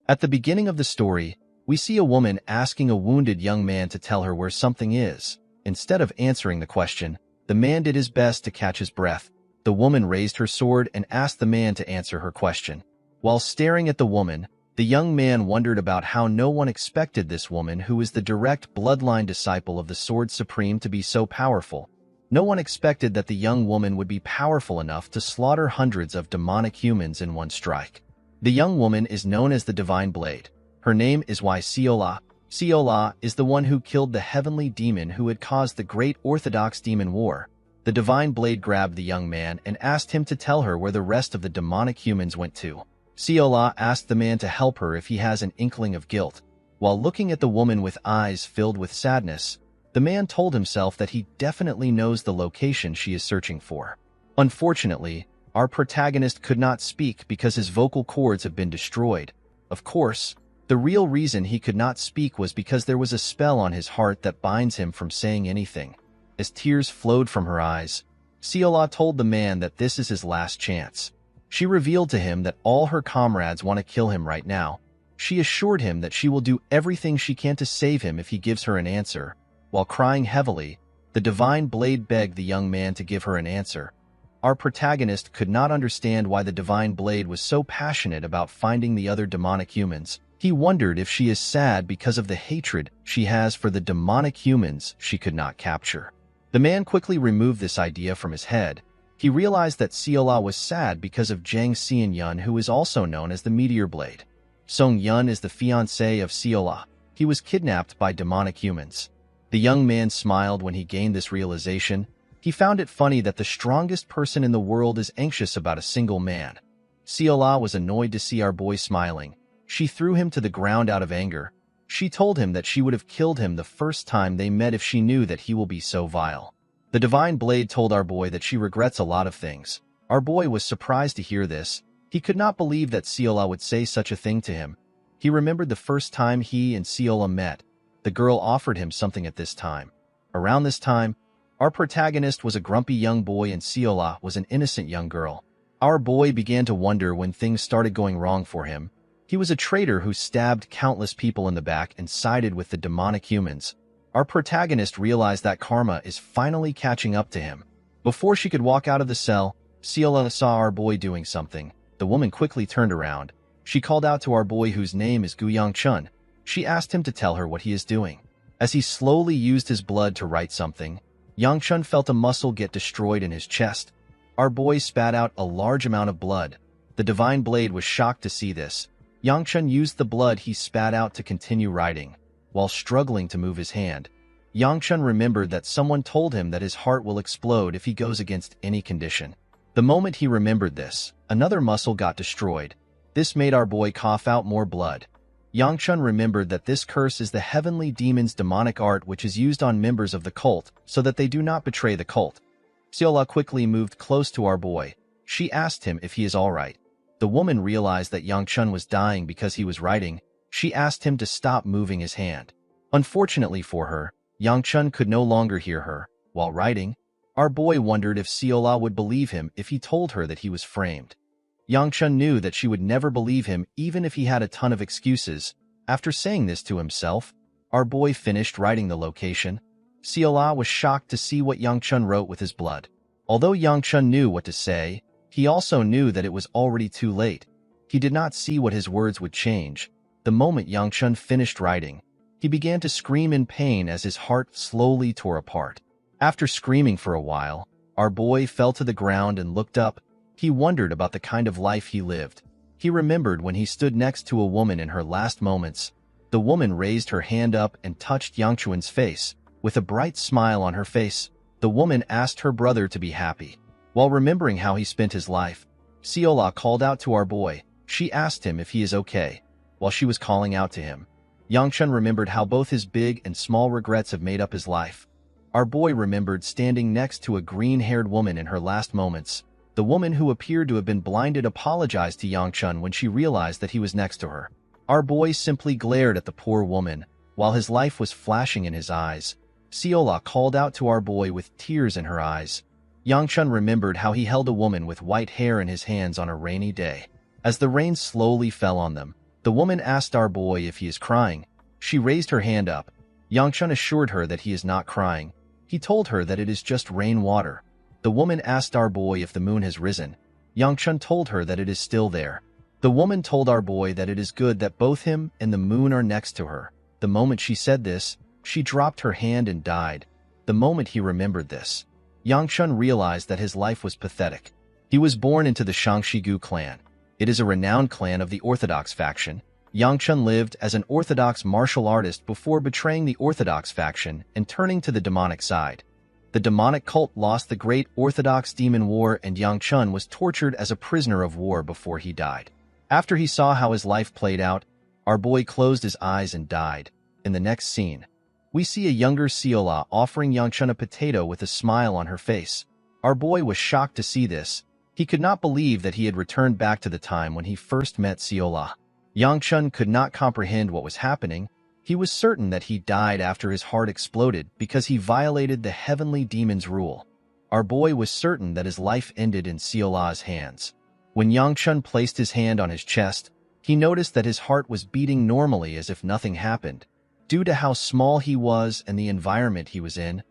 At the beginning of the story, we see a woman asking a wounded young man to tell her where something is. Instead of answering the question, the man did his best to catch his breath. The woman raised her sword and asked the man to answer her question. While staring at the woman, the young man wondered about how no one expected this woman, who is the direct bloodline disciple of the Sword Supreme, to be so powerful. No one expected that the young woman would be powerful enough to slaughter hundreds of demonic humans in one strike. The young woman is known as the Divine Blade. Her name is Siola. Siola is the one who killed the heavenly demon who had caused the Great Orthodox Demon War. The Divine Blade grabbed the young man and asked him to tell her where the rest of the demonic humans went to. Siola asked the man to help her if he has an inkling of guilt. While looking at the woman with eyes filled with sadness, the man told himself that he definitely knows the location she is searching for. Unfortunately, our protagonist could not speak because his vocal cords have been destroyed. Of course, the real reason he could not speak was because there was a spell on his heart that binds him from saying anything. As tears flowed from her eyes, Siola told the man that this is his last chance. She revealed to him that all her comrades want to kill him right now. She assured him that she will do everything she can to save him if he gives her an answer. While crying heavily, the Divine Blade begged the young man to give her an answer. Our protagonist could not understand why the Divine Blade was so passionate about finding the other demonic humans. He wondered if she is sad because of the hatred she has for the demonic humans she could not capture. The man quickly removed this idea from his head. He realized that Siola was sad because of Jang Xianyun, who is also known as the Meteor Blade. Song Yun is the fiancé of Siola. He was kidnapped by demonic humans. The young man smiled when he gained this realization. He found it funny that the strongest person in the world is anxious about a single man. Siola was annoyed to see our boy smiling. She threw him to the ground out of anger. She told him that she would have killed him the first time they met if she knew that he will be so vile. The Divine Blade told our boy that she regrets a lot of things. Our boy was surprised to hear this. He could not believe that Siola would say such a thing to him. He remembered the first time he and Siola met. The girl offered him something at this time. Around this time, our protagonist was a grumpy young boy and Siola was an innocent young girl. Our boy began to wonder when things started going wrong for him. He was a traitor who stabbed countless people in the back and sided with the demonic humans. Our protagonist realized that karma is finally catching up to him. Before she could walk out of the cell, Siola saw our boy doing something. The woman quickly turned around. She called out to our boy, whose name is Gu Yangchun. She asked him to tell her what he is doing. As he slowly used his blood to write something, Yangchun felt a muscle get destroyed in his chest. Our boy spat out a large amount of blood. The Divine Blade was shocked to see this. Yangchun used the blood he spat out to continue writing. While struggling to move his hand, Yangchun remembered that someone told him that his heart will explode if he goes against any condition. The moment he remembered this, another muscle got destroyed. This made our boy cough out more blood. Yangchun remembered that this curse is the heavenly demon's demonic art, which is used on members of the cult so that they do not betray the cult. Siola quickly moved close to our boy. She asked him if he is all right. The woman realized that Yangchun was dying because he was writing. She asked him to stop moving his hand. Unfortunately for her, Yangchun could no longer hear her. While writing, our boy wondered if Siola would believe him if he told her that he was framed. Yangchun knew that she would never believe him even if he had a ton of excuses. After saying this to himself, our boy finished writing the location. Siola was shocked to see what Yangchun wrote with his blood. Although Yangchun knew what to say, he also knew that it was already too late. He did not see what his words would change. The moment Yangchun finished writing, he began to scream in pain as his heart slowly tore apart. After screaming for a while, our boy fell to the ground and looked up. He wondered about the kind of life he lived. He remembered when he stood next to a woman in her last moments. The woman raised her hand up and touched Yangchun's face. With a bright smile on her face, the woman asked her brother to be happy. While remembering how he spent his life, Siola called out to our boy. She asked him if he is okay. While she was calling out to him, Yangchun remembered how both his big and small regrets have made up his life. Our boy remembered standing next to a green-haired woman in her last moments. The woman who appeared to have been blinded apologized to Yangchun when she realized that he was next to her. Our boy simply glared at the poor woman, while his life was flashing in his eyes. Siola called out to our boy with tears in her eyes. Yangchun remembered how he held a woman with white hair in his hands on a rainy day. As the rain slowly fell on them, The woman asked our boy if he is crying. She raised her hand up. Yangchun assured her that he is not crying. He told her that it is just rainwater. The woman asked our boy if the moon has risen. Yangchun told her that it is still there. The woman told our boy that it is good that both him and the moon are next to her. The moment she said this, she dropped her hand and died. The moment he remembered this, Yangchun realized that his life was pathetic. He was born into the Shangshigu clan. It is a renowned clan of the Orthodox faction. Yangchun lived as an Orthodox martial artist before betraying the Orthodox faction and turning to the demonic side. The demonic cult lost the Great Orthodox Demon War, and Yangchun was tortured as a prisoner of war before he died. After he saw how his life played out, our boy closed his eyes and died. In the next scene, we see a younger Seola offering Yangchun a potato with a smile on her face. Our boy was shocked to see this. He could not believe that he had returned back to the time when he first met Seola. Yangchun could not comprehend what was happening. He was certain that he died after his heart exploded because he violated the heavenly demon's rule. Our boy was certain that his life ended in Seola's hands. When Yangchun placed his hand on his chest, he noticed that his heart was beating normally as if nothing happened. Due to how small he was and the environment he was in,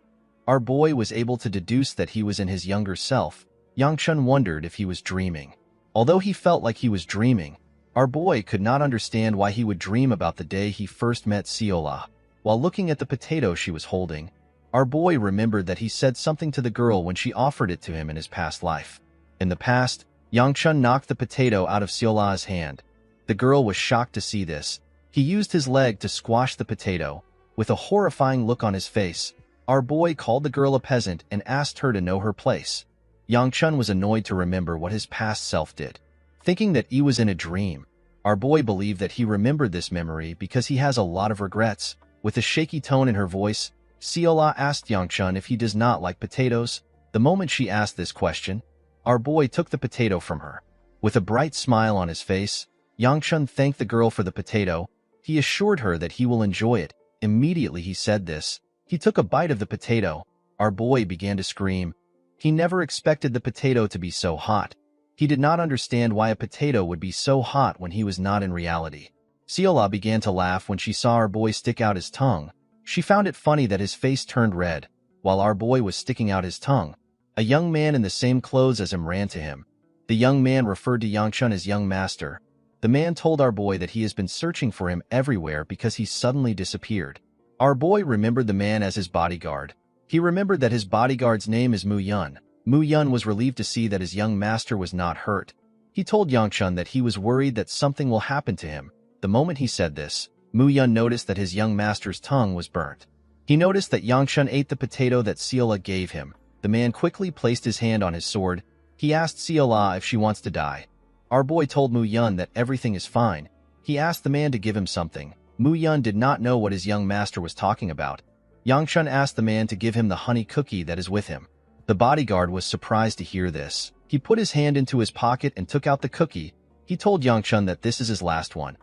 our boy was able to deduce that he was in his younger self. Yangchun wondered if he was dreaming. Although he felt like he was dreaming, our boy could not understand why he would dream about the day he first met Seola. While looking at the potato she was holding, our boy remembered that he said something to the girl when she offered it to him in his past life. In the past, Yangchun knocked the potato out of Seola's hand. The girl was shocked to see this. He used his leg to squash the potato. With a horrifying look on his face, our boy called the girl a peasant and asked her to know her place. Yangchun was annoyed to remember what his past self did. Thinking that he was in a dream, our boy believed that he remembered this memory because he has a lot of regrets. With a shaky tone in her voice, Seola asked Yangchun if he does not like potatoes. The moment she asked this question, our boy took the potato from her. With a bright smile on his face, Yangchun thanked the girl for the potato. He assured her that he will enjoy it. Immediately he said this, he took a bite of the potato. Our boy began to scream. He never expected the potato to be so hot. He did not understand why a potato would be so hot when he was not in reality. Seola began to laugh when she saw our boy stick out his tongue. She found it funny that his face turned red, while our boy was sticking out his tongue. A young man in the same clothes as him ran to him. The young man referred to Yangchun as young master. The man told our boy that he has been searching for him everywhere because he suddenly disappeared. Our boy remembered the man as his bodyguard. He remembered that his bodyguard's name is Mu Yun. Mu Yun was relieved to see that his young master was not hurt. He told Yangchun that he was worried that something will happen to him. The moment he said this, Mu Yun noticed that his young master's tongue was burnt. He noticed that Yangchun ate the potato that Seola gave him. The man quickly placed his hand on his sword. He asked Seola if she wants to die. Our boy told Mu Yun that everything is fine. He asked the man to give him something. Mu Yun did not know what his young master was talking about. Yangchun asked the man to give him the honey cookie that is with him. The bodyguard was surprised to hear this. He put his hand into his pocket and took out the cookie. He told Yangchun that this is his last one.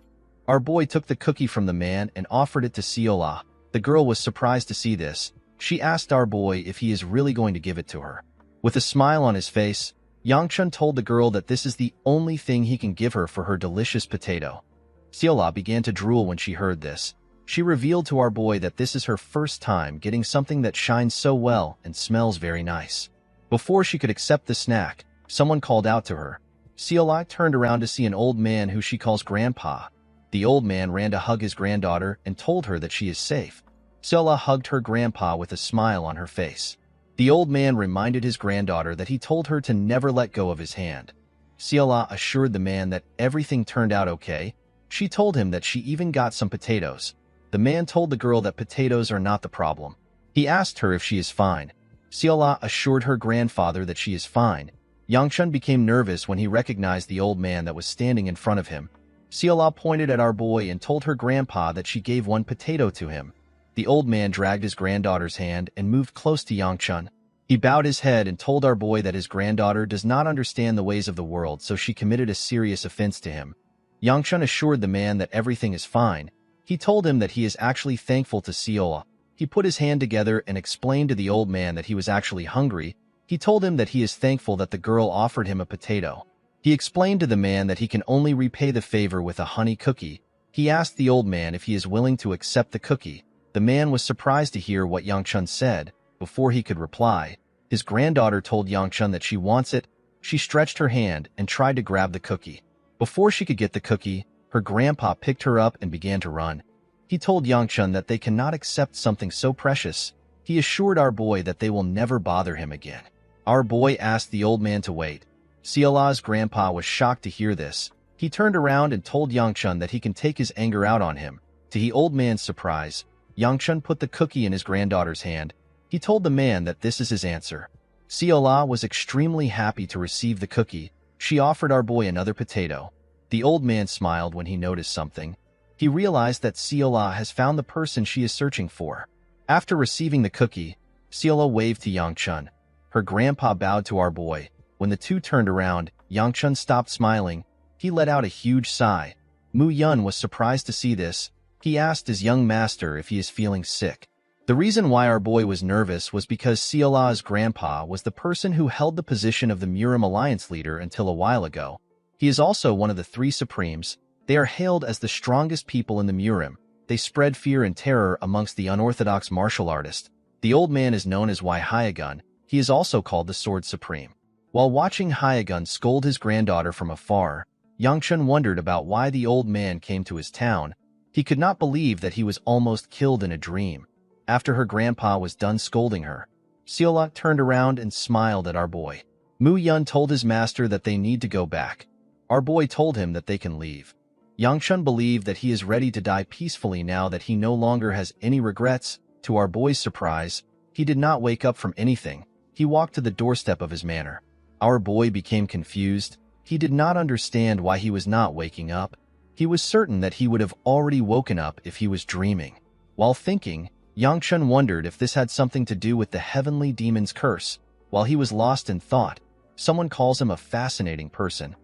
Our boy took the cookie from the man and offered it to Seola. The girl was surprised to see this. She asked our boy if he is really going to give it to her. With a smile on his face, Yangchun told the girl that this is the only thing he can give her for her delicious potato. Seola began to drool when she heard this. She revealed to our boy that this is her first time getting something that shines so well and smells very nice. Before she could accept the snack, someone called out to her. Seola turned around to see an old man who she calls Grandpa. The old man ran to hug his granddaughter and told her that she is safe. Seola hugged her grandpa with a smile on her face. The old man reminded his granddaughter that he told her to never let go of his hand. Seola assured the man that everything turned out okay. She told him that she even got some potatoes. The man told the girl that potatoes are not the problem. He asked her if she is fine. Seola assured her grandfather that she is fine. Yangchun became nervous when he recognized the old man that was standing in front of him. Seola pointed at our boy and told her grandpa that she gave one potato to him. The old man dragged his granddaughter's hand and moved close to Yangchun. He bowed his head and told our boy that his granddaughter does not understand the ways of the world, so she committed a serious offense to him. Yangchun assured the man that everything is fine. He told him that he is actually thankful to Seola. He put his hand together and explained to the old man that he was actually hungry. He told him that he is thankful that the girl offered him a potato. He explained to the man that he can only repay the favor with a honey cookie. He asked the old man if he is willing to accept the cookie. The man was surprised to hear what Yangchun said. Before he could reply, his granddaughter told Yangchun that she wants it. She stretched her hand and tried to grab the cookie. Before she could get the cookie, her grandpa picked her up and began to run. He told Yangchun that they cannot accept something so precious. He assured our boy that they will never bother him again. Our boy asked the old man to wait. Siola's grandpa was shocked to hear this. He turned around and told Yangchun that he can take his anger out on him. To the old man's surprise, Yangchun put the cookie in his granddaughter's hand. He told the man that this is his answer. Siola was extremely happy to receive the cookie. She offered our boy another potato. The old man smiled when he noticed something. He realized that Siola has found the person she is searching for. After receiving the cookie, Siola waved to Yangchun. Her grandpa bowed to our boy. When the two turned around, Yangchun stopped smiling. He let out a huge sigh. Mu Yun was surprised to see this. He asked his young master if he is feeling sick. The reason why our boy was nervous was because Siola's grandpa was the person who held the position of the Murim Alliance leader until a while ago. He is also one of the three Supremes. They are hailed as the strongest people in the Murim. They spread fear and terror amongst the unorthodox martial artists. The old man is known as Wai Hyagun. He is also called the Sword Supreme. While watching Hyagun scold his granddaughter from afar, Yangchun wondered about why the old man came to his town. He could not believe that he was almost killed in a dream. After her grandpa was done scolding her, Siola turned around and smiled at our boy. Mu Yun told his master that they need to go back. Our boy told him that they can leave. Yangchun believed that he is ready to die peacefully now that he no longer has any regrets. To our boy's surprise, he did not wake up from anything. He walked to the doorstep of his manor. Our boy became confused. He did not understand why he was not waking up. He was certain that he would have already woken up if he was dreaming. While thinking, Yangchun wondered if this had something to do with the heavenly demon's curse. While he was lost in thought, someone calls him a fascinating person.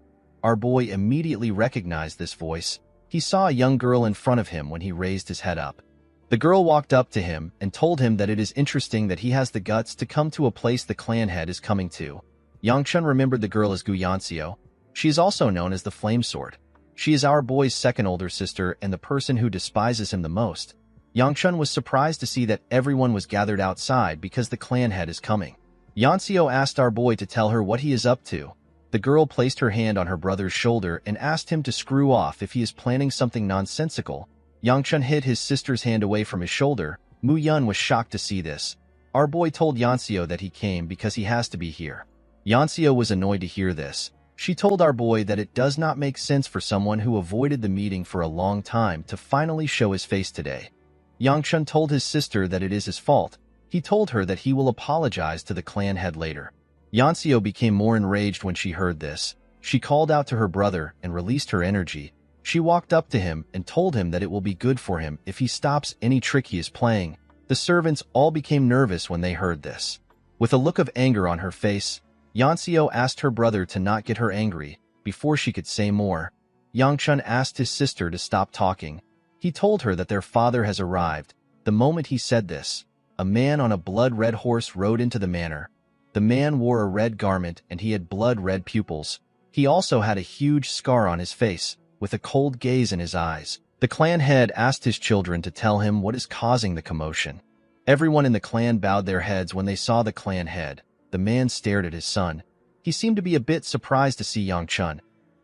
Our boy immediately recognized this voice. He saw a young girl in front of him when he raised his head up. The girl walked up to him and told him that it is interesting that he has the guts to come to a place the clan head is coming to. Yangchun remembered the girl as Gu Yanxiu. She is also known as the Flame Sword. She is our boy's second older sister and the person who despises him the most. Yangchun was surprised to see that everyone was gathered outside because the clan head is coming. Yanxiu asked our boy to tell her what he is up to. The girl placed her hand on her brother's shoulder and asked him to screw off if he is planning something nonsensical. Yangchun hid his sister's hand away from his shoulder. Mu Yun was shocked to see this. Our boy told Yanxiu that he came because he has to be here. Yanxiu was annoyed to hear this. She told our boy that it does not make sense for someone who avoided the meeting for a long time to finally show his face today. Yangchun told his sister that it is his fault. He told her that he will apologize to the clan head later. Yanxiu became more enraged when she heard this. She called out to her brother and released her energy. She walked up to him and told him that it will be good for him if he stops any trick he is playing. The servants all became nervous when they heard this. With a look of anger on her face, Yanxiu asked her brother to not get her angry. Before she could say more, Yangchun asked his sister to stop talking. He told her that their father has arrived. The moment he said this, a man on a blood-red horse rode into the manor. The man wore a red garment and he had blood-red pupils. He also had a huge scar on his face, with a cold gaze in his eyes. The clan head asked his children to tell him what is causing the commotion. Everyone in the clan bowed their heads when they saw the clan head. The man stared at his son. He seemed to be a bit surprised to see Yangchun.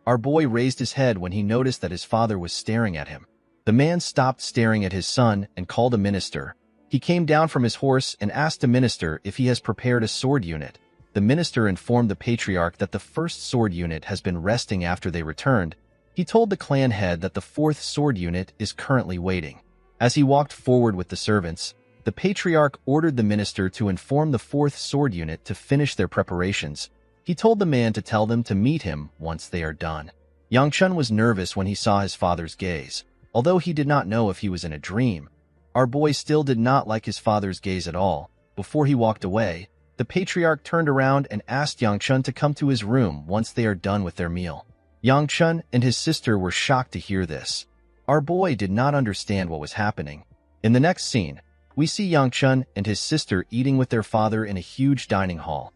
Our boy raised his head when he noticed that his father was staring at him. The man stopped staring at his son and called a minister. He came down from his horse and asked the minister if he has prepared a sword unit. The minister informed the patriarch that the first sword unit has been resting after they returned. He told the clan head that the fourth sword unit is currently waiting. As he walked forward with the servants, the patriarch ordered the minister to inform the fourth sword unit to finish their preparations. He told the man to tell them to meet him once they are done. Yangchun was nervous when he saw his father's gaze. Although he did not know if he was in a dream, our boy still did not like his father's gaze at all. Before he walked away, the patriarch turned around and asked Yangchun to come to his room once they are done with their meal. Yangchun and his sister were shocked to hear this. Our boy did not understand what was happening. In the next scene, we see Yangchun and his sister eating with their father in a huge dining hall.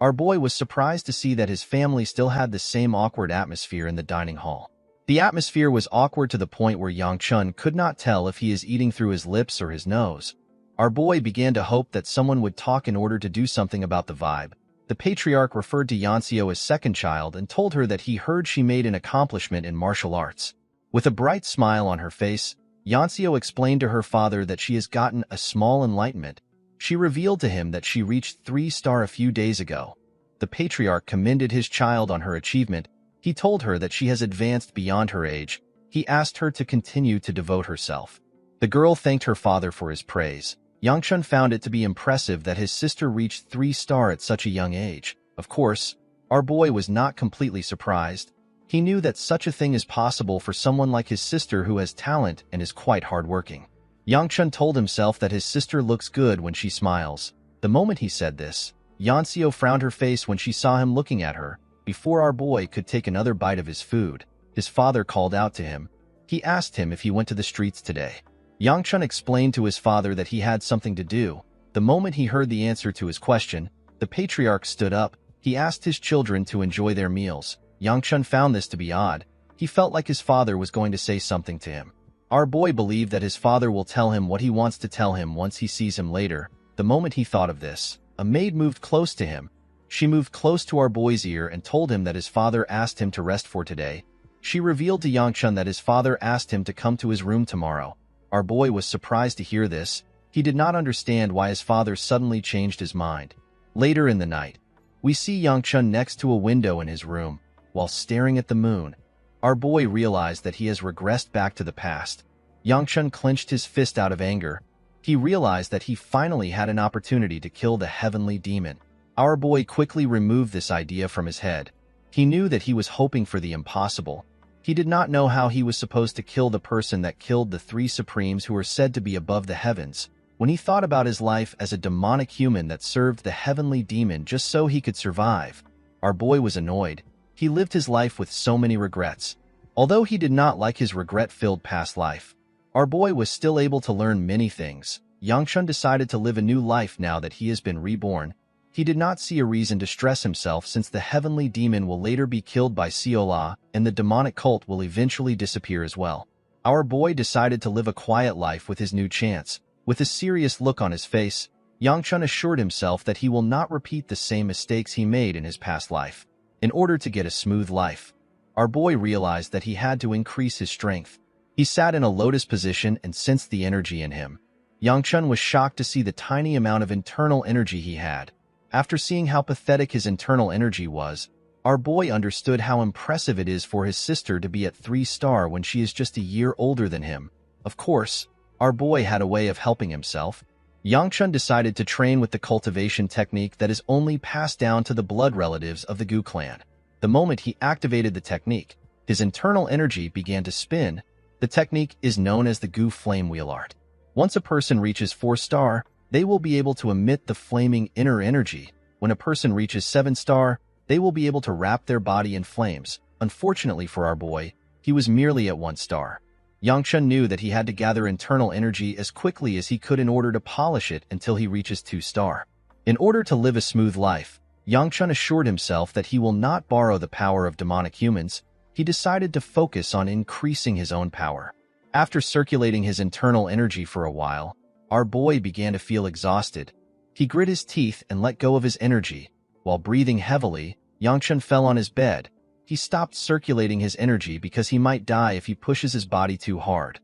Our boy was surprised to see that his family still had the same awkward atmosphere in the dining hall. The atmosphere was awkward to the point where Yang-chun could not tell if he is eating through his lips or his nose. Our boy began to hope that someone would talk in order to do something about the vibe. The patriarch referred to Yanseo as second child and told her that he heard she made an accomplishment in martial arts. With a bright smile on her face, Yanseo explained to her father that she has gotten a small enlightenment. She revealed to him that she reached 3-star a few days ago. The patriarch commended his child on her achievement. He told her that she has advanced beyond her age. He asked her to continue to devote herself. The girl thanked her father for his praise. Yang-chun found it to be impressive that his sister reached 3-star at such a young age. Of course, our boy was not completely surprised. He knew that such a thing is possible for someone like his sister who has talent and is quite hardworking. Yang-chun told himself that his sister looks good when she smiles. The moment he said this, Yanseo frowned her face when she saw him looking at her. Before our boy could take another bite of his food, his father called out to him. He asked him if he went to the streets today. Yang-chun explained to his father that he had something to do. The moment he heard the answer to his question, the patriarch stood up. He asked his children to enjoy their meals. Yang-chun found this to be odd. He felt like his father was going to say something to him. Our boy believed that his father will tell him what he wants to tell him once he sees him later. The moment he thought of this, a maid moved close to him. She moved close to our boy's ear and told him that his father asked him to rest for today. She revealed to Yang-chun that his father asked him to come to his room tomorrow. Our boy was surprised to hear this. He did not understand why his father suddenly changed his mind. Later in the night, we see Yang-chun next to a window in his room, while staring at the moon. Our boy realized that he has regressed back to the past. Yang-chun clenched his fist out of anger. He realized that he finally had an opportunity to kill the heavenly demon. Our boy quickly removed this idea from his head. He knew that he was hoping for the impossible. He did not know how he was supposed to kill the person that killed the 3 supremes who were said to be above the heavens. When he thought about his life as a demonic human that served the heavenly demon just so he could survive, our boy was annoyed. He lived his life with so many regrets. Although he did not like his regret-filled past life, our boy was still able to learn many things. Yang-chun decided to live a new life now that he has been reborn. He did not see a reason to stress himself since the heavenly demon will later be killed by Seola and the demonic cult will eventually disappear as well. Our boy decided to live a quiet life with his new chance. With a serious look on his face, Yang-chun assured himself that he will not repeat the same mistakes he made in his past life. In order to get a smooth life, our boy realized that he had to increase his strength. He sat in a lotus position and sensed the energy in him. Yang-chun was shocked to see the tiny amount of internal energy he had. After seeing how pathetic his internal energy was, our boy understood how impressive it is for his sister to be at 3-star when she is just a year older than him. Of course, our boy had a way of helping himself. Yang-chun decided to train with the cultivation technique that is only passed down to the blood relatives of the Gu clan. The moment he activated the technique, his internal energy began to spin. The technique is known as the Gu flame wheel art. Once a person reaches 4-star, they will be able to emit the flaming inner energy. When a person reaches 7-star, they will be able to wrap their body in flames. Unfortunately for our boy, he was merely at 1-star. Yang-chun knew that he had to gather internal energy as quickly as he could in order to polish it until he reaches 2-star. In order to live a smooth life, Yang-chun assured himself that he will not borrow the power of demonic humans. He decided to focus on increasing his own power. After circulating his internal energy for a while, our boy began to feel exhausted. He grit his teeth and let go of his energy. While breathing heavily, Yang-chun fell on his bed. He stopped circulating his energy because he might die if he pushes his body too hard.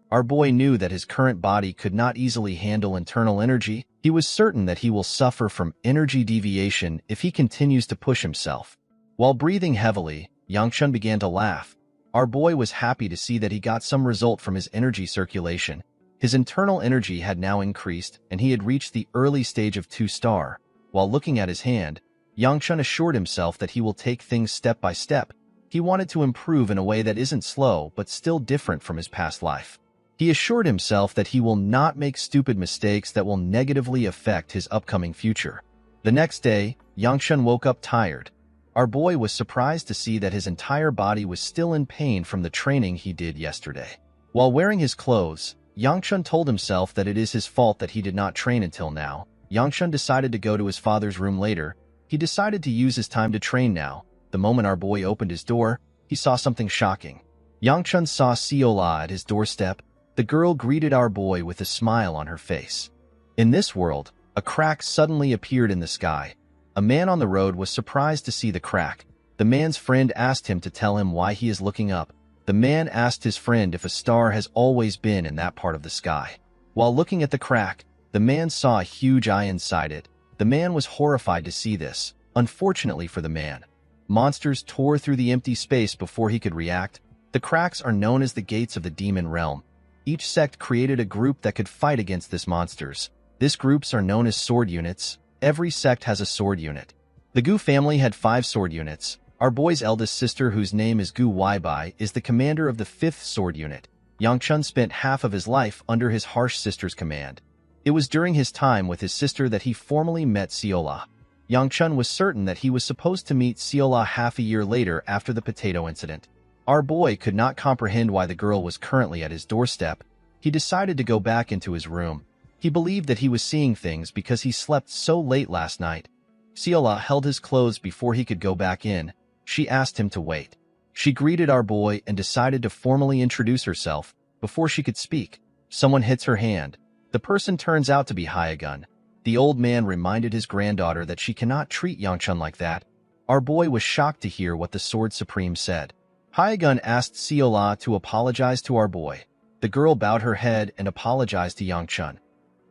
Our boy knew that his current body could not easily handle internal energy. He was certain that he will suffer from energy deviation if he continues to push himself. While breathing heavily, Yang-chun began to laugh. Our boy was happy to see that he got some result from his energy circulation. His internal energy had now increased, and he had reached the early stage of 2-star. While looking at his hand, Yang-chun assured himself that he will take things step by step. He wanted to improve in a way that isn't slow but still different from his past life. He assured himself that he will not make stupid mistakes that will negatively affect his upcoming future. The next day, Yang-chun woke up tired. Our boy was surprised to see that his entire body was still in pain from the training he did yesterday. While wearing his clothes, Yang-chun told himself that it is his fault that he did not train until now. Yang-chun decided to go to his father's room later. He decided to use his time to train now. The moment our boy opened his door, he saw something shocking. Yangchun saw Seola at his doorstep. The girl greeted our boy with a smile on her face. In this world, a crack suddenly appeared in the sky. A man on the road was surprised to see the crack. The man's friend asked him to tell him why he is looking up. The man asked his friend if a star has always been in that part of the sky. While looking at the crack, the man saw a huge eye inside it. The man was horrified to see this. Unfortunately for the man, monsters tore through the empty space before he could react. The cracks are known as the gates of the demon realm. Each sect created a group that could fight against these monsters. These groups are known as sword units. Every sect has a sword unit. The Gu family had 5 sword units. Our boy's eldest sister, whose name is Gu Weibai, is the commander of the 5th sword unit. Yangchun spent half of his life under his harsh sister's command. It was during his time with his sister that he formally met Seola. Yangchun was certain that he was supposed to meet Seola half a year later after the potato incident. Our boy could not comprehend why the girl was currently at his doorstep. He decided to go back into his room. He believed that he was seeing things because he slept so late last night. Seola held his clothes before he could go back in. She asked him to wait. She greeted our boy and decided to formally introduce herself. Before she could speak, someone hits her hand. The person turns out to be Hyagun. The old man reminded his granddaughter that she cannot treat Yangchun like that. Our boy was shocked to hear what the Sword Supreme said. Hyagun asked Seola to apologize to our boy. The girl bowed her head and apologized to Yangchun.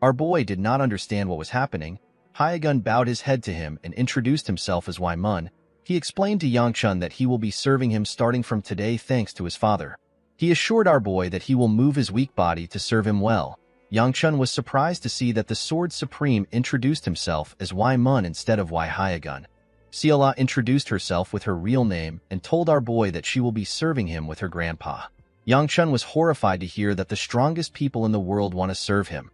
Our boy did not understand what was happening. Hyagun bowed his head to him and introduced himself as Waimun. He explained to Yangchun that he will be serving him starting from today thanks to his father. He assured our boy that he will move his weak body to serve him well. Yangchun was surprised to see that the Sword Supreme introduced himself as Waimun instead of Wai Hyagun. Seola introduced herself with her real name and told our boy that she will be serving him with her grandpa. Yangchun was horrified to hear that the strongest people in the world want to serve him.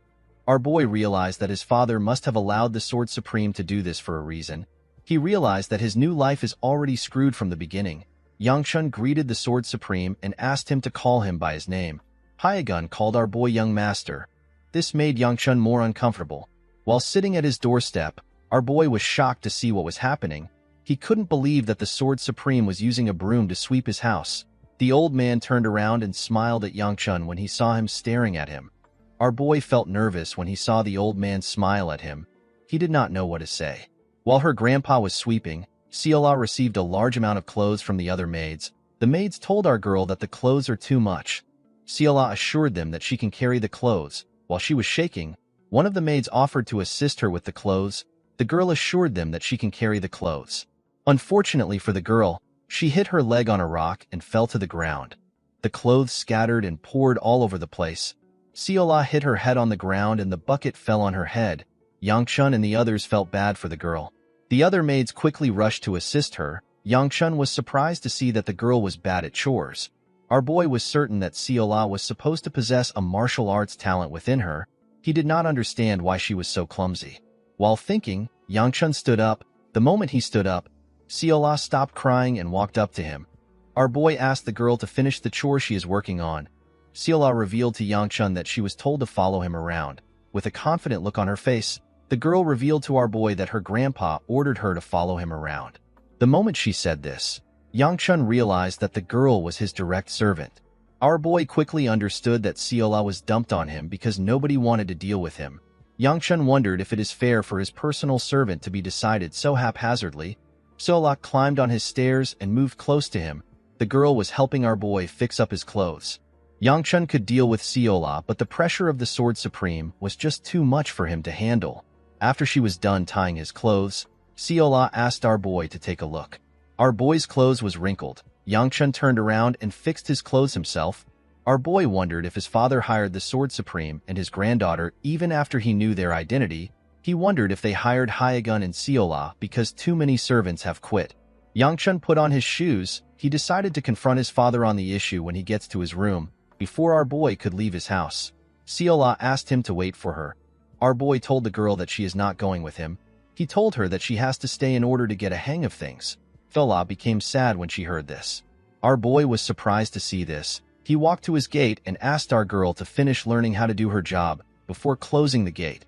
Our boy realized that his father must have allowed the Sword Supreme to do this for a reason. He realized that his new life is already screwed from the beginning. Yangchun greeted the Sword Supreme and asked him to call him by his name. Hyagun called our boy young master. This made Yangchun more uncomfortable. While sitting at his doorstep, our boy was shocked to see what was happening. He couldn't believe that the Sword Supreme was using a broom to sweep his house. The old man turned around and smiled at Yangchun when he saw him staring at him. Our boy felt nervous when he saw the old man smile at him. He did not know what to say. While her grandpa was sweeping, Seola received a large amount of clothes from the other maids. The maids told our girl that the clothes are too much. Seola assured them that she can carry the clothes. While she was shaking, one of the maids offered to assist her with the clothes. The girl assured them that she can carry the clothes. Unfortunately for the girl, she hit her leg on a rock and fell to the ground. The clothes scattered and poured all over the place. Seola hit her head on the ground and the bucket fell on her head. Yangchun and the others felt bad for the girl. The other maids quickly rushed to assist her. Yangchun was surprised to see that the girl was bad at chores. Our boy was certain that Seola was supposed to possess a martial arts talent within her. He did not understand why she was so clumsy. While thinking, Yangchun stood up. The moment he stood up, Seola stopped crying and walked up to him. Our boy asked the girl to finish the chore she is working on. Seola revealed to Yangchun that she was told to follow him around. With a confident look on her face, the girl revealed to our boy that her grandpa ordered her to follow him around. The moment she said this, Yangchun realized that the girl was his direct servant. Our boy quickly understood that Seola was dumped on him because nobody wanted to deal with him. Yangchun wondered if it is fair for his personal servant to be decided so haphazardly. Seola climbed on his stairs and moved close to him. The girl was helping our boy fix up his clothes. Yangchun could deal with Seola, but the pressure of the Sword Supreme was just too much for him to handle. After she was done tying his clothes, Seola asked our boy to take a look. Our boy's clothes was wrinkled. Yangchun turned around and fixed his clothes himself. Our boy wondered if his father hired the Sword Supreme and his granddaughter even after he knew their identity. He wondered if they hired Hyagun and Seola because too many servants have quit. Yangchun put on his shoes. He decided to confront his father on the issue when he gets to his room, before our boy could leave his house. Seola asked him to wait for her. Our boy told the girl that she is not going with him. He told her that she has to stay in order to get a hang of things. Seola became sad when she heard this. Our boy was surprised to see this. He walked to his gate and asked our girl to finish learning how to do her job before closing the gate.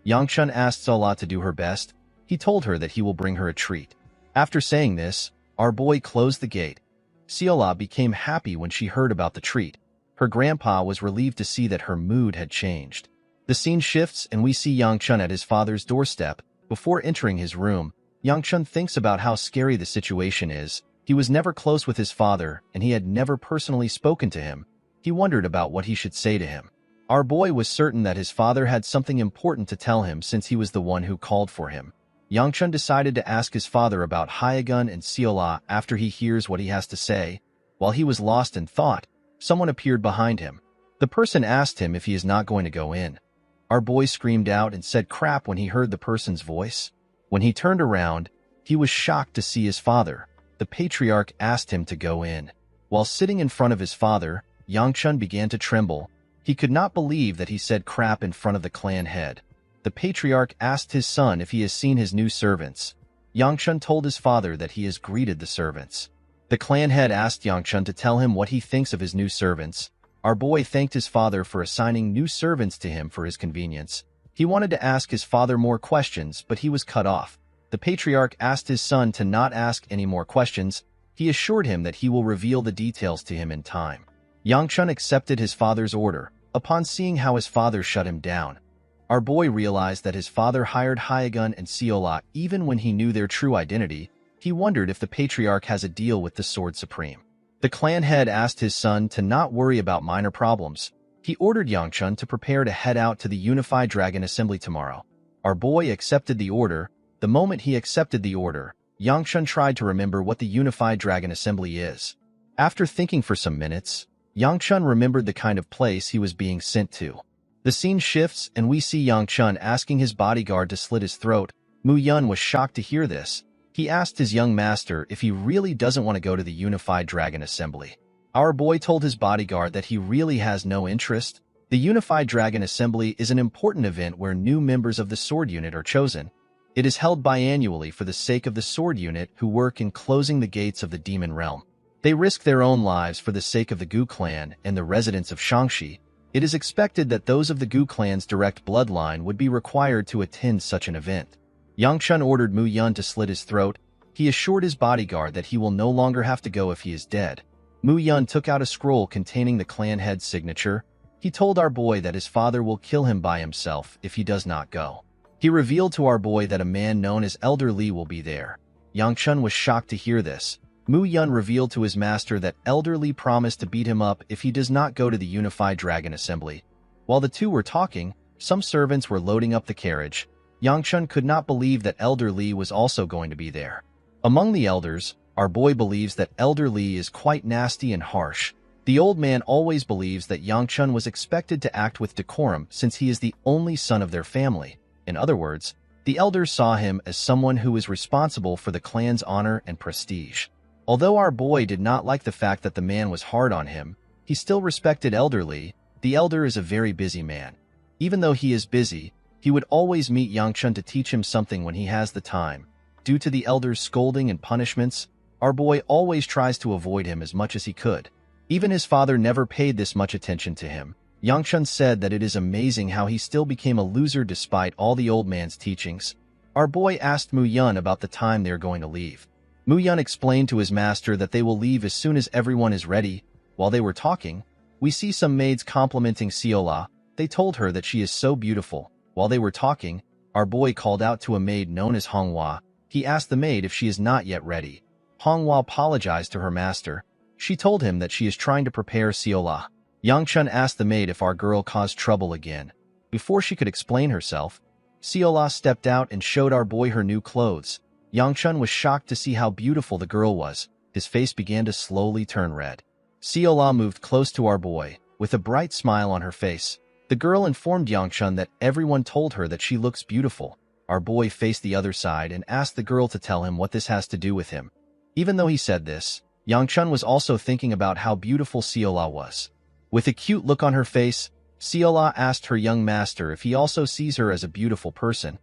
Yangchun asked Seola to do her best. He He told her that he will bring her a treat. After saying this, our boy closed the gate. Seola became happy when she heard about the treat. Her grandpa was relieved to see that her mood had changed. The scene shifts and we see Yang Chun at his father's doorstep. Before entering his room, Yang Chun thinks about how scary the situation is. He was never close with his father, and he had never personally spoken to him. He wondered about what he should say to him. Our boy was certain that his father had something important to tell him since he was the one who called for him. Yang Chun decided to ask his father about Hyegun and Seola after he hears what he has to say. While he was lost in thought, someone appeared behind him. The person asked him if he is not going to go in. Our boy screamed out and said crap when he heard the person's voice. When he turned around, he was shocked to see his father. The patriarch asked him to go in. While sitting in front of his father, Yang Chun began to tremble. He could not believe that he said crap in front of the clan head. The patriarch asked his son if he has seen his new servants. Yang Chun told his father that he has greeted the servants. The clan head asked Yang Chun to tell him what he thinks of his new servants. Our boy thanked his father for assigning new servants to him for his convenience. He wanted to ask his father more questions, but he was cut off. The patriarch asked his son to not ask any more questions. He assured him that he will reveal the details to him in time. Yang Chun accepted his father's order. Upon seeing how his father shut him down, our boy realized that his father hired Hyegun and Seola even when he knew their true identity. He wondered if the patriarch has a deal with the Sword Supreme. The clan head asked his son to not worry about minor problems. He ordered Yang Chun to prepare to head out to the Unified Dragon Assembly tomorrow. Our boy accepted the order. The moment he accepted the order, Yang Chun tried to remember what the Unified Dragon Assembly is. After thinking for some minutes, Yang Chun remembered the kind of place he was being sent to. The scene shifts and we see Yang Chun asking his bodyguard to slit his throat. Mu Yun was shocked to hear this. He asked his young master if he really doesn't want to go to the Unified Dragon Assembly. Our boy told his bodyguard that he really has no interest. The Unified Dragon Assembly is an important event where new members of the Sword Unit are chosen. It is held biannually for the sake of the Sword Unit who work in closing the gates of the Demon Realm. They risk their own lives for the sake of the Gu clan and the residents of Shangxi. It is expected that those of the Gu clan's direct bloodline would be required to attend such an event. Yang Chun ordered Mu Yun to slit his throat. He assured his bodyguard that he will no longer have to go if he is dead. Mu Yun took out a scroll containing the clan head's signature. He told our boy that his father will kill him by himself if he does not go. He revealed to our boy that a man known as Elder Li will be there. Yang Chun was shocked to hear this. Mu Yun revealed to his master that Elder Li promised to beat him up if he does not go to the Unified Dragon Assembly. While the two were talking, some servants were loading up the carriage. Yang Chun could not believe that Elder Li was also going to be there. Among the elders, our boy believes that Elder Li is quite nasty and harsh. The old man always believes that Yang Chun was expected to act with decorum since he is the only son of their family. In other words, the elders saw him as someone who is responsible for the clan's honor and prestige. Although our boy did not like the fact that the man was hard on him, he still respected Elder Li. The elder is a very busy man. Even though he is busy, he would always meet Yang Chun to teach him something when he has the time. Due to the elder's scolding and punishments, our boy always tries to avoid him as much as he could. Even his father never paid this much attention to him. Yang Chun said that it is amazing how he still became a loser despite all the old man's teachings. Our boy asked Mu Yun about the time they are going to leave. Mu Yun explained to his master that they will leave as soon as everyone is ready. While they were talking, we see some maids complimenting Seola. They told her that she is so beautiful. While they were talking, our boy called out to a maid known as Honghua. He asked the maid if she is not yet ready. Honghua apologized to her master. She told him that she is trying to prepare Seola. Yang Chun asked the maid if our girl caused trouble again. Before she could explain herself, Seola stepped out and showed our boy her new clothes. Yang Chun was shocked to see how beautiful the girl was. His face began to slowly turn red. Seola moved close to our boy, with a bright smile on her face. The girl informed Yang Chun that everyone told her that she looks beautiful. Our boy faced the other side and asked the girl to tell him what this has to do with him. Even though he said this, Yang Chun was also thinking about how beautiful Seola was. With a cute look on her face, Seola asked her young master if he also sees her as a beautiful person.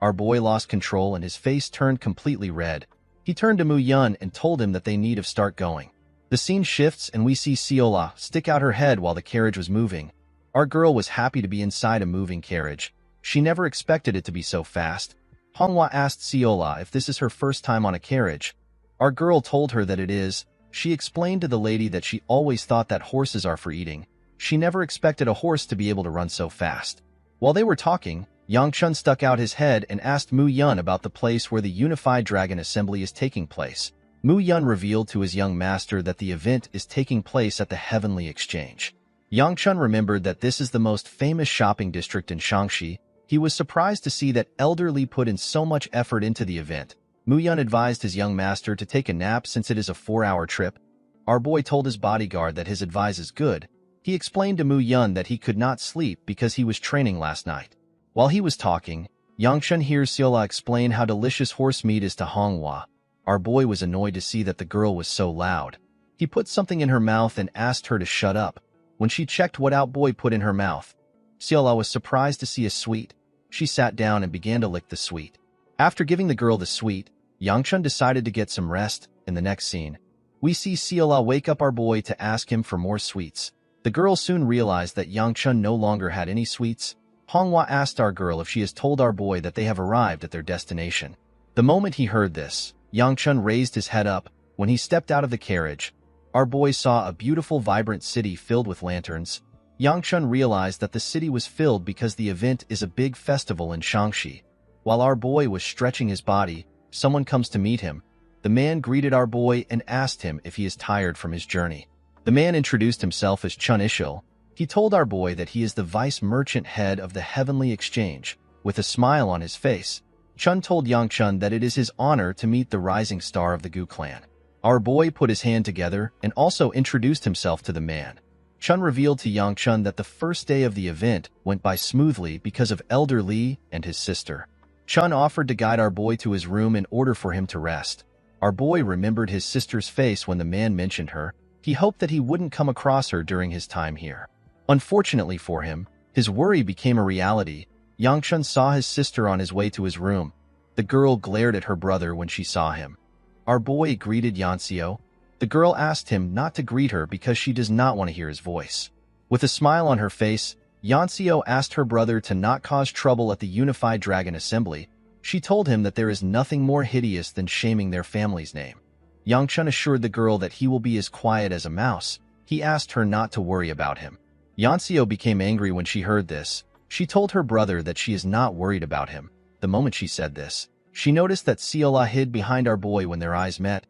Our boy lost control and his face turned completely red. He turned to Mu Yun and told him that they need to start going. The scene shifts and we see Seola stick out her head while the carriage was moving. Our girl was happy to be inside a moving carriage. She never expected it to be so fast. Manhwa asked Seola if this is her first time on a carriage. Our girl told her that it is. She explained to the lady that she always thought that horses are for eating. She never expected a horse to be able to run so fast. While they were talking, Yangchun stuck out his head and asked Mu Yun about the place where the Unified Dragon Assembly is taking place. Mu Yun revealed to his young master that the event is taking place at the Heavenly Exchange. Yangchun remembered that this is the most famous shopping district in Shaanxi. He was surprised to see that Elder Li put in so much effort into the event. Mu Yun advised his young master to take a nap since it is a 4-hour trip. Our boy told his bodyguard that his advice is good. He explained to Mu Yun that he could not sleep because he was training last night. While he was talking, Yangchun hears Seola explain how delicious horse meat is to Manhwa. Our boy was annoyed to see that the girl was so loud. He put something in her mouth and asked her to shut up. When she checked what our boy put in her mouth, Seola was surprised to see a sweet. She sat down and began to lick the sweet. After giving the girl the sweet, Yangchun decided to get some rest. In the next scene, we see Seola wake up our boy to ask him for more sweets. The girl soon realized that Yangchun no longer had any sweets. Manhwa asked our girl if she has told our boy that they have arrived at their destination. The moment he heard this, Yangchun raised his head up. When he stepped out of the carriage, our boy saw a beautiful, vibrant city filled with lanterns. Yangchun realized that the city was filled because the event is a big festival in Shaanxi. While our boy was stretching his body, someone comes to meet him. The man greeted our boy and asked him if he is tired from his journey. The man introduced himself as Chun Ishil. He told our boy that he is the vice merchant head of the Heavenly Exchange. With a smile on his face, Chun told Yangchun that it is his honor to meet the rising star of the Gu clan. Our boy put his hand together and also introduced himself to the man. Chun revealed to Yangchun that the first day of the event went by smoothly because of Elder Li and his sister. Chun offered to guide our boy to his room in order for him to rest. Our boy remembered his sister's face when the man mentioned her. He hoped that he wouldn't come across her during his time here. Unfortunately for him, his worry became a reality. Yangchun saw his sister on his way to his room. The girl glared at her brother when she saw him. Our boy greeted Yanxiu. The girl asked him not to greet her because she does not want to hear his voice. With a smile on her face, Yanxiu asked her brother to not cause trouble at the Unified Dragon Assembly. She told him that there is nothing more hideous than shaming their family's name. Yangchun assured the girl that he will be as quiet as a mouse. He asked her not to worry about him. Yanxiu became angry when she heard this. She told her brother that she is not worried about him. The moment she said this, she noticed that Seola hid behind our boy when their eyes met.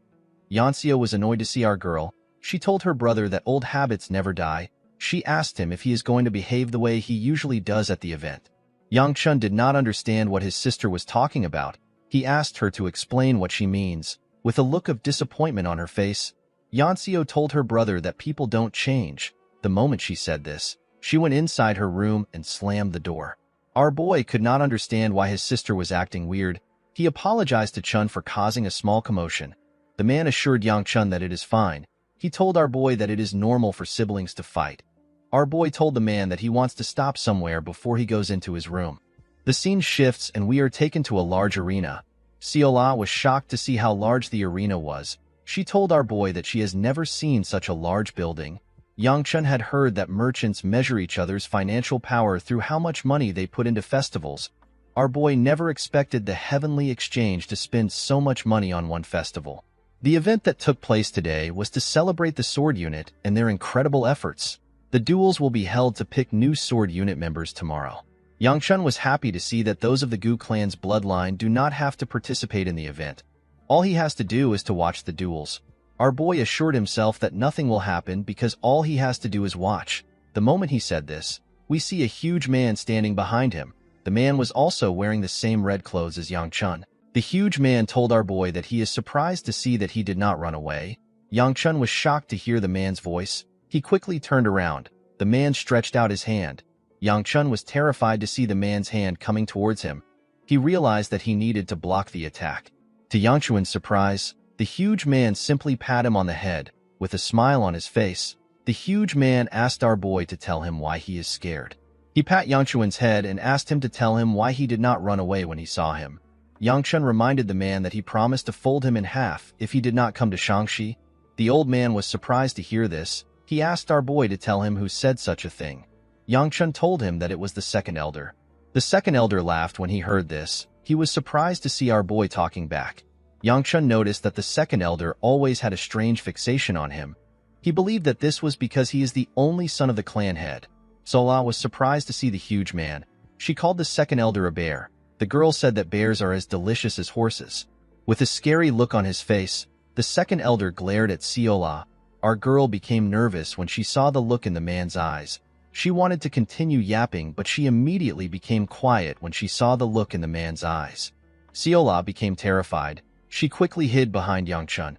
Yanxiu was annoyed to see our girl. She told her brother that old habits never die. She asked him if he is going to behave the way he usually does at the event. Yangchun did not understand what his sister was talking about. He asked her to explain what she means. With a look of disappointment on her face, Yanxiu told her brother that people don't change. The moment she said this, she went inside her room and slammed the door. Our boy could not understand why his sister was acting weird. He apologized to Chun for causing a small commotion. The man assured Yangchun that it is fine. He told our boy that it is normal for siblings to fight. Our boy told the man that he wants to stop somewhere before he goes into his room. The scene shifts and we are taken to a large arena. Seola was shocked to see how large the arena was. She told our boy that she has never seen such a large building. Yangchun had heard that merchants measure each other's financial power through how much money they put into festivals. Our boy never expected the Heavenly Exchange to spend so much money on one festival. The event that took place today was to celebrate the sword unit and their incredible efforts. The duels will be held to pick new sword unit members tomorrow. Yangchun was happy to see that those of the Gu clan's bloodline do not have to participate in the event. All he has to do is to watch the duels. Our boy assured himself that nothing will happen because all he has to do is watch. The moment he said this, we see a huge man standing behind him. The man was also wearing the same red clothes as Yangchun. The huge man told our boy that he is surprised to see that he did not run away. Yangchun was shocked to hear the man's voice. He quickly turned around. The man stretched out his hand. Yangchun was terrified to see the man's hand coming towards him. He realized that he needed to block the attack. To Yangchun's surprise, the huge man simply pat him on the head. With a smile on his face, the huge man asked our boy to tell him why he is scared. He pat Yangchun's head and asked him to tell him why he did not run away when he saw him. Yangchun reminded the man that he promised to fold him in half if he did not come to Shaanxi. The old man was surprised to hear this. He asked our boy to tell him who said such a thing. Yangchun told him that it was the second elder. The second elder laughed when he heard this. He was surprised to see our boy talking back. Yangchun noticed that the second elder always had a strange fixation on him. He believed that this was because he is the only son of the clan head. Sola was surprised to see the huge man. She called the second elder a bear. The girl said that bears are as delicious as horses. With a scary look on his face, the second elder glared at Siola. Our girl became nervous when she saw the look in the man's eyes. She wanted to continue yapping, but she immediately became quiet when she saw the look in the man's eyes. Siola became terrified. She quickly hid behind Yangchun.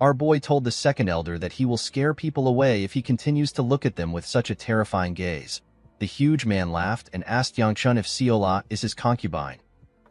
Our boy told the second elder that he will scare people away if he continues to look at them with such a terrifying gaze. The huge man laughed and asked Yangchun if Siola is his concubine.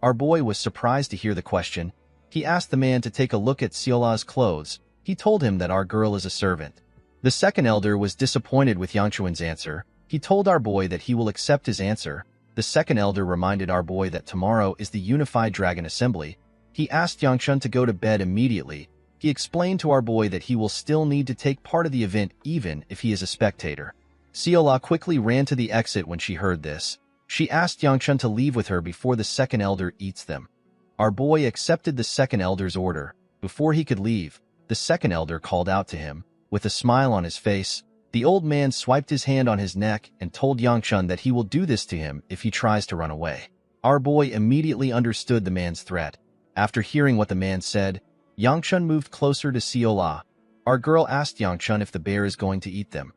Our boy was surprised to hear the question. He asked the man to take a look at Siola's clothes. He told him that our girl is a servant. The second elder was disappointed with Yangchun's answer. He told our boy that he will accept his answer. The second elder reminded our boy that tomorrow is the Unified Dragon Assembly. He asked Yangchun to go to bed immediately. He explained to our boy that he will still need to take part of the event even if he is a spectator. Siola quickly ran to the exit when she heard this. She asked Yangchun to leave with her before the second elder eats them. Our boy accepted the second elder's order. Before he could leave, the second elder called out to him. With a smile on his face, the old man swiped his hand on his neck and told Yangchun that he will do this to him if he tries to run away. Our boy immediately understood the man's threat. After hearing what the man said, Yangchun moved closer to Siola. Our girl asked Yangchun if the bear is going to eat them.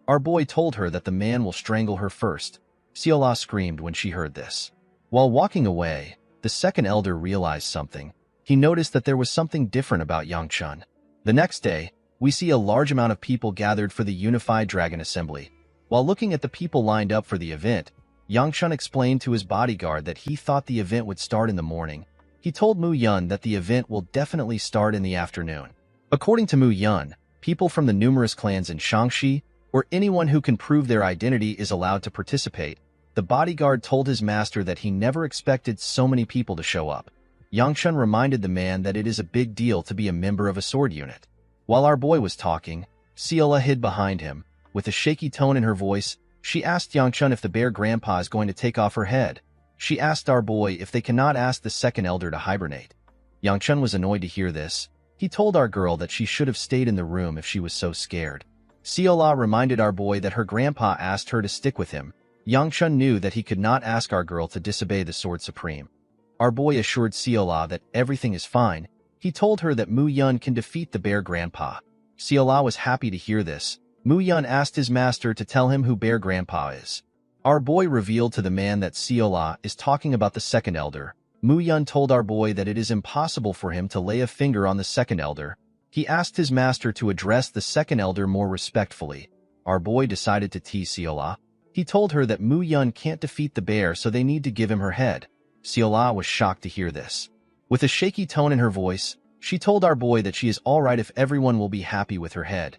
Our boy told her that the man will strangle her first. Siola screamed when she heard this. While walking away, the second elder realized something. He noticed that there was something different about Yangchun. The next day, we see a large amount of people gathered for the Unified Dragon Assembly. While looking at the people lined up for the event, Yangchun explained to his bodyguard that he thought the event would start in the morning. He told Mu Yun that the event will definitely start in the afternoon. According to Mu Yun, people from the numerous clans in Shangxi, or anyone who can prove their identity, is allowed to participate. The bodyguard told his master that he never expected so many people to show up. Yangchun reminded the man that it is a big deal to be a member of a sword unit. While our boy was talking, Siola hid behind him. With a shaky tone in her voice, she asked Yangchun if the bear grandpa is going to take off her head. She asked our boy if they cannot ask the second elder to hibernate. Yangchun was annoyed to hear this. He told our girl that she should have stayed in the room if she was so scared. Siola reminded our boy that her grandpa asked her to stick with him. Yangchun knew that he could not ask our girl to disobey the Sword Supreme. Our boy assured Siola that everything is fine. He told her that Mu Yun can defeat the bear grandpa. Siola was happy to hear this. Mu Yun asked his master to tell him who bear grandpa is. Our boy revealed to the man that Siola is talking about the second elder. Mu Yun told our boy that it is impossible for him to lay a finger on the second elder. He asked his master to address the second elder more respectfully. Our boy decided to tease Siola. He told her that Mu Yun can't defeat the bear, so they need to give him her head. Siola was shocked to hear this. With a shaky tone in her voice, she told our boy that she is alright if everyone will be happy with her head.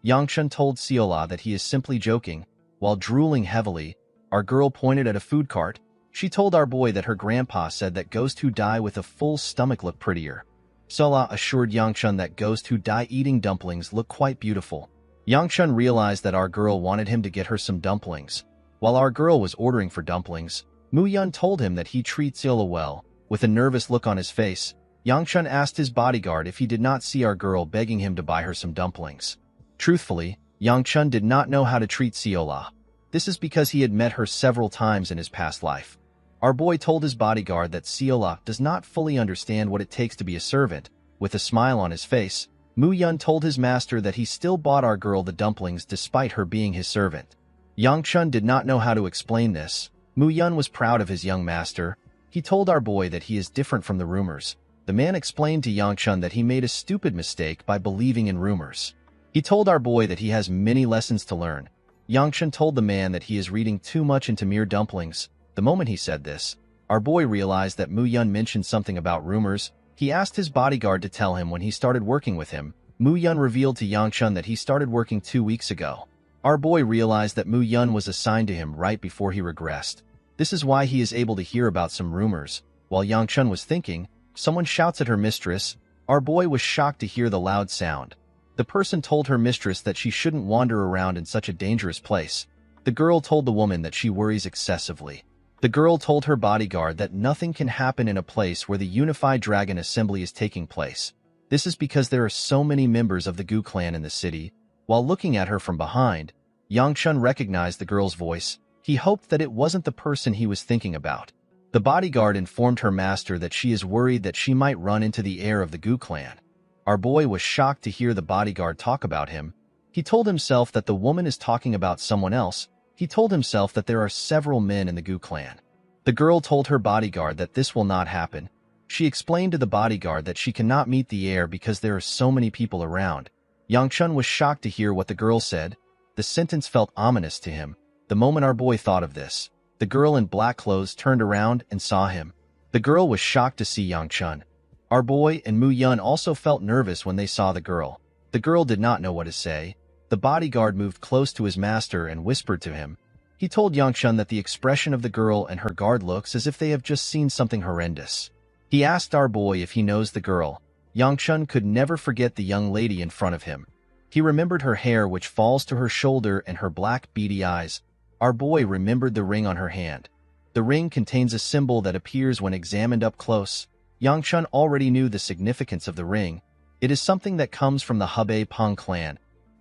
Yangchun told Siola that he is simply joking. While drooling heavily, our girl pointed at a food cart. She told our boy that her grandpa said that ghosts who die with a full stomach look prettier. Siola assured Yangchun that ghosts who die eating dumplings look quite beautiful. Yangchun realized that our girl wanted him to get her some dumplings. While our girl was ordering for dumplings, Mu Yun told him that he treats Siola well. With a nervous look on his face, Yangchun asked his bodyguard if he did not see our girl begging him to buy her some dumplings. Truthfully, Yangchun did not know how to treat Siola. This is because he had met her several times in his past life. Our boy told his bodyguard that Siola does not fully understand what it takes to be a servant. With a smile on his face, Mu Yun told his master that he still bought our girl the dumplings despite her being his servant. Yangchun did not know how to explain this. Mu Yun was proud of his young master. He told our boy that he is different from the rumors. The man explained to Yangchun that he made a stupid mistake by believing in rumors. He told our boy that he has many lessons to learn. Yangchun told the man that he is reading too much into mere dumplings. The moment he said this, our boy realized that Mu Yun mentioned something about rumors. He asked his bodyguard to tell him when he started working with him. Mu Yun revealed to Yangchun that he started working 2 weeks ago. Our boy realized that Mu Yun was assigned to him right before he regressed. This is why he is able to hear about some rumors. While Yangchun was thinking, someone shouts at her mistress. Our boy was shocked to hear the loud sound. The person told her mistress that she shouldn't wander around in such a dangerous place. The girl told the woman that she worries excessively. The girl told her bodyguard that nothing can happen in a place where the Unified Dragon Assembly is taking place. This is because there are so many members of the Gu clan in the city. While looking at her from behind, Yangchun recognized the girl's voice. He hoped that it wasn't the person he was thinking about. The bodyguard informed her master that she is worried that she might run into the heir of the Gu clan. Our boy was shocked to hear the bodyguard talk about him. He told himself that the woman is talking about someone else. He told himself that there are several men in the Gu clan. The girl told her bodyguard that this will not happen. She explained to the bodyguard that she cannot meet the heir because there are so many people around. Yangchun was shocked to hear what the girl said. The sentence felt ominous to him. The moment our boy thought of this, the girl in black clothes turned around and saw him. The girl was shocked to see Yangchun. Our boy and Mu Yun also felt nervous when they saw the girl. The girl did not know what to say. The bodyguard moved close to his master and whispered to him. He told Yangchun that the expression of the girl and her guard looks as if they have just seen something horrendous. He asked our boy if he knows the girl. Yangchun could never forget the young lady in front of him. He remembered her hair which falls to her shoulder and her black beady eyes. Our boy remembered the ring on her hand. The ring contains a symbol that appears when examined up close. Yangchun already knew the significance of the ring. It is something that comes from the Hebei Peng clan.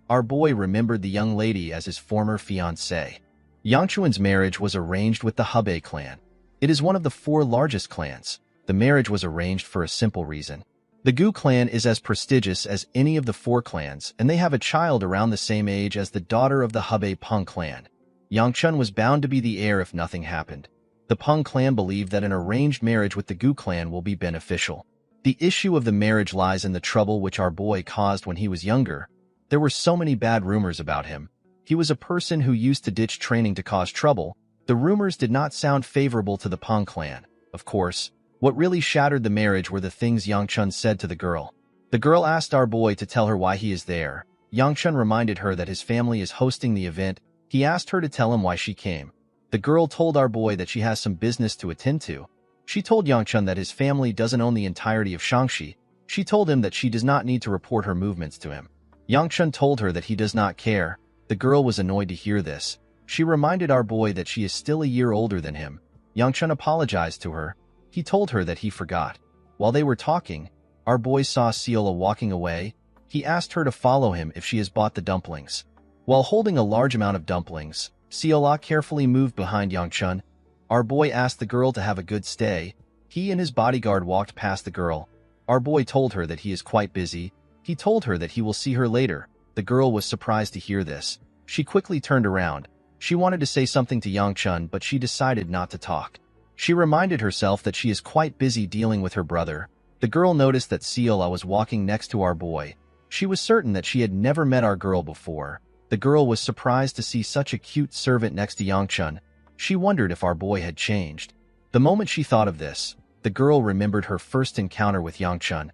Our boy remembered the young lady as his former fiancée. Yangchun's marriage was arranged with the Hebei clan. It is one of the 4 largest clans. The marriage was arranged for a simple reason. The Gu clan is as prestigious as any of the 4 clans, and they have a child around the same age as the daughter of the Hebei Peng clan. Yangchun was bound to be the heir if nothing happened. The Peng clan believed that an arranged marriage with the Gu clan will be beneficial. The issue of the marriage lies in the trouble which our boy caused when he was younger. There were so many bad rumors about him. He was a person who used to ditch training to cause trouble. The rumors did not sound favorable to the Peng clan. Of course, what really shattered the marriage were the things Yangchun said to the girl. The girl asked our boy to tell her why he is there. Yangchun reminded her that his family is hosting the event. He asked her to tell him why she came. The girl told our boy that she has some business to attend to. She told Yangchun that his family doesn't own the entirety of Shangxi. She told him that she does not need to report her movements to him. Yangchun told her that he does not care. The girl was annoyed to hear this. She reminded our boy that she is still a year older than him. Yangchun apologized to her. He told her that he forgot. While they were talking, our boy saw Ciola walking away. He asked her to follow him if she has bought the dumplings. While holding a large amount of dumplings, Ciola carefully moved behind Yangchun. Our boy asked the girl to have a good stay. He and his bodyguard walked past the girl. Our boy told her that he is quite busy. He told her that he will see her later. The girl was surprised to hear this. She quickly turned around. She wanted to say something to Yangchun, but she decided not to talk. She reminded herself that she is quite busy dealing with her brother. The girl noticed that Ciola was walking next to our boy. She was certain that she had never met our girl before. The girl was surprised to see such a cute servant next to Yangchun. She wondered if our boy had changed. The moment she thought of this, the girl remembered her first encounter with Yangchun.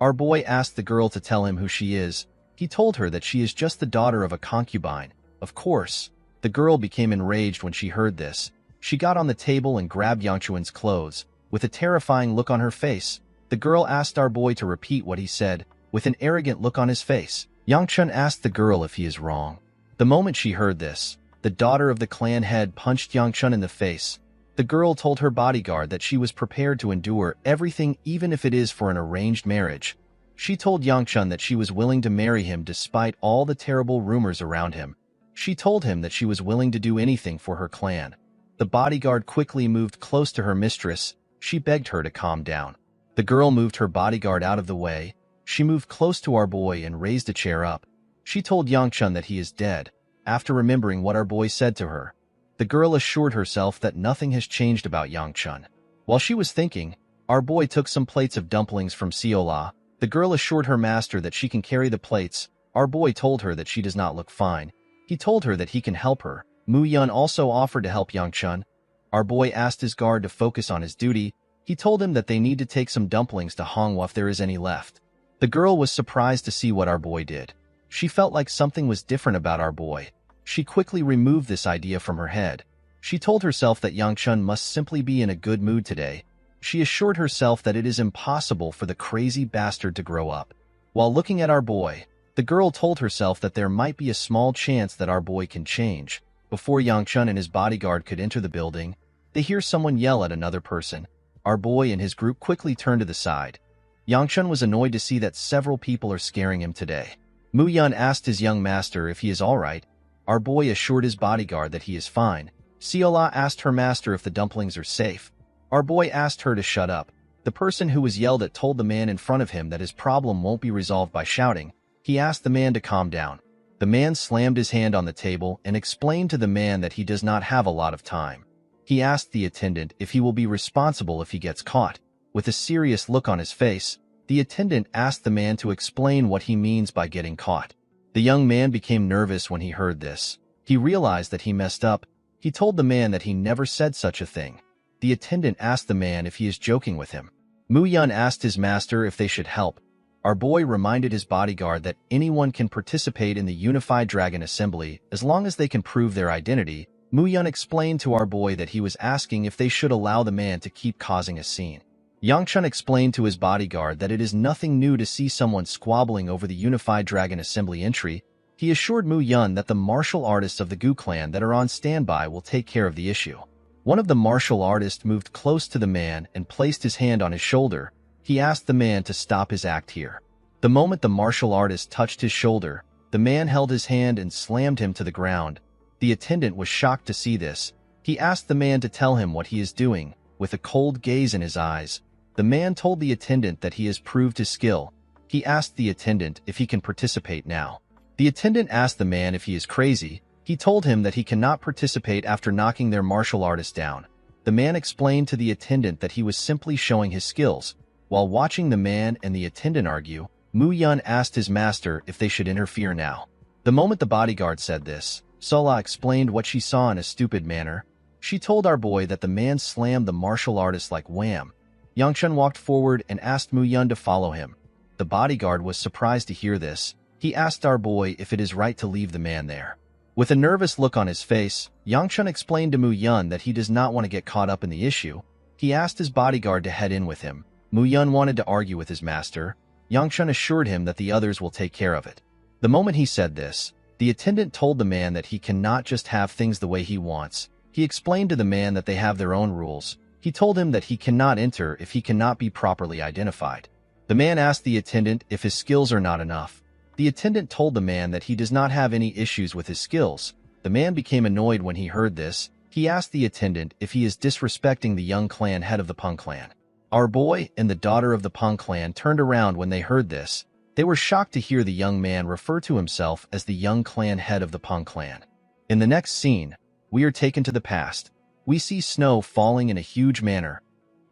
Our boy asked the girl to tell him who she is. He told her that she is just the daughter of a concubine. Of course, the girl became enraged when she heard this. She got on the table and grabbed Yangchun's clothes. With a terrifying look on her face, the girl asked our boy to repeat what he said. With an arrogant look on his face, Yangchun asked the girl if he is wrong. The moment she heard this, the daughter of the clan head punched Yangchun in the face. The girl told her bodyguard that she was prepared to endure everything even if it is for an arranged marriage. She told Yangchun that she was willing to marry him despite all the terrible rumors around him. She told him that she was willing to do anything for her clan. The bodyguard quickly moved close to her mistress. She begged her to calm down. The girl moved her bodyguard out of the way. She moved close to our boy and raised a chair up. She told Yangchun that he is dead. After remembering what our boy said to her, the girl assured herself that nothing has changed about Yangchun. While she was thinking, our boy took some plates of dumplings from Ciola. The girl assured her master that she can carry the plates. Our boy told her that she does not look fine. He told her that he can help her. Mu Yun also offered to help Yangchun. Our boy asked his guard to focus on his duty. He told him that they need to take some dumplings to Hongwa if there is any left. The girl was surprised to see what our boy did. She felt like something was different about our boy. She quickly removed this idea from her head. She told herself that Yangchun must simply be in a good mood today. She assured herself that it is impossible for the crazy bastard to grow up. While looking at our boy, the girl told herself that there might be a small chance that our boy can change. Before Yangchun and his bodyguard could enter the building, They hear someone yell at another person. Our boy and his group quickly turn to the side. Yangchun was annoyed to see that several people are scaring him today. Mu Yun asked his young master if he is alright. Our boy assured his bodyguard that he is fine. Siola asked her master if the dumplings are safe. Our boy asked her to shut up. The person who was yelled at told the man in front of him that his problem won't be resolved by shouting. He asked the man to calm down. The man slammed his hand on the table and explained to the man that he does not have a lot of time. He asked the attendant if he will be responsible if he gets caught. With a serious look on his face, the attendant asked the man to explain what he means by getting caught. The young man became nervous when he heard this. He realized that he messed up. He told the man that he never said such a thing. The attendant asked the man if he is joking with him. Mu Yun asked his master if they should help. Our boy reminded his bodyguard that anyone can participate in the Unified Dragon Assembly as long as they can prove their identity. Mu Yun explained to our boy that he was asking if they should allow the man to keep causing a scene. Yangchun explained to his bodyguard that it is nothing new to see someone squabbling over the Unified Dragon Assembly entry. He assured Mu Yun that the martial artists of the Gu clan that are on standby will take care of the issue. One of the martial artists moved close to the man and placed his hand on his shoulder. He asked the man to stop his act here. The moment the martial artist touched his shoulder, the man held his hand and slammed him to the ground. The attendant was shocked to see this. He asked the man to tell him what he is doing. With a cold gaze in his eyes, the man told the attendant that he has proved his skill. He asked the attendant if he can participate now. The attendant asked the man if he is crazy. He told him that he cannot participate after knocking their martial artist down. The man explained to the attendant that he was simply showing his skills. While watching the man and the attendant argue, Mu Yun asked his master if they should interfere now. The moment the bodyguard said this, Sola explained what she saw in a stupid manner. She told our boy that the man slammed the martial artist like wham. Yangchun walked forward and asked Mu Yun to follow him. The bodyguard was surprised to hear this. He asked our boy if it is right to leave the man there. With a nervous look on his face, Yangchun explained to Mu Yun that he does not want to get caught up in the issue. He asked his bodyguard to head in with him. Mu Yun wanted to argue with his master. Yangchun assured him that the others will take care of it. The moment he said this, the attendant told the man that he cannot just have things the way he wants. He explained to the man that they have their own rules. He told him that he cannot enter if he cannot be properly identified. The man asked the attendant if his skills are not enough. The attendant told the man that he does not have any issues with his skills. The man became annoyed when he heard this. He asked the attendant if he is disrespecting the young clan head of the Peng clan. Our boy and the daughter of the Peng clan turned around when they heard this. They were shocked to hear the young man refer to himself as the young clan head of the Peng clan. In the next scene, we are taken to the past. We see snow falling in a huge manner.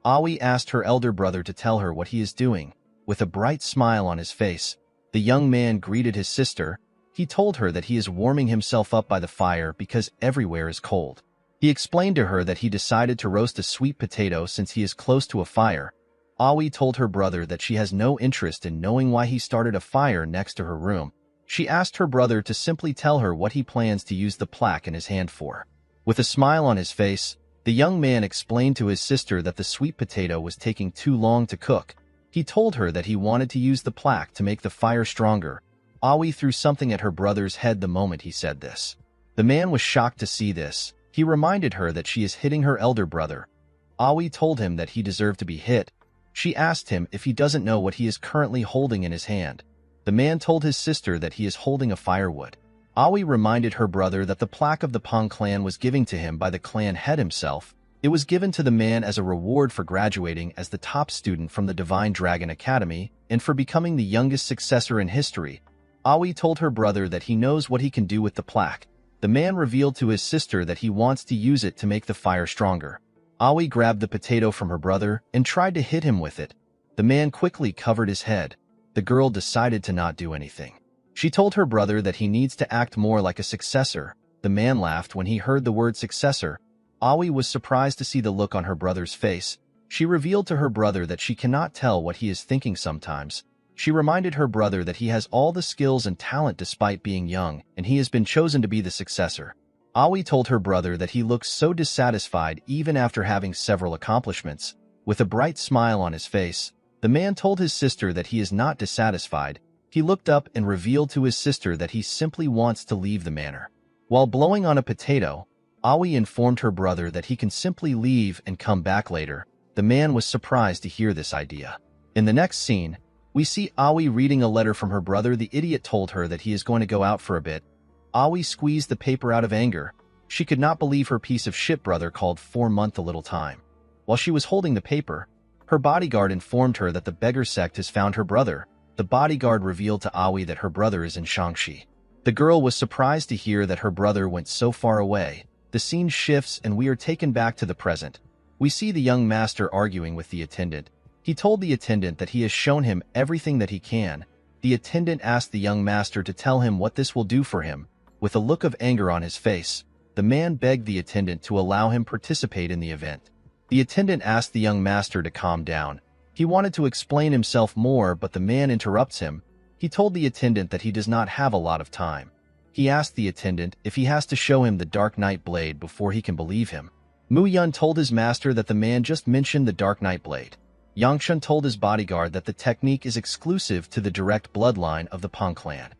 Aoi asked her elder brother to tell her what he is doing. With a bright smile on his face, the young man greeted his sister. He told her that he is warming himself up by the fire because everywhere is cold. He explained to her that he decided to roast a sweet potato since he is close to a fire. Aoi told her brother that she has no interest in knowing why he started a fire next to her room. She asked her brother to simply tell her what he plans to use the plaque in his hand for. With a smile on his face, the young man explained to his sister that the sweet potato was taking too long to cook. He told her that he wanted to use the plaque to make the fire stronger. Aoi threw something at her brother's head the moment he said this. The man was shocked to see this. He reminded her that she is hitting her elder brother. Aoi told him that he deserved to be hit. She asked him if he doesn't know what he is currently holding in his hand. The man told his sister that he is holding a firewood. Aoi reminded her brother that the plaque of the Peng clan was given to him by the clan head himself. It was given to the man as a reward for graduating as the top student from the Divine Dragon Academy and for becoming the youngest successor in history. Aoi told her brother that he knows what he can do with the plaque. The man revealed to his sister that he wants to use it to make the fire stronger. Aoi grabbed the potato from her brother and tried to hit him with it. The man quickly covered his head. The girl decided to not do anything. She told her brother that he needs to act more like a successor. The man laughed when he heard the word successor. Aoi was surprised to see the look on her brother's face. She revealed to her brother that she cannot tell what he is thinking sometimes. She reminded her brother that he has all the skills and talent despite being young, and he has been chosen to be the successor. Aoi told her brother that he looks so dissatisfied even after having several accomplishments. With a bright smile on his face, the man told his sister that he is not dissatisfied. He looked up and revealed to his sister that he simply wants to leave the manor. While blowing on a potato, Aoi informed her brother that he can simply leave and come back later. The man was surprised to hear this idea. In the next scene, we see Aoi reading a letter from her brother. The idiot told her that he is going to go out for a bit. Aoi squeezed the paper out of anger. She could not believe her piece of shit brother called 4 months a little time. While she was holding the paper, her bodyguard informed her that the beggar sect has found her brother. The bodyguard revealed to Aoi that her brother is in Shaanxi. The girl was surprised to hear that her brother went so far away. The scene shifts and we are taken back to the present. We see the young master arguing with the attendant. He told the attendant that he has shown him everything that he can. The attendant asked the young master to tell him what this will do for him. With a look of anger on his face, the man begged the attendant to allow him participate in the event. The attendant asked the young master to calm down. He wanted to explain himself more, but the man interrupts him. He told the attendant that he does not have a lot of time. He asked the attendant if he has to show him the Dark Knight blade before he can believe him. Mu Yun told his master that the man just mentioned the Dark Knight blade. Yangchun told his bodyguard that the technique is exclusive to the direct bloodline of the Peng clan.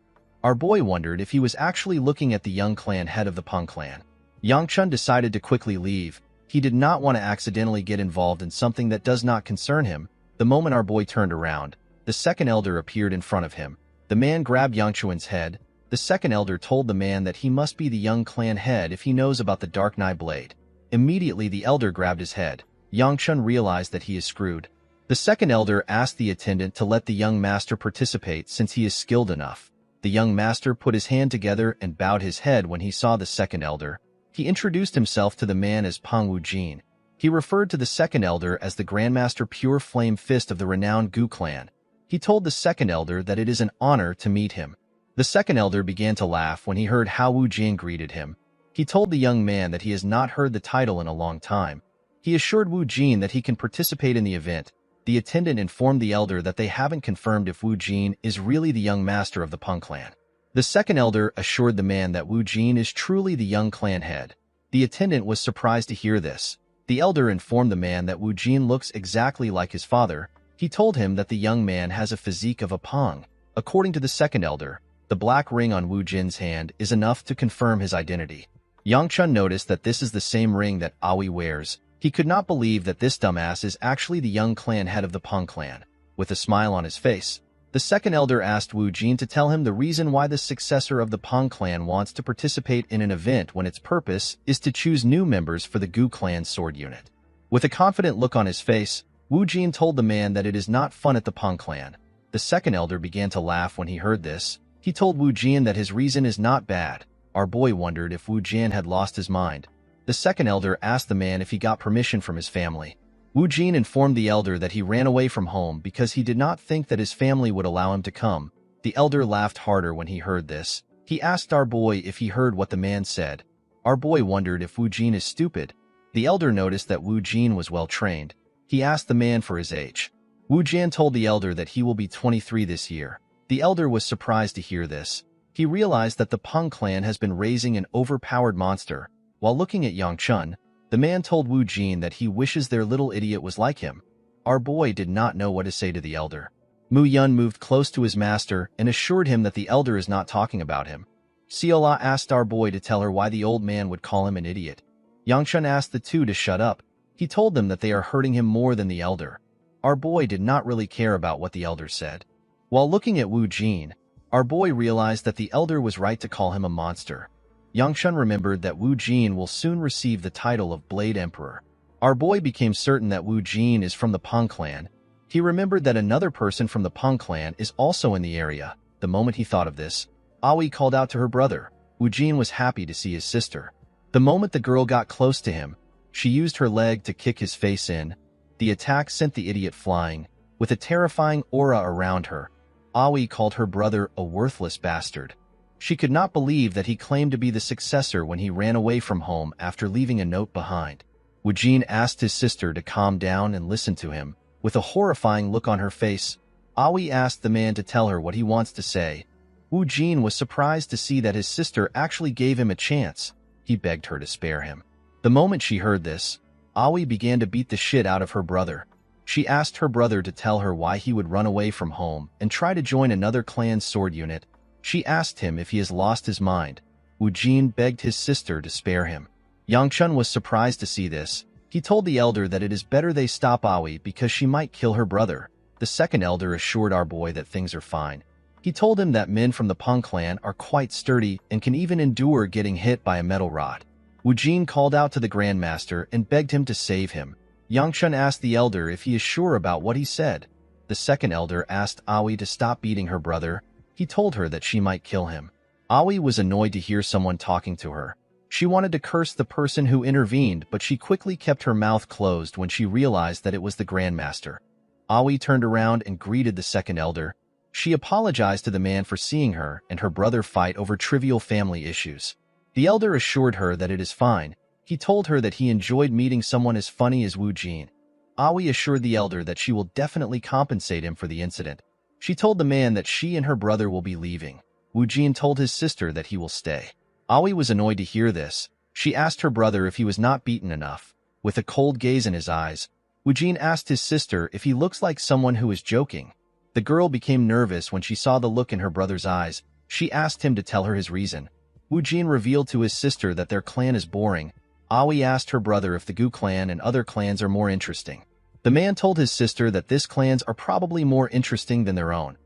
Our boy wondered if he was actually looking at the young clan head of the Peng clan. Yangchun decided to quickly leave. He did not want to accidentally get involved in something that does not concern him. The moment our boy turned around, the second elder appeared in front of him. The man grabbed Yangchun's head. The second elder told the man that he must be the young clan head if he knows about the Dark Knight blade. Immediately the elder grabbed his head. Yangchun realized that he is screwed. The second elder asked the attendant to let the young master participate since he is skilled enough. The young master put his hand together and bowed his head when he saw the second elder. He introduced himself to the man as Peng Wujin. He referred to the second elder as the Grandmaster Pure Flame Fist of the renowned Gu clan. He told the second elder that it is an honor to meet him. The second elder began to laugh when he heard how Wu Jin greeted him. He told the young man that he has not heard the title in a long time. He assured Wu Jin that he can participate in the event. The attendant informed the elder that they haven't confirmed if Wu Jin is really the young master of the Peng clan. The second elder assured the man that Wu Jin is truly the young clan head. The attendant was surprised to hear this. The elder informed the man that Wu Jin looks exactly like his father. He told him that the young man has a physique of a Peng. According to the second elder, the black ring on Wu Jin's hand is enough to confirm his identity. Yangchun noticed that this is the same ring that Aoi wears. He could not believe that this dumbass is actually the young clan head of the Peng clan. With a smile on his face, the second elder asked Wu Jin to tell him the reason why the successor of the Peng clan wants to participate in an event when its purpose is to choose new members for the Gu clan sword unit. With a confident look on his face, Wu Jin told the man that it is not fun at the Peng clan. The second elder began to laugh when he heard this. He told Wu Jin that his reason is not bad. Our boy wondered if Wu Jin had lost his mind. The second elder asked the man if he got permission from his family. Wu Jin informed the elder that he ran away from home because he did not think that his family would allow him to come. The elder laughed harder when he heard this. He asked our boy if he heard what the man said. Our boy wondered if Wu Jin is stupid. The elder noticed that Wu Jin was well trained. He asked the man for his age. Wu Jin told the elder that he will be 23 this year. The elder was surprised to hear this. He realized that the Peng clan has been raising an overpowered monster. While looking at Yangchun, the man told Wu Jin that he wishes their little idiot was like him. Our boy did not know what to say to the elder. Mu Yun moved close to his master and assured him that the elder is not talking about him. Siola asked our boy to tell her why the old man would call him an idiot. Yangchun asked the two to shut up. He told them that they are hurting him more than the elder. Our boy did not really care about what the elder said. While looking at Wu Jin, our boy realized that the elder was right to call him a monster. Yangchun remembered that Wu Jin will soon receive the title of Blade Emperor. Our boy became certain that Wu Jin is from the Peng clan. He remembered that another person from the Peng clan is also in the area. The moment he thought of this, Aoi called out to her brother. Wu Jin was happy to see his sister. The moment the girl got close to him, she used her leg to kick his face in. The attack sent the idiot flying. With a terrifying aura around her, Aoi called her brother a worthless bastard. She could not believe that he claimed to be the successor when he ran away from home after leaving a note behind. Wu Jin asked his sister to calm down and listen to him. With a horrifying look on her face, Aoi asked the man to tell her what he wants to say. Wu Jin was surprised to see that his sister actually gave him a chance. He begged her to spare him. The moment she heard this, Aoi began to beat the shit out of her brother. She asked her brother to tell her why he would run away from home and try to join another clan's sword unit. She asked him if he has lost his mind. Wu Jin begged his sister to spare him. Yangchun was surprised to see this. He told the elder that it is better they stop Aoi because she might kill her brother. The second elder assured our boy that things are fine. He told him that men from the Peng clan are quite sturdy and can even endure getting hit by a metal rod. Wu Jin called out to the Grandmaster and begged him to save him. Yangchun asked the elder if he is sure about what he said. The second elder asked Aoi to stop beating her brother. He told her that she might kill him. Aoi was annoyed to hear someone talking to her. She wanted to curse the person who intervened, but she quickly kept her mouth closed when she realized that it was the Grandmaster. Aoi turned around and greeted the second elder. She apologized to the man for seeing her and her brother fight over trivial family issues. The elder assured her that it is fine. He told her that he enjoyed meeting someone as funny as Wu Jin. Aoi assured the elder that she will definitely compensate him for the incident. She told the man that she and her brother will be leaving. Wu Jin told his sister that he will stay. Aoi was annoyed to hear this. She asked her brother if he was not beaten enough. With a cold gaze in his eyes, Wu Jin asked his sister if he looks like someone who is joking. The girl became nervous when she saw the look in her brother's eyes. She asked him to tell her his reason. Wu Jin revealed to his sister that their clan is boring. Aoi asked her brother if the Gu clan and other clans are more interesting. The man told his sister that this clans are probably more interesting than their own.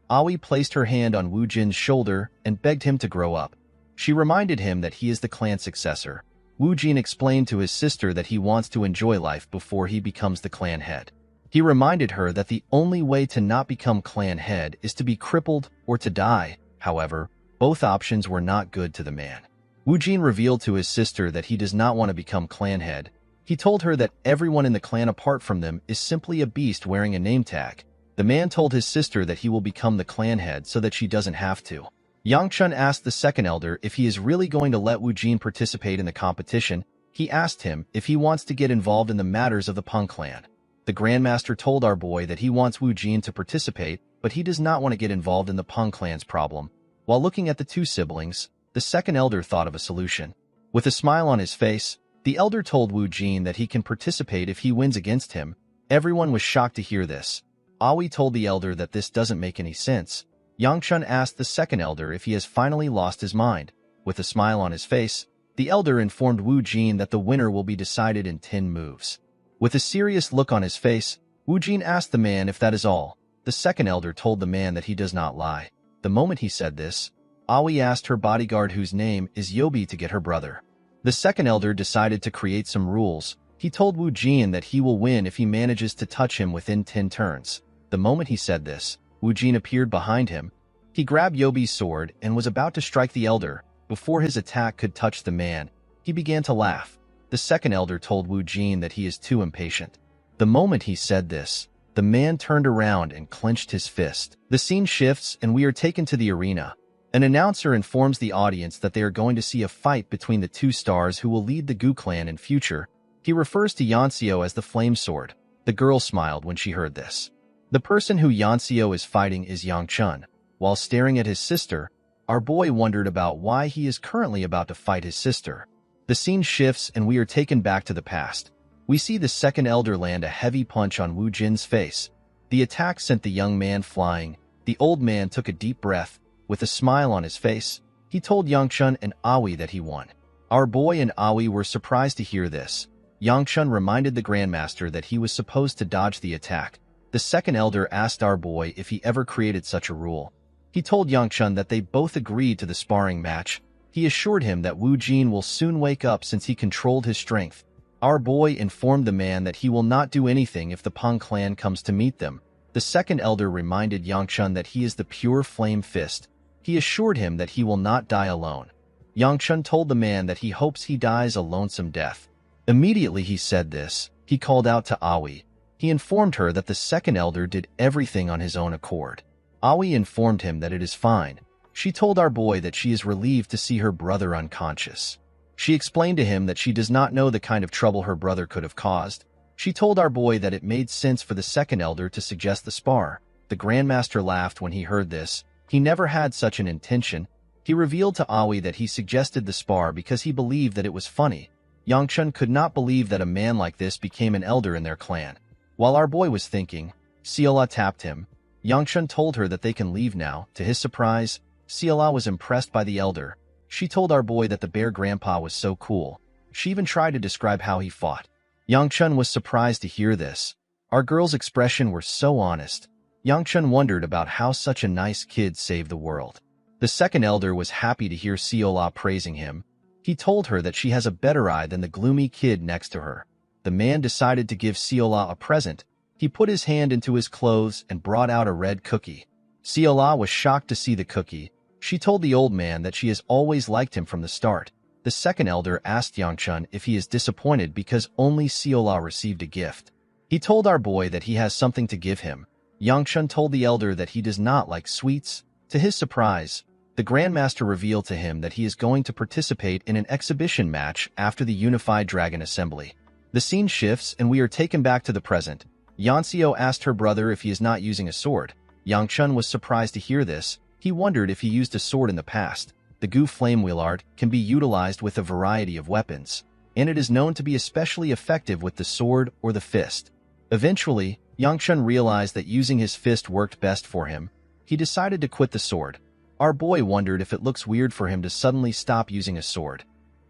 Aoi placed her hand on Wu Jin's shoulder and begged him to grow up. She reminded him that he is the clan successor. Wu Jin explained to his sister that he wants to enjoy life before he becomes the clan head. He reminded her that the only way to not become clan head is to be crippled or to die. However, both options were not good to the man. Wu Jin revealed to his sister that he does not want to become clan head. He told her that everyone in the clan apart from them is simply a beast wearing a name tag. The man told his sister that he will become the clan head so that she doesn't have to. Yangchun asked the second elder if he is really going to let Wu Jin participate in the competition. He asked him if he wants to get involved in the matters of the Peng clan. The Grandmaster told our boy that he wants Wu Jin to participate, but he does not want to get involved in the Peng clan's problem. While looking at the two siblings, the second elder thought of a solution. With a smile on his face, the elder told Wu Jin that he can participate if he wins against him. Everyone was shocked to hear this. Aoi told the elder that this doesn't make any sense. Yangchun asked the second elder if he has finally lost his mind. With a smile on his face, the elder informed Wu Jin that the winner will be decided in 10 moves. With a serious look on his face, Wu Jin asked the man if that is all. The second elder told the man that he does not lie. The moment he said this, Aoi asked her bodyguard whose name is Yobi to get her brother. The second elder decided to create some rules. He told Wu Jin that he will win if he manages to touch him within 10 turns. The moment he said this, Wu Jin appeared behind him. He grabbed Yobi's sword and was about to strike the elder. Before his attack could touch the man, he began to laugh. The second elder told Wu Jin that he is too impatient. The moment he said this, the man turned around and clenched his fist. The scene shifts and we are taken to the arena. An announcer informs the audience that they are going to see a fight between the two stars who will lead the Gu clan in future. He refers to Yanxiu as the Flame Sword. The girl smiled when she heard this. The person who Yanxiu is fighting is Yangchun. While staring at his sister, our boy wondered about why he is currently about to fight his sister. The scene shifts and we are taken back to the past. We see the second elder land a heavy punch on Wu Jin's face. The attack sent the young man flying. The old man took a deep breath. With a smile on his face, he told Yangchun and Aoi that he won. Our boy and Aoi were surprised to hear this. Yangchun reminded the Grandmaster that he was supposed to dodge the attack. The second elder asked our boy if he ever created such a rule. He told Yangchun that they both agreed to the sparring match. He assured him that Wu Jin will soon wake up since he controlled his strength. Our boy informed the man that he will not do anything if the Peng clan comes to meet them. The second elder reminded Yangchun that he is the pure flame fist. He assured him that he will not die alone. Yangchun told the man that he hopes he dies a lonesome death. Immediately he said this, he called out to Aoi. He informed her that the second elder did everything on his own accord. Aoi informed him that it is fine. She told our boy that she is relieved to see her brother unconscious. She explained to him that she does not know the kind of trouble her brother could have caused. She told our boy that it made sense for the second elder to suggest the spar. The Grandmaster laughed when he heard this. He never had such an intention. He revealed to Aoi that he suggested the spar because he believed that it was funny. Yangchun could not believe that a man like this became an elder in their clan. While our boy was thinking, Seola tapped him. Yangchun told her that they can leave now. To his surprise, Seola was impressed by the elder. She told our boy that the bear grandpa was so cool. She even tried to describe how he fought. Yangchun was surprised to hear this. Our girl's expression were so honest. Yangchun wondered about how such a nice kid saved the world. The second elder was happy to hear Seola praising him. He told her that she has a better eye than the gloomy kid next to her. The man decided to give Seola a present. He put his hand into his clothes and brought out a red cookie. Seola was shocked to see the cookie. She told the old man that she has always liked him from the start. The second elder asked Yangchun if he is disappointed because only Seola received a gift. He told our boy that he has something to give him. Yangchun told the elder that he does not like sweets. To his surprise, the Grandmaster revealed to him that he is going to participate in an exhibition match after the Unified Dragon Assembly. The scene shifts and we are taken back to the present. Yanxio asked her brother if he is not using a sword. Yangchun was surprised to hear this. He wondered if he used a sword in the past. The Gu Flame Wheel art can be utilized with a variety of weapons, and it is known to be especially effective with the sword or the fist. Eventually, Yangchun realized that using his fist worked best for him. He decided to quit the sword. Our boy wondered if it looks weird for him to suddenly stop using a sword.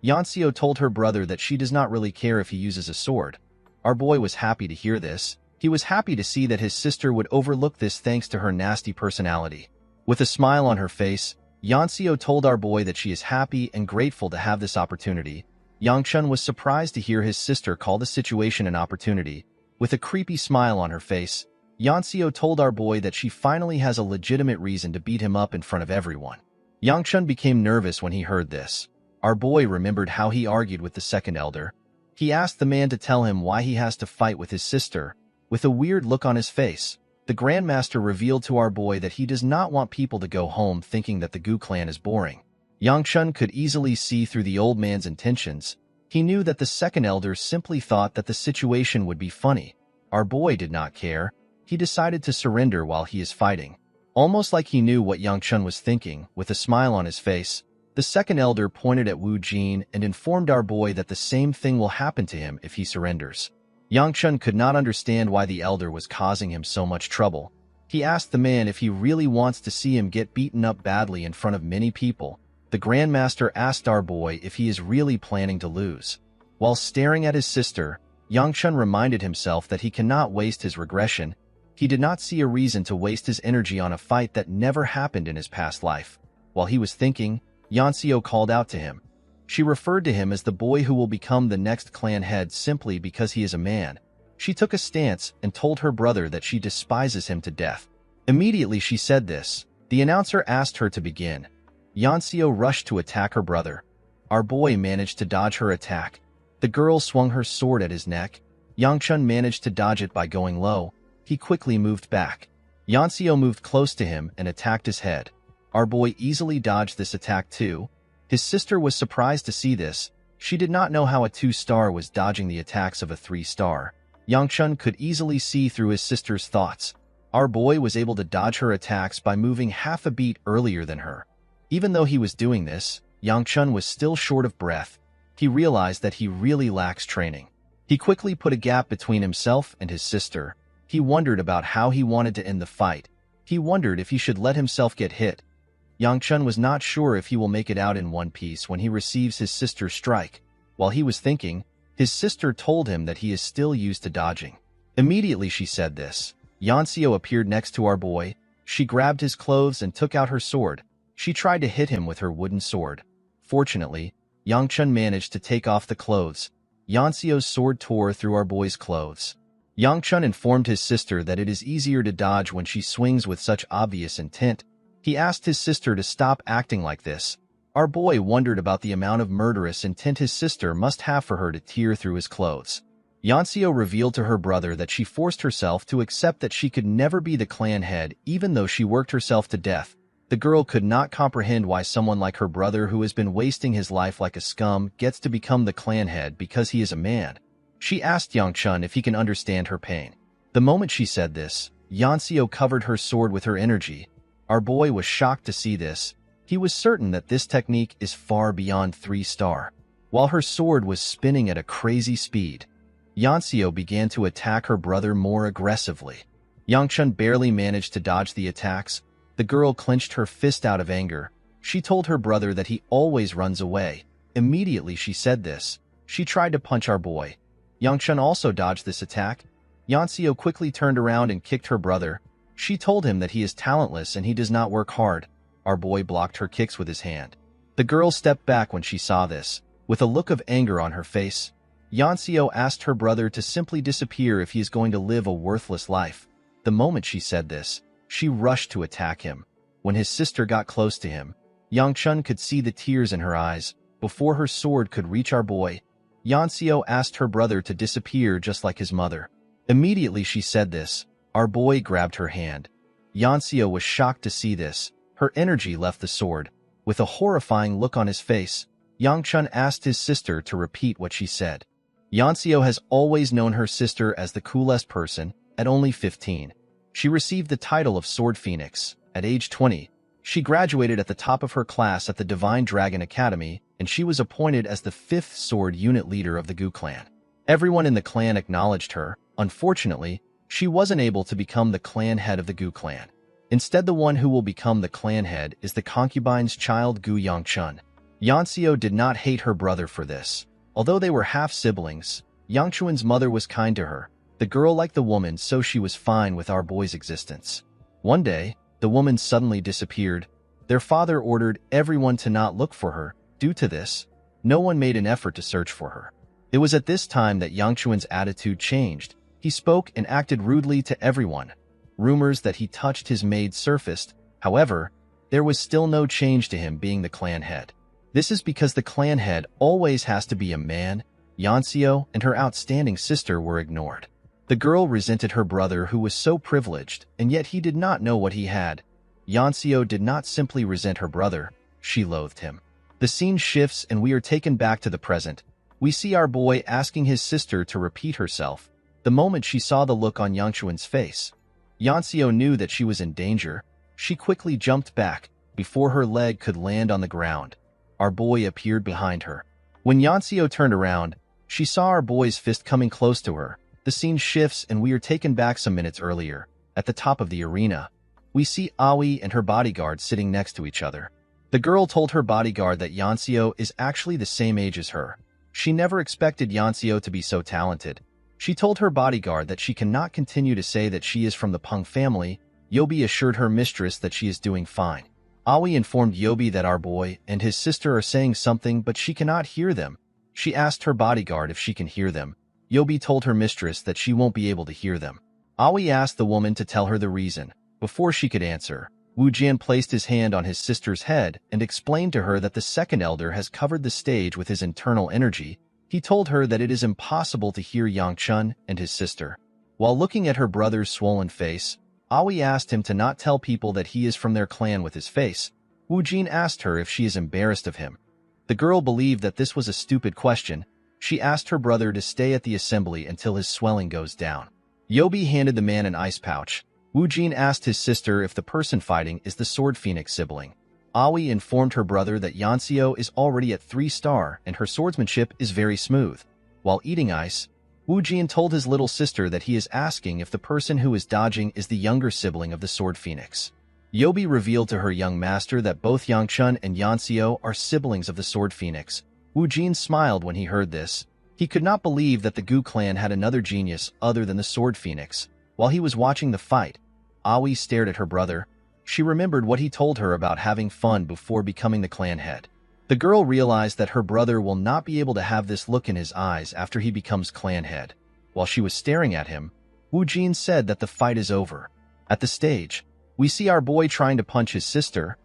Yanxio told her brother that she does not really care if he uses a sword. Our boy was happy to hear this. He was happy to see that his sister would overlook this thanks to her nasty personality. With a smile on her face, Yanxio told our boy that she is happy and grateful to have this opportunity. Yangchun was surprised to hear his sister call the situation an opportunity. With a creepy smile on her face, Yanxio told our boy that she finally has a legitimate reason to beat him up in front of everyone. Yangchun became nervous when he heard this. Our boy remembered how he argued with the second elder. He asked the man to tell him why he has to fight with his sister. With a weird look on his face, the Grandmaster revealed to our boy that he does not want people to go home thinking that the Gu clan is boring. Yangchun could easily see through the old man's intentions. He knew that the second elder simply thought that the situation would be funny. Our boy did not care. He decided to surrender while he is fighting. Almost like he knew what Yangchun was thinking, with a smile on his face, the second elder pointed at Wu Jin and informed our boy that the same thing will happen to him if he surrenders. Yangchun could not understand why the elder was causing him so much trouble. He asked the man if he really wants to see him get beaten up badly in front of many people. The Grandmaster asked our boy if he is really planning to lose. While staring at his sister, Yangchun reminded himself that he cannot waste his regression. He did not see a reason to waste his energy on a fight that never happened in his past life. While he was thinking, Yanxio called out to him. She referred to him as the boy who will become the next clan head simply because he is a man. She took a stance and told her brother that she despises him to death. Immediately she said this, the announcer asked her to begin. Yanxio rushed to attack her brother. Our boy managed to dodge her attack. The girl swung her sword at his neck. Yangchun managed to dodge it by going low. He quickly moved back. Yanxio moved close to him and attacked his head. Our boy easily dodged this attack too. His sister was surprised to see this. She did not know how a 2-star was dodging the attacks of a 3-star. Yangchun could easily see through his sister's thoughts. Our boy was able to dodge her attacks by moving half a beat earlier than her. Even though he was doing this, Yangchun was still short of breath. He realized that he really lacks training. He quickly put a gap between himself and his sister. He wondered about how he wanted to end the fight. He wondered if he should let himself get hit. Yangchun was not sure if he will make it out in one piece when he receives his sister's strike. While he was thinking, his sister told him that he is still used to dodging. Immediately she said this. Yanxio appeared next to our boy. She grabbed his clothes and took out her sword. She tried to hit him with her wooden sword. Fortunately, Yangchun managed to take off the clothes. Yanxio's sword tore through our boy's clothes. Yangchun informed his sister that it is easier to dodge when she swings with such obvious intent. He asked his sister to stop acting like this. Our boy wondered about the amount of murderous intent his sister must have for her to tear through his clothes. Yanxio revealed to her brother that she forced herself to accept that she could never be the clan head even though she worked herself to death. The girl could not comprehend why someone like her brother who has been wasting his life like a scum gets to become the clan head because he is a man. She asked Yangchun if he can understand her pain. The moment she said this, Yanxio covered her sword with her energy. Our boy was shocked to see this. He was certain that this technique is far beyond 3-star. While her sword was spinning at a crazy speed, Yanxio began to attack her brother more aggressively. Yangchun barely managed to dodge the attacks. The girl clenched her fist out of anger. She told her brother that he always runs away. Immediately she said this. She tried to punch our boy. Yangchun also dodged this attack. Yanxiu quickly turned around and kicked her brother. She told him that he is talentless and he does not work hard. Our boy blocked her kicks with his hand. The girl stepped back when she saw this, with a look of anger on her face. Yanxiu asked her brother to simply disappear if he is going to live a worthless life. The moment she said this, she rushed to attack him. When his sister got close to him, Yangchun could see the tears in her eyes. Before her sword could reach our boy, Yanxiu asked her brother to disappear just like his mother. Immediately she said this, our boy grabbed her hand. Yanxiu was shocked to see this. Her energy left the sword. With a horrifying look on his face, Yangchun asked his sister to repeat what she said. Yanxiu has always known her sister as the coolest person. At only 15, she received the title of Sword Phoenix. At age 20, she graduated at the top of her class at the Divine Dragon Academy, and she was appointed as the 5th sword unit leader of the Gu clan. Everyone in the clan acknowledged her. Unfortunately, she wasn't able to become the clan head of the Gu clan. Instead, the one who will become the clan head is the concubine's child Gu Yangchun. Yanxiu did not hate her brother for this. Although they were half-siblings, Yangchun's mother was kind to her. The girl liked the woman, so she was fine with our boy's existence. One day, the woman suddenly disappeared. Their father ordered everyone to not look for her. Due to this, no one made an effort to search for her. It was at this time that Yangchun's attitude changed. He spoke and acted rudely to everyone. Rumors that he touched his maid surfaced. However, there was still no change to him being the clan head. This is because the clan head always has to be a man. Yanxiu and her outstanding sister were ignored. The girl resented her brother who was so privileged, and yet he did not know what he had. Yanxiu did not simply resent her brother, she loathed him. The scene shifts and we are taken back to the present. We see our boy asking his sister to repeat herself. The moment she saw the look on Yangchun's face, Yanxiu knew that she was in danger. She quickly jumped back before her leg could land on the ground. Our boy appeared behind her. When Yanxiu turned around, she saw our boy's fist coming close to her. The scene shifts and we are taken back some minutes earlier. At the top of the arena, we see Aoi and her bodyguard sitting next to each other. The girl told her bodyguard that Yanxiu is actually the same age as her. She never expected Yanxiu to be so talented. She told her bodyguard that she cannot continue to say that she is from the Peng family. Yobi assured her mistress that she is doing fine. Aoi informed Yobi that our boy and his sister are saying something but she cannot hear them. She asked her bodyguard if she can hear them. Yobi told her mistress that she won't be able to hear them. Aoi asked the woman to tell her the reason. Before she could answer, Wu Jian placed his hand on his sister's head and explained to her that the second elder has covered the stage with his internal energy. He told her that it is impossible to hear Yangchun and his sister. While looking at her brother's swollen face, Aoi asked him to not tell people that he is from their clan with his face. Wu Jian asked her if she is embarrassed of him. The girl believed that this was a stupid question. She asked her brother to stay at the assembly until his swelling goes down. Yobi handed the man an ice pouch. Wu Jian asked his sister if the person fighting is the Sword Phoenix sibling. Aoi informed her brother that Yanxiu is already at 3-star and her swordsmanship is very smooth. While eating ice, Wu Jian told his little sister that he is asking if the person who is dodging is the younger sibling of the Sword Phoenix. Yobi revealed to her young master that both Yangchun and Yanxiu are siblings of the Sword Phoenix. Wu Jian smiled when he heard this. He could not believe that the Gu clan had another genius other than the Sword Phoenix. While he was watching the fight, Aoi stared at her brother. She remembered what he told her about having fun before becoming the clan head. The girl realized that her brother will not be able to have this look in his eyes after he becomes clan head. While she was staring at him, Wu Jian said that the fight is over. At the stage, we see our boy trying to punch his sister.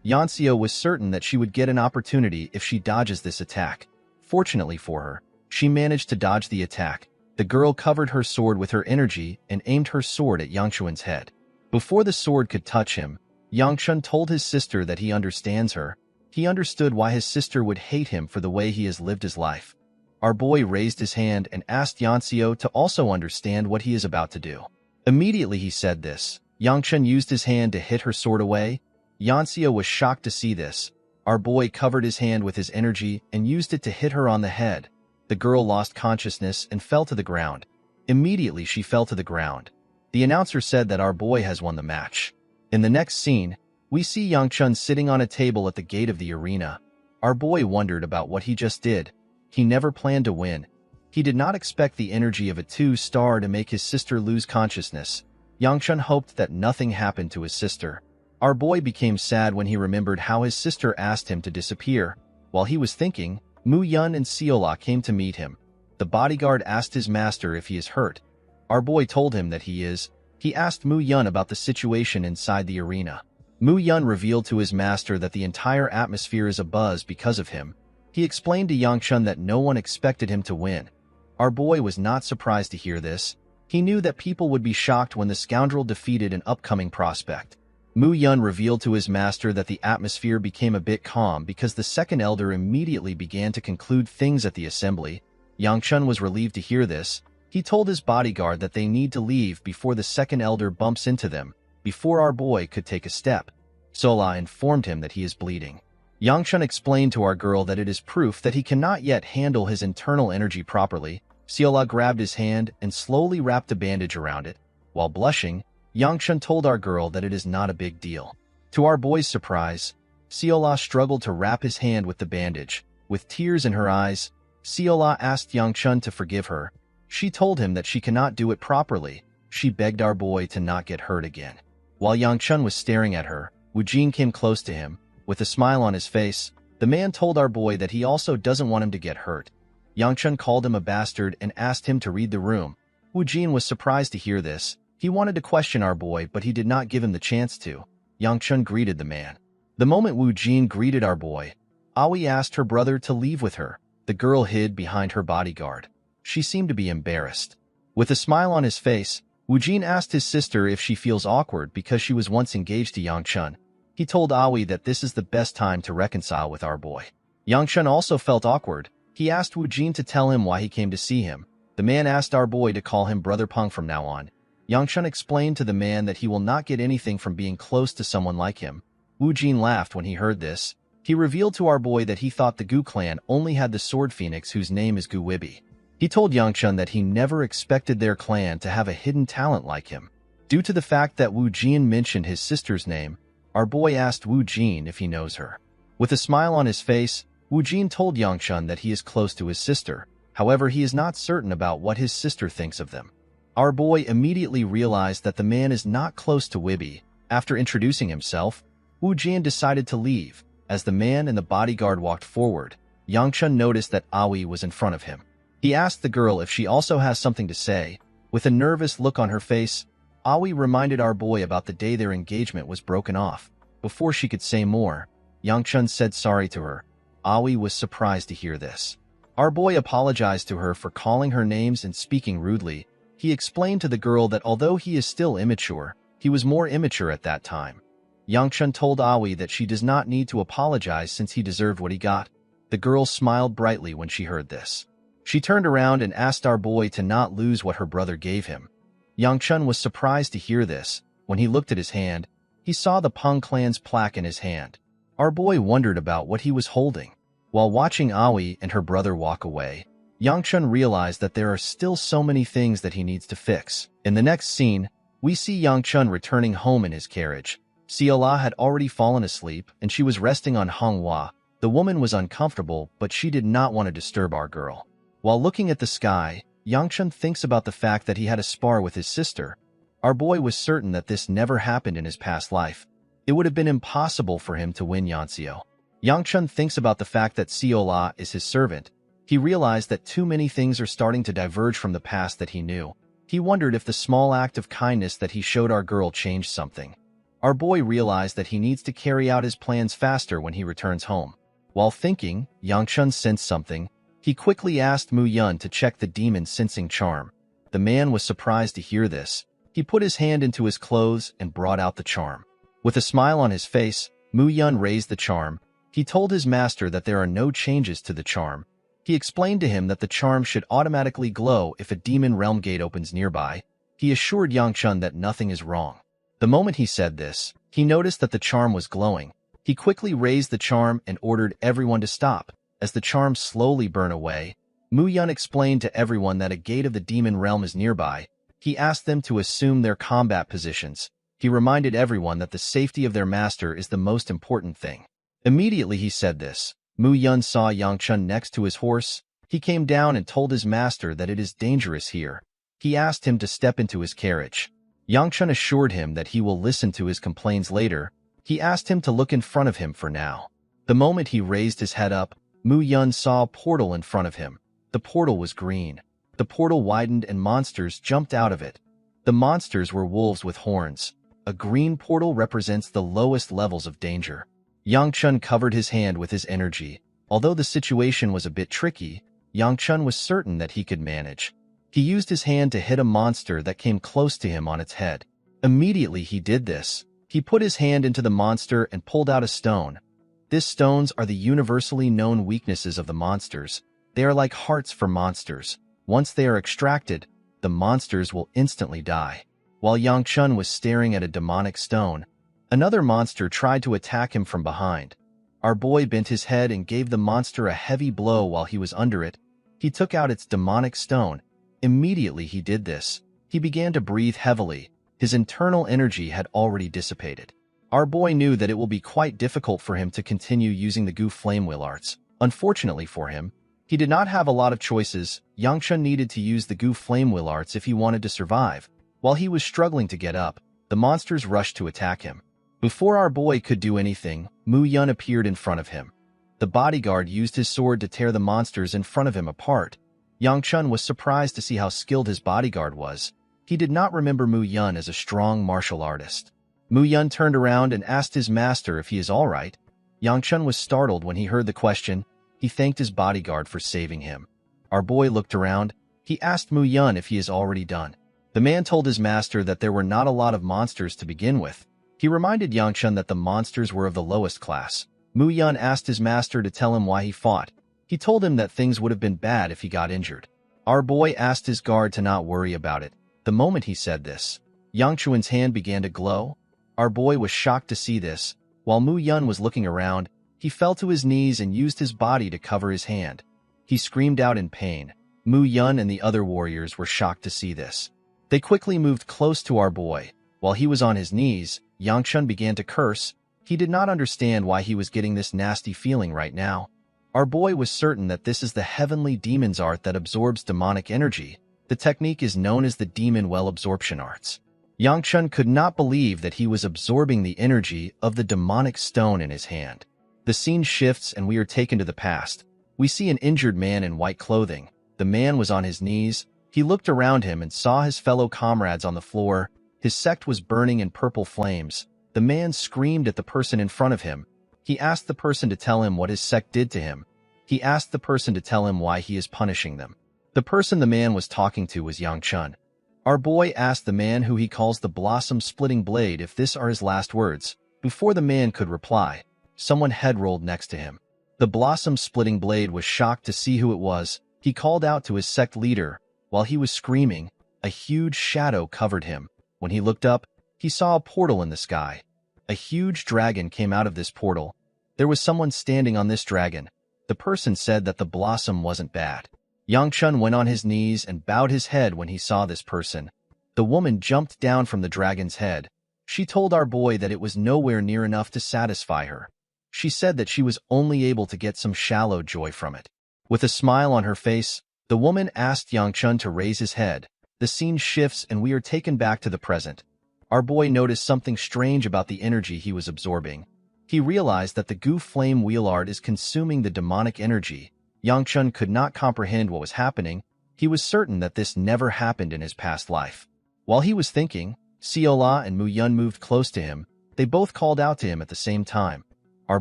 Yanxiu was certain that she would get an opportunity if she dodges this attack. Fortunately for her, she managed to dodge the attack. The girl covered her sword with her energy and aimed her sword at Yangchun's head. Before the sword could touch him, Yangchun told his sister that he understands her. He understood why his sister would hate him for the way he has lived his life. Our boy raised his hand and asked Yanxiu to also understand what he is about to do. Immediately he said this. Yangchun used his hand to hit her sword away. Yanxiu was shocked to see this. Our boy covered his hand with his energy and used it to hit her on the head. The girl lost consciousness and fell to the ground. Immediately she fell to the ground. The announcer said that our boy has won the match. In the next scene, we see Yangchun sitting on a table at the gate of the arena. Our boy wondered about what he just did. He never planned to win. He did not expect the energy of a 2-star to make his sister lose consciousness. Yangchun hoped that nothing happened to his sister. Our boy became sad when he remembered how his sister asked him to disappear. While he was thinking, Mu Yun and Seola came to meet him. The bodyguard asked his master if he is hurt. Our boy told him that he is. He asked Mu Yun about the situation inside the arena. Mu Yun revealed to his master that the entire atmosphere is abuzz because of him. He explained to Yangchun that no one expected him to win. Our boy was not surprised to hear this. He knew that people would be shocked when the scoundrel defeated an upcoming prospect. Mu Yun revealed to his master that the atmosphere became a bit calm because the second elder immediately began to conclude things at the assembly. Yangchun was relieved to hear this. He told his bodyguard that they need to leave before the second elder bumps into them, before our boy could take a step. Sola informed him that he is bleeding. Yangchun explained to our girl that it is proof that he cannot yet handle his internal energy properly. Seola grabbed his hand and slowly wrapped a bandage around it. While blushing, Yangchun told our girl that it is not a big deal. To our boy's surprise, Seola struggled to wrap his hand with the bandage. With tears in her eyes, Seola asked Yangchun to forgive her. She told him that she cannot do it properly. She begged our boy to not get hurt again. While Yangchun was staring at her, Woojin came close to him. With a smile on his face, the man told our boy that he also doesn't want him to get hurt. Yangchun called him a bastard and asked him to read the room. Woojin was surprised to hear this. He wanted to question our boy, but he did not give him the chance to. Yangchun greeted the man. The moment Woojin greeted our boy, Aoi asked her brother to leave with her. The girl hid behind her bodyguard. She seemed to be embarrassed. With a smile on his face, Woojin asked his sister if she feels awkward because she was once engaged to Yangchun. He told Aoi that this is the best time to reconcile with our boy. Yangchun also felt awkward. He asked Woojin to tell him why he came to see him. The man asked our boy to call him Brother Peng from now on. Yangchun explained to the man that he will not get anything from being close to someone like him. Woojin laughed when he heard this. He revealed to our boy that he thought the Gu clan only had the Sword Phoenix whose name is Gu Wibi. He told Yangchun that he never expected their clan to have a hidden talent like him. Due to the fact that Woojin mentioned his sister's name, our boy asked Woojin if he knows her. With a smile on his face, Woojin told Yangchun that he is close to his sister. However, he is not certain about what his sister thinks of them. Our boy immediately realized that the man is not close to Wibi. After introducing himself, Woojin decided to leave. As the man and the bodyguard walked forward, Yangchun noticed that Aoi was in front of him. He asked the girl if she also has something to say. With a nervous look on her face, Aoi reminded our boy about the day their engagement was broken off. Before she could say more, Yangchun said sorry to her. Aoi was surprised to hear this. Our boy apologized to her for calling her names and speaking rudely. He explained to the girl that although he is still immature, he was more immature at that time. Yangchun told Aoi that she does not need to apologize since he deserved what he got. The girl smiled brightly when she heard this. She turned around and asked our boy to not lose what her brother gave him. Yangchun was surprised to hear this. When he looked at his hand, he saw the Peng clan's plaque in his hand. Our boy wondered about what he was holding. While watching Aoi and her brother walk away, Yangchun realized that there are still so many things that he needs to fix. In the next scene, we see Yangchun returning home in his carriage. Seola had already fallen asleep, and she was resting on Manhwa. The woman was uncomfortable, but she did not want to disturb our girl. While looking at the sky, Yangchun thinks about the fact that he had a spar with his sister. Our boy was certain that this never happened in his past life. It would have been impossible for him to win Yanseo. Yangchun thinks about the fact that Seola is his servant. He realized that too many things are starting to diverge from the past that he knew. He wondered if the small act of kindness that he showed our girl changed something. Our boy realized that he needs to carry out his plans faster when he returns home. While thinking, Yangchun sensed something. He quickly asked Mu Yun to check the demon sensing charm. The man was surprised to hear this. He put his hand into his clothes and brought out the charm. With a smile on his face, Mu Yun raised the charm. He told his master that there are no changes to the charm. He explained to him that the charm should automatically glow if a demon realm gate opens nearby. He assured Yangchun that nothing is wrong. The moment he said this, he noticed that the charm was glowing. He quickly raised the charm and ordered everyone to stop. As the charm slowly burned away, Mu Yun explained to everyone that a gate of the demon realm is nearby. He asked them to assume their combat positions. He reminded everyone that the safety of their master is the most important thing. Immediately he said this, Mu Yun saw Yangchun next to his horse. He came down and told his master that it is dangerous here. He asked him to step into his carriage. Yang Chun assured him that he will listen to his complaints later. He asked him to look in front of him for now. The moment he raised his head up, Mu Yun saw a portal in front of him. The portal was green. The portal widened and monsters jumped out of it. The monsters were wolves with horns. A green portal represents the lowest levels of danger. Yang Chun covered his hand with his energy. Although the situation was a bit tricky, Yang Chun was certain that he could manage. He used his hand to hit a monster that came close to him on its head. Immediately he did this. He put his hand into the monster and pulled out a stone. These stones are the universally known weaknesses of the monsters. They are like hearts for monsters. Once they are extracted, the monsters will instantly die. While Yang Chun was staring at a demonic stone, another monster tried to attack him from behind. Our boy bent his head and gave the monster a heavy blow while he was under it. He took out its demonic stone. Immediately he did this, he began to breathe heavily. His internal energy had already dissipated. Our boy knew that it will be quite difficult for him to continue using the Gu Flame Wheel arts. Unfortunately for him, he did not have a lot of choices. Yang Chun needed to use the Gu Flame Wheel arts if he wanted to survive. While he was struggling to get up, the monsters rushed to attack him. Before our boy could do anything, Mu Yun appeared in front of him. The bodyguard used his sword to tear the monsters in front of him apart. Yang Chun was surprised to see how skilled his bodyguard was. He did not remember Mu Yun as a strong martial artist. Mu Yun turned around and asked his master if he is all right. Yang Chun was startled when he heard the question. He thanked his bodyguard for saving him. Our boy looked around. He asked Mu Yun if he is already done. The man told his master that there were not a lot of monsters to begin with. He reminded Yang Chun that the monsters were of the lowest class. Mu Yun asked his master to tell him why he fought. He told him that things would have been bad if he got injured. Our boy asked his guard to not worry about it. The moment he said this, Yang Chun's hand began to glow. Our boy was shocked to see this. While Mu Yun was looking around, he fell to his knees and used his body to cover his hand. He screamed out in pain. Mu Yun and the other warriors were shocked to see this. They quickly moved close to our boy. While he was on his knees, Yang Chun began to curse. He did not understand why he was getting this nasty feeling right now. Our boy was certain that this is the heavenly demon's art that absorbs demonic energy. The technique is known as the demon well absorption arts. Yang Chun could not believe that he was absorbing the energy of the demonic stone in his hand. The scene shifts and we are taken to the past. We see an injured man in white clothing. The man was on his knees. He looked around him and saw his fellow comrades on the floor. His sect was burning in purple flames. The man screamed at the person in front of him. He asked the person to tell him what his sect did to him. He asked the person to tell him why he is punishing them. The person the man was talking to was Yang Chun. Our boy asked the man who he calls the blossom-splitting blade if this are his last words. Before the man could reply, someone head rolled next to him. The blossom-splitting blade was shocked to see who it was. He called out to his sect leader. While he was screaming, a huge shadow covered him. When he looked up, he saw a portal in the sky. A huge dragon came out of this portal. There was someone standing on this dragon. The person said that the blossom wasn't bad. Yang Chun went on his knees and bowed his head when he saw this person. The woman jumped down from the dragon's head. She told our boy that it was nowhere near enough to satisfy her. She said that she was only able to get some shallow joy from it. With a smile on her face, the woman asked Yang Chun to raise his head. The scene shifts and we are taken back to the present. Our boy noticed something strange about the energy he was absorbing. He realized that the Gu Flame Wheel art is consuming the demonic energy. Yang Chun could not comprehend what was happening. He was certain that this never happened in his past life. While he was thinking, Siola and Mu Yun moved close to him. They both called out to him at the same time. Our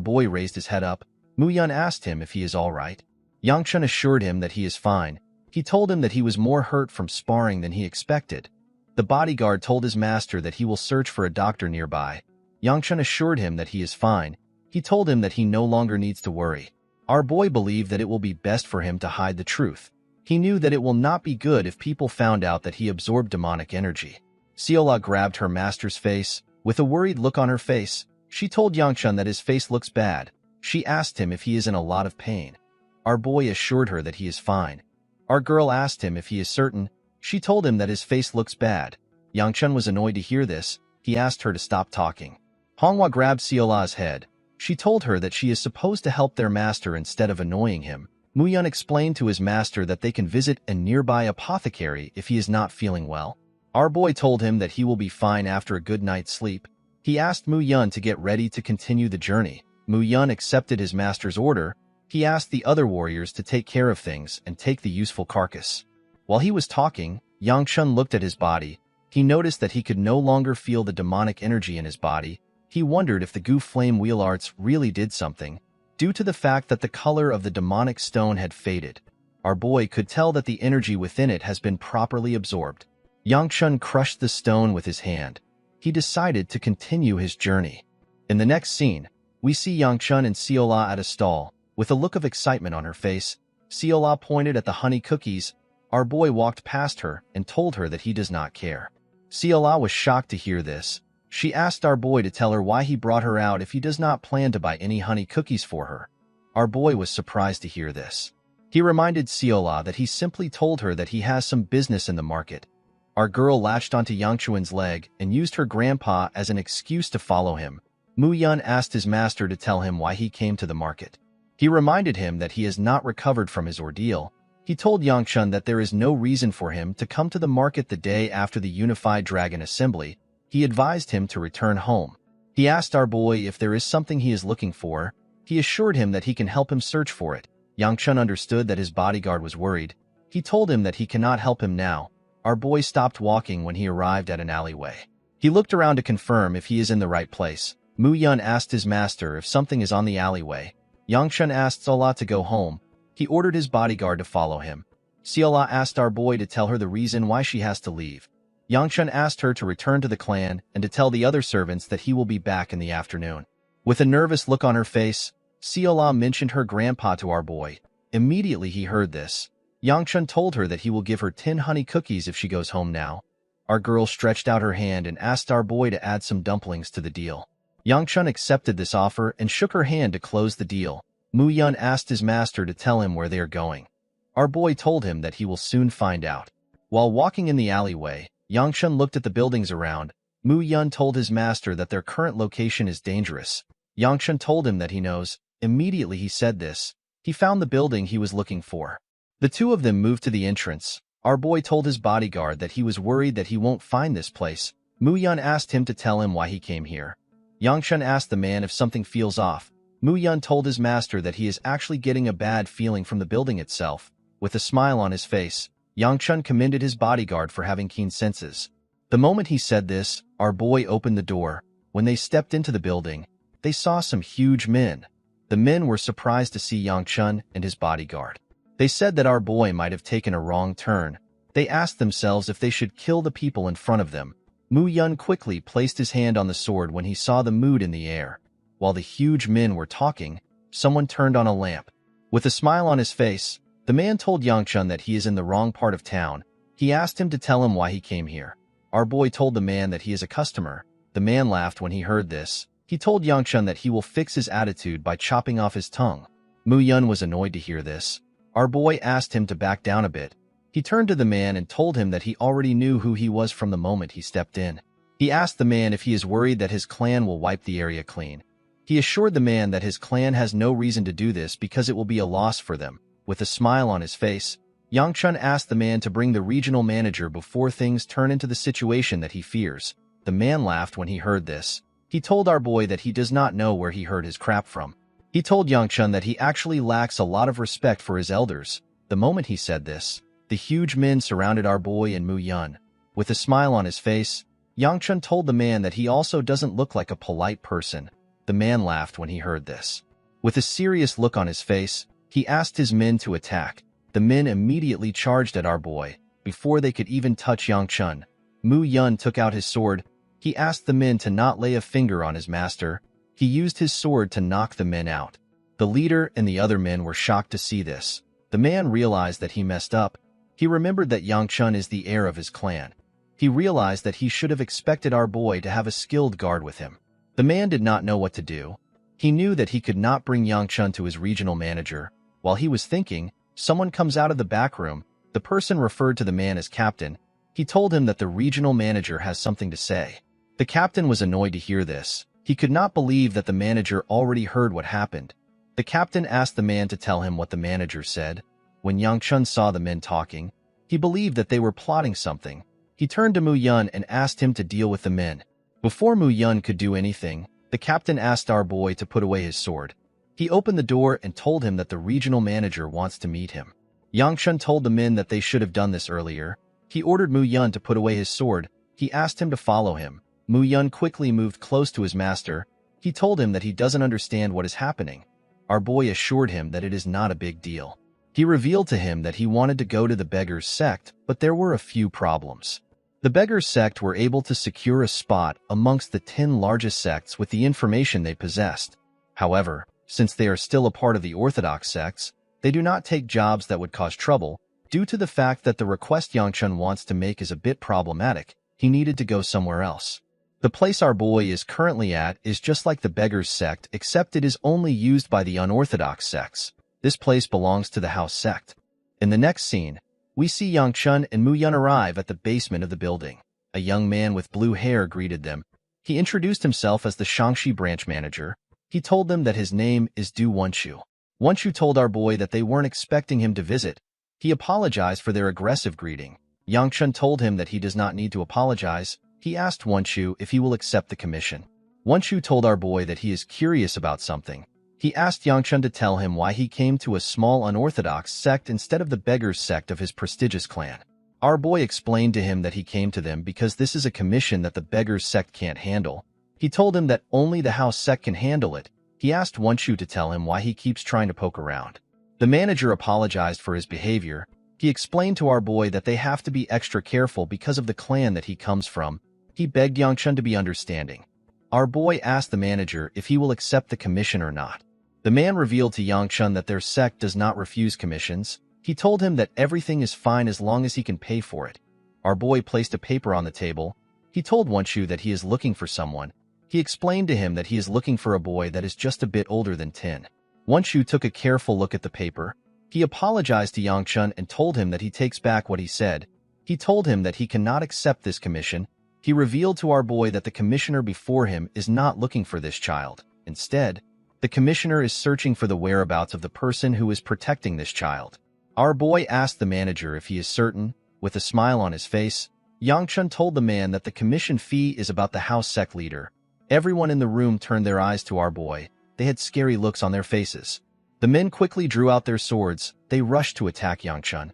boy raised his head up. Mu Yun asked him if he is all right. Yang Chun assured him that he is fine. He told him that he was more hurt from sparring than he expected. The bodyguard told his master that he will search for a doctor nearby. Yang Chun assured him that he is fine. He told him that he no longer needs to worry. Our boy believed that it will be best for him to hide the truth. He knew that it will not be good if people found out that he absorbed demonic energy. Siola grabbed her master's face. With a worried look on her face, she told Yang Chun that his face looks bad. She asked him if he is in a lot of pain. Our boy assured her that he is fine. Our girl asked him if he is certain. She told him that his face looks bad. Yang Chun was annoyed to hear this. He asked her to stop talking. Manhwa grabbed Siola's head. She told her that she is supposed to help their master instead of annoying him. Mu-yun explained to his master that they can visit a nearby apothecary if he is not feeling well. Our boy told him that he will be fine after a good night's sleep. He asked Mu-yun to get ready to continue the journey. Mu-yun accepted his master's order. He asked the other warriors to take care of things and take the useful carcass. While he was talking, Yangchun looked at his body. He noticed that he could no longer feel the demonic energy in his body. He wondered if the Gu Flame Wheel Arts really did something, due to the fact that the color of the demonic stone had faded. Our boy could tell that the energy within it has been properly absorbed. Yangchun crushed the stone with his hand. He decided to continue his journey. In the next scene, we see Yangchun and Seola at a stall. With a look of excitement on her face, Seola pointed at the honey cookies. Our boy walked past her and told her that he does not care. Seola was shocked to hear this. She asked our boy to tell her why he brought her out if he does not plan to buy any honey cookies for her. Our boy was surprised to hear this. He reminded Seola that he simply told her that he has some business in the market. Our girl latched onto Yangchuan's leg and used her grandpa as an excuse to follow him. Mu-yun asked his master to tell him why he came to the market. He reminded him that he has not recovered from his ordeal. He told Yangchun that there is no reason for him to come to the market the day after the Unified Dragon Assembly. He advised him to return home. He asked our boy if there is something he is looking for. He assured him that he can help him search for it. Yangchun understood that his bodyguard was worried. He told him that he cannot help him now. Our boy stopped walking when he arrived at an alleyway. He looked around to confirm if he is in the right place. Mu-yun asked his master if something is on the alleyway. Yangchun asked Seola to go home. He ordered his bodyguard to follow him. Seola asked our boy to tell her the reason why she has to leave. Yangchun asked her to return to the clan and to tell the other servants that he will be back in the afternoon. With a nervous look on her face, Seola mentioned her grandpa to our boy. Immediately he heard this. Yangchun told her that he will give her 10 honey cookies if she goes home now. Our girl stretched out her hand and asked our boy to add some dumplings to the deal. Yangchun accepted this offer and shook her hand to close the deal. Mu-yun asked his master to tell him where they are going. Our boy told him that he will soon find out. While walking in the alleyway, Yangchun looked at the buildings around. Mu-yun told his master that their current location is dangerous. Yangchun told him that he knows. Immediately he said this. He found the building he was looking for. The two of them moved to the entrance. Our boy told his bodyguard that he was worried that he won't find this place. Mu-yun asked him to tell him why he came here. Yangchun asked the man if something feels off. Mu-yun told his master that he is actually getting a bad feeling from the building itself. With a smile on his face, Yangchun commended his bodyguard for having keen senses. The moment he said this, our boy opened the door. When they stepped into the building, they saw some huge men. The men were surprised to see Yangchun and his bodyguard. They said that our boy might have taken a wrong turn. They asked themselves if they should kill the people in front of them. Mu-yun quickly placed his hand on the sword when he saw the mood in the air. While the huge men were talking, someone turned on a lamp. With a smile on his face, the man told Yangchun that he is in the wrong part of town. He asked him to tell him why he came here. Our boy told the man that he is a customer. The man laughed when he heard this. He told Yangchun that he will fix his attitude by chopping off his tongue. Mu-yun was annoyed to hear this. Our boy asked him to back down a bit. He turned to the man and told him that he already knew who he was from the moment he stepped in. He asked the man if he is worried that his clan will wipe the area clean. He assured the man that his clan has no reason to do this because it will be a loss for them. With a smile on his face, Yangchun asked the man to bring the regional manager before things turn into the situation that he fears. The man laughed when he heard this. He told our boy that he does not know where he heard his crap from. He told Yangchun that he actually lacks a lot of respect for his elders. The moment he said this, the huge men surrounded our boy and Mu-yun. With a smile on his face, Yangchun told the man that he also doesn't look like a polite person. The man laughed when he heard this. With a serious look on his face, he asked his men to attack. The men immediately charged at our boy. Before they could even touch Yangchun, Mu-yun took out his sword. He asked the men to not lay a finger on his master. He used his sword to knock the men out. The leader and the other men were shocked to see this. The man realized that he messed up. He remembered that Yangchun is the heir of his clan. He realized that he should have expected our boy to have a skilled guard with him. The man did not know what to do. He knew that he could not bring Yangchun to his regional manager. While he was thinking, someone comes out of the back room. The person referred to the man as captain. He told him that the regional manager has something to say. The captain was annoyed to hear this. He could not believe that the manager already heard what happened. The captain asked the man to tell him what the manager said. When Yang Chun saw the men talking, he believed that they were plotting something. He turned to Mu Yun and asked him to deal with the men. Before Mu Yun could do anything, the captain asked our boy to put away his sword. He opened the door and told him that the regional manager wants to meet him. Yang Chun told the men that they should have done this earlier. He ordered Mu Yun to put away his sword. He asked him to follow him. Mu Yun quickly moved close to his master. He told him that he doesn't understand what is happening. Our boy assured him that it is not a big deal. He revealed to him that he wanted to go to the beggars' sect, but there were a few problems. The beggars' sect were able to secure a spot amongst the 10 largest sects with the information they possessed. However, since they are still a part of the orthodox sects, they do not take jobs that would cause trouble. Due to the fact that the request Yang Chun wants to make is a bit problematic, he needed to go somewhere else. The place our boy is currently at is just like the beggars' sect, except it is only used by the unorthodox sects. This place belongs to the house sect. In the next scene, we see Yang Chun and Mu Yun arrive at the basement of the building. A young man with blue hair greeted them. He introduced himself as the Shangxi branch manager. He told them that his name is Du Wenshu. Wenshu told our boy that they weren't expecting him to visit. He apologized for their aggressive greeting. Yang Chun told him that he does not need to apologize. He asked Wenshu if he will accept the commission. Wenshu told our boy that he is curious about something. He asked Yang Chun to tell him why he came to a small unorthodox sect instead of the beggars' sect of his prestigious clan. Our boy explained to him that he came to them because this is a commission that the beggars' sect can't handle. He told him that only the house sect can handle it. He asked Wenshu to tell him why he keeps trying to poke around. The manager apologized for his behavior. He explained to our boy that they have to be extra careful because of the clan that he comes from. He begged Yang Chun to be understanding. Our boy asked the manager if he will accept the commission or not. The man revealed to Yang Chun that their sect does not refuse commissions. He told him that everything is fine as long as he can pay for it. Our boy placed a paper on the table. He told Wenshu that he is looking for someone. He explained to him that he is looking for a boy that is just a bit older than 10. Wenshu took a careful look at the paper. He apologized to Yang Chun and told him that he takes back what he said. He told him that he cannot accept this commission. He revealed to our boy that the commissioner before him is not looking for this child. Instead, the commissioner is searching for the whereabouts of the person who is protecting this child. Our boy asked the manager if he is certain. With a smile on his face, Yang Chun told the man that the commission fee is about the house sect leader. Everyone in the room turned their eyes to our boy. They had scary looks on their faces. The men quickly drew out their swords. They rushed to attack Yang Chun.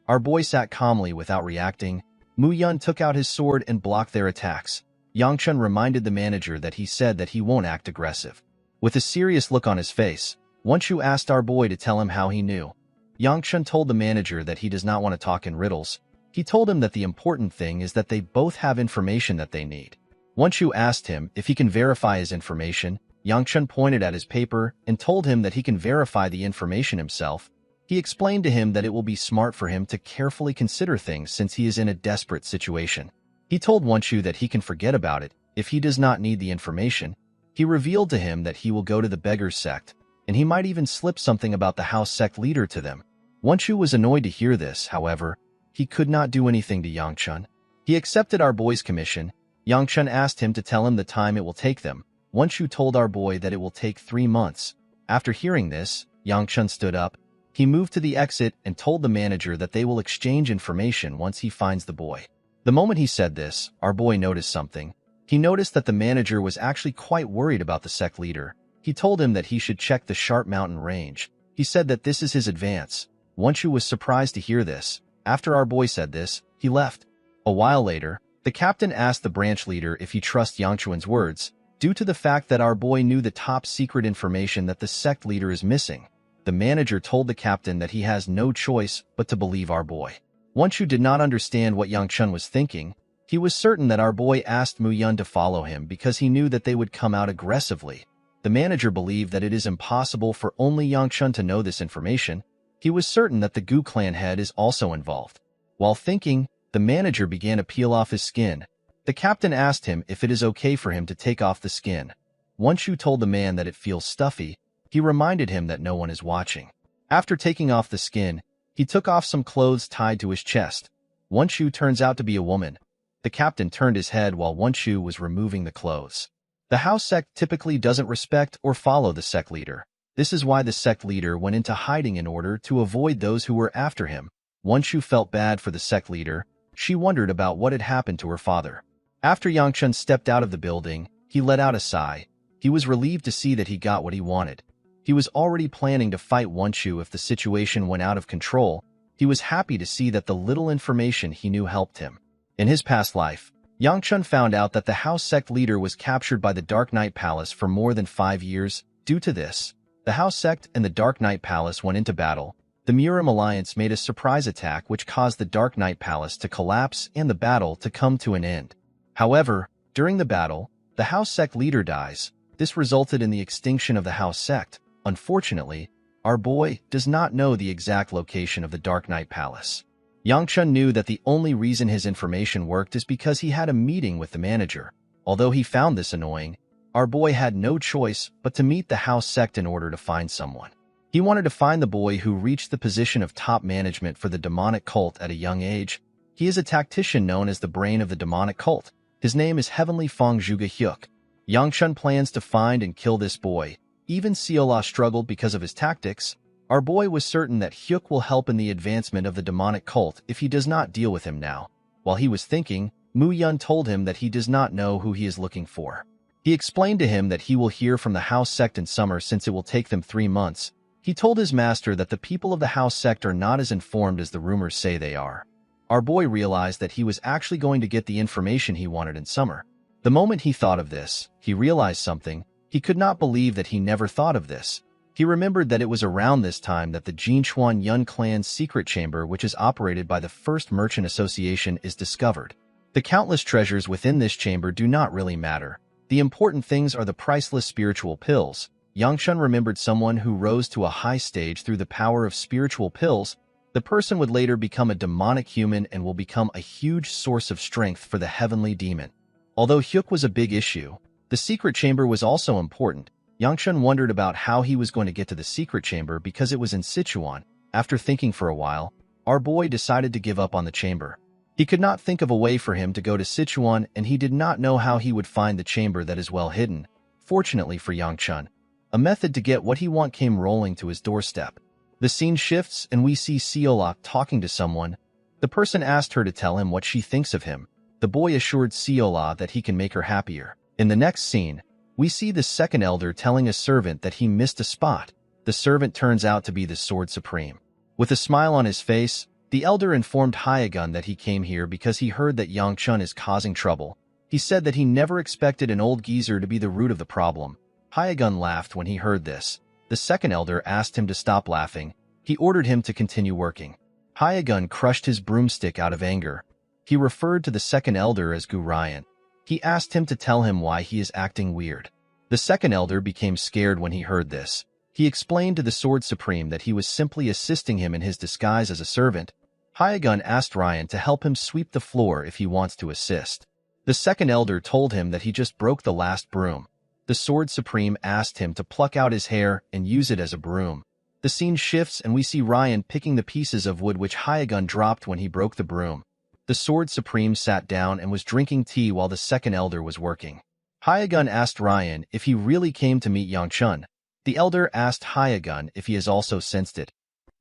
Our boy sat calmly without reacting. Mu Yun took out his sword and blocked their attacks. Yang Chun reminded the manager that he said that he won't act aggressive. With a serious look on his face, Wenshu asked our boy to tell him how he knew. Yang Chun told the manager that he does not want to talk in riddles. He told him that the important thing is that they both have information that they need. Wenshu asked him if he can verify his information. Yang Chun pointed at his paper and told him that he can verify the information himself. He explained to him that it will be smart for him to carefully consider things since he is in a desperate situation. He told Wenshu that he can forget about it if he does not need the information. He revealed to him that he will go to the beggars' sect, and he might even slip something about the house sect leader to them. Wenshu was annoyed to hear this, however. He could not do anything to Yang Chun. He accepted our boy's commission. Yang Chun asked him to tell him the time it will take them. Wenshu told our boy that it will take 3 months. After hearing this, Yang Chun stood up. He moved to the exit and told the manager that they will exchange information once he finds the boy. The moment he said this, our boy noticed something. He noticed that the manager was actually quite worried about the sect leader. He told him that he should check the Sharp Mountain range. He said that this is his advance. Wenshu was surprised to hear this. After our boy said this, he left. A while later, the captain asked the branch leader if he trusts Yang Chun's words, due to the fact that our boy knew the top secret information that the sect leader is missing. The manager told the captain that he has no choice but to believe our boy. Wenshu did not understand what Yang Chun was thinking. He was certain that our boy asked Mu Yun to follow him because he knew that they would come out aggressively. The manager believed that it is impossible for only Yang Chun to know this information. He was certain that the Gu clan head is also involved. While thinking, the manager began to peel off his skin. The captain asked him if it is okay for him to take off the skin. Wenshu told the man that it feels stuffy. He reminded him that no one is watching. After taking off the skin, he took off some clothes tied to his chest. Wenshu turns out to be a woman. The captain turned his head while Wenshu was removing the clothes. The house sect typically doesn't respect or follow the sect leader. This is why the sect leader went into hiding in order to avoid those who were after him. Wanshu felt bad for the sect leader. She wondered about what had happened to her father. After Yangchun stepped out of the building, he let out a sigh. He was relieved to see that he got what he wanted. He was already planning to fight Wanshu if the situation went out of control. He was happy to see that the little information he knew helped him. In his past life, Yangchun found out that the house sect leader was captured by the Dark Knight Palace for more than 5 years. Due to this, the house sect and the Dark Knight Palace went into battle. The Murim Alliance made a surprise attack which caused the Dark Knight Palace to collapse and the battle to come to an end. However, during the battle, the house sect leader dies. This resulted in the extinction of the house sect. Unfortunately, our boy does not know the exact location of the Dark Knight Palace. Yangchun knew that the only reason his information worked is because he had a meeting with the manager. Although he found this annoying, our boy had no choice but to meet the house sect in order to find someone. He wanted to find the boy who reached the position of top management for the demonic cult at a young age. He is a tactician known as the brain of the demonic cult. His name is Heavenly Fong Zhuge Hyuk. Yangchun plans to find and kill this boy. Even Seola struggled because of his tactics. Our boy was certain that Hyuk will help in the advancement of the demonic cult if he does not deal with him now. While he was thinking, Mu Yun told him that he does not know who he is looking for. He explained to him that he will hear from the house sect in summer since it will take them 3 months. He told his master that the people of the house sect are not as informed as the rumors say they are. Our boy realized that he was actually going to get the information he wanted in summer. The moment he thought of this, he realized something. He could not believe that he never thought of this. He remembered that it was around this time that the Jinchuan Yun clan's secret chamber, which is operated by the First Merchant Association, is discovered. The countless treasures within this chamber do not really matter. The important things are the priceless spiritual pills. Yangchun remembered someone who rose to a high stage through the power of spiritual pills. The person would later become a demonic human and will become a huge source of strength for the heavenly demon. Although Hyuk was a big issue, the secret chamber was also important. Yangchun wondered about how he was going to get to the secret chamber because it was in Sichuan. After thinking for a while, our boy decided to give up on the chamber. He could not think of a way for him to go to Sichuan, and he did not know how he would find the chamber that is well hidden. Fortunately for Yangchun, a method to get what he want came rolling to his doorstep. The scene shifts and we see Seolok talking to someone. The person asked her to tell him what she thinks of him. The boy assured Seola that he can make her happier. In the next scene, we see the second elder telling a servant that he missed a spot. The servant turns out to be the Sword Supreme. With a smile on his face, the elder informed Hyagun that he came here because he heard that Yangchun is causing trouble. He said that he never expected an old geezer to be the root of the problem. Hyagun laughed when he heard this. The second elder asked him to stop laughing. He ordered him to continue working. Hyagun crushed his broomstick out of anger. He referred to the second elder as Gu Ryan. He asked him to tell him why he is acting weird. The second elder became scared when he heard this. He explained to the Sword Supreme that he was simply assisting him in his disguise as a servant. Hyagun asked Ryan to help him sweep the floor if he wants to assist. The second elder told him that he just broke the last broom. The Sword Supreme asked him to pluck out his hair and use it as a broom. The scene shifts and we see Ryan picking the pieces of wood which Hyagun dropped when he broke the broom. The Sword Supreme sat down and was drinking tea while the second elder was working. Hyagun asked Ryan if he really came to meet Yangchun. The elder asked Hyagun if he has also sensed it.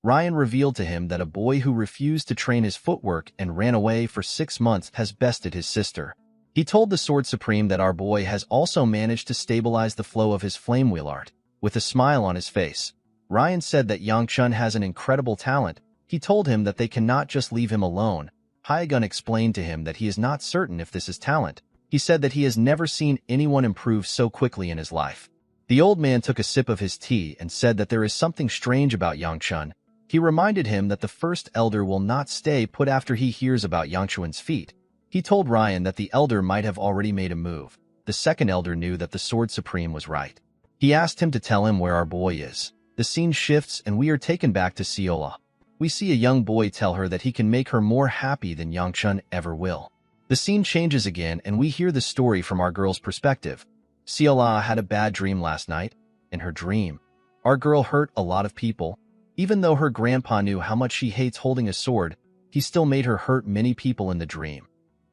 Ryan revealed to him that a boy who refused to train his footwork and ran away for 6 months has bested his sister. He told the Sword Supreme that our boy has also managed to stabilize the flow of his flame wheel art. With a smile on his face, Ryan said that Yangchun has an incredible talent. He told him that they cannot just leave him alone. Hyagun explained to him that he is not certain if this is talent. He said that he has never seen anyone improve so quickly in his life. The old man took a sip of his tea and said that there is something strange about Yangchun. He reminded him that the first elder will not stay put after he hears about Yangchun's feat. He told Ryan that the elder might have already made a move. The second elder knew that the Sword Supreme was right. He asked him to tell him where our boy is. The scene shifts and we are taken back to Seola. We see a young boy tell her that he can make her more happy than Yangchun ever will. The scene changes again and we hear the story from our girl's perspective. Seola had a bad dream last night. In her dream, our girl hurt a lot of people. Even though her grandpa knew how much she hates holding a sword, he still made her hurt many people in the dream.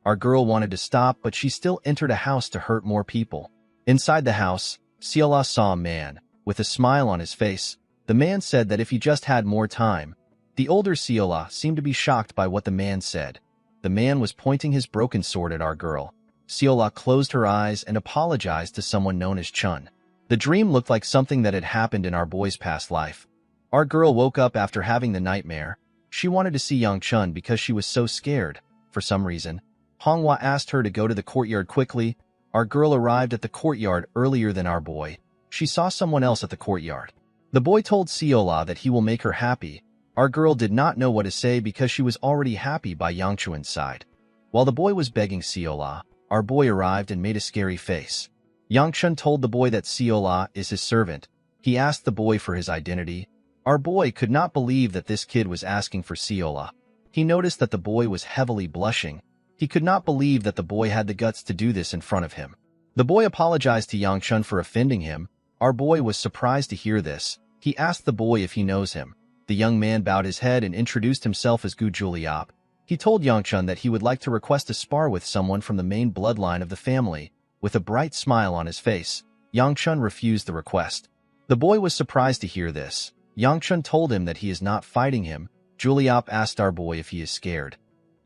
Our girl wanted to stop, but she still entered a house to hurt more people. Inside the house, Seola saw a man. With a smile on his face, the man said that if he just had more time. The older Seola seemed to be shocked by what the man said. The man was pointing his broken sword at our girl. Seola closed her eyes and apologized to someone known as Chun. The dream looked like something that had happened in our boy's past life. Our girl woke up after having the nightmare. She wanted to see young Chun because she was so scared. For some reason, Manhwa asked her to go to the courtyard quickly. Our girl arrived at the courtyard earlier than our boy. She saw someone else at the courtyard. The boy told Seola that he will make her happy. Our girl did not know what to say because she was already happy by Yangchuan's side. While the boy was begging Seola, our boy arrived and made a scary face. Yangchun told the boy that Seola is his servant. He asked the boy for his identity. Our boy could not believe that this kid was asking for Seola. He noticed that the boy was heavily blushing. He could not believe that the boy had the guts to do this in front of him. The boy apologized to Yangchun for offending him. Our boy was surprised to hear this. He asked the boy if he knows him. The young man bowed his head and introduced himself as Gu Juliap. He told Yangchun that he would like to request a spar with someone from the main bloodline of the family. With a bright smile on his face, Yangchun refused the request. The boy was surprised to hear this. Yangchun told him that he is not fighting him. Juliap asked our boy if he is scared.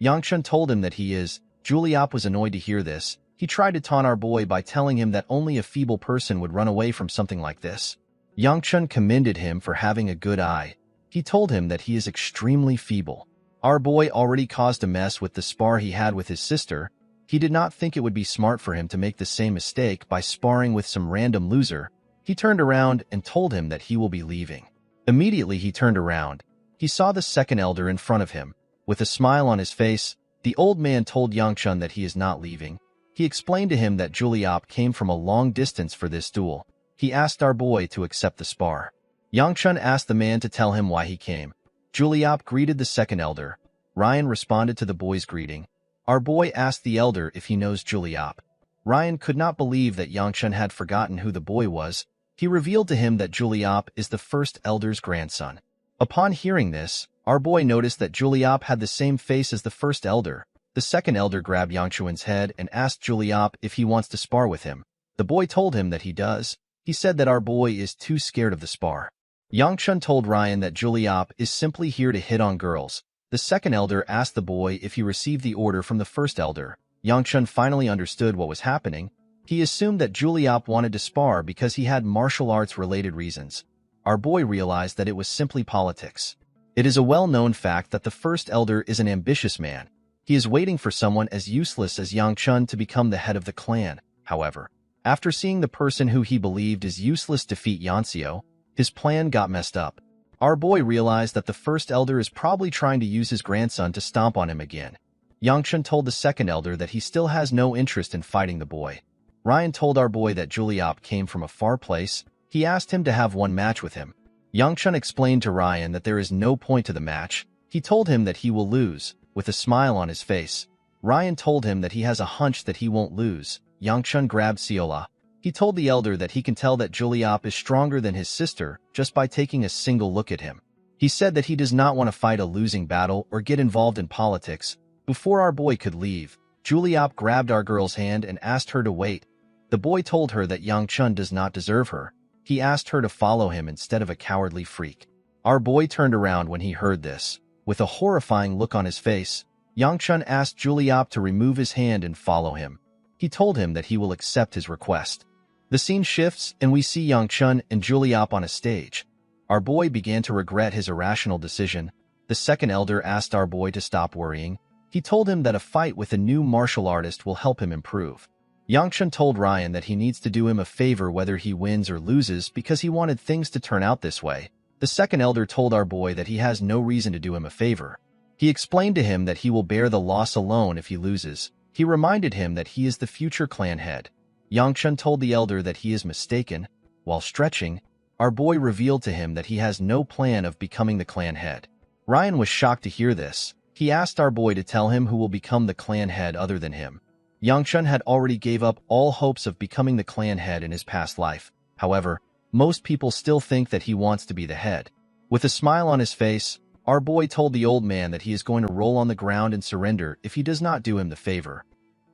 Yangchun told him that he is. Juliap was annoyed to hear this. He tried to taunt our boy by telling him that only a feeble person would run away from something like this. Yangchun commended him for having a good eye. He told him that he is extremely feeble. Our boy already caused a mess with the spar he had with his sister. He did not think it would be smart for him to make the same mistake by sparring with some random loser. He turned around and told him that he will be leaving. Immediately he turned around. He saw the second elder in front of him. With a smile on his face, the old man told Yangchun that he is not leaving. He explained to him that Juliap came from a long distance for this duel. He asked our boy to accept the spar. Yangchun asked the man to tell him why he came. Juliap greeted the second elder. Ryan responded to the boy's greeting. Our boy asked the elder if he knows Juliap. Ryan could not believe that Yangchun had forgotten who the boy was. He revealed to him that Juliap is the first elder's grandson. Upon hearing this, our boy noticed that Juliap had the same face as the first elder. The second elder grabbed Yangchuan's head and asked Juliap if he wants to spar with him. The boy told him that he does. He said that our boy is too scared of the spar. Yangchun told Ryan that Juliap is simply here to hit on girls. The second elder asked the boy if he received the order from the first elder. Yangchun finally understood what was happening. He assumed that Juliap wanted to spar because he had martial arts-related reasons. Our boy realized that it was simply politics. It is a well-known fact that the first elder is an ambitious man. He is waiting for someone as useless as Yangchun to become the head of the clan. However, after seeing the person who he believed is useless defeat Yanseo, his plan got messed up. Our boy realized that the first elder is probably trying to use his grandson to stomp on him again. Yangchun told the second elder that he still has no interest in fighting the boy. Ryan told our boy that Juliap came from a far place. He asked him to have one match with him. Yangchun explained to Ryan that there is no point to the match. He told him that he will lose. With a smile on his face, Ryan told him that he has a hunch that he won't lose. Yangchun grabbed Seola. He told the elder that he can tell that Juliap is stronger than his sister just by taking a single look at him. He said that he does not want to fight a losing battle or get involved in politics. Before our boy could leave, Juliap grabbed our girl's hand and asked her to wait. The boy told her that Yangchun does not deserve her. He asked her to follow him instead of a cowardly freak. Our boy turned around when he heard this. With a horrifying look on his face, Yangchun asked Juliap to remove his hand and follow him. He told him that he will accept his request. The scene shifts and we see Yangchun and Juliap on a stage. Our boy began to regret his irrational decision. The second elder asked our boy to stop worrying. He told him that a fight with a new martial artist will help him improve. Yangchun told Ryan that he needs to do him a favor whether he wins or loses because he wanted things to turn out this way. The second elder told our boy that he has no reason to do him a favor. He explained to him that he will bear the loss alone if he loses. He reminded him that he is the future clan head. Yangchun told the elder that he is mistaken. While stretching, our boy revealed to him that he has no plan of becoming the clan head. Ryan was shocked to hear this. He asked our boy to tell him who will become the clan head other than him. Yangchun had already gave up all hopes of becoming the clan head in his past life. However, most people still think that he wants to be the head. With a smile on his face, our boy told the old man that he is going to roll on the ground and surrender if he does not do him the favor.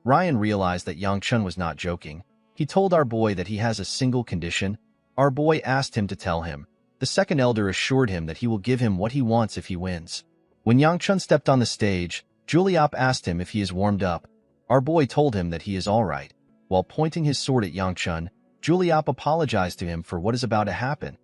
Ryan realized that Yangchun was not joking. He told our boy that he has a single condition. Our boy asked him to tell him. The second elder assured him that he will give him what he wants if he wins. When Yangchun stepped on the stage, Juliop asked him if he is warmed up. Our boy told him that he is all right. While pointing his sword at Yangchun, Juliop apologized to him for what is about to happen.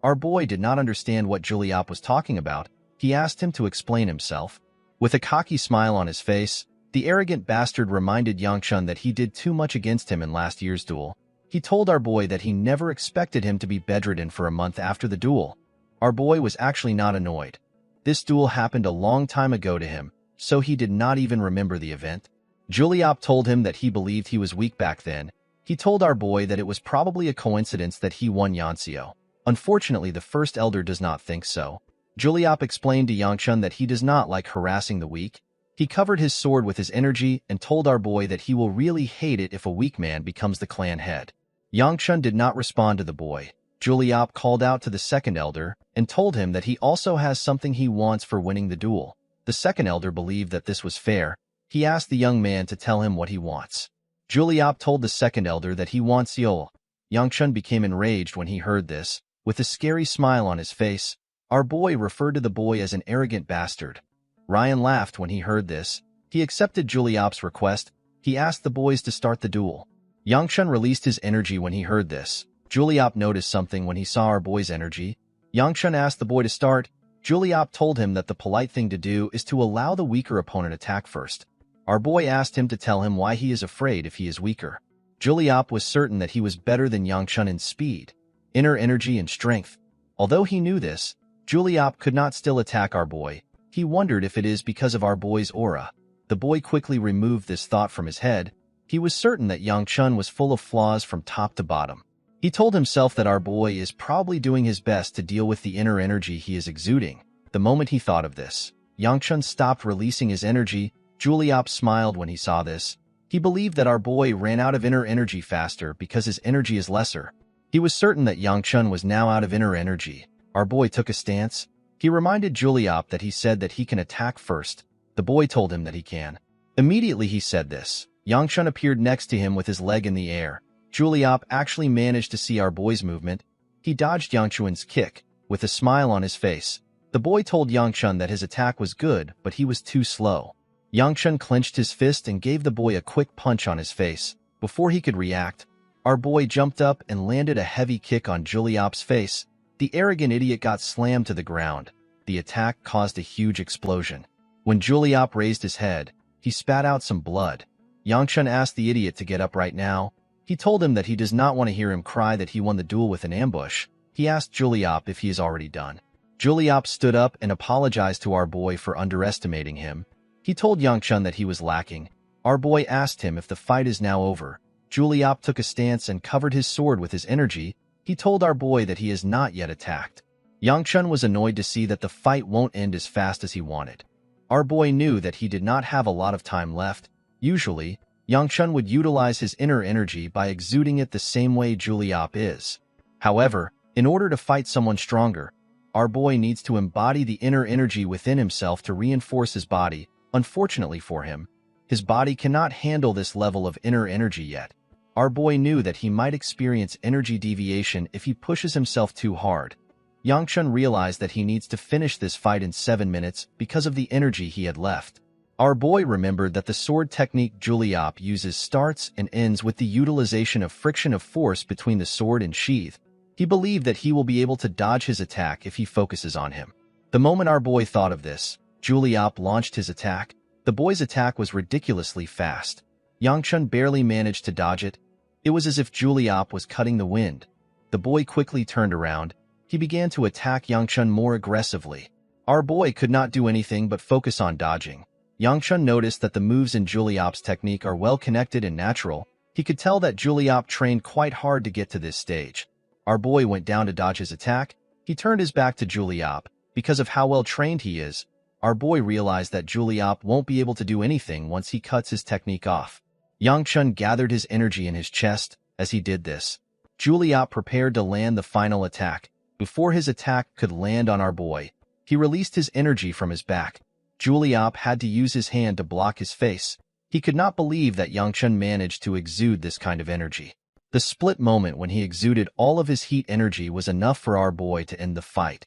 Our boy did not understand what Juliop was talking about. He asked him to explain himself. With a cocky smile on his face, the arrogant bastard reminded Yangchun that he did too much against him in last year's duel. He told our boy that he never expected him to be bedridden for a month after the duel. Our boy was actually not annoyed. This duel happened a long time ago to him, so he did not even remember the event. Juliop told him that he believed he was weak back then. He told our boy that it was probably a coincidence that he won Yanxio. Unfortunately, the first elder does not think so. Juliop explained to Yangchun that he does not like harassing the weak. He covered his sword with his energy and told our boy that he will really hate it if a weak man becomes the clan head. Yangchun did not respond to the boy. Juliop called out to the second elder and told him that he also has something he wants for winning the duel. The second elder believed that this was fair. He asked the young man to tell him what he wants. Juliop told the second elder that he wants Yol. Yangchun became enraged when he heard this. With a scary smile on his face, our boy referred to the boy as an arrogant bastard. Ryan laughed when he heard this. He accepted Juliop's request. He asked the boys to start the duel. Yangchun released his energy when he heard this. Juliop noticed something when he saw our boy's energy. Yangchun asked the boy to start. Juliop told him that the polite thing to do is to allow the weaker opponent attack first. Our boy asked him to tell him why he is afraid if he is weaker. Juliop was certain that he was better than Yangchun in speed, inner energy, and strength. Although he knew this, Juliop could not still attack our boy. He wondered if it is because of our boy's aura. The boy quickly removed this thought from his head. He was certain that Yangchun was full of flaws from top to bottom. He told himself that our boy is probably doing his best to deal with the inner energy he is exuding. The moment he thought of this, Yangchun stopped releasing his energy. Juliop smiled when he saw this. He believed that our boy ran out of inner energy faster because his energy is lesser. He was certain that Yangchun was now out of inner energy. Our boy took a stance. He reminded Juliop that he said that he can attack first. The boy told him that he can. Immediately he said this, Yangchun appeared next to him with his leg in the air. Juliop actually managed to see our boy's movement. He dodged Yangchun's kick, with a smile on his face. The boy told Yangchun that his attack was good, but he was too slow. Yangchun clenched his fist and gave the boy a quick punch on his face. Before he could react, our boy jumped up and landed a heavy kick on Juliop's face. The arrogant idiot got slammed to the ground. The attack caused a huge explosion. When Juliop raised his head, he spat out some blood. Yangchun asked the idiot to get up right now. He told him that he does not want to hear him cry that he won the duel with an ambush. He asked Juliop if he is already done. Juliop stood up and apologized to our boy for underestimating him. He told Yangchun that he was lacking. Our boy asked him if the fight is now over. Juliop took a stance and covered his sword with his energy. He told our boy that he is not yet attacked. Yangchun was annoyed to see that the fight won't end as fast as he wanted. Our boy knew that he did not have a lot of time left. Usually, Yangchun would utilize his inner energy by exuding it the same way Juliop is. However, in order to fight someone stronger, our boy needs to embody the inner energy within himself to reinforce his body. Unfortunately for him, his body cannot handle this level of inner energy yet. Our boy knew that he might experience energy deviation if he pushes himself too hard. Yangchun realized that he needs to finish this fight in 7 minutes because of the energy he had left. Our boy remembered that the sword technique Juliop uses starts and ends with the utilization of friction of force between the sword and sheath. He believed that he will be able to dodge his attack if he focuses on him. The moment our boy thought of this, Juliop launched his attack. The boy's attack was ridiculously fast. Yangchun barely managed to dodge it. It was as if Juliop was cutting the wind. The boy quickly turned around. He began to attack Yangchun more aggressively. Our boy could not do anything but focus on dodging. Yangchun noticed that the moves in Juliop's technique are well connected and natural. He could tell that Juliop trained quite hard to get to this stage. Our boy went down to dodge his attack. He turned his back to Juliop. Because of how well trained he is, our boy realized that Juliop won't be able to do anything once he cuts his technique off. Yangchun gathered his energy in his chest. As he did this, Juliop prepared to land the final attack. Before his attack could land on our boy, he released his energy from his back. Juliop had to use his hand to block his face. He could not believe that Yangchun managed to exude this kind of energy. The split moment when he exuded all of his heat energy was enough for our boy to end the fight.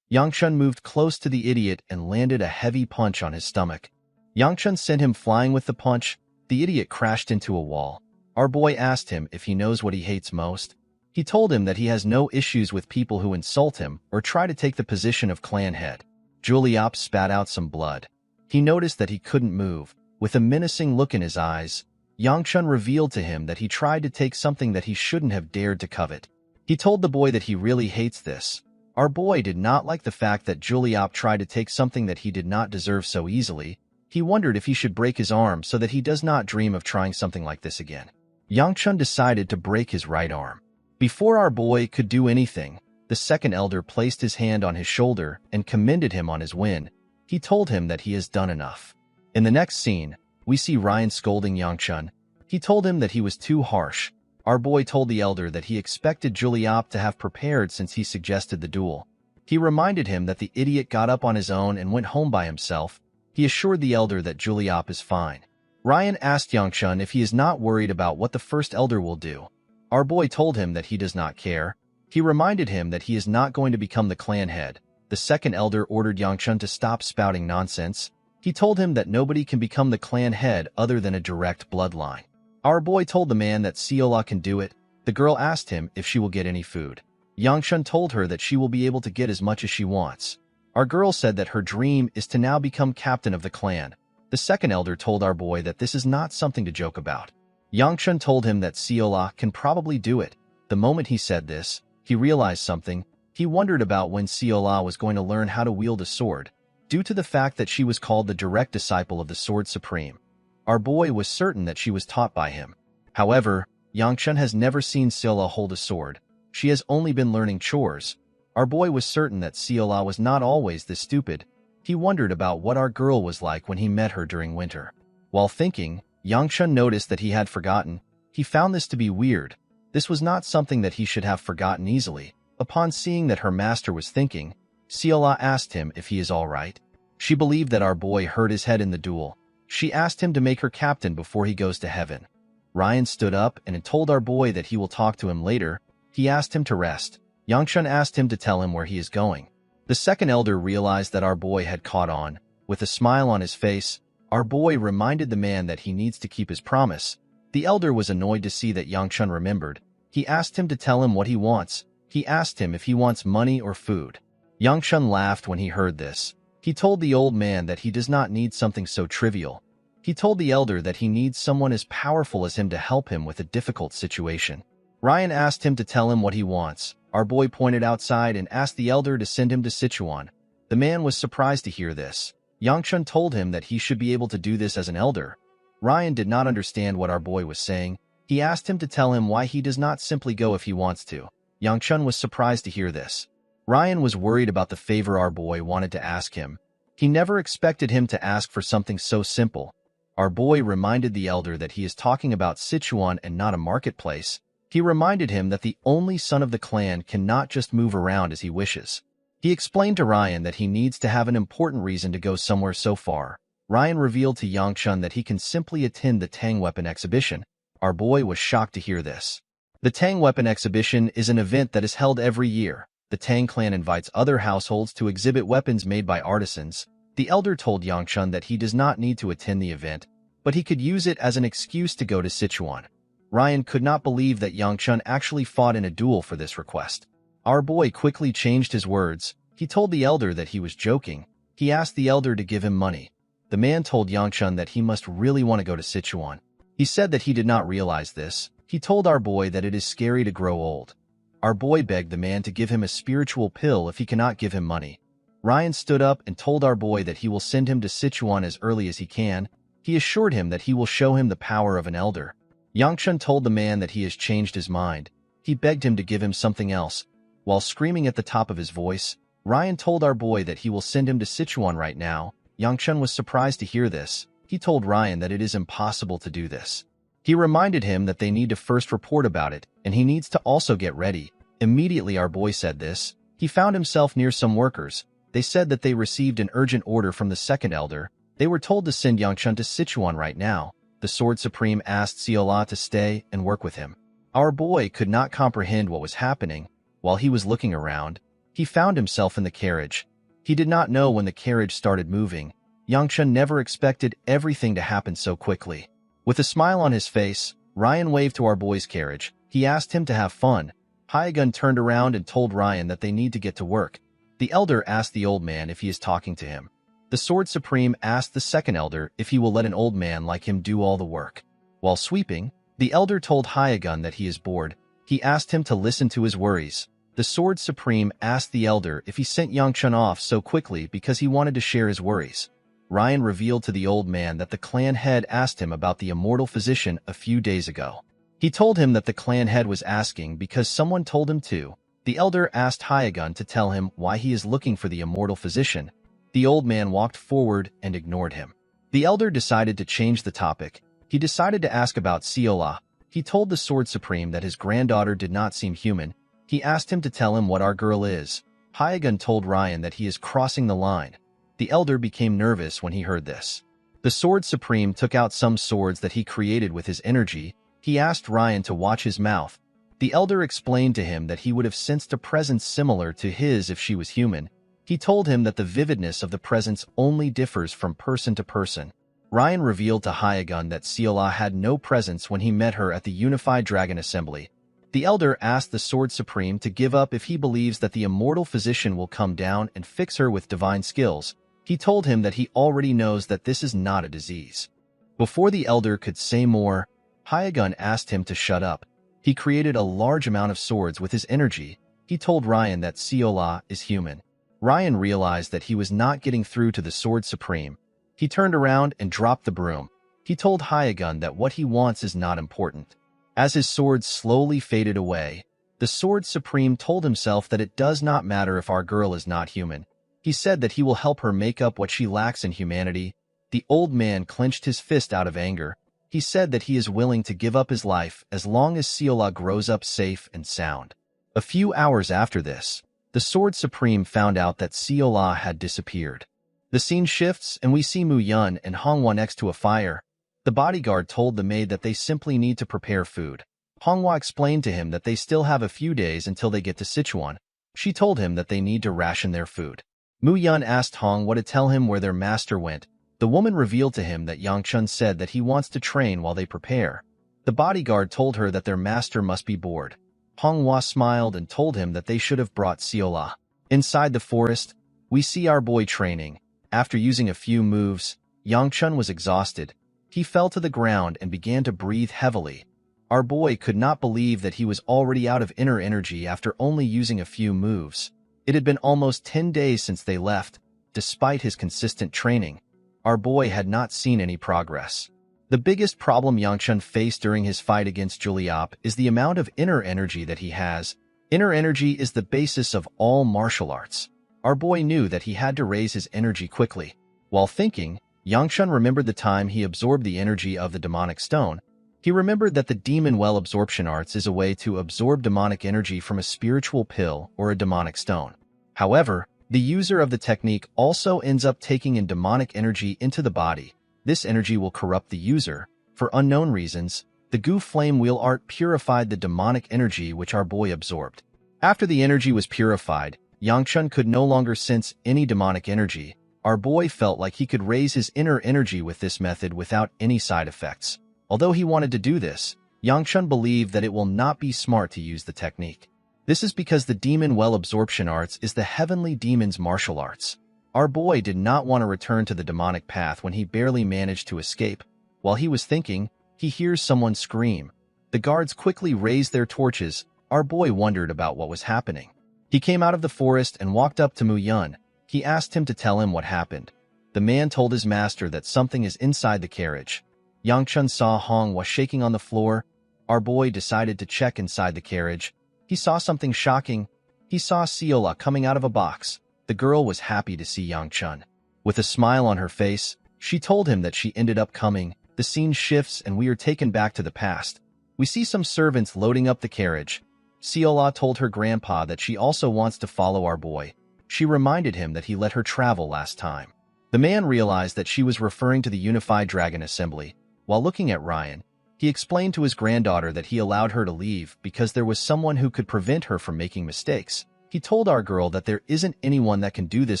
Yangchun moved close to the idiot and landed a heavy punch on his stomach. Yangchun sent him flying with the punch. The idiot crashed into a wall. Our boy asked him if he knows what he hates most. He told him that he has no issues with people who insult him or try to take the position of clan head. Juliop spat out some blood. He noticed that he couldn't move. With a menacing look in his eyes, Yangchun revealed to him that he tried to take something that he shouldn't have dared to covet. He told the boy that he really hates this. Our boy did not like the fact that Juliop tried to take something that he did not deserve so easily. He wondered if he should break his arm so that he does not dream of trying something like this again. Yangchun decided to break his right arm. Before our boy could do anything, the second elder placed his hand on his shoulder and commended him on his win. He told him that he has done enough. In the next scene, we see Ryan scolding Yangchun. He told him that he was too harsh. Our boy told the elder that he expected Juliop to have prepared since he suggested the duel. He reminded him that the idiot got up on his own and went home by himself. He assured the elder that Juliop is fine. Ryan asked Yangchun if he is not worried about what the first elder will do. Our boy told him that he does not care. He reminded him that he is not going to become the clan head. The second elder ordered Yangchun to stop spouting nonsense. He told him that nobody can become the clan head other than a direct bloodline. Our boy told the man that Seola can do it. The girl asked him if she will get any food. Yangchun told her that she will be able to get as much as she wants. Our girl said that her dream is to now become captain of the clan. The second elder told our boy that this is not something to joke about. Yangchun told him that Seola can probably do it. The moment he said this, he realized something. He wondered about when Seola was going to learn how to wield a sword, due to the fact that she was called the direct disciple of the Sword Supreme. Our boy was certain that she was taught by him. However, Yangchun has never seen Seola hold a sword. She has only been learning chores. Our boy was certain that Seola was not always this stupid. He wondered about what our girl was like when he met her during winter. While thinking, Yangchun noticed that he had forgotten. He found this to be weird. This was not something that he should have forgotten easily. Upon seeing that her master was thinking, Seola asked him if he is all right. She believed that our boy hurt his head in the duel. She asked him to make her captain before he goes to heaven. Ryan stood up and told our boy that he will talk to him later. He asked him to rest. Yangchun asked him to tell him where he is going. The second elder realized that our boy had caught on. With a smile on his face, our boy reminded the man that he needs to keep his promise. The elder was annoyed to see that Yangchun remembered. He asked him to tell him what he wants. He asked him if he wants money or food. Yangchun laughed when he heard this. He told the old man that he does not need something so trivial. He told the elder that he needs someone as powerful as him to help him with a difficult situation. Ryan asked him to tell him what he wants. Our boy pointed outside and asked the elder to send him to Sichuan. The man was surprised to hear this. Yangchun told him that he should be able to do this as an elder. Ryan did not understand what our boy was saying. He asked him to tell him why he does not simply go if he wants to. Yangchun was surprised to hear this. Ryan was worried about the favor our boy wanted to ask him. He never expected him to ask for something so simple. Our boy reminded the elder that he is talking about Sichuan and not a marketplace. He reminded him that the only son of the clan cannot just move around as he wishes. He explained to Ryan that he needs to have an important reason to go somewhere so far. Ryan revealed to Yangchun that he can simply attend the Tang Weapon Exhibition. Our boy was shocked to hear this. The Tang Weapon Exhibition is an event that is held every year. The Tang clan invites other households to exhibit weapons made by artisans. The elder told Yangchun that he does not need to attend the event, but he could use it as an excuse to go to Sichuan. Ryan could not believe that Yangchun actually fought in a duel for this request. Our boy quickly changed his words. He told the elder that he was joking. He asked the elder to give him money. The man told Yangchun that he must really want to go to Sichuan. He said that he did not realize this. He told our boy that it is scary to grow old. Our boy begged the man to give him a spiritual pill if he cannot give him money. Ryan stood up and told our boy that he will send him to Sichuan as early as he can. He assured him that he will show him the power of an elder. Yangchun told the man that he has changed his mind. He begged him to give him something else. While screaming at the top of his voice, Ryan told our boy that he will send him to Sichuan right now. Yangchun was surprised to hear this. He told Ryan that it is impossible to do this. He reminded him that they need to first report about it, and he needs to also get ready. Immediately our boy said this. He found himself near some workers. They said that they received an urgent order from the second elder. They were told to send Yangchun to Sichuan right now. The Sword Supreme asked Seola to stay and work with him. Our boy could not comprehend what was happening. While he was looking around, he found himself in the carriage. He did not know when the carriage started moving. Yangchun never expected everything to happen so quickly. With a smile on his face, Ryan waved to our boy's carriage. He asked him to have fun. Hyagun turned around and told Ryan that they need to get to work. The elder asked the old man if he is talking to him. The Sword Supreme asked the second elder if he will let an old man like him do all the work. While sweeping, the elder told Hyagun that he is bored. He asked him to listen to his worries. The Sword Supreme asked the elder if he sent Yangchun off so quickly because he wanted to share his worries. Ryan revealed to the old man that the clan head asked him about the immortal physician a few days ago. He told him that the clan head was asking because someone told him to. The elder asked Hyagun to tell him why he is looking for the immortal physician. The old man walked forward and ignored him. The elder decided to change the topic. He decided to ask about Seola. He told the Sword Supreme that his granddaughter did not seem human. He asked him to tell him what our girl is. Hyagun told Ryan that he is crossing the line. The elder became nervous when he heard this. The Sword Supreme took out some swords that he created with his energy. He asked Ryan to watch his mouth. The elder explained to him that he would have sensed a presence similar to his if she was human. He told him that the vividness of the presence only differs from person to person. Ryan revealed to Hyagun that Seola had no presence when he met her at the Unified Dragon Assembly. The elder asked the Sword Supreme to give up if he believes that the immortal physician will come down and fix her with divine skills. He told him that he already knows that this is not a disease. Before the elder could say more, Hyagun asked him to shut up. He created a large amount of swords with his energy. He told Ryan that Seola is human. Ryan realized that he was not getting through to the Sword Supreme. He turned around and dropped the broom. He told Hyagun that what he wants is not important. As his swords slowly faded away, the Sword Supreme told himself that it does not matter if our girl is not human. He said that he will help her make up what she lacks in humanity. The old man clenched his fist out of anger. He said that he is willing to give up his life as long as Seola grows up safe and sound. A few hours after this, the Sword Supreme found out that Seola had disappeared. The scene shifts and we see Mu Yun and Manhwa next to a fire. The bodyguard told the maid that they simply need to prepare food. Manhwa explained to him that they still have a few days until they get to Sichuan. She told him that they need to ration their food. Mu Yun asked Manhwa to tell him where their master went. The woman revealed to him that Yangchun said that he wants to train while they prepare. The bodyguard told her that their master must be bored. Manhwa smiled and told him that they should have brought Seola. Inside the forest, we see our boy training. After using a few moves, Yangchun was exhausted. He fell to the ground and began to breathe heavily. Our boy could not believe that he was already out of inner energy after only using a few moves. It had been almost 10 days since they left. Despite his consistent training, our boy had not seen any progress. The biggest problem Yangchun faced during his fight against Juliop is the amount of inner energy that he has. Inner energy is the basis of all martial arts. Our boy knew that he had to raise his energy quickly. While thinking, Yangchun remembered the time he absorbed the energy of the demonic stone. He remembered that the demon well absorption arts is a way to absorb demonic energy from a spiritual pill or a demonic stone. However, the user of the technique also ends up taking in demonic energy into the body. This energy will corrupt the user. For unknown reasons, the Gu Flame Wheel art purified the demonic energy which our boy absorbed. After the energy was purified, Yangchun could no longer sense any demonic energy. Our boy felt like he could raise his inner energy with this method without any side effects. Although he wanted to do this, Yangchun believed that it will not be smart to use the technique. This is because the demon well absorption arts is the heavenly demon's martial arts. Our boy did not want to return to the demonic path when he barely managed to escape. While he was thinking, he hears someone scream. The guards quickly raised their torches. Our boy wondered about what was happening. He came out of the forest and walked up to Mu Yun. He asked him to tell him what happened. The man told his master that something is inside the carriage. Yangchun saw Manhwa shaking on the floor. Our boy decided to check inside the carriage. He saw something shocking. He saw Seola coming out of a box. The girl was happy to see Yangchun. With a smile on her face, she told him that she ended up coming. The scene shifts and we are taken back to the past. We see some servants loading up the carriage. Seola told her grandpa that she also wants to follow our boy. She reminded him that he let her travel last time. The man realized that she was referring to the Unified Dragon Assembly. While looking at Ryan, He explained to his granddaughter that he allowed her to leave because there was someone who could prevent her from making mistakes. He told our girl that there isn't anyone that can do this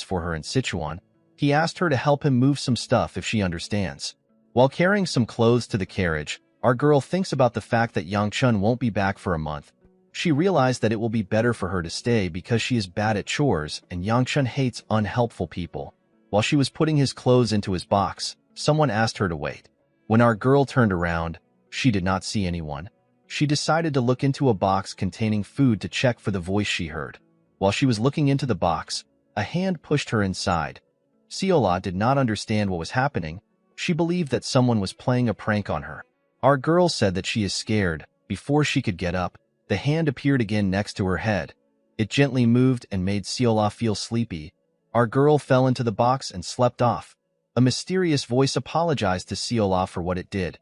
for her in Sichuan. He asked her to help him move some stuff if she understands. While carrying some clothes to the carriage, our girl thinks about the fact that Yangchun won't be back for a month. She realized that it will be better for her to stay because she is bad at chores and Yangchun hates unhelpful people. While she was putting his clothes into his box, someone asked her to wait. When our girl turned around, she did not see anyone. She decided to look into a box containing food to check for the voice she heard. While she was looking into the box, a hand pushed her inside. Seola did not understand what was happening. She believed that someone was playing a prank on her. Our girl said that she is scared. Before she could get up, the hand appeared again next to her head. It gently moved and made Seola feel sleepy. Our girl fell into the box and slept off. A mysterious voice apologized to Seola for what it did.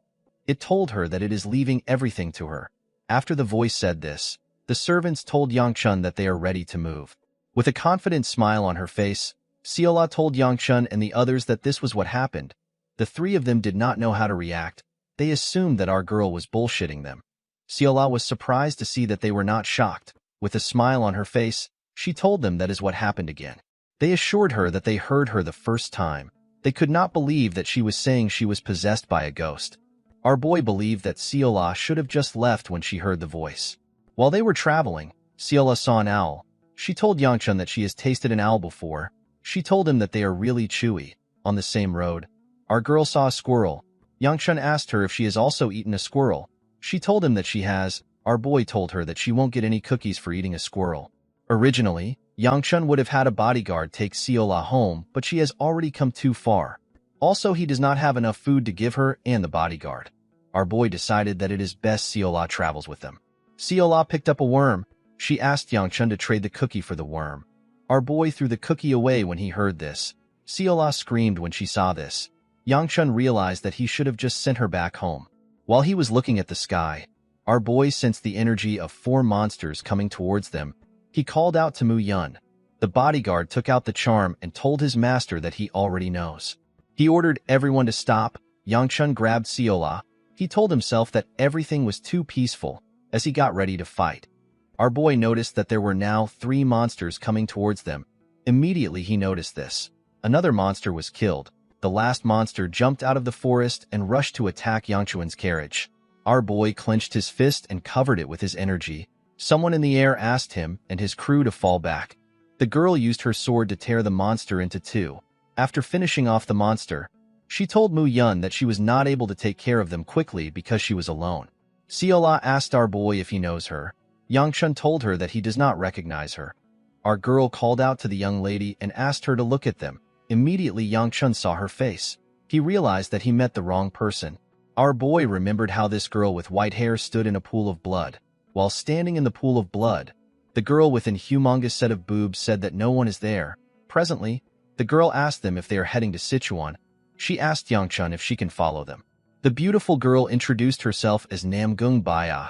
It told her that it is leaving everything to her. After the voice said this, the servants told Yangchun that they are ready to move. With a confident smile on her face, Seola told Yangchun and the others that this was what happened. The three of them did not know how to react. They assumed that our girl was bullshitting them. Seola was surprised to see that they were not shocked. With a smile on her face, she told them that is what happened again. They assured her that they heard her the first time. They could not believe that she was saying she was possessed by a ghost. Our boy believed that Seola should have just left when she heard the voice. While they were traveling, Seola saw an owl. She told Yangchun that she has tasted an owl before. She told him that they are really chewy. On the same road, our girl saw a squirrel. Yangchun asked her if she has also eaten a squirrel. She told him that she has. Our boy told her that she won't get any cookies for eating a squirrel. Originally, Yangchun would have had a bodyguard take Seola home, but she has already come too far. Also, he does not have enough food to give her and the bodyguard. Our boy decided that it is best Seola travels with them. Seola picked up a worm. She asked Yangchun to trade the cookie for the worm. Our boy threw the cookie away when he heard this. Seola screamed when she saw this. Yangchun realized that he should have just sent her back home. While he was looking at the sky, our boy sensed the energy of 4 monsters coming towards them. He called out to Mu Yun. The bodyguard took out the charm and told his master that he already knows. He ordered everyone to stop. Yangchun grabbed Seola. He told himself that everything was too peaceful as he got ready to fight. Our boy noticed that there were now 3 monsters coming towards them. Immediately he noticed this. Another monster was killed. The last monster jumped out of the forest and rushed to attack Yangchun's carriage. Our boy clenched his fist and covered it with his energy. Someone in the air asked him and his crew to fall back. The girl used her sword to tear the monster into 2. After finishing off the monster, she told Mu Yun that she was not able to take care of them quickly because she was alone. Seola asked our boy if he knows her. Yangchun told her that he does not recognize her. Our girl called out to the young lady and asked her to look at them. Immediately Yangchun saw her face. He realized that he met the wrong person. Our boy remembered how this girl with white hair stood in a pool of blood. While standing in the pool of blood, the girl with an humongous set of boobs said that no one is there. Presently, the girl asked them if they are heading to Sichuan. She asked Yangchun if she can follow them. The beautiful girl introduced herself as Namgung Baya.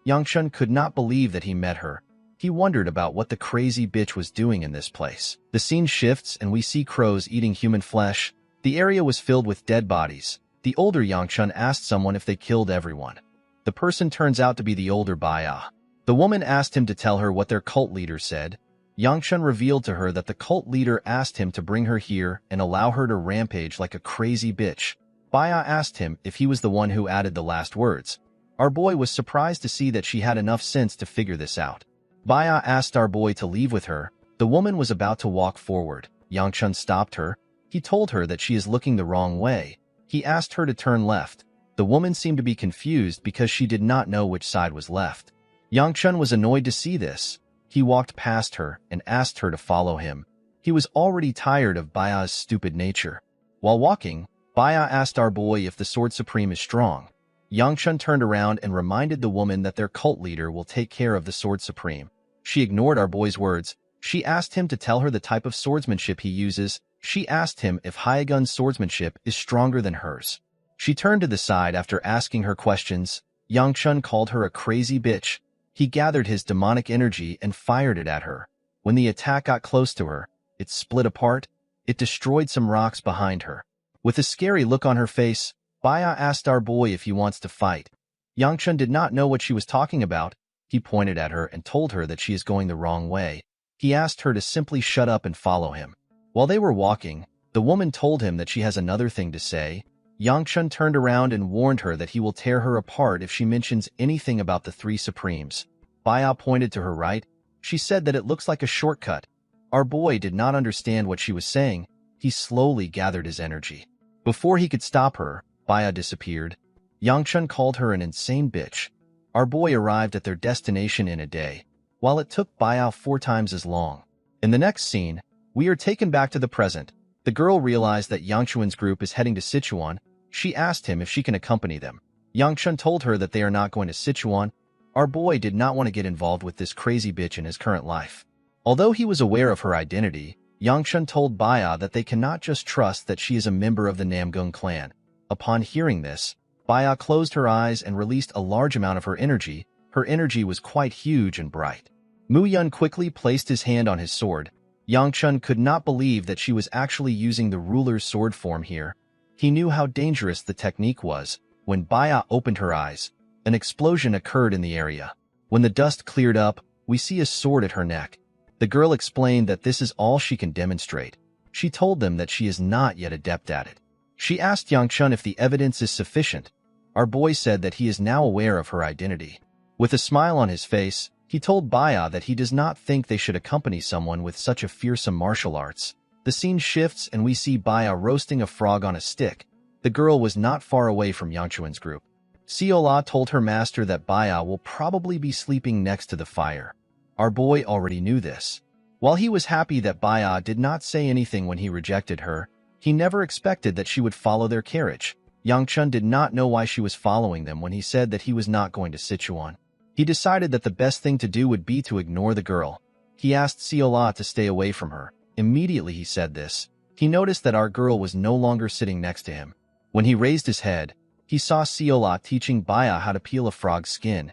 Yangchun could not believe that he met her. He wondered about what the crazy bitch was doing in this place. The scene shifts and we see crows eating human flesh. The area was filled with dead bodies. The older Yangchun asked someone if they killed everyone. The person turns out to be the older Baya. The woman asked him to tell her what their cult leader said. Yangchun revealed to her that the cult leader asked him to bring her here and allow her to rampage like a crazy bitch. Baya asked him if he was the one who added the last words. Our boy was surprised to see that she had enough sense to figure this out. Baya asked our boy to leave with her. The woman was about to walk forward. Yangchun stopped her. He told her that she is looking the wrong way. He asked her to turn left. The woman seemed to be confused because she did not know which side was left. Yangchun was annoyed to see this. He walked past her and asked her to follow him. He was already tired of Baya's stupid nature. While walking, Baya asked our boy if the Sword Supreme is strong. Yangchun turned around and reminded the woman that their cult leader will take care of the Sword Supreme. She ignored our boy's words. She asked him to tell her the type of swordsmanship he uses. She asked him if Hyagun's swordsmanship is stronger than hers. She turned to the side after asking her questions. Yangchun called her a crazy bitch. He gathered his demonic energy and fired it at her. When the attack got close to her, it split apart. It destroyed some rocks behind her. With a scary look on her face, Baya asked our boy if he wants to fight. Yangchun did not know what she was talking about. He pointed at her and told her that she is going the wrong way. He asked her to simply shut up and follow him. While they were walking, the woman told him that she has another thing to say. Yangchun turned around and warned her that he will tear her apart if she mentions anything about the three supremes. Baya pointed to her right. She said that it looks like a shortcut. Our boy did not understand what she was saying. He slowly gathered his energy. Before he could stop her, Baya disappeared. Yangchun called her an insane bitch. Our boy arrived at their destination in a day, while it took Baya 4 times as long. In the next scene, we are taken back to the present. The girl realized that Yangchun's group is heading to Sichuan. She asked him if she can accompany them. Yangchun told her that they are not going to Sichuan. Our boy did not want to get involved with this crazy bitch in his current life. Although he was aware of her identity, Yangchun told Baya that they cannot just trust that she is a member of the Namgung clan. Upon hearing this, Baya closed her eyes and released a large amount of her energy. Her energy was quite huge and bright. Mu Yun quickly placed his hand on his sword. Yangchun could not believe that she was actually using the ruler's sword form here. He knew how dangerous the technique was. When Baya opened her eyes, an explosion occurred in the area. When the dust cleared up, we see a sword at her neck. The girl explained that this is all she can demonstrate. She told them that she is not yet adept at it. She asked Yangchun if the evidence is sufficient. Our boy said that he is now aware of her identity. With a smile on his face, he told Baya that he does not think they should accompany someone with such a fearsome martial arts. The scene shifts and we see Baya roasting a frog on a stick. The girl was not far away from Yangchun's group. Siola told her master that Baya will probably be sleeping next to the fire. Our boy already knew this. While he was happy that Baya did not say anything when he rejected her, he never expected that she would follow their carriage. Yangchun did not know why she was following them when he said that he was not going to Sichuan. He decided that the best thing to do would be to ignore the girl. He asked Siola to stay away from her. Immediately he said this, he noticed that our girl was no longer sitting next to him. When he raised his head, he saw Siola teaching Baya how to peel a frog's skin.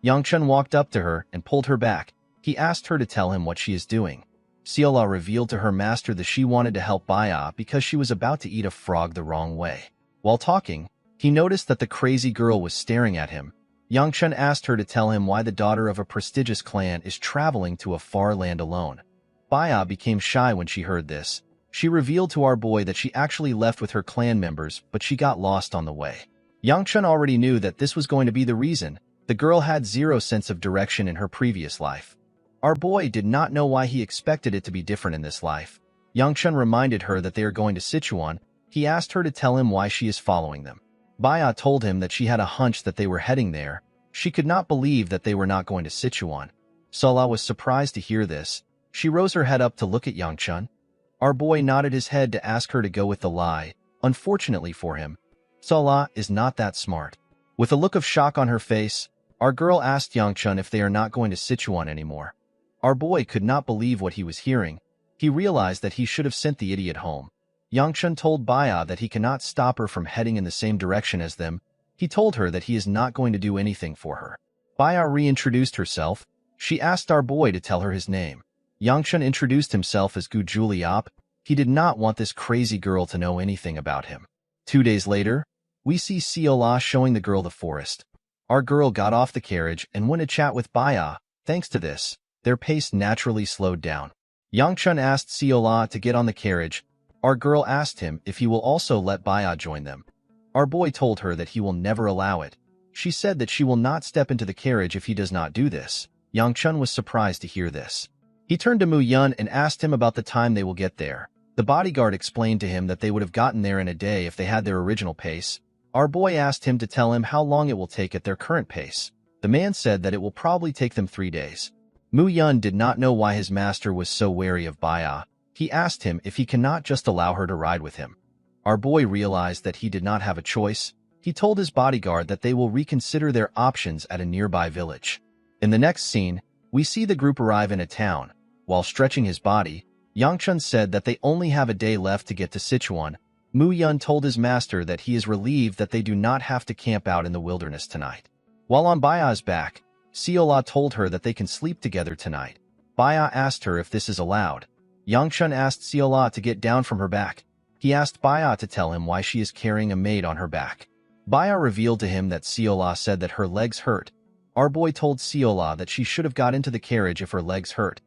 Yangchun walked up to her and pulled her back. He asked her to tell him what she is doing. Siola revealed to her master that she wanted to help Baya because she was about to eat a frog the wrong way. While talking, he noticed that the crazy girl was staring at him. Yangchun asked her to tell him why the daughter of a prestigious clan is traveling to a far land alone. Baya became shy when she heard this. She revealed to our boy that she actually left with her clan members, but she got lost on the way. Yangchun already knew that this was going to be the reason. The girl had zero sense of direction in her previous life. Our boy did not know why he expected it to be different in this life. Yangchun reminded her that they are going to Sichuan. He asked her to tell him why she is following them. Baya told him that she had a hunch that they were heading there. She could not believe that they were not going to Sichuan. Sola was surprised to hear this. She rose her head up to look at Yangchun. Our boy nodded his head to ask her to go with the lie. Unfortunately for him, Sola is not that smart. With a look of shock on her face, our girl asked Yangchun if they are not going to Sichuan anymore. Our boy could not believe what he was hearing. He realized that he should have sent the idiot home. Yangchun told Baya that he cannot stop her from heading in the same direction as them. He told her that he is not going to do anything for her. Baya reintroduced herself. She asked our boy to tell her his name. Yangchun introduced himself as Gu Juliop. He did not want this crazy girl to know anything about him. 2 days later, we see Siola showing the girl the forest. Our girl got off the carriage and went to chat with Baya. Thanks to this, their pace naturally slowed down. Yangchun asked Siola to get on the carriage. Our girl asked him if he will also let Baya join them. Our boy told her that he will never allow it. She said that she will not step into the carriage if he does not do this. Yangchun was surprised to hear this. He turned to Mu Yun and asked him about the time they will get there. The bodyguard explained to him that they would have gotten there in a day if they had their original pace. Our boy asked him to tell him how long it will take at their current pace. The man said that it will probably take them 3 days. Mu Yun did not know why his master was so wary of Baya. He asked him if he cannot just allow her to ride with him. Our boy realized that he did not have a choice. He told his bodyguard that they will reconsider their options at a nearby village. In the next scene, we see the group arrive in a town. While stretching his body, Yangchun said that they only have a day left to get to Sichuan. Mu Yun told his master that he is relieved that they do not have to camp out in the wilderness tonight. While on Baya's back, Siola told her that they can sleep together tonight. Baya asked her if this is allowed. Yangchun asked Siola to get down from her back. He asked Baya to tell him why she is carrying a maid on her back. Baya revealed to him that Seola said that her legs hurt. Our boy told Seola that she should have got into the carriage if her legs hurt.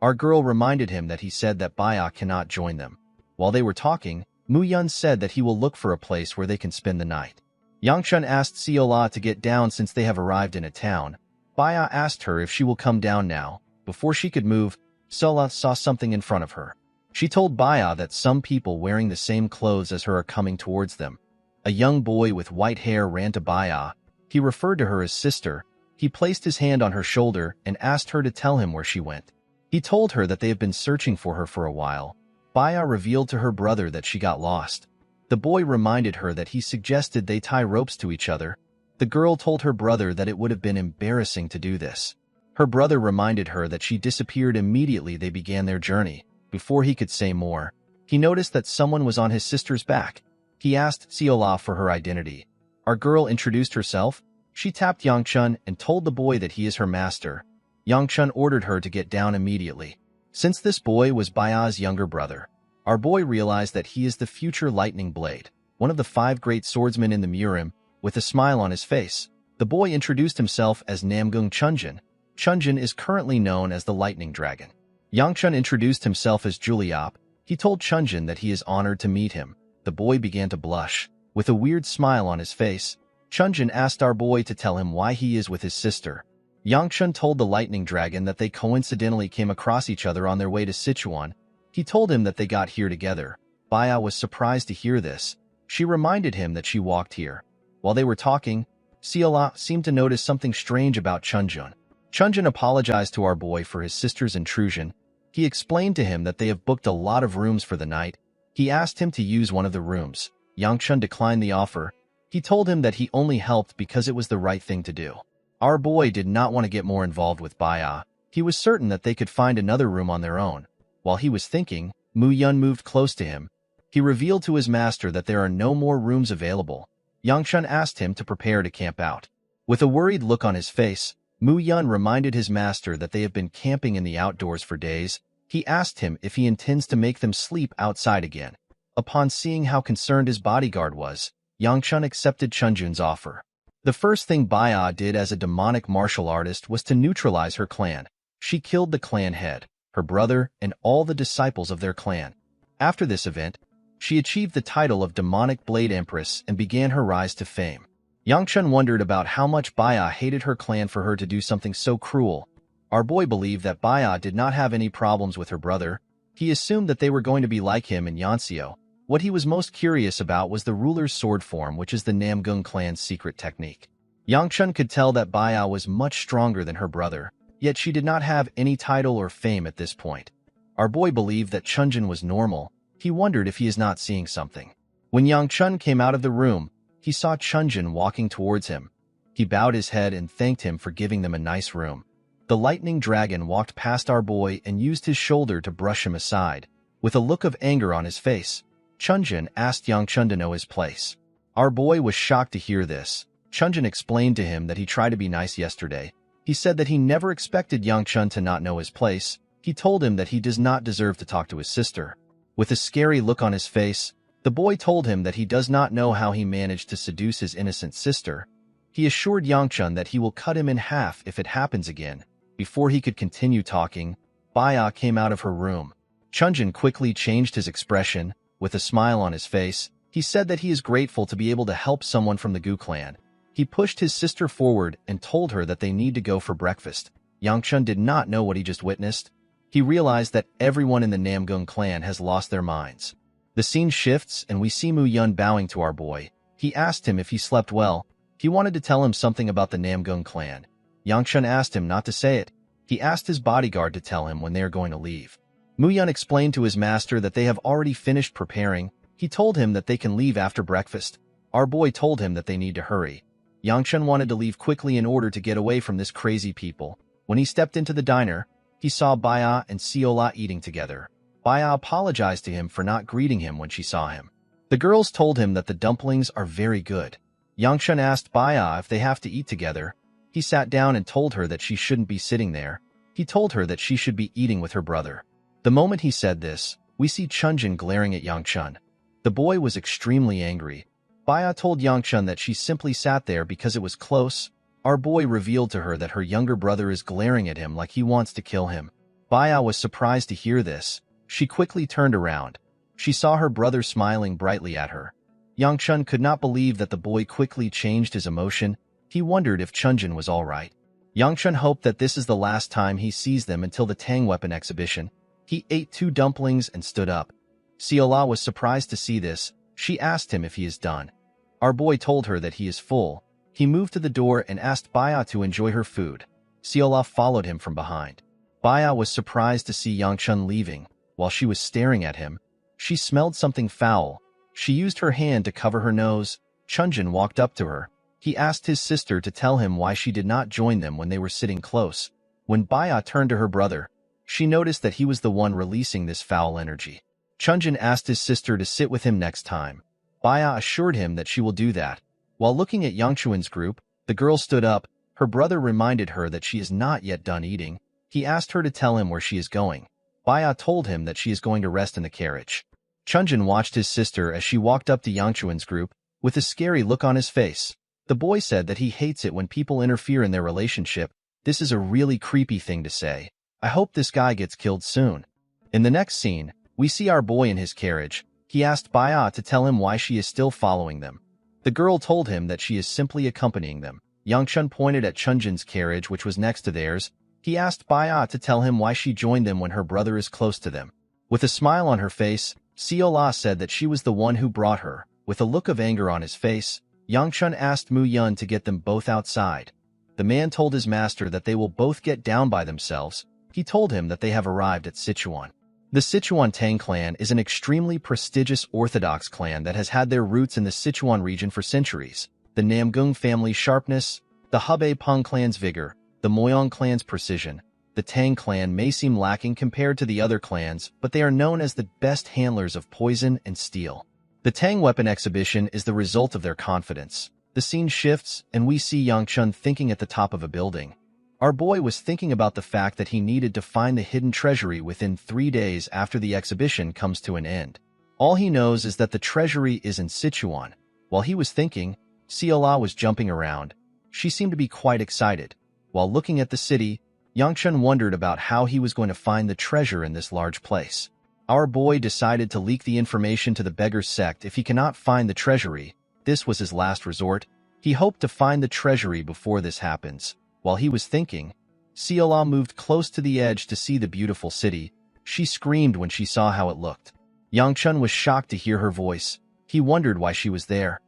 Our girl reminded him that he said that Baya cannot join them. While they were talking, Mu-yun said that he will look for a place where they can spend the night. Yangchun asked Seola to get down since they have arrived in a town. Baya asked her if she will come down now. Before she could move, Seola saw something in front of her. She told Baya that some people wearing the same clothes as her are coming towards them. A young boy with white hair ran to Baya. He referred to her as sister. He placed his hand on her shoulder and asked her to tell him where she went. He told her that they have been searching for her for a while. Baya revealed to her brother that she got lost. The boy reminded her that he suggested they tie ropes to each other. The girl told her brother that it would have been embarrassing to do this. Her brother reminded her that she disappeared immediately they began their journey. Before he could say more, he noticed that someone was on his sister's back. He asked Seola for her identity. Our girl introduced herself. She tapped Yangchun and told the boy that he is her master. Yangchun ordered her to get down immediately. Since this boy was Baya's younger brother, our boy realized that he is the future Lightning Blade, one of the 5 great swordsmen in the Murim. With a smile on his face, the boy introduced himself as Namgung Chunjin. Chunjin is currently known as the Lightning Dragon. Yangchun introduced himself as Juliop. He told Chunjin that he is honored to meet him. The boy began to blush. With a weird smile on his face, Chunjin asked our boy to tell him why he is with his sister. Yangchun told the Lightning Dragon that they coincidentally came across each other on their way to Sichuan. He told him that they got here together. Baya was surprised to hear this. She reminded him that she walked here. While they were talking, Seola seemed to notice something strange about Chunjin. Chunjin apologized to our boy for his sister's intrusion. He explained to him that they have booked a lot of rooms for the night. He asked him to use one of the rooms. Yangchun declined the offer. He told him that he only helped because it was the right thing to do. Our boy did not want to get more involved with Baya. He was certain that they could find another room on their own. While he was thinking, Mu-yun moved close to him. He revealed to his master that there are no more rooms available. Yangchun asked him to prepare to camp out. With a worried look on his face, Mu-yun reminded his master that they have been camping in the outdoors for days. He asked him if he intends to make them sleep outside again. Upon seeing how concerned his bodyguard was, Yangchun accepted Chunjin's offer. The first thing Baya did as a demonic martial artist was to neutralize her clan. She killed the clan head, her brother, and all the disciples of their clan. After this event, she achieved the title of Demonic Blade Empress and began her rise to fame. Yangchun wondered about how much Baya hated her clan for her to do something so cruel. Our boy believed that Baya did not have any problems with her brother. He assumed that they were going to be like him in Yanseo. What he was most curious about was the ruler's sword form, which is the Namgung clan's secret technique. Yangchun could tell that Baya was much stronger than her brother, yet she did not have any title or fame at this point. Our boy believed that Chunjin was normal. He wondered if he is not seeing something. When Yangchun came out of the room, he saw Chunjin walking towards him. He bowed his head and thanked him for giving them a nice room. The Lightning Dragon walked past our boy and used his shoulder to brush him aside. With a look of anger on his face, Chunjin asked Yangchun to know his place. Our boy was shocked to hear this. Chunjin explained to him that he tried to be nice yesterday. He said that he never expected Yangchun to not know his place. He told him that he does not deserve to talk to his sister. With a scary look on his face, the boy told him that he does not know how he managed to seduce his innocent sister. He assured Yangchun that he will cut him in half if it happens again. Before he could continue talking, Baya came out of her room. Chunjin quickly changed his expression. With a smile on his face, he said that he is grateful to be able to help someone from the Gu clan. He pushed his sister forward and told her that they need to go for breakfast. Yangchun did not know what he just witnessed. He realized that everyone in the Namgung clan has lost their minds. The scene shifts and we see Mu-yun bowing to our boy. He asked him if he slept well. He wanted to tell him something about the Namgung clan. Yangchun asked him not to say it. He asked his bodyguard to tell him when they are going to leave. Mu-yun explained to his master that they have already finished preparing. He told him that they can leave after breakfast. Our boy told him that they need to hurry. Yangchun wanted to leave quickly in order to get away from this crazy people. When he stepped into the diner, he saw Baya and Seola eating together. Baya apologized to him for not greeting him when she saw him. The girls told him that the dumplings are very good. Yangchun asked Baya if they have to eat together. He sat down and told her that she shouldn't be sitting there. He told her that she should be eating with her brother. The moment he said this, we see Chunjin glaring at Yangchun. The boy was extremely angry. Baya told Yangchun that she simply sat there because it was close. Our boy revealed to her that her younger brother is glaring at him like he wants to kill him. Baya was surprised to hear this. She quickly turned around. She saw her brother smiling brightly at her. Yangchun could not believe that the boy quickly changed his emotion. He wondered if Chunjin was all right. Yangchun hoped that this is the last time he sees them until the Tang weapon exhibition. He ate 2 dumplings and stood up. Siola was surprised to see this. She asked him if he is done. Our boy told her that he is full. He moved to the door and asked Baya to enjoy her food. Siola followed him from behind. Baya was surprised to see Yangchun leaving. While she was staring at him, she smelled something foul. She used her hand to cover her nose. Chunjin walked up to her. He asked his sister to tell him why she did not join them when they were sitting close. When Baya turned to her brother, she noticed that he was the one releasing this foul energy. Chunjin asked his sister to sit with him next time. Baya assured him that she will do that. While looking at Yangchuan's group, the girl stood up. Her brother reminded her that she is not yet done eating. He asked her to tell him where she is going. Baya told him that she is going to rest in the carriage. Chunjin watched his sister as she walked up to Yangchuan's group, with a scary look on his face. The boy said that he hates it when people interfere in their relationship. This is a really creepy thing to say. I hope this guy gets killed soon. In the next scene, we see our boy in his carriage. He asked Baya to tell him why she is still following them. The girl told him that she is simply accompanying them. Yangchun pointed at Chunjin's carriage, which was next to theirs. He asked Baya to tell him why she joined them when her brother is close to them. With a smile on her face, Siola said that she was the one who brought her. With a look of anger on his face, Yangchun asked Mu Yun to get them both outside. The man told his master that they will both get down by themselves. He told him that they have arrived at Sichuan. The Sichuan Tang clan is an extremely prestigious Orthodox clan that has had their roots in the Sichuan region for centuries. The Namgung family's sharpness, the Hebei Peng clan's vigor, the Moyong clan's precision. The Tang clan may seem lacking compared to the other clans, but they are known as the best handlers of poison and steel. The Tang weapon exhibition is the result of their confidence. The scene shifts, and we see Yangchun thinking at the top of a building. Our boy was thinking about the fact that he needed to find the hidden treasury within 3 days after the exhibition comes to an end. All he knows is that the treasury is in Sichuan. While he was thinking, Siola was jumping around. She seemed to be quite excited. While looking at the city, Yangchun wondered about how he was going to find the treasure in this large place. Our boy decided to leak the information to the beggar sect if he cannot find the treasury. This was his last resort. He hoped to find the treasury before this happens. While he was thinking, Siola moved close to the edge to see the beautiful city. She screamed when she saw how it looked. Yangchun was shocked to hear her voice. He wondered why she was there.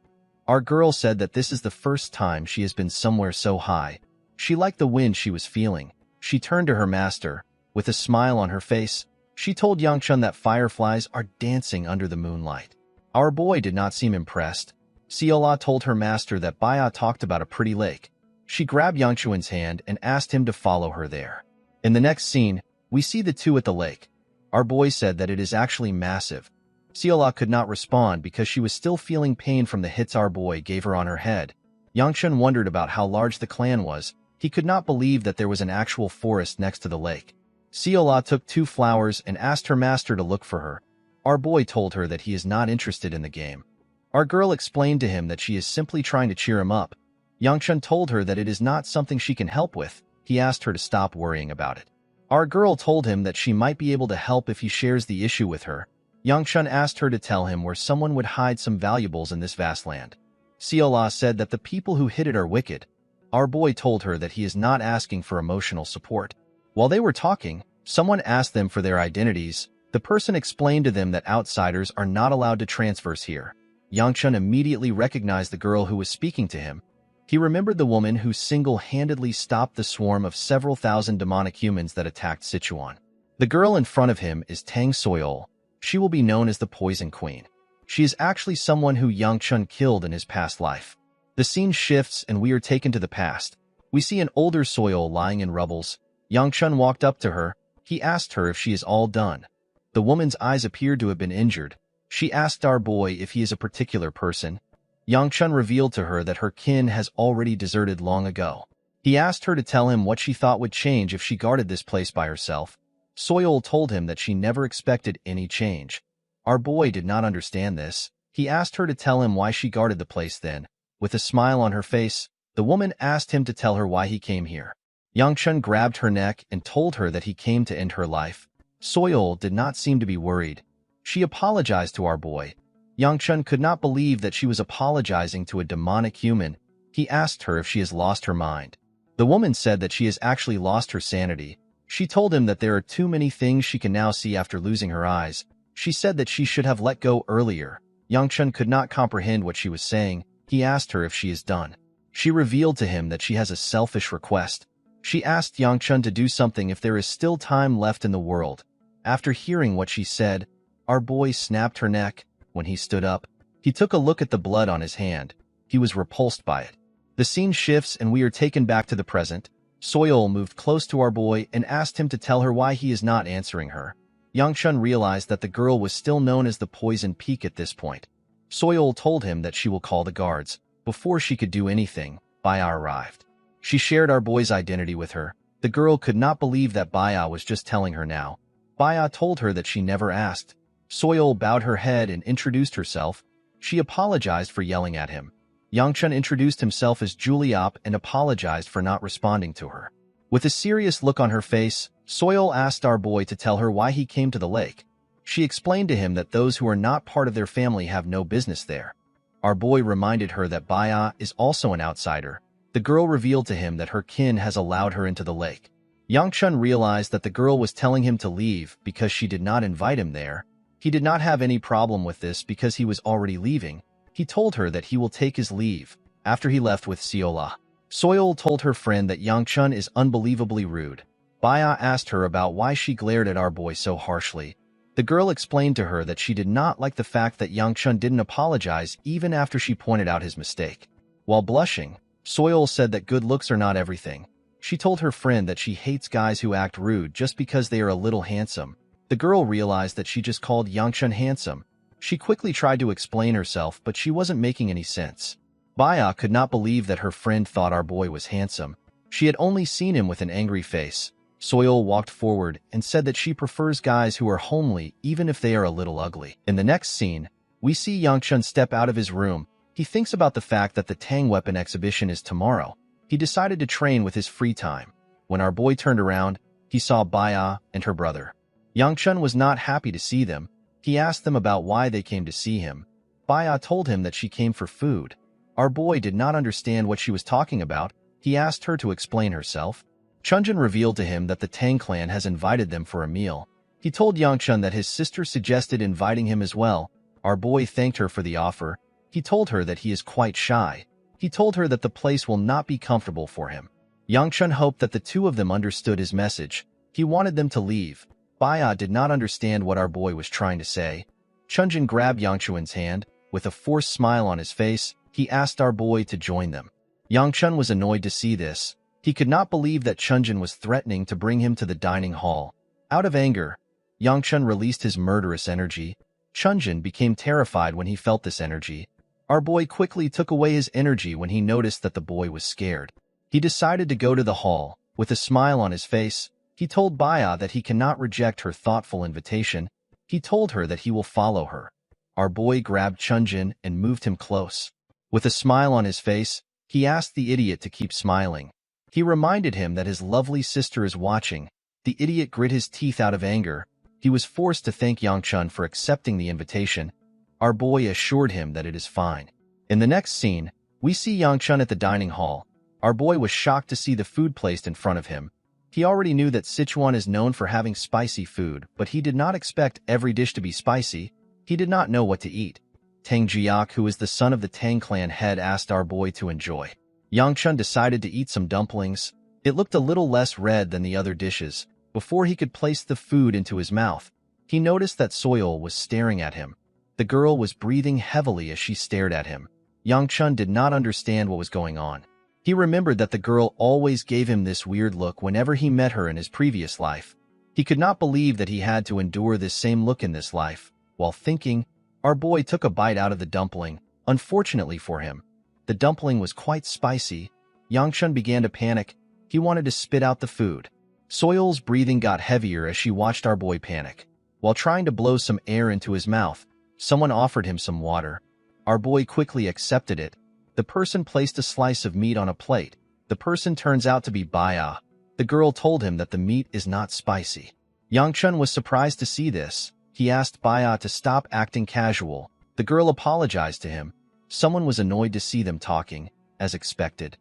Our girl said that this is the first time she has been somewhere so high. She liked the wind she was feeling. She turned to her master. With a smile on her face, she told Yangchun that fireflies are dancing under the moonlight. Our boy did not seem impressed. Siola told her master that Baya talked about a pretty lake. She grabbed Yangchuan's hand and asked him to follow her there. In the next scene, we see the two at the lake. Our boy said that it is actually massive. Siola could not respond because she was still feeling pain from the hits our boy gave her on her head. Yangchun wondered about how large the clan was. He could not believe that there was an actual forest next to the lake. Siola took 2 flowers and asked her master to look for her. Our boy told her that he is not interested in the game. Our girl explained to him that she is simply trying to cheer him up. Yangchun told her that it is not something she can help with. He asked her to stop worrying about it. Our girl told him that she might be able to help if he shares the issue with her. Yangchun asked her to tell him where someone would hide some valuables in this vast land. Siola said that the people who hid it are wicked. Our boy told her that he is not asking for emotional support. While they were talking, someone asked them for their identities. The person explained to them that outsiders are not allowed to transverse here. Yangchun immediately recognized the girl who was speaking to him. He remembered the woman who single-handedly stopped the swarm of several thousand demonic humans that attacked Sichuan. The girl in front of him is Tang Soyol. She will be known as the Poison Queen. She is actually someone who Yangchun killed in his past life. The scene shifts and we are taken to the past. We see an older Soyol lying in rubbles. Yangchun walked up to her. He asked her if she is all done. The woman's eyes appeared to have been injured. She asked our boy if he is a particular person. Yangchun revealed to her that her kin has already deserted long ago. He asked her to tell him what she thought would change if she guarded this place by herself. Soyol told him that she never expected any change. Our boy did not understand this. He asked her to tell him why she guarded the place then. With a smile on her face, the woman asked him to tell her why he came here. Yangchun grabbed her neck and told her that he came to end her life. Soil did not seem to be worried. She apologized to our boy. Yangchun could not believe that she was apologizing to a demonic human. He asked her if she has lost her mind. The woman said that she has actually lost her sanity. She told him that there are too many things she can now see after losing her eyes. She said that she should have let go earlier. Yangchun could not comprehend what she was saying. He asked her if she is done. She revealed to him that she has a selfish request. She asked Yangchun to do something if there is still time left in the world. After hearing what she said, our boy snapped her neck. When he stood up, he took a look at the blood on his hand. He was repulsed by it. The scene shifts and we are taken back to the present. Soil moved close to our boy and asked him to tell her why he is not answering her. Yangchun realized that the girl was still known as the Poison Peak at this point. Soil told him that she will call the guards. Before she could do anything, Baya arrived. She shared our boy's identity with her. The girl could not believe that Baya was just telling her now. Baya told her that she never asked. Soil bowed her head and introduced herself. She apologized for yelling at him. Yangchun introduced himself as Juliop and apologized for not responding to her. With a serious look on her face, Soil asked our boy to tell her why he came to the lake. She explained to him that those who are not part of their family have no business there. Our boy reminded her that Baya is also an outsider. The girl revealed to him that her kin has allowed her into the lake. Yangchun realized that the girl was telling him to leave because she did not invite him there. He did not have any problem with this because he was already leaving. He told her that he will take his leave. After he left with Siola, Soil told her friend that Yangchun is unbelievably rude. Baya asked her about why she glared at our boy so harshly. The girl explained to her that she did not like the fact that Yangchun didn't apologize even after she pointed out his mistake. While blushing, Soil said that good looks are not everything. She told her friend that she hates guys who act rude just because they are a little handsome. The girl realized that she just called Yangchun handsome. She quickly tried to explain herself, but she wasn't making any sense. Baya could not believe that her friend thought our boy was handsome. She had only seen him with an angry face. Soil walked forward and said that she prefers guys who are homely even if they are a little ugly. In the next scene, we see Yangchun step out of his room. He thinks about the fact that the Tang weapon exhibition is tomorrow. He decided to train with his free time. When our boy turned around, he saw Baya and her brother. Yangchun was not happy to see them. He asked them about why they came to see him. Baya told him that she came for food. Our boy did not understand what she was talking about. He asked her to explain herself. Chunjin revealed to him that the Tang clan has invited them for a meal. He told Yangchun that his sister suggested inviting him as well. Our boy thanked her for the offer. He told her that he is quite shy. He told her that the place will not be comfortable for him. Yangchun hoped that the two of them understood his message. He wanted them to leave. Baya did not understand what our boy was trying to say. Chunjin grabbed Yangchun's hand. With a forced smile on his face, he asked our boy to join them. Yangchun was annoyed to see this. He could not believe that Chunjin was threatening to bring him to the dining hall. Out of anger, Yangchun released his murderous energy. Chunjin became terrified when he felt this energy. Our boy quickly took away his energy when he noticed that the boy was scared. He decided to go to the hall. With a smile on his face, he told Baya that he cannot reject her thoughtful invitation. He told her that he will follow her. Our boy grabbed Chunjin and moved him close. With a smile on his face, he asked the idiot to keep smiling. He reminded him that his lovely sister is watching. The idiot grit his teeth out of anger. He was forced to thank Yangchun for accepting the invitation. Our boy assured him that it is fine. In the next scene, we see Yangchun at the dining hall. Our boy was shocked to see the food placed in front of him. He already knew that Sichuan is known for having spicy food, but he did not expect every dish to be spicy. He did not know what to eat. Tang Jiak, who is the son of the Tang clan head, asked our boy to enjoy. Yangchun decided to eat some dumplings. It looked a little less red than the other dishes. Before he could place the food into his mouth, he noticed that Soil was staring at him. The girl was breathing heavily as she stared at him. Yangchun did not understand what was going on. He remembered that the girl always gave him this weird look whenever he met her in his previous life. He could not believe that he had to endure this same look in this life. While thinking, our boy took a bite out of the dumpling. Unfortunately for him, the dumpling was quite spicy. Yangchun began to panic. He wanted to spit out the food. Soil's breathing got heavier as she watched our boy panic. While trying to blow some air into his mouth, someone offered him some water. Our boy quickly accepted it. The person placed a slice of meat on a plate. The person turns out to be Baya. The girl told him that the meat is not spicy. Yangchun was surprised to see this. He asked Baya to stop acting casual. The girl apologized to him. Someone was annoyed to see them talking, as expected.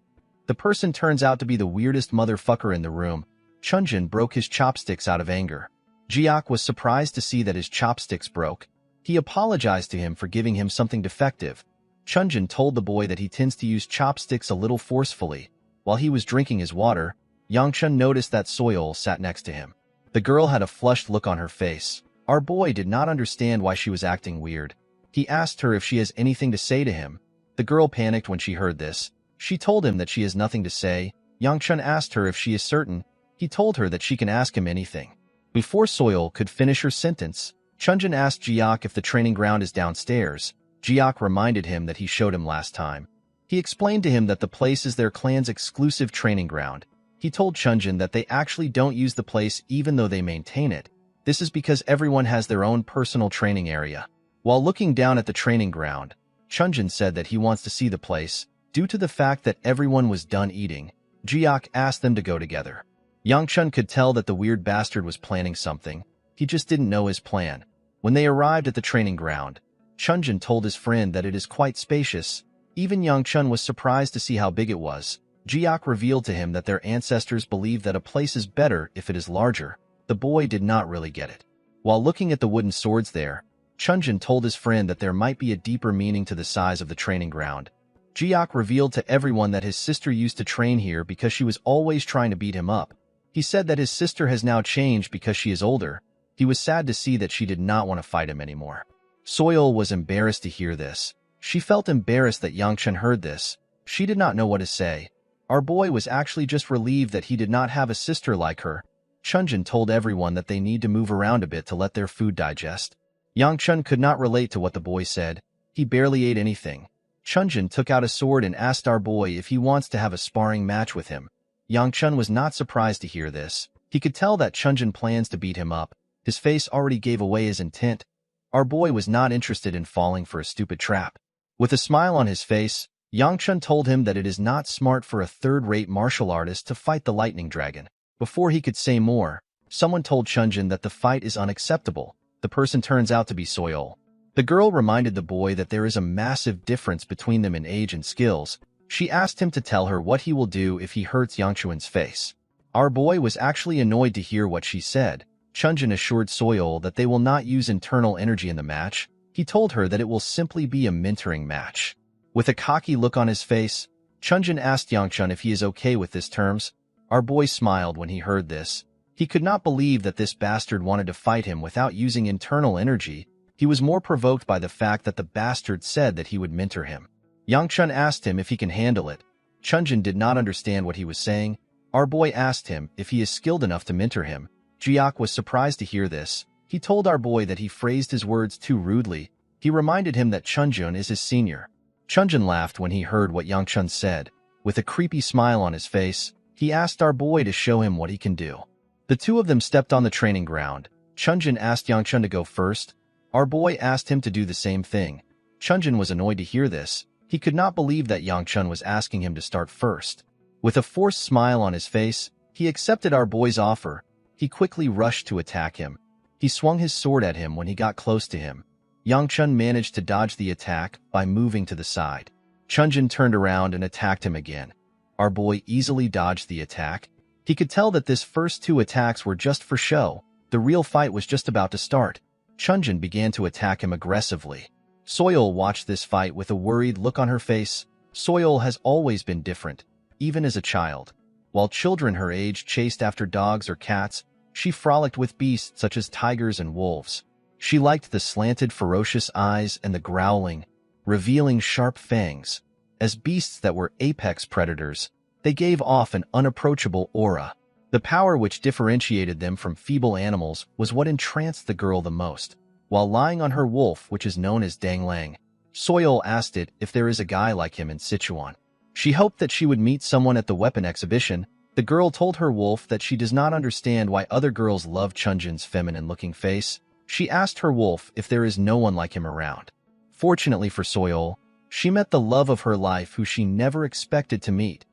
The person turns out to be the weirdest motherfucker in the room. Chunjin broke his chopsticks out of anger. Jiak was surprised to see that his chopsticks broke. He apologized to him for giving him something defective. Chunjin told the boy that he tends to use chopsticks a little forcefully. While he was drinking his water, Yangchun noticed that Soyeol sat next to him. The girl had a flushed look on her face. Our boy did not understand why she was acting weird. He asked her if she has anything to say to him. The girl panicked when she heard this. She told him that she has nothing to say. Yangchun asked her if she is certain. He told her that she can ask him anything. Before Soyeol could finish her sentence, Chunjin asked Jiak if the training ground is downstairs. Jiak reminded him that he showed him last time. He explained to him that the place is their clan's exclusive training ground. He told Chunjin that they actually don't use the place even though they maintain it. This is because everyone has their own personal training area. While looking down at the training ground, Chunjin said that he wants to see the place. Due to the fact that everyone was done eating, Jiak asked them to go together. Yangchun could tell that the weird bastard was planning something. He just didn't know his plan. When they arrived at the training ground, Chunjin told his friend that it is quite spacious. Even Yangchun was surprised to see how big it was. Jiak revealed to him that their ancestors believed that a place is better if it is larger. The boy did not really get it. While looking at the wooden swords there, Chunjin told his friend that there might be a deeper meaning to the size of the training ground. Jiak revealed to everyone that his sister used to train here because she was always trying to beat him up. He said that his sister has now changed because she is older. He was sad to see that she did not want to fight him anymore. Soyeol was embarrassed to hear this. She felt embarrassed that Yangchun heard this. She did not know what to say. Our boy was actually just relieved that he did not have a sister like her. Chunjin told everyone that they need to move around a bit to let their food digest. Yangchun could not relate to what the boy said. He barely ate anything. Chunjin took out a sword and asked our boy if he wants to have a sparring match with him. Yangchun was not surprised to hear this. He could tell that Chunjin plans to beat him up. His face already gave away his intent. Our boy was not interested in falling for a stupid trap. With a smile on his face, Yangchun told him that it is not smart for a third-rate martial artist to fight the lightning dragon. Before he could say more, someone told Chunjin that the fight is unacceptable. The person turns out to be Soyeol. The girl reminded the boy that there is a massive difference between them in age and skills. She asked him to tell her what he will do if he hurts Yangchun's face. Our boy was actually annoyed to hear what she said. Chunjin assured Soyeol that they will not use internal energy in the match. He told her that it will simply be a mentoring match. With a cocky look on his face, Chunjin asked Yangchun if he is okay with this terms. Our boy smiled when he heard this. He could not believe that this bastard wanted to fight him without using internal energy. He was more provoked by the fact that the bastard said that he would mentor him. Yangchun asked him if he can handle it. Chunjin did not understand what he was saying. Our boy asked him if he is skilled enough to mentor him. Jiak was surprised to hear this. He told our boy that he phrased his words too rudely. He reminded him that Chunjin is his senior. Chunjin laughed when he heard what Yangchun said. With a creepy smile on his face, he asked our boy to show him what he can do. The two of them stepped on the training ground. Chunjin asked Yangchun to go first. Our boy asked him to do the same thing. Chunjin was annoyed to hear this. He could not believe that Yangchun was asking him to start first. With a forced smile on his face, he accepted our boy's offer. He quickly rushed to attack him. He swung his sword at him when he got close to him. Yangchun managed to dodge the attack by moving to the side. Chunjin turned around and attacked him again. Our boy easily dodged the attack. He could tell that this first two attacks were just for show. The real fight was just about to start. Chunjin began to attack him aggressively. Soyeol watched this fight with a worried look on her face. Soyeol has always been different, even as a child. While children her age chased after dogs or cats, she frolicked with beasts such as tigers and wolves. She liked the slanted, ferocious eyes and the growling, revealing sharp fangs. As beasts that were apex predators, they gave off an unapproachable aura. The power which differentiated them from feeble animals was what entranced the girl the most. While lying on her wolf, which is known as Danglang, Soyeol asked it if there is a guy like him in Sichuan. She hoped that she would meet someone at the weapon exhibition. The girl told her wolf that she does not understand why other girls love Chunjin's feminine-looking face. She asked her wolf if there is no one like him around. Fortunately for Soyeol, she met the love of her life who she never expected to meet.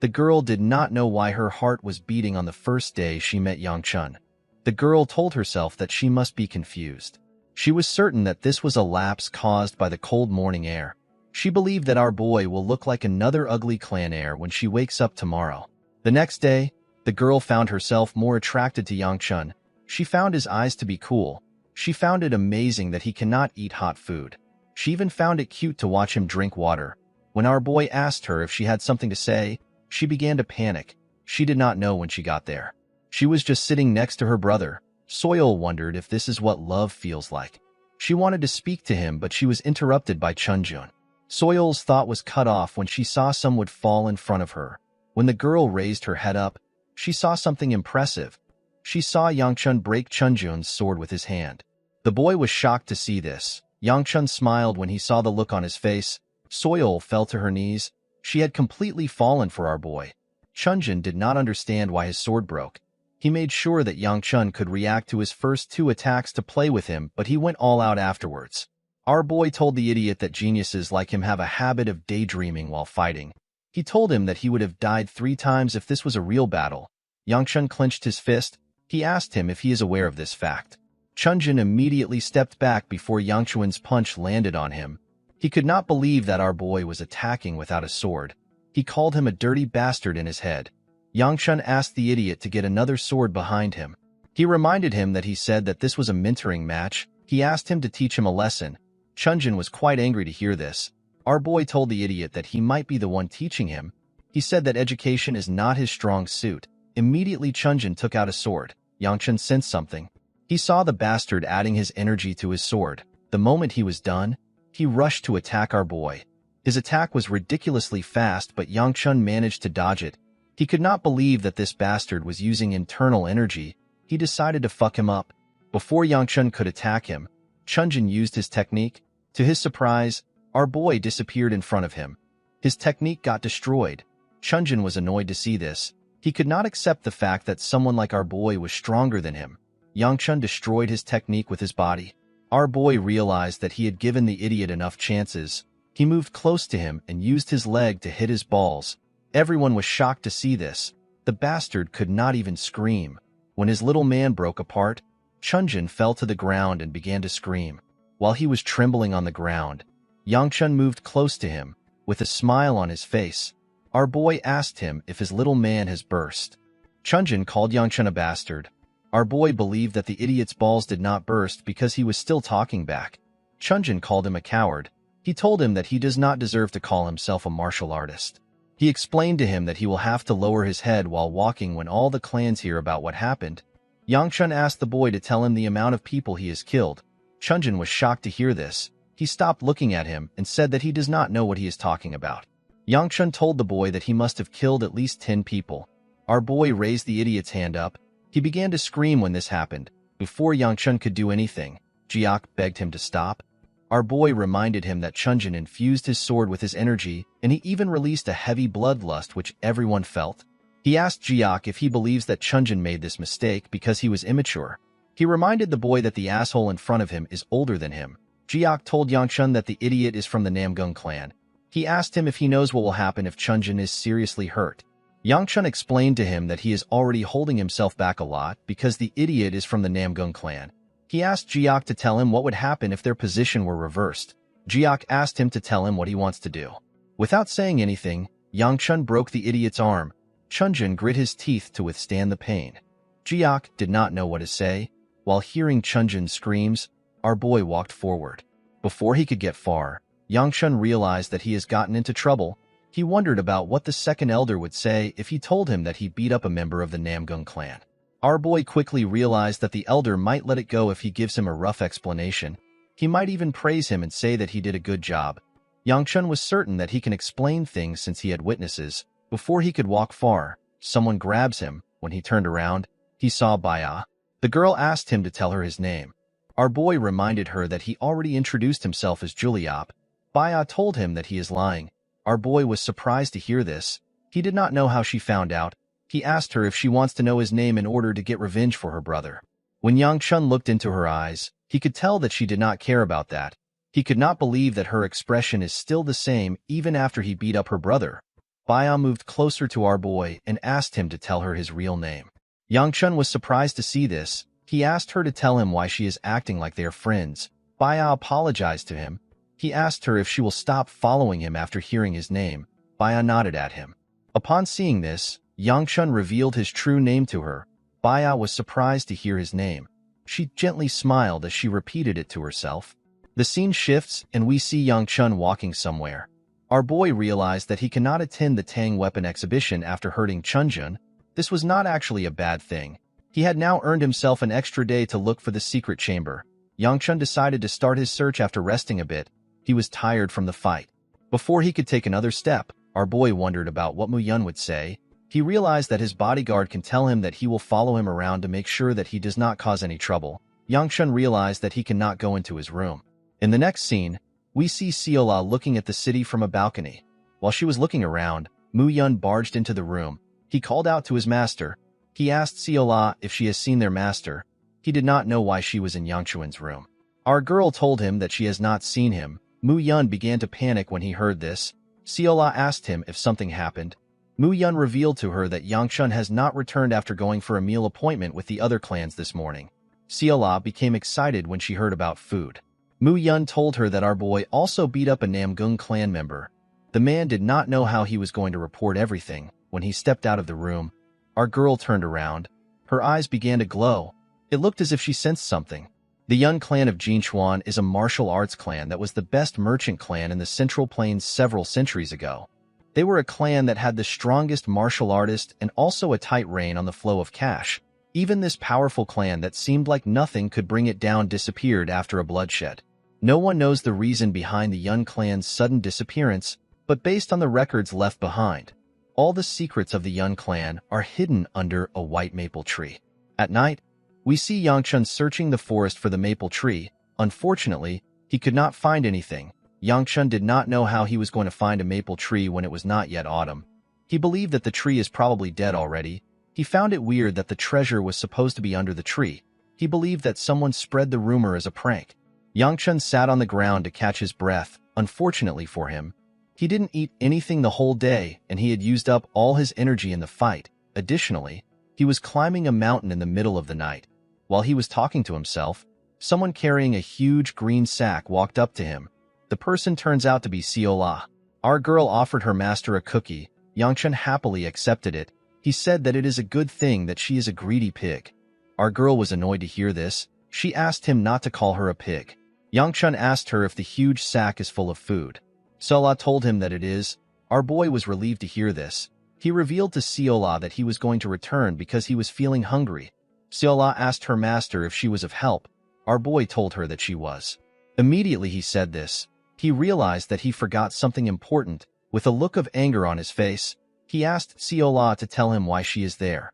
The girl did not know why her heart was beating on the first day she met Yangchun. The girl told herself that she must be confused. She was certain that this was a lapse caused by the cold morning air. She believed that our boy will look like another ugly clan heir when she wakes up tomorrow. The next day, the girl found herself more attracted to Yangchun. She found his eyes to be cool. She found it amazing that he cannot eat hot food. She even found it cute to watch him drink water. When our boy asked her if she had something to say, she began to panic. She did not know when she got there. She was just sitting next to her brother. Soyeol wondered if this is what love feels like. She wanted to speak to him, but she was interrupted by Chunjun. Soyeol's thought was cut off when she saw someone would fall in front of her. When the girl raised her head up, she saw something impressive. She saw Yangchun break Chunjun's sword with his hand. The boy was shocked to see this. Yangchun smiled when he saw the look on his face. Soyeol fell to her knees. She had completely fallen for our boy. Chunjun did not understand why his sword broke. He made sure that Yangchun could react to his first 2 attacks to play with him, but he went all out afterwards. Our boy told the idiot that geniuses like him have a habit of daydreaming while fighting. He told him that he would have died 3 times if this was a real battle. Yangchun clenched his fist. He asked him if he is aware of this fact. Chunjun immediately stepped back before Yangchun's punch landed on him. He could not believe that our boy was attacking without a sword. He called him a dirty bastard in his head. Yangchun asked the idiot to get another sword behind him. He reminded him that he said that this was a mentoring match. He asked him to teach him a lesson. Chunjun was quite angry to hear this. Our boy told the idiot that he might be the one teaching him. He said that education is not his strong suit. Immediately Chunjun took out a sword. Yangchun sensed something. He saw the bastard adding his energy to his sword. The moment he was done, he rushed to attack our boy. His attack was ridiculously fast, but Yangchun managed to dodge it. He could not believe that this bastard was using internal energy. He decided to fuck him up. Before Yangchun could attack him, Chunjun used his technique. To his surprise, our boy disappeared in front of him. His technique got destroyed. Chunjun was annoyed to see this. He could not accept the fact that someone like our boy was stronger than him. Yangchun destroyed his technique with his body. Our boy realized that he had given the idiot enough chances. He moved close to him and used his leg to hit his balls. Everyone was shocked to see this. The bastard could not even scream. When his little man broke apart, Chunjun fell to the ground and began to scream. While he was trembling on the ground, Yangchun moved close to him. With a smile on his face, our boy asked him if his little man has burst. Chunjun called Yangchun a bastard. Our boy believed that the idiot's balls did not burst because he was still talking back. Chunjun called him a coward. He told him that he does not deserve to call himself a martial artist. He explained to him that he will have to lower his head while walking when all the clans hear about what happened. Yangchun asked the boy to tell him the amount of people he has killed. Chunjun was shocked to hear this. He stopped looking at him and said that he does not know what he is talking about. Yangchun told the boy that he must have killed at least 10 people. Our boy raised the idiot's hand up. He began to scream when this happened. Before Yangchun could do anything, Jiak begged him to stop. Our boy reminded him that Chunjun infused his sword with his energy, and he even released a heavy bloodlust which everyone felt. He asked Jiak if he believes that Chunjun made this mistake because he was immature. He reminded the boy that the asshole in front of him is older than him. Jiak told Yangchun that the idiot is from the Namgung clan. He asked him if he knows what will happen if Chunjun is seriously hurt. Yangchun explained to him that he is already holding himself back a lot because the idiot is from the Namgung clan. He asked Jiak to tell him what would happen if their position were reversed. Jiak asked him to tell him what he wants to do. Without saying anything, Yangchun broke the idiot's arm. Chunjun grit his teeth to withstand the pain. Jiak did not know what to say. While hearing Chunjun's screams, our boy walked forward. Before he could get far, Yangchun realized that he has gotten into trouble. He wondered about what the second elder would say if he told him that he beat up a member of the Namgung clan. Our boy quickly realized that the elder might let it go if he gives him a rough explanation. He might even praise him and say that he did a good job. Yangchun was certain that he can explain things since he had witnesses. Before he could walk far, someone grabs him. When he turned around, he saw Baya. The girl asked him to tell her his name. Our boy reminded her that he already introduced himself as Juliop. Baya told him that he is lying. Our boy was surprised to hear this. He did not know how she found out. He asked her if she wants to know his name in order to get revenge for her brother. When Yangchun looked into her eyes, he could tell that she did not care about that. He could not believe that her expression is still the same even after he beat up her brother. Baya moved closer to our boy and asked him to tell her his real name. Yangchun was surprised to see this. He asked her to tell him why she is acting like they are friends. Baya apologized to him. He asked her if she will stop following him after hearing his name. Baya nodded at him. Upon seeing this, Yangchun revealed his true name to her. Baya was surprised to hear his name. She gently smiled as she repeated it to herself. The scene shifts and we see Yangchun walking somewhere. Our boy realized that he cannot attend the Tang weapon exhibition after hurting Chunjun. This was not actually a bad thing. He had now earned himself an extra day to look for the secret chamber. Yangchun decided to start his search after resting a bit. He was tired from the fight. Before he could take another step, our boy wondered about what Mu Yun would say. He realized that his bodyguard can tell him that he will follow him around to make sure that he does not cause any trouble. Yangchun realized that he cannot go into his room. In the next scene, we see Seola looking at the city from a balcony. While she was looking around, Mu Yun barged into the room. He called out to his master. He asked Seola if she has seen their master. He did not know why she was in Yangchuan's room. Our girl told him that she has not seen him. Mu Yun began to panic when he heard this. Seola asked him if something happened. Mu Yun revealed to her that Yangchun has not returned after going for a meal appointment with the other clans this morning. Seola became excited when she heard about food. Mu Yun told her that our boy also beat up a Namgung clan member. The man did not know how he was going to report everything. When he stepped out of the room, our girl turned around. Her eyes began to glow. It looked as if she sensed something. The Yun clan of Jinchuan is a martial arts clan that was the best merchant clan in the Central Plains several centuries ago. They were a clan that had the strongest martial artist and also a tight rein on the flow of cash. Even this powerful clan that seemed like nothing could bring it down disappeared after a bloodshed. No one knows the reason behind the Yun clan's sudden disappearance, but based on the records left behind, all the secrets of the Yun clan are hidden under a white maple tree. At night, we see Yangchun searching the forest for the maple tree. Unfortunately, he could not find anything. Yangchun did not know how he was going to find a maple tree when it was not yet autumn. He believed that the tree is probably dead already. He found it weird that the treasure was supposed to be under the tree. He believed that someone spread the rumor as a prank. Yangchun sat on the ground to catch his breath. Unfortunately for him, he didn't eat anything the whole day and he had used up all his energy in the fight. Additionally, he was climbing a mountain in the middle of the night. While he was talking to himself, someone carrying a huge green sack walked up to him. The person turns out to be Seola. Our girl offered her master a cookie. Yangchun happily accepted it. He said that it is a good thing that she is a greedy pig. Our girl was annoyed to hear this. She asked him not to call her a pig. Yangchun asked her if the huge sack is full of food. Seola told him that it is. Our boy was relieved to hear this. He revealed to Seola that he was going to return because he was feeling hungry. Seola asked her master if she was of help. Our boy told her that she was. Immediately he said this. He realized that he forgot something important. With a look of anger on his face, he asked Seola to tell him why she is there.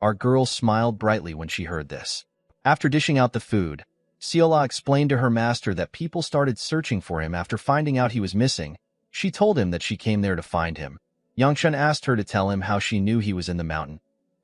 Our girl smiled brightly when she heard this. After dishing out the food, Seola explained to her master that people started searching for him after finding out he was missing. She told him that she came there to find him. Yangchun asked her to tell him how she knew he was in the mountain.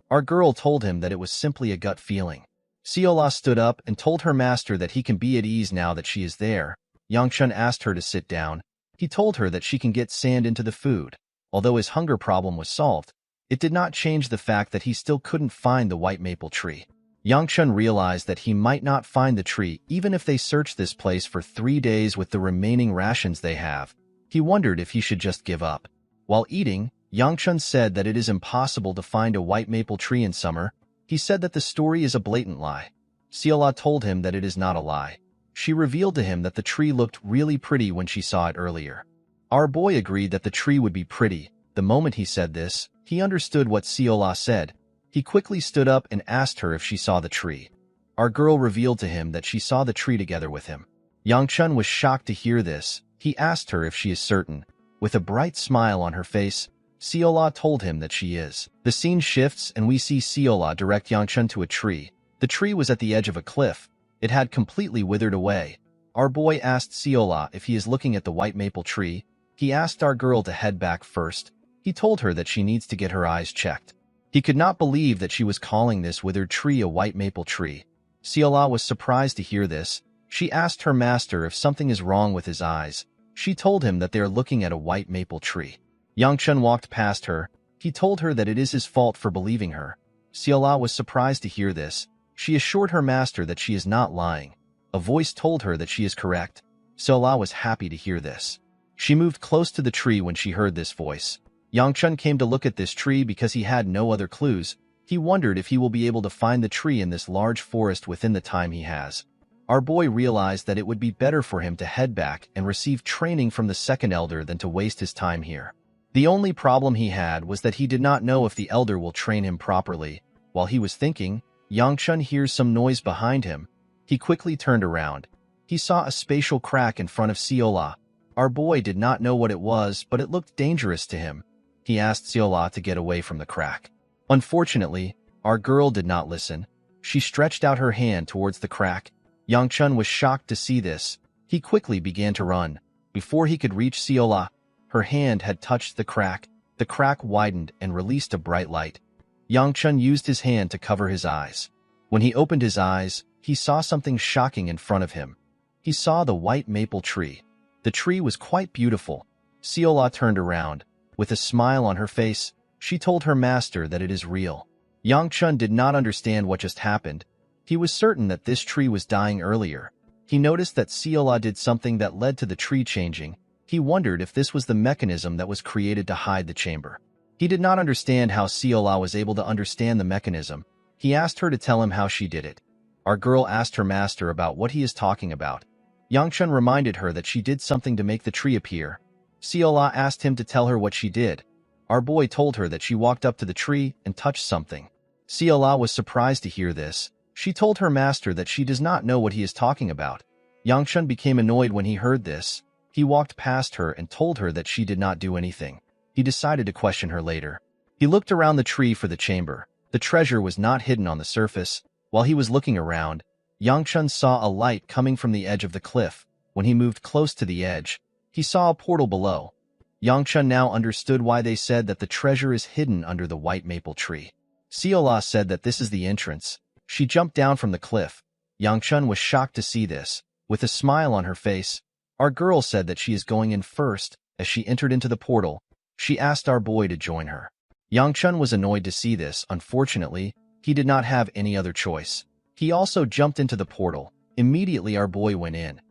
Our girl told him that it was simply a gut feeling. Seola stood up and told her master that he can be at ease now that she is there. Yangchun asked her to sit down. He told her that she can get sand into the food. Although his hunger problem was solved, it did not change the fact that he still couldn't find the white maple tree. Yangchun realized that he might not find the tree even if they search this place for 3 days with the remaining rations they have. He wondered if he should just give up. While eating, Yangchun said that it is impossible to find a white maple tree in summer. He said that the story is a blatant lie. Seola told him that it is not a lie. She revealed to him that the tree looked really pretty when she saw it earlier. Our boy agreed that the tree would be pretty. The moment he said this, he understood what Seola said. He quickly stood up and asked her if she saw the tree. Our girl revealed to him that she saw the tree together with him. Yangchun was shocked to hear this. He asked her if she is certain. With a bright smile on her face, Seola told him that she is. The scene shifts and we see Seola direct Yangchun to a tree. The tree was at the edge of a cliff. It had completely withered away. Our boy asked Seola if he is looking at the white maple tree. He asked our girl to head back first. He told her that she needs to get her eyes checked. He could not believe that she was calling this withered tree a white maple tree. Seola was surprised to hear this. She asked her master if something is wrong with his eyes. She told him that they are looking at a white maple tree. Yangchun walked past her. He told her that it is his fault for believing her. Siola was surprised to hear this. She assured her master that she is not lying. A voice told her that she is correct. Siola was happy to hear this. She moved close to the tree when she heard this voice. Yangchun came to look at this tree because he had no other clues. He wondered if he will be able to find the tree in this large forest within the time he has. Our boy realized that it would be better for him to head back and receive training from the second elder than to waste his time here. The only problem he had was that he did not know if the elder will train him properly. While he was thinking, Yangchun hears some noise behind him. He quickly turned around. He saw a spatial crack in front of Siola. Our boy did not know what it was, but it looked dangerous to him. He asked Siola to get away from the crack. Unfortunately, our girl did not listen. She stretched out her hand towards the crack. Yangchun was shocked to see this. He quickly began to run. Before he could reach Siola, her hand had touched the crack. The crack widened and released a bright light. Yangchun used his hand to cover his eyes. When he opened his eyes, he saw something shocking in front of him. He saw the white maple tree. The tree was quite beautiful. Siola turned around. With a smile on her face, she told her master that it is real. Yangchun did not understand what just happened. He was certain that this tree was dying earlier. He noticed that Siola did something that led to the tree changing. He wondered if this was the mechanism that was created to hide the chamber. He did not understand how Siola was able to understand the mechanism. He asked her to tell him how she did it. Our girl asked her master about what he is talking about. Yangchun reminded her that she did something to make the tree appear. Siola asked him to tell her what she did. Our boy told her that she walked up to the tree and touched something. Siola was surprised to hear this. She told her master that she does not know what he is talking about. Yangchun became annoyed when he heard this. He walked past her and told her that she did not do anything. He decided to question her later. He looked around the tree for the chamber. The treasure was not hidden on the surface. While he was looking around, Yangchun saw a light coming from the edge of the cliff. When he moved close to the edge, he saw a portal below. Yangchun now understood why they said that the treasure is hidden under the white maple tree. Siola said that this is the entrance. She jumped down from the cliff. Yangchun was shocked to see this. With a smile on her face, our girl said that she is going in first. As she entered into the portal, she asked our boy to join her. Yangchun was annoyed to see this. Unfortunately, he did not have any other choice. He also jumped into the portal. Immediately our boy went in.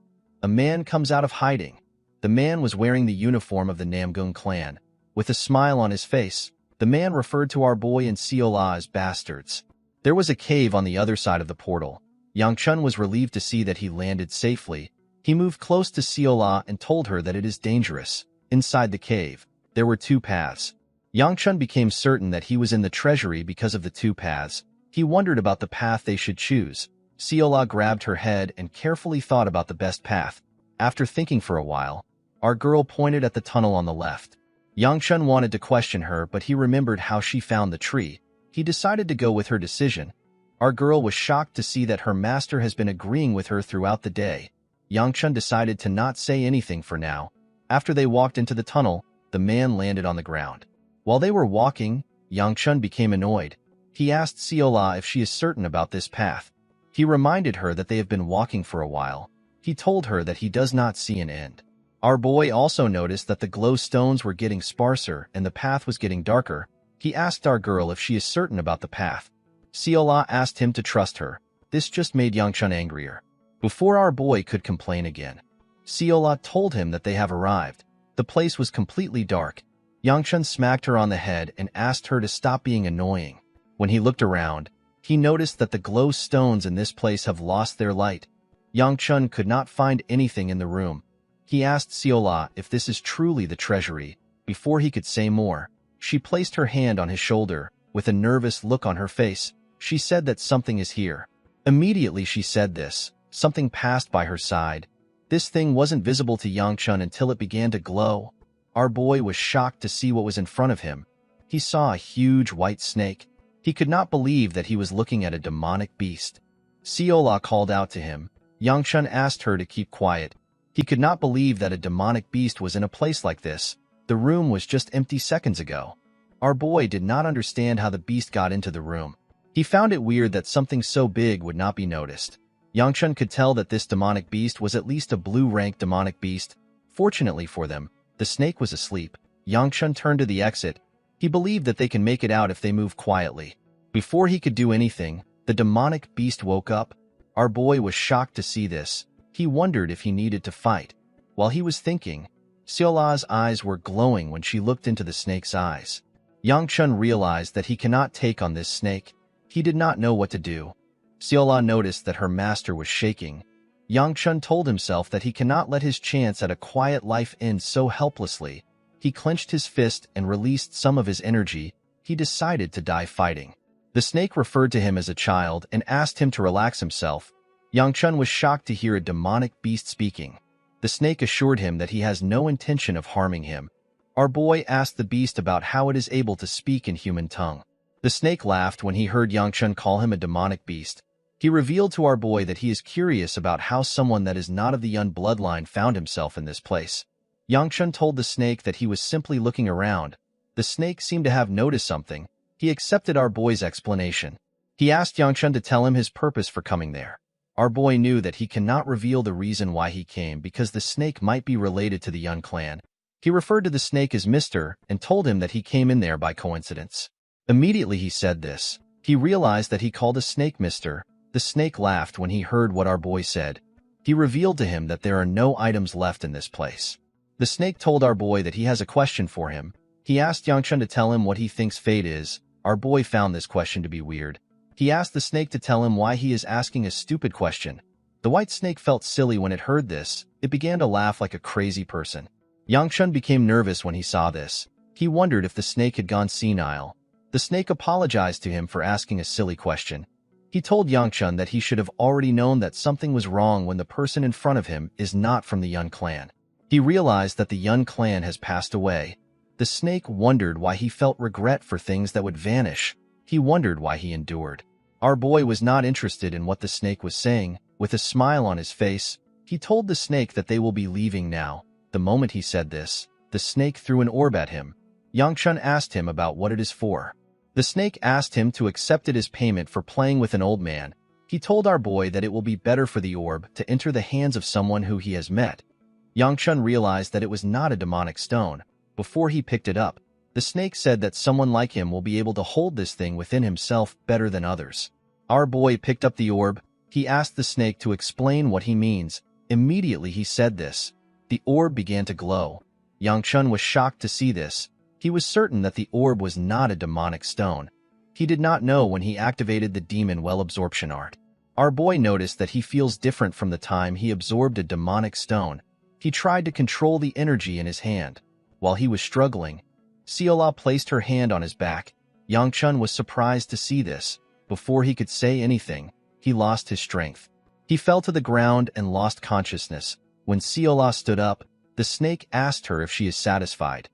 A man comes out of hiding. The man was wearing the uniform of the Namgung clan. With a smile on his face, the man referred to our boy and Siola as bastards. There was a cave on the other side of the portal. Yangchun was relieved to see that he landed safely. He moved close to Siola and told her that it is dangerous. Inside the cave, there were two paths. Yangchun became certain that he was in the treasury because of the two paths. He wondered about the path they should choose. Siola grabbed her head and carefully thought about the best path. After thinking for a while, our girl pointed at the tunnel on the left. Yangchun wanted to question her, but he remembered how she found the tree. He decided to go with her decision. Our girl was shocked to see that her master has been agreeing with her throughout the day. Yangchun decided to not say anything for now. After they walked into the tunnel, the man landed on the ground. While they were walking, Yangchun became annoyed. He asked Siola if she is certain about this path. He reminded her that they have been walking for a while. He told her that he does not see an end. Our boy also noticed that the glow stones were getting sparser and the path was getting darker. He asked our girl if she is certain about the path. Siola asked him to trust her. This just made Yangchun angrier. Before our boy could complain again, Siola told him that they have arrived. The place was completely dark. Yangchun smacked her on the head and asked her to stop being annoying. When he looked around, he noticed that the glow stones in this place have lost their light. Yangchun could not find anything in the room. He asked Siola if this is truly the treasury. Before he could say more, she placed her hand on his shoulder. With a nervous look on her face, she said that something is here. Immediately she said this, something passed by her side. This thing wasn't visible to Yangchun until it began to glow. Our boy was shocked to see what was in front of him. He saw a huge white snake. He could not believe that he was looking at a demonic beast. Siola called out to him. Yangchun asked her to keep quiet. He could not believe that a demonic beast was in a place like this. The room was just empty seconds ago. Our boy did not understand how the beast got into the room. He found it weird that something so big would not be noticed. Yangchun could tell that this demonic beast was at least a blue-rank demonic beast. Fortunately for them, the snake was asleep. Yangchun turned to the exit. He believed that they can make it out if they move quietly. Before he could do anything, the demonic beast woke up. Our boy was shocked to see this. He wondered if he needed to fight. While he was thinking, Seola's eyes were glowing when she looked into the snake's eyes. Yangchun realized that he cannot take on this snake. He did not know what to do. Seola noticed that her master was shaking. Yangchun told himself that he cannot let his chance at a quiet life end so helplessly. He clenched his fist and released some of his energy. He decided to die fighting. The snake referred to him as a child and asked him to relax himself. Yangchun was shocked to hear a demonic beast speaking. The snake assured him that he has no intention of harming him. Our boy asked the beast about how it is able to speak in human tongue. The snake laughed when he heard Yangchun call him a demonic beast. He revealed to our boy that he is curious about how someone that is not of the Yun bloodline found himself in this place. Yangchun told the snake that he was simply looking around. The snake seemed to have noticed something. He accepted our boy's explanation. He asked Yangchun to tell him his purpose for coming there. Our boy knew that he cannot reveal the reason why he came because the snake might be related to the Yun clan. He referred to the snake as Mr. and told him that he came in there by coincidence. Immediately he said this. He realized that he called a snake Mr. The snake laughed when he heard what our boy said. He revealed to him that there are no items left in this place. The snake told our boy that he has a question for him. He asked Yangchun to tell him what he thinks fate is. Our boy found this question to be weird. He asked the snake to tell him why he is asking a stupid question. The white snake felt silly when it heard this. It began to laugh like a crazy person. Yangchun became nervous when he saw this. He wondered if the snake had gone senile. The snake apologized to him for asking a silly question. He told Yangchun that he should have already known that something was wrong when the person in front of him is not from the Yun clan. He realized that the Yun clan has passed away. The snake wondered why he felt regret for things that would vanish. He wondered why he endured. Our boy was not interested in what the snake was saying. With a smile on his face, he told the snake that they will be leaving now. The moment he said this, the snake threw an orb at him. Yangchun asked him about what it is for. The snake asked him to accept it as payment for playing with an old man. He told our boy that it will be better for the orb to enter the hands of someone who he has met. Yangchun realized that it was not a demonic stone. Before he picked it up, the snake said that someone like him will be able to hold this thing within himself better than others. Our boy picked up the orb. He asked the snake to explain what he means. Immediately he said this. The orb began to glow. Yangchun was shocked to see this. He was certain that the orb was not a demonic stone. He did not know when he activated the demon well absorption art. Our boy noticed that he feels different from the time he absorbed a demonic stone. He tried to control the energy in his hand. While he was struggling, Seola placed her hand on his back. Yangchun was surprised to see this. Before he could say anything, he lost his strength. He fell to the ground and lost consciousness. When Seola stood up, the snake asked her if she is satisfied.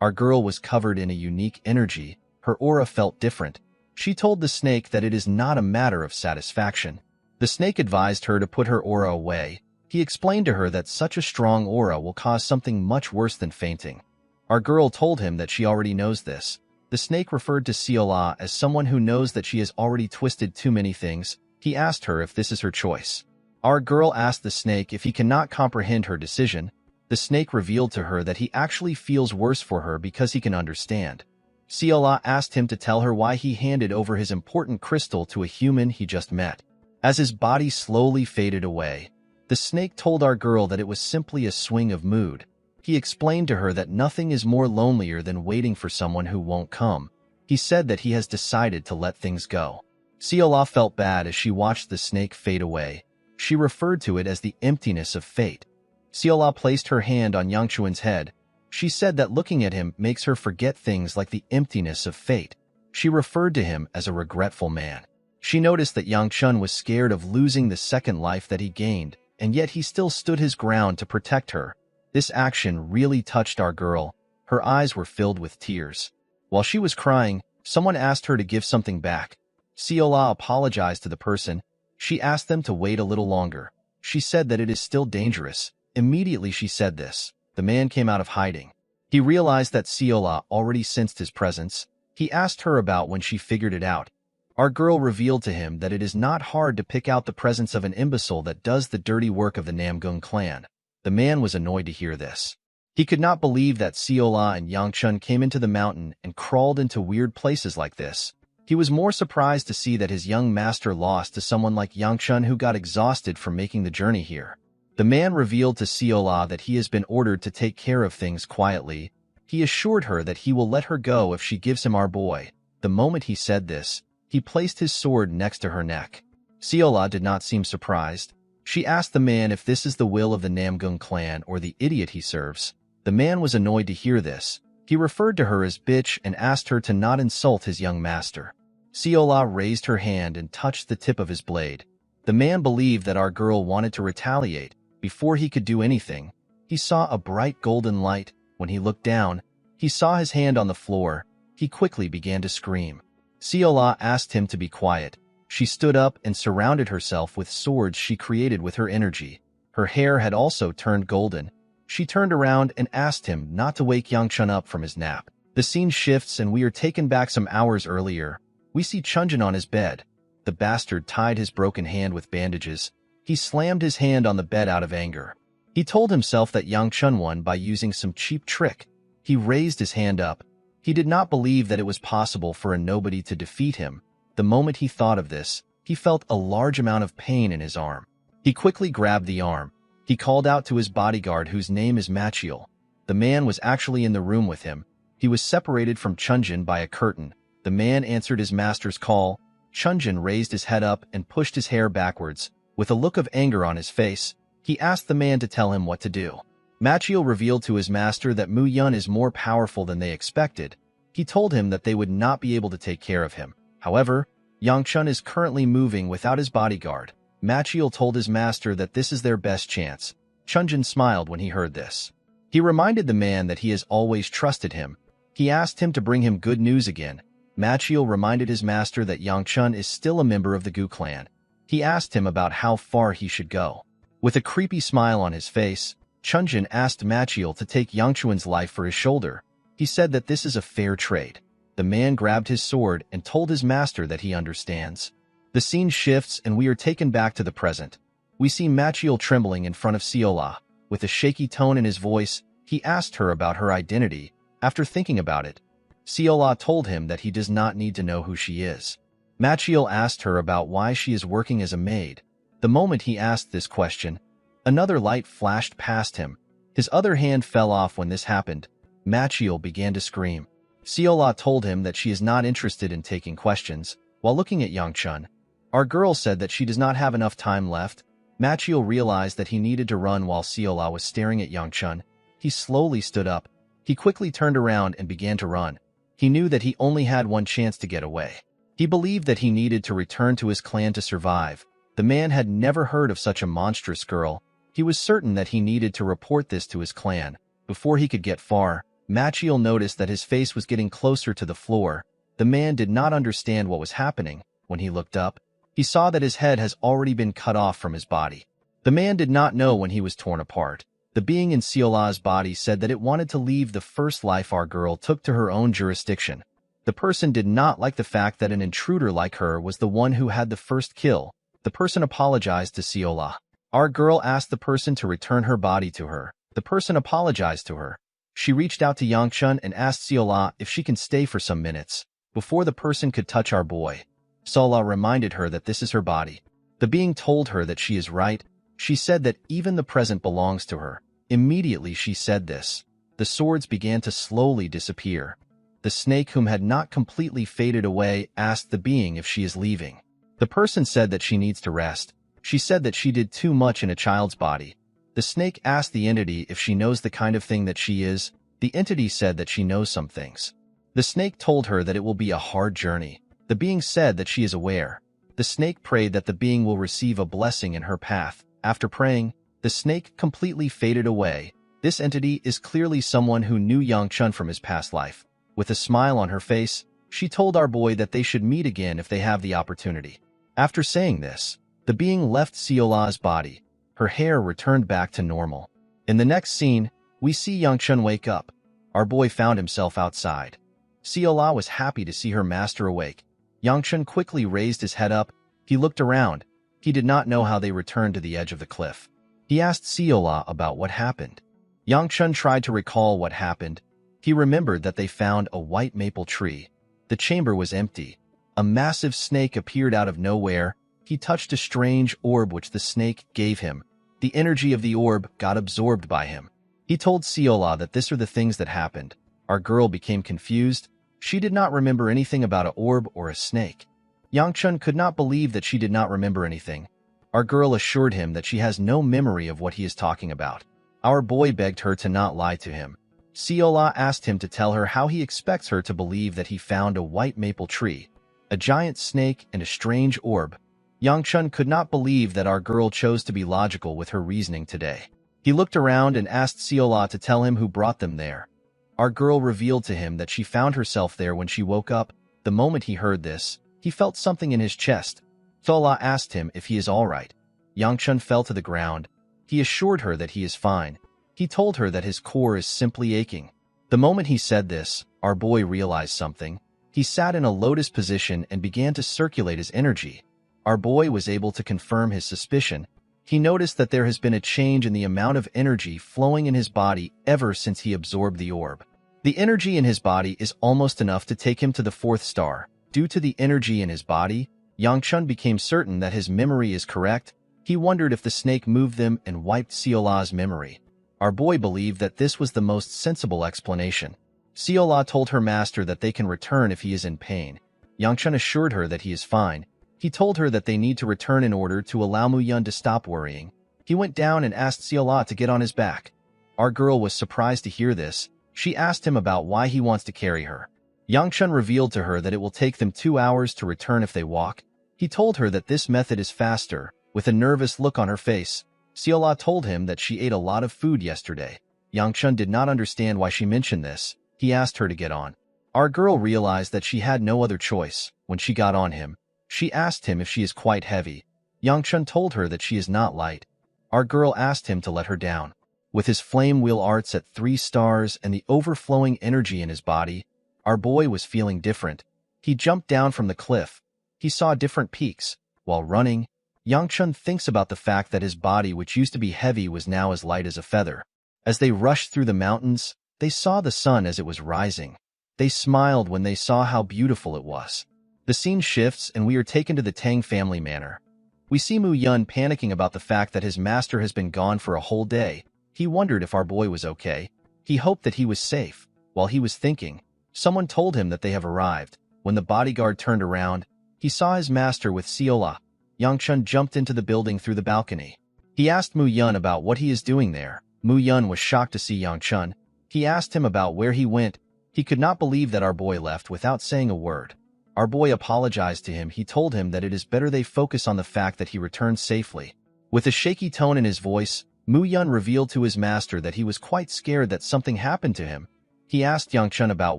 Our girl was covered in a unique energy. Her aura felt different. She told the snake that it is not a matter of satisfaction. The snake advised her to put her aura away. He explained to her that such a strong aura will cause something much worse than fainting. Our girl told him that she already knows this. The snake referred to Seola as someone who knows that she has already twisted too many things. He asked her if this is her choice. Our girl asked the snake if he cannot comprehend her decision. The snake revealed to her that he actually feels worse for her because he can understand. Seola asked him to tell her why he handed over his important crystal to a human he just met. As his body slowly faded away, the snake told our girl that it was simply a swing of mood. He explained to her that nothing is more lonelier than waiting for someone who won't come. He said that he has decided to let things go. Seola felt bad as she watched the snake fade away. She referred to it as the emptiness of fate. Seola placed her hand on Yangchun's head. She said that looking at him makes her forget things like the emptiness of fate. She referred to him as a regretful man. She noticed that Yangchun was scared of losing the second life that he gained, and yet he still stood his ground to protect her. This action really touched our girl. Her eyes were filled with tears. While she was crying, someone asked her to give something back. Seola apologized to the person. She asked them to wait a little longer. She said that it is still dangerous. Immediately she said this, the man came out of hiding. He realized that Seola already sensed his presence. He asked her about when she figured it out. Our girl revealed to him that it is not hard to pick out the presence of an imbecile that does the dirty work of the Namgung clan. The man was annoyed to hear this. He could not believe that Seola and Yangchun came into the mountain and crawled into weird places like this. He was more surprised to see that his young master lost to someone like Yangchun who got exhausted from making the journey here. The man revealed to Seola that he has been ordered to take care of things quietly. He assured her that he will let her go if she gives him our boy. The moment he said this, he placed his sword next to her neck. Seola did not seem surprised. She asked the man if this is the will of the Namgung clan or the idiot he serves. The man was annoyed to hear this. He referred to her as bitch and asked her to not insult his young master. Seola raised her hand and touched the tip of his blade. The man believed that our girl wanted to retaliate. Before he could do anything, he saw a bright golden light. When he looked down, he saw his hand on the floor. He quickly began to scream. Seola asked him to be quiet. She stood up and surrounded herself with swords she created with her energy. Her hair had also turned golden. She turned around and asked him not to wake Yangchun up from his nap. The scene shifts and we are taken back some hours earlier. We see Chunjin on his bed. The bastard tied his broken hand with bandages. He slammed his hand on the bed out of anger. He told himself that Yangchun won by using some cheap trick. He raised his hand up. He did not believe that it was possible for a nobody to defeat him. The moment he thought of this, he felt a large amount of pain in his arm. He quickly grabbed the arm. He called out to his bodyguard whose name is Machiel. The man was actually in the room with him. He was separated from Chunjin by a curtain. The man answered his master's call. Chunjin raised his head up and pushed his hair backwards. With a look of anger on his face, he asked the man to tell him what to do. Machiel revealed to his master that Mu Yun is more powerful than they expected. He told him that they would not be able to take care of him. However, Yangchun is currently moving without his bodyguard. Machiel told his master that this is their best chance. Chunjin smiled when he heard this. He reminded the man that he has always trusted him. He asked him to bring him good news again. Machiel reminded his master that Yangchun is still a member of the Gu clan. He asked him about how far he should go. With a creepy smile on his face, Chunjin asked Machiel to take Yangchun's life for his shoulder. He said that this is a fair trade. The man grabbed his sword and told his master that he understands. The scene shifts and we are taken back to the present. We see Machiel trembling in front of Seola. With a shaky tone in his voice, he asked her about her identity. After thinking about it, Seola told him that he does not need to know who she is. Machiel asked her about why she is working as a maid. The moment he asked this question, another light flashed past him. His other hand fell off when this happened. Machiel began to scream. Seola told him that she is not interested in taking questions. While looking at Yangchun, our girl said that she does not have enough time left. Machiel realized that he needed to run while Seola was staring at Yangchun. He slowly stood up. He quickly turned around and began to run. He knew that he only had one chance to get away. He believed that he needed to return to his clan to survive. The man had never heard of such a monstrous girl. He was certain that he needed to report this to his clan. Before he could get far, Machiel noticed that his face was getting closer to the floor. The man did not understand what was happening. When he looked up, he saw that his head has already been cut off from his body. The man did not know when he was torn apart. The being in Seola's body said that it wanted to leave the first life our girl took to her own jurisdiction. The person did not like the fact that an intruder like her was the one who had the first kill. The person apologized to Seola. Our girl asked the person to return her body to her. The person apologized to her. She reached out to Yangchun and asked Seola if she can stay for some minutes, before the person could touch our boy. Seola reminded her that this is her body. The being told her that she is right. She said that even the present belongs to her. Immediately she said this, the swords began to slowly disappear. The snake, whom had not completely faded away, asked the being if she is leaving. The person said that she needs to rest. She said that she did too much in a child's body. The snake asked the entity if she knows the kind of thing that she is. The entity said that she knows some things. The snake told her that it will be a hard journey. The being said that she is aware. The snake prayed that the being will receive a blessing in her path. After praying, the snake completely faded away. This entity is clearly someone who knew Yangchun from his past life. With a smile on her face, she told our boy that they should meet again if they have the opportunity. After saying this, the being left Seola's body. Her hair returned back to normal. In the next scene, we see Yangchun wake up. Our boy found himself outside. Seola was happy to see her master awake. Yangchun quickly raised his head up. He looked around. He did not know how they returned to the edge of the cliff. He asked Seola about what happened. Yangchun tried to recall what happened. He remembered that they found a white maple tree. The chamber was empty. A massive snake appeared out of nowhere. He touched a strange orb which the snake gave him. The energy of the orb got absorbed by him. He told Seola that these are the things that happened. Our girl became confused. She did not remember anything about an orb or a snake. Yangchun could not believe that she did not remember anything. Our girl assured him that she has no memory of what he is talking about. Our boy begged her to not lie to him. Seola asked him to tell her how he expects her to believe that he found a white maple tree, a giant snake, and a strange orb. Yangchun could not believe that our girl chose to be logical with her reasoning today. He looked around and asked Seola to tell him who brought them there. Our girl revealed to him that she found herself there when she woke up. The moment he heard this, he felt something in his chest. Seola asked him if he is all right. Yangchun fell to the ground. He assured her that he is fine. He told her that his core is simply aching. The moment he said this, our boy realized something. He sat in a lotus position and began to circulate his energy. Our boy was able to confirm his suspicion. He noticed that there has been a change in the amount of energy flowing in his body ever since he absorbed the orb. The energy in his body is almost enough to take him to the 4th star. Due to the energy in his body, Yangchun became certain that his memory is correct. He wondered if the snake moved them and wiped Seola's memory. Our boy believed that this was the most sensible explanation. Seola told her master that they can return if he is in pain. Yangchun assured her that he is fine. He told her that they need to return in order to allow Muyun to stop worrying. He went down and asked Seola to get on his back. Our girl was surprised to hear this. She asked him about why he wants to carry her. Yangchun revealed to her that it will take them 2 hours to return if they walk. He told her that this method is faster. With a nervous look on her face, Seola told him that she ate a lot of food yesterday. Yangchun did not understand why she mentioned this. He asked her to get on. Our girl realized that she had no other choice. When she got on him, she asked him if she is quite heavy. Yangchun told her that she is not light. Our girl asked him to let her down. With his flame wheel arts at 3 stars and the overflowing energy in his body, our boy was feeling different. He jumped down from the cliff. He saw different peaks. While running, Yangchun thinks about the fact that his body, which used to be heavy, was now as light as a feather. As they rushed through the mountains, they saw the sun as it was rising. They smiled when they saw how beautiful it was. The scene shifts and we are taken to the Tang family manor. We see Muyun panicking about the fact that his master has been gone for a whole day. He wondered if our boy was okay. He hoped that he was safe. While he was thinking, someone told him that they have arrived. When the bodyguard turned around, he saw his master with Seola. Yangchun jumped into the building through the balcony. He asked Muyun about what he is doing there. Muyun was shocked to see Yangchun. He asked him about where he went. He could not believe that our boy left without saying a word. Our boy apologized to him. He told him that it is better they focus on the fact that he returned safely. With a shaky tone in his voice, Muyun revealed to his master that he was quite scared that something happened to him. He asked Yangchun about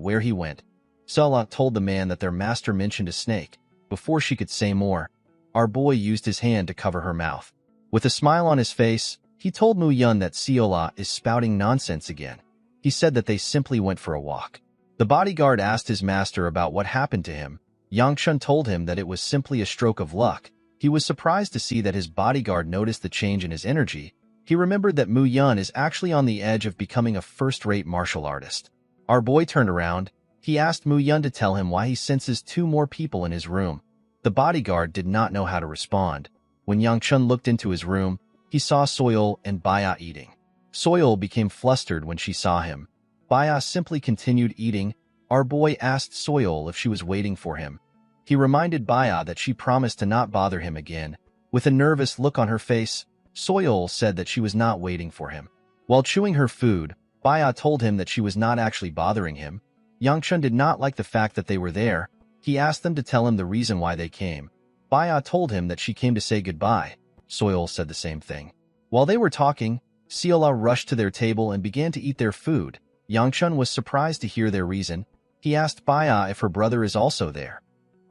where he went. Seola told the man that their master mentioned a snake. Before she could say more, our boy used his hand to cover her mouth. With a smile on his face, he told Muyun that Seola is spouting nonsense again. He said that they simply went for a walk. The bodyguard asked his master about what happened to him. Yangchun told him that it was simply a stroke of luck. He was surprised to see that his bodyguard noticed the change in his energy. He remembered that Muyun is actually on the edge of becoming a first-rate martial artist. Our boy turned around. He asked Muyun to tell him why he senses 2 more people in his room. The bodyguard did not know how to respond. When Yangchun looked into his room, he saw Soil and Baya eating. Soil became flustered when she saw him. Baya simply continued eating. Our boy asked Soil if she was waiting for him. He reminded Baya that she promised to not bother him again. With a nervous look on her face, Soil said that she was not waiting for him. While chewing her food, Baya told him that she was not actually bothering him. Yangchun did not like the fact that they were there. He asked them to tell him the reason why they came. Baya told him that she came to say goodbye. Soil said the same thing. While they were talking, Seola rushed to their table and began to eat their food. Yangchun was surprised to hear their reason. He asked Baya if her brother is also there.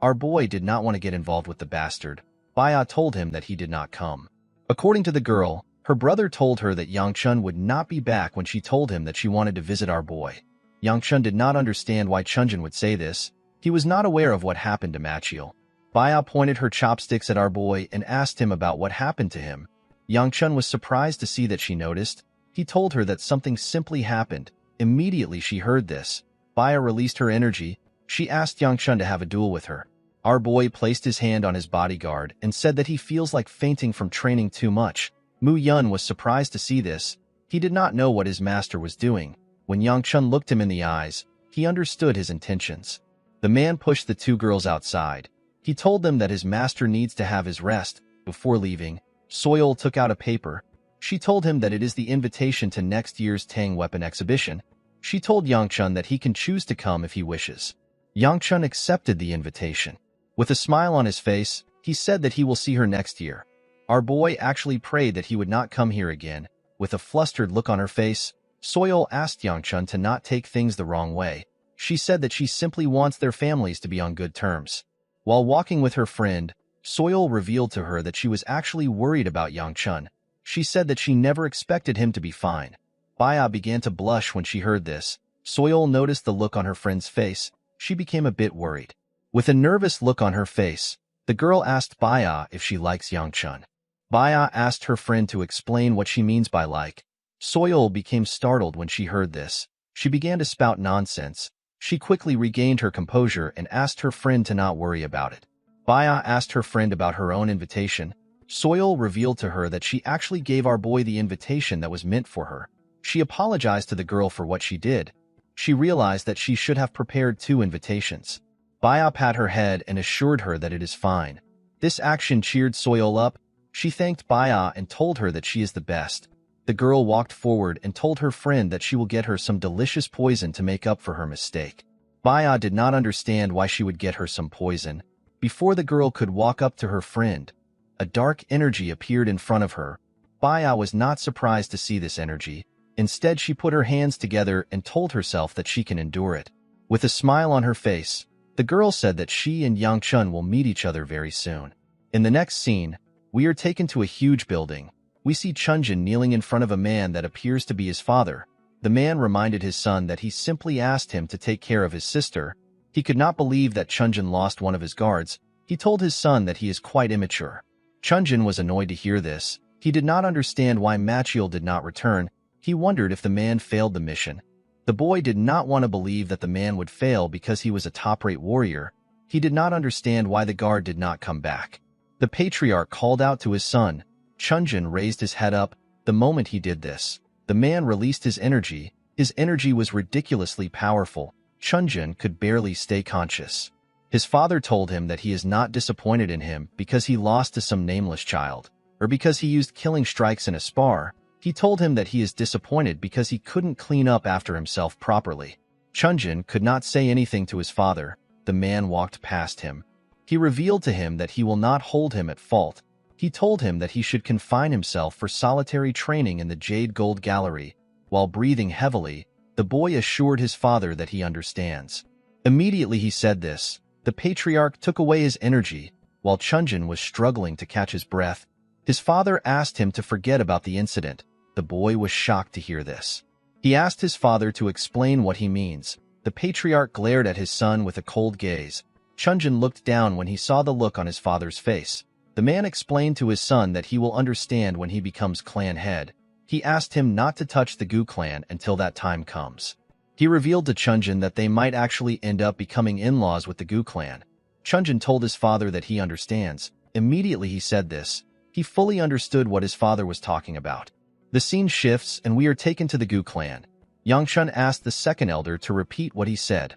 Our boy did not want to get involved with the bastard. Baya told him that he did not come. According to the girl, her brother told her that Yangchun would not be back when she told him that she wanted to visit our boy. Yangchun did not understand why Chunjin would say this. He was not aware of what happened to Machiel. Baya pointed her chopsticks at our boy and asked him about what happened to him. Yangchun was surprised to see that she noticed. He told her that something simply happened. Immediately she heard this, Baya released her energy. She asked Yangchun to have a duel with her. Our boy placed his hand on his bodyguard and said that he feels like fainting from training too much. Mu Yun was surprised to see this. He did not know what his master was doing. When Yangchun looked him in the eyes, he understood his intentions. The man pushed the two girls outside. He told them that his master needs to have his rest. Before leaving, Soil took out a paper. She told him that it is the invitation to next year's Tang weapon exhibition. She told Yangchun that he can choose to come if he wishes. Yangchun accepted the invitation. With a smile on his face, he said that he will see her next year. Our boy actually prayed that he would not come here again. With a flustered look on her face, Soil asked Yangchun to not take things the wrong way. She said that she simply wants their families to be on good terms. While walking with her friend, Soil revealed to her that she was actually worried about Yangchun. She said that she never expected him to be fine. Baya began to blush when she heard this. Soil noticed the look on her friend's face. She became a bit worried. With a nervous look on her face, the girl asked Baya if she likes Yangchun. Baya asked her friend to explain what she means by like. Soil became startled when she heard this. She began to spout nonsense. She quickly regained her composure and asked her friend to not worry about it. Baya asked her friend about her own invitation. Soil revealed to her that she actually gave our boy the invitation that was meant for her. She apologized to the girl for what she did. She realized that she should have prepared 2 invitations. Baya pat her head and assured her that it is fine. This action cheered Soil up. She thanked Baya and told her that she is the best. The girl walked forward and told her friend that she will get her some delicious poison to make up for her mistake. Baya did not understand why she would get her some poison. Before the girl could walk up to her friend, a dark energy appeared in front of her. Baya was not surprised to see this energy. Instead, she put her hands together and told herself that she can endure it. With a smile on her face, the girl said that she and Yangchun will meet each other very soon. In the next scene, we are taken to a huge building. We see Chunjin kneeling in front of a man that appears to be his father. The man reminded his son that he simply asked him to take care of his sister. He could not believe that Chunjin lost one of his guards. He told his son that he is quite immature. Chunjin was annoyed to hear this. He did not understand why Machiel did not return. He wondered if the man failed the mission. The boy did not want to believe that the man would fail because he was a top-rate warrior. He did not understand why the guard did not come back. The patriarch called out to his son. Chunjin raised his head up. The moment he did this, the man released his energy. His energy was ridiculously powerful. Chunjin could barely stay conscious. His father told him that he is not disappointed in him because he lost to some nameless child, or because he used killing strikes in a spar. He told him that he is disappointed because he couldn't clean up after himself properly. Chunjin could not say anything to his father. The man walked past him. He revealed to him that he will not hold him at fault. He told him that he should confine himself for solitary training in the Jade Gold Gallery. While breathing heavily, the boy assured his father that he understands. Immediately he said this, the patriarch took away his energy. While Chunjin was struggling to catch his breath, his father asked him to forget about the incident. The boy was shocked to hear this. He asked his father to explain what he means. The patriarch glared at his son with a cold gaze. Chunjin looked down when he saw the look on his father's face. The man explained to his son that he will understand when he becomes clan head. He asked him not to touch the Gu clan until that time comes. He revealed to Chunjin that they might actually end up becoming in-laws with the Gu clan. Chunjin told his father that he understands. Immediately he said this. He fully understood what his father was talking about. The scene shifts and we are taken to the Gu clan. Yangchun asked the second elder to repeat what he said.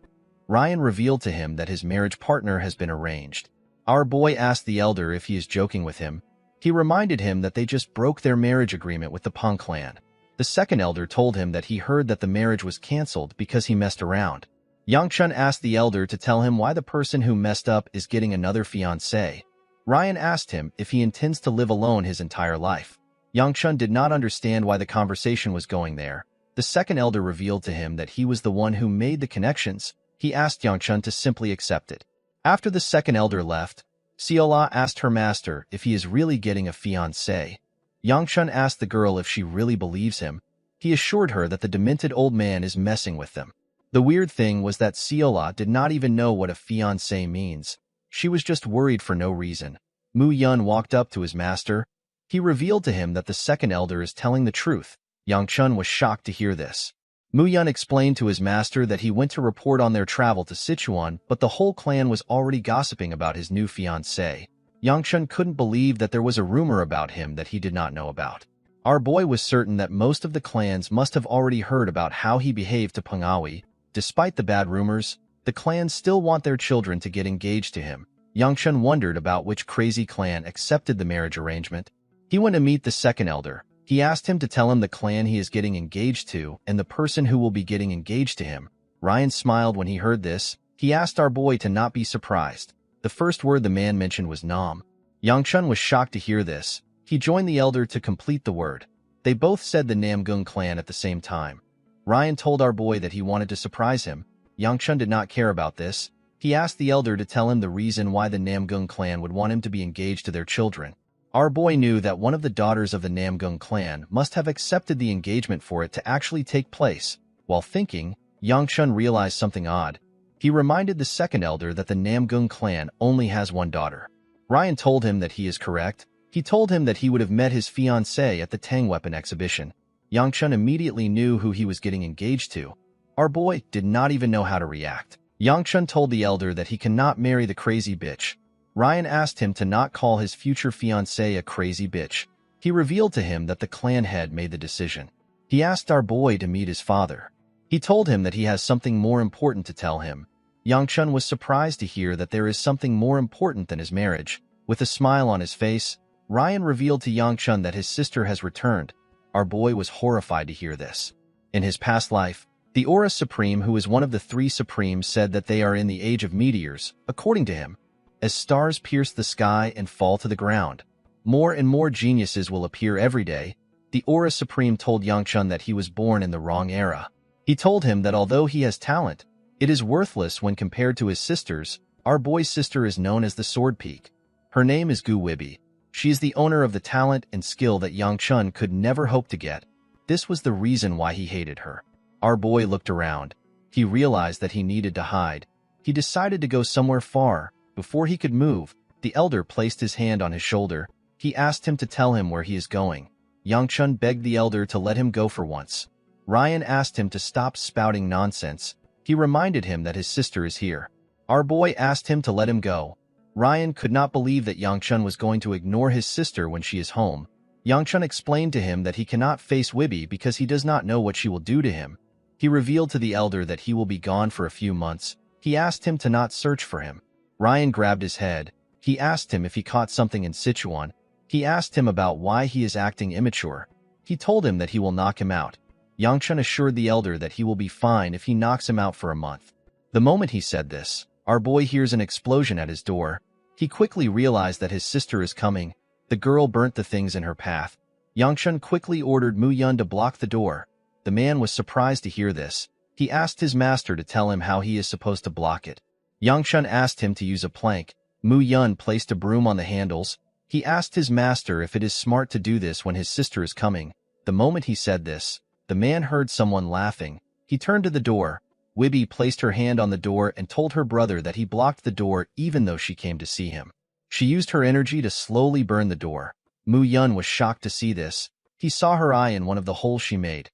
Ryan revealed to him that his marriage partner has been arranged. Our boy asked the elder if he is joking with him. He reminded him that they just broke their marriage agreement with the Peng clan. The second elder told him that he heard that the marriage was cancelled because he messed around. Yangchun asked the elder to tell him why the person who messed up is getting another fiancé. Ryan asked him if he intends to live alone his entire life. Yangchun did not understand why the conversation was going there. The second elder revealed to him that he was the one who made the connections. He asked Yangchun to simply accept it. After the second elder left, Siola asked her master if he is really getting a fiancé. Yangchun asked the girl if she really believes him. He assured her that the demented old man is messing with them. The weird thing was that Seola did not even know what a fiancé means. She was just worried for no reason. Mu Yun walked up to his master. He revealed to him that the second elder is telling the truth. Yang Chun was shocked to hear this. Mu Yun explained to his master that he went to report on their travel to Sichuan, but the whole clan was already gossiping about his new fiancée. Yang Chun couldn't believe that there was a rumor about him that he did not know about. Our boy was certain that most of the clans must have already heard about how he behaved to Pengawi. Despite the bad rumors, the clans still want their children to get engaged to him. Yang Chun wondered about which crazy clan accepted the marriage arrangement. He went to meet the second elder. He asked him to tell him the clan he is getting engaged to and the person who will be getting engaged to him. Ryan smiled when he heard this. He asked our boy to not be surprised. The first word the man mentioned was Nam. Yang Chun was shocked to hear this. He joined the elder to complete the word. They both said the Namgung clan at the same time. Ryan told our boy that he wanted to surprise him. Yang Chun did not care about this. He asked the elder to tell him the reason why the Namgung clan would want him to be engaged to their children. Our boy knew that one of the daughters of the Namgung clan must have accepted the engagement for it to actually take place. While thinking, Yang Chun realized something odd. He reminded the second elder that the Namgung clan only has one daughter. Ryan told him that he is correct. He told him that he would have met his fiancée at the Tang Weapon exhibition. Yang Chun immediately knew who he was getting engaged to. Our boy did not even know how to react. Yang Chun told the elder that he cannot marry the crazy bitch. Ryan asked him to not call his future fiancée a crazy bitch. He revealed to him that the clan head made the decision. He asked our boy to meet his father. He told him that he has something more important to tell him. Yang Chun was surprised to hear that there is something more important than his marriage. With a smile on his face, Ryan revealed to Yang Chun that his sister has returned. Our boy was horrified to hear this. In his past life, the Aura Supreme, who is one of the three Supremes, said that they are in the age of meteors, according to him. As stars pierce the sky and fall to the ground, more and more geniuses will appear every day. The Aura Supreme told Yang Chun that he was born in the wrong era. He told him that although he has talent, it is worthless when compared to his sisters. Our boy's sister is known as the Sword Peak. Her name is Gu Wibi. She is the owner of the talent and skill that Yang Chun could never hope to get. This was the reason why he hated her. Our boy looked around. He realized that he needed to hide. He decided to go somewhere far. Before he could move, the elder placed his hand on his shoulder. He asked him to tell him where he is going. Yang Chun begged the elder to let him go for once. Ryan asked him to stop spouting nonsense. He reminded him that his sister is here. Our boy asked him to let him go. Ryan could not believe that Yang Chun was going to ignore his sister when she is home. Yang Chun explained to him that he cannot face Wibi because he does not know what she will do to him. He revealed to the elder that he will be gone for a few months. He asked him to not search for him. Ryan grabbed his head. He asked him if he caught something in Sichuan. He asked him about why he is acting immature. He told him that he will knock him out. Yang Chun assured the elder that he will be fine if he knocks him out for a month. The moment he said this, our boy hears an explosion at his door. He quickly realized that his sister is coming. The girl burnt the things in her path. Yang Chun quickly ordered Mu Yun to block the door. The man was surprised to hear this. He asked his master to tell him how he is supposed to block it. Yang Chun asked him to use a plank. Mu Yun placed a broom on the handles. He asked his master if it is smart to do this when his sister is coming. The moment he said this, the man heard someone laughing. He turned to the door. Wibi placed her hand on the door and told her brother that he blocked the door even though she came to see him. She used her energy to slowly burn the door. Mu Yun was shocked to see this. He saw her eye in one of the holes she made.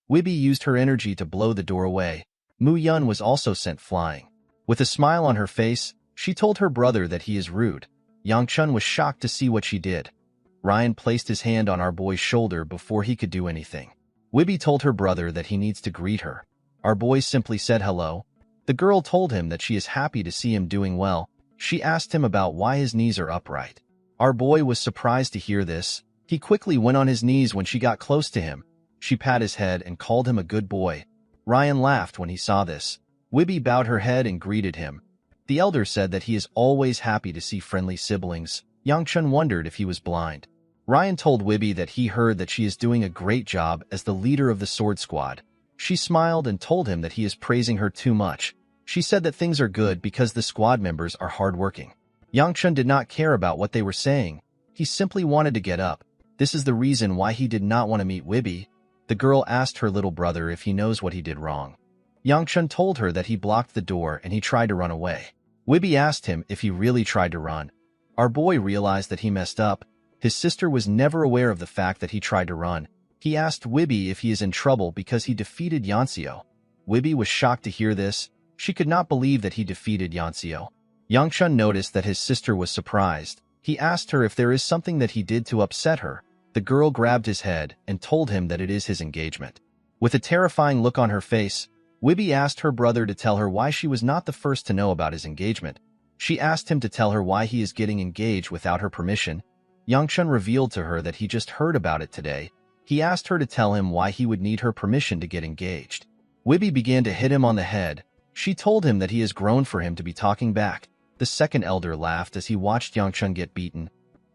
Wibi used her energy to blow the door away. Mu Yun was also sent flying. With a smile on her face, she told her brother that he is rude. Yang Chun was shocked to see what she did. Ryan placed his hand on our boy's shoulder before he could do anything. Wibi told her brother that he needs to greet her. Our boy simply said hello. The girl told him that she is happy to see him doing well. She asked him about why his knees are upright. Our boy was surprised to hear this. He quickly went on his knees when she got close to him. She patted his head and called him a good boy. Ryan laughed when he saw this. Wibi bowed her head and greeted him. The elder said that he is always happy to see friendly siblings. Yang Chun wondered if he was blind. Ryan told Wibi that he heard that she is doing a great job as the leader of the sword squad. She smiled and told him that he is praising her too much. She said that things are good because the squad members are hardworking. Yang Chun did not care about what they were saying. He simply wanted to get up. This is the reason why he did not want to meet Wibi. The girl asked her little brother if he knows what he did wrong. Yangchun told her that he blocked the door and he tried to run away. Wibby asked him if he really tried to run. Our boy realized that he messed up. His sister was never aware of the fact that he tried to run. He asked Wibby if he is in trouble because he defeated Yanxio. Wibby was shocked to hear this. She could not believe that he defeated Yanxio. Yangchun noticed that his sister was surprised. He asked her if there is something that he did to upset her. The girl grabbed his head and told him that it is his engagement. With a terrifying look on her face, Wibby asked her brother to tell her why she was not the first to know about his engagement. She asked him to tell her why he is getting engaged without her permission. Yangchun revealed to her that he just heard about it today. He asked her to tell him why he would need her permission to get engaged. Wibby began to hit him on the head. She told him that he has grown for him to be talking back. The second elder laughed as he watched Yangchun get beaten.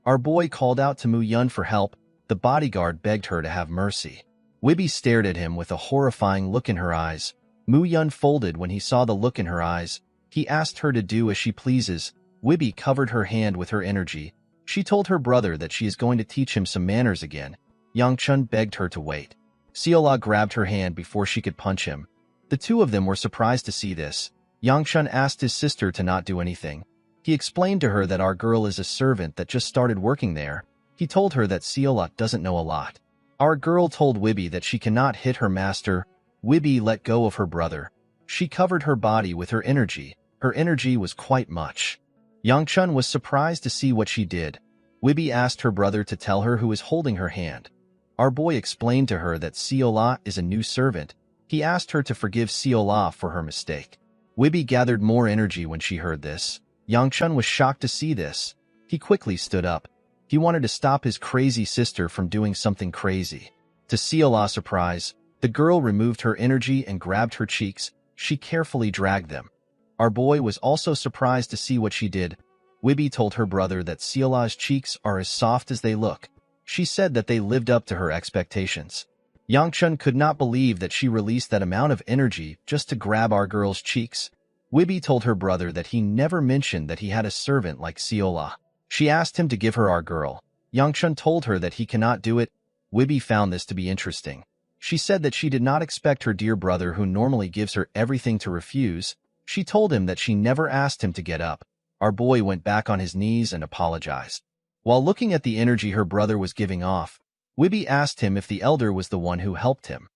Our boy called out to Mu Yun for help. The bodyguard begged her to have mercy. Wibby stared at him with a horrifying look in her eyes. Mu Yun folded when he saw the look in her eyes. He asked her to do as she pleases. Wibby covered her hand with her energy. She told her brother that she is going to teach him some manners again. Yangchun begged her to wait. Seola grabbed her hand before she could punch him. The two of them were surprised to see this. Yangchun asked his sister to not do anything. He explained to her that our girl is a servant that just started working there. He told her that Seola doesn't know a lot. Our girl told Wibby that she cannot hit her master. Wibby let go of her brother. She covered her body with her energy. Her energy was quite much. Yangchun was surprised to see what she did. Wibby asked her brother to tell her who was holding her hand. Our boy explained to her that Seola is a new servant. He asked her to forgive Seola for her mistake. Wibby gathered more energy when she heard this. Yangchun was shocked to see this. He quickly stood up. He wanted to stop his crazy sister from doing something crazy. To Seola's surprise, the girl removed her energy and grabbed her cheeks. She carefully dragged them. Our boy was also surprised to see what she did. Wibby told her brother that Seola's cheeks are as soft as they look. She said that they lived up to her expectations. Yangchun could not believe that she released that amount of energy just to grab our girl's cheeks. Wibby told her brother that he never mentioned that he had a servant like Seola. She asked him to give her our girl. Yangchun told her that he cannot do it. Wibby found this to be interesting. She said that she did not expect her dear brother, who normally gives her everything, to refuse. She told him that she never asked him to get up. Our boy went back on his knees and apologized. While looking at the energy her brother was giving off, Wibby asked him if the elder was the one who helped him.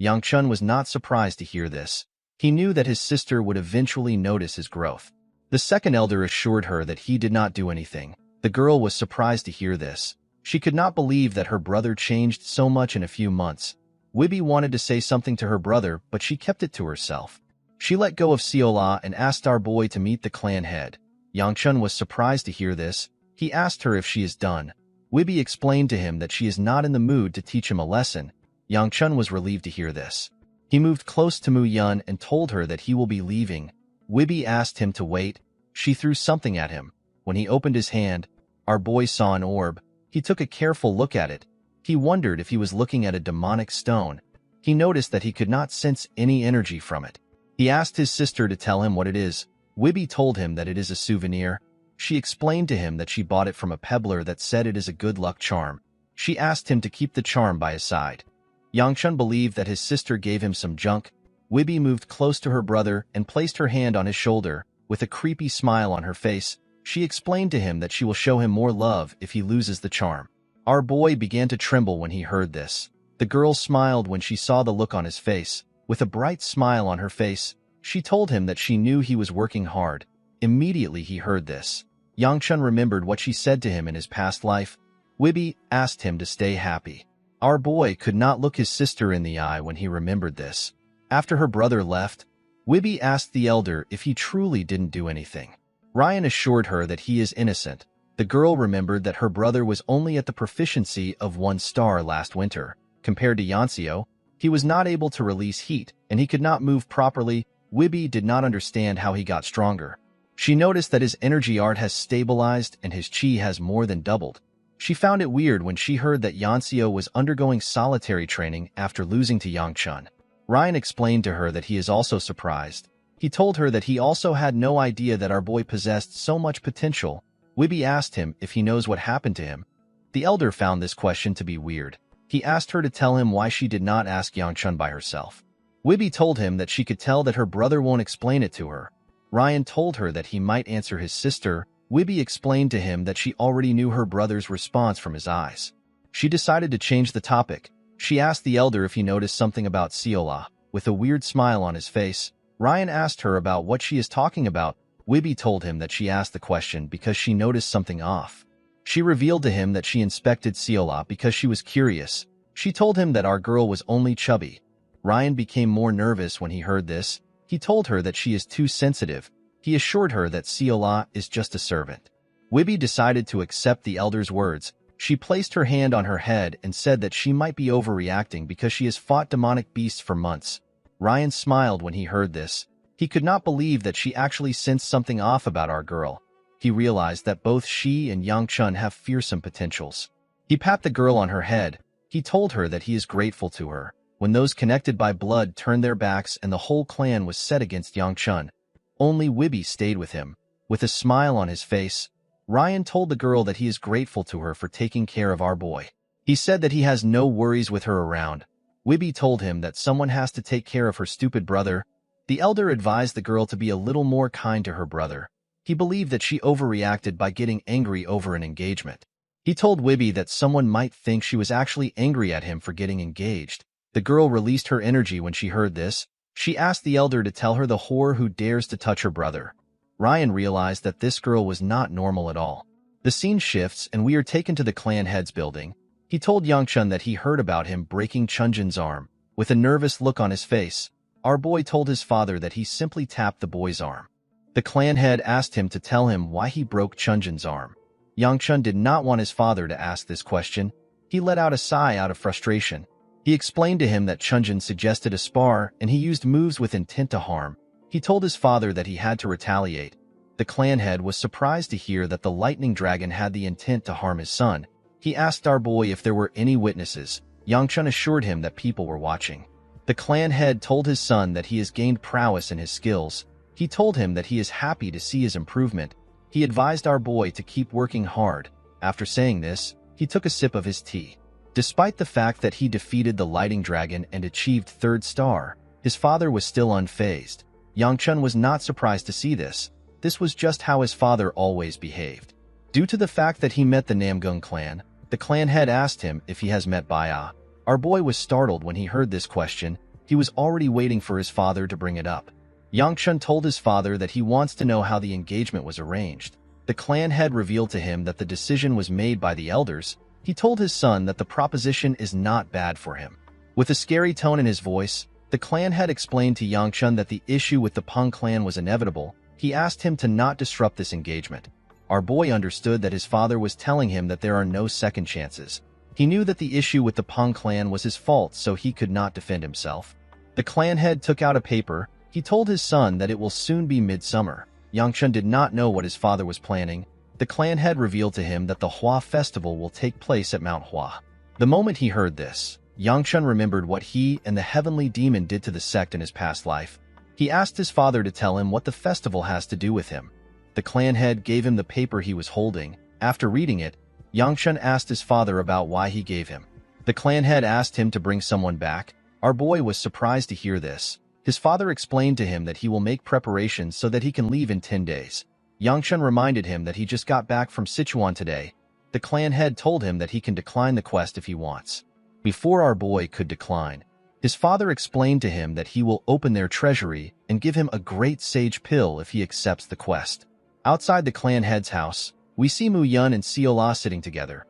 Yangchun was not surprised to hear this. He knew that his sister would eventually notice his growth. The second elder assured her that he did not do anything. The girl was surprised to hear this. She could not believe that her brother changed so much in a few months. Wibby wanted to say something to her brother, but she kept it to herself. She let go of Seola and asked our boy to meet the clan head. Yangchun was surprised to hear this. He asked her if she is done. Wibby explained to him that she is not in the mood to teach him a lesson. Yangchun was relieved to hear this. He moved close to Mu Yun and told her that he will be leaving. Wibby asked him to wait. She threw something at him. When he opened his hand, our boy saw an orb. He took a careful look at it. He wondered if he was looking at a demonic stone. He noticed that he could not sense any energy from it. He asked his sister to tell him what it is. Wibby told him that it is a souvenir. She explained to him that she bought it from a peddler that said it is a good luck charm. She asked him to keep the charm by his side. Yangchun believed that his sister gave him some junk. Wibby moved close to her brother and placed her hand on his shoulder. With a creepy smile on her face, she explained to him that she will show him more love if he loses the charm. Our boy began to tremble when he heard this. The girl smiled when she saw the look on his face. With a bright smile on her face, she told him that she knew he was working hard. Immediately he heard this. Yangchun remembered what she said to him in his past life. Wibby asked him to stay happy. Our boy could not look his sister in the eye when he remembered this. After her brother left, Wibby asked the elder if he truly didn't do anything. Ryan assured her that he is innocent. The girl remembered that her brother was only at the proficiency of 1 star last winter. Compared to Yanxio, he was not able to release heat, and he could not move properly. Wibby did not understand how he got stronger. She noticed that his energy art has stabilized and his chi has more than doubled. She found it weird when she heard that Yanxio was undergoing solitary training after losing to Yangchun. Ryan explained to her that he is also surprised. He told her that he also had no idea that our boy possessed so much potential. Wibby asked him if he knows what happened to him. The elder found this question to be weird. He asked her to tell him why she did not ask Yangchun by herself. Wibby told him that she could tell that her brother won't explain it to her. Ryan told her that he might answer his sister. Wibby explained to him that she already knew her brother's response from his eyes. She decided to change the topic. She asked the elder if he noticed something about Seola. With a weird smile on his face, Ryan asked her about what she is talking about. Wibby told him that she asked the question because she noticed something off. She revealed to him that she inspected Seola because she was curious. She told him that our girl was only chubby. Ryan became more nervous when he heard this. He told her that she is too sensitive. He assured her that Seola is just a servant. Wibby decided to accept the elder's words. She placed her hand on her head and said that she might be overreacting because she has fought demonic beasts for months. Ryan smiled when he heard this. He could not believe that she actually sensed something off about our girl. He realized that both she and Yang-chun have fearsome potentials. He pat the girl on her head. He told her that he is grateful to her. When those connected by blood turned their backs and the whole clan was set against Yang-chun, only Wibby stayed with him. With a smile on his face, Ryan told the girl that he is grateful to her for taking care of our boy. He said that he has no worries with her around. Wibby told him that someone has to take care of her stupid brother. The elder advised the girl to be a little more kind to her brother. He believed that she overreacted by getting angry over an engagement. He told Wibby that someone might think she was actually angry at him for getting engaged. The girl released her energy when she heard this. She asked the elder to tell her the whore who dares to touch her brother. Ryan realized that this girl was not normal at all. The scene shifts and we are taken to the clan head's building. He told Yang-chun that he heard about him breaking Chunjin's arm. With a nervous look on his face, our boy told his father that he simply tapped the boy's arm. The clan head asked him to tell him why he broke Chunjin's arm. Yang-chun did not want his father to ask this question. He let out a sigh out of frustration. He explained to him that Chunjin suggested a spar and he used moves with intent to harm. He told his father that he had to retaliate. The clan head was surprised to hear that the lightning dragon had the intent to harm his son. He asked our boy if there were any witnesses. Yang-chun assured him that people were watching. The clan head told his son that he has gained prowess in his skills. He told him that he is happy to see his improvement. He advised our boy to keep working hard. After saying this, he took a sip of his tea. Despite the fact that he defeated the Lighting Dragon and achieved 3rd star, his father was still unfazed. Yang-chun was not surprised to see this. This was just how his father always behaved. Due to the fact that he met the Namgung clan, the clan head asked him if he has met Baya. Our boy was startled when he heard this question. He was already waiting for his father to bring it up. Yang-chun told his father that he wants to know how the engagement was arranged. The clan head revealed to him that the decision was made by the elders. He told his son that the proposition is not bad for him. With a scary tone in his voice, the clan head explained to Yang-chun that the issue with the Peng clan was inevitable. He asked him to not disrupt this engagement. Our boy understood that his father was telling him that there are no second chances. He knew that the issue with the Peng clan was his fault, so he could not defend himself. The clan head took out a paper. He told his son that it will soon be midsummer. Yang-chun did not know what his father was planning. The clan head revealed to him that the Hua festival will take place at Mount Hua. The moment he heard this, Yang-chun remembered what he and the heavenly demon did to the sect in his past life. He asked his father to tell him what the festival has to do with him. The clan head gave him the paper he was holding. After reading it, Yang-chun asked his father about why he gave him. The clan head asked him to bring someone back. Our boy was surprised to hear this. His father explained to him that he will make preparations so that he can leave in 10 days. Yang-chun reminded him that he just got back from Sichuan today. The clan head told him that he can decline the quest if he wants. Before our boy could decline, his father explained to him that he will open their treasury and give him a great sage pill if he accepts the quest. Outside the clan head's house, we see Mu Yun and Seola sitting together.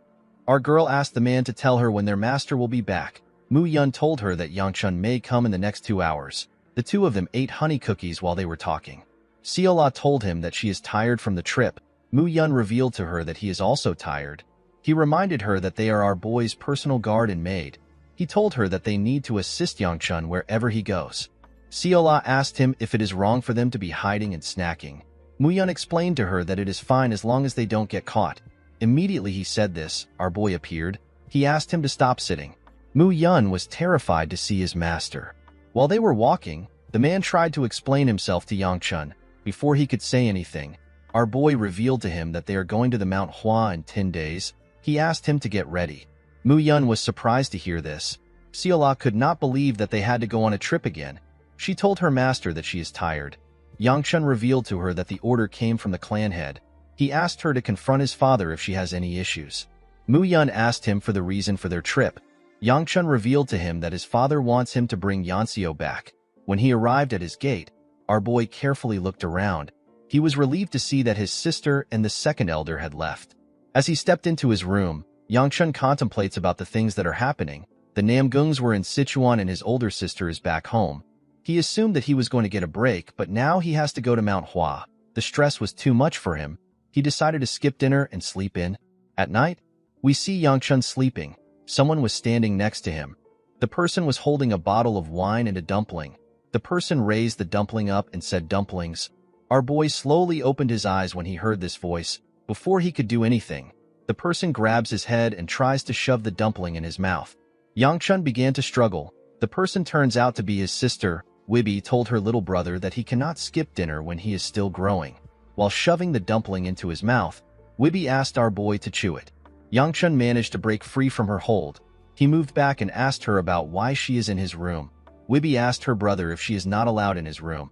Our girl asked the man to tell her when their master will be back. Mu Yun told her that Yang-chun may come in the next 2 hours. The two of them ate honey cookies while they were talking. Seola told him that she is tired from the trip. Mu Yun revealed to her that he is also tired. He reminded her that they are our boy's personal guard and maid. He told her that they need to assist Yang-chun wherever he goes. Seola asked him if it is wrong for them to be hiding and snacking. Mu Yun explained to her that it is fine as long as they don't get caught. Immediately he said this, our boy appeared. He asked him to stop sitting. Mu Yun was terrified to see his master. While they were walking, the man tried to explain himself to Yang-chun. Before he could say anything, our boy revealed to him that they are going to the Mount Hua in 10 days. He asked him to get ready. Mu Yun was surprised to hear this. Seola could not believe that they had to go on a trip again. She told her master that she is tired. Yangchun revealed to her that the order came from the clan head. He asked her to confront his father if she has any issues. Mu Yun asked him for the reason for their trip. Yangchun revealed to him that his father wants him to bring Yanseo back. When he arrived at his gate, our boy carefully looked around. He was relieved to see that his sister and the second elder had left. As he stepped into his room, Yangchun contemplates about the things that are happening. The Namgungs were in Sichuan and his older sister is back home. He assumed that he was going to get a break, but now he has to go to Manhwa. The stress was too much for him. He decided to skip dinner and sleep in. At night, we see Yangchun sleeping. Someone was standing next to him. The person was holding a bottle of wine and a dumpling. The person raised the dumpling up and said, "Dumplings." Our boy slowly opened his eyes when he heard this voice. Before he could do anything, the person grabs his head and tries to shove the dumpling in his mouth. Yangchun began to struggle. The person turns out to be his sister. Wibby told her little brother that he cannot skip dinner when he is still growing. While shoving the dumpling into his mouth, Wibby asked our boy to chew it. Yangchun managed to break free from her hold. He moved back and asked her about why she is in his room. Wibby asked her brother if she is not allowed in his room.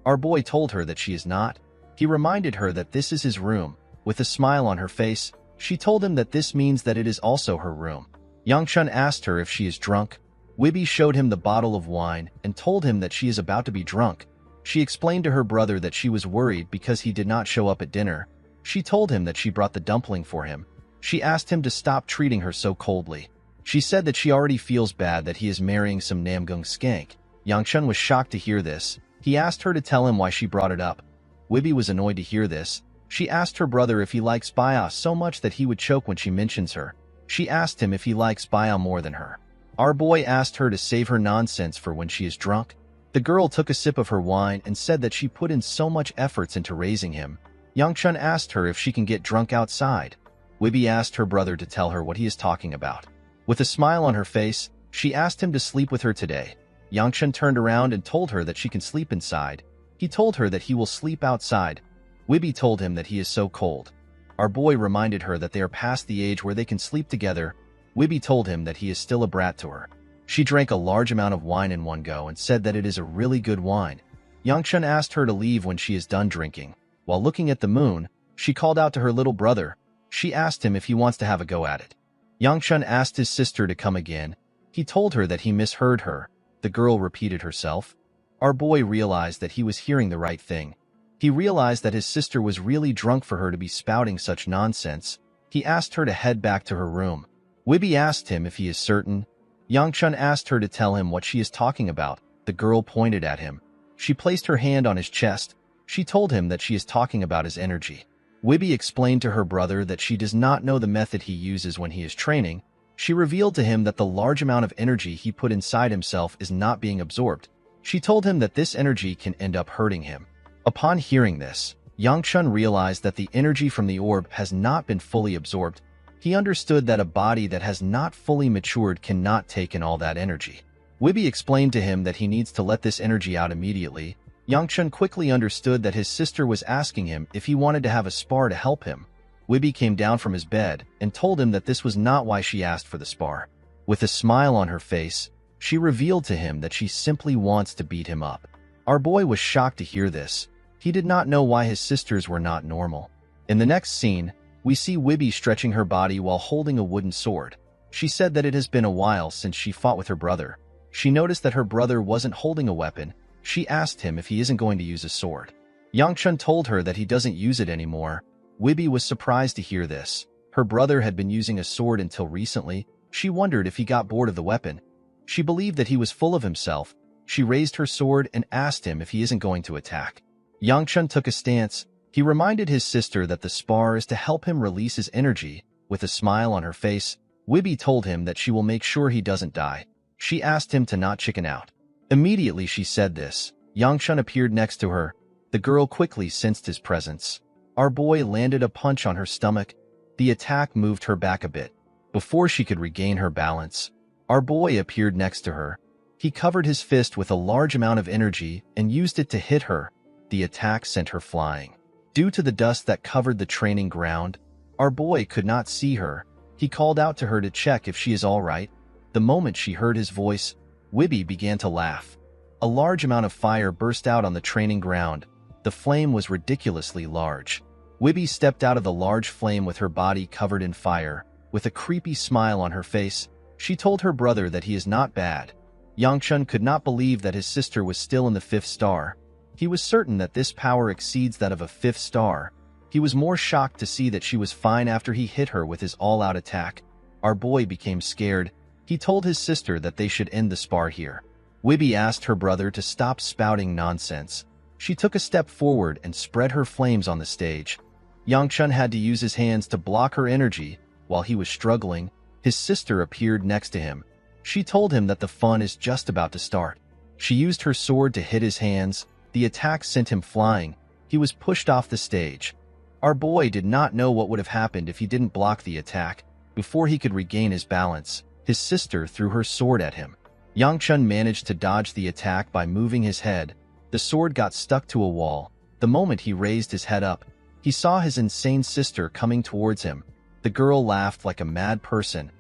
Our boy told her that she is not. He reminded her that this is his room. With a smile on her face, she told him that this means that it is also her room. Yangchun asked her if she is drunk. Wibby showed him the bottle of wine and told him that she is about to be drunk. She explained to her brother that she was worried because he did not show up at dinner. She told him that she brought the dumpling for him. She asked him to stop treating her so coldly. She said that she already feels bad that he is marrying some Namgung skank. Yangchun was shocked to hear this. He asked her to tell him why she brought it up. Wibby was annoyed to hear this. She asked her brother if he likes Baya so much that he would choke when she mentions her. She asked him if he likes Baya more than her. Our boy asked her to save her nonsense for when she is drunk. The girl took a sip of her wine and said that she put in so much efforts into raising him. Yangchun asked her if she can get drunk outside. Wibby asked her brother to tell her what he is talking about. With a smile on her face, she asked him to sleep with her today. Yangchun turned around and told her that she can sleep inside. He told her that he will sleep outside. Wibby told him that he is so cold. Our boy reminded her that they are past the age where they can sleep together. Wibby told him that he is still a brat to her. She drank a large amount of wine in one go and said that it is a really good wine. Yangchun asked her to leave when she is done drinking. While looking at the moon, she called out to her little brother. She asked him if he wants to have a go at it. Yangchun asked his sister to come again. He told her that he misheard her. The girl repeated herself. Our boy realized that he was hearing the right thing. He realized that his sister was really drunk for her to be spouting such nonsense. He asked her to head back to her room. Wibby asked him if he is certain. Yangchun asked her to tell him what she is talking about. The girl pointed at him. She placed her hand on his chest. She told him that she is talking about his energy. Wibby explained to her brother that she does not know the method he uses when he is training. She revealed to him that the large amount of energy he put inside himself is not being absorbed. She told him that this energy can end up hurting him. Upon hearing this, Yangchun realized that the energy from the orb has not been fully absorbed. He understood that a body that has not fully matured cannot take in all that energy. Wibby explained to him that he needs to let this energy out immediately. Yangchun quickly understood that his sister was asking him if he wanted to have a spar to help him. Wibby came down from his bed and told him that this was not why she asked for the spar. With a smile on her face, she revealed to him that she simply wants to beat him up. Our boy was shocked to hear this. He did not know why his sisters were not normal. In the next scene, we see Wibby stretching her body while holding a wooden sword. She said that it has been a while since she fought with her brother. She noticed that her brother wasn't holding a weapon. She asked him if he isn't going to use a sword. Yangchun told her that he doesn't use it anymore. Wibby was surprised to hear this. Her brother had been using a sword until recently. She wondered if he got bored of the weapon. She believed that he was full of himself. She raised her sword and asked him if he isn't going to attack. Yangchun took a stance. He reminded his sister that the spar is to help him release his energy. With a smile on her face, Wibby told him that she will make sure he doesn't die. She asked him to not chicken out. Immediately she said this, Yangchun appeared next to her. The girl quickly sensed his presence. Our boy landed a punch on her stomach. The attack moved her back a bit. Before she could regain her balance, our boy appeared next to her. He covered his fist with a large amount of energy and used it to hit her. The attack sent her flying. Due to the dust that covered the training ground, our boy could not see her. He called out to her to check if she is all right. The moment she heard his voice, Wibby began to laugh. A large amount of fire burst out on the training ground. The flame was ridiculously large. Wibby stepped out of the large flame with her body covered in fire. With a creepy smile on her face, she told her brother that he is not bad. Yangchun could not believe that his sister was still in the 5th star. He was certain that this power exceeds that of a 5th star. He was more shocked to see that she was fine after he hit her with his all-out attack. Our boy became scared. He told his sister that they should end the spar here. Wibby asked her brother to stop spouting nonsense. She took a step forward and spread her flames on the stage. Yangchun had to use his hands to block her energy. While he was struggling, his sister appeared next to him. She told him that the fun is just about to start. She used her sword to hit his hands. The attack sent him flying. He was pushed off the stage. Our boy did not know what would have happened if he didn't block the attack. Before he could regain his balance, his sister threw her sword at him. Yangchun managed to dodge the attack by moving his head. The sword got stuck to a wall. The moment he raised his head up, he saw his insane sister coming towards him. The girl laughed like a mad person.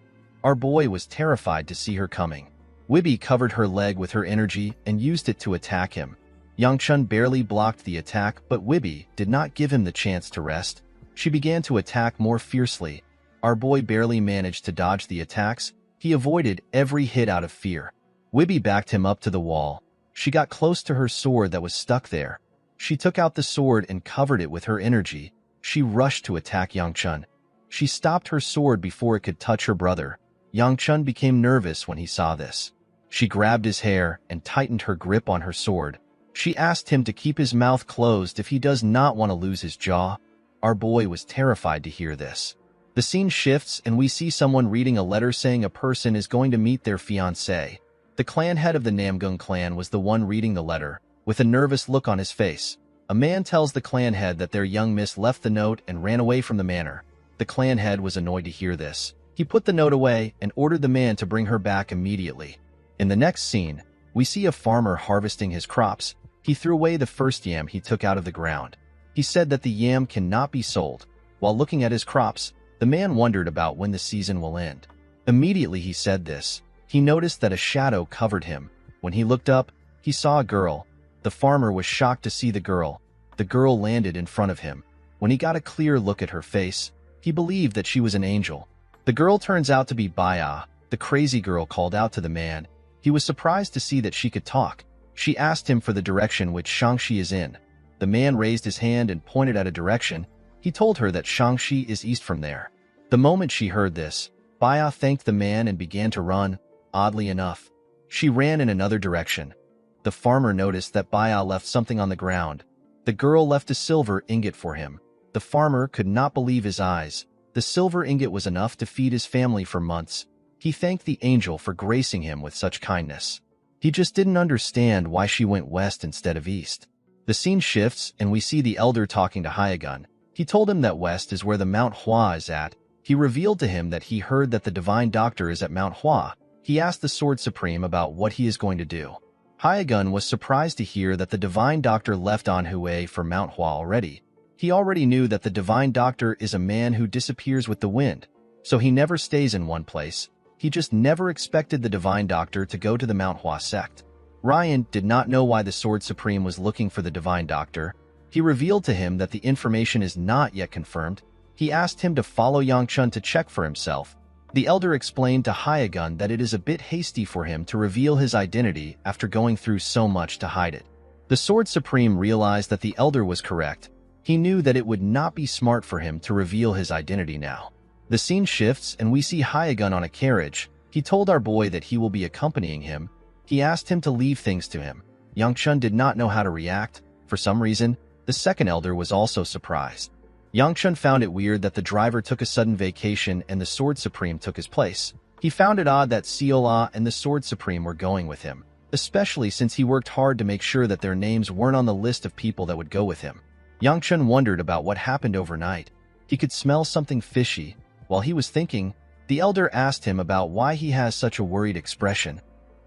Our boy was terrified to see her coming. Wibby covered her leg with her energy and used it to attack him. Yangchun barely blocked the attack, but Wibby did not give him the chance to rest. She began to attack more fiercely. Our boy barely managed to dodge the attacks. He avoided every hit out of fear. Wibby backed him up to the wall. She got close to her sword that was stuck there. She took out the sword and covered it with her energy. She rushed to attack Yangchun. She stopped her sword before it could touch her brother. Yangchun became nervous when he saw this. She grabbed his hair and tightened her grip on her sword. She asked him to keep his mouth closed if he does not want to lose his jaw. Our boy was terrified to hear this. The scene shifts and we see someone reading a letter saying a person is going to meet their fiancé. The clan head of the Namgung clan was the one reading the letter, with a nervous look on his face. A man tells the clan head that their young miss left the note and ran away from the manor. The clan head was annoyed to hear this. He put the note away and ordered the man to bring her back immediately. In the next scene, we see a farmer harvesting his crops. He threw away the first yam he took out of the ground. He said that the yam cannot be sold. While looking at his crops, the man wondered about when the season will end. Immediately he said this, he noticed that a shadow covered him. When he looked up, he saw a girl. The farmer was shocked to see the girl. The girl landed in front of him. When he got a clear look at her face, he believed that she was an angel. The girl turns out to be Baya. The crazy girl called out to the man. He was surprised to see that she could talk. She asked him for the direction which Shangxi is in. The man raised his hand and pointed at a direction. He told her that Shangxi is east from there. The moment she heard this, Baya thanked the man and began to run. Oddly enough, she ran in another direction. The farmer noticed that Baya left something on the ground. The girl left a silver ingot for him. The farmer could not believe his eyes. The silver ingot was enough to feed his family for months. He thanked the angel for gracing him with such kindness. He just didn't understand why she went west instead of east. The scene shifts and we see the elder talking to Hyagun. He told him that west is where the Mount Hua is at. He revealed to him that he heard that the divine doctor is at Mount Hua. He asked the Sword Supreme about what he is going to do. Hyagun was surprised to hear that the divine doctor left Anhui for Mount Hua already. He already knew that the divine doctor is a man who disappears with the wind, so he never stays in one place. He just never expected the divine doctor to go to the Mount Hua sect. Ryan did not know why the Sword Supreme was looking for the divine doctor. He revealed to him that the information is not yet confirmed. He asked him to follow Yangchun to check for himself. The elder explained to Hyagun that it is a bit hasty for him to reveal his identity after going through so much to hide it. The Sword Supreme realized that the elder was correct. He knew that it would not be smart for him to reveal his identity now. The scene shifts and we see Hyagun on a carriage. He told our boy that he will be accompanying him. He asked him to leave things to him. Yangchun did not know how to react. For some reason, the second elder was also surprised. Yangchun found it weird that the driver took a sudden vacation and the Sword Supreme took his place. He found it odd that Seola and the Sword Supreme were going with him, especially since he worked hard to make sure that their names weren't on the list of people that would go with him. Yangchun wondered about what happened overnight. He could smell something fishy. While he was thinking, the elder asked him about why he has such a worried expression.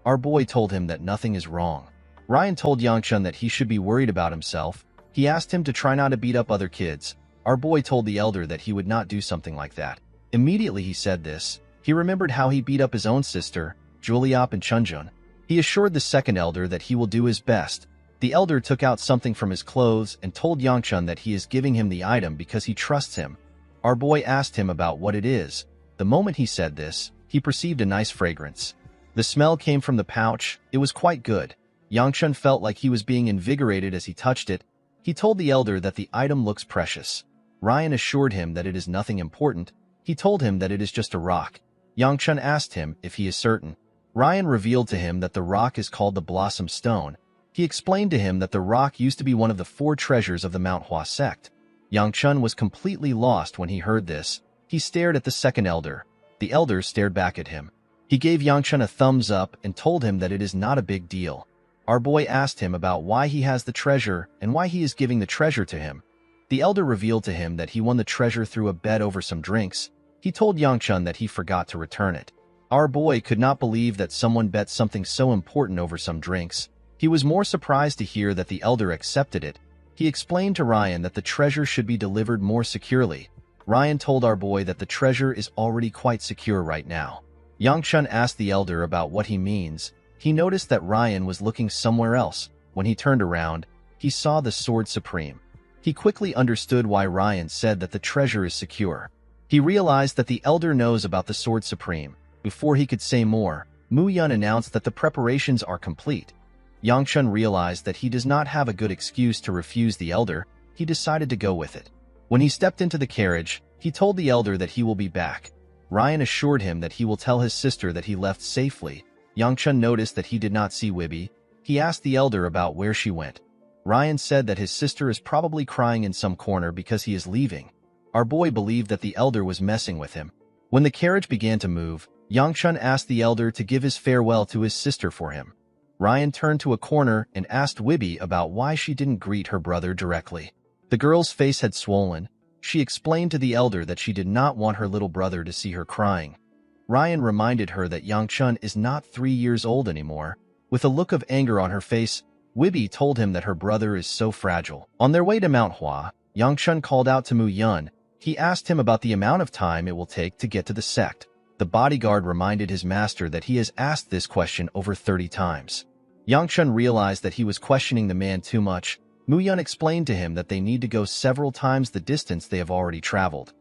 Our boy told him that nothing is wrong. Ryan told Yangchun that he should be worried about himself. He asked him to try not to beat up other kids. Our boy told the elder that he would not do something like that. Immediately he said this, he remembered how he beat up his own sister. Juliop and Chunjun. He assured the second elder that he will do his best. The elder took out something from his clothes and told Yangchun that he is giving him the item because he trusts him. Our boy asked him about what it is. The moment he said this, he perceived a nice fragrance. The smell came from the pouch. It was quite good. Yangchun felt like he was being invigorated as he touched it. He told the elder that the item looks precious. Ryan assured him that it is nothing important. He told him that it is just a rock. Yangchun asked him if he is certain. Ryan revealed to him that the rock is called the Blossom Stone. He explained to him that the rock used to be one of the 4 treasures of the Manhwa sect. Yangchun was completely lost when he heard this. He stared at the second elder. The elder stared back at him. He gave Yangchun a thumbs up and told him that it is not a big deal. Our boy asked him about why he has the treasure and why he is giving the treasure to him. The elder revealed to him that he won the treasure through a bet over some drinks. He told Yangchun that he forgot to return it. Our boy could not believe that someone bet something so important over some drinks. He was more surprised to hear that the elder accepted it. He explained to Ryan that the treasure should be delivered more securely. Ryan told our boy that the treasure is already quite secure right now. Yangchun asked the elder about what he means. He noticed that Ryan was looking somewhere else. When he turned around, he saw the Sword Supreme. He quickly understood why Ryan said that the treasure is secure. He realized that the elder knows about the Sword Supreme. Before he could say more, Mu Yun announced that the preparations are complete. Yangchun realized that he does not have a good excuse to refuse the elder. He decided to go with it. When he stepped into the carriage, he told the elder that he will be back. Ryan assured him that he will tell his sister that he left safely. Yangchun noticed that he did not see Wibby. He asked the elder about where she went. Ryan said that his sister is probably crying in some corner because he is leaving. Our boy believed that the elder was messing with him. When the carriage began to move, Yangchun asked the elder to give his farewell to his sister for him. Ryan turned to a corner and asked Wibby about why she didn't greet her brother directly. The girl's face had swollen. She explained to the elder that she did not want her little brother to see her crying. Ryan reminded her that Yangchun is not 3 years old anymore. With a look of anger on her face, Wibby told him that her brother is so fragile. On their way to Mount Hua, Yangchun called out to Mu Yun. He asked him about the amount of time it will take to get to the sect. The bodyguard reminded his master that he has asked this question over 30 times. Yangchun realized that he was questioning the man too much. Mu Yun explained to him that they need to go several times the distance they have already traveled.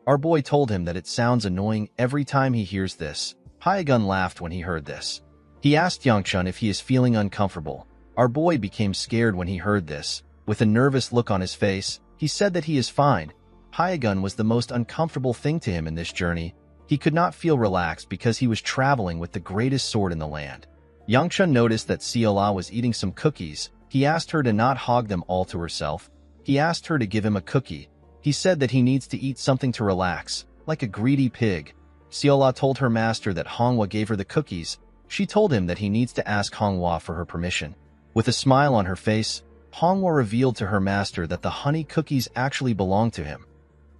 Our boy told him that it sounds annoying every time he hears this. Hyagun laughed when he heard this. He asked Yangchun if he is feeling uncomfortable. Our boy became scared when he heard this. With a nervous look on his face, he said that he is fine. Hyagun was the most uncomfortable thing to him in this journey. He could not feel relaxed because he was traveling with the greatest sword in the land. Yangchun noticed that Siola was eating some cookies. He asked her to not hog them all to herself. He asked her to give him a cookie. He said that he needs to eat something to relax, like a greedy pig. Siola told her master that Honghua gave her the cookies. She told him that he needs to ask Honghua for her permission. With a smile on her face, Honghua revealed to her master that the honey cookies actually belonged to him.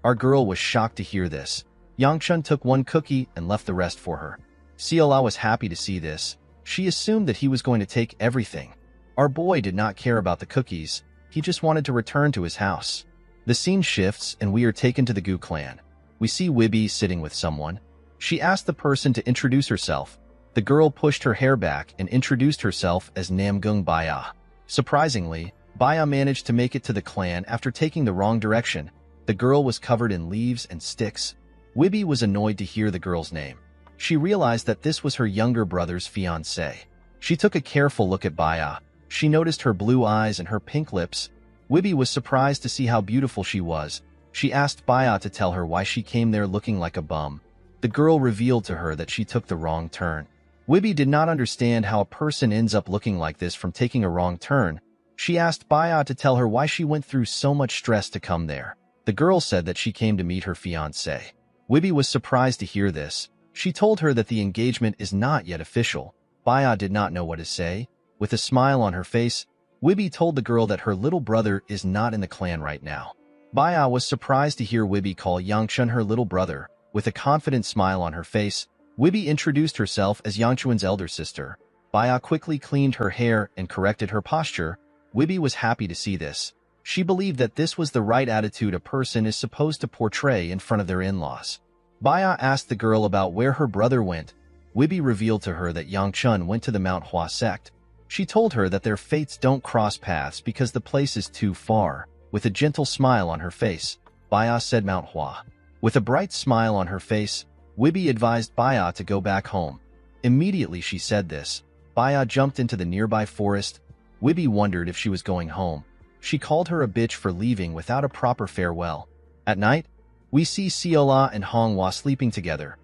Our girl was shocked to hear this. Yangchun took one cookie and left the rest for her. Siola was happy to see this. She assumed that he was going to take everything. Our boy did not care about the cookies. He just wanted to return to his house. The scene shifts and we are taken to the Gu clan. We see Wibby sitting with someone. She asked the person to introduce herself. The girl pushed her hair back and introduced herself as Namgung Baya. Surprisingly, Baya managed to make it to the clan after taking the wrong direction. The girl was covered in leaves and sticks. Wibby was annoyed to hear the girl's name. She realized that this was her younger brother's fiancé. She took a careful look at Baya. She noticed her blue eyes and her pink lips. Wibby was surprised to see how beautiful she was. She asked Baya to tell her why she came there looking like a bum. The girl revealed to her that she took the wrong turn. Wibby did not understand how a person ends up looking like this from taking a wrong turn. She asked Baya to tell her why she went through so much stress to come there. The girl said that she came to meet her fiancé. Wibby was surprised to hear this. She told her that the engagement is not yet official. Baya did not know what to say. With a smile on her face, Wibby told the girl that her little brother is not in the clan right now. Baya was surprised to hear Wibby call Yangchun her little brother. With a confident smile on her face, Wibby introduced herself as Yangchun's elder sister. Baya quickly cleaned her hair and corrected her posture. Wibby was happy to see this. She believed that this was the right attitude a person is supposed to portray in front of their in-laws. Baya asked the girl about where her brother went. Wibby revealed to her that Yangchun went to the Manhwa sect. She told her that their fates don't cross paths because the place is too far. With a gentle smile on her face, Baya said Manhwa. With a bright smile on her face, Wibby advised Baya to go back home. Immediately she said this, Baya jumped into the nearby forest. Wibby wondered if she was going home. She called her a bitch for leaving without a proper farewell. At night, we see Seola and Honghwa sleeping together.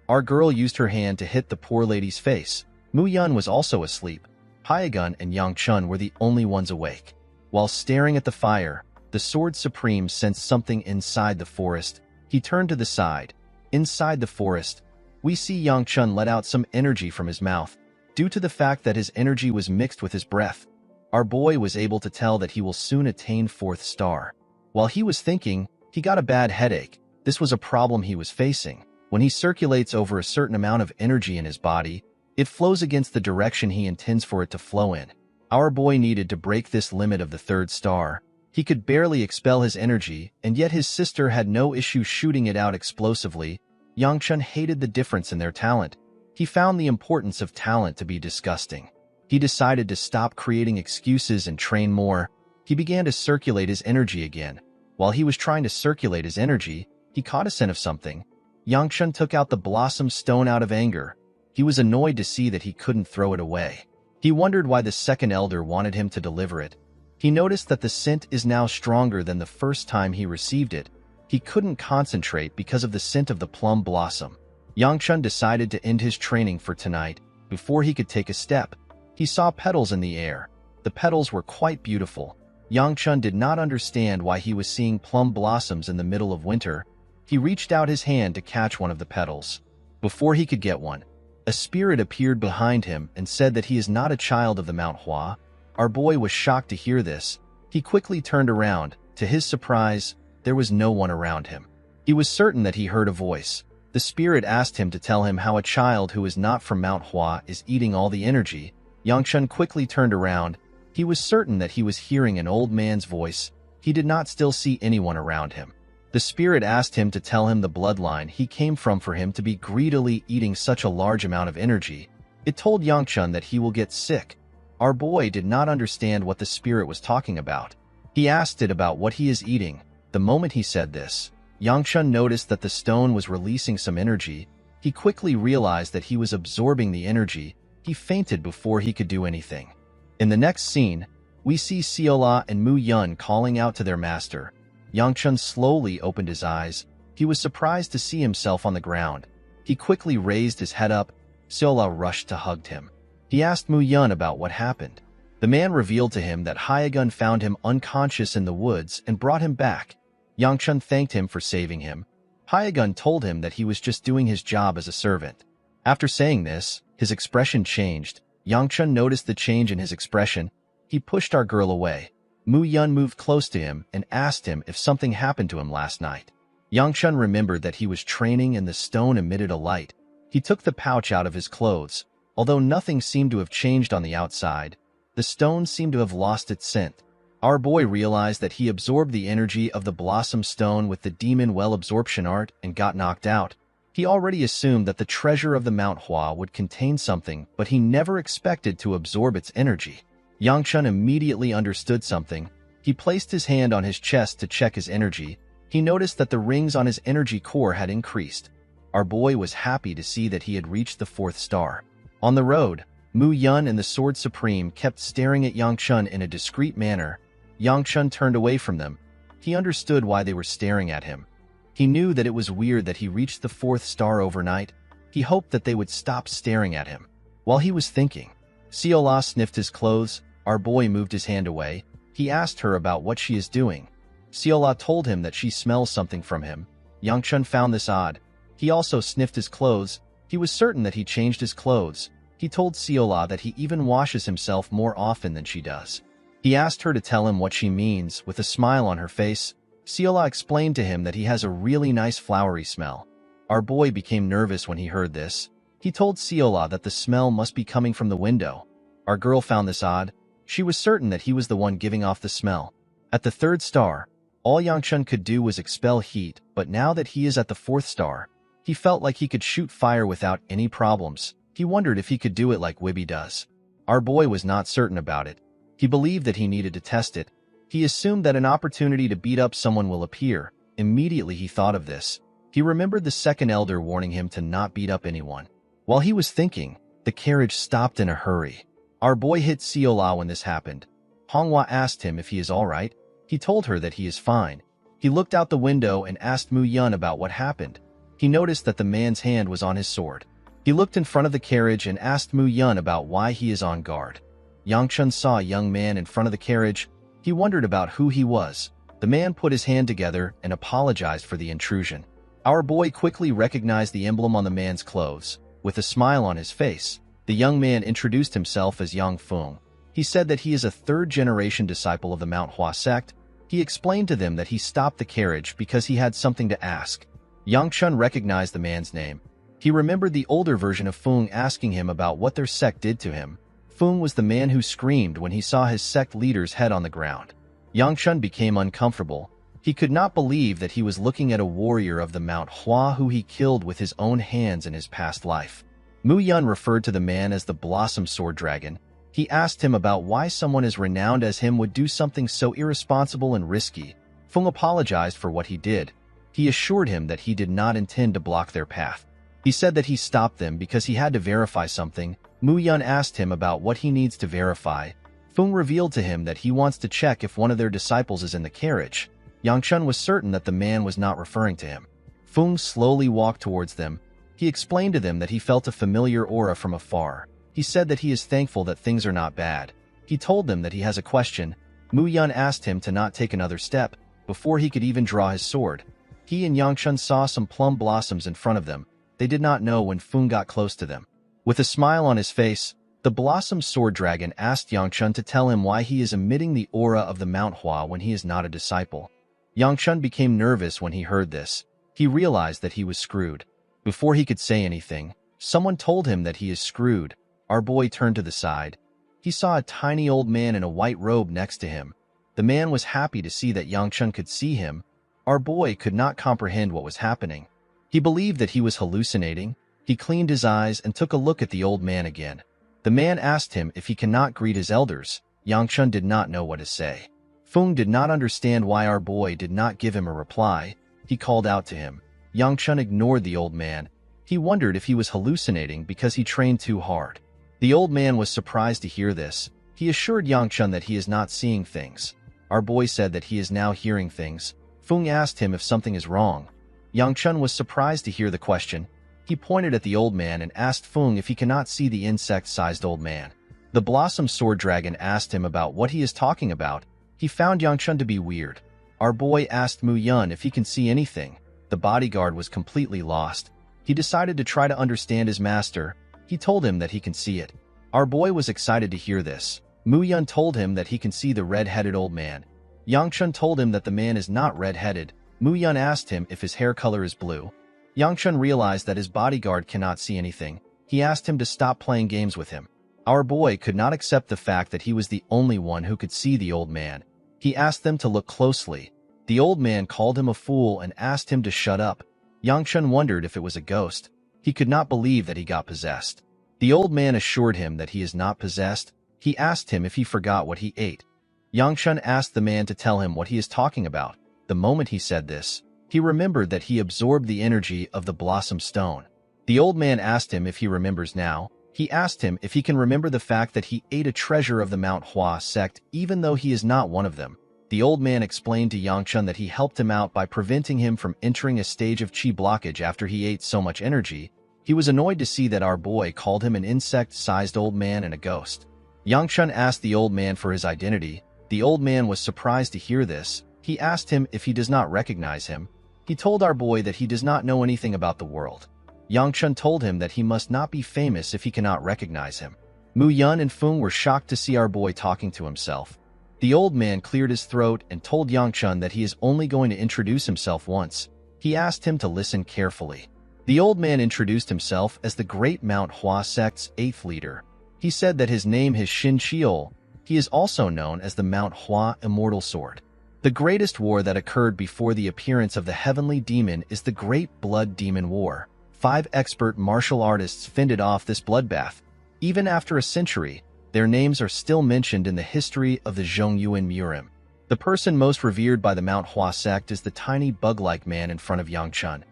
Our girl used her hand to hit the poor lady's face. Mu-yun was also asleep. Hyegun and Yangchun were the only ones awake. While staring at the fire, the Sword Supreme sensed something inside the forest. He turned to the side. Inside the forest, we see Yangchun let out some energy from his mouth. Due to the fact that his energy was mixed with his breath, our boy was able to tell that he will soon attain 4th star. While he was thinking, he got a bad headache. This was a problem he was facing. When he circulates over a certain amount of energy in his body, it flows against the direction he intends for it to flow in. Our boy needed to break this limit of the 3rd star. He could barely expel his energy, and yet his sister had no issue shooting it out explosively. Yangchun hated the difference in their talent. He found the importance of talent to be disgusting. He decided to stop creating excuses and train more. He began to circulate his energy again. While he was trying to circulate his energy, he caught a scent of something. Yangchun took out the blossom stone out of anger. He was annoyed to see that he couldn't throw it away. He wondered why the second elder wanted him to deliver it. He noticed that the scent is now stronger than the first time he received it. He couldn't concentrate because of the scent of the plum blossom. Yangchun decided to end his training for tonight. Before he could take a step, he saw petals in the air. The petals were quite beautiful. Yangchun did not understand why he was seeing plum blossoms in the middle of winter. He reached out his hand to catch one of the petals. Before he could get one, a spirit appeared behind him and said that he is not a child of the Manhwa. Our boy was shocked to hear this. He quickly turned around. To his surprise, there was no one around him. He was certain that he heard a voice. The spirit asked him to tell him how a child who is not from Manhwa is eating all the energy. Yangchun quickly turned around. He was certain that he was hearing an old man's voice. He did not still see anyone around him. The spirit asked him to tell him the bloodline he came from for him to be greedily eating such a large amount of energy. It told Yangchun that he will get sick. Our boy did not understand what the spirit was talking about. He asked it about what he is eating. The moment he said this, Yangchun noticed that the stone was releasing some energy. He quickly realized that he was absorbing the energy. He fainted before he could do anything. In the next scene, we see Seola and Mu-yun calling out to their master. Yangchun slowly opened his eyes. He was surprised to see himself on the ground. He quickly raised his head up. Seola rushed to hug him. He asked Mu-yun about what happened. The man revealed to him that Hyegun found him unconscious in the woods and brought him back. Yangchun thanked him for saving him. Hyegun told him that he was just doing his job as a servant. After saying this, his expression changed. Yangchun noticed the change in his expression. He pushed our girl away. Mu-yun moved close to him and asked him if something happened to him last night. Yangchun remembered that he was training and the stone emitted a light. He took the pouch out of his clothes. Although nothing seemed to have changed on the outside, the stone seemed to have lost its scent. Our boy realized that he absorbed the energy of the blossom stone with the demon well absorption art and got knocked out. He already assumed that the treasure of the Manhwa would contain something, but he never expected to absorb its energy. Yangchun immediately understood something. He placed his hand on his chest to check his energy. He noticed that the rings on his energy core had increased. Our boy was happy to see that he had reached the 4th star. On the road, Mu-yun and the Sword Supreme kept staring at Yangchun in a discreet manner. Yangchun turned away from them. He understood why they were staring at him. He knew that it was weird that he reached the 4th star overnight. He hoped that they would stop staring at him. While he was thinking, Seola sniffed his clothes. Our boy moved his hand away. He asked her about what she is doing. Seola told him that she smells something from him. Yangchun found this odd. He also sniffed his clothes. He was certain that he changed his clothes. He told Seola that he even washes himself more often than she does. He asked her to tell him what she means. With a smile on her face, Seola explained to him that he has a really nice flowery smell. Our boy became nervous when he heard this. He told Seola that the smell must be coming from the window. Our girl found this odd. She was certain that he was the one giving off the smell. At the 3rd star, all Yangchun could do was expel heat, but now that he is at the 4th star, he felt like he could shoot fire without any problems. He wondered if he could do it like Wibby does. Our boy was not certain about it. He believed that he needed to test it. He assumed that an opportunity to beat up someone will appear. Immediately he thought of this. He remembered the second elder warning him to not beat up anyone. While he was thinking, the carriage stopped in a hurry. Our boy hit Seola when this happened. Manhwa asked him if he is alright. He told her that he is fine. He looked out the window and asked Mu-yun about what happened. He noticed that the man's hand was on his sword. He looked in front of the carriage and asked Mu-yun about why he is on guard. Yang-chun saw a young man in front of the carriage. He wondered about who he was. The man put his hand together and apologized for the intrusion. Our boy quickly recognized the emblem on the man's clothes. With a smile on his face, the young man introduced himself as Yang Feng. He said that he is a third-generation disciple of the Manhwa sect. He explained to them that he stopped the carriage because he had something to ask. Yang-chun recognized the man's name. He remembered the older version of Feng asking him about what their sect did to him. Feng was the man who screamed when he saw his sect leader's head on the ground. Yang-chun became uncomfortable. He could not believe that he was looking at a warrior of the Manhwa who he killed with his own hands in his past life. Mu-yun referred to the man as the Blossom Sword Dragon. He asked him about why someone as renowned as him would do something so irresponsible and risky. Feng apologized for what he did. He assured him that he did not intend to block their path. He said that he stopped them because he had to verify something. Mu-yun asked him about what he needs to verify. Feng revealed to him that he wants to check if one of their disciples is in the carriage. Yang-chun was certain that the man was not referring to him. Feng slowly walked towards them. He explained to them that he felt a familiar aura from afar. He said that he is thankful that things are not bad. He told them that he has a question. Mu-yun asked him to not take another step before he could even draw his sword. He and Yang-chun saw some plum blossoms in front of them. They did not know when Feng got close to them. With a smile on his face, the Blossom Sword Dragon asked Yang-chun to tell him why he is emitting the aura of the Manhwa when he is not a disciple. Yang-chun became nervous when he heard this. He realized that he was screwed. Before he could say anything, someone told him that he is screwed. Our boy turned to the side. He saw a tiny old man in a white robe next to him. The man was happy to see that Yang-chun could see him. Our boy could not comprehend what was happening. He believed that he was hallucinating. He cleaned his eyes and took a look at the old man again. The man asked him if he cannot greet his elders. Yang-chun did not know what to say. Feng did not understand why our boy did not give him a reply. He called out to him. Yang-chun ignored the old man. He wondered if he was hallucinating because he trained too hard. The old man was surprised to hear this. He assured Yang-chun that he is not seeing things. Our boy said that he is now hearing things. Feng asked him if something is wrong. Yang-chun was surprised to hear the question. He pointed at the old man and asked Feng if he cannot see the insect-sized old man. The Blossom Sword Dragon asked him about what he is talking about. He found Yang-chun to be weird. Our boy asked Mu-yun if he can see anything. The bodyguard was completely lost. He decided to try to understand his master. He told him that he can see it. Our boy was excited to hear this. Mu-yun told him that he can see the red-headed old man. Yang-chun told him that the man is not red-headed. Mu-yun asked him if his hair color is blue. Yang-chun realized that his bodyguard cannot see anything. He asked him to stop playing games with him. Our boy could not accept the fact that he was the only one who could see the old man. He asked them to look closely. The old man called him a fool and asked him to shut up. Yang-chun wondered if it was a ghost. He could not believe that he got possessed. The old man assured him that he is not possessed. He asked him if he forgot what he ate. Yang-chun asked the man to tell him what he is talking about. The moment he said this, he remembered that he absorbed the energy of the Blossom Stone. The old man asked him if he remembers now. He asked him if he can remember the fact that he ate a treasure of the Manhwa sect even though he is not one of them. The old man explained to Yang-chun that he helped him out by preventing him from entering a stage of chi blockage after he ate so much energy. He was annoyed to see that our boy called him an insect-sized old man and a ghost. Yang-chun asked the old man for his identity. The old man was surprised to hear this. He asked him if he does not recognize him. He told our boy that he does not know anything about the world. Yang-chun told him that he must not be famous if he cannot recognize him. Mu-yun and Feng were shocked to see our boy talking to himself. The old man cleared his throat and told Yang-chun that he is only going to introduce himself once. He asked him to listen carefully. The old man introduced himself as the Great Manhwa sect's 8th leader. He said that his name is Shin Cheol. He is also known as the Manhwa Immortal Sword. The greatest war that occurred before the appearance of the heavenly demon is the Great Blood Demon War. 5 expert martial artists fended off this bloodbath. Even after a century, their names are still mentioned in the history of the Zhongyuan Murim. The person most revered by the Manhwa sect is the tiny bug-like man in front of Yangchun.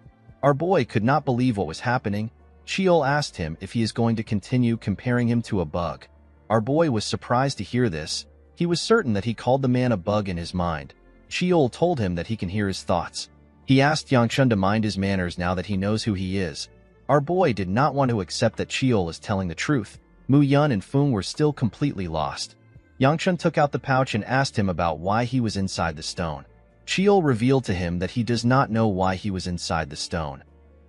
Our boy could not believe what was happening. Sheol asked him if he is going to continue comparing him to a bug. Our boy was surprised to hear this. He was certain that he called the man a bug in his mind. Sheol told him that he can hear his thoughts. He asked Yangchun to mind his manners now that he knows who he is. Our boy did not want to accept that Sheol is telling the truth. Mu Yun and Feng were still completely lost. Yangchun took out the pouch and asked him about why he was inside the stone. Sheol revealed to him that he does not know why he was inside the stone.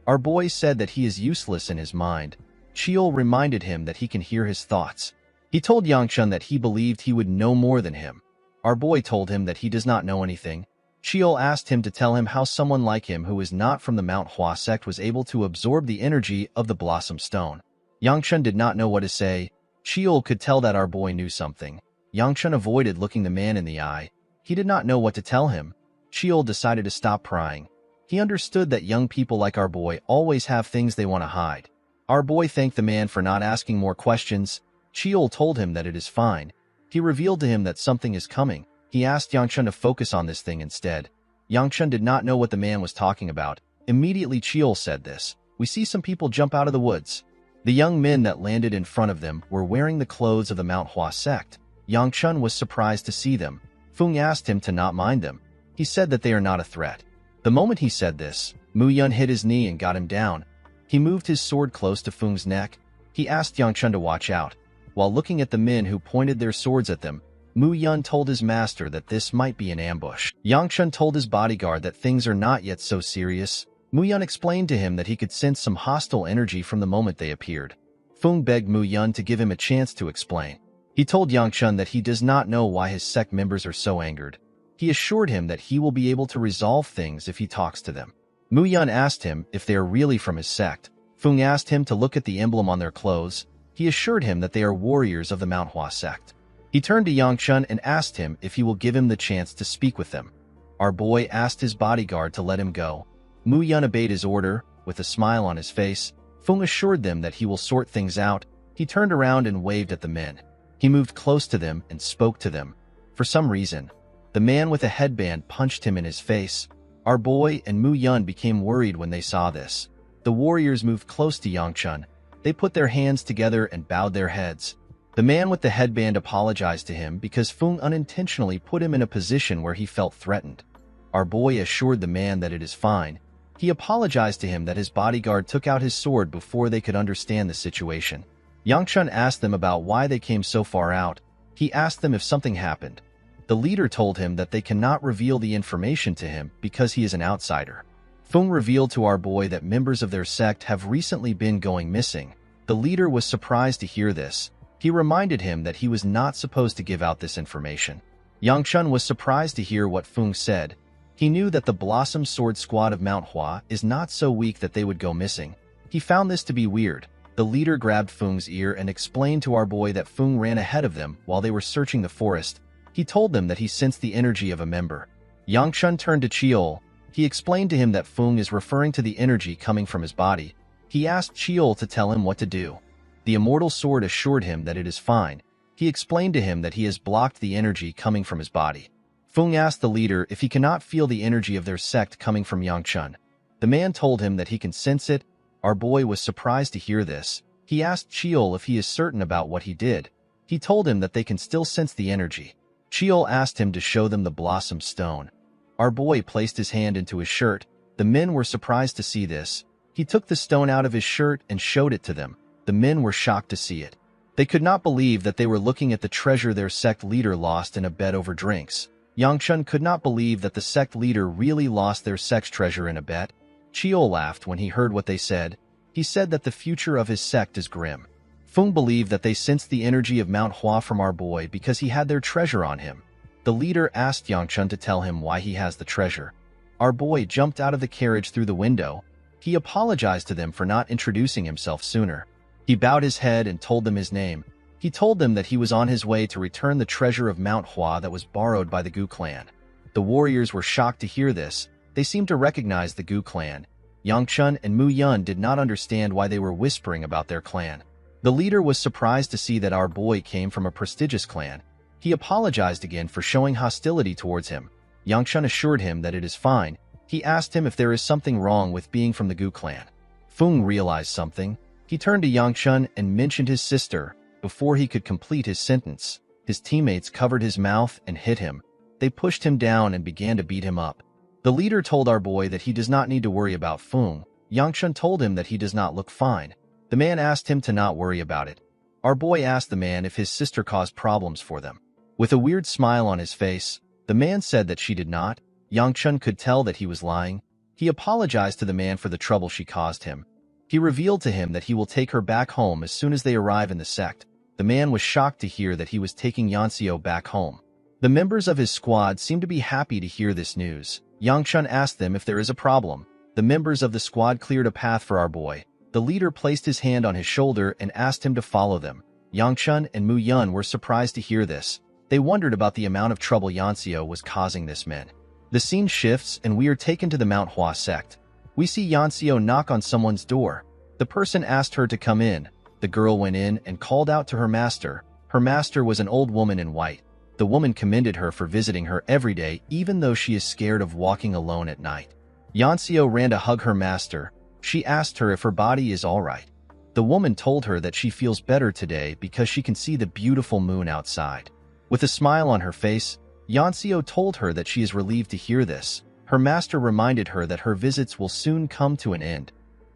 Our boy said that he is useless in his mind. Sheol reminded him that he can hear his thoughts. He told Yangchun that he believed he would know more than him. Our boy told him that he does not know anything. Sheol asked him to tell him how someone like him who is not from the Manhwa sect was able to absorb the energy of the Blossom Stone. Yangchun did not know what to say. Sheol could tell that our boy knew something. Yangchun avoided looking the man in the eye. He did not know what to tell him. Sheol decided to stop prying. He understood that young people like our boy always have things they want to hide. Our boy thanked the man for not asking more questions. Sheol told him that it is fine. He revealed to him that something is coming. He asked Yangchun to focus on this thing instead. Yangchun did not know what the man was talking about. Immediately Sheol said this. We see some people jump out of the woods. The young men that landed in front of them were wearing the clothes of the Manhwa sect. Yangchun was surprised to see them. Feng asked him to not mind them. He said that they are not a threat. The moment he said this, Mu Yun hit his knee and got him down. He moved his sword close to Feng's neck. He asked Yangchun to watch out. While looking at the men who pointed their swords at them, Mu Yun told his master that this might be an ambush. Yangchun told his bodyguard that things are not yet so serious. Mu Yun explained to him that he could sense some hostile energy from the moment they appeared. Feng begged Mu Yun to give him a chance to explain. He told Yangchun that he does not know why his sect members are so angered. He assured him that he will be able to resolve things if he talks to them. Mu Yun asked him if they are really from his sect. Feng asked him to look at the emblem on their clothes. He assured him that they are warriors of the Manhwa sect. He turned to Yangchun and asked him if he will give him the chance to speak with them. Our boy asked his bodyguard to let him go. Mu Yun obeyed his order. With a smile on his face, Feng assured them that he will sort things out. He turned around and waved at the men. He moved close to them and spoke to them. For some reason, the man with a headband punched him in his face. Our boy and Mu Yun became worried when they saw this. The warriors moved close to Yangchun. They put their hands together and bowed their heads. The man with the headband apologized to him because Feng unintentionally put him in a position where he felt threatened. Our boy assured the man that it is fine. He apologized to him that his bodyguard took out his sword before they could understand the situation. Yangchun asked them about why they came so far out. He asked them if something happened. The leader told him that they cannot reveal the information to him because he is an outsider. Feng revealed to our boy that members of their sect have recently been going missing. The leader was surprised to hear this. He reminded him that he was not supposed to give out this information. Yangchun was surprised to hear what Feng said. He knew that the Blossom Sword Squad of Manhwa is not so weak that they would go missing. He found this to be weird. The leader grabbed Feng's ear and explained to our boy that Feng ran ahead of them while they were searching the forest. He told them that he sensed the energy of a member. Yangchun turned to Sheol. He explained to him that Feng is referring to the energy coming from his body. He asked Sheol to tell him what to do. The immortal sword assured him that it is fine. He explained to him that he has blocked the energy coming from his body. Feng asked the leader if he cannot feel the energy of their sect coming from Yangchun. The man told him that he can sense it. Our boy was surprised to hear this. He asked Sheol if he is certain about what he did. He told him that they can still sense the energy. Sheol asked him to show them the Blossom Stone. Our boy placed his hand into his shirt. The men were surprised to see this. He took the stone out of his shirt and showed it to them. The men were shocked to see it. They could not believe that they were looking at the treasure their sect leader lost in a bet over drinks. Yangchun could not believe that the sect leader really lost their sect's treasure in a bet. Sheol laughed when he heard what they said. He said that the future of his sect is grim. Feng believed that they sensed the energy of Manhwa from our boy because he had their treasure on him. The leader asked Yangchun to tell him why he has the treasure. Our boy jumped out of the carriage through the window. He apologized to them for not introducing himself sooner. He bowed his head and told them his name. He told them that he was on his way to return the treasure of Manhwa that was borrowed by the Gu clan. The warriors were shocked to hear this. They seemed to recognize the Gu clan. Yangchun and Mu Yun did not understand why they were whispering about their clan. The leader was surprised to see that our boy came from a prestigious clan. He apologized again for showing hostility towards him. Yangchun assured him that it is fine. He asked him if there is something wrong with being from the Gu clan. Feng realized something. He turned to Yangchun and mentioned his sister. Before he could complete his sentence, his teammates covered his mouth and hit him. They pushed him down and began to beat him up. The leader told our boy that he does not need to worry about Feng. Yangchun told him that he does not look fine. The man asked him to not worry about it. Our boy asked the man if his sister caused problems for them. With a weird smile on his face, the man said that she did not. Yangchun could tell that he was lying. He apologized to the man for the trouble she caused him. He revealed to him that he will take her back home as soon as they arrive in the sect. The man was shocked to hear that he was taking Yanxiu back home. The members of his squad seemed to be happy to hear this news. Yangchun asked them if there is a problem. The members of the squad cleared a path for our boy. The leader placed his hand on his shoulder and asked him to follow them. Yangchun and Mu Yun were surprised to hear this. They wondered about the amount of trouble Yanxiu was causing this man. The scene shifts and we are taken to the Manhwa sect. We see Yanxiu knock on someone's door. The person asked her to come in. The girl went in and called out to her master. Her master was an old woman in white. The woman commended her for visiting her every day, even though she is scared of walking alone at night. Yanxiu ran to hug her master. She asked her if her body is all right. The woman told her that she feels better today because she can see the beautiful moon outside. With a smile on her face, Yanxiu told her that she is relieved to hear this. Her master reminded her that her visits will soon come to an end.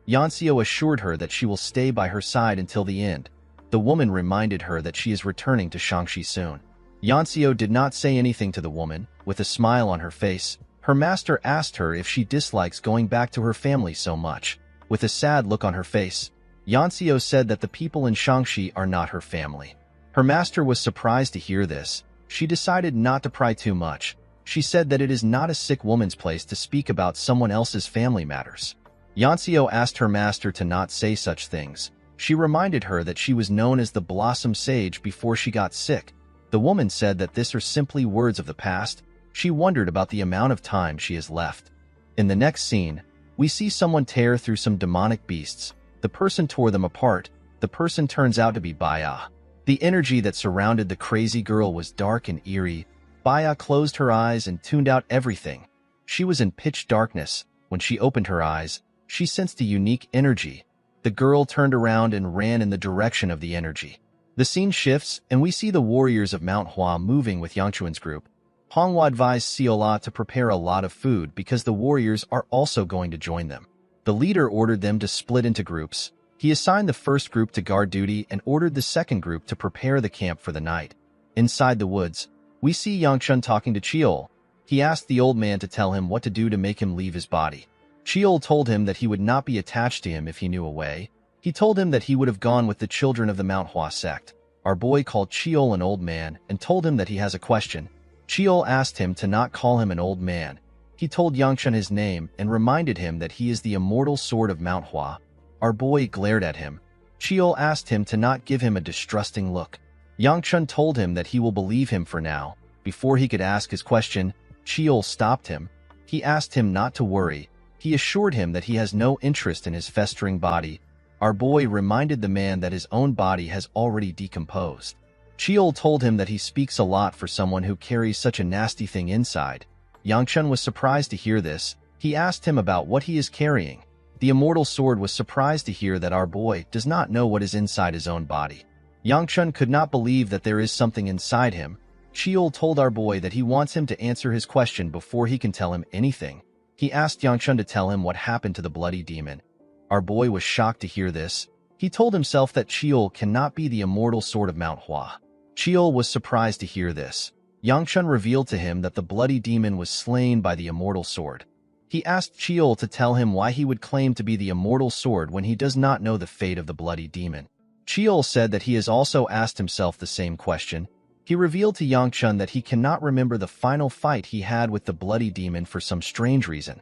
Yanxiu assured her that she will stay by her side until the end. The woman reminded her that she is returning to Shangxi soon. Yanxiu did not say anything to the woman. With a smile on her face, her master asked her if she dislikes going back to her family so much. With a sad look on her face, Yanxiu said that the people in Shangxi are not her family. Her master was surprised to hear this. She decided not to pry too much. She said that it is not a sick woman's place to speak about someone else's family matters. Yanxiu asked her master to not say such things. She reminded her that she was known as the Blossom Sage before she got sick. The woman said that these are simply words of the past. She wondered about the amount of time she has left. In the next scene, we see someone tear through some demonic beasts. The person tore them apart. The person turns out to be Baya. The energy that surrounded the crazy girl was dark and eerie. Baya closed her eyes and tuned out everything. She was in pitch darkness. When she opened her eyes, she sensed a unique energy. The girl turned around and ran in the direction of the energy. The scene shifts, and we see the warriors of Mount Hua moving with Yangchuan's group. Honghua advised Xiola to prepare a lot of food because the warriors are also going to join them. The leader ordered them to split into groups. He assigned the first group to guard duty and ordered the second group to prepare the camp for the night. Inside the woods, we see Yangchun talking to Chiol. He asked the old man to tell him what to do to make him leave his body. Chiol told him that he would not be attached to him if he knew a way. He told him that he would have gone with the children of the Mount Hua sect. Our boy called Chiol an old man and told him that he has a question. Chiol asked him to not call him an old man. He told Yangchun his name and reminded him that he is the immortal sword of Mount Hua. Our boy glared at him. Chiol asked him to not give him a distrusting look. Yangchun told him that he will believe him for now. Before he could ask his question, Chiol stopped him. He asked him not to worry. He assured him that he has no interest in his festering body. Our boy reminded the man that his own body has already decomposed. Chiol told him that he speaks a lot for someone who carries such a nasty thing inside. Yangchun was surprised to hear this. He asked him about what he is carrying. The immortal sword was surprised to hear that our boy does not know what is inside his own body. Yangchun could not believe that there is something inside him. Chiol told our boy that he wants him to answer his question before he can tell him anything. He asked Yangchun to tell him what happened to the bloody demon. Our boy was shocked to hear this. He told himself that Chiol cannot be the immortal sword of Mount Hua. Chiol was surprised to hear this. Yangchun revealed to him that the bloody demon was slain by the immortal sword. He asked Chiol to tell him why he would claim to be the immortal sword when he does not know the fate of the bloody demon. Chiol said that he has also asked himself the same question. He revealed to Yangchun that he cannot remember the final fight he had with the bloody demon for some strange reason.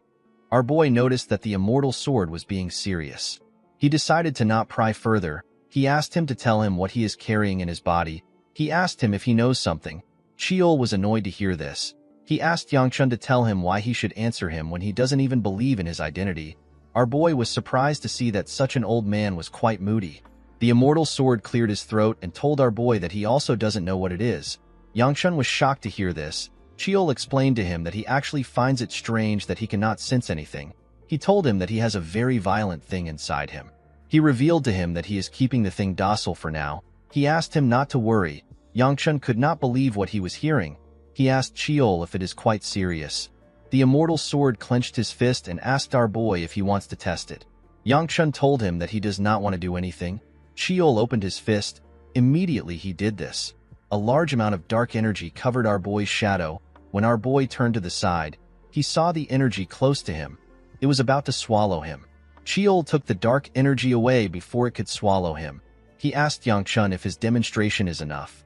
Our boy noticed that the immortal sword was being serious. He decided to not pry further. He asked him to tell him what he is carrying in his body. He asked him if he knows something. Chiol was annoyed to hear this. He asked Yangchun to tell him why he should answer him when he doesn't even believe in his identity. Our boy was surprised to see that such an old man was quite moody. The immortal sword cleared his throat and told our boy that he also doesn't know what it is. Yangchun was shocked to hear this. Chiol explained to him that he actually finds it strange that he cannot sense anything. He told him that he has a very violent thing inside him. He revealed to him that he is keeping the thing docile for now. He asked him not to worry. Yangchun could not believe what he was hearing. He asked Chiol if it is quite serious. The immortal sword clenched his fist and asked our boy if he wants to test it. Yangchun told him that he does not want to do anything. Chiol opened his fist. Immediately he did this. A large amount of dark energy covered our boy's shadow. When our boy turned to the side, he saw the energy close to him. It was about to swallow him. Chiol took the dark energy away before it could swallow him. He asked Yangchun if his demonstration is enough.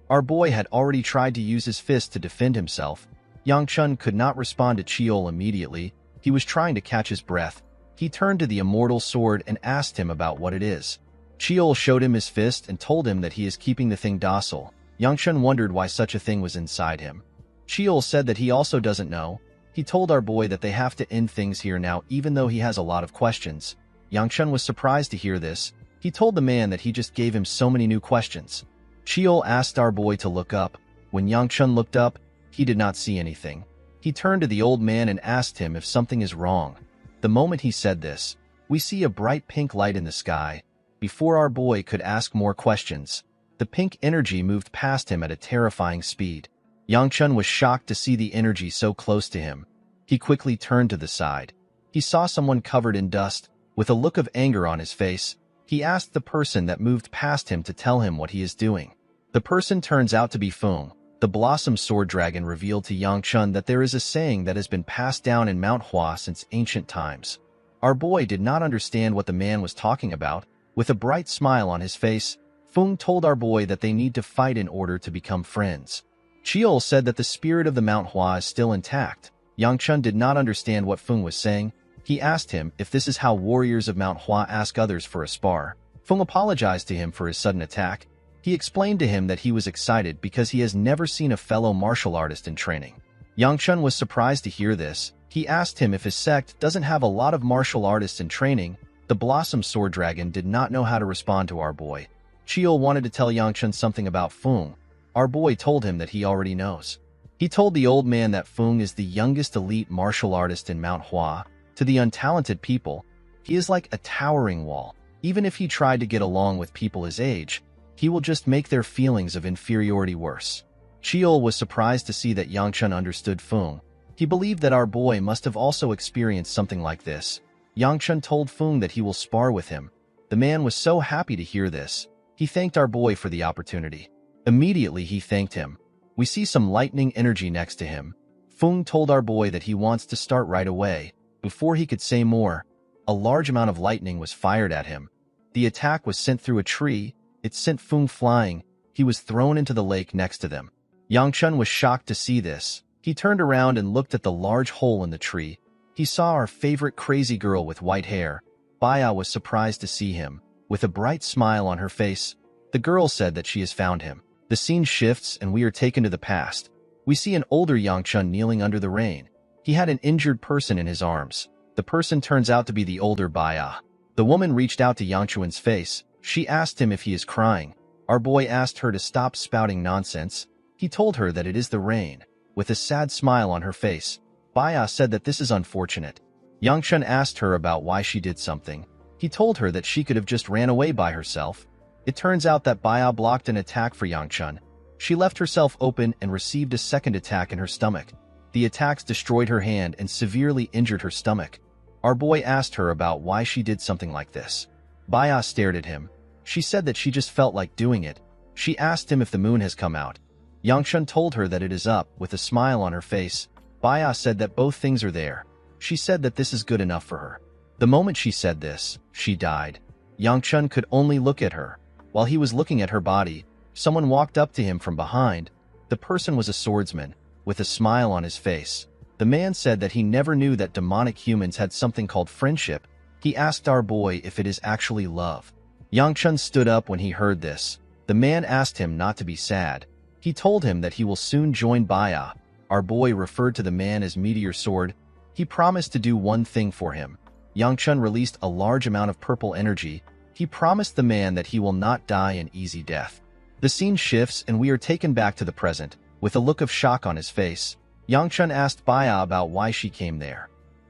Our boy had already tried to use his fist to defend himself. Yangchun could not respond to Chiol immediately. He was trying to catch his breath. He turned to the immortal sword and asked him about what it is. Chiol showed him his fist and told him that he is keeping the thing docile. Yangchun wondered why such a thing was inside him. Chiol said that he also doesn't know. He told our boy that they have to end things here now even though he has a lot of questions. Yangchun was surprised to hear this. He told the man that he just gave him so many new questions. Chiol asked our boy to look up. When Yangchun looked up, he did not see anything. He turned to the old man and asked him if something is wrong. The moment he said this, we see a bright pink light in the sky. Before our boy could ask more questions, the pink energy moved past him at a terrifying speed. Yangchun was shocked to see the energy so close to him. He quickly turned to the side. He saw someone covered in dust. With a look of anger on his face, he asked the person that moved past him to tell him what he is doing. The person turns out to be Feng. The Blossom Sword Dragon revealed to Yangchun that there is a saying that has been passed down in Manhwa since ancient times. Our boy did not understand what the man was talking about. With a bright smile on his face, Feng told our boy that they need to fight in order to become friends. Chiol said that the spirit of the Manhwa is still intact. Yangchun did not understand what Feng was saying. He asked him if this is how warriors of Manhwa ask others for a spar. Feng apologized to him for his sudden attack. He explained to him that he was excited because he has never seen a fellow martial artist in training. Yangchun was surprised to hear this. He asked him if his sect doesn't have a lot of martial artists in training. The Blossom Sword Dragon did not know how to respond to our boy. Chiol wanted to tell Yangchun something about Feng. Our boy told him that he already knows. He told the old man that Feng is the youngest elite martial artist in Manhwa. To the untalented people, he is like a towering wall. Even if he tried to get along with people his age, he will just make their feelings of inferiority worse. Chiol was surprised to see that Yangchun understood Feng. He believed that our boy must have also experienced something like this. Yangchun told Feng that he will spar with him. The man was so happy to hear this. He thanked our boy for the opportunity. Immediately he thanked him. We see some lightning energy next to him. Feng told our boy that he wants to start right away. Before he could say more, a large amount of lightning was fired at him. The attack was sent through a tree. It sent Feng flying. He was thrown into the lake next to them. Yangchun was shocked to see this. He turned around and looked at the large hole in the tree. He saw our favorite crazy girl with white hair. Baya was surprised to see him. With a bright smile on her face, the girl said that she has found him. The scene shifts and we are taken to the past. We see an older Yangchun kneeling under the rain. He had an injured person in his arms. The person turns out to be the older Baya. The woman reached out to Yangchun's face. She asked him if he is crying. Our boy asked her to stop spouting nonsense. He told her that it is the rain. With a sad smile on her face, Baya said that this is unfortunate. Yangchun asked her about why she did something. He told her that she could have just ran away by herself. It turns out that Baya blocked an attack for Yangchun. She left herself open and received a second attack in her stomach. The attacks destroyed her hand and severely injured her stomach. Our boy asked her about why she did something like this. Baya stared at him. She said that she just felt like doing it. She asked him if the moon has come out. Yangchun told her that it is up. With a smile on her face, Baya said that both things are there. She said that this is good enough for her. The moment she said this, she died. Yangchun could only look at her. While he was looking at her body, someone walked up to him from behind. The person was a swordsman. With a smile on his face, the man said that he never knew that demonic humans had something called friendship. He asked our boy if it is actually love. Yangchun stood up when he heard this. The man asked him not to be sad. He told him that he will soon join Baya. Our boy referred to the man as Meteor Sword. He promised to do one thing for him. Yang released a large amount of purple energy. He promised the man that he will not die an easy death. The scene shifts and we are taken back to the present. With a look of shock on his face, Yang asked Baya about why she came there.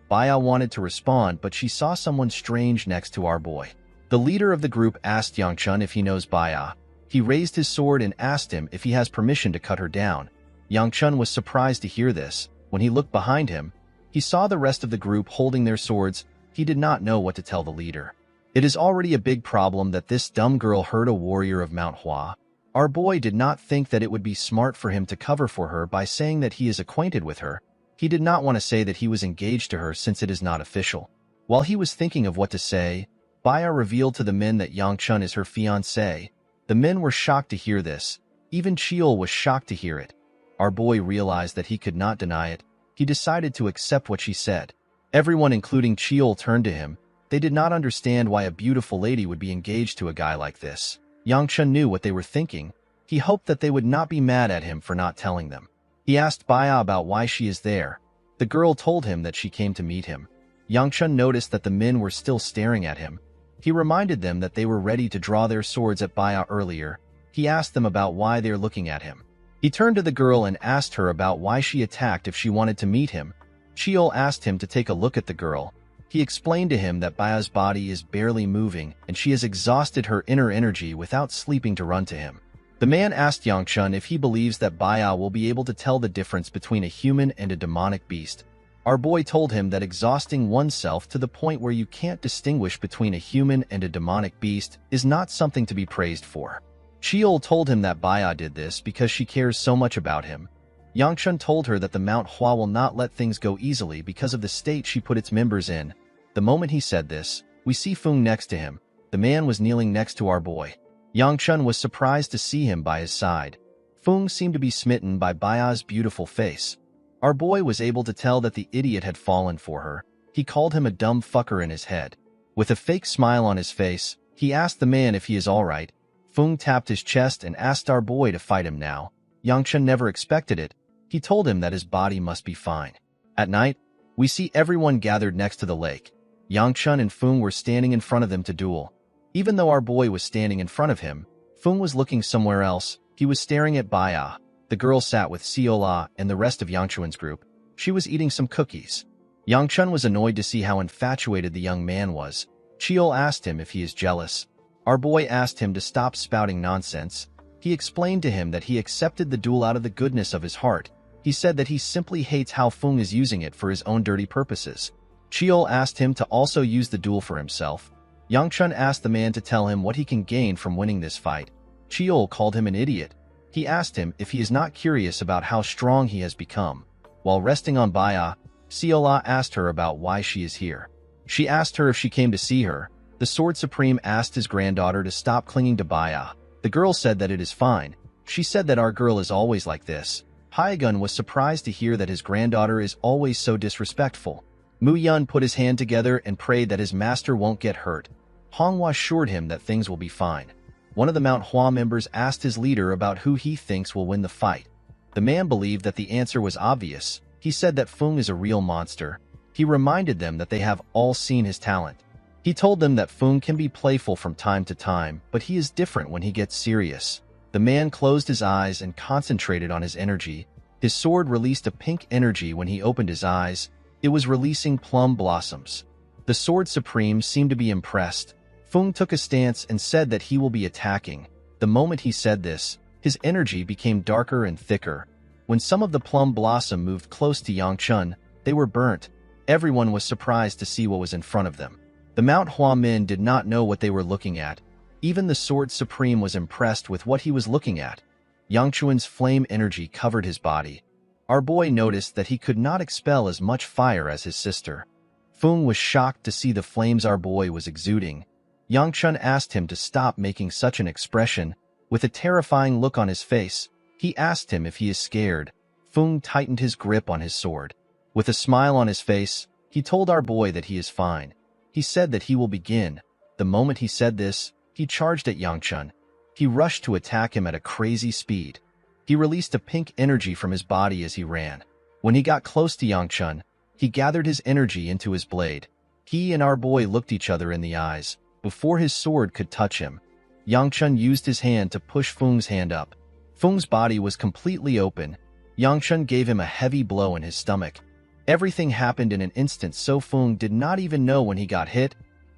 Baya wanted to respond, but she saw someone strange next to our boy. The leader of the group asked Yang if he knows Baya. He raised his sword and asked him if he has permission to cut her down. Yang was surprised to hear this. When he looked behind him, he saw the rest of the group holding their swords. He did not know what to tell the leader. It is already a big problem that this dumb girl hurt a warrior of Manhwa. Our boy did not think that it would be smart for him to cover for her by saying that he is acquainted with her. He did not want to say that he was engaged to her since it is not official. While he was thinking of what to say, Baya revealed to the men that Yang is her fiancé. The men were shocked to hear this. Even Cheol was shocked to hear it. Our boy realized that he could not deny it. He decided to accept what she said. Everyone, including Cheol, turned to him. They did not understand why a beautiful lady would be engaged to a guy like this. Yang knew what they were thinking. He hoped that they would not be mad at him for not telling them. He asked Baya about why she is there. The girl told him that she came to meet him. Yang noticed that the men were still staring at him. He reminded them that they were ready to draw their swords at Baya earlier. He asked them about why they are looking at him. He turned to the girl and asked her about why she attacked if she wanted to meet him. Cheol asked him to take a look at the girl. He explained to him that Baya's body is barely moving and she has exhausted her inner energy without sleeping to run to him. The man asked Yang if he believes that Baya will be able to tell the difference between a human and a demonic beast. Our boy told him that exhausting oneself to the point where you can't distinguish between a human and a demonic beast is not something to be praised for. Cheol told him that Baya did this because she cares so much about him. Yang told her that the Mount Hua will not let things go easily because of the state she put its members in. The moment he said this, we see Feng next to him. The man was kneeling next to our boy. Yang was surprised to see him by his side. Feng seemed to be smitten by Baya's beautiful face. Our boy was able to tell that the idiot had fallen for her. He called him a dumb fucker in his head. With a fake smile on his face, he asked the man if he is alright. Feng tapped his chest and asked our boy to fight him now. Yang never expected it. He told him that his body must be fine. At night, we see everyone gathered next to the lake. Yang and Feng were standing in front of them to duel. Even though our boy was standing in front of him, Feng was looking somewhere else. He was staring at Baya. The girl sat with Seola and the rest of Yang group. She was eating some cookies. Yang was annoyed to see how infatuated the young man was. Cheol asked him if he is jealous. Our boy asked him to stop spouting nonsense. He explained to him that he accepted the duel out of the goodness of his heart. He said that he simply hates how Feng is using it for his own dirty purposes. Cheol asked him to also use the duel for himself. Yang asked the man to tell him what he can gain from winning this fight. Cheol called him an idiot. He asked him if he is not curious about how strong he has become. While resting on Baya, Seola asked her about why she is here. She asked her if she came to see her. The Sword Supreme asked his granddaughter to stop clinging to Baya. The girl said that it is fine. She said that our girl is always like this. Hyegun was surprised to hear that his granddaughter is always so disrespectful. Mu Yun put his hand together and prayed that his master won't get hurt. Honghua assured him that things will be fine. One of the Mount Hua members asked his leader about who he thinks will win the fight. The man believed that the answer was obvious. He said that Feng is a real monster. He reminded them that they have all seen his talent. He told them that Feng can be playful from time to time, but he is different when he gets serious. The man closed his eyes and concentrated on his energy. His sword released a pink energy when he opened his eyes. It was releasing plum blossoms. The Sword Supreme seemed to be impressed. Feng took a stance and said that he will be attacking. The moment he said this, his energy became darker and thicker. When some of the plum blossom moved close to Yang they were burnt. Everyone was surprised to see what was in front of them. The Mount Hua men did not know what they were looking at. Even the Sword Supreme was impressed with what he was looking at. Yang flame energy covered his body. Our boy noticed that he could not expel as much fire as his sister. Feng was shocked to see the flames our boy was exuding. Yang asked him to stop making such an expression. With a terrifying look on his face, he asked him if he is scared. Feng tightened his grip on his sword. With a smile on his face, he told our boy that he is fine. He said that he will begin. The moment he said this, he charged at Yang. He rushed to attack him at a crazy speed. He released a pink energy from his body as he ran. When he got close to Yang, he gathered his energy into his blade. He and our boy looked each other in the eyes. Before his sword could touch him, Yang Chun used his hand to push Feng's hand up. Feng's body was completely open. Yang Chun gave him a heavy blow in his stomach. Everything happened in an instant, so Feng did not even know when he got hit.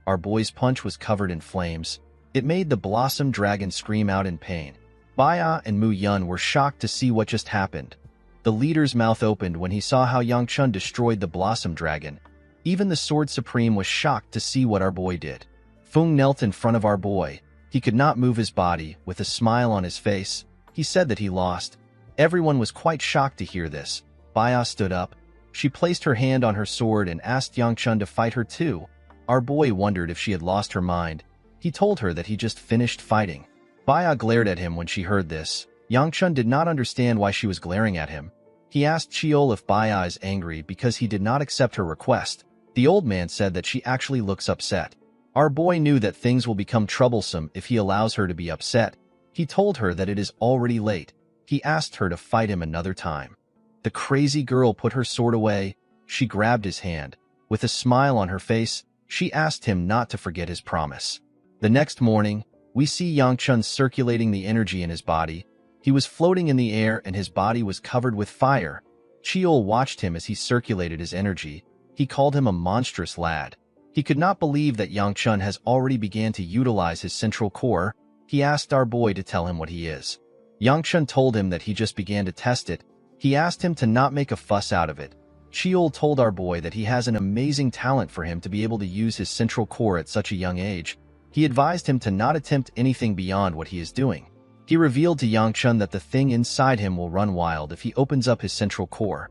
Our boy's punch was covered in flames. It made the Blossom Dragon scream out in pain. Baya and Mu Yun were shocked to see what just happened. The leader's mouth opened when he saw how Yang Chun destroyed the Blossom Dragon. Even the Sword Supreme was shocked to see what our boy did. Feng knelt in front of our boy. He could not move his body. With a smile on his face, he said that he lost. Everyone was quite shocked to hear this. Baya stood up. She placed her hand on her sword and asked Yang Chun to fight her too. Our boy wondered if she had lost her mind. He told her that he just finished fighting. Baya glared at him when she heard this. Yang Chun did not understand why she was glaring at him. He asked Chiol if Baya is angry because he did not accept her request. The old man said that she actually looks upset. Our boy knew that things will become troublesome if he allows her to be upset. He told her that it is already late. He asked her to fight him another time. The crazy girl put her sword away. She grabbed his hand. With a smile on her face, she asked him not to forget his promise. The next morning, we see Yang Chun circulating the energy in his body. He was floating in the air and his body was covered with fire. Chiol watched him as he circulated his energy. He called him a monstrous lad. He could not believe that Yang Chun has already began to utilize his central core. He asked our boy to tell him what he is. Yang Chun told him that he just began to test it. He asked him to not make a fuss out of it. Chiol told our boy that he has an amazing talent for him to be able to use his central core at such a young age. He advised him to not attempt anything beyond what he is doing. He revealed to Yang Chun that the thing inside him will run wild if he opens up his central core.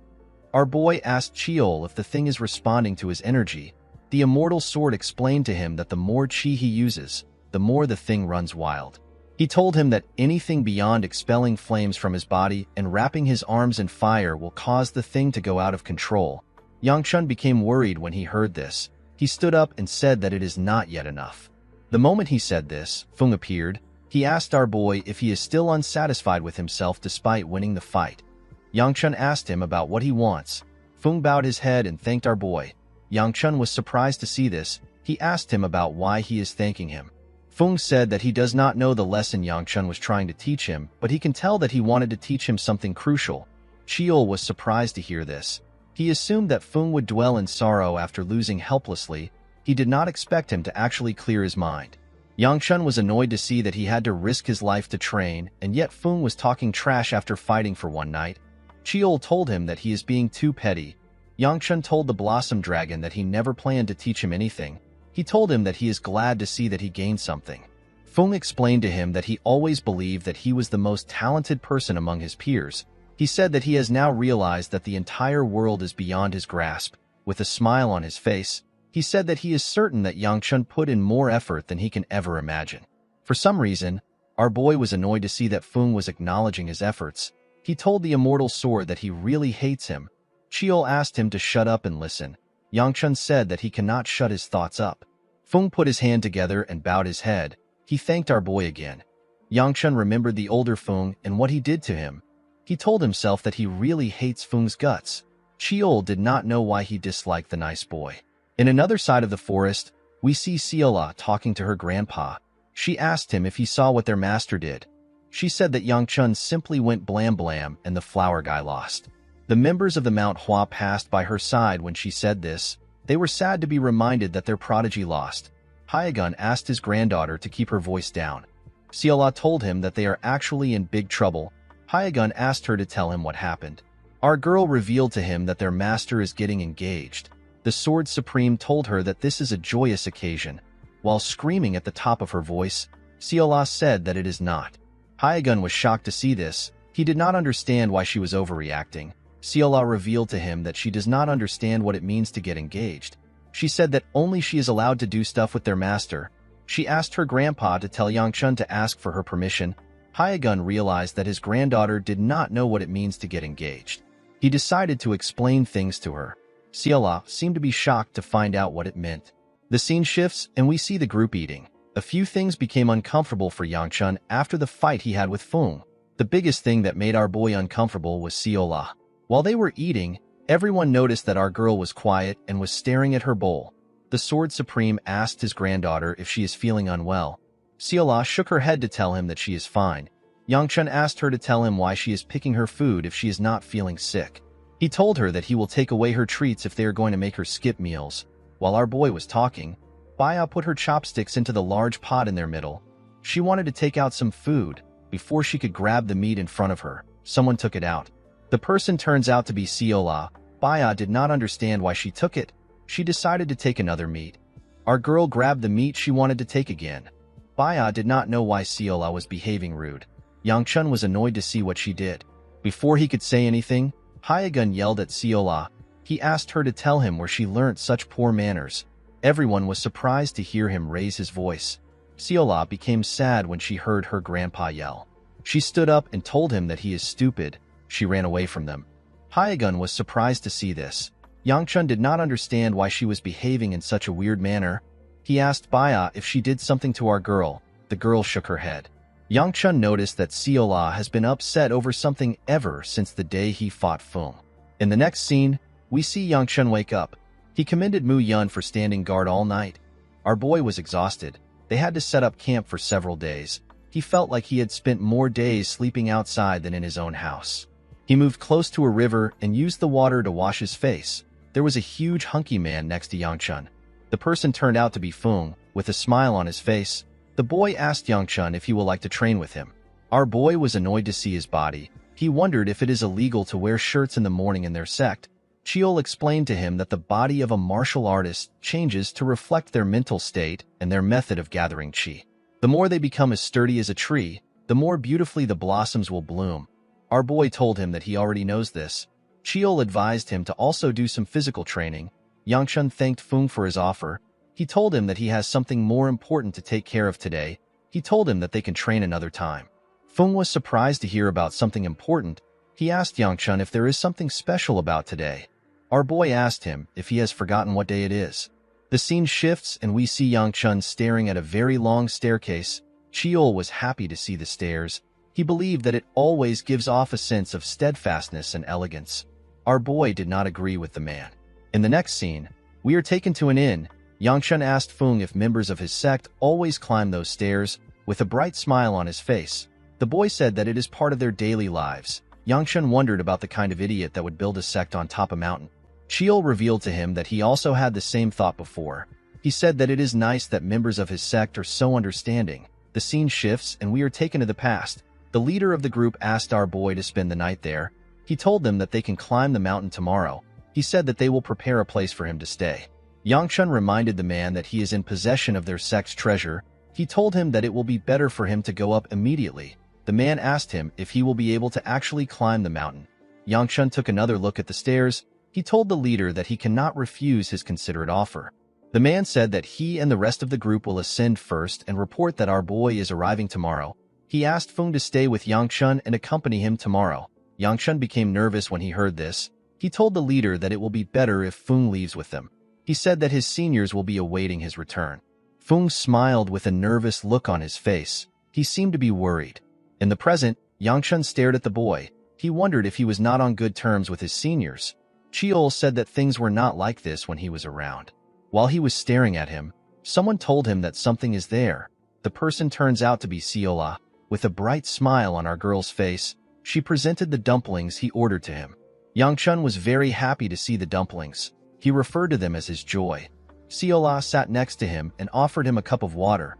Our boy asked Chiol if the thing is responding to his energy. The immortal sword explained to him that the more chi he uses, the more the thing runs wild. He told him that anything beyond expelling flames from his body and wrapping his arms in fire will cause the thing to go out of control. Yang Chun became worried when he heard this. He stood up and said that it is not yet enough. The moment he said this, Feng appeared. He asked our boy if he is still unsatisfied with himself despite winning the fight. Yang Chun asked him about what he wants. Feng bowed his head and thanked our boy. Yang Chun was surprised to see this. He asked him about why he is thanking him. Feng said that he does not know the lesson Yang Chun was trying to teach him, but he can tell that he wanted to teach him something crucial. Chiol was surprised to hear this. He assumed that Feng would dwell in sorrow after losing helplessly. He did not expect him to actually clear his mind. Yang Chun was annoyed to see that he had to risk his life to train, and yet Feng was talking trash after fighting for one night. Chiol told him that he is being too petty. Yang Chun told the Blossom Dragon that he never planned to teach him anything. He told him that he is glad to see that he gained something. Feng explained to him that he always believed that he was the most talented person among his peers. He said that he has now realized that the entire world is beyond his grasp. With a smile on his face, he said that he is certain that Yang Chun put in more effort than he can ever imagine. For some reason, our boy was annoyed to see that Feng was acknowledging his efforts. He told the immortal sword that he really hates him. Chiol asked him to shut up and listen. Yang Chun said that he cannot shut his thoughts up. Feng put his hand together and bowed his head. He thanked our boy again. Yang Chun remembered the older Feng and what he did to him. He told himself that he really hates Feng's guts. Chiol did not know why he disliked the nice boy. In another side of the forest, we see Seola talking to her grandpa. She asked him if he saw what their master did. She said that Yang Chun simply went blam blam and the flower guy lost. The members of the Mount Hua passed by her side when she said this. They were sad to be reminded that their prodigy lost. Hyagun asked his granddaughter to keep her voice down. Seola told him that they are actually in big trouble. Hyagun asked her to tell him what happened. Our girl revealed to him that their master is getting engaged. The Sword Supreme told her that this is a joyous occasion. While screaming at the top of her voice, Seola said that it is not. Hyagun was shocked to see this. He did not understand why she was overreacting. Seola revealed to him that she does not understand what it means to get engaged. She said that only she is allowed to do stuff with their master. She asked her grandpa to tell Yang Chun to ask for her permission. Hyagun realized that his granddaughter did not know what it means to get engaged. He decided to explain things to her. Seola seemed to be shocked to find out what it meant. The scene shifts and we see the group eating. A few things became uncomfortable for Yang Chun after the fight he had with Feng. The biggest thing that made our boy uncomfortable was Seola. While they were eating, everyone noticed that our girl was quiet and was staring at her bowl. The Sword Supreme asked his granddaughter if she is feeling unwell. Seola shook her head to tell him that she is fine. Yangchun asked her to tell him why she is picking her food if she is not feeling sick. He told her that he will take away her treats if they are going to make her skip meals. While our boy was talking, Baya put her chopsticks into the large pot in their middle. She wanted to take out some food. Before she could grab the meat in front of her, someone took it out. The person turns out to be Seola. Baya did not understand why she took it. She decided to take another meat. Our girl grabbed the meat she wanted to take again. Baya did not know why Seola was behaving rude. Yangchun was annoyed to see what she did. Before he could say anything, Hyagun yelled at Seola. He asked her to tell him where she learnt such poor manners. Everyone was surprised to hear him raise his voice. Seola became sad when she heard her grandpa yell. She stood up and told him that he is stupid. She ran away from them. Hyagun was surprised to see this. Yangchun did not understand why she was behaving in such a weird manner. He asked Baya if she did something to our girl. The girl shook her head. Yangchun noticed that Seola has been upset over something ever since the day he fought Feng. In the next scene, we see Yangchun wake up. He commended Mu Yun for standing guard all night. Our boy was exhausted. They had to set up camp for several days. He felt like he had spent more days sleeping outside than in his own house. He moved close to a river and used the water to wash his face. There was a huge hunky man next to Yangchun. The person turned out to be Feng, with a smile on his face. The boy asked Yangchun if he would like to train with him. Our boy was annoyed to see his body. He wondered if it is illegal to wear shirts in the morning in their sect. Chiol explained to him that the body of a martial artist changes to reflect their mental state and their method of gathering qi. The more they become as sturdy as a tree, the more beautifully the blossoms will bloom. Our boy told him that he already knows this. Chiol advised him to also do some physical training. Yangchun thanked Feng for his offer. He told him that he has something more important to take care of today. He told him that they can train another time. Feng was surprised to hear about something important. He asked Yangchun if there is something special about today. Our boy asked him if he has forgotten what day it is. The scene shifts and we see Yangchun staring at a very long staircase. Chiol was happy to see the stairs. He believed that it always gives off a sense of steadfastness and elegance. Our boy did not agree with the man. In the next scene, we are taken to an inn. Yangchun asked Feng if members of his sect always climb those stairs. With a bright smile on his face, the boy said that it is part of their daily lives. Yangchun wondered about the kind of idiot that would build a sect on top of a mountain. Chiol revealed to him that he also had the same thought before. He said that it is nice that members of his sect are so understanding. The scene shifts and we are taken to the past. The leader of the group asked our boy to spend the night there. He told them that they can climb the mountain tomorrow. He said that they will prepare a place for him to stay. Yangchun reminded the man that he is in possession of their sect's treasure. He told him that it will be better for him to go up immediately. The man asked him if he will be able to actually climb the mountain. Yangchun took another look at the stairs. He told the leader that he cannot refuse his considerate offer. The man said that he and the rest of the group will ascend first and report that our boy is arriving tomorrow. He asked Feng to stay with Yangchun and accompany him tomorrow. Yangchun became nervous when he heard this. He told the leader that it will be better if Feng leaves with them. He said that his seniors will be awaiting his return. Feng smiled with a nervous look on his face. He seemed to be worried. In the present, Yangchun stared at the boy. He wondered if he was not on good terms with his seniors. Chiol said that things were not like this when he was around. While he was staring at him, someone told him that something is there. The person turns out to be Seola. With a bright smile on our girl's face, she presented the dumplings he ordered to him. Yangchun was very happy to see the dumplings. He referred to them as his joy. Seola sat next to him and offered him a cup of water.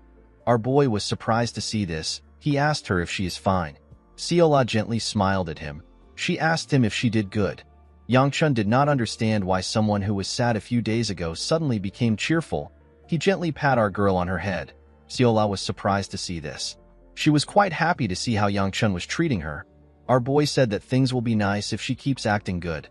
Our boy was surprised to see this. He asked her if she is fine. Seola gently smiled at him. She asked him if she did good. Yangchun did not understand why someone who was sad a few days ago suddenly became cheerful. He gently pat our girl on her head. Seola was surprised to see this. She was quite happy to see how Yangchun was treating her. Our boy said that things will be nice if she keeps acting good.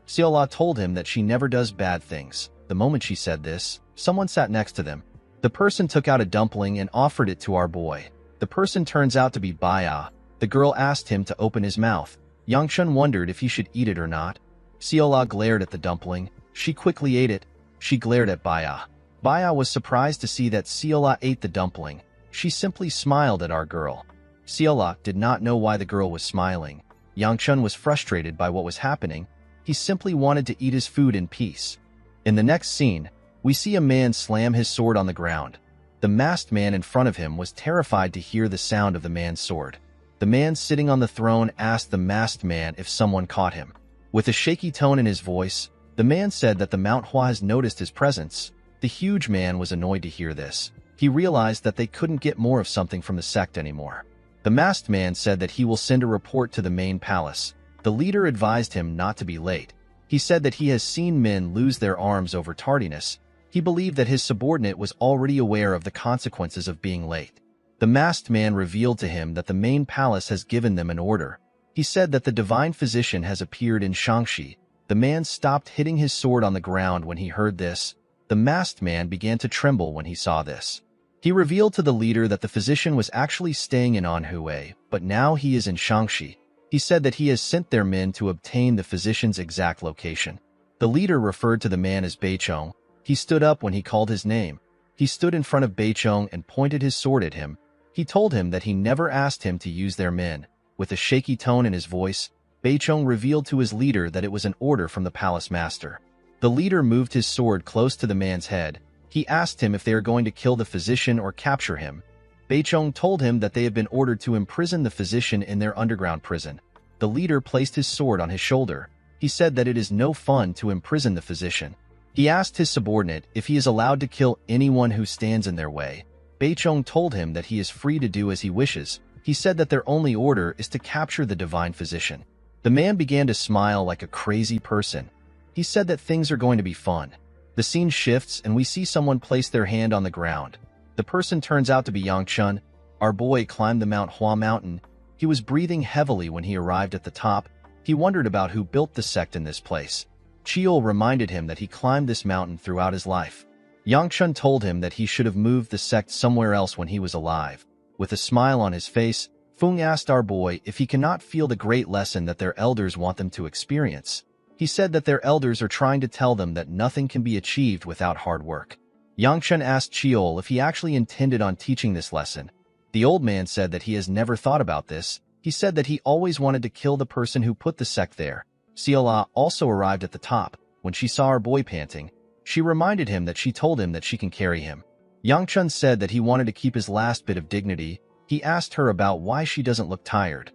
Seola told him that she never does bad things. The moment she said this, someone sat next to them. The person took out a dumpling and offered it to our boy. The person turns out to be Baya. The girl asked him to open his mouth. Yangchun wondered if he should eat it or not. Seola glared at the dumpling. She quickly ate it. She glared at Baya. Baya was surprised to see that Seola ate the dumpling. She simply smiled at our girl. Seola did not know why the girl was smiling. Yangchun was frustrated by what was happening. He simply wanted to eat his food in peace. In the next scene, we see a man slam his sword on the ground. The masked man in front of him was terrified to hear the sound of the man's sword. The man sitting on the throne asked the masked man if someone caught him. With a shaky tone in his voice, the man said that the Manhwa has noticed his presence. The huge man was annoyed to hear this. He realized that they couldn't get more of something from the sect anymore. The masked man said that he will send a report to the main palace. The leader advised him not to be late. He said that he has seen men lose their arms over tardiness. He believed that his subordinate was already aware of the consequences of being late. The masked man revealed to him that the main palace has given them an order. He said that the divine physician has appeared in Shangxi. The man stopped hitting his sword on the ground when he heard this. The masked man began to tremble when he saw this. He revealed to the leader that the physician was actually staying in Anhui, but now he is in Shangxi. He said that he has sent their men to obtain the physician's exact location. The leader referred to the man as Beichong. He stood up when he called his name. He stood in front of Beichong and pointed his sword at him. He told him that he never asked him to use their men. With a shaky tone in his voice, Beichong revealed to his leader that it was an order from the palace master. The leader moved his sword close to the man's head. He asked him if they are going to kill the physician or capture him. Beichong told him that they had been ordered to imprison the physician in their underground prison. The leader placed his sword on his shoulder. He said that it is no fun to imprison the physician. He asked his subordinate if he is allowed to kill anyone who stands in their way. Beichong told him that he is free to do as he wishes. He said that their only order is to capture the divine physician. The man began to smile like a crazy person. He said that things are going to be fun. The scene shifts and we see someone place their hand on the ground. The person turns out to be Yangchun. Our boy climbed the Mount Hua mountain. He was breathing heavily when he arrived at the top. He wondered about who built the sect in this place. Chiol reminded him that he climbed this mountain throughout his life. Yangchun told him that he should have moved the sect somewhere else when he was alive. With a smile on his face, Fung asked our boy if he cannot feel the great lesson that their elders want them to experience. He said that their elders are trying to tell them that nothing can be achieved without hard work. Yangchun asked Chiol if he actually intended on teaching this lesson. The old man said that he has never thought about this. He said that he always wanted to kill the person who put the sect there. Xiola also arrived at the top. When she saw our boy panting, she reminded him that she told him that she can carry him. Yangchun said that he wanted to keep his last bit of dignity. He asked her about why she doesn't look tired.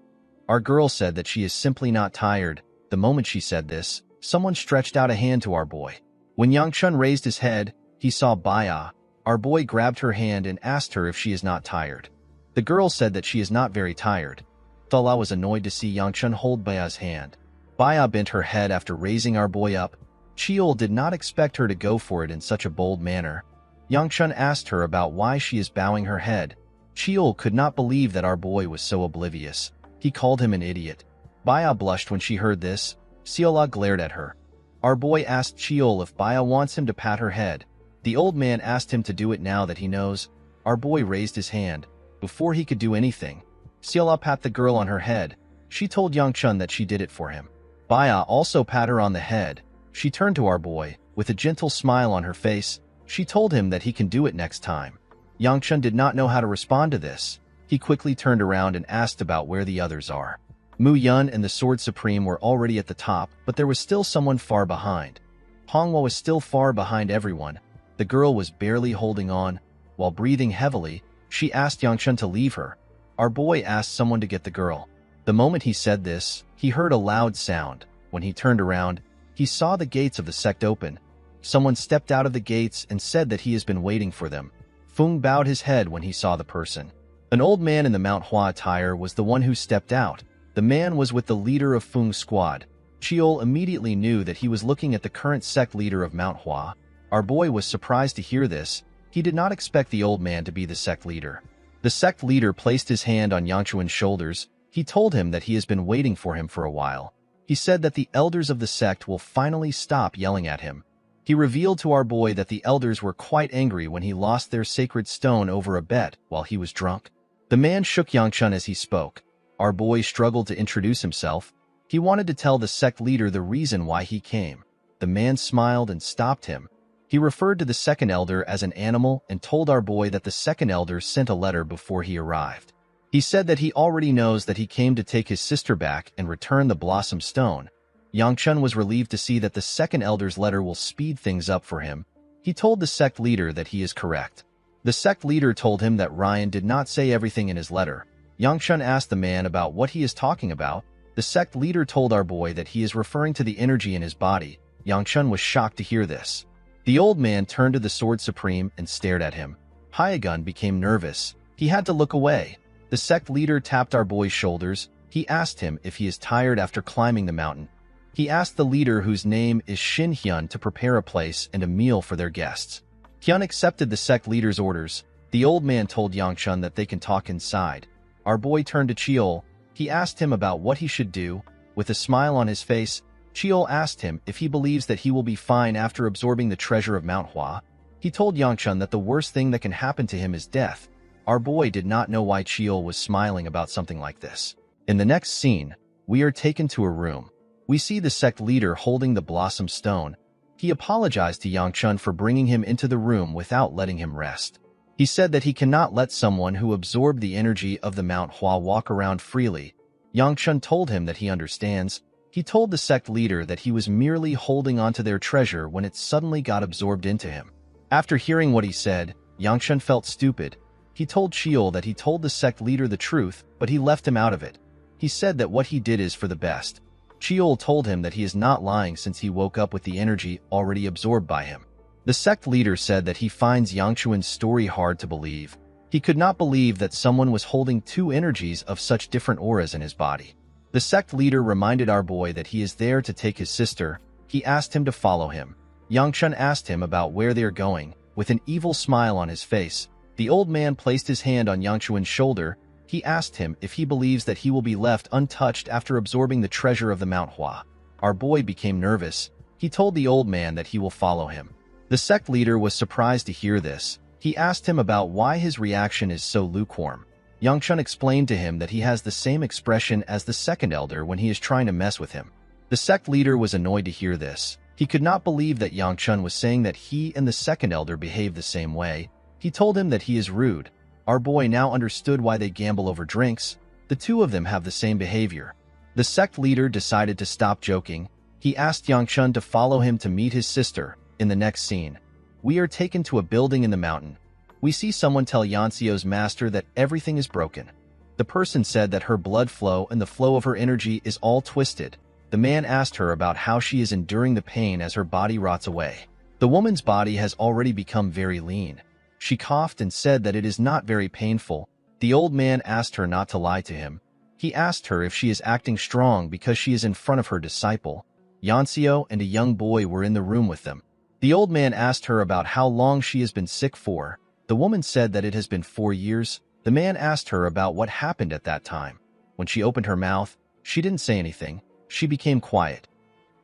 Our girl said that she is simply not tired. The moment she said this, someone stretched out a hand to our boy. When Yangchun raised his head, he saw Baya. Our boy grabbed her hand and asked her if she is not tired. The girl said that she is not very tired. Thola was annoyed to see Yangchun hold Baya's hand. Baya bent her head after raising our boy up. Chiol did not expect her to go for it in such a bold manner. Yangchun asked her about why she is bowing her head. Chiol could not believe that our boy was so oblivious. He called him an idiot. Baya blushed when she heard this. Xiola glared at her. Our boy asked Chiol if Baya wants him to pat her head. The old man asked him to do it now that he knows. Our boy raised his hand. Before he could do anything, Xiola pat the girl on her head. She told Yangchun that she did it for him. Baya also pat her on the head. She turned to our boy. With a gentle smile on her face, she told him that he can do it next time. Yangchun did not know how to respond to this. He quickly turned around and asked about where the others are. Mu Yun and the Sword Supreme were already at the top, but there was still someone far behind. Hongwa was still far behind everyone. The girl was barely holding on. While breathing heavily, she asked Yangchun to leave her. Our boy asked someone to get the girl. The moment he said this, he heard a loud sound. When he turned around, he saw the gates of the sect open. Someone stepped out of the gates and said that he has been waiting for them. Fung bowed his head when he saw the person. An old man in the Mount Hua attire was the one who stepped out. The man was with the leader of Fung's squad. Chiol immediately knew that he was looking at the current sect leader of Mount Hua. Our boy was surprised to hear this. He did not expect the old man to be the sect leader. The sect leader placed his hand on Yangchuan's shoulders. He told him that he has been waiting for him for a while. He said that the elders of the sect will finally stop yelling at him. He revealed to our boy that the elders were quite angry when he lost their sacred stone over a bet while he was drunk. The man shook Yangchun as he spoke. Our boy struggled to introduce himself. He wanted to tell the sect leader the reason why he came. The man smiled and stopped him. He referred to the second elder as an animal and told our boy that the second elder sent a letter before he arrived. He said that he already knows that he came to take his sister back and return the Blossom Stone. Yangchun was relieved to see that the second elder's letter will speed things up for him. He told the sect leader that he is correct. The sect leader told him that Ryan did not say everything in his letter. Yangchun asked the man about what he is talking about. The sect leader told our boy that he is referring to the energy in his body. Yangchun was shocked to hear this. The old man turned to the Sword Supreme and stared at him. Hyagun became nervous. He had to look away. The sect leader tapped our boy's shoulders. He asked him if he is tired after climbing the mountain. He asked the leader, whose name is Shin Hyun, to prepare a place and a meal for their guests. Hyun accepted the sect leader's orders. The old man told Yangchun that they can talk inside. Our boy turned to Cheol. He asked him about what he should do. With a smile on his face, Cheol asked him if he believes that he will be fine after absorbing the treasure of Manhwa. He told Yangchun that the worst thing that can happen to him is death. Our boy did not know why Cheol was smiling about something like this. In the next scene, we are taken to a room. We see the sect leader holding the Blossom Stone. He apologized to Yangchun for bringing him into the room without letting him rest. He said that he cannot let someone who absorbed the energy of the Mount Hua walk around freely. Yangchun told him that he understands. He told the sect leader that he was merely holding onto their treasure when it suddenly got absorbed into him. After hearing what he said, Yangchun felt stupid. He told Cheol that he told the sect leader the truth, but he left him out of it. He said that what he did is for the best. Cheol told him that he is not lying since he woke up with the energy already absorbed by him. The sect leader said that he finds Yangchun's story hard to believe. He could not believe that someone was holding two energies of such different auras in his body. The sect leader reminded our boy that he is there to take his sister. He asked him to follow him. Yangchun asked him about where they are going. With an evil smile on his face, the old man placed his hand on Yangchun's shoulder. He asked him if he believes that he will be left untouched after absorbing the treasure of the Mount Hua. Our boy became nervous. He told the old man that he will follow him. The sect leader was surprised to hear this. He asked him about why his reaction is so lukewarm. Yangchun explained to him that he has the same expression as the second elder when he is trying to mess with him. The sect leader was annoyed to hear this. He could not believe that Yangchun was saying that he and the second elder behave the same way. He told him that he is rude. Our boy now understood why they gamble over drinks. The two of them have the same behavior. The sect leader decided to stop joking. He asked Yangchun to follow him to meet his sister. In the next scene, we are taken to a building in the mountain. We see someone tell Yanxio's master that everything is broken. The person said that her blood flow and the flow of her energy is all twisted. The man asked her about how she is enduring the pain as her body rots away. The woman's body has already become very lean. She coughed and said that it is not very painful. The old man asked her not to lie to him. He asked her if she is acting strong because she is in front of her disciple. Yanxio and a young boy were in the room with them. The old man asked her about how long she has been sick for. The woman said that it has been 4 years. The man asked her about what happened at that time. When she opened her mouth, she didn't say anything. She became quiet.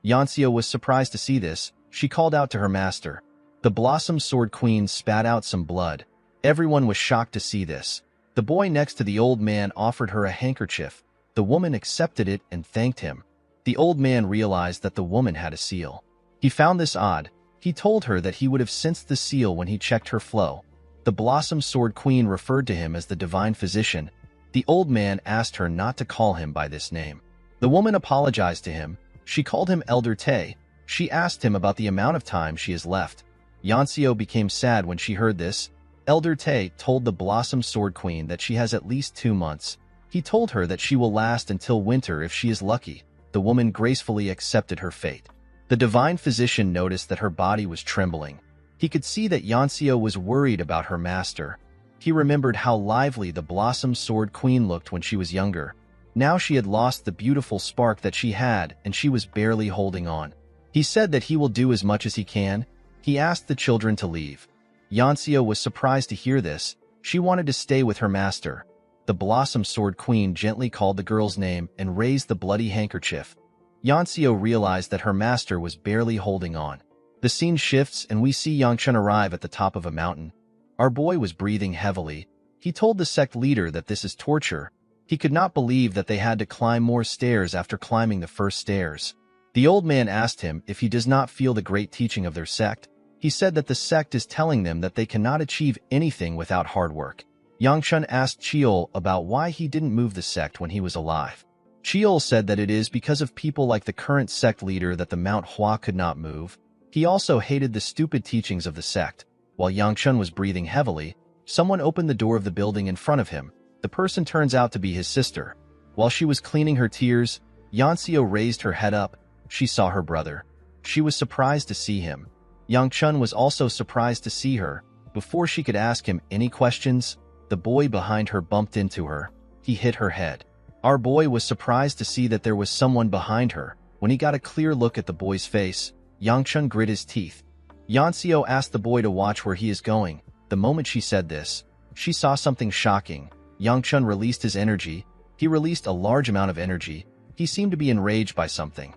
Yanxio was surprised to see this. She called out to her master. The Blossom Sword Queen spat out some blood. Everyone was shocked to see this. The boy next to the old man offered her a handkerchief. The woman accepted it and thanked him. The old man realized that the woman had a seal. He found this odd. He told her that he would have sensed the seal when he checked her flow. The Blossom Sword Queen referred to him as the Divine Physician. The old man asked her not to call him by this name. The woman apologized to him. She called him Elder Tae. She asked him about the amount of time she has left. Yanxio became sad when she heard this. Elder Tae told the Blossom Sword Queen that she has at least 2 months. He told her that she will last until winter if she is lucky. The woman gracefully accepted her fate. The Divine Physician noticed that her body was trembling. He could see that Yanxio was worried about her master. He remembered how lively the Blossom Sword Queen looked when she was younger. Now she had lost the beautiful spark that she had, and she was barely holding on. He said that he will do as much as he can. He asked the children to leave. Yanxio was surprised to hear this. She wanted to stay with her master. The Blossom Sword Queen gently called the girl's name and raised the bloody handkerchief. Yanxio realized that her master was barely holding on. The scene shifts and we see Yangchun arrive at the top of a mountain. Our boy was breathing heavily. He told the sect leader that this is torture. He could not believe that they had to climb more stairs after climbing the first stairs. The old man asked him if he does not feel the great teaching of their sect. He said that the sect is telling them that they cannot achieve anything without hard work. Yangchun asked Cheol about why he didn't move the sect when he was alive. Cheol said that it is because of people like the current sect leader that the Mount Hua could not move. He also hated the stupid teachings of the sect. While Yang Chun was breathing heavily, someone opened the door of the building in front of him. The person turns out to be his sister. While she was cleaning her tears, Yanxio raised her head up. She saw her brother. She was surprised to see him. Yang Chun was also surprised to see her. Before she could ask him any questions, the boy behind her bumped into her. He hit her head. Our boy was surprised to see that there was someone behind her. When he got a clear look at the boy's face, Yang Chun grit his teeth. Yanxio asked the boy to watch where he is going. The moment she said this, she saw something shocking. Yang Chun released his energy. He released a large amount of energy. He seemed to be enraged by something.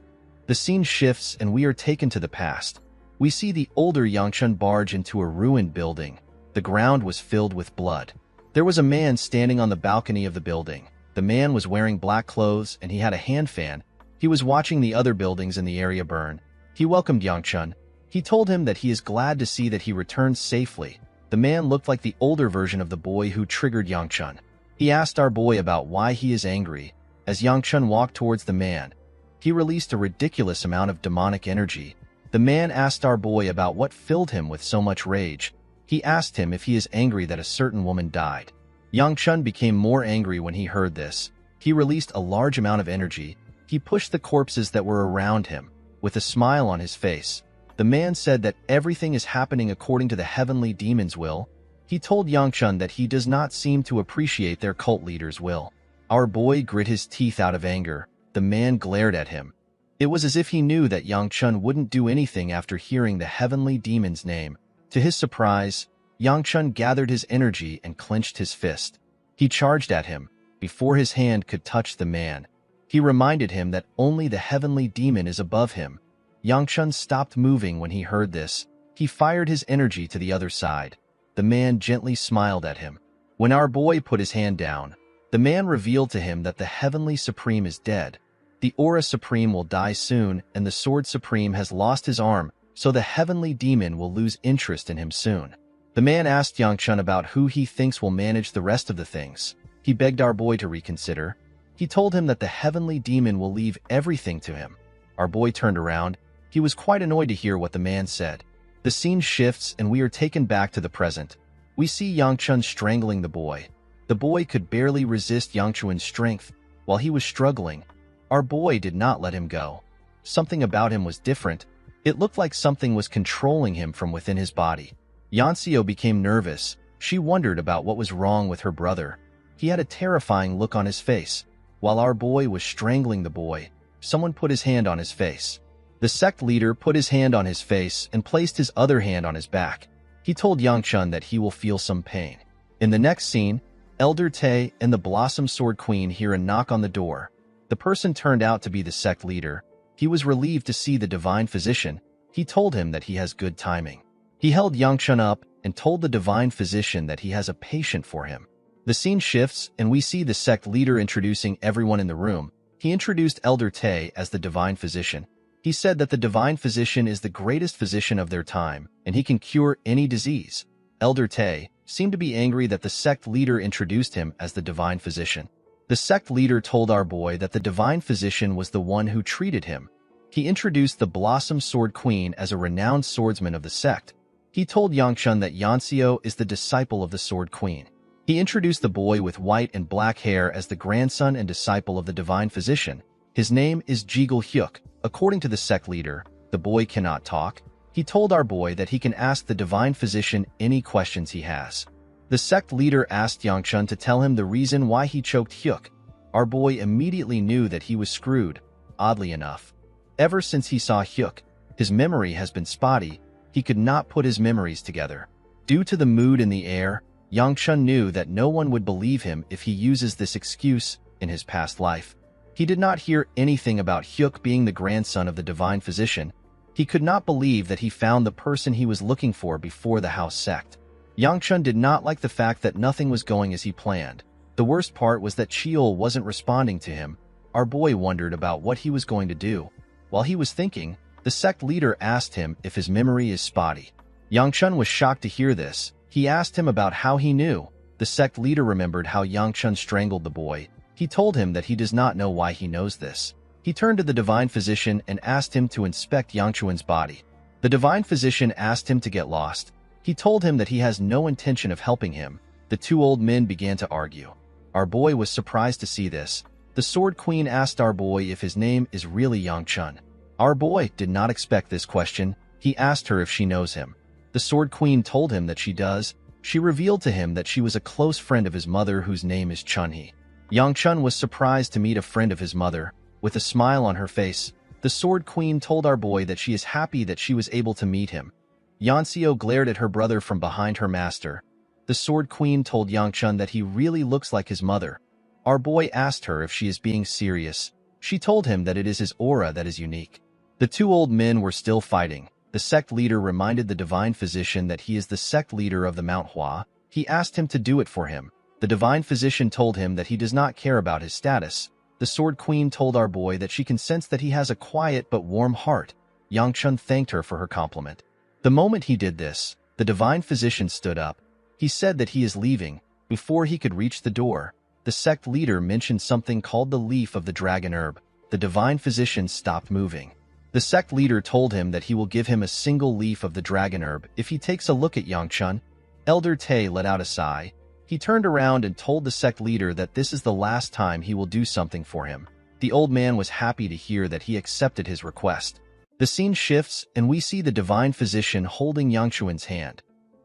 The scene shifts and we are taken to the past. We see the older Yang Chun barge into a ruined building. The ground was filled with blood. There was a man standing on the balcony of the building. The man was wearing black clothes and he had a hand fan. He was watching the other buildings in the area burn. He welcomed Yang Chun. He told him that he is glad to see that he returned safely. The man looked like the older version of the boy who triggered Yang Chun. He asked our boy about why he is angry. As Yang Chun walked towards the man, he released a ridiculous amount of demonic energy. The man asked our boy about what filled him with so much rage. He asked him if he is angry that a certain woman died. Yang Chun became more angry when he heard this. He released a large amount of energy. He pushed the corpses that were around him. With a smile on his face, the man said that everything is happening according to the heavenly demon's will. He told Yang Chun that he does not seem to appreciate their cult leader's will. Our boy grit his teeth out of anger. The man glared at him. It was as if he knew that Yang Chun wouldn't do anything after hearing the heavenly demon's name. To his surprise, Yang Chun gathered his energy and clenched his fist. He charged at him. Before his hand could touch the man, he reminded him that only the heavenly demon is above him. Yang Chun stopped moving when he heard this. He fired his energy to the other side. The man gently smiled at him. When our boy put his hand down, the man revealed to him that the Heavenly Supreme is dead. The Aura Supreme will die soon, and the Sword Supreme has lost his arm, so the Heavenly Demon will lose interest in him soon. The man asked Yang Chun about who he thinks will manage the rest of the things. He begged our boy to reconsider. He told him that the Heavenly Demon will leave everything to him. Our boy turned around. He was quite annoyed to hear what the man said. The scene shifts and we are taken back to the present. We see Yang Chun strangling the boy. The boy could barely resist Yang Chun's strength. While he was struggling, our boy did not let him go. Something about him was different. It looked like something was controlling him from within his body. Yanxio became nervous. She wondered about what was wrong with her brother. He had a terrifying look on his face. While our boy was strangling the boy, someone put his hand on his face. The sect leader put his hand on his face and placed his other hand on his back. He told Yang Chun that he will feel some pain. In the next scene, Elder Tay and the Blossom Sword Queen hear a knock on the door. The person turned out to be the sect leader. He was relieved to see the divine physician. He told him that he has good timing. He held Yang Chun up and told the divine physician that he has a patient for him. The scene shifts and we see the sect leader introducing everyone in the room. He introduced Elder Tay as the divine physician. He said that the divine physician is the greatest physician of their time, and he can cure any disease. Elder Tay seemed to be angry that the sect leader introduced him as the divine physician. The sect leader told our boy that the divine physician was the one who treated him. He introduced the Blossom Sword Queen as a renowned swordsman of the sect. He told Yang Chun that Yanxio is the disciple of the Sword Queen. He introduced the boy with white and black hair as the grandson and disciple of the divine physician. His name is Jigul Hyuk. According to the sect leader, the boy cannot talk. He told our boy that he can ask the divine physician any questions he has. The sect leader asked Yang Chun to tell him the reason why he choked Hyuk. Our boy immediately knew that he was screwed. Oddly enough, ever since he saw Hyuk, his memory has been spotty. He could not put his memories together. Due to the mood in the air, Yang Chun knew that no one would believe him if he uses this excuse in his past life. He did not hear anything about Hyuk being the grandson of the divine physician. He could not believe that he found the person he was looking for before the house sect. Yang Chun did not like the fact that nothing was going as he planned. The worst part was that Cheol wasn't responding to him. Our boy wondered about what he was going to do. While he was thinking, the sect leader asked him if his memory is spotty. Yang Chun was shocked to hear this. He asked him about how he knew. The sect leader remembered how Yang Chun strangled the boy. He told him that he does not know why he knows this. He turned to the divine physician and asked him to inspect Yang Chun's body. The divine physician asked him to get lost. He told him that he has no intention of helping him. The two old men began to argue. Our boy was surprised to see this. The Sword Queen asked our boy if his name is really Yangchun. Our boy did not expect this question. He asked her if she knows him. The Sword Queen told him that she does. She revealed to him that she was a close friend of his mother whose name is Chunhee. Yangchun was surprised to meet a friend of his mother. With a smile on her face, the Sword Queen told our boy that she is happy that she was able to meet him. Yanxio glared at her brother from behind her master. The Sword Queen told Yangchun that he really looks like his mother. Our boy asked her if she is being serious. She told him that it is his aura that is unique. The two old men were still fighting. The sect leader reminded the divine physician that he is the sect leader of the Manhwa. He asked him to do it for him. The divine physician told him that he does not care about his status. The Sword Queen told our boy that she can sense that he has a quiet but warm heart. Yangchun thanked her for her compliment. The moment he did this, the divine physician stood up. He said that he is leaving. Before he could reach the door, the sect leader mentioned something called the leaf of the dragon herb. The divine physician stopped moving. The sect leader told him that he will give him a single leaf of the dragon herb if he takes a look at Yangchun. Elder Tay let out a sigh. He turned around and told the sect leader that this is the last time he will do something for him. The old man was happy to hear that he accepted his request. The scene shifts, and we see the divine physician holding Yangchun's hand.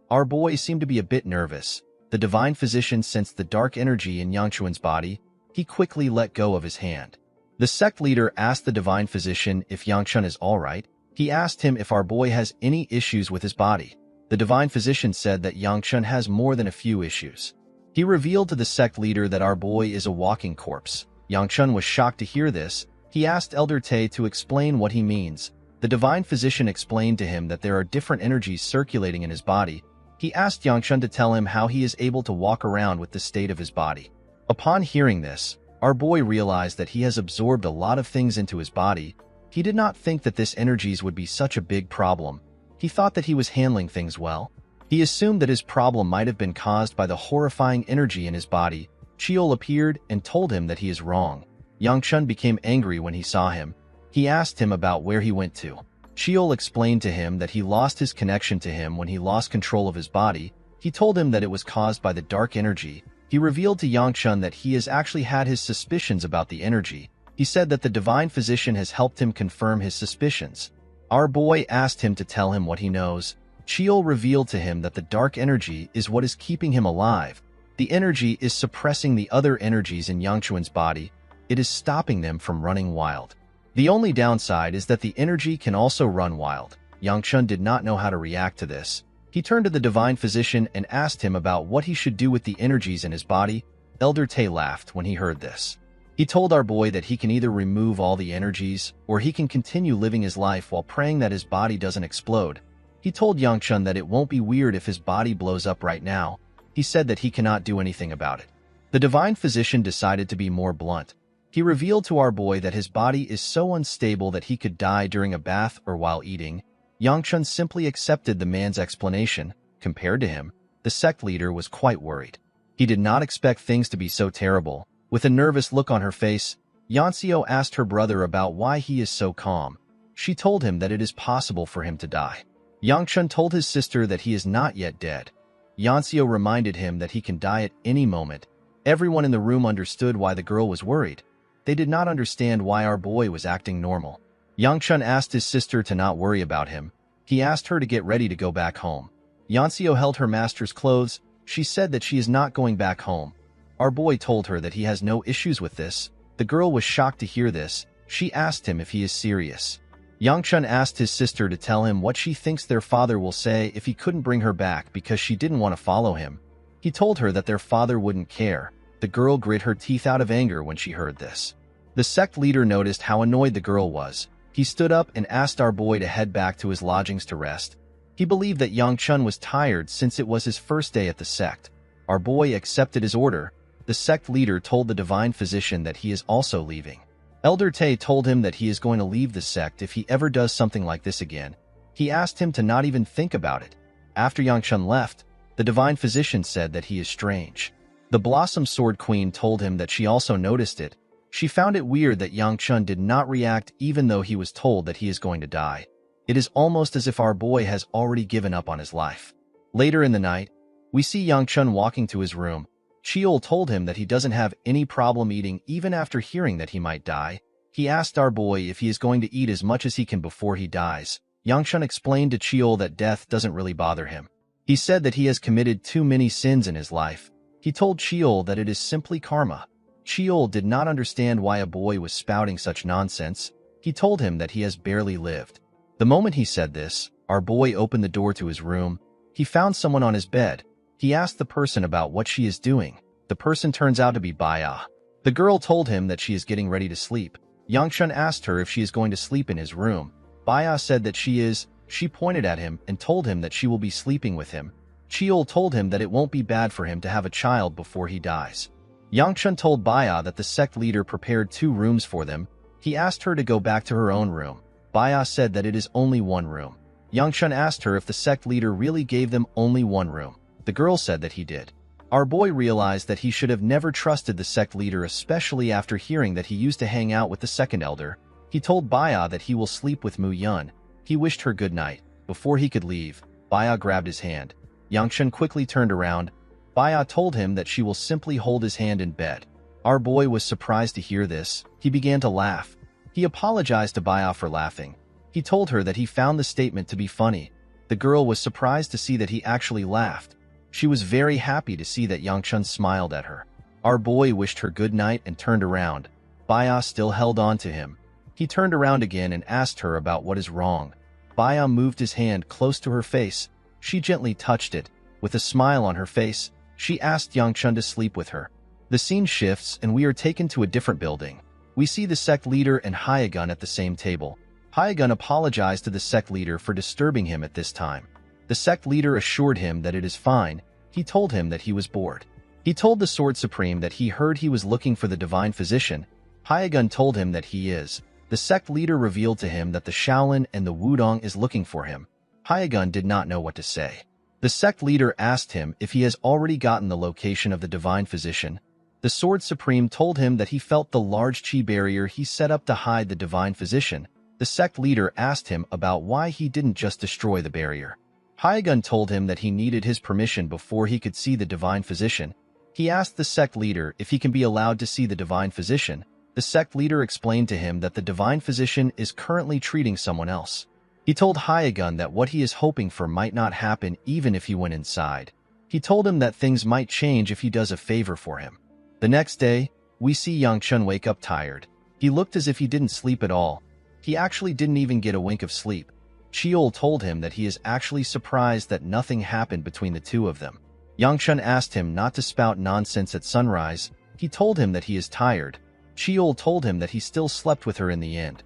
Our boy seemed to be a bit nervous. The divine physician sensed the dark energy in Yangchun's body. He quickly let go of his hand. The sect leader asked the divine physician if Yangchun is all right. He asked him if our boy has any issues with his body. The divine physician said that Yangchun has more than a few issues. He revealed to the sect leader that our boy is a walking corpse. Yangchun was shocked to hear this. He asked Elder Tay to explain what he means. The divine physician explained to him that there are different energies circulating in his body. He asked Yangchun to tell him how he is able to walk around with the state of his body. Upon hearing this, our boy realized that he has absorbed a lot of things into his body. He did not think that this energies would be such a big problem. He thought that he was handling things well. He assumed that his problem might have been caused by the horrifying energy in his body. Chiol appeared and told him that he is wrong. Yangchun became angry when he saw him. He asked him about where he went to. Chiol explained to him that he lost his connection to him when he lost control of his body. He told him that it was caused by the dark energy. He revealed to Yangchun that he has actually had his suspicions about the energy. He said that the divine physician has helped him confirm his suspicions. Our boy asked him to tell him what he knows. Chiol revealed to him that the dark energy is what is keeping him alive. The energy is suppressing the other energies in Yangchun's body. It is stopping them from running wild. The only downside is that the energy can also run wild. Yangchun did not know how to react to this. He turned to the divine physician and asked him about what he should do with the energies in his body. Elder Tay laughed when he heard this. He told our boy that he can either remove all the energies, or he can continue living his life while praying that his body doesn't explode. He told Yangchun that it won't be weird if his body blows up right now. He said that he cannot do anything about it. The divine physician decided to be more blunt. He revealed to our boy that his body is so unstable that he could die during a bath or while eating. Yangchun simply accepted the man's explanation. Compared to him, the sect leader was quite worried. He did not expect things to be so terrible. With a nervous look on her face, Yanxio asked her brother about why he is so calm. She told him that it is possible for him to die. Yangchun told his sister that he is not yet dead. Yanxio reminded him that he can die at any moment. Everyone in the room understood why the girl was worried. They did not understand why our boy was acting normal. Yangchun asked his sister to not worry about him. He asked her to get ready to go back home. Yanxio held her master's clothes. She said that she is not going back home. Our boy told her that he has no issues with this. The girl was shocked to hear this. She asked him if he is serious. Yangchun asked his sister to tell him what she thinks their father will say if he couldn't bring her back because she didn't want to follow him. He told her that their father wouldn't care. The girl grit her teeth out of anger when she heard this. The sect leader noticed how annoyed the girl was. He stood up and asked our boy to head back to his lodgings to rest. He believed that Yangchun was tired since it was his first day at the sect. Our boy accepted his order. The sect leader told the divine physician that he is also leaving. Elder Tay told him that he is going to leave the sect if he ever does something like this again. He asked him to not even think about it. After Yangchun left, the divine physician said that he is strange. The Blossom Sword Queen told him that she also noticed it. She found it weird that Yangchun did not react even though he was told that he is going to die. It is almost as if our boy has already given up on his life. Later in the night, we see Yangchun walking to his room. Cheol told him that he doesn't have any problem eating even after hearing that he might die. He asked our boy if he is going to eat as much as he can before he dies. Yangchun explained to Cheol that death doesn't really bother him. He said that he has committed too many sins in his life. He told Cheol that it is simply karma. Cheol did not understand why a boy was spouting such nonsense. He told him that he has barely lived. The moment he said this, our boy opened the door to his room. He found someone on his bed. He asked the person about what she is doing. The person turns out to be Baya. The girl told him that she is getting ready to sleep. Yangchun asked her if she is going to sleep in his room. Baya said that she is. She pointed at him and told him that she will be sleeping with him. Cheol told him that it won't be bad for him to have a child before he dies. Yangchun told Baya that the sect leader prepared 2 rooms for them. He asked her to go back to her own room. Baya said that it is only 1 room. Yangchun asked her if the sect leader really gave them only 1 room. The girl said that he did. Our boy realized that he should have never trusted the sect leader, especially after hearing that he used to hang out with the second elder. He told Baya that he will sleep with Mu Yun. He wished her good night. Before he could leave, Baya grabbed his hand. Yangchun quickly turned around. Baya told him that she will simply hold his hand in bed. Our boy was surprised to hear this. He began to laugh. He apologized to Baya for laughing. He told her that he found the statement to be funny. The girl was surprised to see that he actually laughed. She was very happy to see that Yangchun smiled at her. Our boy wished her good night and turned around. Baya still held on to him. He turned around again and asked her about what is wrong. Baya moved his hand close to her face. She gently touched it. With a smile on her face, she asked Yangchun to sleep with her. The scene shifts and we are taken to a different building. We see the sect leader and Hyagun at the same table. Hyagun apologized to the sect leader for disturbing him at this time. The sect leader assured him that it is fine. He told him that he was bored. He told the Sword Supreme that he heard he was looking for the Divine Physician. Hyagun told him that he is. The sect leader revealed to him that the Shaolin and the Wudong is looking for him. Hyagun did not know what to say. The sect leader asked him if he has already gotten the location of the Divine Physician. The Sword Supreme told him that he felt the large chi barrier he set up to hide the Divine Physician. The sect leader asked him about why he didn't just destroy the barrier. Hyagun told him that he needed his permission before he could see the Divine Physician. He asked the sect leader if he can be allowed to see the Divine Physician. The sect leader explained to him that the Divine Physician is currently treating someone else. He told Hyagun that what he is hoping for might not happen even if he went inside. He told him that things might change if he does a favor for him. The next day, we see Yangchun wake up tired. He looked as if he didn't sleep at all. He actually didn't even get a wink of sleep. Cheol told him that he is actually surprised that nothing happened between the two of them. Yangchun asked him not to spout nonsense at sunrise. He told him that he is tired. Cheol told him that he still slept with her in the end.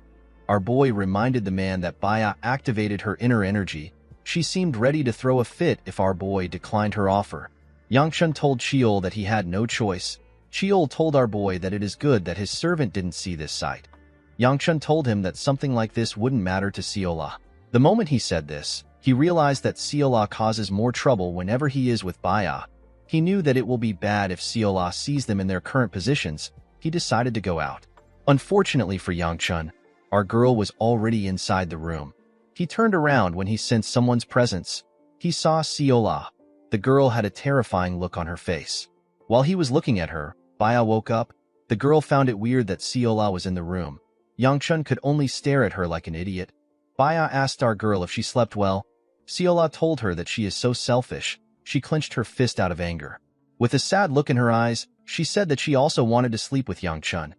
Our boy reminded the man that Baya activated her inner energy. She seemed ready to throw a fit if our boy declined her offer. Yangchun told Cheol that he had no choice. Cheol told our boy that it is good that his servant didn't see this sight. Yangchun told him that something like this wouldn't matter to Seola. The moment he said this, he realized that Seola causes more trouble whenever he is with Baya. He knew that it will be bad if Seola sees them in their current positions. He decided to go out. Unfortunately for Yangchun, our girl was already inside the room. He turned around when he sensed someone's presence. He saw Seola. The girl had a terrifying look on her face. While he was looking at her, Baya woke up. The girl found it weird that Seola was in the room. Yangchun could only stare at her like an idiot. Baya asked our girl if she slept well. Seola told her that she is so selfish. She clenched her fist out of anger. With a sad look in her eyes, she said that she also wanted to sleep with Yangchun.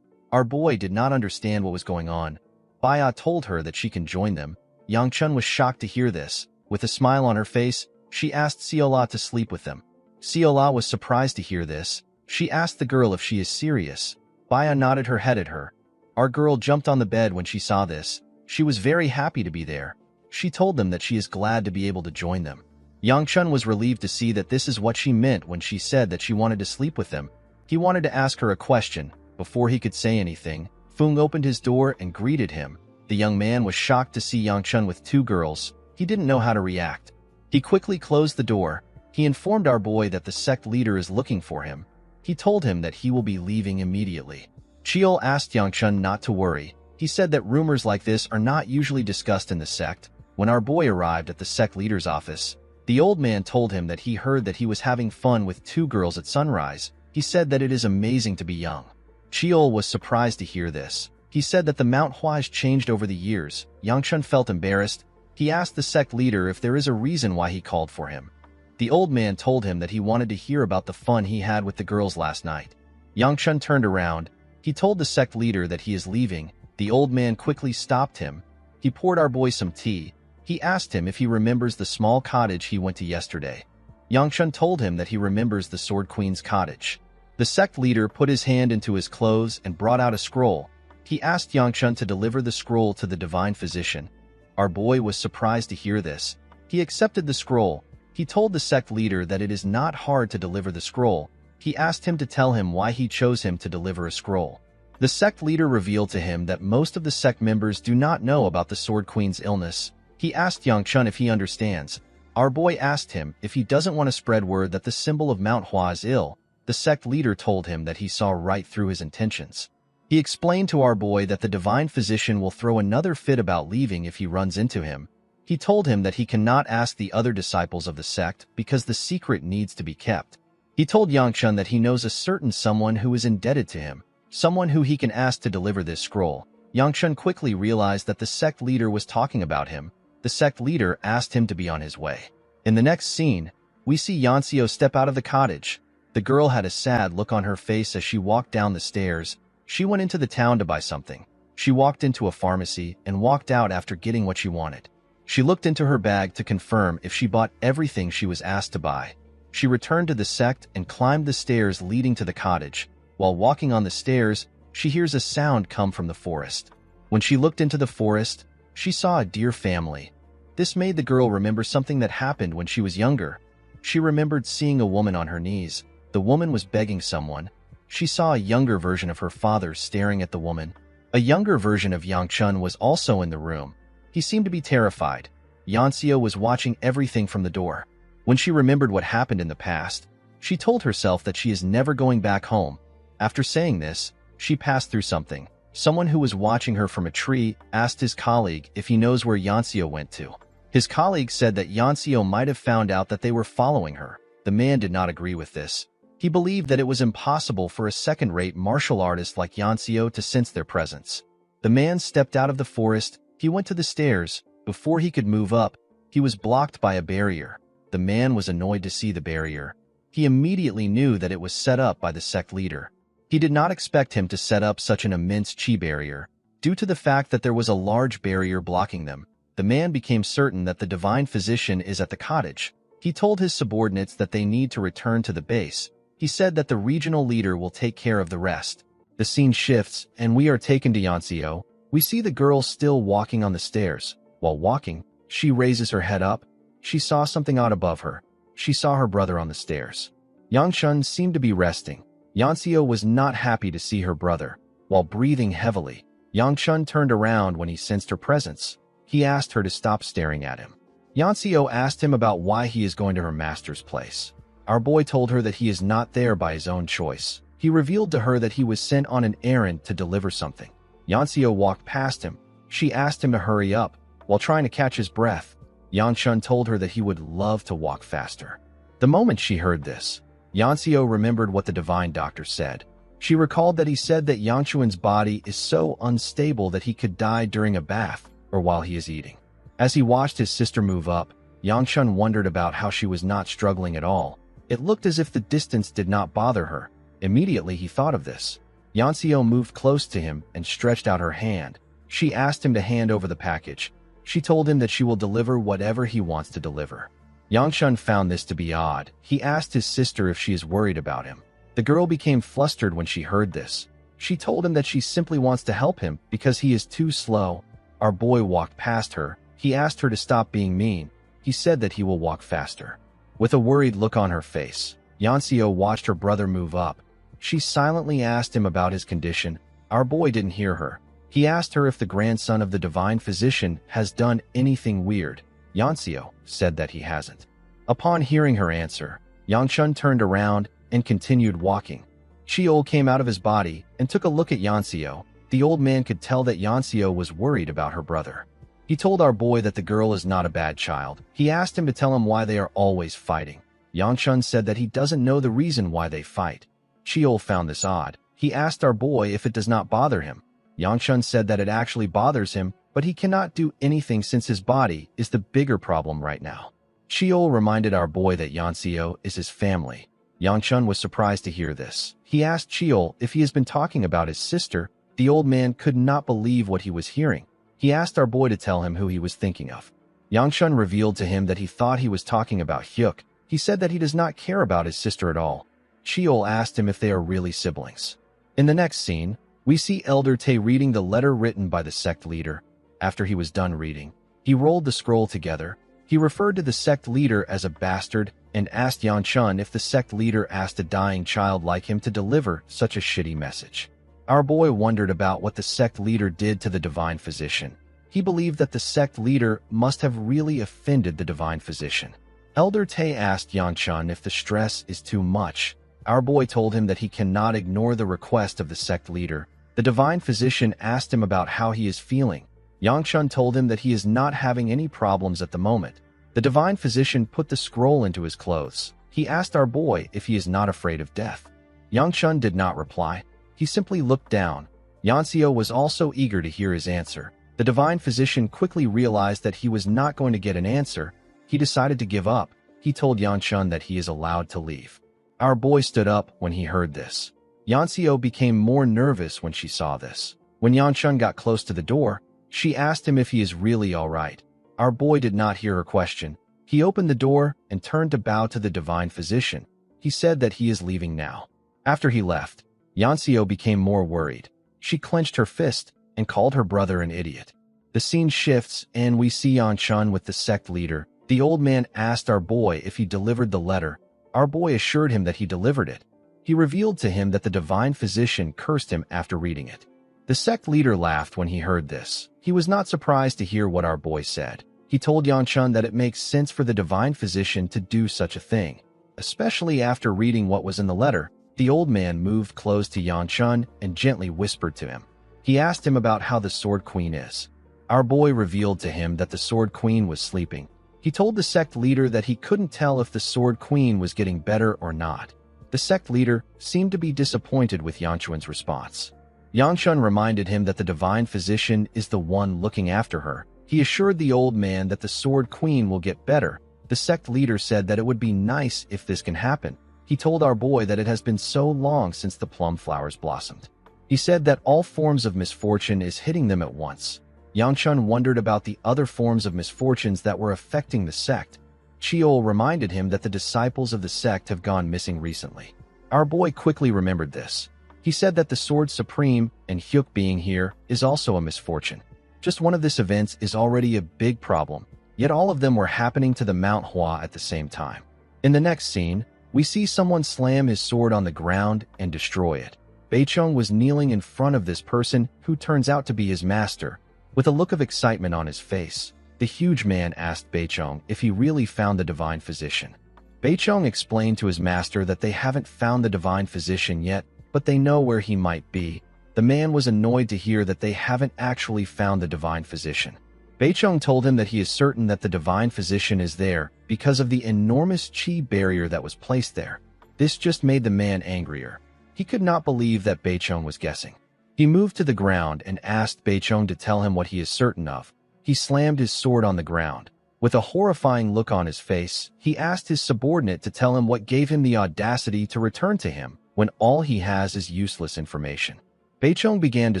Our boy did not understand what was going on. Baya told her that she can join them. Yangchun was shocked to hear this. With a smile on her face, she asked Seola to sleep with them. Seola was surprised to hear this. She asked the girl if she is serious. Baya nodded her head at her. Our girl jumped on the bed when she saw this. She was very happy to be there. She told them that she is glad to be able to join them. Yangchun was relieved to see that this is what she meant when she said that she wanted to sleep with them. He wanted to ask her a question. Before he could say anything, Fung opened his door and greeted him. The young man was shocked to see Yangchun with 2 girls. He didn't know how to react. He quickly closed the door. He informed our boy that the sect leader is looking for him. He told him that he will be leaving immediately. Cheol asked Yangchun not to worry. He said that rumors like this are not usually discussed in the sect. When our boy arrived at the sect leader's office, the old man told him that he heard that he was having fun with 2 girls at sunrise. He said that it is amazing to be young. Sheol was surprised to hear this. He said that the Manhwa has changed over the years. Yangchun felt embarrassed. He asked the sect leader if there is a reason why he called for him. The old man told him that he wanted to hear about the fun he had with the girls last night. Yangchun turned around. He told the sect leader that he is leaving. The old man quickly stopped him. He poured our boy some tea. He asked him if he remembers the small cottage he went to yesterday. Yangchun told him that he remembers the Sword Queen's cottage. The sect leader put his hand into his clothes and brought out a scroll. He asked Yangchun to deliver the scroll to the divine physician. Our boy was surprised to hear this. He accepted the scroll. He told the sect leader that it is not hard to deliver the scroll. He asked him to tell him why he chose him to deliver a scroll. The sect leader revealed to him that most of the sect members do not know about the Sword Queen's illness. He asked Yangchun if he understands. Our boy asked him if he doesn't want to spread word that the symbol of Manhwa is ill. The sect leader told him that he saw right through his intentions. He explained to our boy that the divine physician will throw another fit about leaving if he runs into him. He told him that he cannot ask the other disciples of the sect because the secret needs to be kept. He told Yangchun that he knows a certain someone who is indebted to him, someone who he can ask to deliver this scroll. Yangchun quickly realized that the sect leader was talking about him. The sect leader asked him to be on his way. In the next scene, we see Yanxio step out of the cottage. The girl had a sad look on her face as she walked down the stairs. She went into the town to buy something. She walked into a pharmacy and walked out after getting what she wanted. She looked into her bag to confirm if she bought everything she was asked to buy. She returned to the sect and climbed the stairs leading to the cottage. While walking on the stairs, she hears a sound come from the forest. When she looked into the forest, she saw a deer family. This made the girl remember something that happened when she was younger. She remembered seeing a woman on her knees. The woman was begging someone. She saw a younger version of her father staring at the woman. A younger version of Yangchun was also in the room. He seemed to be terrified. Yanxio was watching everything from the door. When she remembered what happened in the past, she told herself that she is never going back home. After saying this, she passed through something. Someone who was watching her from a tree asked his colleague if he knows where Yanxio went to. His colleague said that Yanxio might have found out that they were following her. The man did not agree with this. He believed that it was impossible for a second-rate martial artist like Yanxio to sense their presence. The man stepped out of the forest. He went to the stairs. Before he could move up, he was blocked by a barrier. The man was annoyed to see the barrier. He immediately knew that it was set up by the sect leader. He did not expect him to set up such an immense chi barrier. Due to the fact that there was a large barrier blocking them, the man became certain that the divine physician is at the cottage. He told his subordinates that they need to return to the base. He said that the regional leader will take care of the rest. The scene shifts, and we are taken to Yanxio. We see the girl still walking on the stairs. While walking, she raises her head up. She saw something odd above her. She saw her brother on the stairs. Yangchun seemed to be resting. Yanxio was not happy to see her brother. While breathing heavily, Yangchun turned around when he sensed her presence. He asked her to stop staring at him. Yanxio asked him about why he is going to her master's place. Our boy told her that he is not there by his own choice. He revealed to her that he was sent on an errand to deliver something. Yanxio walked past him. She asked him to hurry up. While trying to catch his breath, Yangchun told her that he would love to walk faster. The moment she heard this, Yanxio remembered what the divine doctor said. She recalled that he said that Yangchun's body is so unstable that he could die during a bath or while he is eating. As he watched his sister move up, Yangchun wondered about how she was not struggling at all. It looked as if the distance did not bother her. Immediately he thought of this. Yanxio moved close to him and stretched out her hand. She asked him to hand over the package. She told him that she will deliver whatever he wants to deliver. Yangchun found this to be odd. He asked his sister if she is worried about him. The girl became flustered when she heard this. She told him that she simply wants to help him because he is too slow. Our boy walked past her. He asked her to stop being mean. He said that he will walk faster. With a worried look on her face, Yanxio watched her brother move up. She silently asked him about his condition. Our boy didn't hear her. He asked her if the grandson of the divine physician has done anything weird. Yanxio said that he hasn't. Upon hearing her answer, Yangchun turned around and continued walking. Sheol came out of his body and took a look at Yanxio. The old man could tell that Yanxio was worried about her brother. He told our boy that the girl is not a bad child. He asked him to tell him why they are always fighting. Yangchun said that he doesn't know the reason why they fight. Chiol found this odd. He asked our boy if it does not bother him. Yangchun said that it actually bothers him, but he cannot do anything since his body is the bigger problem right now. Chiol reminded our boy that Yanseo is his family. Yangchun was surprised to hear this. He asked Chiol if he has been talking about his sister. The old man could not believe what he was hearing. He asked our boy to tell him who he was thinking of. Yangchun revealed to him that he thought he was talking about Hyuk. He said that he does not care about his sister at all. Chiol asked him if they are really siblings. In the next scene, we see Elder Tae reading the letter written by the sect leader. After he was done reading, he rolled the scroll together. He referred to the sect leader as a bastard and asked Yangchun if the sect leader asked a dying child like him to deliver such a shitty message. Our boy wondered about what the sect leader did to the divine physician. He believed that the sect leader must have really offended the divine physician. Elder Tae asked Yangchun if the stress is too much. Our boy told him that he cannot ignore the request of the sect leader. The divine physician asked him about how he is feeling. Yangchun told him that he is not having any problems at the moment. The divine physician put the scroll into his clothes. He asked our boy if he is not afraid of death. Yangchun did not reply. He simply looked down. Yanseo was also eager to hear his answer. The divine physician quickly realized that he was not going to get an answer. He decided to give up. He told Yangchun that he is allowed to leave. Our boy stood up when he heard this. Yanseo became more nervous when she saw this. When Yangchun got close to the door, she asked him if he is really all right. Our boy did not hear her question. He opened the door and turned to bow to the divine physician. He said that he is leaving now. After he left, Yanseo became more worried. She clenched her fist and called her brother an idiot. The scene shifts and we see Yangchun with the sect leader. The old man asked our boy if he delivered the letter. Our boy assured him that he delivered it. He revealed to him that the divine physician cursed him after reading it. The sect leader laughed when he heard this. He was not surprised to hear what our boy said. He told Yangchun that it makes sense for the divine physician to do such a thing, especially after reading what was in the letter. The old man moved close to Yangchun and gently whispered to him. He asked him about how the Sword Queen is. Our boy revealed to him that the Sword Queen was sleeping. He told the sect leader that he couldn't tell if the Sword Queen was getting better or not. The sect leader seemed to be disappointed with Yangchun's response. Yangchun reminded him that the divine physician is the one looking after her. He assured the old man that the Sword Queen will get better. The sect leader said that it would be nice if this can happen. He told our boy that it has been so long since the plum flowers blossomed. He said that all forms of misfortune is hitting them at once. Yangchun wondered about the other forms of misfortunes that were affecting the sect. Chiol reminded him that the disciples of the sect have gone missing recently. Our boy quickly remembered this. He said that the Sword Supreme and Hyuk being here is also a misfortune. Just one of these events is already a big problem, yet all of them were happening to the Manhwa at the same time. In the next scene, we see someone slam his sword on the ground and destroy it. Beichong was kneeling in front of this person who turns out to be his master. With a look of excitement on his face, the huge man asked Beichong if he really found the divine physician. Beichong explained to his master that they haven't found the divine physician yet, but they know where he might be. The man was annoyed to hear that they haven't actually found the divine physician. Beichong told him that he is certain that the divine physician is there because of the enormous chi barrier that was placed there. This just made the man angrier. He could not believe that Beichong was guessing. He moved to the ground and asked Beichong to tell him what he is certain of. He slammed his sword on the ground. With a horrifying look on his face, he asked his subordinate to tell him what gave him the audacity to return to him when all he has is useless information. Beichong began to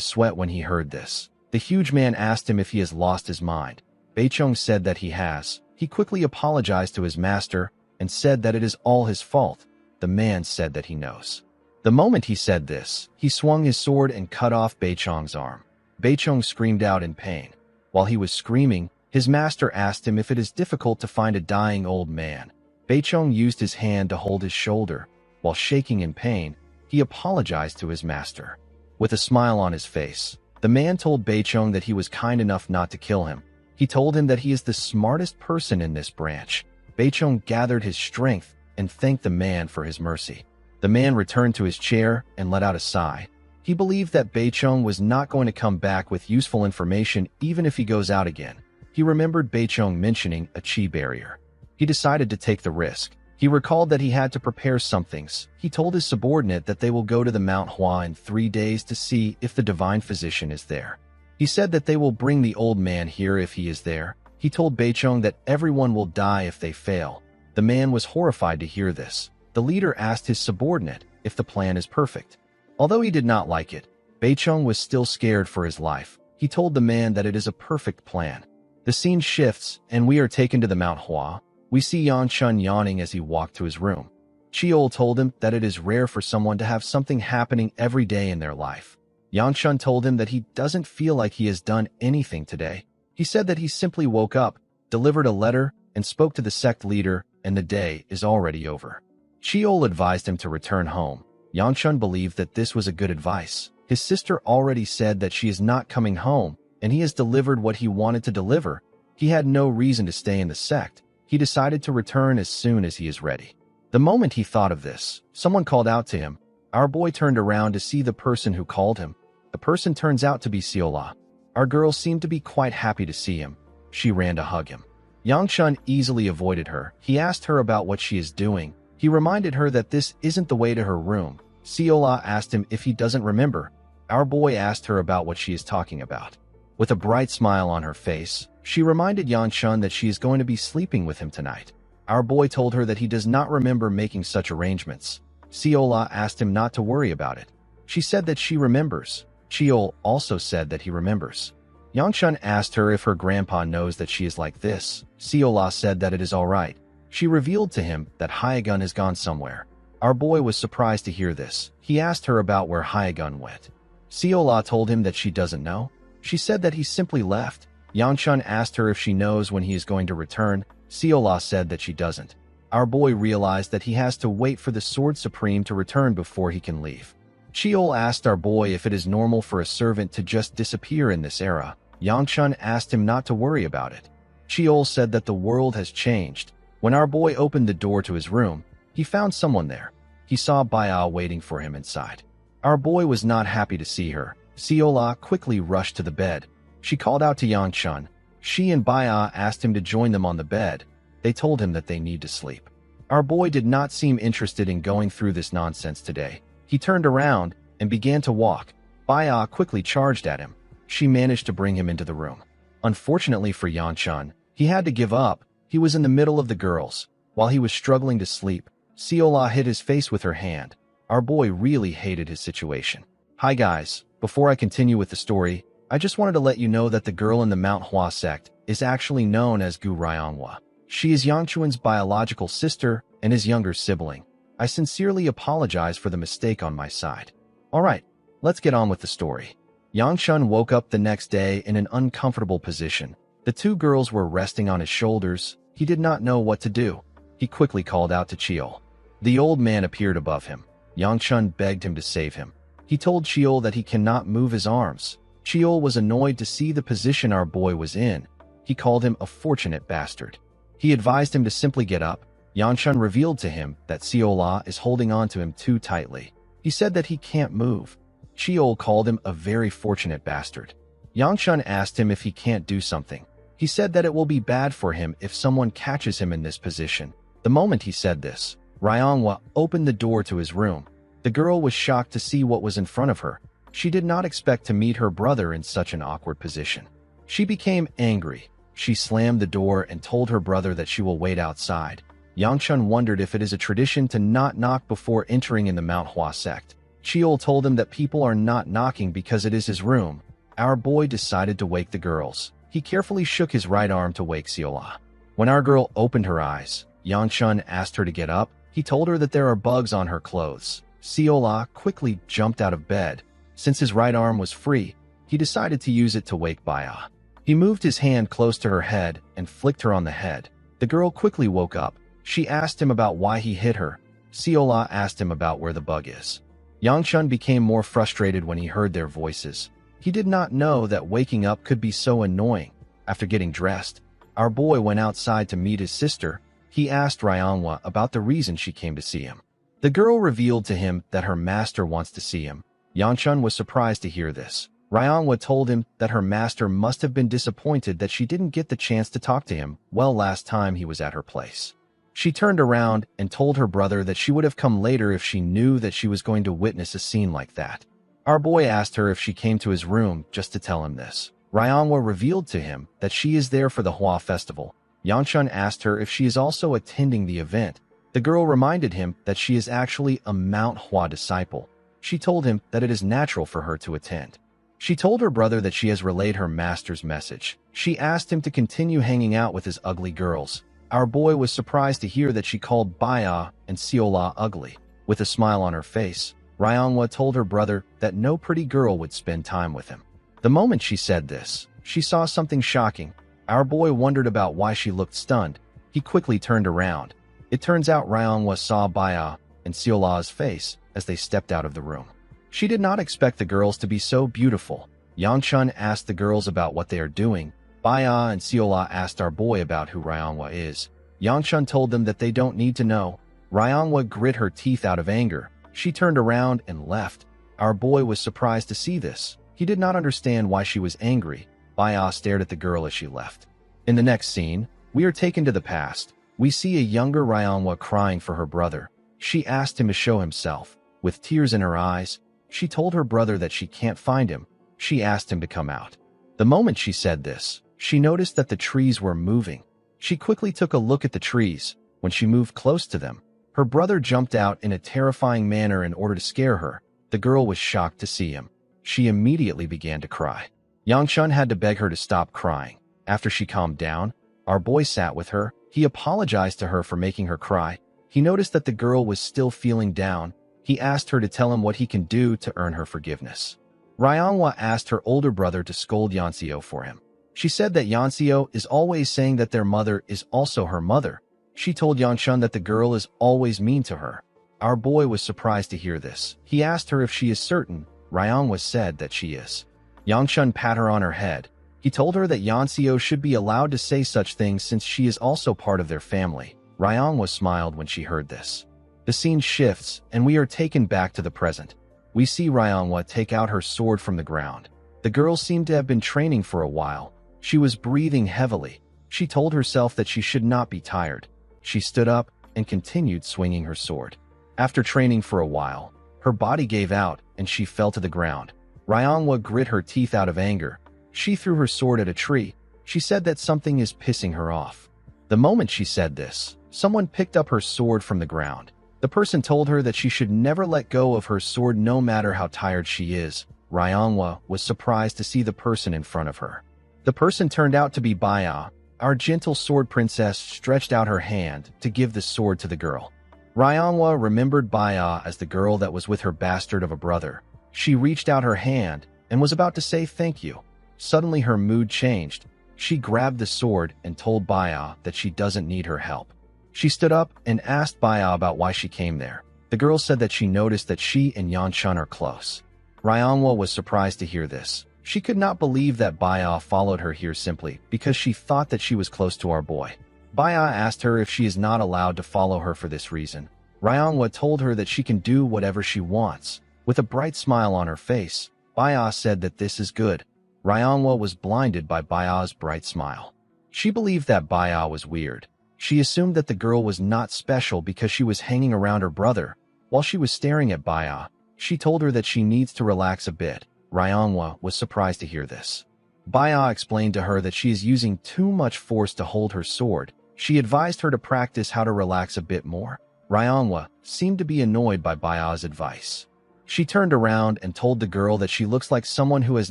sweat when he heard this. The huge man asked him if he has lost his mind. Beichong said that he has. He quickly apologized to his master and said that it is all his fault. The man said that he knows. The moment he said this, he swung his sword and cut off Beichong's arm. Beichong screamed out in pain. While he was screaming, his master asked him if it is difficult to find a dying old man. Beichong used his hand to hold his shoulder. While shaking in pain, he apologized to his master. With a smile on his face, the man told Beichong that he was kind enough not to kill him. He told him that he is the smartest person in this branch. Beichong gathered his strength and thanked the man for his mercy. The man returned to his chair and let out a sigh. He believed that Beichong was not going to come back with useful information even if he goes out again. He remembered Beichong mentioning a chi barrier. He decided to take the risk. He recalled that he had to prepare some things. He told his subordinate that they will go to the Manhwa in 3 days to see if the divine physician is there. He said that they will bring the old man here if he is there. He told Beichong that everyone will die if they fail. The man was horrified to hear this. The leader asked his subordinate if the plan is perfect. Although he did not like it, Beichong was still scared for his life. He told the man that it is a perfect plan. The scene shifts, and we are taken to the Mount Hua. We see Yang Chun yawning as he walked to his room. Chiol told him that it is rare for someone to have something happening every day in their life. Yang Chun told him that he doesn't feel like he has done anything today. He said that he simply woke up, delivered a letter, and spoke to the sect leader, and the day is already over. Chiol advised him to return home. Yang Chun believed that this was a good advice. His sister already said that she is not coming home, and he has delivered what he wanted to deliver. He had no reason to stay in the sect. He decided to return as soon as he is ready. The moment he thought of this, someone called out to him. Our boy turned around to see the person who called him. The person turns out to be Siola. Our girl seemed to be quite happy to see him. She ran to hug him. Yang Chun easily avoided her. He asked her about what she is doing. He reminded her that this isn't the way to her room. Siola asked him if he doesn't remember. Our boy asked her about what she is talking about. With a bright smile on her face, she reminded Yang Chun that she is going to be sleeping with him tonight. Our boy told her that he does not remember making such arrangements. Siola asked him not to worry about it. She said that she remembers. Chiol also said that he remembers. Yang Chun asked her if her grandpa knows that she is like this. Siola said that it is all right. She revealed to him that Hyagun has gone somewhere. Our boy was surprised to hear this. He asked her about where Hyagun went. Siola told him that she doesn't know. She said that he simply left. Yang Chun asked her if she knows when he is going to return. Siola said that she doesn't. Our boy realized that he has to wait for the Sword Supreme to return before he can leave. Chiol asked our boy if it is normal for a servant to just disappear in this era. Yang Chun asked him not to worry about it. Chiol said that the world has changed. When our boy opened the door to his room, he found someone there. He saw Baya waiting for him inside. Our boy was not happy to see her. Siola quickly rushed to the bed. She called out to Yang Chun. She and Baya asked him to join them on the bed. They told him that they need to sleep. Our boy did not seem interested in going through this nonsense today. He turned around and began to walk. Baya quickly charged at him. She managed to bring him into the room. Unfortunately for Yang Chun, he had to give up. He was in the middle of the girls. While he was struggling to sleep, Siola hit his face with her hand. Our boy really hated his situation. Hi guys, before I continue with the story, I just wanted to let you know that the girl in the Mount Hua sect is actually known as Gu Ryonghua. She is Yang Chun's biological sister and his younger sibling. I sincerely apologize for the mistake on my side. Alright, let's get on with the story. Yang Chun woke up the next day in an uncomfortable position. The two girls were resting on his shoulders. He did not know what to do. He quickly called out to Chiol. The old man appeared above him. Yang Chun begged him to save him. He told Chiol that he cannot move his arms. Chiol was annoyed to see the position our boy was in. He called him a fortunate bastard. He advised him to simply get up. Yang Chun revealed to him that Siola is holding on to him too tightly. He said that he can't move. Chiol called him a very fortunate bastard. Yang Chun asked him if he can't do something. He said that it will be bad for him if someone catches him in this position. The moment he said this, Ryonghua opened the door to his room. The girl was shocked to see what was in front of her. She did not expect to meet her brother in such an awkward position. She became angry. She slammed the door and told her brother that she will wait outside. Yang Chun wondered if it is a tradition to not knock before entering in the Mount Hua sect. Chiol told him that people are not knocking because it is his room. Our boy decided to wake the girls. He carefully shook his right arm to wake Siola. When our girl opened her eyes, Yang Chun asked her to get up. He told her that there are bugs on her clothes. Siola quickly jumped out of bed. Since his right arm was free, he decided to use it to wake Baya. He moved his hand close to her head and flicked her on the head. The girl quickly woke up. She asked him about why he hit her. Siola asked him about where the bug is. Yang Chun became more frustrated when he heard their voices. He did not know that waking up could be so annoying. After getting dressed, our boy went outside to meet his sister. He asked Ryonghua about the reason she came to see him. The girl revealed to him that her master wants to see him. Yang Chun was surprised to hear this. Ryongwa told him that her master must have been disappointed that she didn't get the chance to talk to him well last time he was at her place. She turned around and told her brother that she would have come later if she knew that she was going to witness a scene like that. Our boy asked her if she came to his room just to tell him this. Ryongwa revealed to him that she is there for the Hua festival. Yangchun asked her if she is also attending the event. The girl reminded him that she is actually a Mount Hua disciple. She told him that it is natural for her to attend. She told her brother that she has relayed her master's message. She asked him to continue hanging out with his ugly girls. Our boy was surprised to hear that she called Baya and Siola ugly. With a smile on her face, Ryongwa told her brother that no pretty girl would spend time with him. The moment she said this, she saw something shocking. Our boy wondered about why she looked stunned. He quickly turned around. It turns out Ryongwa saw Baya and Siola's face as they stepped out of the room. She did not expect the girls to be so beautiful. Yangchun asked the girls about what they are doing. Baya and Siola asked our boy about who Ryongwa is. Yangchun told them that they don't need to know. Ryongwa grit her teeth out of anger. She turned around and left. Our boy was surprised to see this. He did not understand why she was angry. Baya stared at the girl as she left. In the next scene, we are taken to the past. We see a younger Ryongwa crying for her brother. She asked him to show himself. With tears in her eyes, she told her brother that she can't find him. She asked him to come out. The moment she said this, she noticed that the trees were moving. She quickly took a look at the trees. When she moved close to them, her brother jumped out in a terrifying manner in order to scare her. The girl was shocked to see him. She immediately began to cry. Yangchun had to beg her to stop crying. After she calmed down, our boy sat with her. He apologized to her for making her cry. He noticed that the girl was still feeling down. He asked her to tell him what he can do to earn her forgiveness. Ryongwa asked her older brother to scold Yanseo for him. She said that Yanseo is always saying that their mother is also her mother. She told Yangchun that the girl is always mean to her. Our boy was surprised to hear this. He asked her if she is certain. Ryongwa said that she is. Yangchun pat her on her head. He told her that Yanseo should be allowed to say such things since she is also part of their family. Ryongwa smiled when she heard this. The scene shifts, and we are taken back to the present. We see Ryongwa take out her sword from the ground. The girl seemed to have been training for a while. She was breathing heavily. She told herself that she should not be tired. She stood up and continued swinging her sword. After training for a while, her body gave out and she fell to the ground. Ryongwa grit her teeth out of anger. She threw her sword at a tree. She said that something is pissing her off. The moment she said this, someone picked up her sword from the ground. The person told her that she should never let go of her sword no matter how tired she is. Ryongwa was surprised to see the person in front of her. The person turned out to be Baya. Our gentle sword princess stretched out her hand to give the sword to the girl. Ryongwa remembered Baya as the girl that was with her bastard of a brother. She reached out her hand and was about to say thank you. Suddenly her mood changed. She grabbed the sword and told Baya that she doesn't need her help. She stood up and asked Baya about why she came there. The girl said that she noticed that she and Yangchun are close. Ryongwa was surprised to hear this. She could not believe that Baya followed her here simply because she thought that she was close to our boy. Baya asked her if she is not allowed to follow her for this reason. Ryongwa told her that she can do whatever she wants. With a bright smile on her face, Baya said that this is good. Ryongwa was blinded by Baya's bright smile. She believed that Baya was weird. She assumed that the girl was not special because she was hanging around her brother. While she was staring at Baya, she told her that she needs to relax a bit. Ryongwa was surprised to hear this. Baya explained to her that she is using too much force to hold her sword. She advised her to practice how to relax a bit more. Ryongwa seemed to be annoyed by Baya's advice. She turned around and told the girl that she looks like someone who has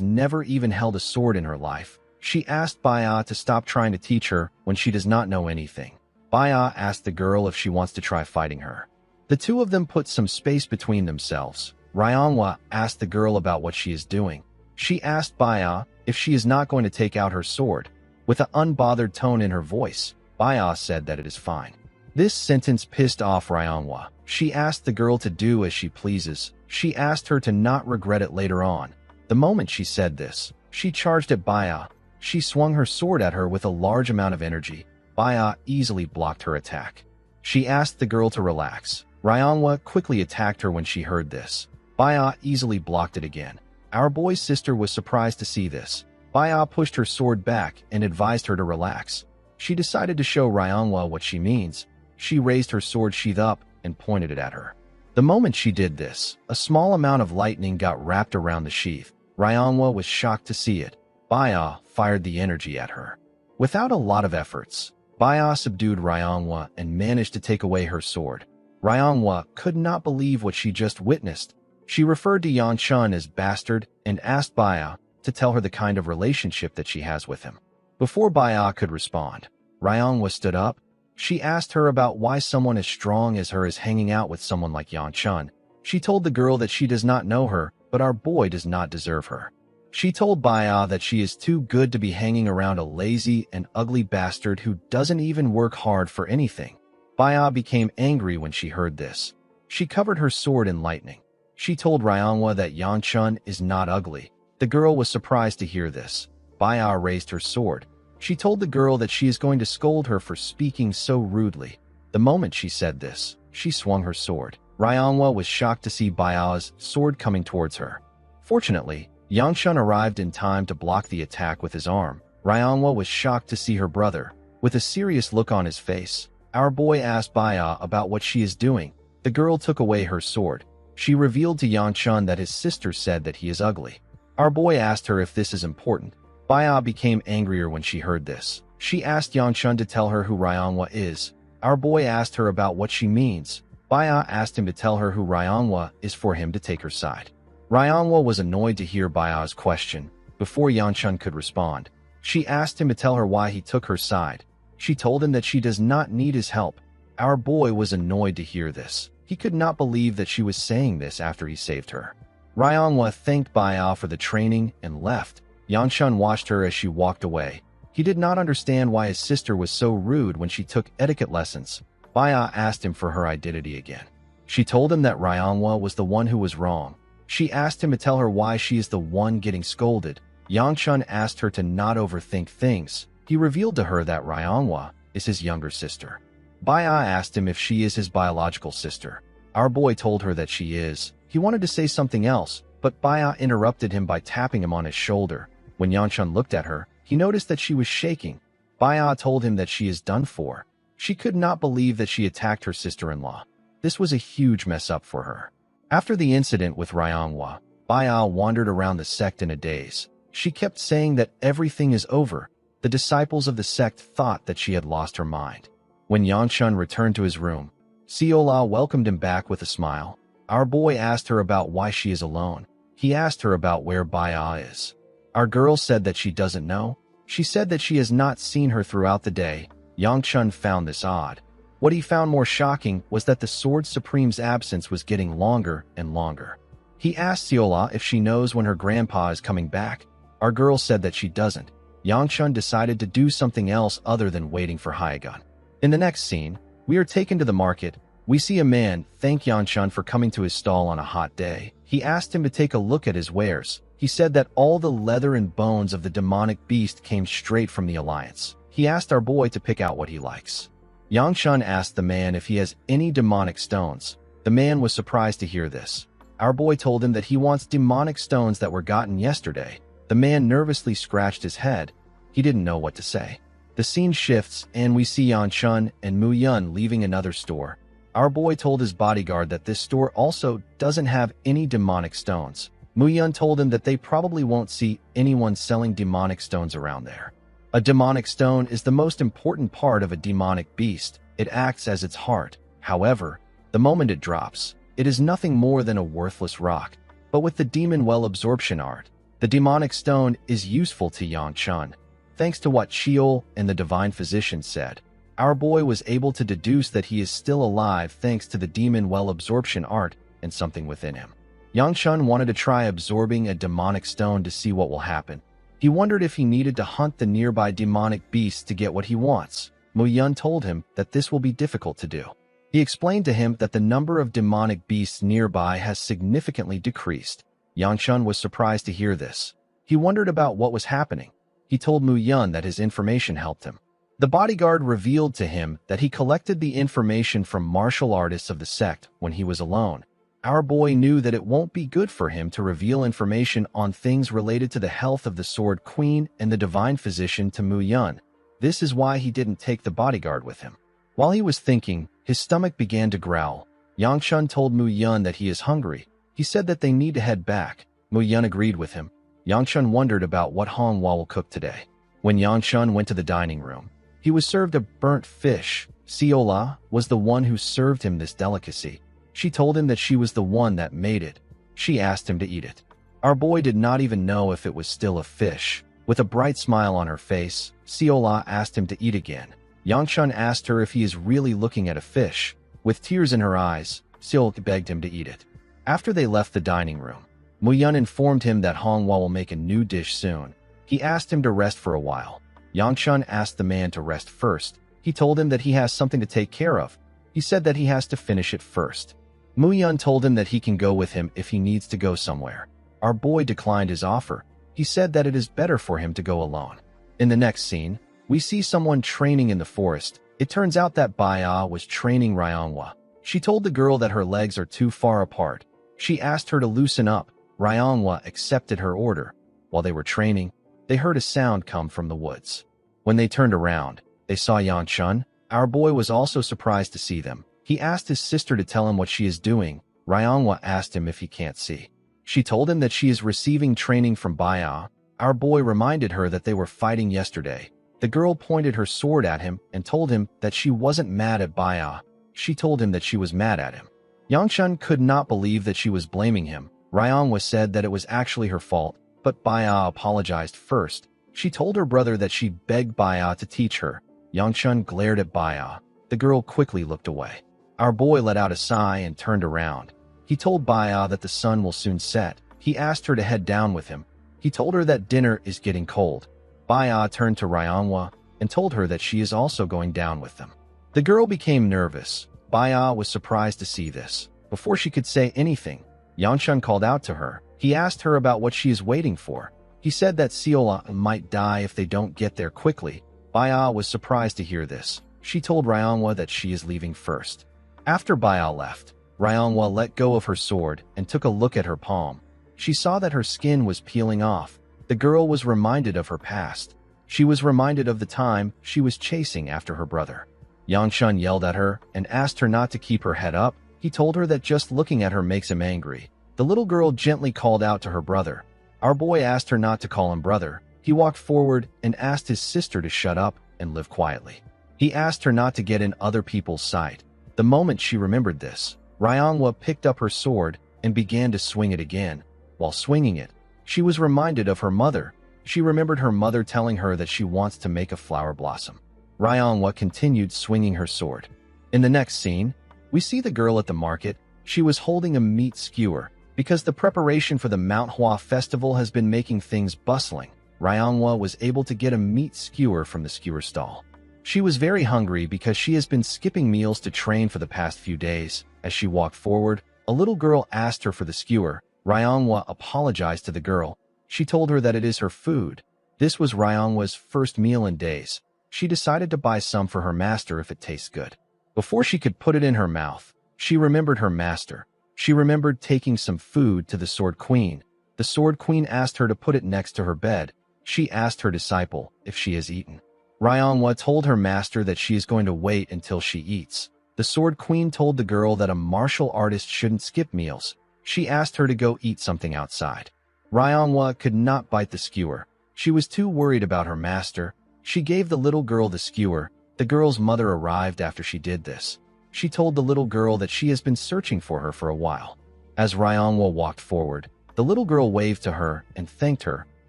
never even held a sword in her life. She asked Baya to stop trying to teach her when she does not know anything. Baya asked the girl if she wants to try fighting her. The two of them put some space between themselves. Ryongwa asked the girl about what she is doing. She asked Baya if she is not going to take out her sword. With an unbothered tone in her voice, Baya said that it is fine. This sentence pissed off Ryongwa. She asked the girl to do as she pleases. She asked her to not regret it later on. The moment she said this, she charged at Baya. She swung her sword at her with a large amount of energy. Baya easily blocked her attack. She asked the girl to relax. Ryongwa quickly attacked her when she heard this. Baya easily blocked it again. Our boy's sister was surprised to see this. Baya pushed her sword back and advised her to relax. She decided to show Ryongwa what she means. She raised her sword sheath up and pointed it at her. The moment she did this, a small amount of lightning got wrapped around the sheath. Ryongwa was shocked to see it. Baya fired the energy at her. Without a lot of efforts, Baya subdued Ryongwa and managed to take away her sword. Ryongwa could not believe what she just witnessed. She referred to Yanchun as bastard and asked Baya to tell her the kind of relationship that she has with him. Before Baya could respond, Ryongwa stood up. She asked her about why someone as strong as her is hanging out with someone like Yanchun. She told the girl that she does not know her, but our boy does not deserve her. She told Baya that she is too good to be hanging around a lazy and ugly bastard who doesn't even work hard for anything. Baya became angry when she heard this. She covered her sword in lightning. She told Ryongwa that Yanchun is not ugly. The girl was surprised to hear this. Baya raised her sword. She told the girl that she is going to scold her for speaking so rudely. The moment she said this, she swung her sword. Ryongwa was shocked to see Baya's sword coming towards her. Fortunately, Yanchun arrived in time to block the attack with his arm. Ryongwa was shocked to see her brother. With a serious look on his face, our boy asked Baya about what she is doing. The girl took away her sword. She revealed to Yanchun that his sister said that he is ugly. Our boy asked her if this is important. Baya became angrier when she heard this. She asked Yanchun to tell her who Ryongwa is. Our boy asked her about what she means. Baya asked him to tell her who Ryongwa is for him to take her side. Ryongwa was annoyed to hear Baya's question. Before Yanchun could respond, she asked him to tell her why he took her side. She told him that she does not need his help. Our boy was annoyed to hear this. He could not believe that she was saying this after he saved her. Ryongwa thanked Baya for the training and left. Yanchun watched her as she walked away. He did not understand why his sister was so rude when she took etiquette lessons. Baya asked him for her identity again. She told him that Ryongwa was the one who was wrong. She asked him to tell her why she is the one getting scolded. Yanchun asked her to not overthink things. He revealed to her that Ryongwa is his younger sister. Baya asked him if she is his biological sister. Our boy told her that she is. He wanted to say something else, but Baya interrupted him by tapping him on his shoulder. When Yanchun looked at her, he noticed that she was shaking. Baya told him that she is done for. She could not believe that she attacked her sister-in-law. This was a huge mess up for her. After the incident with Ryongwa, Baya wandered around the sect in a daze. She kept saying that everything is over. The disciples of the sect thought that she had lost her mind. When Yanchun returned to his room, Seola welcomed him back with a smile. Our boy asked her about why she is alone. He asked her about where Baya is. Our girl said that she doesn't know. She said that she has not seen her throughout the day. Yanchun found this odd. What he found more shocking was that the Sword Supreme's absence was getting longer and longer. He asked Seola if she knows when her grandpa is coming back. Our girl said that she doesn't. Yanchun decided to do something else other than waiting for Hyagun. In the next scene, we are taken to the market. We see a man thank Yanchun for coming to his stall on a hot day. He asked him to take a look at his wares. He said that all the leather and bones of the demonic beast came straight from the Alliance. He asked our boy to pick out what he likes. Yanchun asked the man if he has any demonic stones. The man was surprised to hear this. Our boy told him that he wants demonic stones that were gotten yesterday. The man nervously scratched his head. He didn't know what to say. The scene shifts and we see Yanchun and Mu Yun leaving another store. Our boy told his bodyguard that this store also doesn't have any demonic stones. Mu Yun told him that they probably won't see anyone selling demonic stones around there. A demonic stone is the most important part of a demonic beast. It acts as its heart. However, the moment it drops, it is nothing more than a worthless rock. But with the demon well absorption art, the demonic stone is useful to Yanchun. Thanks to what Sheol and the divine physician said, our boy was able to deduce that he is still alive thanks to the demon well absorption art and something within him. Yanchun wanted to try absorbing a demonic stone to see what will happen. He wondered if he needed to hunt the nearby demonic beasts to get what he wants. Mu Yun told him that this will be difficult to do. He explained to him that the number of demonic beasts nearby has significantly decreased. Yanchun was surprised to hear this. He wondered about what was happening. He told Mu Yun that his information helped him. The bodyguard revealed to him that he collected the information from martial artists of the sect when he was alone. Our boy knew that it won't be good for him to reveal information on things related to the health of the Sword Queen and the divine physician to Mu Yun. This is why he didn't take the bodyguard with him. While he was thinking, his stomach began to growl. Yangshun told Mu Yun that he is hungry. He said that they need to head back. Mu Yun agreed with him. Yangshun wondered about what Manhwa will cook today. When Yangshun went to the dining room, he was served a burnt fish. Siola was the one who served him this delicacy. She told him that she was the one that made it. She asked him to eat it. Our boy did not even know if it was still a fish. With a bright smile on her face, Siola asked him to eat again. Yangshun asked her if he is really looking at a fish. With tears in her eyes, Siola begged him to eat it. After they left the dining room, Mu Yun informed him that Manhwa will make a new dish soon. He asked him to rest for a while. Yangshun asked the man to rest first. He told him that he has something to take care of. He said that he has to finish it first. Mu Yun told him that he can go with him if he needs to go somewhere. Our boy declined his offer. He said that it is better for him to go alone. In the next scene, we see someone training in the forest. It turns out that Baya was training Ryongwa. She told the girl that her legs are too far apart. She asked her to loosen up. Ryongwa accepted her order. While they were training, they heard a sound come from the woods. When they turned around, they saw Yangshun. Our boy was also surprised to see them. He asked his sister to tell him what she is doing. Ryongwa asked him if he can't see. She told him that she is receiving training from Baya. Our boy reminded her that they were fighting yesterday. The girl pointed her sword at him and told him that she wasn't mad at Baya. She told him that she was mad at him. Yangshun could not believe that she was blaming him. Ryongwa said that it was actually her fault, but Baya apologized first. She told her brother that she begged Baya to teach her. Yangshun glared at Baya. The girl quickly looked away. Our boy let out a sigh and turned around. He told Baya that the sun will soon set. He asked her to head down with him. He told her that dinner is getting cold. Baya turned to Ryongwa and told her that she is also going down with them. The girl became nervous. Baya was surprised to see this. Before she could say anything, Yangshun called out to her. He asked her about what she is waiting for. He said that Siola might die if they don't get there quickly. Baya was surprised to hear this. She told Ryongwa that she is leaving first. After Baya left, Ryongwa let go of her sword and took a look at her palm. She saw that her skin was peeling off. The girl was reminded of her past. She was reminded of the time she was chasing after her brother. Yangshun yelled at her and asked her not to keep her head up. He told her that just looking at her makes him angry. The little girl gently called out to her brother. Our boy asked her not to call him brother. He walked forward and asked his sister to shut up and live quietly. He asked her not to get in other people's sight. The moment she remembered this, Ryongwa picked up her sword and began to swing it again. While swinging it, she was reminded of her mother. She remembered her mother telling her that she wants to make a flower blossom. Ryongwa continued swinging her sword. In the next scene, we see the girl at the market. She was holding a meat skewer. Because the preparation for the Manhwa festival has been making things bustling, Ryongwa was able to get a meat skewer from the skewer stall. She was very hungry because she has been skipping meals to train for the past few days. As she walked forward, a little girl asked her for the skewer. Ryongwa apologized to the girl. She told her that it is her food. This was Ryongwa's first meal in days. She decided to buy some for her master if it tastes good. Before she could put it in her mouth, she remembered her master. She remembered taking some food to the Sword Queen. The Sword Queen asked her to put it next to her bed. She asked her disciple if she has eaten. Ryongwa told her master that she is going to wait until she eats. The Sword Queen told the girl that a martial artist shouldn't skip meals. She asked her to go eat something outside. Ryongwa could not bite the skewer. She was too worried about her master. She gave the little girl the skewer. The girl's mother arrived after she did this. She told the little girl that she has been searching for her for a while. As Ryongwa walked forward, the little girl waved to her and thanked her.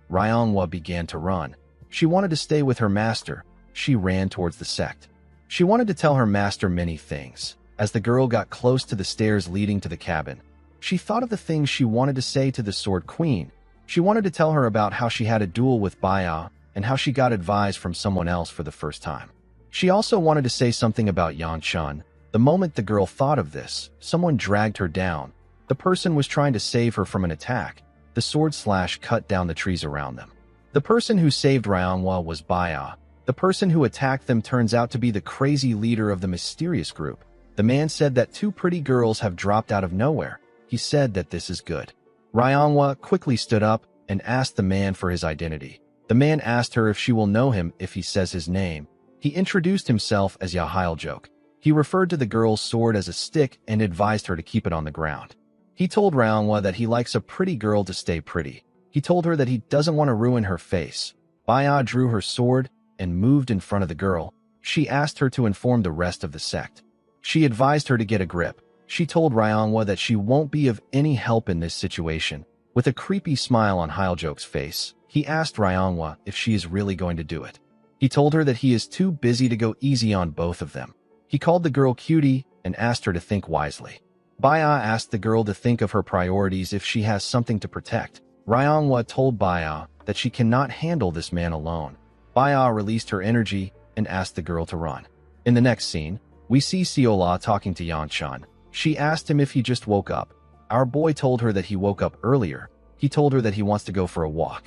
Ryongwa began to run. She wanted to stay with her master. She ran towards the sect. She wanted to tell her master many things. As the girl got close to the stairs leading to the cabin, she thought of the things she wanted to say to the Sword Queen. She wanted to tell her about how she had a duel with Baya and how she got advice from someone else for the first time. She also wanted to say something about Yangshun. The moment the girl thought of this, someone dragged her down. The person was trying to save her from an attack. The sword slash cut down the trees around them. The person who saved Ryongwa was Baya. The person who attacked them turns out to be the crazy leader of the mysterious group. The man said that two pretty girls have dropped out of nowhere. he said that this is good. Ryongwa quickly stood up and asked the man for his identity. The man asked her if she will know him if he says his name. He introduced himself as Yahyljok. He referred to the girl's sword as a stick and advised her to keep it on the ground. He told Ryongwa that he likes a pretty girl to stay pretty. He told her that he doesn't want to ruin her face. Baya drew her sword and moved in front of the girl. She asked her to inform the rest of the sect. She advised her to get a grip. She told Ryongwa that she won't be of any help in this situation. With a creepy smile on Hyljok's face, he asked Ryongwa if she is really going to do it. He told her that he is too busy to go easy on both of them. He called the girl cutie and asked her to think wisely. Baya asked the girl to think of her priorities if she has something to protect. Ryongwa told Baya that she cannot handle this man alone. Baya released her energy and asked the girl to run. In the next scene, we see Seola talking to Yanchan. She asked him if he just woke up. Our boy told her that he woke up earlier. He told her that he wants to go for a walk.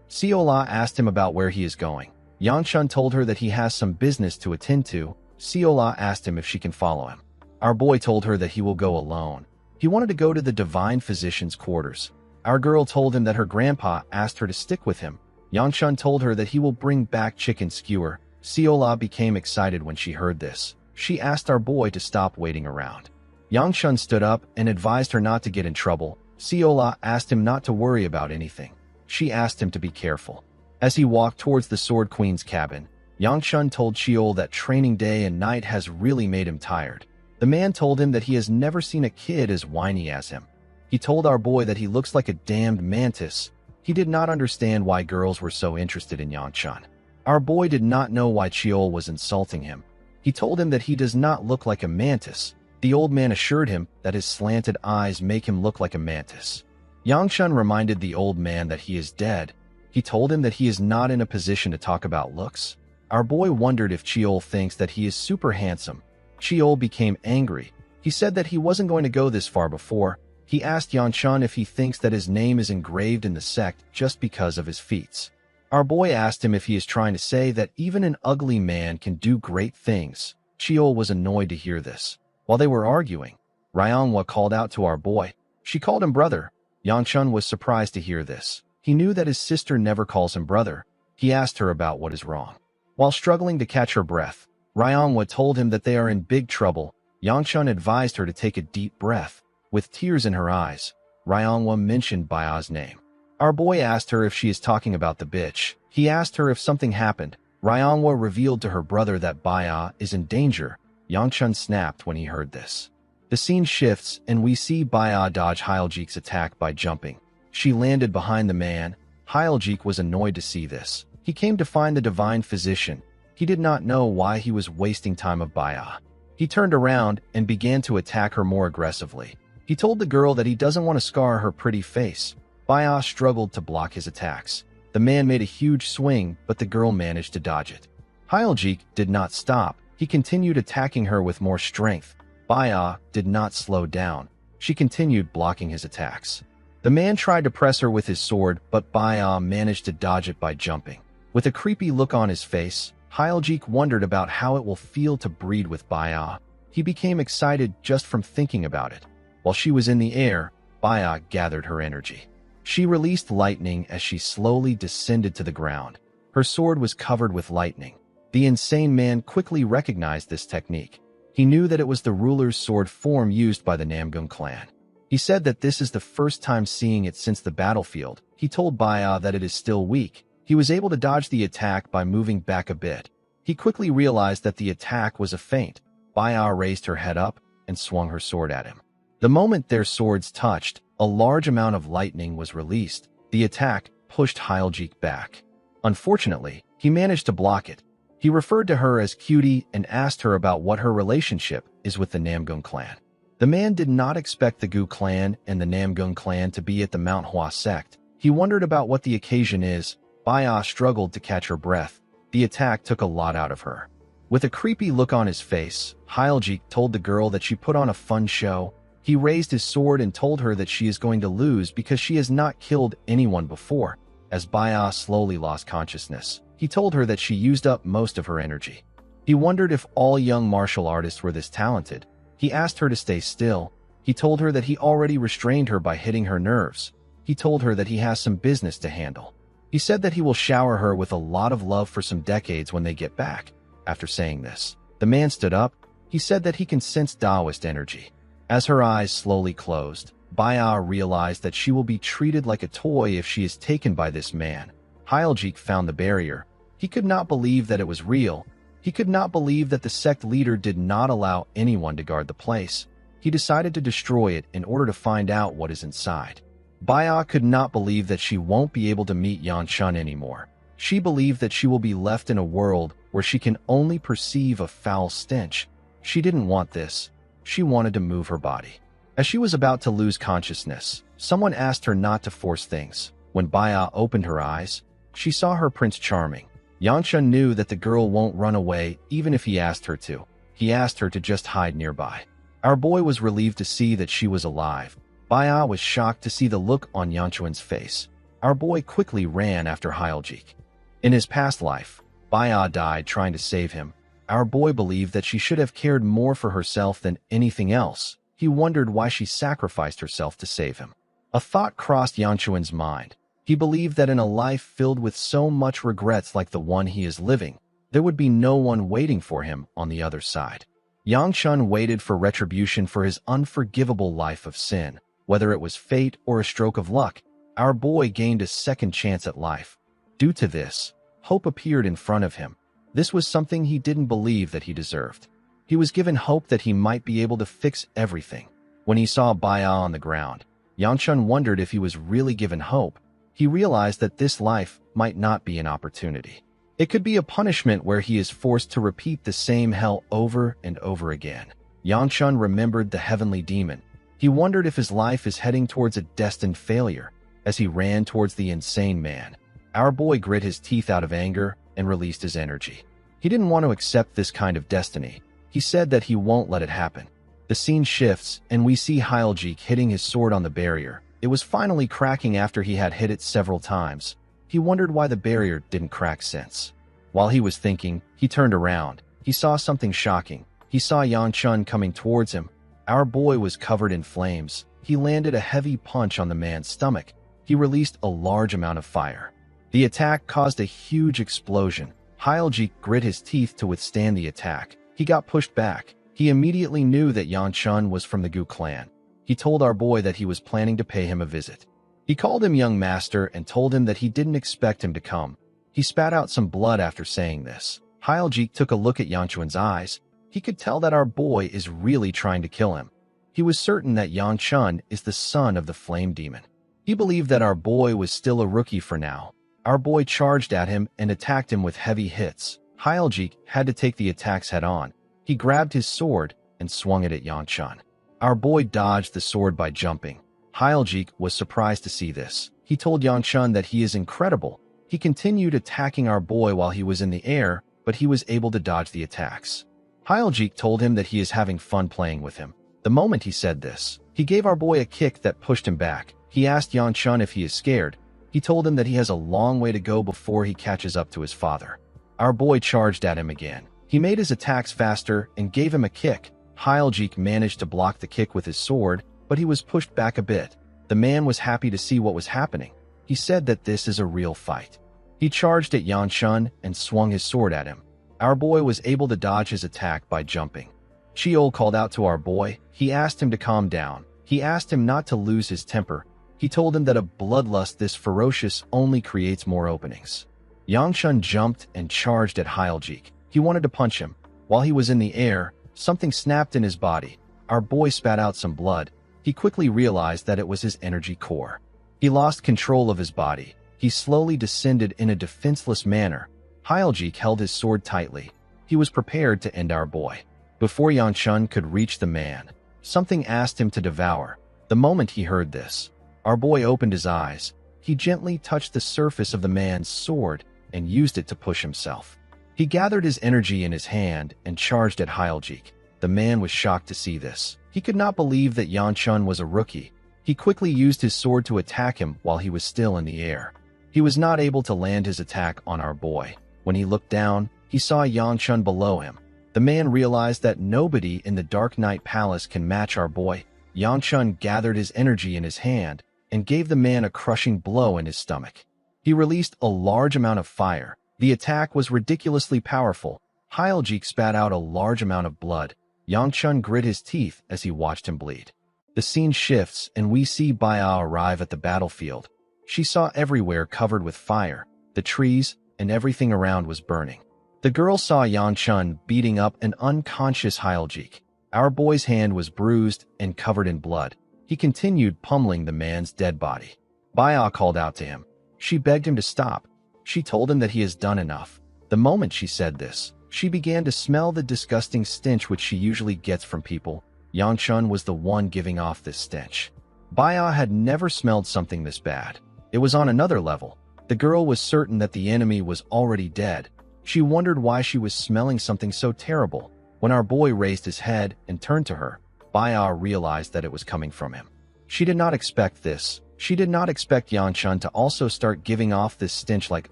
Seola asked him about where he is going. Yanchan told her that he has some business to attend to. Seola asked him if she can follow him. Our boy told her that he will go alone. He wanted to go to the divine physician's quarters. Our girl told him that her grandpa asked her to stick with him. Yanchan told her that he will bring back chicken skewer. Seola became excited when she heard this. She asked our boy to stop waiting around. Yanchan stood up and advised her not to get in trouble. Seola asked him not to worry about anything. She asked him to be careful. As he walked towards the Sword Queen's cabin, Yanchan told Cheol that training day and night has really made him tired. The man told him that he has never seen a kid as whiny as him. He told our boy that he looks like a damned mantis. He did not understand why girls were so interested in Yanchan. Our boy did not know why Cheol was insulting him. He told him that he does not look like a mantis. The old man assured him that his slanted eyes make him look like a mantis. Yanchan reminded the old man that he is dead. He told him that he is not in a position to talk about looks. Our boy wondered if Cheol thinks that he is super handsome. Cheol became angry. He said that he wasn't going to go this far before. He asked Yanchan if he thinks that his name is engraved in the sect just because of his feats. Our boy asked him if he is trying to say that even an ugly man can do great things. Cheol was annoyed to hear this. While they were arguing, Ryongwa called out to our boy. She called him brother. Yanchan was surprised to hear this. He knew that his sister never calls him brother. He asked her about what is wrong. While struggling to catch her breath, Ryongwa told him that they are in big trouble. Yanchan advised her to take a deep breath. With tears in her eyes, Ryongwa mentioned Baya's name. Our boy asked her if she is talking about the bitch. He asked her if something happened. Ryongwa revealed to her brother that Baya is in danger. Yanchan snapped when he heard this. The scene shifts and we see Baya dodge Hyljik's attack by jumping. She landed behind the man. Hyljik was annoyed to see this. He came to find the divine physician. He did not know why he was wasting time of Baya. He turned around and began to attack her more aggressively. He told the girl that he doesn't want to scar her pretty face. Baya struggled to block his attacks. The man made a huge swing, but the girl managed to dodge it. Hyljik did not stop. He continued attacking her with more strength. Baya did not slow down. She continued blocking his attacks. The man tried to press her with his sword, but Baya managed to dodge it by jumping. With a creepy look on his face, Hyljik wondered about how it will feel to breed with Baya. He became excited just from thinking about it. While she was in the air, Baya gathered her energy. She released lightning as she slowly descended to the ground. Her sword was covered with lightning. The insane man quickly recognized this technique. He knew that it was the ruler's sword form used by the Namgung clan. He said that this is the first time seeing it since the battlefield. He told Baya that it is still weak. He was able to dodge the attack by moving back a bit. He quickly realized that the attack was a feint. Baya raised her head up and swung her sword at him. The moment their swords touched, a large amount of lightning was released. The attack pushed Hyljik back. Unfortunately, he managed to block it. He referred to her as Cutie and asked her about what her relationship is with the Namgung clan. The man did not expect the Gu clan and the Namgung clan to be at the Manhwa sect. He wondered about what the occasion is. Baya struggled to catch her breath. The attack took a lot out of her. With a creepy look on his face, Hyljik told the girl that she put on a fun show. He raised his sword and told her that she is going to lose because she has not killed anyone before. As Baya slowly lost consciousness, he told her that she used up most of her energy. He wondered if all young martial artists were this talented. He asked her to stay still. He told her that he already restrained her by hitting her nerves. He told her that he has some business to handle. He said that he will shower her with a lot of love for some decades when they get back. After saying this, the man stood up. He said that he can sense Taoist energy. As her eyes slowly closed, Baya realized that she will be treated like a toy if she is taken by this man. Hyljik found the barrier. He could not believe that it was real. He could not believe that the sect leader did not allow anyone to guard the place. He decided to destroy it in order to find out what is inside. Baya could not believe that she won't be able to meet Yanchun anymore. She believed that she will be left in a world where she can only perceive a foul stench. She didn't want this. She wanted to move her body. As she was about to lose consciousness, someone asked her not to force things. When Baya opened her eyes, she saw her Prince Charming. Yanchun knew that the girl won't run away even if he asked her to. He asked her to just hide nearby. Our boy was relieved to see that she was alive. Baya was shocked to see the look on Yanchun's face. Our boy quickly ran after Hyljik. In his past life, Baya died trying to save him. Our boy believed that she should have cared more for herself than anything else. He wondered why she sacrificed herself to save him. A thought crossed Yanchun's mind. He believed that in a life filled with so much regrets like the one he is living, there would be no one waiting for him on the other side. Yanchun waited for retribution for his unforgivable life of sin. Whether it was fate or a stroke of luck, our boy gained a second chance at life. Due to this, hope appeared in front of him. This was something he didn't believe that he deserved. He was given hope that he might be able to fix everything. When he saw Baya on the ground, Yanchun wondered if he was really given hope. He realized that this life might not be an opportunity. It could be a punishment where he is forced to repeat the same hell over and over again. Yanchun remembered the heavenly demon. He wondered if his life is heading towards a destined failure. As he ran towards the insane man, our boy grit his teeth out of anger and released his energy. He didn't want to accept this kind of destiny. He said that he won't let it happen. The scene shifts, and we see Hyljik hitting his sword on the barrier. It was finally cracking after he had hit it several times. He wondered why the barrier didn't crack since. While he was thinking, he turned around. He saw something shocking. He saw Yanchun coming towards him. Our boy was covered in flames. He landed a heavy punch on the man's stomach. He released a large amount of fire. The attack caused a huge explosion. Hyljik grit his teeth to withstand the attack. He got pushed back. He immediately knew that Yanchun was from the Gu clan. He told our boy that he was planning to pay him a visit. He called him young master and told him that he didn't expect him to come. He spat out some blood after saying this. Hyljik took a look at Yanchun's eyes. He could tell that our boy is really trying to kill him. He was certain that Yanchun is the son of the flame demon. He believed that our boy was still a rookie for now. Our boy charged at him and attacked him with heavy hits. Hyljik had to take the attacks head on. He grabbed his sword and swung it at Yanchun. Our boy dodged the sword by jumping. Hyljik was surprised to see this. He told Yanchun that he is incredible. He continued attacking our boy while he was in the air, but he was able to dodge the attacks. Hyljik told him that he is having fun playing with him. The moment he said this, he gave our boy a kick that pushed him back. He asked Yanchun if he is scared. He told him that he has a long way to go before he catches up to his father. Our boy charged at him again. He made his attacks faster and gave him a kick. Hyljik managed to block the kick with his sword, but he was pushed back a bit. The man was happy to see what was happening. He said that this is a real fight. He charged at Yanchun and swung his sword at him. Our boy was able to dodge his attack by jumping. Chiol called out to our boy. He asked him to calm down. He asked him not to lose his temper. He told him that a bloodlust this ferocious only creates more openings. Yanchun jumped and charged at Hyljik. He wanted to punch him. While he was in the air, something snapped in his body. Our boy spat out some blood. He quickly realized that it was his energy core. He lost control of his body. He slowly descended in a defenseless manner. Hyljik held his sword tightly. He was prepared to end our boy. Before Yanchun could reach the man, something asked him to devour. The moment he heard this, our boy opened his eyes. He gently touched the surface of the man's sword and used it to push himself. He gathered his energy in his hand and charged at Hyljik. The man was shocked to see this. He could not believe that Yanchun was a rookie. He quickly used his sword to attack him while he was still in the air. He was not able to land his attack on our boy. When he looked down, he saw Yanchun below him. The man realized that nobody in the Dark Knight Palace can match our boy. Yang Chun gathered his energy in his hand and gave the man a crushing blow in his stomach. He released a large amount of fire. The attack was ridiculously powerful. Hyljik spat out a large amount of blood. Yang Chun grit his teeth as he watched him bleed. The scene shifts and we see Baya arrive at the battlefield. She saw everywhere covered with fire. The trees and everything around was burning. The girl saw Yang Chun beating up an unconscious Hyljik. Our boy's hand was bruised and covered in blood. He continued pummeling the man's dead body. Baya called out to him. She begged him to stop. She told him that he has done enough. The moment she said this, she began to smell the disgusting stench which she usually gets from people. Yang Chun was the one giving off this stench. Baya had never smelled something this bad. It was on another level. The girl was certain that the enemy was already dead. She wondered why she was smelling something so terrible. When our boy raised his head and turned to her, Baya realized that it was coming from him. She did not expect this. She did not expect Yang Chun to also start giving off this stench like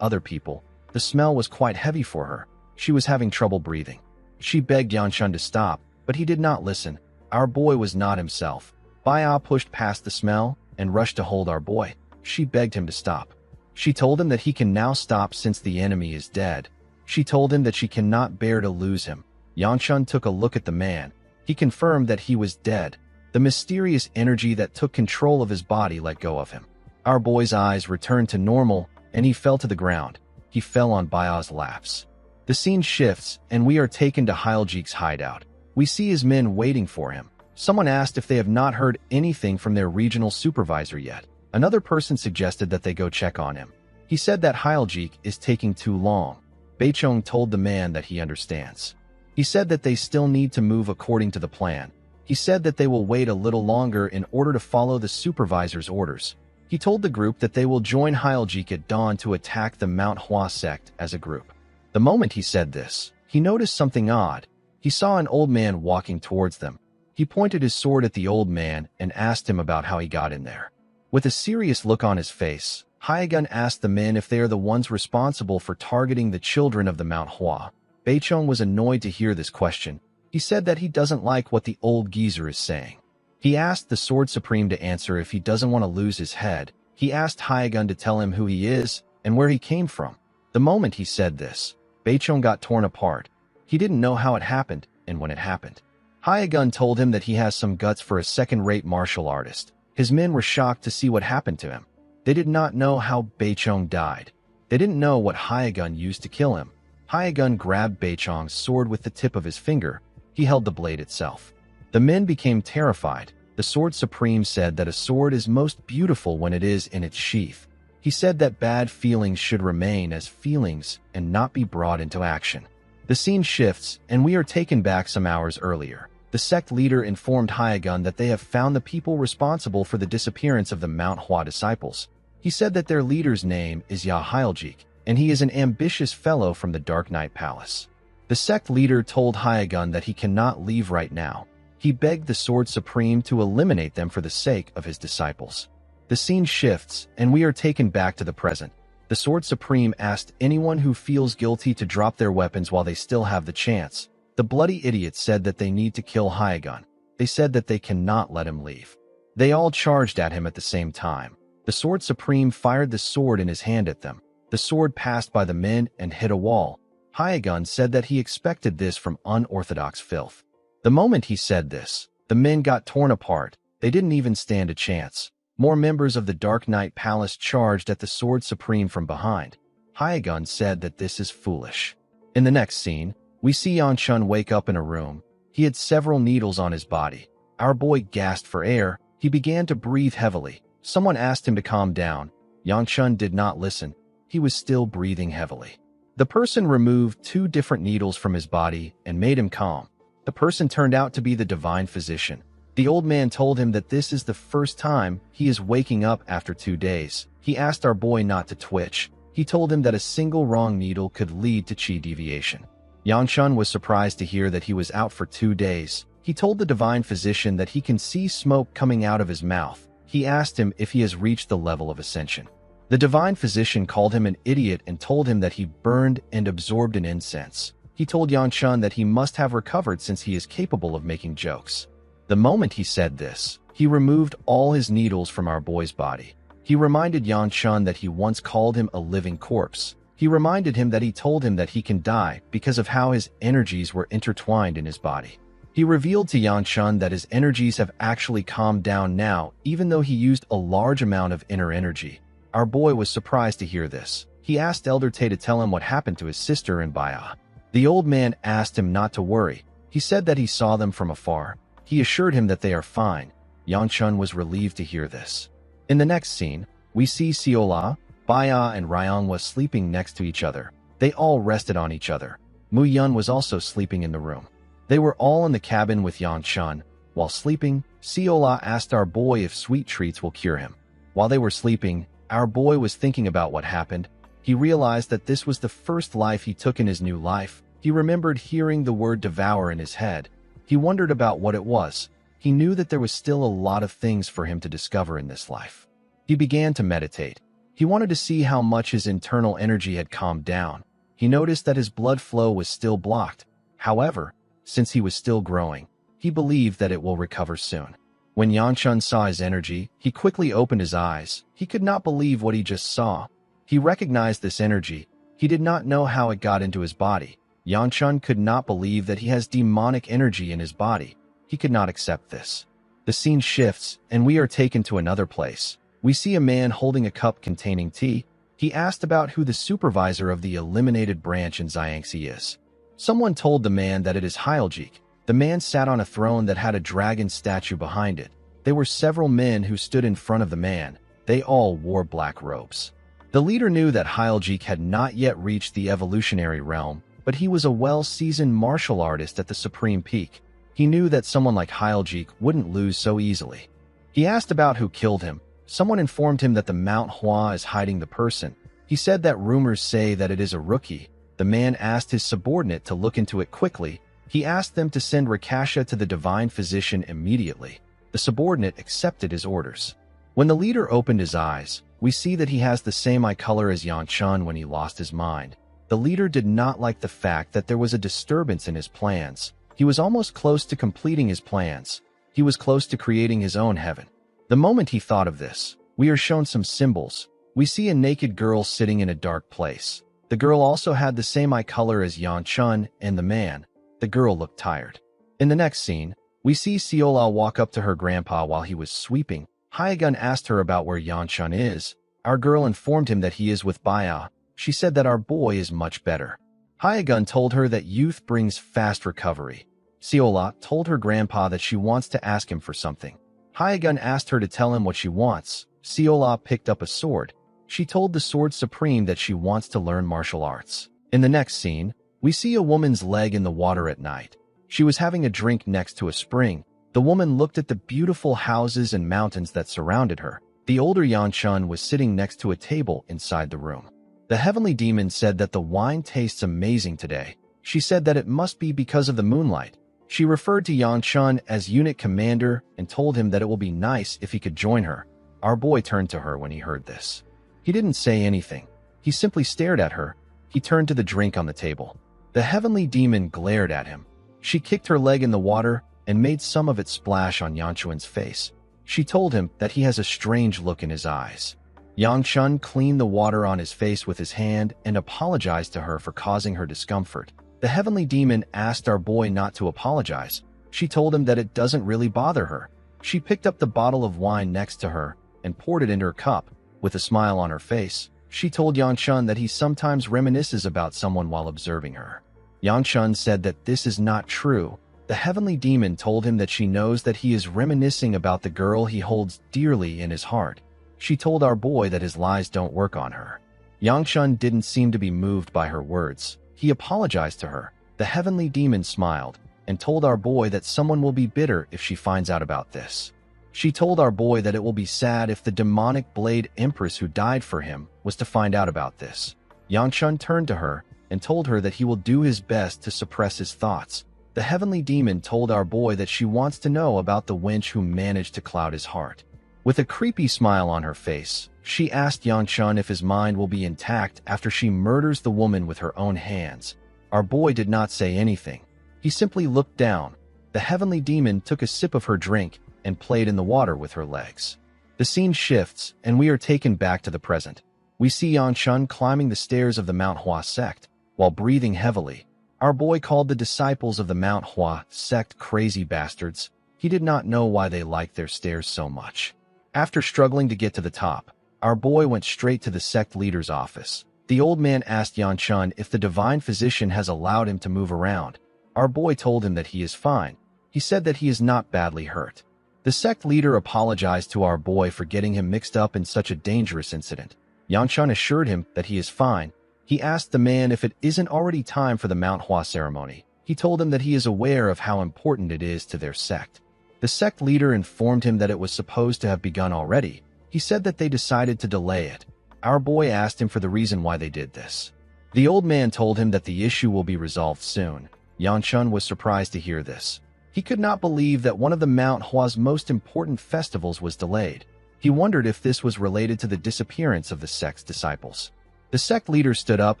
other people. The smell was quite heavy for her. She was having trouble breathing. She begged Yang Chun to stop, but he did not listen. Our boy was not himself. Baya pushed past the smell and rushed to hold our boy. She begged him to stop. She told him that he can now stop since the enemy is dead. She told him that she cannot bear to lose him. Yang Chun took a look at the man. He confirmed that he was dead. The mysterious energy that took control of his body let go of him. Our boy's eyes returned to normal, and he fell to the ground. He fell on Baya's laps. The scene shifts, and we are taken to Hyljik's hideout. We see his men waiting for him. Someone asked if they have not heard anything from their regional supervisor yet. Another person suggested that they go check on him. He said that Hyljik is taking too long. Baichong told the man that he understands. He said that they still need to move according to the plan. He said that they will wait a little longer in order to follow the supervisor's orders. He told the group that they will join Hyljik at dawn to attack the Manhwa sect as a group. The moment he said this, he noticed something odd. He saw an old man walking towards them. He pointed his sword at the old man and asked him about how he got in there. With a serious look on his face, Hyegun asked the men if they are the ones responsible for targeting the children of the Manhwa. Baichong was annoyed to hear this question. He said that he doesn't like what the old geezer is saying. He asked the Sword Supreme to answer if he doesn't want to lose his head. He asked Hyegun to tell him who he is and where he came from. The moment he said this, Baichong got torn apart. He didn't know how it happened and when it happened. Hyegun told him that he has some guts for a second-rate martial artist. His men were shocked to see what happened to him. They did not know how Baichong died. They didn't know what Hyegun used to kill him. Hyegun grabbed Baichong's sword with the tip of his finger. He held the blade itself. The men became terrified. The Sword Supreme said that a sword is most beautiful when it is in its sheath. He said that bad feelings should remain as feelings and not be brought into action. The scene shifts, and we are taken back some hours earlier. The sect leader informed Hyegun that they have found the people responsible for the disappearance of the Manhwa disciples. He said that their leader's name is Hyljik, and he is an ambitious fellow from the Dark Knight Palace. The sect leader told Hyegun that he cannot leave right now. He begged the Sword Supreme to eliminate them for the sake of his disciples. The scene shifts, and we are taken back to the present. The Sword Supreme asked anyone who feels guilty to drop their weapons while they still have the chance. The bloody idiots said that they need to kill Hyegun. They said that they cannot let him leave. They all charged at him at the same time. The Sword Supreme fired the sword in his hand at them. The sword passed by the men and hit a wall. Hyegun said that he expected this from unorthodox filth. The moment he said this, the men got torn apart. They didn't even stand a chance. More members of the Dark Knight Palace charged at the Sword Supreme from behind. Hyegun said that this is foolish. In the next scene, we see Yang Chun wake up in a room. He had several needles on his body. Our boy gasped for air. He began to breathe heavily. Someone asked him to calm down. Yang Chun did not listen. He was still breathing heavily. The person removed 2 different needles from his body and made him calm. The person turned out to be the divine physician. The old man told him that this is the first time he is waking up after 2 days. He asked our boy not to twitch. He told him that a single wrong needle could lead to chi deviation. Yang Chun was surprised to hear that he was out for 2 days. He told the divine physician that he can see smoke coming out of his mouth. He asked him if he has reached the level of ascension. The divine physician called him an idiot and told him that he burned and absorbed an incense. He told Yang Chun that he must have recovered since he is capable of making jokes. The moment he said this, He removed all his needles from our boy's body. He reminded Yan Chun that he once called him a living corpse. He reminded him that he told him that he can die because of how his energies were intertwined in his body. He revealed to Yan Chun that his energies have actually calmed down now, even though he used a large amount of inner energy. Our boy was surprised to hear this. He asked Elder Tay to tell him what happened to his sister and Baya. The old man asked him not to worry. He said that he saw them from afar. He assured him that they are fine. Yan Chun was relieved to hear this. In the next scene, we see Siola, Baya, and Ryongwa sleeping next to each other. They all rested on each other. Mu Yun was also sleeping in the room. They were all in the cabin with Yan Chun. While sleeping, Siola asked our boy if sweet treats will cure him. While they were sleeping, our boy was thinking about what happened. He realized that this was the first life he took in his new life. He remembered hearing the word devour in his head. He wondered about what it was. He knew that there was still a lot of things for him to discover in this life. He began to meditate. He wanted to see how much his internal energy had calmed down. He noticed that his blood flow was still blocked. However, since he was still growing, he believed that it will recover soon. When Yan Chun saw his energy, he quickly opened his eyes. He could not believe what he just saw. He recognized this energy. He did not know how it got into his body. Yan Chun could not believe that he has demonic energy in his body. He could not accept this. The scene shifts, and we are taken to another place. We see a man holding a cup containing tea. He asked about who the supervisor of the eliminated branch in Xiangxi is. Someone told the man that it is Hyljik. The man sat on a throne that had a dragon statue behind it. There were several men who stood in front of the man. They all wore black robes. The leader knew that Hyljik had not yet reached the evolutionary realm, but he was a well-seasoned martial artist at the supreme peak. He knew that someone like Hyljik wouldn't lose so easily. He asked about who killed him. Someone informed him that the Manhwa is hiding the person. He said that rumors say that it is a rookie. The man asked his subordinate to look into it quickly. He asked them to send Rakasha to the divine physician immediately. The subordinate accepted his orders. When the leader opened his eyes, we see that he has the same eye color as Yan Chun when he lost his mind. The leader did not like the fact that there was a disturbance in his plans. He was almost close to completing his plans. He was close to creating his own heaven. The moment he thought of this, we are shown some symbols. We see a naked girl sitting in a dark place. The girl also had the same eye color as Yan Chun and the man. The girl looked tired. In the next scene, we see Siola walk up to her grandpa while he was sweeping. Hyagun asked her about where Yan Chun is. Our girl informed him that he is with Baya. She said that our boy is much better. Hyagun told her that youth brings fast recovery. Siola told her grandpa that she wants to ask him for something. Hyagun asked her to tell him what she wants. Siola picked up a sword. She told the Sword Supreme that she wants to learn martial arts. In the next scene, we see a woman's leg in the water at night. She was having a drink next to a spring. The woman looked at the beautiful houses and mountains that surrounded her. The older Yan Chun was sitting next to a table inside the room. The heavenly demon said that the wine tastes amazing today. She said that it must be because of the moonlight. She referred to Yan Chun as unit commander and told him that it will be nice if he could join her. Our boy turned to her when he heard this. He didn't say anything. He simply stared at her. He turned to the drink on the table. The heavenly demon glared at him. She kicked her leg in the water and made some of it splash on Yan Chun's face. She told him that he has a strange look in his eyes. Yan Chun cleaned the water on his face with his hand and apologized to her for causing her discomfort. The heavenly demon asked our boy not to apologize. She told him that it doesn't really bother her. She picked up the bottle of wine next to her and poured it into her cup. With a smile on her face, she told Yan Chun that he sometimes reminisces about someone while observing her. Yan Chun said that this is not true. The heavenly demon told him that she knows that he is reminiscing about the girl he holds dearly in his heart. She told our boy that his lies don't work on her. Yan Chun didn't seem to be moved by her words. He apologized to her. The heavenly demon smiled and told our boy that someone will be bitter if she finds out about this. She told our boy that it will be sad if the demonic blade empress who died for him was to find out about this. Yan Chun turned to her and told her that he will do his best to suppress his thoughts. The heavenly demon told our boy that she wants to know about the wench who managed to cloud his heart. With a creepy smile on her face, she asked Yan Chun if his mind will be intact after she murders the woman with her own hands. Our boy did not say anything. He simply looked down. The heavenly demon took a sip of her drink and played in the water with her legs. The scene shifts, and we are taken back to the present. We see Yanchun climbing the stairs of the Manhwa sect, while breathing heavily. Our boy called the disciples of the Manhwa sect crazy bastards. He did not know why they liked their stairs so much. After struggling to get to the top, our boy went straight to the sect leader's office. The old man asked Yanchun if the divine physician has allowed him to move around. Our boy told him that he is fine. He said that he is not badly hurt. The sect leader apologized to our boy for getting him mixed up in such a dangerous incident. Yanchun assured him that he is fine. He asked the man if it isn't already time for the Manhwa ceremony. He told him that he is aware of how important it is to their sect. The sect leader informed him that it was supposed to have begun already. He said that they decided to delay it. Our boy asked him for the reason why they did this. The old man told him that the issue will be resolved soon. Yanchun was surprised to hear this. He could not believe that one of the Manhwa's most important festivals was delayed. He wondered if this was related to the disappearance of the sect's disciples. The sect leader stood up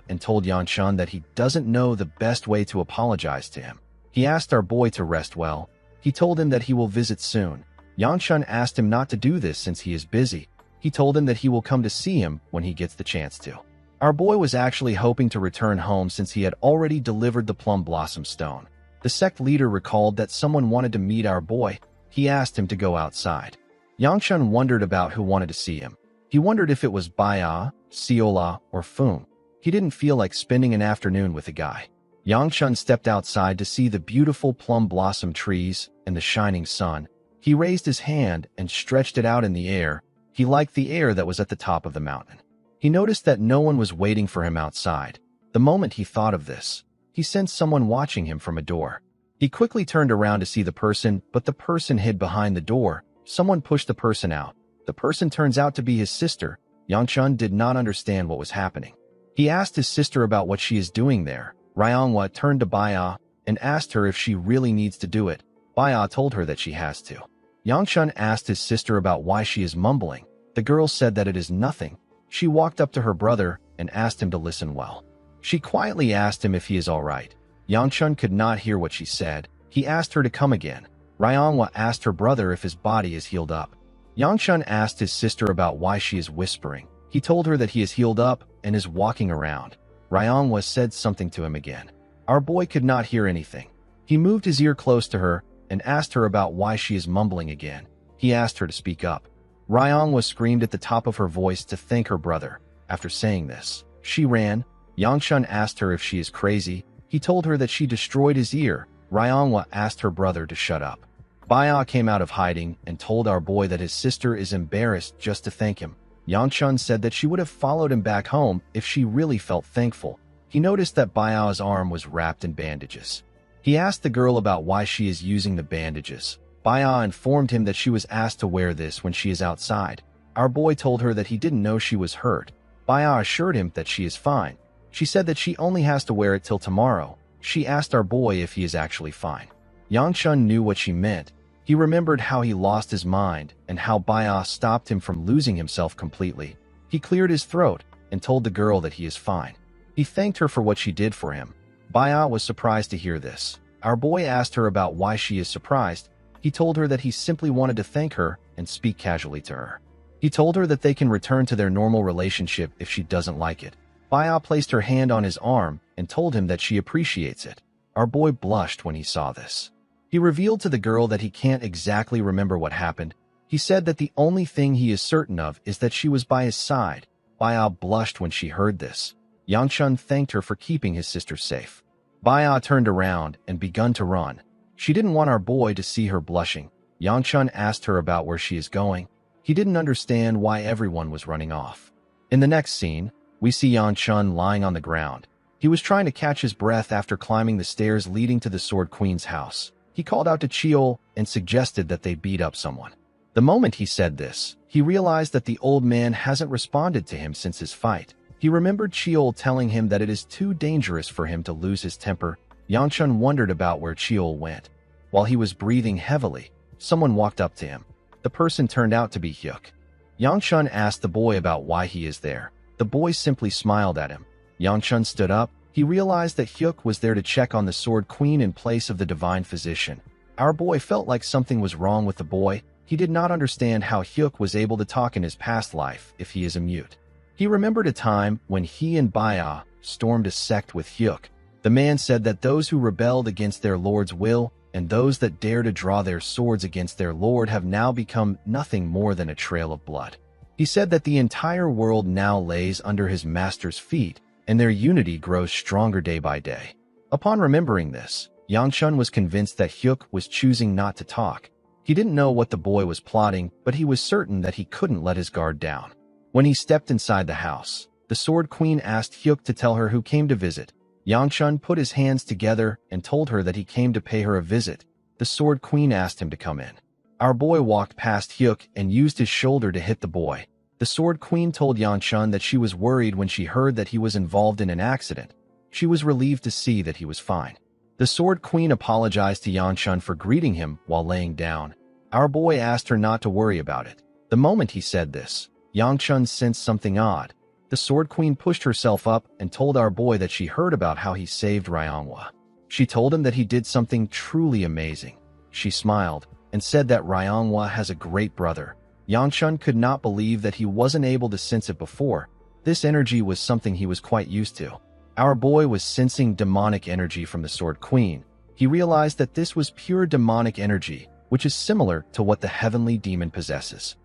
and told Yanchun that he doesn't know the best way to apologize to him. He asked our boy to rest well. He told him that he will visit soon. Yanchun asked him not to do this since he is busy. He told him that he will come to see him when he gets the chance to. Our boy was actually hoping to return home since he had already delivered the plum blossom stone. The sect leader recalled that someone wanted to meet our boy. He asked him to go outside. Yanchun wondered about who wanted to see him. He wondered if it was Baya, Siola, or Fum. He didn't feel like spending an afternoon with a guy. Yanchun stepped outside to see the beautiful plum blossom trees and the shining sun. He raised his hand and stretched it out in the air. He liked the air that was at the top of the mountain. He noticed that no one was waiting for him outside. The moment he thought of this, he sensed someone watching him from a door. He quickly turned around to see the person, but the person hid behind the door. Someone pushed the person out. The person turns out to be his sister. Yanchun did not understand what was happening. He asked his sister about what she is doing there. Ryongwa turned to Baya and asked her if she really needs to do it. Baya told her that she has to. Yanchun asked his sister about why she is mumbling. The girl said that it is nothing. She walked up to her brother and asked him to listen well. She quietly asked him if he is all right. Yanchun could not hear what she said. He asked her to come again. Ryongwa asked her brother if his body is healed up. Yanchun asked his sister about why she is whispering. He told her that he is healed up and is walking around. Ryongwa said something to him again. Our boy could not hear anything. He moved his ear close to her and asked her about why she is mumbling again. He asked her to speak up. Ryongwa screamed at the top of her voice to thank her brother. After saying this, she ran. Yanchun asked her if she is crazy. He told her that she destroyed his ear. Ryongwa asked her brother to shut up. Baya came out of hiding and told our boy that his sister is embarrassed just to thank him. Yanchun said that she would have followed him back home if she really felt thankful. He noticed that Baya's arm was wrapped in bandages. He asked the girl about why she is using the bandages. Baya informed him that she was asked to wear this when she is outside. Our boy told her that he didn't know she was hurt. Baya assured him that she is fine. She said that she only has to wear it till tomorrow. She asked our boy if he is actually fine. Yanchun knew what she meant. He remembered how he lost his mind and how Baya stopped him from losing himself completely. He cleared his throat and told the girl that he is fine. He thanked her for what she did for him. Baya was surprised to hear this. Our boy asked her about why she is surprised. He told her that he simply wanted to thank her and speak casually to her. He told her that they can return to their normal relationship if she doesn't like it. Baya placed her hand on his arm and told him that she appreciates it. Our boy blushed when he saw this. He revealed to the girl that he can't exactly remember what happened. He said that the only thing he is certain of is that she was by his side. Baya blushed when she heard this. Yanchun thanked her for keeping his sister safe. Baya turned around and begun to run. She didn't want our boy to see her blushing. Yanchun asked her about where she is going. He didn't understand why everyone was running off. In the next scene, we see Yanchun lying on the ground. He was trying to catch his breath after climbing the stairs leading to the Sword Queen's house. He called out to Cheol and suggested that they beat up someone. The moment he said this, he realized that the old man hasn't responded to him since his fight. He remembered Cheol telling him that it is too dangerous for him to lose his temper. Yanchun wondered about where Cheol went. While he was breathing heavily, someone walked up to him. The person turned out to be Hyuk. Yanchun asked the boy about why he is there. The boy simply smiled at him. Yanchun stood up. He realized that Hyuk was there to check on the Sword Queen in place of the divine physician. Our boy felt like something was wrong with the boy. He did not understand how Hyuk was able to talk in his past life if he is a mute. He remembered a time when he and Baya stormed a sect with Hyuk. The man said that those who rebelled against their lord's will and those that dare to draw their swords against their lord have now become nothing more than a trail of blood. He said that the entire world now lays under his master's feet, and their unity grows stronger day by day. Upon remembering this, Yangchun was convinced that Hyuk was choosing not to talk. He didn't know what the boy was plotting, but he was certain that he couldn't let his guard down. When he stepped inside the house, the Sword Queen asked Hyuk to tell her who came to visit. Yangchun put his hands together and told her that he came to pay her a visit. The Sword Queen asked him to come in. Our boy walked past Hyuk and used his shoulder to hit the boy. The Sword Queen told Yangchun that she was worried when she heard that he was involved in an accident. She was relieved to see that he was fine. The Sword Queen apologized to Yangchun for greeting him while laying down. Our boy asked her not to worry about it. The moment he said this, Yangchun sensed something odd. The Sword Queen pushed herself up and told our boy that she heard about how he saved Ryongwa. She told him that he did something truly amazing. She smiled and said that Ryongwa has a great brother. Yangchun could not believe that he wasn't able to sense it before. This energy was something he was quite used to. Our boy was sensing demonic energy from the Sword Queen. He realized that this was pure demonic energy, which is similar to what the heavenly demon possesses.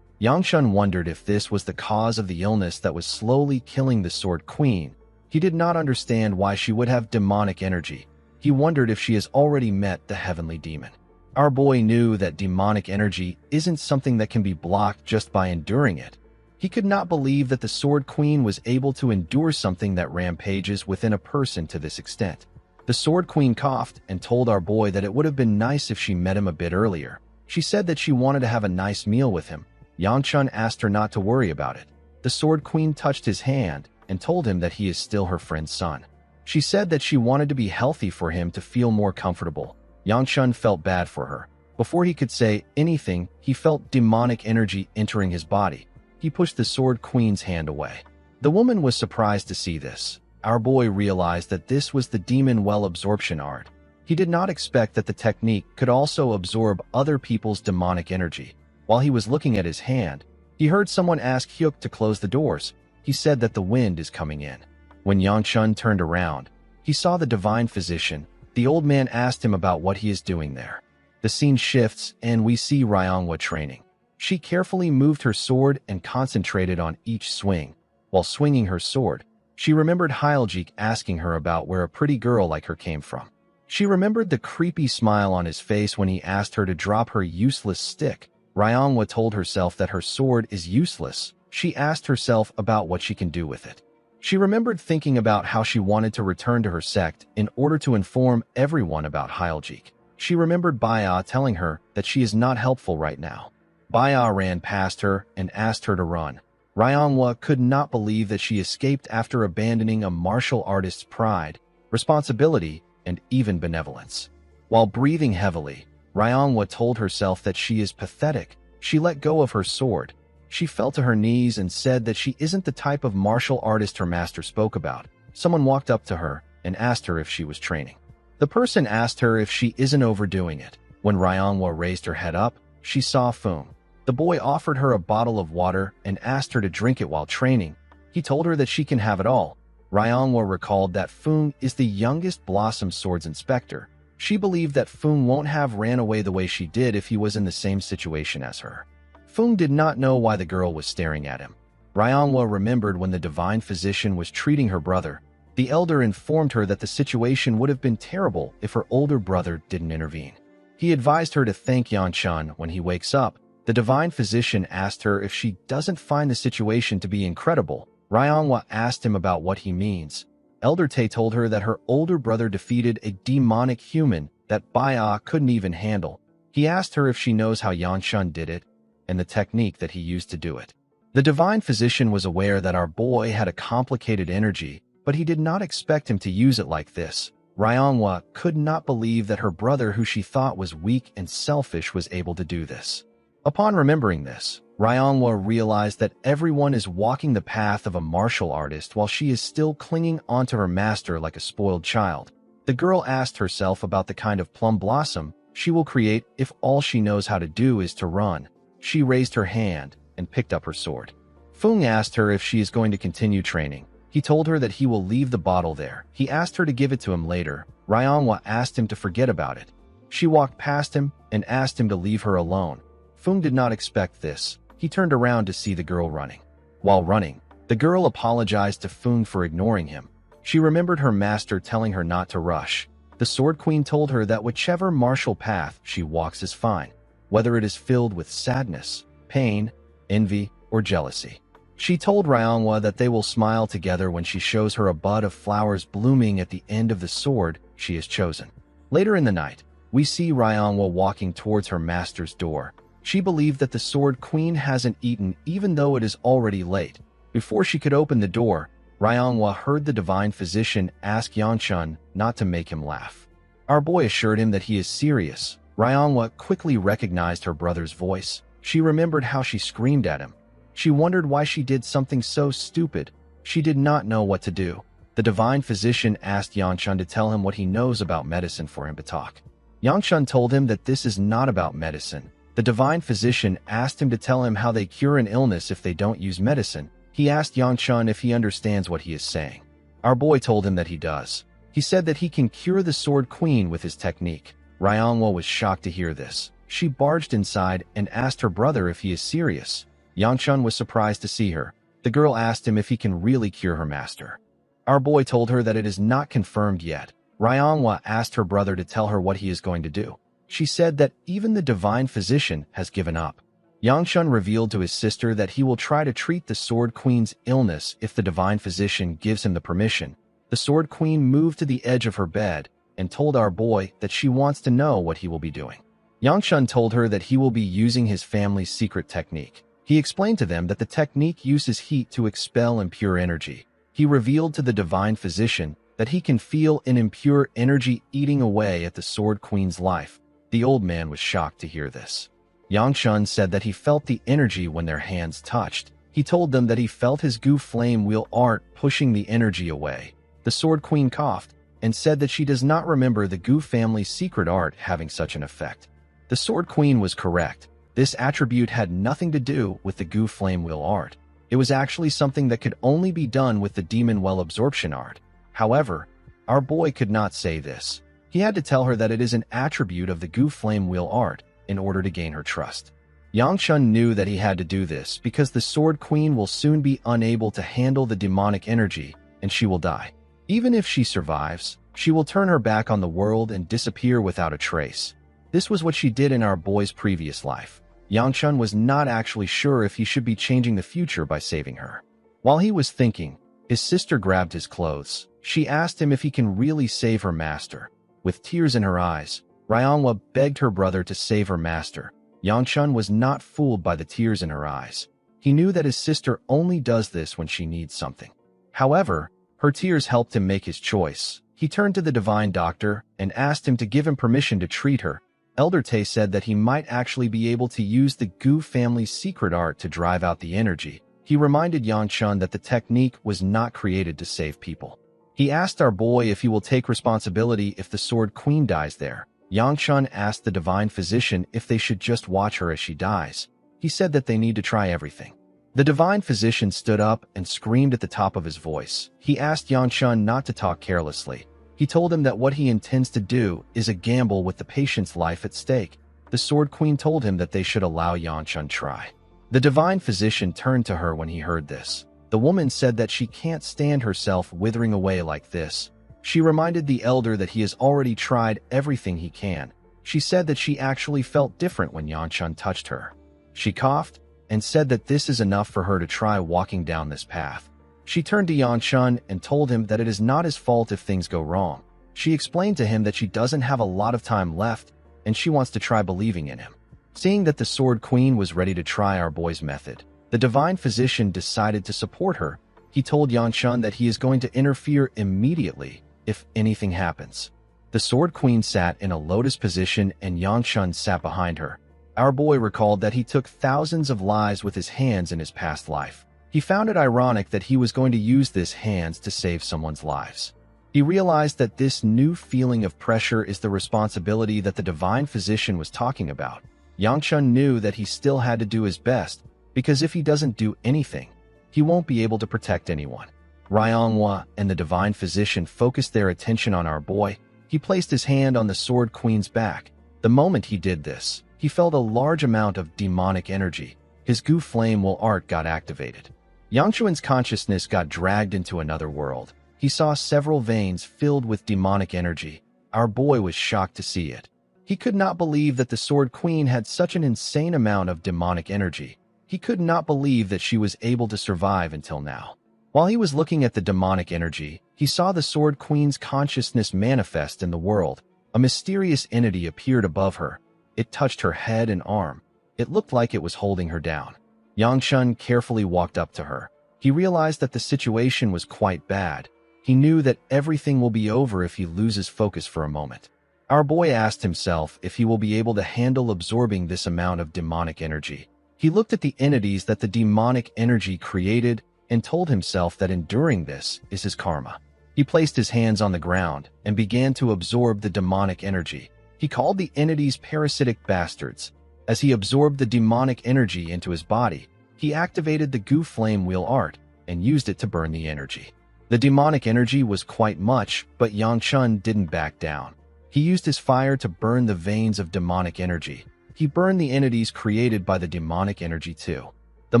Yangchun wondered if this was the cause of the illness that was slowly killing the Sword Queen. He did not understand why she would have demonic energy. He wondered if she has already met the heavenly demon. Our boy knew that demonic energy isn't something that can be blocked just by enduring it. He could not believe that the Sword Queen was able to endure something that rampages within a person to this extent. The Sword Queen coughed and told our boy that it would have been nice if she met him a bit earlier. She said that she wanted to have a nice meal with him. Yangchun asked her not to worry about it. The Sword Queen touched his hand and told him that he is still her friend's son. She said that she wanted to be healthy for him to feel more comfortable. Yangchun felt bad for her. Before he could say anything, he felt demonic energy entering his body. He pushed the Sword Queen's hand away. The woman was surprised to see this. Our boy realized that this was the demon well absorption art. He did not expect that the technique could also absorb other people's demonic energy. While he was looking at his hand, he heard someone ask Hyuk to close the doors. He said that the wind is coming in. When Yangchun turned around, he saw the divine physician. The old man asked him about what he is doing there. The scene shifts and we see Ryongwa training. She carefully moved her sword and concentrated on each swing. While swinging her sword, she remembered Hyljik asking her about where a pretty girl like her came from. She remembered the creepy smile on his face when he asked her to drop her useless stick. Ryongwa told herself that her sword is useless. She asked herself about what she can do with it. She remembered thinking about how she wanted to return to her sect in order to inform everyone about Hyljik. She remembered Baya telling her that she is not helpful right now. Baya ran past her and asked her to run. Ryongwa could not believe that she escaped after abandoning a martial artist's pride, responsibility, and even benevolence. While breathing heavily, Ryongwa told herself that she is pathetic. She let go of her sword. She fell to her knees and said that she isn't the type of martial artist her master spoke about. Someone walked up to her and asked her if she was training. The person asked her if she isn't overdoing it. When Ryongwa raised her head up, she saw Foong. The boy offered her a bottle of water and asked her to drink it while training. He told her that she can have it all. Ryongwa recalled that Foong is the youngest Blossom Swords inspector. She believed that Foong won't have ran away the way she did if he was in the same situation as her. Foong did not know why the girl was staring at him. Ryongwa remembered when the divine physician was treating her brother. The elder informed her that the situation would have been terrible if her older brother didn't intervene. He advised her to thank Yangchun when he wakes up. The divine physician asked her if she doesn't find the situation to be incredible. Ryongwa asked him about what he means. Elder Tae told her that her older brother defeated a demonic human that Baya couldn't even handle. He asked her if she knows how Yangchun did it and the technique that he used to do it. The divine physician was aware that our boy had a complicated energy, but he did not expect him to use it like this. Ryongwa could not believe that her brother, who she thought was weak and selfish, was able to do this. Upon remembering this, Ryongwa realized that everyone is walking the path of a martial artist while she is still clinging onto her master like a spoiled child. The girl asked herself about the kind of plum blossom. she will create if all she knows how to do is to run. She raised her hand and picked up her sword. Fung asked her if she is going to continue training. He told her that he will leave the bottle there. He asked her to give it to him later. Ryongwa asked him to forget about it. She walked past him and asked him to leave her alone. Fung did not expect this. He turned around to see the girl running. While running, the girl apologized to Fung for ignoring him. She remembered her master telling her not to rush. The Sword Queen told her that whichever martial path she walks is fine, whether it is filled with sadness, pain, envy, or jealousy. She told Ryongwa that they will smile together when she shows her a bud of flowers blooming at the end of the sword she has chosen. Later in the night, we see Ryongwa walking towards her master's door. She believed that the Sword Queen hasn't eaten even though it is already late. Before she could open the door, Ryongwa heard the divine physician ask Yanchun not to make him laugh. Our boy assured him that he is serious. Ryongwa quickly recognized her brother's voice. She remembered how she screamed at him. She wondered why she did something so stupid. She did not know what to do. The divine physician asked Yanchun to tell him what he knows about medicine for him to talk. Yanchun told him that this is not about medicine. The divine physician asked him to tell him how they cure an illness if they don't use medicine. He asked Yanchun if he understands what he is saying. Our boy told him that he does. He said that he can cure the Sword Queen with his technique. Ryongwa was shocked to hear this. She barged inside and asked her brother if he is serious. Yanchun was surprised to see her. The girl asked him if he can really cure her master. Our boy told her that it is not confirmed yet. Ryongwa asked her brother to tell her what he is going to do. She said that even the divine physician has given up. Yanchun revealed to his sister that he will try to treat the Sword Queen's illness if the divine physician gives him the permission. The Sword Queen moved to the edge of her bed and told our boy that she wants to know what he will be doing. Yanchun told her that he will be using his family's secret technique. He explained to them that the technique uses heat to expel impure energy. He revealed to the divine physician that he can feel an impure energy eating away at the Sword Queen's life. The old man was shocked to hear this. Yanchun said that he felt the energy when their hands touched. He told them that he felt his Gu flame wheel art pushing the energy away. The Sword Queen coughed and said that she does not remember the Gu family's secret art having such an effect. The Sword Queen was correct. This attribute had nothing to do with the Gu flame wheel art. It was actually something that could only be done with the demon well absorption art. However, our boy could not say this. He had to tell her that it is an attribute of the Gu flame wheel art in order to gain her trust. Yanchun knew that he had to do this because the Sword Queen will soon be unable to handle the demonic energy and she will die. Even if she survives, she will turn her back on the world and disappear without a trace. This was what she did in our boy's previous life. Yanchun was not actually sure if he should be changing the future by saving her. While he was thinking, his sister grabbed his clothes. She asked him if he can really save her master. With tears in her eyes, Ryongwa begged her brother to save her master. Yanchun was not fooled by the tears in her eyes. He knew that his sister only does this when she needs something. However, her tears helped him make his choice. He turned to the divine doctor and asked him to give him permission to treat her. Elder Tay said that he might actually be able to use the Gu family's secret art to drive out the energy. He reminded Yanchun that the technique was not created to save people. He asked our boy if he will take responsibility if the Sword Queen dies there. Yanchun asked the divine physician if they should just watch her as she dies. He said that they need to try everything. The divine physician stood up and screamed at the top of his voice. He asked Yanchun not to talk carelessly. He told him that what he intends to do is a gamble with the patient's life at stake. The Sword Queen told him that they should allow Yanchun try. The divine physician turned to her when he heard this. The woman said that she can't stand herself withering away like this. She reminded the elder that he has already tried everything he can. She said that she actually felt different when Yanchun touched her. She coughed and said that this is enough for her to try walking down this path. She turned to Yanchun and told him that it is not his fault if things go wrong. She explained to him that she doesn't have a lot of time left and she wants to try believing in him. Seeing that the Sword Queen was ready to try our boy's method, the divine physician decided to support her. He told Yanchun that he is going to interfere immediately if anything happens. The Sword Queen sat in a lotus position and Yanchun sat behind her. Our boy recalled that he took thousands of lives with his hands in his past life. He found it ironic that he was going to use this hands to save someone's lives. He realized that this new feeling of pressure is the responsibility that the divine physician was talking about. Yang Chun knew that he still had to do his best, because if he doesn't do anything, he won't be able to protect anyone. Manhwa and the divine physician focused their attention on our boy. He placed his hand on the Sword Queen's back. The moment he did this, he felt a large amount of demonic energy. His Gu Flame Will Art got activated. Yang Chun's consciousness got dragged into another world. He saw several veins filled with demonic energy. Our boy was shocked to see it. He could not believe that the Sword Queen had such an insane amount of demonic energy. He could not believe that she was able to survive until now. While he was looking at the demonic energy, he saw the Sword Queen's consciousness manifest in the world. A mysterious entity appeared above her. It touched her head and arm. It looked like it was holding her down. Yang Chun carefully walked up to her. He realized that the situation was quite bad. He knew that everything will be over if he loses focus for a moment. Our boy asked himself if he will be able to handle absorbing this amount of demonic energy. He looked at the entities that the demonic energy created and told himself that enduring this is his karma. He placed his hands on the ground and began to absorb the demonic energy. He called the entities parasitic bastards. As he absorbed the demonic energy into his body, he activated the Gu Flame Wheel Art and used it to burn the energy. The demonic energy was quite much, but Yang Chun didn't back down. He used his fire to burn the veins of demonic energy. He burned the entities created by the demonic energy too. The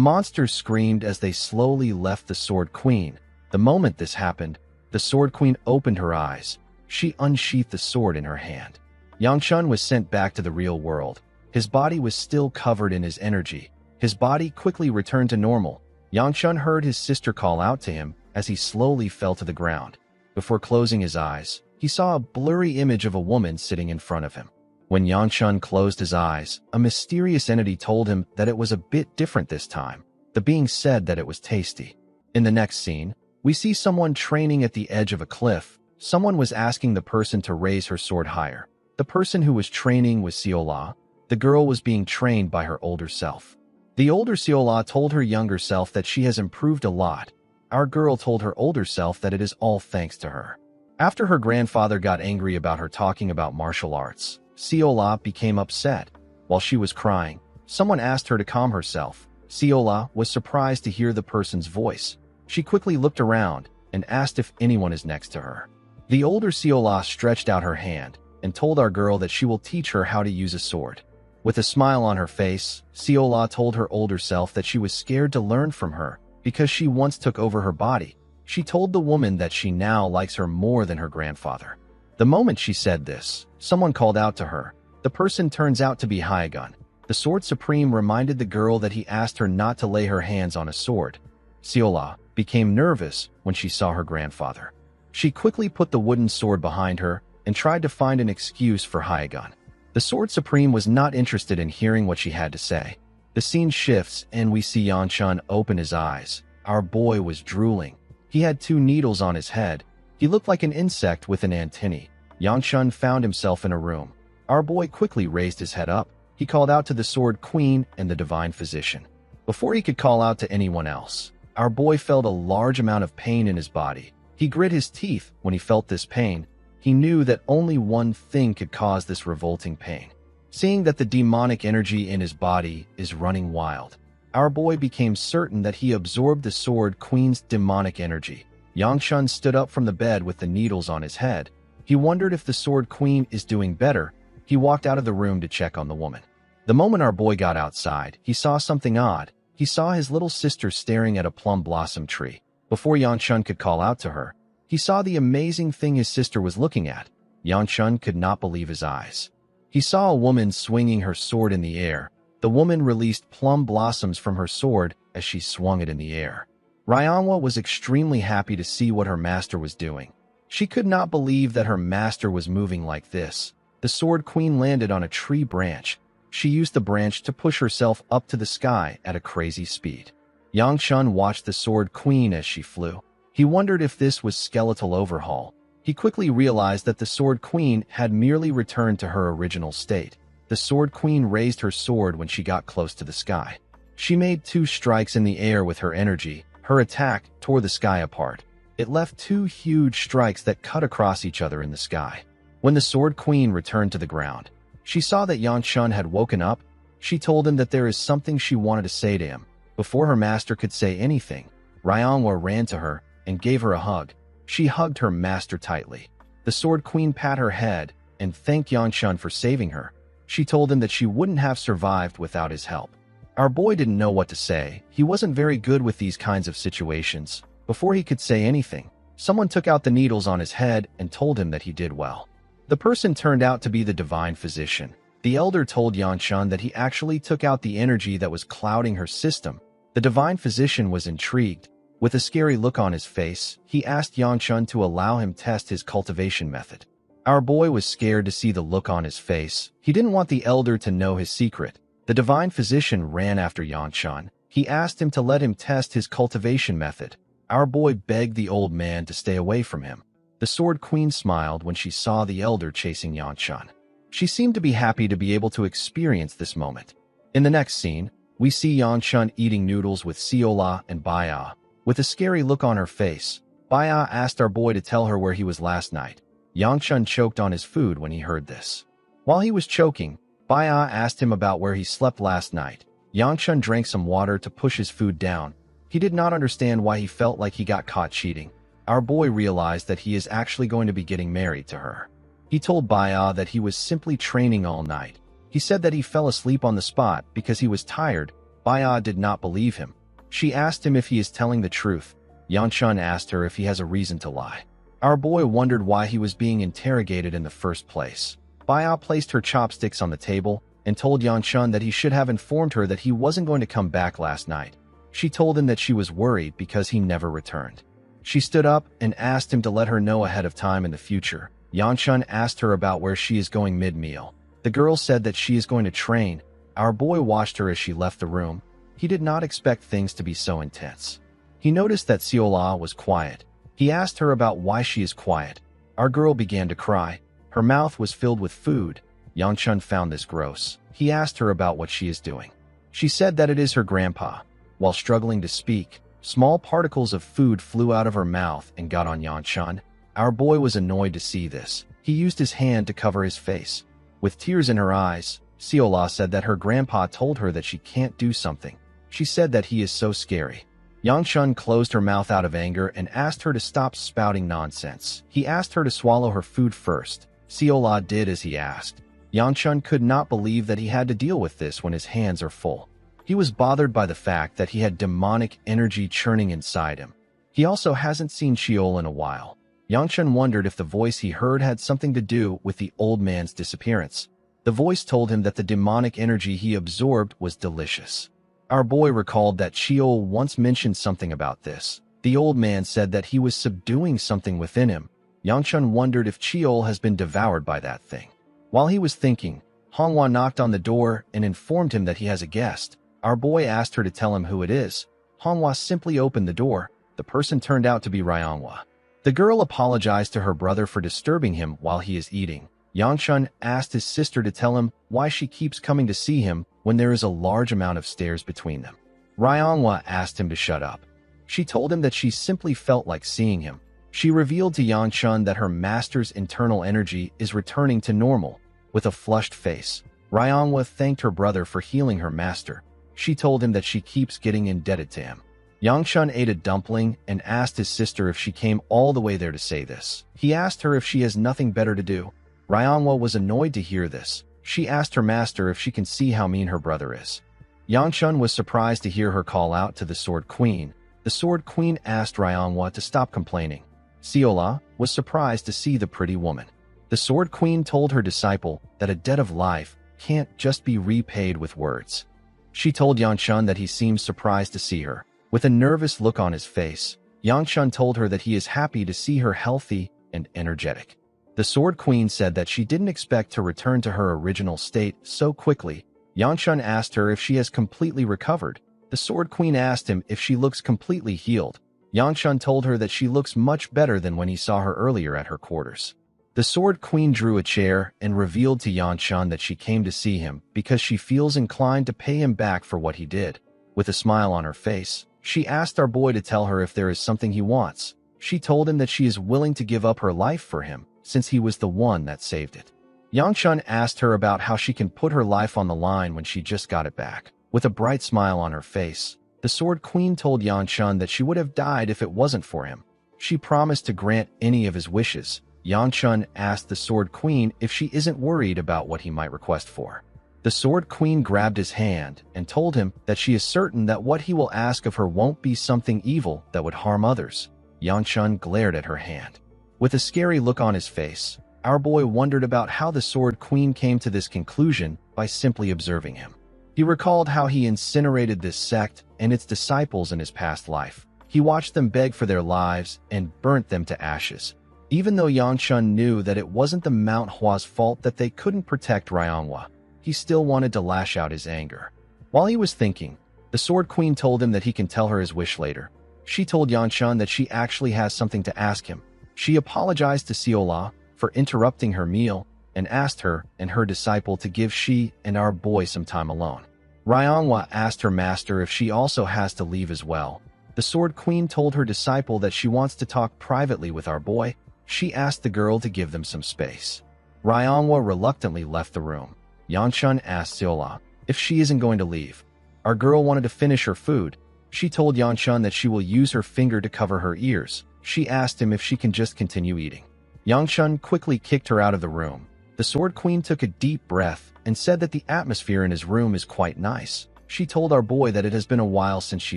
monsters screamed as they slowly left the Sword Queen. The moment this happened, the Sword Queen opened her eyes. She unsheathed the sword in her hand. Yang Chun was sent back to the real world. His body was still covered in his energy. His body quickly returned to normal. Yang Chun heard his sister call out to him as he slowly fell to the ground. Before closing his eyes, he saw a blurry image of a woman sitting in front of him. When Yang Chun closed his eyes, a mysterious entity told him that it was a bit different this time. The being said that it was tasty. In the next scene, we see someone training at the edge of a cliff. Someone was asking the person to raise her sword higher. The person who was training was Siola. The girl was being trained by her older self. The older Siola told her younger self that she has improved a lot. Our girl told her older self that it is all thanks to her. After her grandfather got angry about her talking about martial arts, Siola became upset. While she was crying, someone asked her to calm herself. Siola was surprised to hear the person's voice. She quickly looked around and asked if anyone is next to her. The older Siola stretched out her hand and told our girl that she will teach her how to use a sword. With a smile on her face, Siola told her older self that she was scared to learn from her because she once took over her body. She told the woman that she now likes her more than her grandfather. The moment she said this, someone called out to her. The person turns out to be Hyagun. The Sword Supreme reminded the girl that he asked her not to lay her hands on a sword. Siola became nervous when she saw her grandfather. She quickly put the wooden sword behind her and tried to find an excuse for Hyagun. The Sword Supreme was not interested in hearing what she had to say. The scene shifts and we see Yang Chun open his eyes. Our boy was drooling. He had 2 needles on his head. He looked like an insect with an antennae. Yang Chun found himself in a room. Our boy quickly raised his head up. He called out to the Sword Queen and the Divine Physician. Before he could call out to anyone else, our boy felt a large amount of pain in his body. He grit his teeth when he felt this pain. He knew that only one thing could cause this revolting pain. Seeing that the demonic energy in his body is running wild, our boy became certain that he absorbed the Sword Queen's demonic energy. Yang Chun stood up from the bed with the needles on his head. He wondered if the Sword Queen is doing better. He walked out of the room to check on the woman. The moment our boy got outside, he saw something odd. He saw his little sister staring at a plum blossom tree. Before Yang Chun could call out to her, he saw the amazing thing his sister was looking at. Yang Chun could not believe his eyes. He saw a woman swinging her sword in the air. The woman released plum blossoms from her sword as she swung it in the air. Manhwa was extremely happy to see what her master was doing. She could not believe that her master was moving like this. The Sword Queen landed on a tree branch. She used the branch to push herself up to the sky at a crazy speed. Yang Chun watched the Sword Queen as she flew. He wondered if this was skeletal overhaul. He quickly realized that the Sword Queen had merely returned to her original state. The Sword Queen raised her sword when she got close to the sky. She made 2 strikes in the air with her energy. Her attack tore the sky apart. It left two huge strikes that cut across each other in the sky. When the Sword Queen returned to the ground, she saw that Yan Shun had woken up. She told him that there is something she wanted to say to him. Before her master could say anything, Ryongwa ran to her and gave her a hug. She hugged her master tightly. The Sword Queen pat her head and thanked Yan Shun for saving her. She told him that she wouldn't have survived without his help. Our boy didn't know what to say. He wasn't very good with these kinds of situations. Before he could say anything, someone took out the needles on his head and told him that he did well. The person turned out to be the divine physician. The elder told Yan Shun that he actually took out the energy that was clouding her system. The divine physician was intrigued. With a scary look on his face, he asked Yan Shun to allow him test his cultivation method. Our boy was scared to see the look on his face. He didn't want the elder to know his secret. The divine physician ran after Yan Shun. He asked him to let him test his cultivation method. Our boy begged the old man to stay away from him. The Sword Queen smiled when she saw the elder chasing Yan Shun. She seemed to be happy to be able to experience this moment. In the next scene, we see Yan Shun eating noodles with Siola and Baya. With a scary look on her face, Baya asked our boy to tell her where he was last night. Yan Shun choked on his food when he heard this. While he was choking, Baya asked him about where he slept last night. Yan Shun drank some water to push his food down. He did not understand why he felt like he got caught cheating. Our boy realized that he is actually going to be getting married to her. He told Baya that he was simply training all night. He said that he fell asleep on the spot because he was tired. Baya did not believe him. She asked him if he is telling the truth. Yan Shun asked her if he has a reason to lie. Our boy wondered why he was being interrogated in the first place. Baya placed her chopsticks on the table and told Yan Shun that he should have informed her that he wasn't going to come back last night. She told him that she was worried because he never returned. She stood up and asked him to let her know ahead of time in the future. Yan Shun asked her about where she is going mid-meal. The girl said that she is going to train. Our boy watched her as she left the room. He did not expect things to be so intense. He noticed that Siola was quiet. He asked her about why she is quiet. Our girl began to cry. Her mouth was filled with food. Yan Shun found this gross. He asked her about what she is doing. She said that it is her grandpa. While struggling to speak, small particles of food flew out of her mouth and got on Yan Shun. Our boy was annoyed to see this. He used his hand to cover his face. With tears in her eyes, Siola said that her grandpa told her that she can't do something. She said that he is so scary. Yan Shun closed her mouth out of anger and asked her to stop spouting nonsense. He asked her to swallow her food first. Siola did as he asked. Yan Shun could not believe that he had to deal with this when his hands are full. He was bothered by the fact that he had demonic energy churning inside him. He also hasn't seen Sheol in a while. Yan Shun wondered if the voice he heard had something to do with the old man's disappearance. The voice told him that the demonic energy he absorbed was delicious. Our boy recalled that Sheol once mentioned something about this. The old man said that he was subduing something within him. Yan Shun wondered if Sheol has been devoured by that thing. While he was thinking, Manhwa knocked on the door and informed him that he has a guest. Our boy asked her to tell him who it is. Manhwa simply opened the door. The person turned out to be Ryongwa. The girl apologized to her brother for disturbing him while he is eating. Yan Shun asked his sister to tell him why she keeps coming to see him when there is a large amount of stairs between them. Ryongwa asked him to shut up. She told him that she simply felt like seeing him. She revealed to Yan Shun that her master's internal energy is returning to normal. With a flushed face, Ryongwa thanked her brother for healing her master. She told him that she keeps getting indebted to him. Yan Shun ate a dumpling and asked his sister if she came all the way there to say this. He asked her if she has nothing better to do. Ryongwa was annoyed to hear this. She asked her master if she can see how mean her brother is. Yan Shun was surprised to hear her call out to the Sword Queen. The Sword Queen asked Ryongwa to stop complaining. Siola was surprised to see the pretty woman. The Sword Queen told her disciple that a debt of life can't just be repaid with words. She told Yan Shun that he seemed surprised to see her. With a nervous look on his face, Yan Shun told her that he is happy to see her healthy and energetic. The Sword Queen said that she didn't expect to return to her original state so quickly. Yan Shun asked her if she has completely recovered. The Sword Queen asked him if she looks completely healed. Yan Shun told her that she looks much better than when he saw her earlier at her quarters. The Sword Queen drew a chair and revealed to Yan Shun that she came to see him because she feels inclined to pay him back for what he did. With a smile on her face, she asked our boy to tell her if there is something he wants. She told him that she is willing to give up her life for him, since he was the one that saved it. Yangchun asked her about how she can put her life on the line when she just got it back. With a bright smile on her face, the Sword Queen told Yangchun that she would have died if it wasn't for him. She promised to grant any of his wishes. Yangchun asked the Sword Queen if she isn't worried about what he might request for. The Sword Queen grabbed his hand and told him that she is certain that what he will ask of her won't be something evil that would harm others. Yangchun glared at her hand. With a scary look on his face, our boy wondered about how the Sword Queen came to this conclusion by simply observing him. He recalled how he incinerated this sect and its disciples in his past life. He watched them beg for their lives and burnt them to ashes. Even though Yangchun knew that it wasn't the Manhwa's fault that they couldn't protect Manhwa, he still wanted to lash out his anger. While he was thinking, the Sword Queen told him that he can tell her his wish later. She told Yangchun that she actually has something to ask him. She apologized to Siola for interrupting her meal and asked her and her disciple to give she and our boy some time alone. Manhwa asked her master if she also has to leave as well. The Sword Queen told her disciple that she wants to talk privately with our boy. She asked the girl to give them some space. Manhwa reluctantly left the room. Yangchun asked Siola if she isn't going to leave. Our girl wanted to finish her food. She told Yangchun that she will use her finger to cover her ears. She asked him if she can just continue eating. Yangchun quickly kicked her out of the room. The Sword Queen took a deep breath and said that the atmosphere in his room is quite nice. She told our boy that it has been a while since she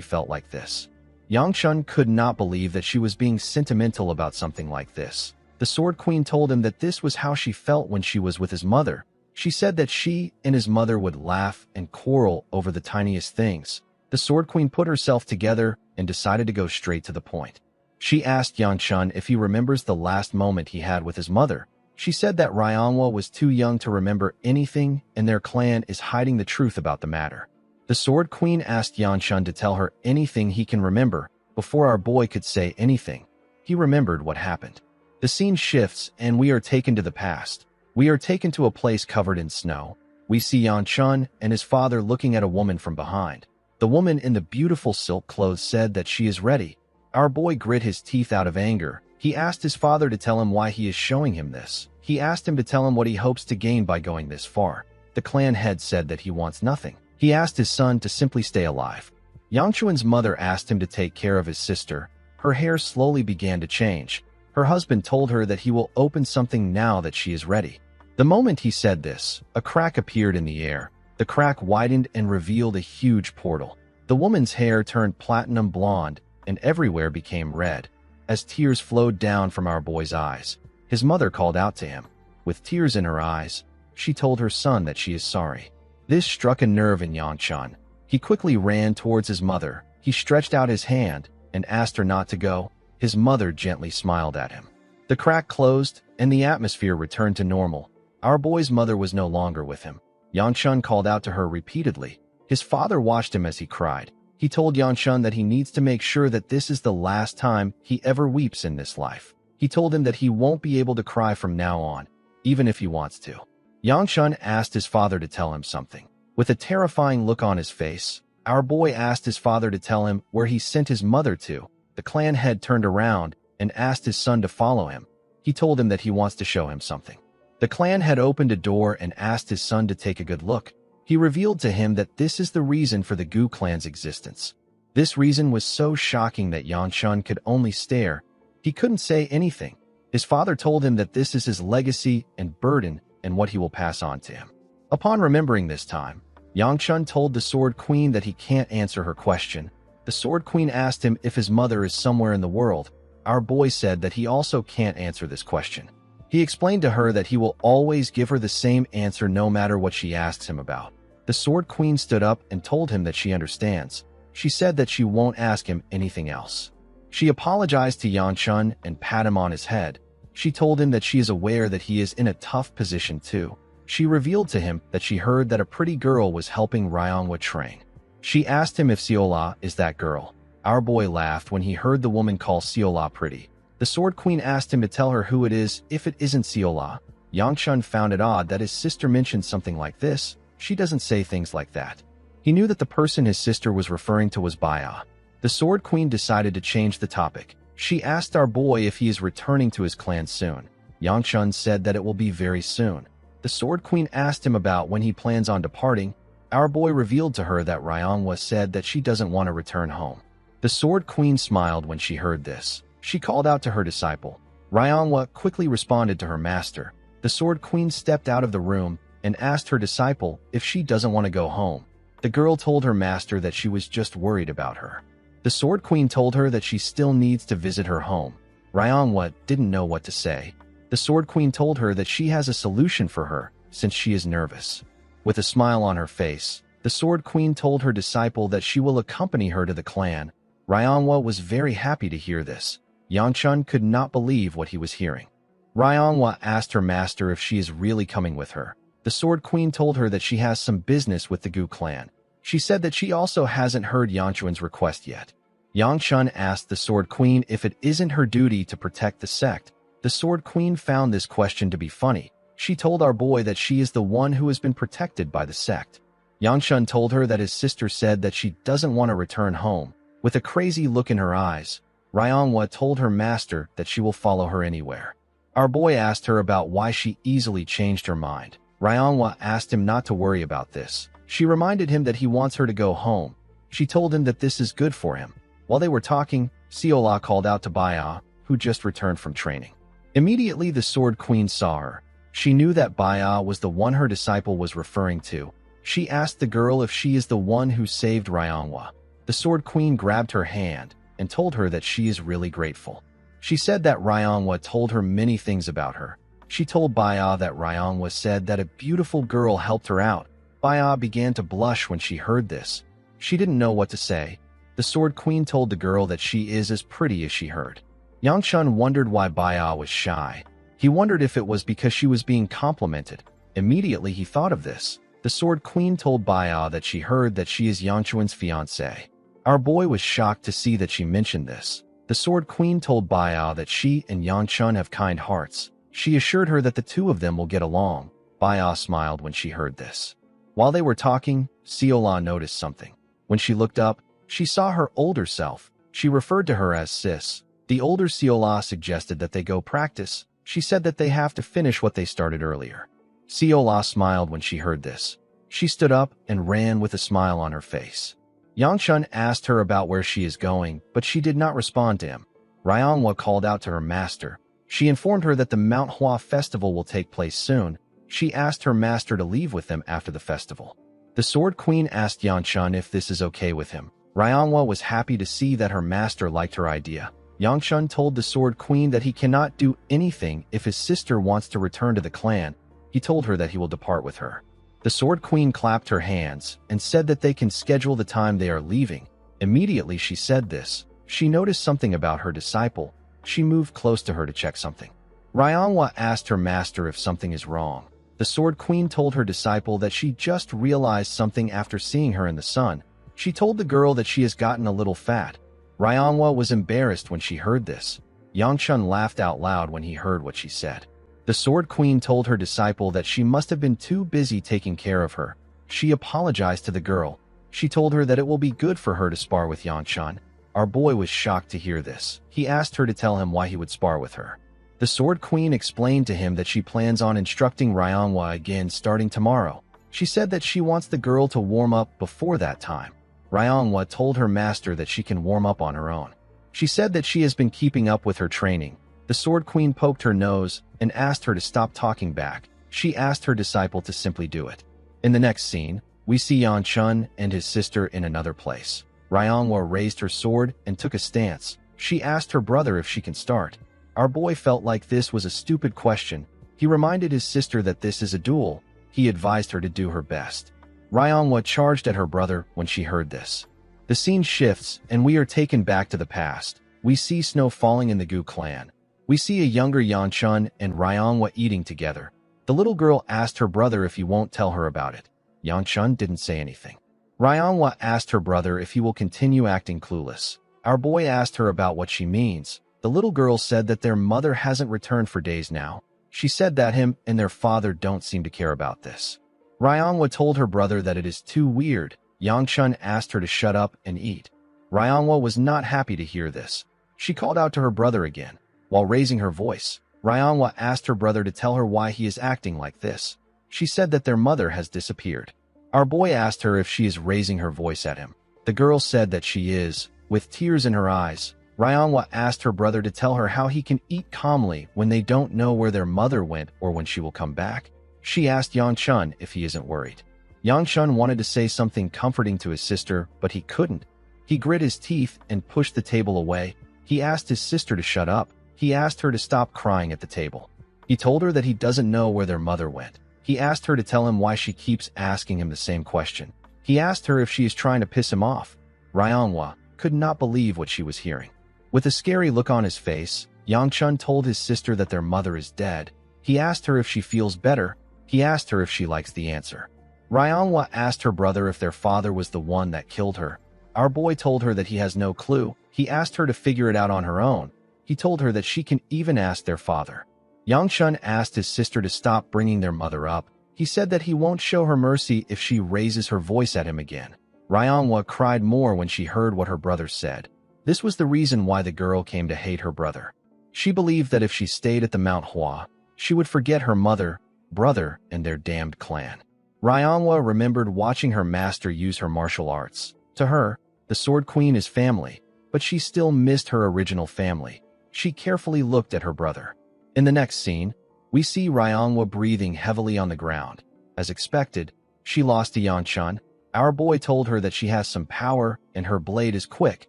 felt like this. Yangchun could not believe that she was being sentimental about something like this. The Sword Queen told him that this was how she felt when she was with his mother. She said that she and his mother would laugh and quarrel over the tiniest things. The Sword Queen put herself together and decided to go straight to the point. She asked Yangchun if he remembers the last moment he had with his mother. She said that Manhwa was too young to remember anything and their clan is hiding the truth about the matter. The Sword Queen asked Yangchun to tell her anything he can remember. Before our boy could say anything, he remembered what happened. The scene shifts and we are taken to the past. We are taken to a place covered in snow. We see Yangchun and his father looking at a woman from behind. The woman in the beautiful silk clothes said that she is ready. Our boy grit his teeth out of anger. He asked his father to tell him why he is showing him this. He asked him to tell him what he hopes to gain by going this far. The clan head said that he wants nothing. He asked his son to simply stay alive. Yangchun's mother asked him to take care of his sister. Her hair slowly began to change. Her husband told her that he will open something now that she is ready. The moment he said this, a crack appeared in the air. The crack widened and revealed a huge portal. The woman's hair turned platinum blonde, and everywhere became red. As tears flowed down from our boy's eyes, his mother called out to him. With tears in her eyes, she told her son that she is sorry. This struck a nerve in Yangchun. He quickly ran towards his mother. He stretched out his hand and asked her not to go. His mother gently smiled at him. The crack closed, and the atmosphere returned to normal. Our boy's mother was no longer with him. Yangchun called out to her repeatedly. His father watched him as he cried. He told Yangchun that he needs to make sure that this is the last time he ever weeps in this life. He told him that he won't be able to cry from now on, even if he wants to. Yangchun asked his father to tell him something. With a terrifying look on his face, our boy asked his father to tell him where he sent his mother to. The clan head turned around and asked his son to follow him. He told him that he wants to show him something. The clan head opened a door and asked his son to take a good look. He revealed to him that this is the reason for the Gu clan's existence. This reason was so shocking that Yangchun could only stare. He couldn't say anything. His father told him that this is his legacy and burden and what he will pass on to him. Upon remembering this time, Yangchun told the Sword Queen that he can't answer her question. The Sword Queen asked him if his mother is somewhere in the world. Our boy said that he also can't answer this question. He explained to her that he will always give her the same answer no matter what she asks him about. The Sword Queen stood up and told him that she understands. She said that she won't ask him anything else. She apologized to Yangchun and pat him on his head. She told him that she is aware that he is in a tough position too. She revealed to him that she heard that a pretty girl was helping Manhwa train. She asked him if Siola is that girl. Our boy laughed when he heard the woman call Siola pretty. The Sword Queen asked him to tell her who it is if it isn't Siola. Yangchun found it odd that his sister mentioned something like this. She doesn't say things like that. He knew that the person his sister was referring to was Baya. The Sword Queen decided to change the topic. She asked our boy if he is returning to his clan soon. Yangchun said that it will be very soon. The Sword Queen asked him about when he plans on departing. Our boy revealed to her that Ryongwa said that she doesn't want to return home. The Sword Queen smiled when she heard this. She called out to her disciple. Ryongwa quickly responded to her master. The Sword Queen stepped out of the room and asked her disciple if she doesn't want to go home. The girl told her master that she was just worried about her. The Sword Queen told her that she still needs to visit her home. Ryongwa didn't know what to say. The Sword Queen told her that she has a solution for her since she is nervous. With a smile on her face, the Sword Queen told her disciple that she will accompany her to the clan. Ryongwa was very happy to hear this. Yangchun could not believe what he was hearing. Ryongwa asked her master if she is really coming with her. The Sword Queen told her that she has some business with the Gu clan. She said that she also hasn't heard Yangchun's request yet. Yangchun asked the Sword Queen if it isn't her duty to protect the sect. The Sword Queen found this question to be funny. She told our boy that she is the one who has been protected by the sect. Yangchun told her that his sister said that she doesn't want to return home. With a crazy look in her eyes, Ryongwa told her master that she will follow her anywhere. Our boy asked her about why she easily changed her mind. Ryongwa asked him not to worry about this. She reminded him that he wants her to go home. She told him that this is good for him. While they were talking, Siola called out to Baya, who just returned from training. Immediately the Sword Queen saw her. She knew that Baya was the one her disciple was referring to. She asked the girl if she is the one who saved Ryongwa. The Sword Queen grabbed her hand and told her that she is really grateful. She said that Ryongwa told her many things about her. She told Baya that Ryongwa said that a beautiful girl helped her out. Baya began to blush when she heard this. She didn't know what to say. The Sword Queen told the girl that she is as pretty as she heard. Yangchun wondered why Baya was shy. He wondered if it was because she was being complimented. Immediately he thought of this. The Sword Queen told Baya that she heard that she is Yangchun's fiancée. Our boy was shocked to see that she mentioned this. The Sword Queen told Baya that she and Yangchun have kind hearts. She assured her that the two of them will get along. Baya smiled when she heard this. While they were talking, Siola noticed something. When she looked up, she saw her older self. She referred to her as Sis. The older Siola suggested that they go practice. She said that they have to finish what they started earlier. Siola smiled when she heard this. She stood up and ran with a smile on her face. Yangchun asked her about where she is going, but she did not respond to him. Ryongwa called out to her master. She informed her that the Manhwa festival will take place soon. She asked her master to leave with them after the festival. The Sword Queen asked Yangchun if this is okay with him. Ryongwa was happy to see that her master liked her idea. Yangchun told the Sword Queen that he cannot do anything if his sister wants to return to the clan. He told her that he will depart with her. The Sword Queen clapped her hands and said that they can schedule the time they are leaving. Immediately she said this. She noticed something about her disciple. She moved close to her to check something. Ryongwa asked her master if something is wrong. The Sword Queen told her disciple that she just realized something after seeing her in the sun. She told the girl that she has gotten a little fat. Ryongwa was embarrassed when she heard this. Yangchun laughed out loud when he heard what she said. The Sword Queen told her disciple that she must have been too busy taking care of her. She apologized to the girl. She told her that it will be good for her to spar with Yangchun. Our boy was shocked to hear this. He asked her to tell him why he would spar with her. The Sword Queen explained to him that she plans on instructing Ryongwa again starting tomorrow. She said that she wants the girl to warm up before that time. Ryongwa told her master that she can warm up on her own. She said that she has been keeping up with her training. The Sword Queen poked her nose and asked her to stop talking back. She asked her disciple to simply do it. In the next scene, we see Yangchun and his sister in another place. Ryongwa raised her sword and took a stance. She asked her brother if she can start. Our boy felt like this was a stupid question. He reminded his sister that this is a duel. He advised her to do her best. Ryongwa charged at her brother when she heard this. The scene shifts and we are taken back to the past. We see snow falling in the Gu clan. We see a younger Yangchun and Ryongwa eating together. The little girl asked her brother if he won't tell her about it. Yangchun didn't say anything. Ryongwa asked her brother if he will continue acting clueless. Our boy asked her about what she means. The little girl said that their mother hasn't returned for days now. She said that him and their father don't seem to care about this. Ryongwa told her brother that it is too weird. Yangchun asked her to shut up and eat. Ryongwa was not happy to hear this. She called out to her brother again. While raising her voice, Ryanhwa asked her brother to tell her why he is acting like this. She said that their mother has disappeared. Our boy asked her if she is raising her voice at him. The girl said that she is. With tears in her eyes, Ryanhwa asked her brother to tell her how he can eat calmly when they don't know where their mother went or when she will come back. She asked Yang-chun if he isn't worried. Yang-chun wanted to say something comforting to his sister, but he couldn't. He grit his teeth and pushed the table away. He asked his sister to shut up. He asked her to stop crying at the table. He told her that he doesn't know where their mother went. He asked her to tell him why she keeps asking him the same question. He asked her if she is trying to piss him off. Ryanhwa could not believe what she was hearing. With a scary look on his face, Yang-chun told his sister that their mother is dead. He asked her if she feels better. He asked her if she likes the answer. Ryanhwa asked her brother if their father was the one that killed her. Our boy told her that he has no clue. He asked her to figure it out on her own. He told her that she can even ask their father. Yang-chun asked his sister to stop bringing their mother up. He said that he won't show her mercy if she raises her voice at him again. Ryanhwa cried more when she heard what her brother said. This was the reason why the girl came to hate her brother. She believed that if she stayed at the Manhwa, she would forget her mother, brother, and their damned clan. Ryanhwa remembered watching her master use her martial arts. To her, the Sword Queen is family, but she still missed her original family. She carefully looked at her brother. In the next scene, we see Ryanhwa breathing heavily on the ground. As expected, she lost to Yang-chun. Our boy told her that she has some power and her blade is quick.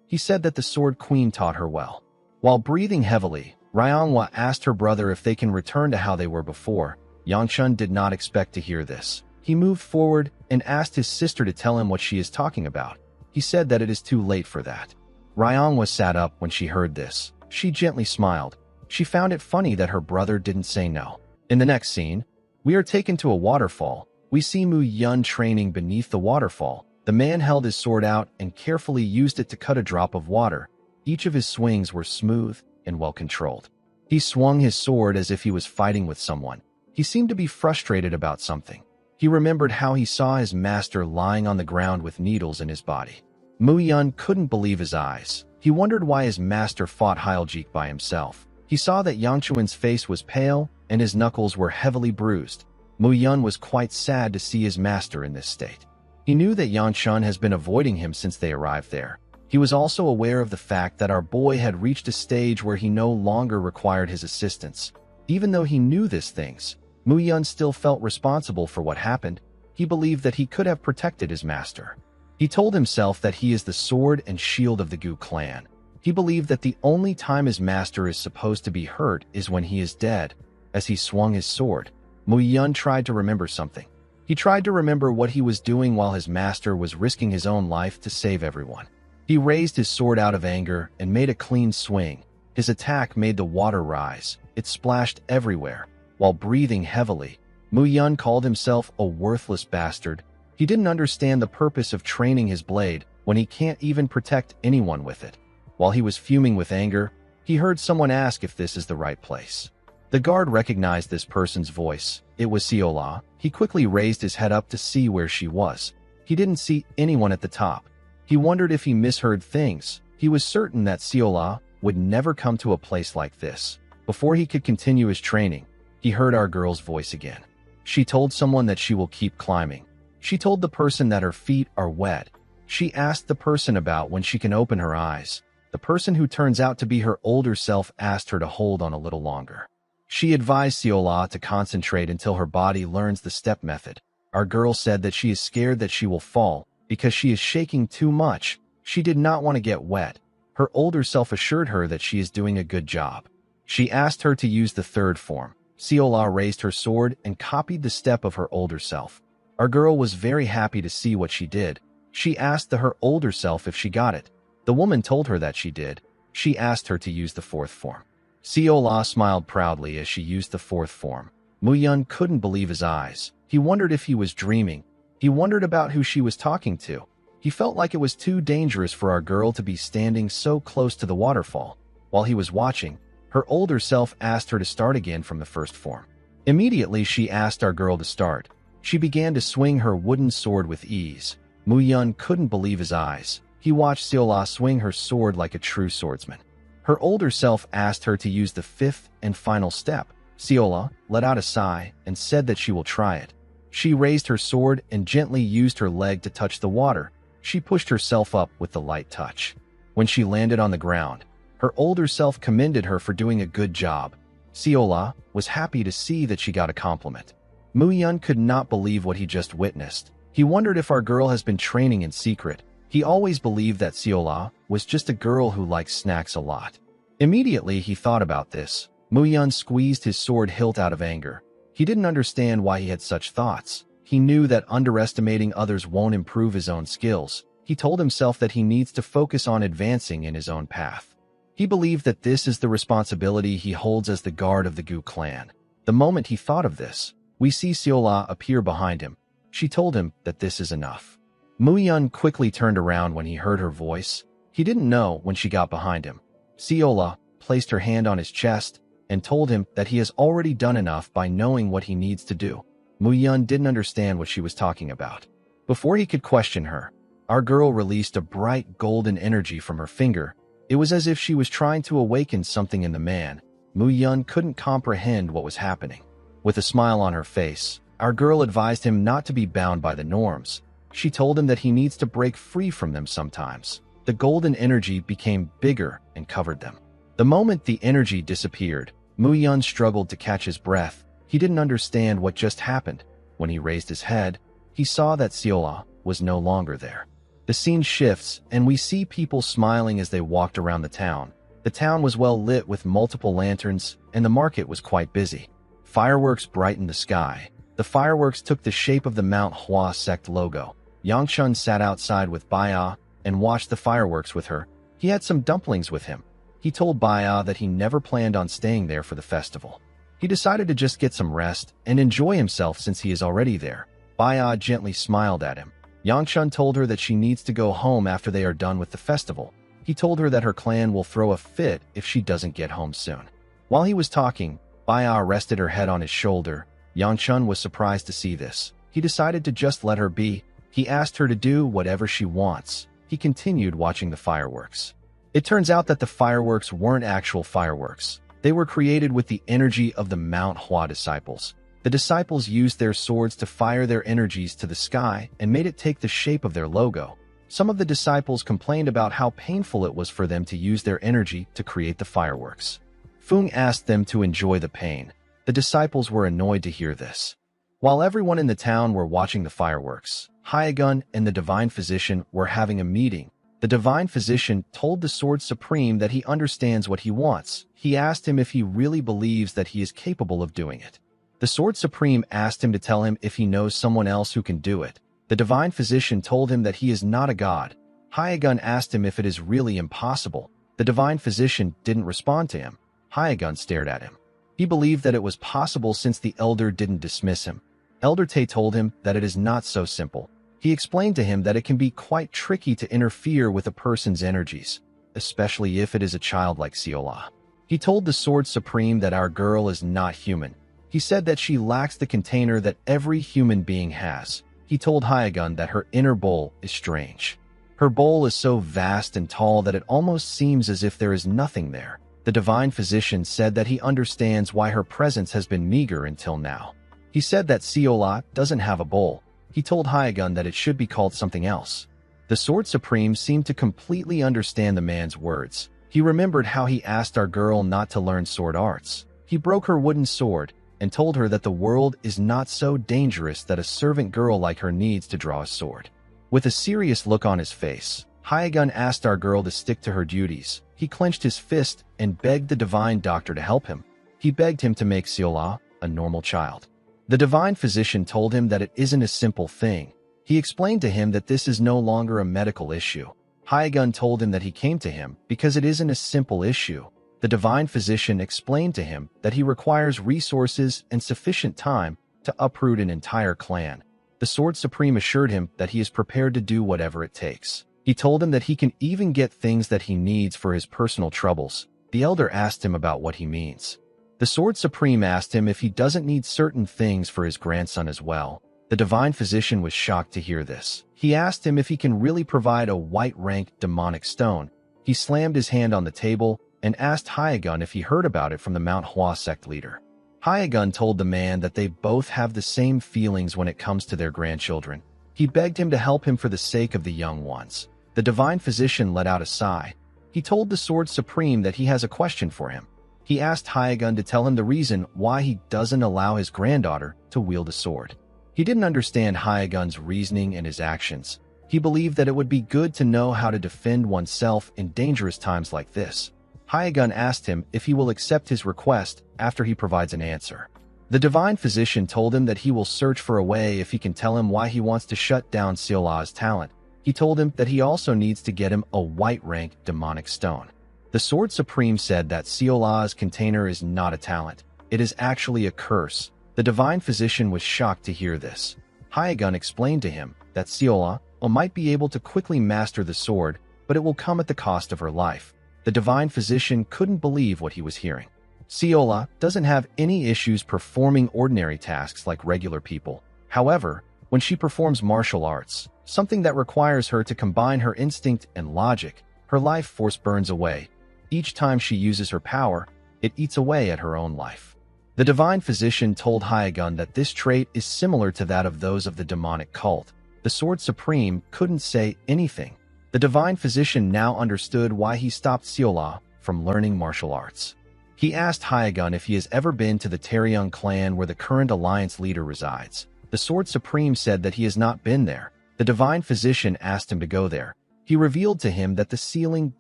He said that the Sword Queen taught her well. While breathing heavily, Ryanhwa asked her brother if they can return to how they were before. Yang-chun did not expect to hear this. He moved forward and asked his sister to tell him what she is talking about. He said that it is too late for that. Ryanhwa sat up when she heard this. She gently smiled. She found it funny that her brother didn't say no. In the next scene, we are taken to a waterfall. We see Mu-yun training beneath the waterfall. The man held his sword out and carefully used it to cut a drop of water. Each of his swings were smooth and well controlled. He swung his sword as if he was fighting with someone. He seemed to be frustrated about something. He remembered how he saw his master lying on the ground with needles in his body. Mu-yun couldn't believe his eyes. He wondered why his master fought Hyljik by himself. He saw that Yang-chun's face was pale and his knuckles were heavily bruised. Mu-yun was quite sad to see his master in this state. He knew that Yang-chun has been avoiding him since they arrived there. He was also aware of the fact that our boy had reached a stage where he no longer required his assistance. Even though he knew these things, Mu-yun still felt responsible for what happened. He believed that he could have protected his master. He told himself that he is the sword and shield of the Gu clan. He believed that the only time his master is supposed to be hurt is when he is dead. As he swung his sword, Mu-yun tried to remember something. He tried to remember what he was doing while his master was risking his own life to save everyone. He raised his sword out of anger and made a clean swing. His attack made the water rise. It splashed everywhere. While breathing heavily, Mu-yun called himself a worthless bastard. He didn't understand the purpose of training his blade when he can't even protect anyone with it. While he was fuming with anger, he heard someone ask if this is the right place. The guard recognized this person's voice. It was Seola. He quickly raised his head up to see where she was. He didn't see anyone at the top. He wondered if he misheard things. He was certain that Seola would never come to a place like this. Before he could continue his training, he heard our girl's voice again. She told someone that she will keep climbing. She told the person that her feet are wet. She asked the person about when she can open her eyes. The person who turns out to be her older self asked her to hold on a little longer. She advised Seola to concentrate until her body learns the step method. Our girl said that she is scared that she will fall because she is shaking too much. She did not want to get wet. Her older self assured her that she is doing a good job. She asked her to use the third form. Seola raised her sword and copied the step of her older self. Our girl was very happy to see what she did. She asked her older self if she got it. The woman told her that she did. She asked her to use the fourth form. Seola smiled proudly as she used the fourth form. Mu-yun couldn't believe his eyes. He wondered if he was dreaming. He wondered about who she was talking to. He felt like it was too dangerous for our girl to be standing so close to the waterfall. While he was watching, her older self asked her to start again from the first form. Immediately, she asked our girl to start. She began to swing her wooden sword with ease. Mu-yun couldn't believe his eyes. He watched Seola swing her sword like a true swordsman. Her older self asked her to use the fifth and final step. Seola let out a sigh and said that she will try it. She raised her sword and gently used her leg to touch the water. She pushed herself up with the light touch. When she landed on the ground, her older self commended her for doing a good job. Seola was happy to see that she got a compliment. Mu-yeon could not believe what he just witnessed. He wondered if our girl has been training in secret. He always believed that Seola was just a girl who likes snacks a lot. Immediately he thought about this. Mu-yeon squeezed his sword hilt out of anger. He didn't understand why he had such thoughts. He knew that underestimating others won't improve his own skills. He told himself that he needs to focus on advancing in his own path. He believed that this is the responsibility he holds as the guard of the Gu clan. The moment he thought of this, we see Seola appear behind him. She told him that this is enough. Mu-yeon quickly turned around when he heard her voice. He didn't know when she got behind him. Seola placed her hand on his chest and told him that he has already done enough by knowing what he needs to do. Mu-yeon didn't understand what she was talking about. Before he could question her, our girl released a bright golden energy from her finger. It was as if she was trying to awaken something in the man. Mu-yeon couldn't comprehend what was happening. With a smile on her face, our girl advised him not to be bound by the norms. She told him that he needs to break free from them sometimes. The golden energy became bigger and covered them. The moment the energy disappeared, Mu-yeon struggled to catch his breath. He didn't understand what just happened. When he raised his head, he saw that Seola was no longer there. The scene shifts, and we see people smiling as they walked around the town. The town was well lit with multiple lanterns, and the market was quite busy. Fireworks brightened the sky. The fireworks took the shape of the Mount Hwa sect logo. Yangchun sat outside with Baya and watched the fireworks with her. He had some dumplings with him. He told Baya that he never planned on staying there for the festival. He decided to just get some rest and enjoy himself since he is already there. Baya gently smiled at him. Yangchun told her that she needs to go home after they are done with the festival. He told her that her clan will throw a fit if she doesn't get home soon. While he was talking, Baya rested her head on his shoulder. Yangchun was surprised to see this. He decided to just let her be. He asked her to do whatever she wants. He continued watching the fireworks. It turns out that the fireworks weren't actual fireworks. They were created with the energy of the Mount Hwa disciples. The disciples used their swords to fire their energies to the sky and made it take the shape of their logo. Some of the disciples complained about how painful it was for them to use their energy to create the fireworks. Fung asked them to enjoy the pain. The disciples were annoyed to hear this. While everyone in the town were watching the fireworks, Hyegun and the Divine Physician were having a meeting. The Divine Physician told the Sword Supreme that he understands what he wants. He asked him if he really believes that he is capable of doing it. The Sword Supreme asked him to tell him if he knows someone else who can do it. The Divine Physician told him that he is not a god. Hyegun asked him if it is really impossible. The Divine Physician didn't respond to him. Hyegun stared at him. He believed that it was possible since the Elder didn't dismiss him. Elder Tae told him that it is not so simple. He explained to him that it can be quite tricky to interfere with a person's energies, especially if it is a child like Seola. He told the Sword Supreme that our girl is not human. He said that she lacks the container that every human being has. He told Hyegun that her inner bowl is strange. Her bowl is so vast and tall that it almost seems as if there is nothing there. The Divine Physician said that he understands why her presence has been meager until now. He said that Seola doesn't have a bowl. He told Hyegun that it should be called something else. The Sword Supreme seemed to completely understand the man's words. He remembered how he asked our girl not to learn sword arts. He broke her wooden sword and told her that the world is not so dangerous that a servant girl like her needs to draw a sword. With a serious look on his face, Hyegun asked our girl to stick to her duties. He clenched his fist and begged the Divine Doctor to help him. He begged him to make Seola a normal child. The Divine Physician told him that it isn't a simple thing. He explained to him that this is no longer a medical issue. Hyegun told him that he came to him because it isn't a simple issue. The Divine Physician explained to him that he requires resources and sufficient time to uproot an entire clan. The Sword Supreme assured him that he is prepared to do whatever it takes. He told him that he can even get things that he needs for his personal troubles. The Elder asked him about what he means. The Sword Supreme asked him if he doesn't need certain things for his grandson as well. The Divine Physician was shocked to hear this. He asked him if he can really provide a white-ranked demonic stone. He slammed his hand on the table and asked Hyegun if he heard about it from the Manhwa sect leader. Hyegun told the man that they both have the same feelings when it comes to their grandchildren. He begged him to help him for the sake of the young ones. The divine physician let out a sigh. He told the Sword Supreme that he has a question for him. He asked Hyegun to tell him the reason why he doesn't allow his granddaughter to wield a sword. He didn't understand Hyegun's reasoning and his actions. He believed that it would be good to know how to defend oneself in dangerous times like this. Hyegun asked him if he will accept his request after he provides an answer. The divine physician told him that he will search for a way if he can tell him why he wants to shut down Seola's talent. He told him that he also needs to get him a white-rank demonic stone. The Sword Supreme said that Seola's container is not a talent. It is actually a curse. The divine physician was shocked to hear this. Hyegun explained to him that Seola might be able to quickly master the sword, but it will come at the cost of her life. The divine physician couldn't believe what he was hearing. Seola doesn't have any issues performing ordinary tasks like regular people. However, when she performs martial arts, something that requires her to combine her instinct and logic, her life force burns away. Each time she uses her power, it eats away at her own life. The divine physician told Hyegun that this trait is similar to that of those of the demonic cult. The Sword Supreme couldn't say anything. The divine physician now understood why he stopped Seola from learning martial arts. He asked Hyegun if he has ever been to the Taryung clan where the current alliance leader resides. The Sword Supreme said that he has not been there. The divine physician asked him to go there. He revealed to him that the sealing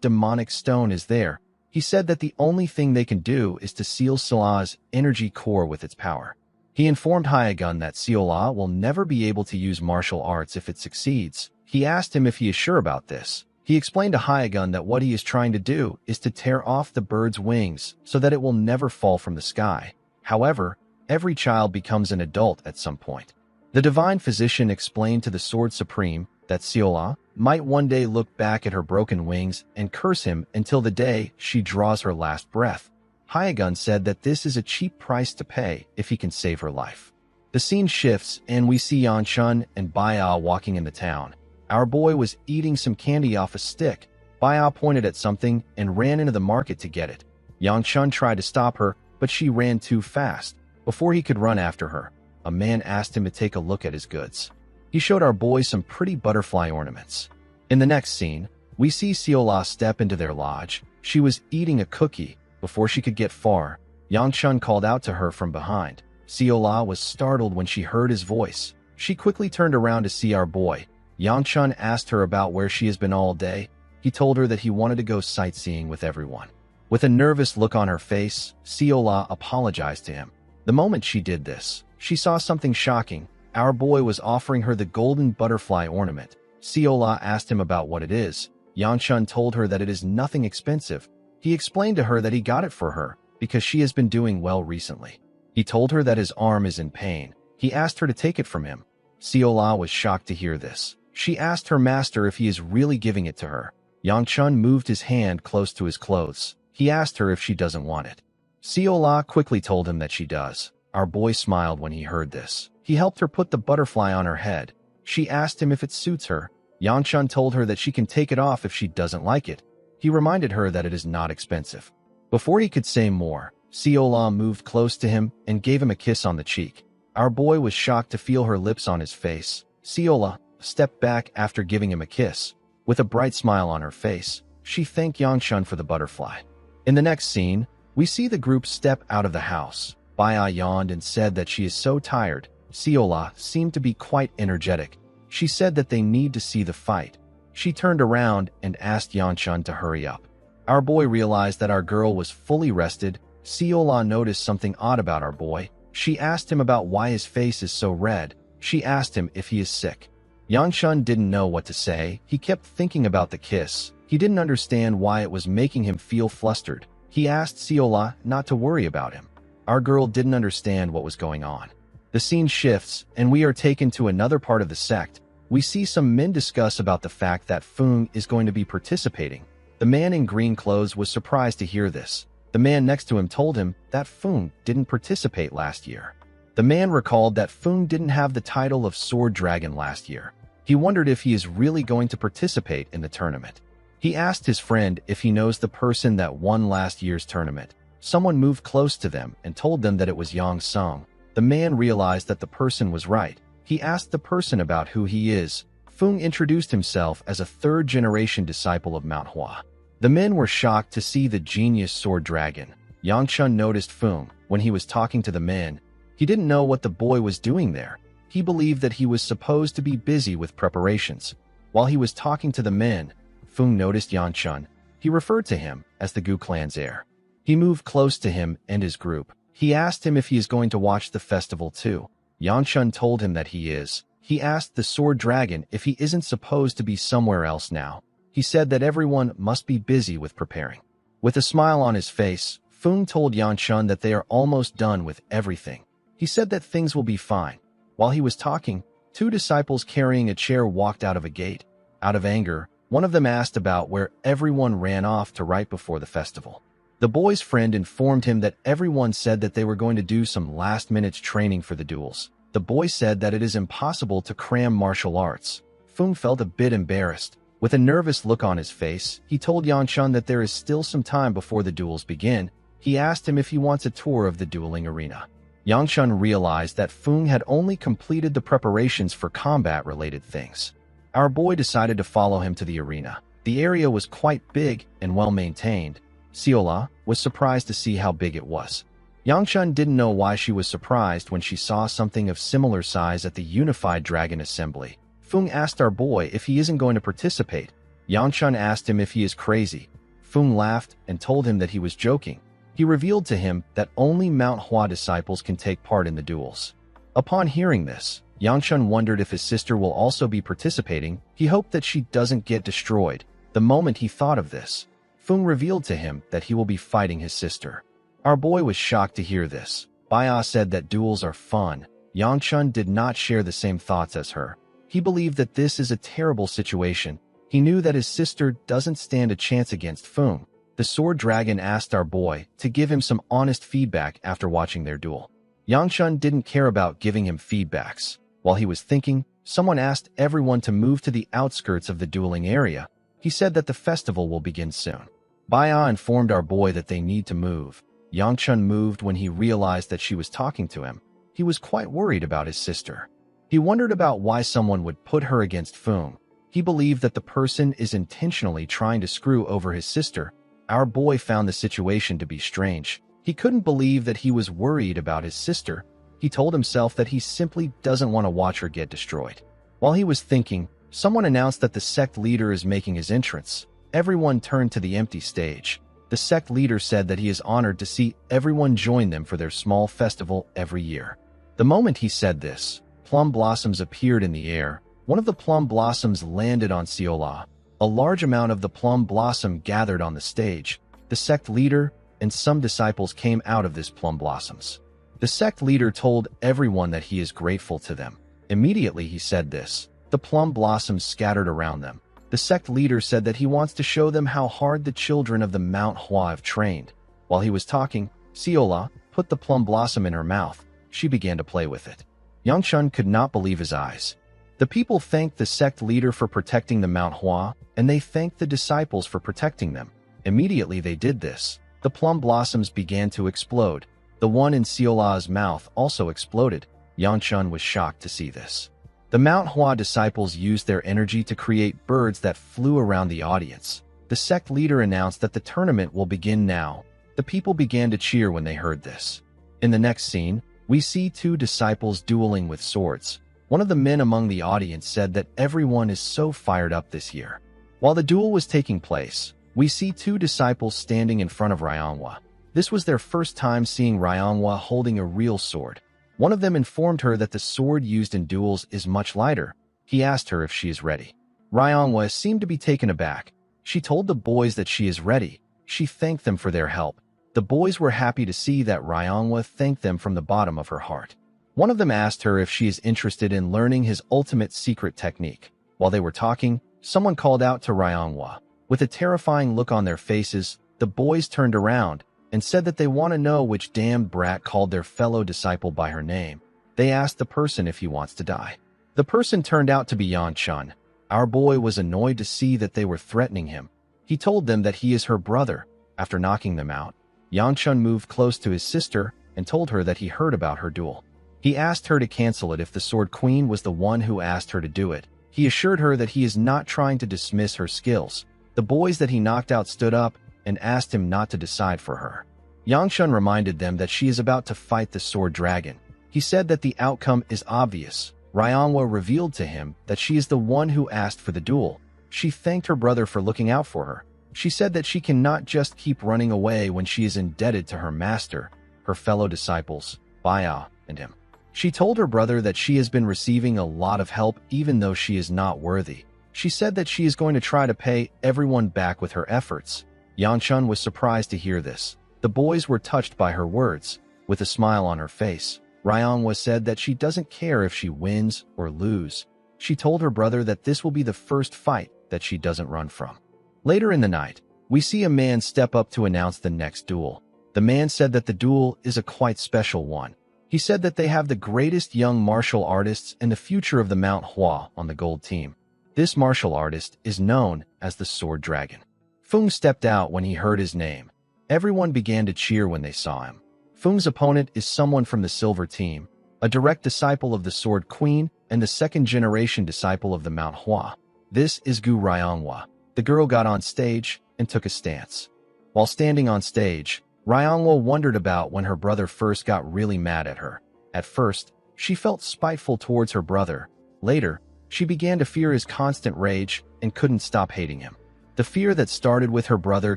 demonic stone is there. He said that the only thing they can do is to seal Seola's energy core with its power. He informed Hyegun that Seola will never be able to use martial arts if it succeeds. He asked him if he is sure about this. He explained to Hyegun that what he is trying to do is to tear off the bird's wings so that it will never fall from the sky. However, every child becomes an adult at some point. The divine physician explained to the Sword Supreme that Seola might one day look back at her broken wings and curse him until the day she draws her last breath. Hyegun said that this is a cheap price to pay if he can save her life. The scene shifts and we see Yanchun and Baya walking in the town. Our boy was eating some candy off a stick. Baya pointed at something and ran into the market to get it. Yanchun tried to stop her, but she ran too fast. Before he could run after her, a man asked him to take a look at his goods. He showed our boy some pretty butterfly ornaments. In the next scene, we see Seola step into their lodge. She was eating a cookie. Before she could get far, Yangchun called out to her from behind. Seola was startled when she heard his voice. She quickly turned around to see our boy. Yangchun asked her about where she has been all day. He told her that he wanted to go sightseeing with everyone. With a nervous look on her face, Seola apologized to him. The moment she did this, she saw something shocking. Our boy was offering her the golden butterfly ornament. Seola asked him about what it is. Yangchun told her that it is nothing expensive. He explained to her that he got it for her because she has been doing well recently. He told her that his arm is in pain. He asked her to take it from him. Seola was shocked to hear this. She asked her master if he is really giving it to her. Yangchun moved his hand close to his clothes. He asked her if she doesn't want it. Seola quickly told him that she does. Our boy smiled when he heard this. He helped her put the butterfly on her head. She asked him if it suits her. Yangchun told her that she can take it off if she doesn't like it. He reminded her that it is not expensive. Before he could say more, Seola moved close to him and gave him a kiss on the cheek. Our boy was shocked to feel her lips on his face. Seola stepped back after giving him a kiss. With a bright smile on her face, she thanked Yangchun for the butterfly. In the next scene, we see the group step out of the house. Baya yawned and said that she is so tired. Seola seemed to be quite energetic. She said that they need to see the fight. She turned around and asked Yangchun to hurry up. Our boy realized that our girl was fully rested. Seola noticed something odd about our boy. She asked him about why his face is so red. She asked him if he is sick. Yangchun didn't know what to say. He kept thinking about the kiss. He didn't understand why it was making him feel flustered. He asked Seola not to worry about him. Our girl didn't understand what was going on. The scene shifts, and we are taken to another part of the sect. We see some men discuss about the fact that Fung is going to be participating. The man in green clothes was surprised to hear this. The man next to him told him that Fung didn't participate last year. The man recalled that Fung didn't have the title of Sword Dragon last year. He wondered if he is really going to participate in the tournament. He asked his friend if he knows the person that won last year's tournament. Someone moved close to them and told them that it was Yang Sung. The man realized that the person was right. He asked the person about who he is. Fung introduced himself as a third-generation disciple of Manhwa. The men were shocked to see the genius sword dragon. Yang Chun noticed Fung when he was talking to the men. He didn't know what the boy was doing there. He believed that he was supposed to be busy with preparations. While he was talking to the men, Fung noticed Yang Chun. He referred to him as the Gu clan's heir. He moved close to him and his group. He asked him if he is going to watch the festival too. Yang Chun told him that he is. He asked the sword dragon if he isn't supposed to be somewhere else now. He said that everyone must be busy with preparing. With a smile on his face, Fung told Yang Chun that they are almost done with everything. He said that things will be fine. While he was talking, two disciples carrying a chair walked out of a gate. Out of anger, one of them asked about where everyone ran off to right before the festival. The boy's friend informed him that everyone said that they were going to do some last-minute training for the duels. The boy said that it is impossible to cram martial arts. Fung felt a bit embarrassed. With a nervous look on his face, he told Yang Chun that there is still some time before the duels begin. He asked him if he wants a tour of the dueling arena. Yang Chun realized that Fung had only completed the preparations for combat-related things. Our boy decided to follow him to the arena. The area was quite big and well-maintained. Siola was surprised to see how big it was. Yang Chun didn't know why she was surprised when she saw something of similar size at the Unified Dragon Assembly. Fung asked our boy if he isn't going to participate. Yang Chun asked him if he is crazy. Fung laughed and told him that he was joking. He revealed to him that only Mount Hua disciples can take part in the duels. Upon hearing this, Yang Chun wondered if his sister will also be participating. He hoped that she doesn't get destroyed. The moment he thought of this, Fung revealed to him that he will be fighting his sister. Our boy was shocked to hear this. Bia said that duels are fun. Yang Chun did not share the same thoughts as her. He believed that this is a terrible situation. He knew that his sister doesn't stand a chance against Fung. The sword dragon asked our boy to give him some honest feedback after watching their duel. Yang Chun didn't care about giving him feedbacks. While he was thinking, someone asked everyone to move to the outskirts of the dueling area. He said that the festival will begin soon. Bia informed our boy that they need to move. Yang Chun moved when he realized that she was talking to him. He was quite worried about his sister. He wondered about why someone would put her against Fung. He believed that the person is intentionally trying to screw over his sister. Our boy found the situation to be strange. He couldn't believe that he was worried about his sister. He told himself that he simply doesn't want to watch her get destroyed. While he was thinking, someone announced that the sect leader is making his entrance. Everyone turned to the empty stage. The sect leader said that he is honored to see everyone join them for their small festival every year. The moment he said this, plum blossoms appeared in the air. One of the plum blossoms landed on Siola. A large amount of the plum blossom gathered on the stage. The sect leader and some disciples came out of this plum blossoms. The sect leader told everyone that he is grateful to them. Immediately he said this. The plum blossoms scattered around them. The sect leader said that he wants to show them how hard the children of the Mount Hua have trained. While he was talking, Siola put the plum blossom in her mouth. She began to play with it. Yang Chun could not believe his eyes. The people thanked the sect leader for protecting the Mount Hua, and they thanked the disciples for protecting them. Immediately they did this. The plum blossoms began to explode. The one in Siola's mouth also exploded. Yang Chun was shocked to see this. The Mount Hua disciples used their energy to create birds that flew around the audience. The sect leader announced that the tournament will begin now. The people began to cheer when they heard this. In the next scene, we see two disciples dueling with swords. One of the men among the audience said that everyone is so fired up this year. While the duel was taking place, we see two disciples standing in front of Ryanhwa. This was their first time seeing Ryanhwa holding a real sword. One of them informed her that the sword used in duels is much lighter. He asked her if she is ready. Ryanhwa seemed to be taken aback. She told the boys that she is ready. She thanked them for their help. The boys were happy to see that Ryanhwa thanked them from the bottom of her heart. One of them asked her if she is interested in learning his ultimate secret technique. While they were talking, someone called out to Ryanhwa. With a terrifying look on their faces, the boys turned around and said that they want to know which damned brat called their fellow disciple by her name. They asked the person if he wants to die. The person turned out to be Yang Chun. Our boy was annoyed to see that they were threatening him. He told them that he is her brother. After knocking them out, Yangchun moved close to his sister and told her that he heard about her duel. He asked her to cancel it if the Sword Queen was the one who asked her to do it. He assured her that he is not trying to dismiss her skills. The boys that he knocked out stood up and asked him not to decide for her. Yangchun reminded them that she is about to fight the Sword Dragon. He said that the outcome is obvious. Ryangwa revealed to him that she is the one who asked for the duel. She thanked her brother for looking out for her. She said that she cannot just keep running away when she is indebted to her master, her fellow disciples, Baya, and him. She told her brother that she has been receiving a lot of help even though she is not worthy. She said that she is going to try to pay everyone back with her efforts. Yangchun was surprised to hear this. The boys were touched by her words. With a smile on her face, Ryangwa said that she doesn't care if she wins or lose. She told her brother that this will be the first fight that she doesn't run from. Later in the night, we see a man step up to announce the next duel. The man said that the duel is a quite special one. He said that they have the greatest young martial artists and the future of the Manhwa on the gold team. This martial artist is known as the Sword Dragon. Feng stepped out when he heard his name. Everyone began to cheer when they saw him. Feng's opponent is someone from the silver team, a direct disciple of the Sword Queen and the second-generation disciple of the Manhwa. This is Gu Ryangwa. The girl got on stage and took a stance. While standing on stage, Ryangwa wondered about when her brother first got really mad at her. At first, she felt spiteful towards her brother. Later, she began to fear his constant rage and couldn't stop hating him. The fear that started with her brother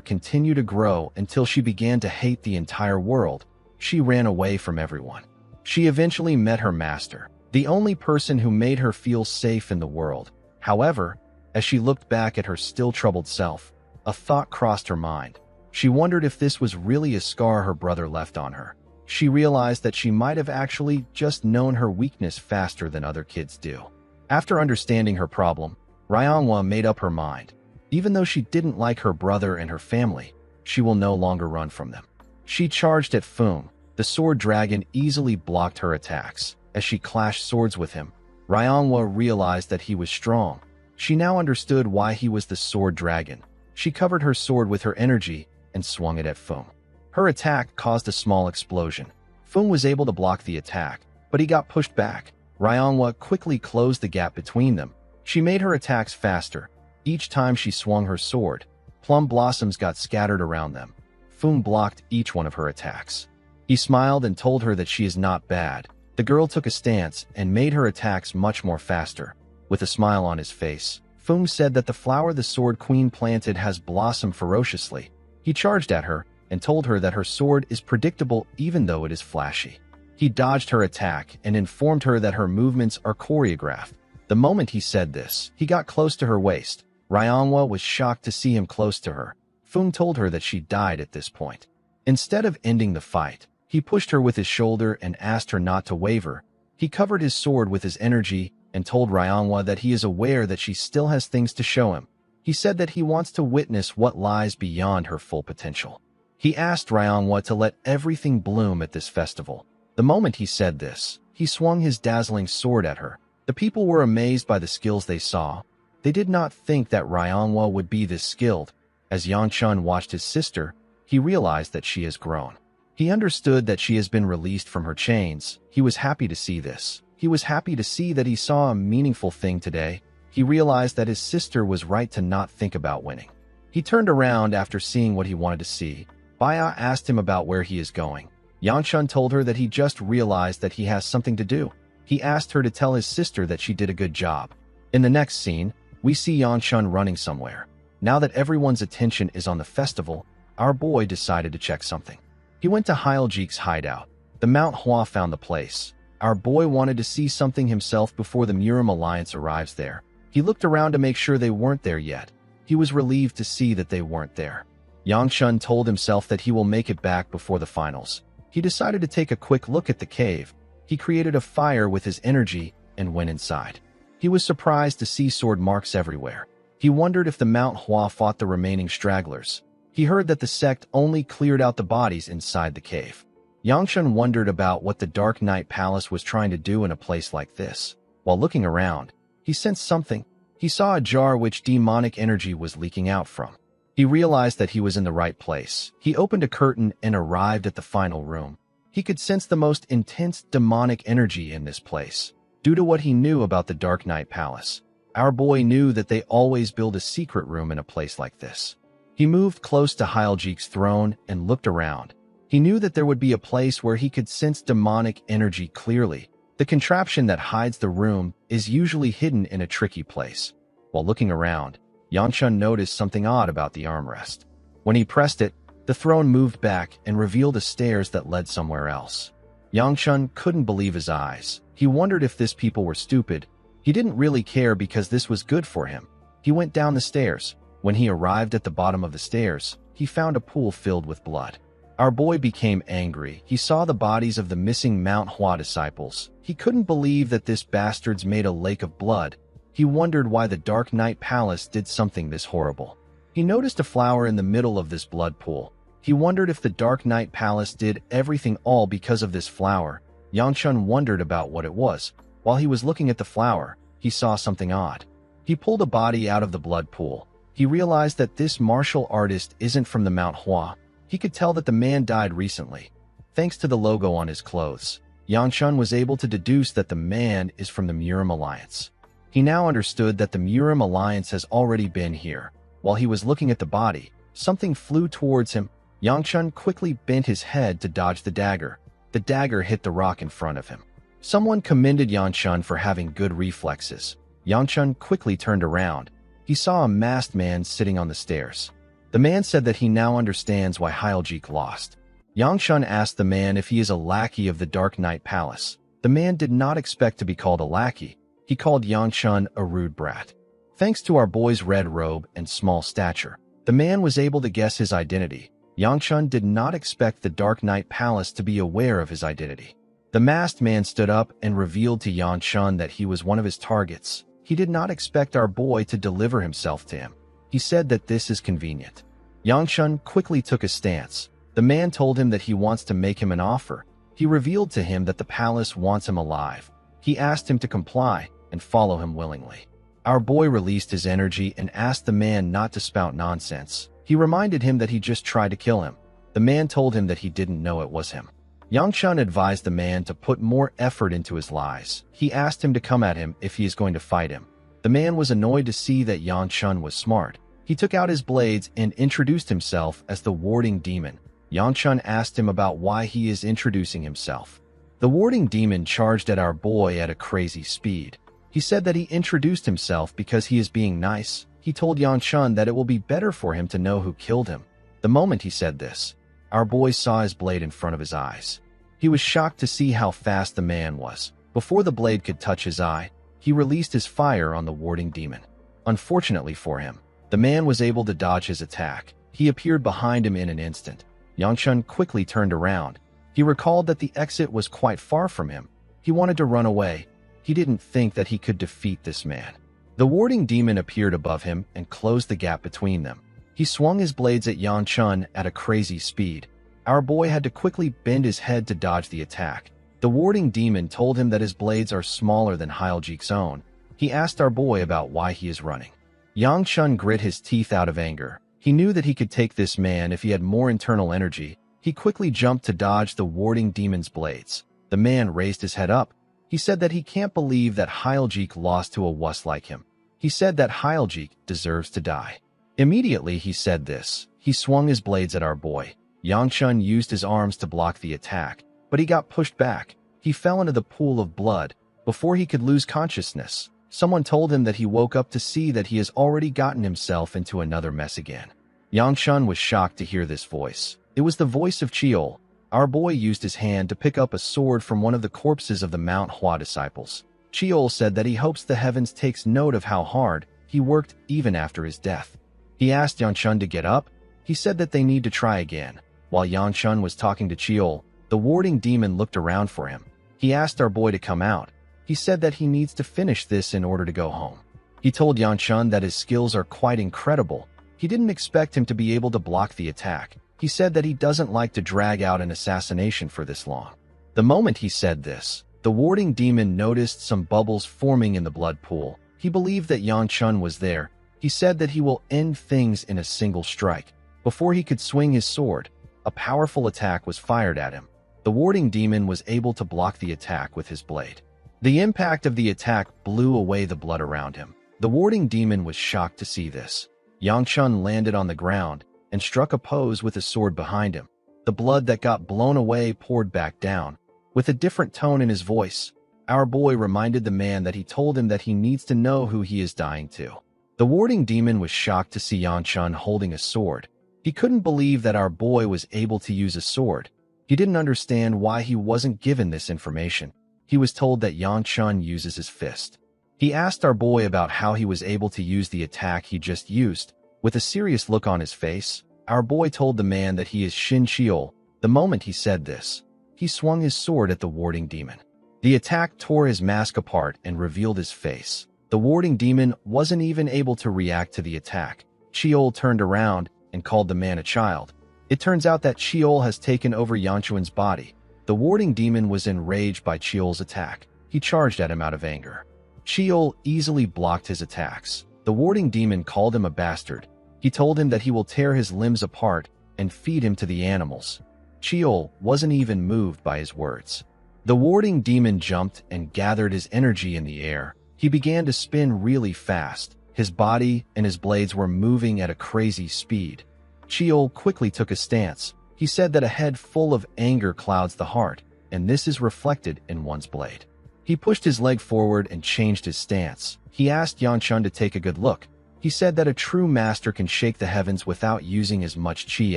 continued to grow until she began to hate the entire world. She ran away from everyone. She eventually met her master, the only person who made her feel safe in the world. However, as she looked back at her still troubled self, a thought crossed her mind. She wondered if this was really a scar her brother left on her. She realized that she might have actually just known her weakness faster than other kids do. After understanding her problem, Ryangwa made up her mind. Even though she didn't like her brother and her family, she will no longer run from them. She charged at Feng. The Sword Dragon easily blocked her attacks. As she clashed swords with him, Ryangwa realized that he was strong. She now understood why he was the Sword Dragon. She covered her sword with her energy and swung it at Feng. Her attack caused a small explosion. Feng was able to block the attack, but he got pushed back. Ryangwa quickly closed the gap between them. She made her attacks faster. Each time she swung her sword, plum blossoms got scattered around them. Feng blocked each one of her attacks. He smiled and told her that she is not bad. The girl took a stance and made her attacks much more faster. With a smile on his face, Feng said that the flower the Sword Queen planted has blossomed ferociously. He charged at her and told her that her sword is predictable even though it is flashy. He dodged her attack and informed her that her movements are choreographed. The moment he said this, he got close to her waist. Ryangwa was shocked to see him close to her. Feng told her that she died at this point. Instead of ending the fight, he pushed her with his shoulder and asked her not to waver. He covered his sword with his energy and told Ryangwa that he is aware that she still has things to show him. He said that he wants to witness what lies beyond her full potential. He asked Ryangwa to let everything bloom at this festival. The moment he said this, he swung his dazzling sword at her. The people were amazed by the skills they saw. They did not think that Ryangwa would be this skilled. As Yangchun watched his sister, he realized that she has grown. He understood that she has been released from her chains. He was happy to see this. He was happy to see that he saw a meaningful thing today. He realized that his sister was right to not think about winning. He turned around after seeing what he wanted to see. Baya asked him about where he is going. Yangchun told her that he just realized that he has something to do. He asked her to tell his sister that she did a good job. In the next scene, we see Yangchun running somewhere. Now that everyone's attention is on the festival, our boy decided to check something. He went to Hyljik's hideout. The Mount Hua found the place. Our boy wanted to see something himself before the Murim Alliance arrives there. He looked around to make sure they weren't there yet. He was relieved to see that they weren't there. Yangchun told himself that he will make it back before the finals. He decided to take a quick look at the cave. He created a fire with his energy and went inside. He was surprised to see sword marks everywhere. He wondered if the Mount Hua fought the remaining stragglers. He heard that the sect only cleared out the bodies inside the cave. Yangchun wondered about what the Dark Knight Palace was trying to do in a place like this. While looking around, he sensed something. He saw a jar which demonic energy was leaking out from. He realized that he was in the right place. He opened a curtain and arrived at the final room. He could sense the most intense demonic energy in this place. Due to what he knew about the Dark Knight Palace, our boy knew that they always build a secret room in a place like this. He moved close to Hyljik's throne and looked around. He knew that there would be a place where he could sense demonic energy clearly. The contraption that hides the room is usually hidden in a tricky place. While looking around, Yangchun noticed something odd about the armrest. When he pressed it, the throne moved back and revealed a stairs that led somewhere else. Yangchun couldn't believe his eyes. He wondered if these people were stupid. He didn't really care because this was good for him. He went down the stairs. When he arrived at the bottom of the stairs, he found a pool filled with blood. Our boy became angry. He saw the bodies of the missing Manhwa disciples. He couldn't believe that this bastards made a lake of blood. He wondered why the Dark Knight Palace did something this horrible. He noticed a flower in the middle of this blood pool. He wondered if the Dark Knight Palace did everything all because of this flower. Yangchun wondered about what it was. While he was looking at the flower, he saw something odd. He pulled a body out of the blood pool. He realized that this martial artist isn't from the Mount Hua. He could tell that the man died recently. Thanks to the logo on his clothes, Yangchun was able to deduce that the man is from the Murim Alliance. He now understood that the Murim Alliance has already been here. While he was looking at the body, something flew towards him. Yangchun quickly bent his head to dodge the dagger. The dagger hit the rock in front of him. Someone commended Yangchun for having good reflexes. Yangchun quickly turned around. He saw a masked man sitting on the stairs. The man said that he now understands why Hyljik lost. Yangchun asked the man if he is a lackey of the Dark Knight Palace. The man did not expect to be called a lackey. He called Yangchun a rude brat. Thanks to our boy's red robe and small stature, the man was able to guess his identity. Yangchun did not expect the Dark Knight Palace to be aware of his identity. The masked man stood up and revealed to Yangchun that he was one of his targets. He did not expect our boy to deliver himself to him. He said that this is convenient. Yangchun quickly took a stance. The man told him that he wants to make him an offer. He revealed to him that the palace wants him alive. He asked him to comply and follow him willingly. Our boy released his energy and asked the man not to spout nonsense. He reminded him that he just tried to kill him. The man told him that he didn't know it was him. Yangchun advised the man to put more effort into his lies. He asked him to come at him if he is going to fight him. The man was annoyed to see that Yangchun was smart. He took out his blades and introduced himself as the Warding Demon. Yangchun asked him about why he is introducing himself. The Warding Demon charged at our boy at a crazy speed. He said that he introduced himself because he is being nice. He told Yangchun that it will be better for him to know who killed him. The moment he said this, our boy saw his blade in front of his eyes. He was shocked to see how fast the man was. Before the blade could touch his eye, he released his fire on the Warding Demon. Unfortunately for him, the man was able to dodge his attack. He appeared behind him in an instant. Yangchun quickly turned around. He recalled that the exit was quite far from him. He wanted to run away. He didn't think that he could defeat this man. The Warding Demon appeared above him and closed the gap between them. He swung his blades at Yangchun at a crazy speed. Our boy had to quickly bend his head to dodge the attack. The Warding Demon told him that his blades are smaller than Hyljik's own. He asked our boy about why he is running. Yangchun grit his teeth out of anger. He knew that he could take this man if he had more internal energy. He quickly jumped to dodge the Warding Demon's blades. The man raised his head up. He said that he can't believe that Hyljik lost to a wuss like him. He said that Hyljik deserves to die. Immediately he said this. He swung his blades at our boy. Yangchun used his arms to block the attack, but he got pushed back. He fell into the pool of blood. Before he could lose consciousness, someone told him that he woke up to see that he has already gotten himself into another mess again. Yangchun was shocked to hear this voice. It was the voice of Chiol. Our boy used his hand to pick up a sword from one of the corpses of the Mount Hua disciples. Chiol said that he hopes the heavens takes note of how hard he worked even after his death. He asked Yangchun to get up. He said that they need to try again. While Yangchun was talking to Chiol, the Warding Demon looked around for him. He asked our boy to come out. He said that he needs to finish this in order to go home. He told Yangchun that his skills are quite incredible. He didn't expect him to be able to block the attack. He said that he doesn't like to drag out an assassination for this long. The moment he said this, the Warding Demon noticed some bubbles forming in the blood pool. He believed that Yangchun was there. He said that he will end things in a single strike. Before he could swing his sword, a powerful attack was fired at him. The warding demon was able to block the attack with his blade. The impact of the attack blew away the blood around him. The warding demon was shocked to see this. Yangchun landed on the ground and struck a pose with his sword behind him. The blood that got blown away poured back down. With a different tone in his voice, our boy reminded the man that he told him that he needs to know who he is dying to. The warding demon was shocked to see Yangchun holding a sword. He couldn't believe that our boy was able to use a sword. He didn't understand why he wasn't given this information. He was told that Yangchun uses his fist. He asked our boy about how he was able to use the attack he just used. With a serious look on his face, our boy told the man that he is Shin Chiol. The moment he said this, he swung his sword at the warding demon. The attack tore his mask apart and revealed his face. The warding demon wasn't even able to react to the attack. Chiol turned around and called the man a child. It turns out that Chiol has taken over Yangchun's body. The warding demon was enraged by Chiol's attack. He charged at him out of anger. Chiol easily blocked his attacks. The warding demon called him a bastard. He told him that he will tear his limbs apart and feed him to the animals. Chiol wasn't even moved by his words. The warding demon jumped and gathered his energy in the air. He began to spin really fast. His body and his blades were moving at a crazy speed. Chiol quickly took a stance. He said that a head full of anger clouds the heart, and this is reflected in one's blade. He pushed his leg forward and changed his stance. He asked Yangchun to take a good look. He said that a true master can shake the heavens without using as much chi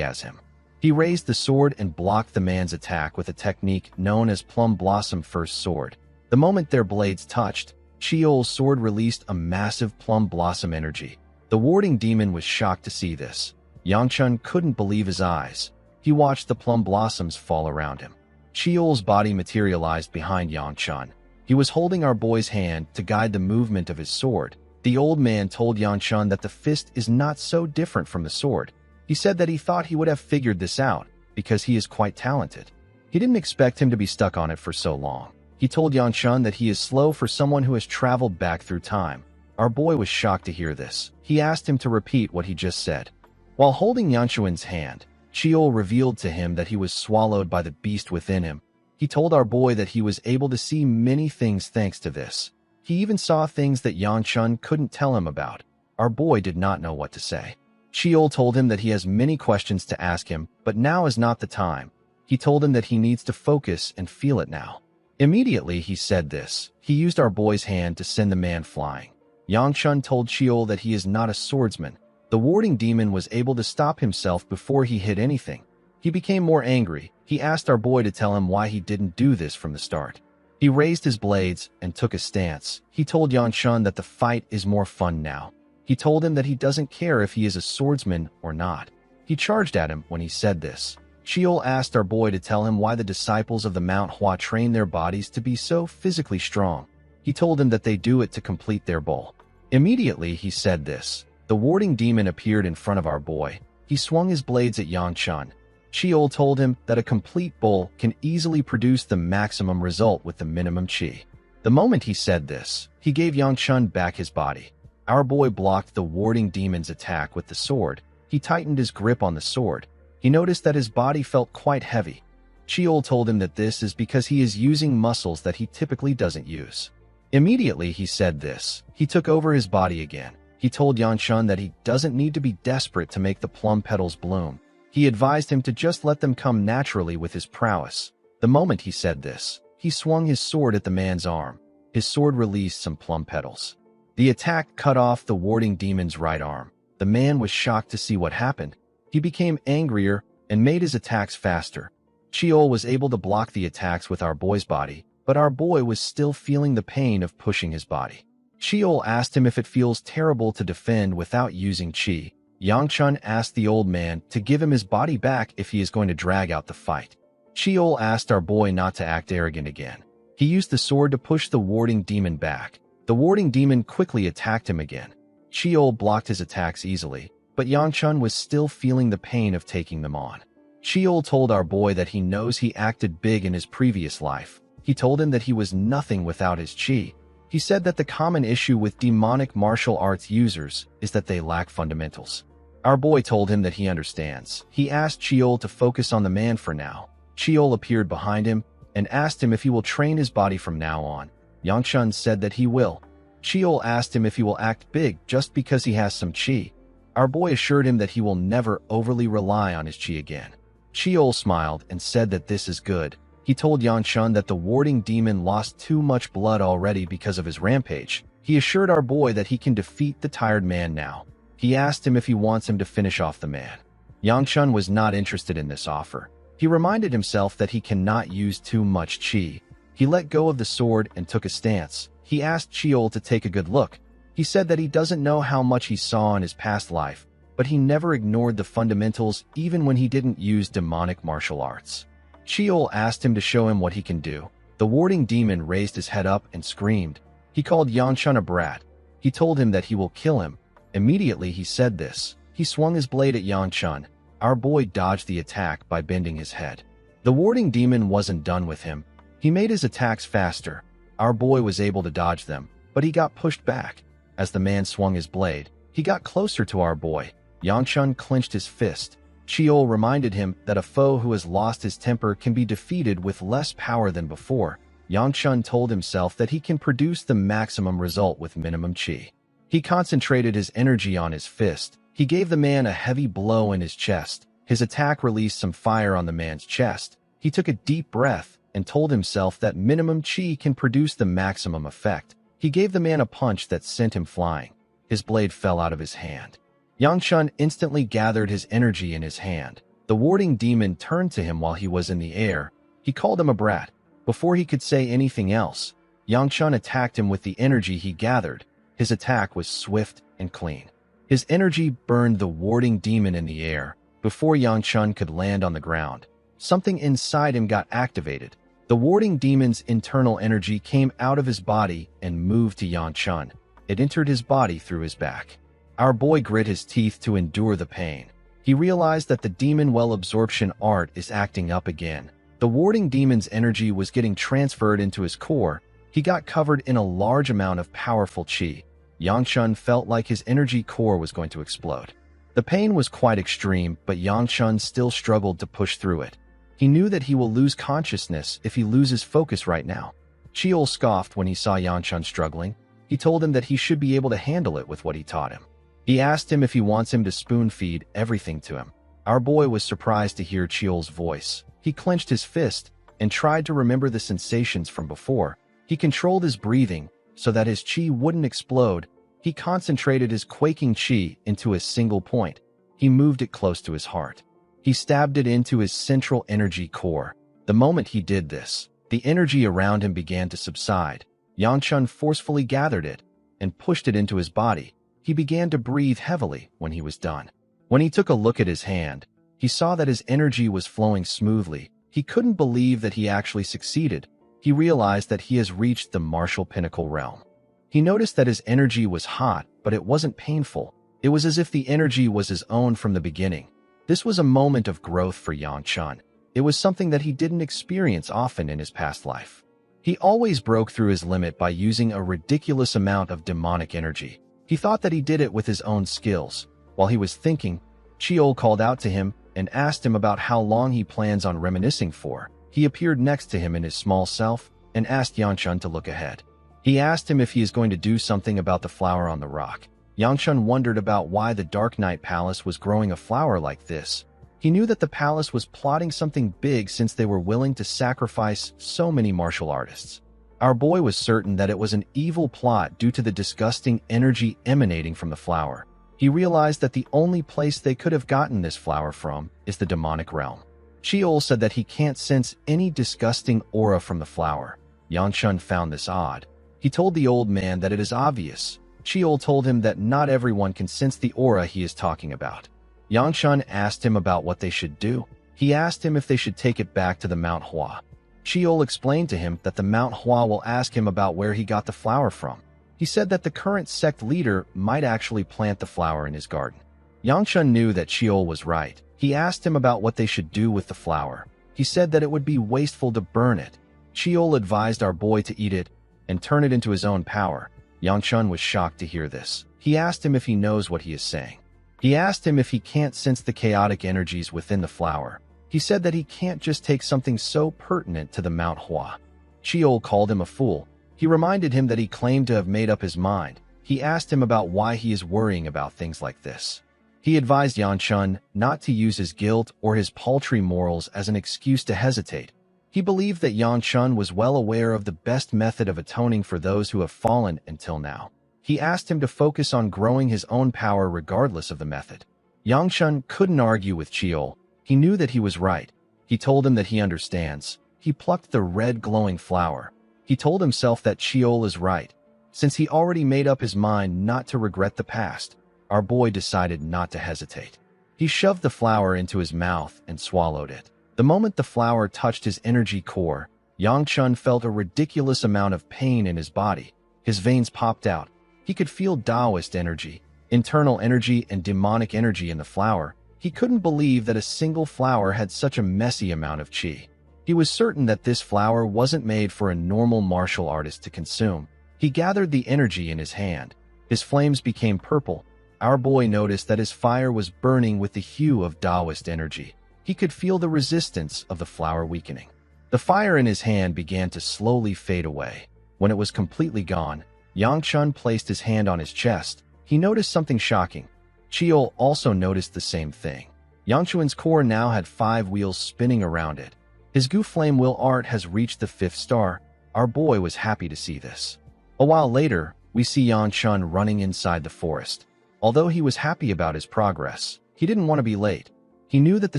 as him. He raised the sword and blocked the man's attack with a technique known as Plum Blossom First Sword. The moment their blades touched, Chiol's sword released a massive plum blossom energy. The warding demon was shocked to see this. Yangchun couldn't believe his eyes. He watched the plum blossoms fall around him. Chiol's body materialized behind Yangchun. He was holding our boy's hand to guide the movement of his sword. The old man told Yangchun that the fist is not so different from the sword. He said that he thought he would have figured this out because he is quite talented. He didn't expect him to be stuck on it for so long. He told Yangchun that he is slow for someone who has traveled back through time. Our boy was shocked to hear this. He asked him to repeat what he just said. While holding Yangchun's hand, Chiol revealed to him that he was swallowed by the beast within him. He told our boy that he was able to see many things thanks to this. He even saw things that Yangchun couldn't tell him about. Our boy did not know what to say. Chiol told him that he has many questions to ask him, but now is not the time. He told him that he needs to focus and feel it now. Immediately he said this. He used our boy's hand to send the man flying. Yangchun told Chiol that he is not a swordsman. The warding demon was able to stop himself before he hit anything. He became more angry. He asked our boy to tell him why he didn't do this from the start. He raised his blades and took a stance. He told Yangchun that the fight is more fun now. He told him that he doesn't care if he is a swordsman or not. He charged at him when he said this. Chiol asked our boy to tell him why the disciples of the Manhwa train their bodies to be so physically strong. He told him that they do it to complete their goal. Immediately he said this. The warding demon appeared in front of our boy. He swung his blades at Yangchun. Chiol told him that a complete bowl can easily produce the maximum result with the minimum chi. The moment he said this, he gave Yangchun back his body. Our boy blocked the warding demon's attack with the sword. He tightened his grip on the sword. He noticed that his body felt quite heavy. Chiol told him that this is because he is using muscles that he typically doesn't use. Immediately he said this. He took over his body again. He told Yangchun that he doesn't need to be desperate to make the plum petals bloom. He advised him to just let them come naturally with his prowess. The moment he said this, he swung his sword at the man's arm. His sword released some plum petals. The attack cut off the warding demon's right arm. The man was shocked to see what happened. He became angrier and made his attacks faster. Chiol was able to block the attacks with our boy's body, but our boy was still feeling the pain of pushing his body. Chiol asked him if it feels terrible to defend without using chi. Yangchun asked the old man to give him his body back if he is going to drag out the fight. Chiol asked our boy not to act arrogant again. He used the sword to push the warding demon back. The warding demon quickly attacked him again. Chiol blocked his attacks easily, but Yangchun was still feeling the pain of taking them on. Chiol told our boy that he knows he acted big in his previous life. He told him that he was nothing without his chi. He said that the common issue with demonic martial arts users is that they lack fundamentals. Our boy told him that he understands. He asked Cheol to focus on the man for now. Cheol appeared behind him and asked him if he will train his body from now on. Yangchun said that he will. Cheol asked him if he will act big just because he has some chi. Our boy assured him that he will never overly rely on his chi again. Cheol smiled and said that this is good. He told Yangchun that the warding demon lost too much blood already because of his rampage. He assured our boy that he can defeat the tired man now. He asked him if he wants him to finish off the man. Yangchun was not interested in this offer. He reminded himself that he cannot use too much chi. He let go of the sword and took a stance. He asked Cheol to take a good look. He said that he doesn't know how much he saw in his past life, but he never ignored the fundamentals even when he didn't use demonic martial arts. Cheol asked him to show him what he can do. The warding demon raised his head up and screamed. He called Yangchun a brat. He told him that he will kill him. Immediately he said this. He swung his blade at Yangchun. Our boy dodged the attack by bending his head. The warding demon wasn't done with him. He made his attacks faster. Our boy was able to dodge them, but he got pushed back. As the man swung his blade, he got closer to our boy. Yangchun clenched his fist. Cheol reminded him that a foe who has lost his temper can be defeated with less power than before. Yangchun told himself that he can produce the maximum result with minimum chi. He concentrated his energy on his fist. He gave the man a heavy blow in his chest. His attack released some fire on the man's chest. He took a deep breath and told himself that minimum chi can produce the maximum effect. He gave the man a punch that sent him flying. His blade fell out of his hand. Yangchun instantly gathered his energy in his hand. The warding demon turned to him while he was in the air. He called him a brat. Before he could say anything else, Yangchun attacked him with the energy he gathered. His attack was swift and clean. His energy burned the warding demon in the air. Before Yangchun could land on the ground, something inside him got activated. The warding demon's internal energy came out of his body and moved to Yangchun. It entered his body through his back. Our boy grit his teeth to endure the pain. He realized that the demon well absorption art is acting up again. The warding demon's energy was getting transferred into his core. He got covered in a large amount of powerful chi. Yangchun felt like his energy core was going to explode. The pain was quite extreme, but Yangchun still struggled to push through it. He knew that he will lose consciousness if he loses focus right now. Cheol scoffed when he saw Yangchun struggling. He told him that he should be able to handle it with what he taught him. He asked him if he wants him to spoon-feed everything to him. Our boy was surprised to hear Cheol's voice. He clenched his fist and tried to remember the sensations from before. He controlled his breathing so that his chi wouldn't explode. He concentrated his quaking chi into a single point. He moved it close to his heart. He stabbed it into his central energy core. The moment he did this, the energy around him began to subside. Yangchun forcefully gathered it and pushed it into his body. He began to breathe heavily when he was done. When he took a look at his hand, he saw that his energy was flowing smoothly. He couldn't believe that he actually succeeded. He realized that he has reached the martial pinnacle realm. He noticed that his energy was hot, but it wasn't painful. It was as if the energy was his own from the beginning. This was a moment of growth for Yangchun. It was something that he didn't experience often in his past life. He always broke through his limit by using a ridiculous amount of demonic energy. He thought that he did it with his own skills. While he was thinking, Cheol called out to him and asked him about how long he plans on reminiscing for. He appeared next to him in his small self and asked Yangchun to look ahead. He asked him if he is going to do something about the flower on the rock. Yangchun wondered about why the Dark Knight Palace was growing a flower like this. He knew that the palace was plotting something big since they were willing to sacrifice so many martial artists. Our boy was certain that it was an evil plot due to the disgusting energy emanating from the flower. He realized that the only place they could have gotten this flower from is the demonic realm. Cheol said that he can't sense any disgusting aura from the flower. Yangchun found this odd. He told the old man that it is obvious. Cheol told him that not everyone can sense the aura he is talking about. Yangchun asked him about what they should do. He asked him if they should take it back to the Mount Hua. Cheol explained to him that the Mount Hua will ask him about where he got the flower from. He said that the current sect leader might actually plant the flower in his garden. Yangchun knew that Cheol was right. He asked him about what they should do with the flower. He said that it would be wasteful to burn it. Cheol advised our boy to eat it. and turn it into his own power. Yang Chun was shocked to hear this. He asked him if he knows what he is saying. He asked him if he can't sense the chaotic energies within the flower. He said that he can't just take something so pertinent to the Mount Hua. Chiol called him a fool. He reminded him that he claimed to have made up his mind. He asked him about why he is worrying about things like this. He advised Yang Chun not to use his guilt or his paltry morals as an excuse to hesitate. He believed that Yang Chun was well aware of the best method of atoning for those who have fallen until now. He asked him to focus on growing his own power regardless of the method. Yang Chun couldn't argue with Chiol. He knew that he was right. He told him that he understands. He plucked the red glowing flower. He told himself that Chiol is right. Since he already made up his mind not to regret the past, our boy decided not to hesitate. He shoved the flower into his mouth and swallowed it. The moment the flower touched his energy core, Yang Chun felt a ridiculous amount of pain in his body. His veins popped out. He could feel Taoist energy, internal energy, and demonic energy in the flower. He couldn't believe that a single flower had such a messy amount of qi. He was certain that this flower wasn't made for a normal martial artist to consume. He gathered the energy in his hand. His flames became purple. Our boy noticed that his fire was burning with the hue of Taoist energy. He could feel the resistance of the flower weakening. The fire in his hand began to slowly fade away. When it was completely gone, Yang Chun placed his hand on his chest. He noticed something shocking. Chiol also noticed the same thing. Yang Chun's core now had 5 wheels spinning around it. His Gu Flame Will art has reached the 5th star. Our boy was happy to see this. A while later, we see Yang Chun running inside the forest. Although he was happy about his progress, he didn't want to be late. He knew that the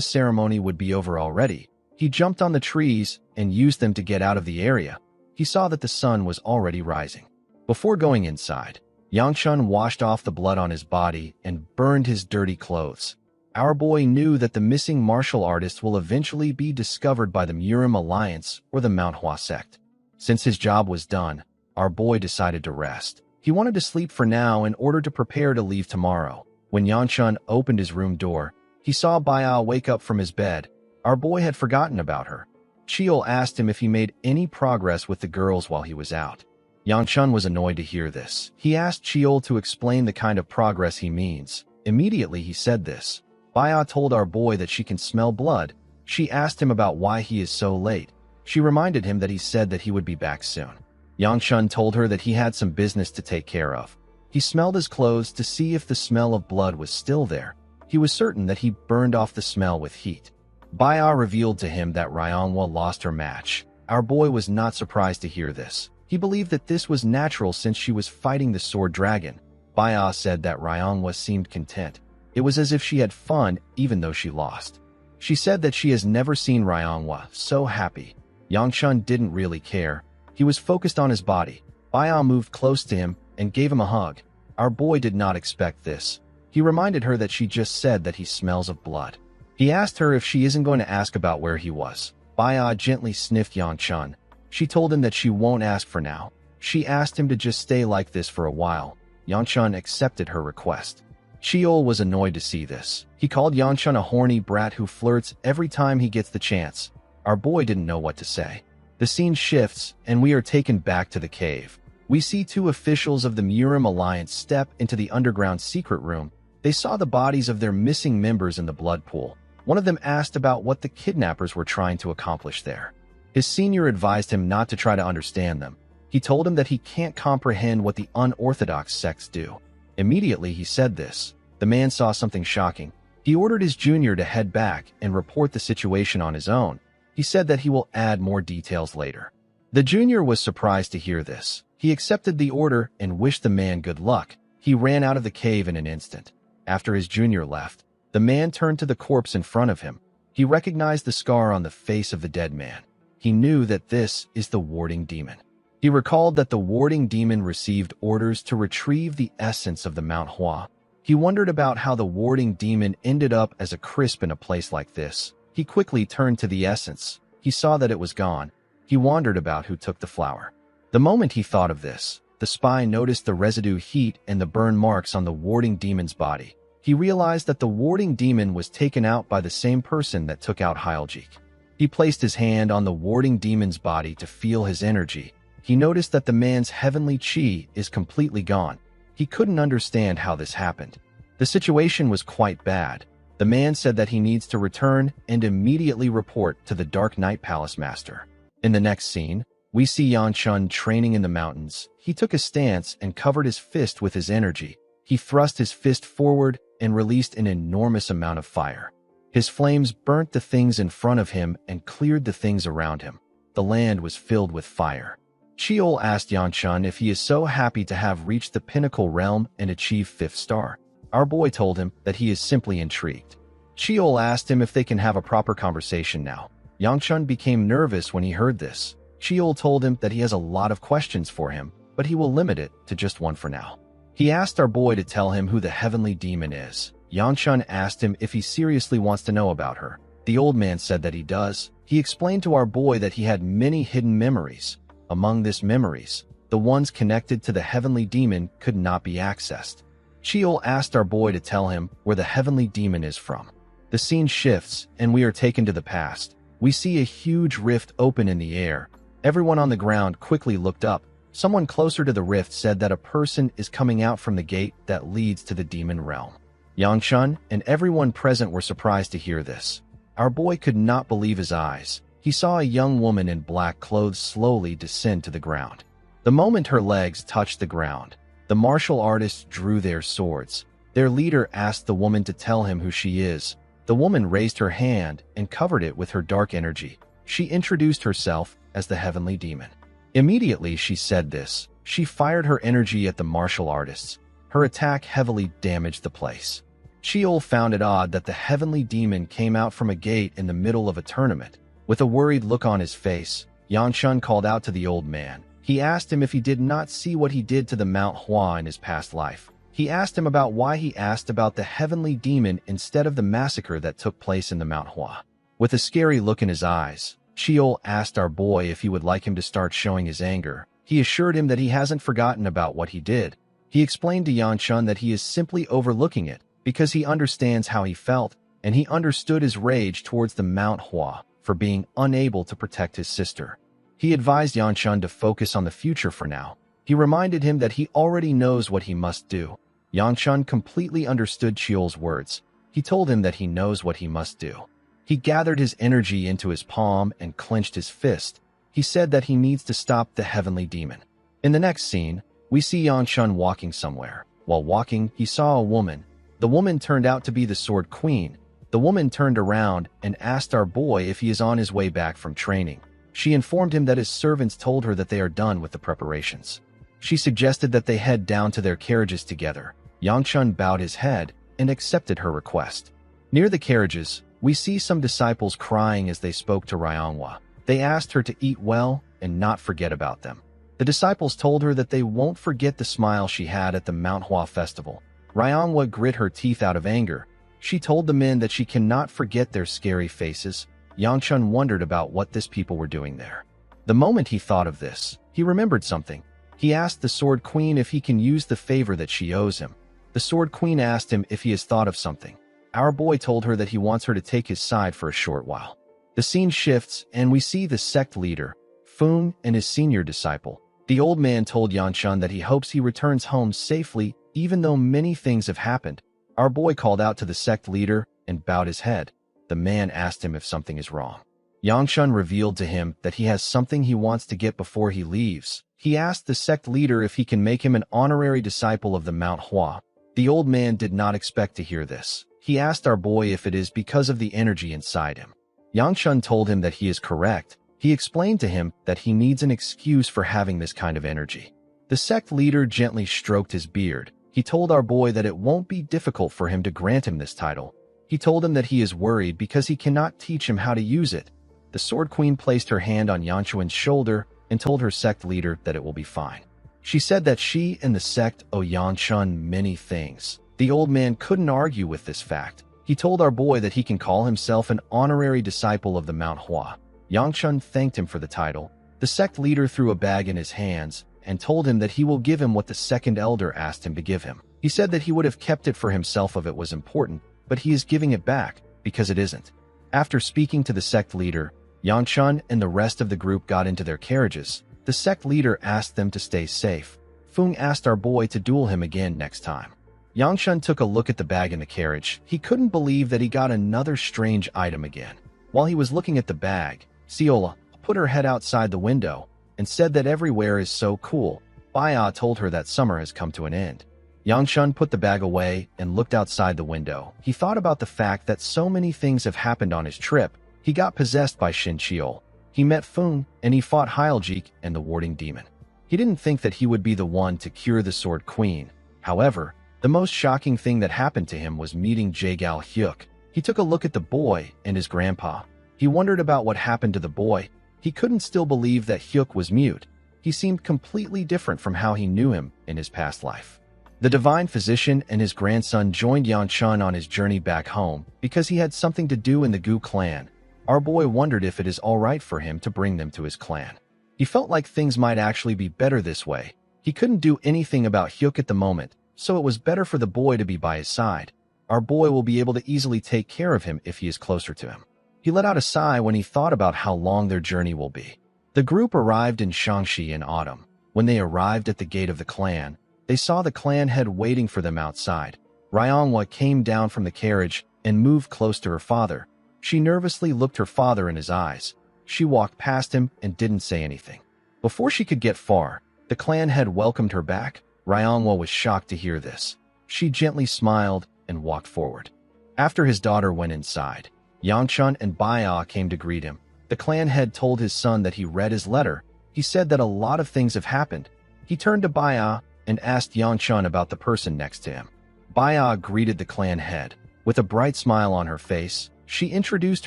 ceremony would be over already. He jumped on the trees and used them to get out of the area. He saw that the sun was already rising. Before going inside, Yang Chun washed off the blood on his body and burned his dirty clothes. Our boy knew that the missing martial artist will eventually be discovered by the Murim Alliance or the Mount Hua sect. Since his job was done, our boy decided to rest. He wanted to sleep for now in order to prepare to leave tomorrow. When Yang Chun opened his room door, he saw Baiao wake up from his bed. Our boy had forgotten about her. Chiol asked him if he made any progress with the girls while he was out. Yang Chun was annoyed to hear this. He asked Chiol to explain the kind of progress he means. Immediately he said this. Baiao told our boy that she can smell blood. She asked him about why he is so late. She reminded him that he said that he would be back soon. Yang Chun told her that he had some business to take care of. He smelled his clothes to see if the smell of blood was still there. He was certain that he burned off the smell with heat. Baiao revealed to him that Ryangwa lost her match. Our boy was not surprised to hear this. He believed that this was natural since she was fighting the sword dragon. Baiao said that Ryangwa seemed content. It was as if she had fun even though she lost. She said that she has never seen Ryangwa so happy. Yang Chun didn't really care. He was focused on his body. Baiao moved close to him and gave him a hug. Our boy did not expect this. He reminded her that she just said that he smells of blood. He asked her if she isn't going to ask about where he was. Baiao gently sniffed Yang Chun. She told him that she won't ask for now. She asked him to just stay like this for a while. Yang Chun accepted her request. Chiol was annoyed to see this. He called Yang Chun a horny brat who flirts every time he gets the chance. Our boy didn't know what to say. The scene shifts, and we are taken back to the cave. We see 2 officials of the Murim Alliance step into the underground secret room. They saw the bodies of their missing members in the blood pool. One of them asked about what the kidnappers were trying to accomplish there. His senior advised him not to try to understand them. He told him that he can't comprehend what the unorthodox sects do. Immediately he said this. The man saw something shocking. He ordered his junior to head back and report the situation on his own. He said that he will add more details later. The junior was surprised to hear this. He accepted the order and wished the man good luck. He ran out of the cave in an instant. After his junior left, the man turned to the corpse in front of him. He recognized the scar on the face of the dead man. He knew that this is the warding demon. He recalled that the warding demon received orders to retrieve the essence of the Mount Hua. He wondered about how the warding demon ended up as a crisp in a place like this. He quickly turned to the essence. He saw that it was gone. He wondered about who took the flower. The moment he thought of this, the spy noticed the residue heat and the burn marks on the warding demon's body. He realized that the warding demon was taken out by the same person that took out Hyljik. He placed his hand on the warding demon's body to feel his energy. he noticed that the man's heavenly chi is completely gone. He couldn't understand how this happened. The situation was quite bad. The man said that he needs to return and immediately report to the Dark Knight Palace Master. In the next scene, we see Yanchun training in the mountains. He took a stance and covered his fist with his energy. He thrust his fist forward and released an enormous amount of fire. His flames burnt the things in front of him and cleared the things around him. The land was filled with fire. Sheol asked Yanchun if he is so happy to have reached the pinnacle realm and achieved 5th star. Our boy told him that he is simply intrigued. Sheol asked him if they can have a proper conversation now. Yanchun became nervous when he heard this. Sheol told him that he has a lot of questions for him, but he will limit it to just one for now. He asked our boy to tell him who the heavenly demon is. Yanchun asked him if he seriously wants to know about her. The old man said that he does. He explained to our boy that he had many hidden memories. Among these memories, the ones connected to the heavenly demon could not be accessed. Sheol asked our boy to tell him where the heavenly demon is from. The scene shifts, and we are taken to the past. We see a huge rift open in the air. Everyone on the ground quickly looked up. Someone closer to the rift said that a person is coming out from the gate that leads to the demon realm. Yanchun and everyone present were surprised to hear this. Our boy could not believe his eyes. He saw a young woman in black clothes slowly descend to the ground. The moment her legs touched the ground, the martial artists drew their swords. Their leader asked the woman to tell him who she is. The woman raised her hand and covered it with her dark energy. She introduced herself as the heavenly demon. Immediately she said this. She fired her energy at the martial artists. Her attack heavily damaged the place. Sheol found it odd that the heavenly demon came out from a gate in the middle of a tournament. With a worried look on his face, Yanchun called out to the old man. He asked him if he did not see what he did to the Manhwa in his past life. He asked him about why he asked about the heavenly demon instead of the massacre that took place in the Manhwa. With a scary look in his eyes, Sheol asked our boy if he would like him to start showing his anger. He assured him that he hasn't forgotten about what he did. He explained to Yanchun that he is simply overlooking it because he understands how he felt, and he understood his rage towards the Manhwa for being unable to protect his sister. He advised Yanchun to focus on the future for now. He reminded him that he already knows what he must do. Yanchun completely understood Sheol's words. He told him that he knows what he must do. He gathered his energy into his palm and clenched his fist. He said that he needs to stop the heavenly demon. In the next scene, we see Yanchun walking somewhere. While walking, he saw a woman. The woman turned out to be the Sword Queen. The woman turned around and asked our boy if he is on his way back from training. She informed him that his servants told her that they are done with the preparations. She suggested that they head down to their carriages together. Yanchun bowed his head and accepted her request. Near the carriages, we see some disciples crying as they spoke to Manhwa. They asked her to eat well and not forget about them. The disciples told her that they won't forget the smile she had at the Manhwa festival. Manhwa grit her teeth out of anger. She told the men that she cannot forget their scary faces. Yanchun wondered about what these people were doing there. The moment he thought of this, he remembered something. He asked the Sword Queen if he can use the favor that she owes him. The Sword Queen asked him if he has thought of something. Our boy told her that he wants her to take his side for a short while. The scene shifts, and we see the sect leader, Fung, and his senior disciple. The old man told Yanchun that he hopes he returns home safely, even though many things have happened. Our boy called out to the sect leader and bowed his head. The man asked him if something is wrong. Yanchun revealed to him that he has something he wants to get before he leaves. He asked the sect leader if he can make him an honorary disciple of the Manhwa. The old man did not expect to hear this. He asked our boy if it is because of the energy inside him. Yanchun told him that he is correct. He explained to him that he needs an excuse for having this kind of energy. The sect leader gently stroked his beard. He told our boy that it won't be difficult for him to grant him this title. He told him that he is worried because he cannot teach him how to use it. The Sword Queen placed her hand on Yanchun's shoulder and told her sect leader that it will be fine. She said that she and the sect owe Yanchun many things. The old man couldn't argue with this fact. He told our boy that he can call himself an honorary disciple of the Manhwa. Yanchun thanked him for the title. The sect leader threw a bag in his hands and told him that he will give him what the second elder asked him to give him. He said that he would have kept it for himself if it was important, but he is giving it back because it isn't. After speaking to the sect leader, Yanchun and the rest of the group got into their carriages. The sect leader asked them to stay safe. Fung asked our boy to duel him again next time. Yangshun took a look at the bag in the carriage. He couldn't believe that he got another strange item again. While he was looking at the bag, Seola put her head outside the window and said that everywhere is so cool. Baya told her that summer has come to an end. Yangshun put the bag away and looked outside the window. He thought about the fact that so many things have happened on his trip. He got possessed by Shin Cheol. He met Fung, and he fought Hyljik and the warding demon. He didn't think that he would be the one to cure the Sword Queen. However, the most shocking thing that happened to him was meeting Jaegal Hyuk. He took a look at the boy and his grandpa. He wondered about what happened to the boy. He couldn't still believe that Hyuk was mute. He seemed completely different from how he knew him in his past life. The divine physician and his grandson joined Yangshun on his journey back home because he had something to do in the Gu clan. Our boy wondered if it is all right for him to bring them to his clan. He felt like things might actually be better this way. He couldn't do anything about Hyuk at the moment, so it was better for the boy to be by his side. Our boy will be able to easily take care of him if he is closer to him. He let out a sigh when he thought about how long their journey will be. The group arrived in Shangxi in autumn. When they arrived at the gate of the clan, they saw the clan head waiting for them outside. Ryongwa came down from the carriage and moved close to her father. She nervously looked her father in his eyes. She walked past him and didn't say anything. Before she could get far, the clan head welcomed her back. Ryongwa was shocked to hear this. She gently smiled and walked forward. After his daughter went inside, Yangshun and Baya came to greet him. The clan head told his son that he read his letter. He said that a lot of things have happened. He turned to Baya and asked Yangshun about the person next to him. Baya greeted the clan head. With a bright smile on her face, she introduced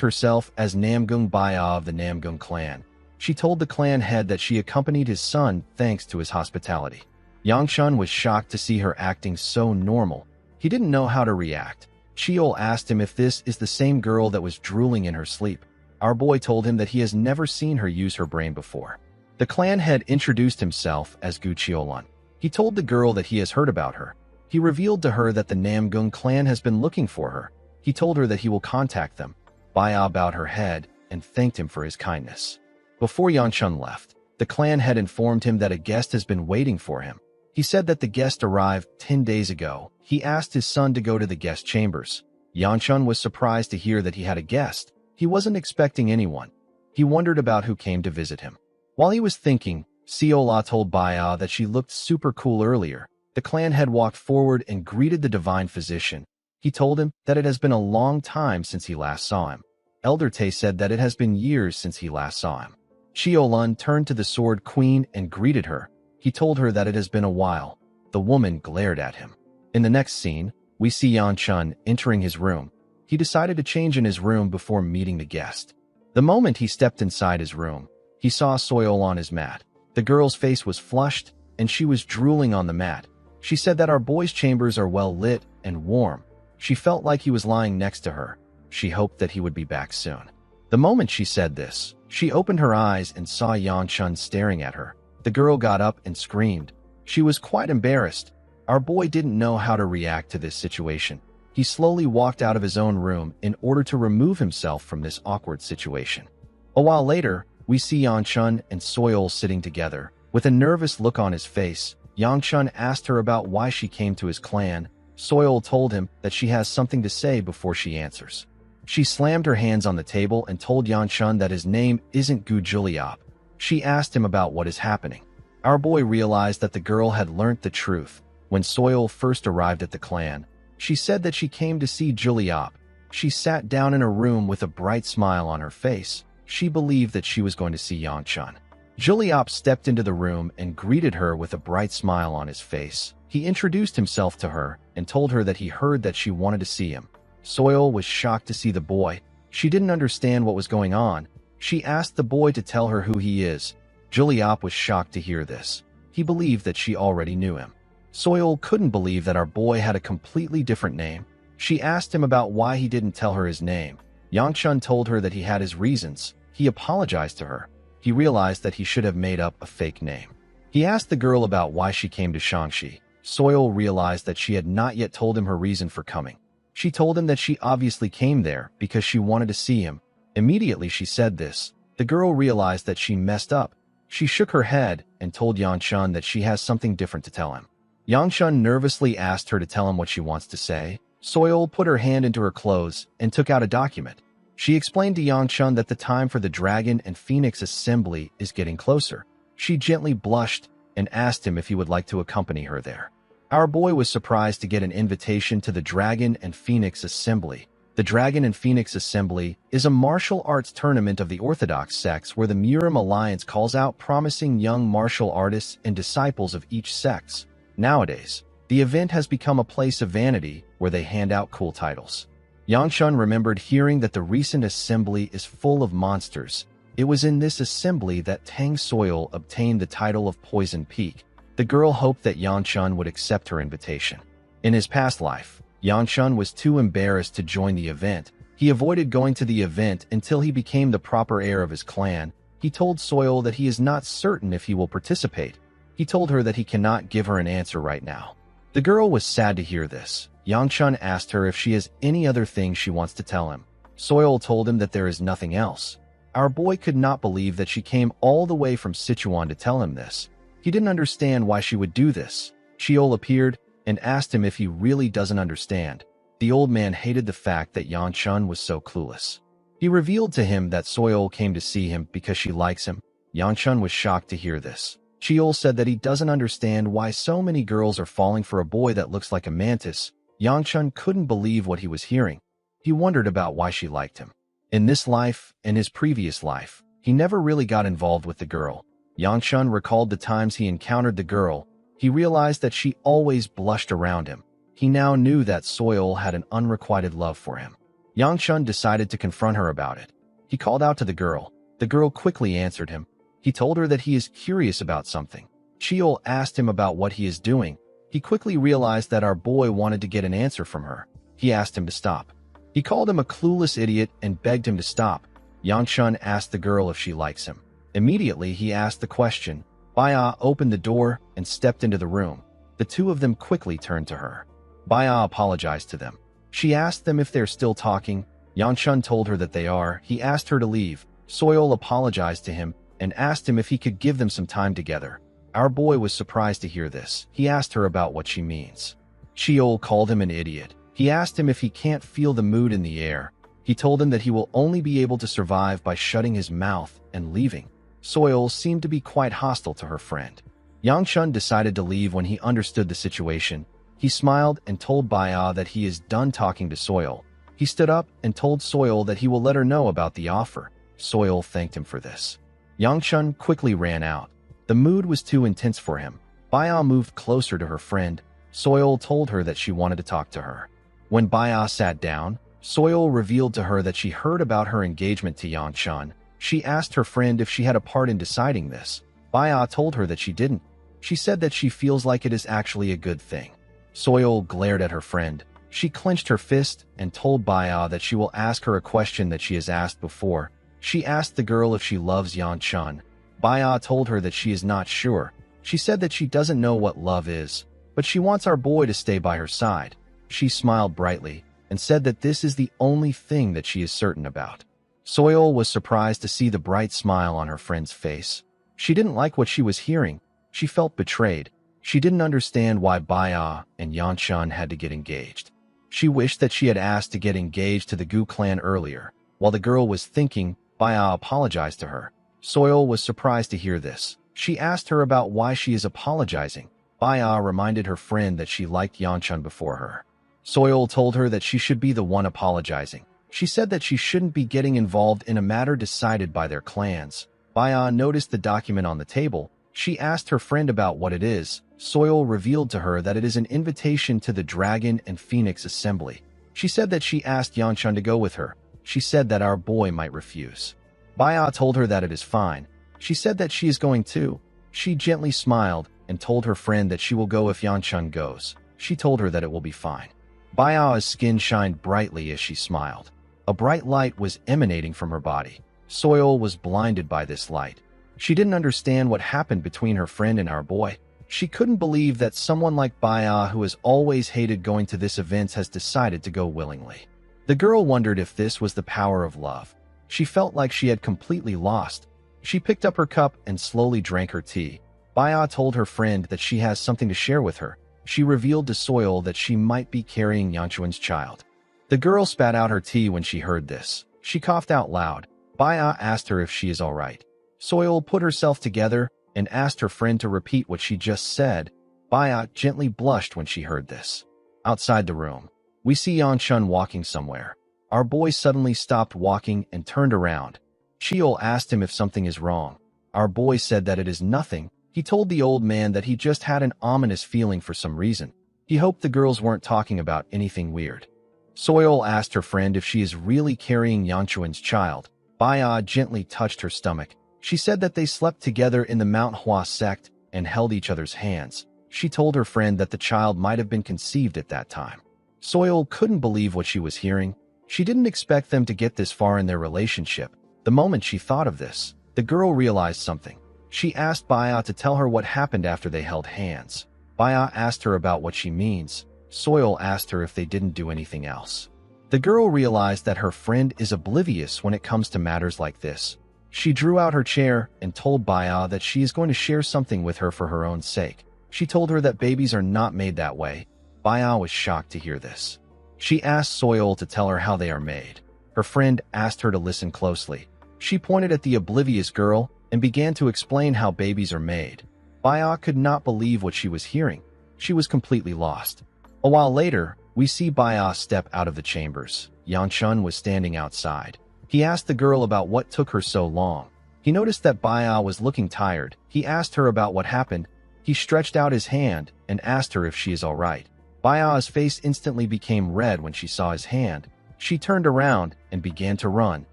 herself as Namgung Baya of the Namgung clan. She told the clan head that she accompanied his son thanks to his hospitality. Yangshun was shocked to see her acting so normal. He didn't know how to react. Cheol asked him if this is the same girl that was drooling in her sleep. Our boy told him that he has never seen her use her brain before. The clan head introduced himself as Gu Cheolan. He told the girl that he has heard about her. He revealed to her that the Namgung clan has been looking for her. He told her that he will contact them. Baya bowed her head and thanked him for his kindness. Before Yangshun left, the clan head informed him that a guest has been waiting for him. He said that the guest arrived 10 days ago. He asked his son to go to the guest chambers. Yangshun was surprised to hear that he had a guest. He wasn't expecting anyone. He wondered about who came to visit him. While he was thinking, Seola told Baya that she looked super cool earlier. The clan head walked forward and greeted the divine physician. He told him that it has been a long time since he last saw him. Elder Tay said that it has been years since he last saw him. Cheolun turned to the Sword Queen and greeted her. He told her that it has been a while. The woman glared at him. In the next scene, we see Yangshun entering his room. He decided to change in his room before meeting the guest. The moment he stepped inside his room, he saw Soil on his mat. The girl's face was flushed, and she was drooling on the mat. She said that our boy's chambers are well lit and warm. She felt like he was lying next to her. She hoped that he would be back soon. The moment she said this, she opened her eyes and saw Yangshun staring at her. The girl got up and screamed. She was quite embarrassed. Our boy didn't know how to react to this situation. He slowly walked out of his own room in order to remove himself from this awkward situation. A while later, we see Yangshun and Soil sitting together. With a nervous look on his face, Yangshun asked her about why she came to his clan. Soil told him that she has something to say before she answers. She slammed her hands on the table and told Yangshun that his name isn't Gu Juliop. She asked him about what is happening. Our boy realized that the girl had learnt the truth. When Soil first arrived at the clan, she said that she came to see Juliop. She sat down in a room with a bright smile on her face. She believed that she was going to see Yangshun. Juliop stepped into the room and greeted her with a bright smile on his face. He introduced himself to her and told her that he heard that she wanted to see him. Soil was shocked to see the boy. She didn't understand what was going on. She asked the boy to tell her who he is. Juliop was shocked to hear this. He believed that she already knew him. Soil couldn't believe that our boy had a completely different name. She asked him about why he didn't tell her his name. Yangshun told her that he had his reasons. He apologized to her. He realized that he should have made up a fake name. He asked the girl about why she came to Shangxi. Soil realized that she had not yet told him her reason for coming. She told him that she obviously came there because she wanted to see him. Immediately she said this, the girl realized that she messed up. She shook her head and told Yang that she has something different to tell him. Yang nervously asked her to tell him what she wants to say. Soil put her hand into her clothes and took out a document. She explained to Yang that the time for the Dragon and Phoenix Assembly is getting closer. She gently blushed and asked him if he would like to accompany her there. Our boy was surprised to get an invitation to the Dragon and Phoenix Assembly. The Dragon and Phoenix Assembly is a martial arts tournament of the Orthodox sects where the Murim Alliance calls out promising young martial artists and disciples of each sects. Nowadays, the event has become a place of vanity where they hand out cool titles. Yang remembered hearing that the recent assembly is full of monsters. It was in this assembly that Tang Soil obtained the title of Poison Peak. The girl hoped that Yang would accept her invitation. In his past life, Yang was too embarrassed to join the event. He avoided going to the event until he became the proper heir of his clan. He told Soil that he is not certain if he will participate. He told her that he cannot give her an answer right now. The girl was sad to hear this. Yang asked her if she has any other thing she wants to tell him. Soil told him that there is nothing else. Our boy could not believe that she came all the way from Sichuan to tell him this. He didn't understand why she would do this. Sheol appeared and asked him if he really doesn't understand. The old man hated the fact that Yang was so clueless. He revealed to him that Soil came to see him because she likes him. Yang was shocked to hear this. Sheol said that he doesn't understand why so many girls are falling for a boy that looks like a mantis. Yang couldn't believe what he was hearing. He wondered about why she liked him. In this life and his previous life, he never really got involved with the girl. Yang recalled the times he encountered the girl. He realized that she always blushed around him. He now knew that Soil had an unrequited love for him. Yang decided to confront her about it. He called out to the girl. The girl quickly answered him. He told her that he is curious about something. Sheol asked him about what he is doing. He quickly realized that our boy wanted to get an answer from her. He asked him to stop. He called him a clueless idiot and begged him to stop. Yang asked the girl if she likes him. Immediately, he asked the question. Baya opened the door and stepped into the room. The two of them quickly turned to her. Baya apologized to them. She asked them if they're still talking. Yang told her that they are. He asked her to leave. Soil apologized to him and asked him if he could give them some time together. Our boy was surprised to hear this. He asked her about what she means. Sheol called him an idiot. He asked him if he can't feel the mood in the air. He told him that he will only be able to survive by shutting his mouth and leaving. Soil seemed to be quite hostile to her friend. Yang decided to leave when he understood the situation. He smiled and told Baya that he is done talking to Soil. He stood up and told Soil that he will let her know about the offer. Soil thanked him for this. Yang quickly ran out. The mood was too intense for him. Baya moved closer to her friend. Soil told her that she wanted to talk to her. When Baya sat down, Soil revealed to her that she heard about her engagement to Yang. She asked her friend if she had a part in deciding this. Baya told her that she didn't. She said that she feels like it is actually a good thing. Soil glared at her friend. She clenched her fist and told Baya that she will ask her a question that she has asked before. She asked the girl if she loves Yang. Baya told her that she is not sure. She said that she doesn't know what love is, but she wants our boy to stay by her side. She smiled brightly and said that this is the only thing that she is certain about. Soil was surprised to see the bright smile on her friend's face. She didn't like what she was hearing. She felt betrayed. She didn't understand why Baya and Yang had to get engaged. She wished that she had asked to get engaged to the Gu clan earlier. While the girl was thinking, Baya apologized to her. Soil was surprised to hear this. She asked her about why she is apologizing. Baya reminded her friend that she liked Yang before her. Soil told her that she should be the one apologizing. She said that she shouldn't be getting involved in a matter decided by their clans. Baya noticed the document on the table. She asked her friend about what it is. Soil revealed to her that it is an invitation to the Dragon and Phoenix Assembly. She said that she asked Yang to go with her. She said that our boy might refuse. Baya told her that it is fine. She said that she is going too. She gently smiled and told her friend that she will go if Yang goes. She told her that it will be fine. Baya's skin shined brightly as she smiled. A bright light was emanating from her body. Soil was blinded by this light. She didn't understand what happened between her friend and our boy. She couldn't believe that someone like Baya, who has always hated going to this event, has decided to go willingly. The girl wondered if this was the power of love. She felt like she had completely lost. She picked up her cup and slowly drank her tea. Baya told her friend that she has something to share with her. She revealed to Soil that she might be carrying Yanchuan's child. The girl spat out her tea when she heard this. She coughed out loud. Baya asked her if she is all right. Soil put herself together and asked her friend to repeat what she just said. Baya gently blushed when she heard this. Outside the room, we see Yanchun walking somewhere. Our boy suddenly stopped walking and turned around. Cheol asked him if something is wrong. Our boy said that it is nothing. He told the old man that he just had an ominous feeling for some reason. He hoped the girls weren't talking about anything weird. Soil asked her friend if she is really carrying Yanchuan's child. Baya gently touched her stomach. She said that they slept together in the Manhwa sect and held each other's hands. She told her friend that the child might have been conceived at that time. Soil couldn't believe what she was hearing. She didn't expect them to get this far in their relationship. The moment she thought of this, the girl realized something. She asked Baya to tell her what happened after they held hands. Baya asked her about what she means. Soil asked her if they didn't do anything else. The girl realized that her friend is oblivious when it comes to matters like this. She drew out her chair and told Baya that she is going to share something with her for her own sake. She told her that babies are not made that way. Baya was shocked to hear this. She asked Soil to tell her how they are made. Her friend asked her to listen closely. She pointed at the oblivious girl and began to explain how babies are made. Baya could not believe what she was hearing. She was completely lost. A while later, we see Baya step out of the chambers. Yanchun was standing outside. He asked the girl about what took her so long. He noticed that Baya was looking tired. He asked her about what happened. He stretched out his hand and asked her if she is all right. Baya's face instantly became red when she saw his hand. She turned around and began to run.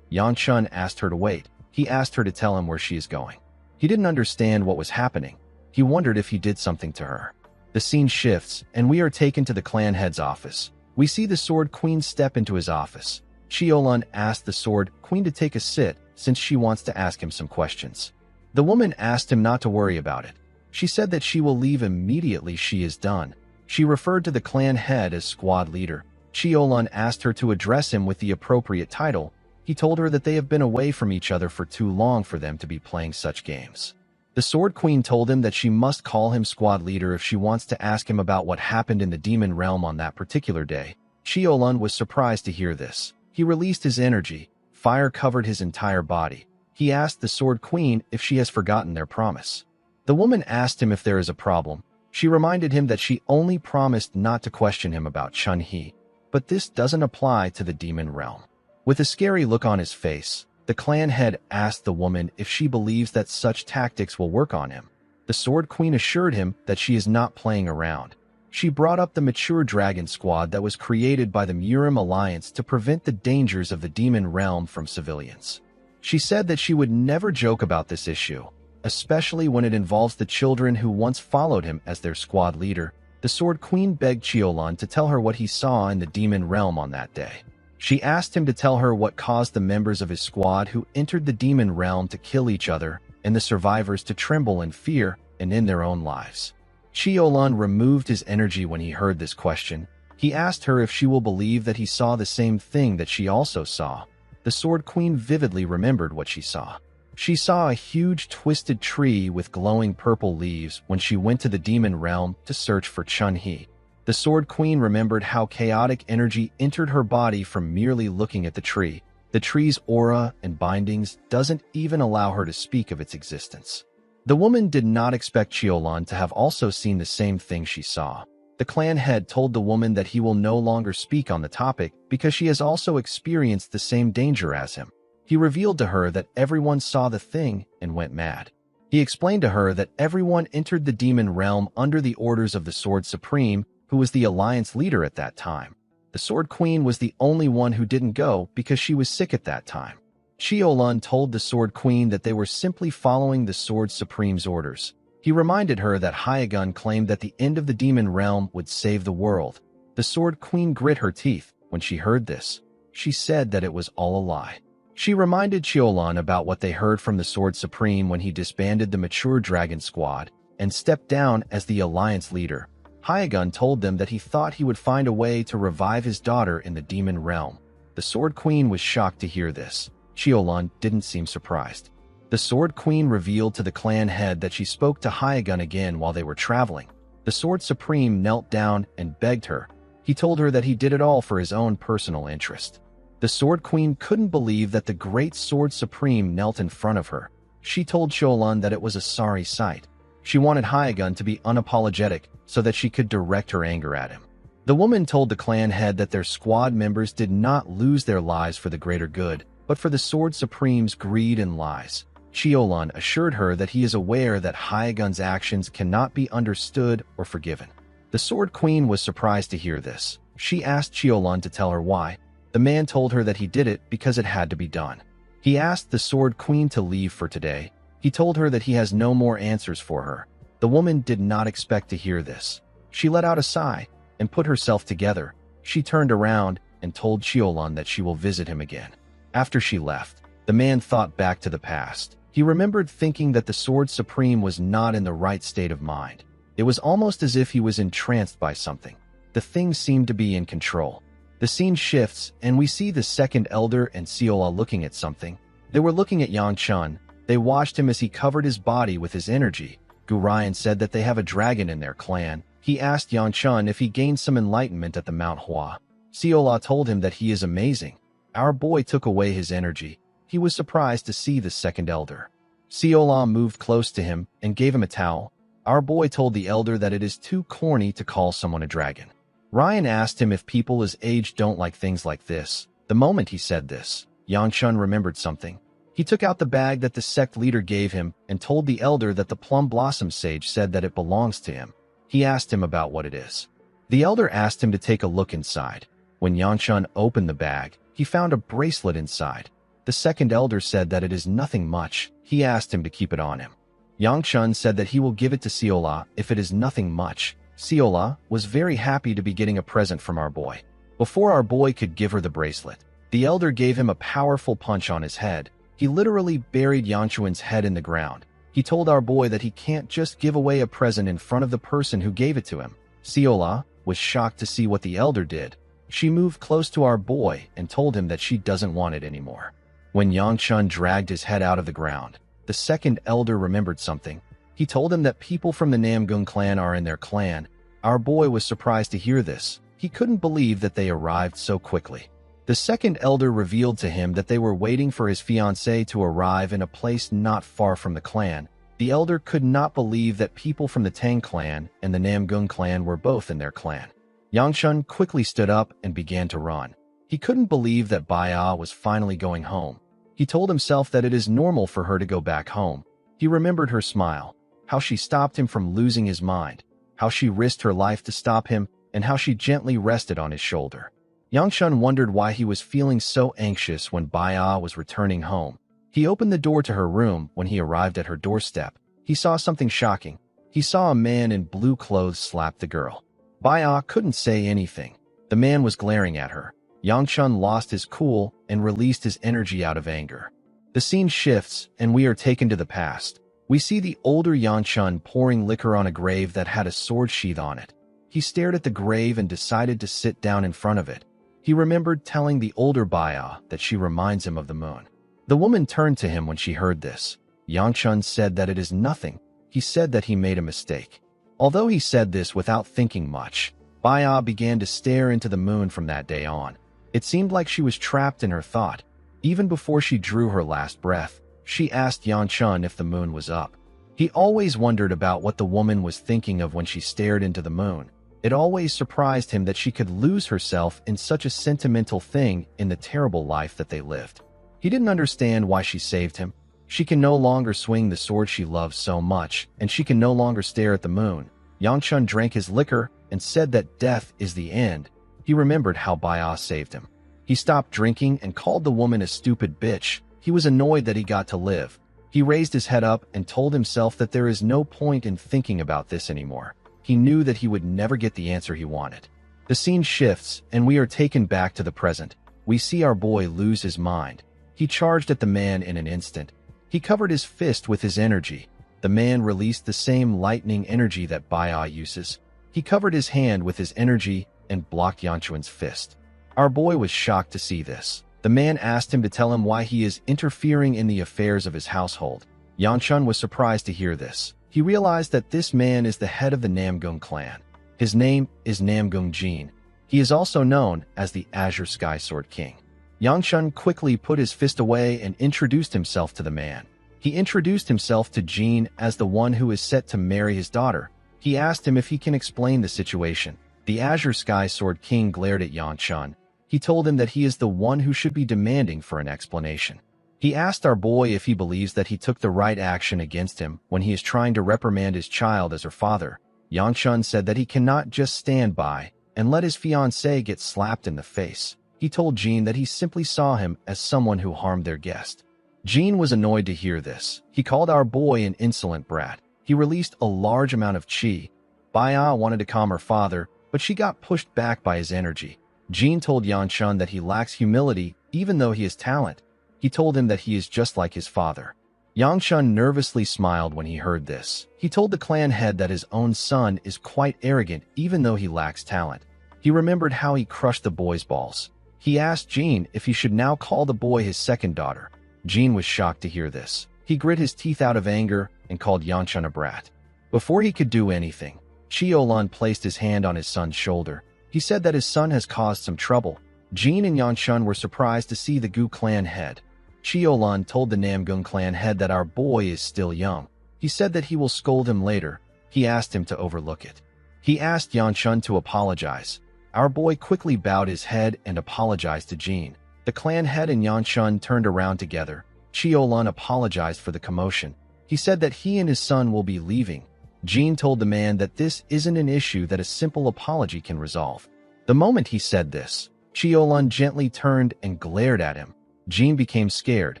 Yanchun asked her to wait. He asked her to tell him where she is going. He didn't understand what was happening. He wondered if he did something to her. The scene shifts, and we are taken to the clan head's office. We see the Sword Queen step into his office. Cheolun asked the Sword Queen to take a sit since she wants to ask him some questions. The woman asked him not to worry about it. She said that she will leave immediately she is done. She referred to the clan head as squad leader. Cheolun asked her to address him with the appropriate title. He told her that they have been away from each other for too long for them to be playing such games. The Sword Queen told him that she must call him squad leader if she wants to ask him about what happened in the demon realm on that particular day. Cheolun was surprised to hear this. He released his energy. Fire covered his entire body. He asked the Sword Queen if she has forgotten their promise. The woman asked him if there is a problem. She reminded him that she only promised not to question him about Chun-Hee. But this doesn't apply to the demon realm. With a scary look on his face, the clan head asked the woman if she believes that such tactics will work on him. The Sword Queen assured him that she is not playing around. She brought up the mature dragon squad that was created by the Murim Alliance to prevent the dangers of the demon realm from civilians. She said that she would never joke about this issue, especially when it involves the children who once followed him as their squad leader. The Sword Queen begged Cheolun to tell her what he saw in the demon realm on that day. She asked him to tell her what caused the members of his squad who entered the demon realm to kill each other and the survivors to tremble in fear and in their own lives. Cheolun removed his energy when he heard this question. He asked her if she will believe that he saw the same thing that she also saw. The Sword Queen vividly remembered what she saw. She saw a huge twisted tree with glowing purple leaves when she went to the demon realm to search for Chun-Hee. The Sword Queen remembered how chaotic energy entered her body from merely looking at the tree. The tree's aura and bindings doesn't even allow her to speak of its existence. The woman did not expect Cheolun to have also seen the same thing she saw. The clan head told the woman that he will no longer speak on the topic because she has also experienced the same danger as him. He revealed to her that everyone saw the thing and went mad. He explained to her that everyone entered the demon realm under the orders of the Sword Supreme, who was the alliance leader at that time. The Sword Queen was the only one who didn't go because she was sick at that time. Cheolun told the Sword Queen that they were simply following the Sword Supreme's orders. He reminded her that Hyagun claimed that the end of the demon realm would save the world. The Sword Queen grit her teeth when she heard this. She said that it was all a lie. She reminded Cheolun about what they heard from the Sword Supreme when he disbanded the mature dragon squad and stepped down as the alliance leader. Hyagun told them that he thought he would find a way to revive his daughter in the demon realm. The Sword Queen was shocked to hear this. Cheolun didn't seem surprised. The Sword Queen revealed to the clan head that she spoke to Hyagun again while they were traveling. The Sword Supreme knelt down and begged her. He told her that he did it all for his own personal interest. The Sword Queen couldn't believe that the great Sword Supreme knelt in front of her. She told Sholan that it was a sorry sight. She wanted Hyagun to be unapologetic so that she could direct her anger at him. The woman told the clan head that their squad members did not lose their lives for the greater good, but for the Sword Supreme's greed and lies. Chiolan assured her that he is aware that Hyagun's actions cannot be understood or forgiven. The Sword Queen was surprised to hear this. She asked Chiolan to tell her why. The man told her that he did it because it had to be done. He asked the Sword Queen to leave for today. He told her that he has no more answers for her. The woman did not expect to hear this. She let out a sigh and put herself together. She turned around and told Chiolan that she will visit him again. After she left, the man thought back to the past. He remembered thinking that the Sword Supreme was not in the right state of mind. It was almost as if he was entranced by something. The thing seemed to be in control. The scene shifts, and we see the second elder and Seola looking at something. They were looking at Yang Chun. They watched him as he covered his body with his energy. Gurion said that they have a dragon in their clan. He asked Yang Chun if he gained some enlightenment at the Mount Hua. Seola told him that he is amazing. Our boy took away his energy. He was surprised to see the second elder. Seola moved close to him and gave him a towel. Our boy told the elder that it is too corny to call someone a dragon. Ryan asked him if people his age don't like things like this. The moment he said this, Yang Chun remembered something. He took out the bag that the sect leader gave him and told the elder that the Plum Blossom Sage said that it belongs to him. He asked him about what it is. The elder asked him to take a look inside. When Yang Chun opened the bag, he found a bracelet inside. The second elder said that it is nothing much. He asked him to keep it on him. Yang Chun said that he will give it to Seola if it is nothing much. Seola was very happy to be getting a present from our boy. Before our boy could give her the bracelet, the elder gave him a powerful punch on his head. He literally buried Yang Chun's head in the ground. He told our boy that he can't just give away a present in front of the person who gave it to him. Seola was shocked to see what the elder did. She moved close to our boy and told him that she doesn't want it anymore. When Yang Chun dragged his head out of the ground, the second elder remembered something. He told him that people from the Namgung clan are in their clan. Our boy was surprised to hear this. He couldn't believe that they arrived so quickly. The second elder revealed to him that they were waiting for his fiancée to arrive in a place not far from the clan. The elder could not believe that people from the Tang clan and the Namgung clan were both in their clan. Yang Chun quickly stood up and began to run. He couldn't believe that Baya was finally going home. He told himself that it is normal for her to go back home. He remembered her smile, how she stopped him from losing his mind, how she risked her life to stop him, and how she gently rested on his shoulder. Yang Chun wondered why he was feeling so anxious when Baya was returning home. He opened the door to her room. When he arrived at her doorstep, he saw something shocking. He saw a man in blue clothes slap the girl. Baya couldn't say anything. The man was glaring at her. Yang Chun lost his cool and released his energy out of anger. The scene shifts, and we are taken to the past. We see the older Yang Chun pouring liquor on a grave that had a sword sheath on it. He stared at the grave and decided to sit down in front of it. He remembered telling the older Baya that she reminds him of the moon. The woman turned to him when she heard this. Yang Chun said that it is nothing. He said that he made a mistake. Although he said this without thinking much, Baya began to stare into the moon from that day on. It seemed like she was trapped in her thought. Even before she drew her last breath, she asked Yang Chun if the moon was up. He always wondered about what the woman was thinking of when she stared into the moon. It always surprised him that she could lose herself in such a sentimental thing in the terrible life that they lived. He didn't understand why she saved him. She can no longer swing the sword she loves so much, and she can no longer stare at the moon. Yang Chun drank his liquor and said that death is the end. He remembered how Baya saved him. He stopped drinking and called the woman a stupid bitch. He was annoyed that he got to live. He raised his head up and told himself that there is no point in thinking about this anymore. He knew that he would never get the answer he wanted. The scene shifts, and we are taken back to the present. We see our boy lose his mind. He charged at the man in an instant. He covered his fist with his energy. The man released the same lightning energy that Baya uses. He covered his hand with his energy and blocked Yang Chun's fist. Our boy was shocked to see this. The man asked him to tell him why he is interfering in the affairs of his household. Yanchun was surprised to hear this. He realized that this man is the head of the Namgung clan. His name is Namgung Jin. He is also known as the Azure Sky Sword King. Yanchun quickly put his fist away and introduced himself to the man. He introduced himself to Jin as the one who is set to marry his daughter. He asked him if he can explain the situation. The Azure Sky Sword King glared at Yanchun. He told him that he is the one who should be demanding for an explanation. He asked our boy if he believes that he took the right action against him when he is trying to reprimand his child as her father. Yanchun said that he cannot just stand by and let his fiancée get slapped in the face. He told Jin that he simply saw him as someone who harmed their guest. Jin was annoyed to hear this. He called our boy an insolent brat. He released a large amount of chi. Baya wanted to calm her father, but she got pushed back by his energy. Jin told Yanchun that he lacks humility even though he has talent. He told him that he is just like his father. Yanchun nervously smiled when he heard this. He told the clan head that his own son is quite arrogant even though he lacks talent. He remembered how he crushed the boy's balls. He asked Jin if he should now call the boy his second daughter. Jin was shocked to hear this. He grit his teeth out of anger and called Yanchun a brat. Before he could do anything, Chiolan placed his hand on his son's shoulder. He said that his son has caused some trouble. Jin and Yanchun were surprised to see the Gu clan head. Chiolan told the Namgung clan head that our boy is still young. He said that he will scold him later. He asked him to overlook it. He asked Yanchun to apologize. Our boy quickly bowed his head and apologized to Jin. The clan head and Yanchun turned around together. Chiolan apologized for the commotion. He said that he and his son will be leaving. Jin told the man that this isn't an issue that a simple apology can resolve. The moment he said this, Chiolan gently turned and glared at him. Jin became scared.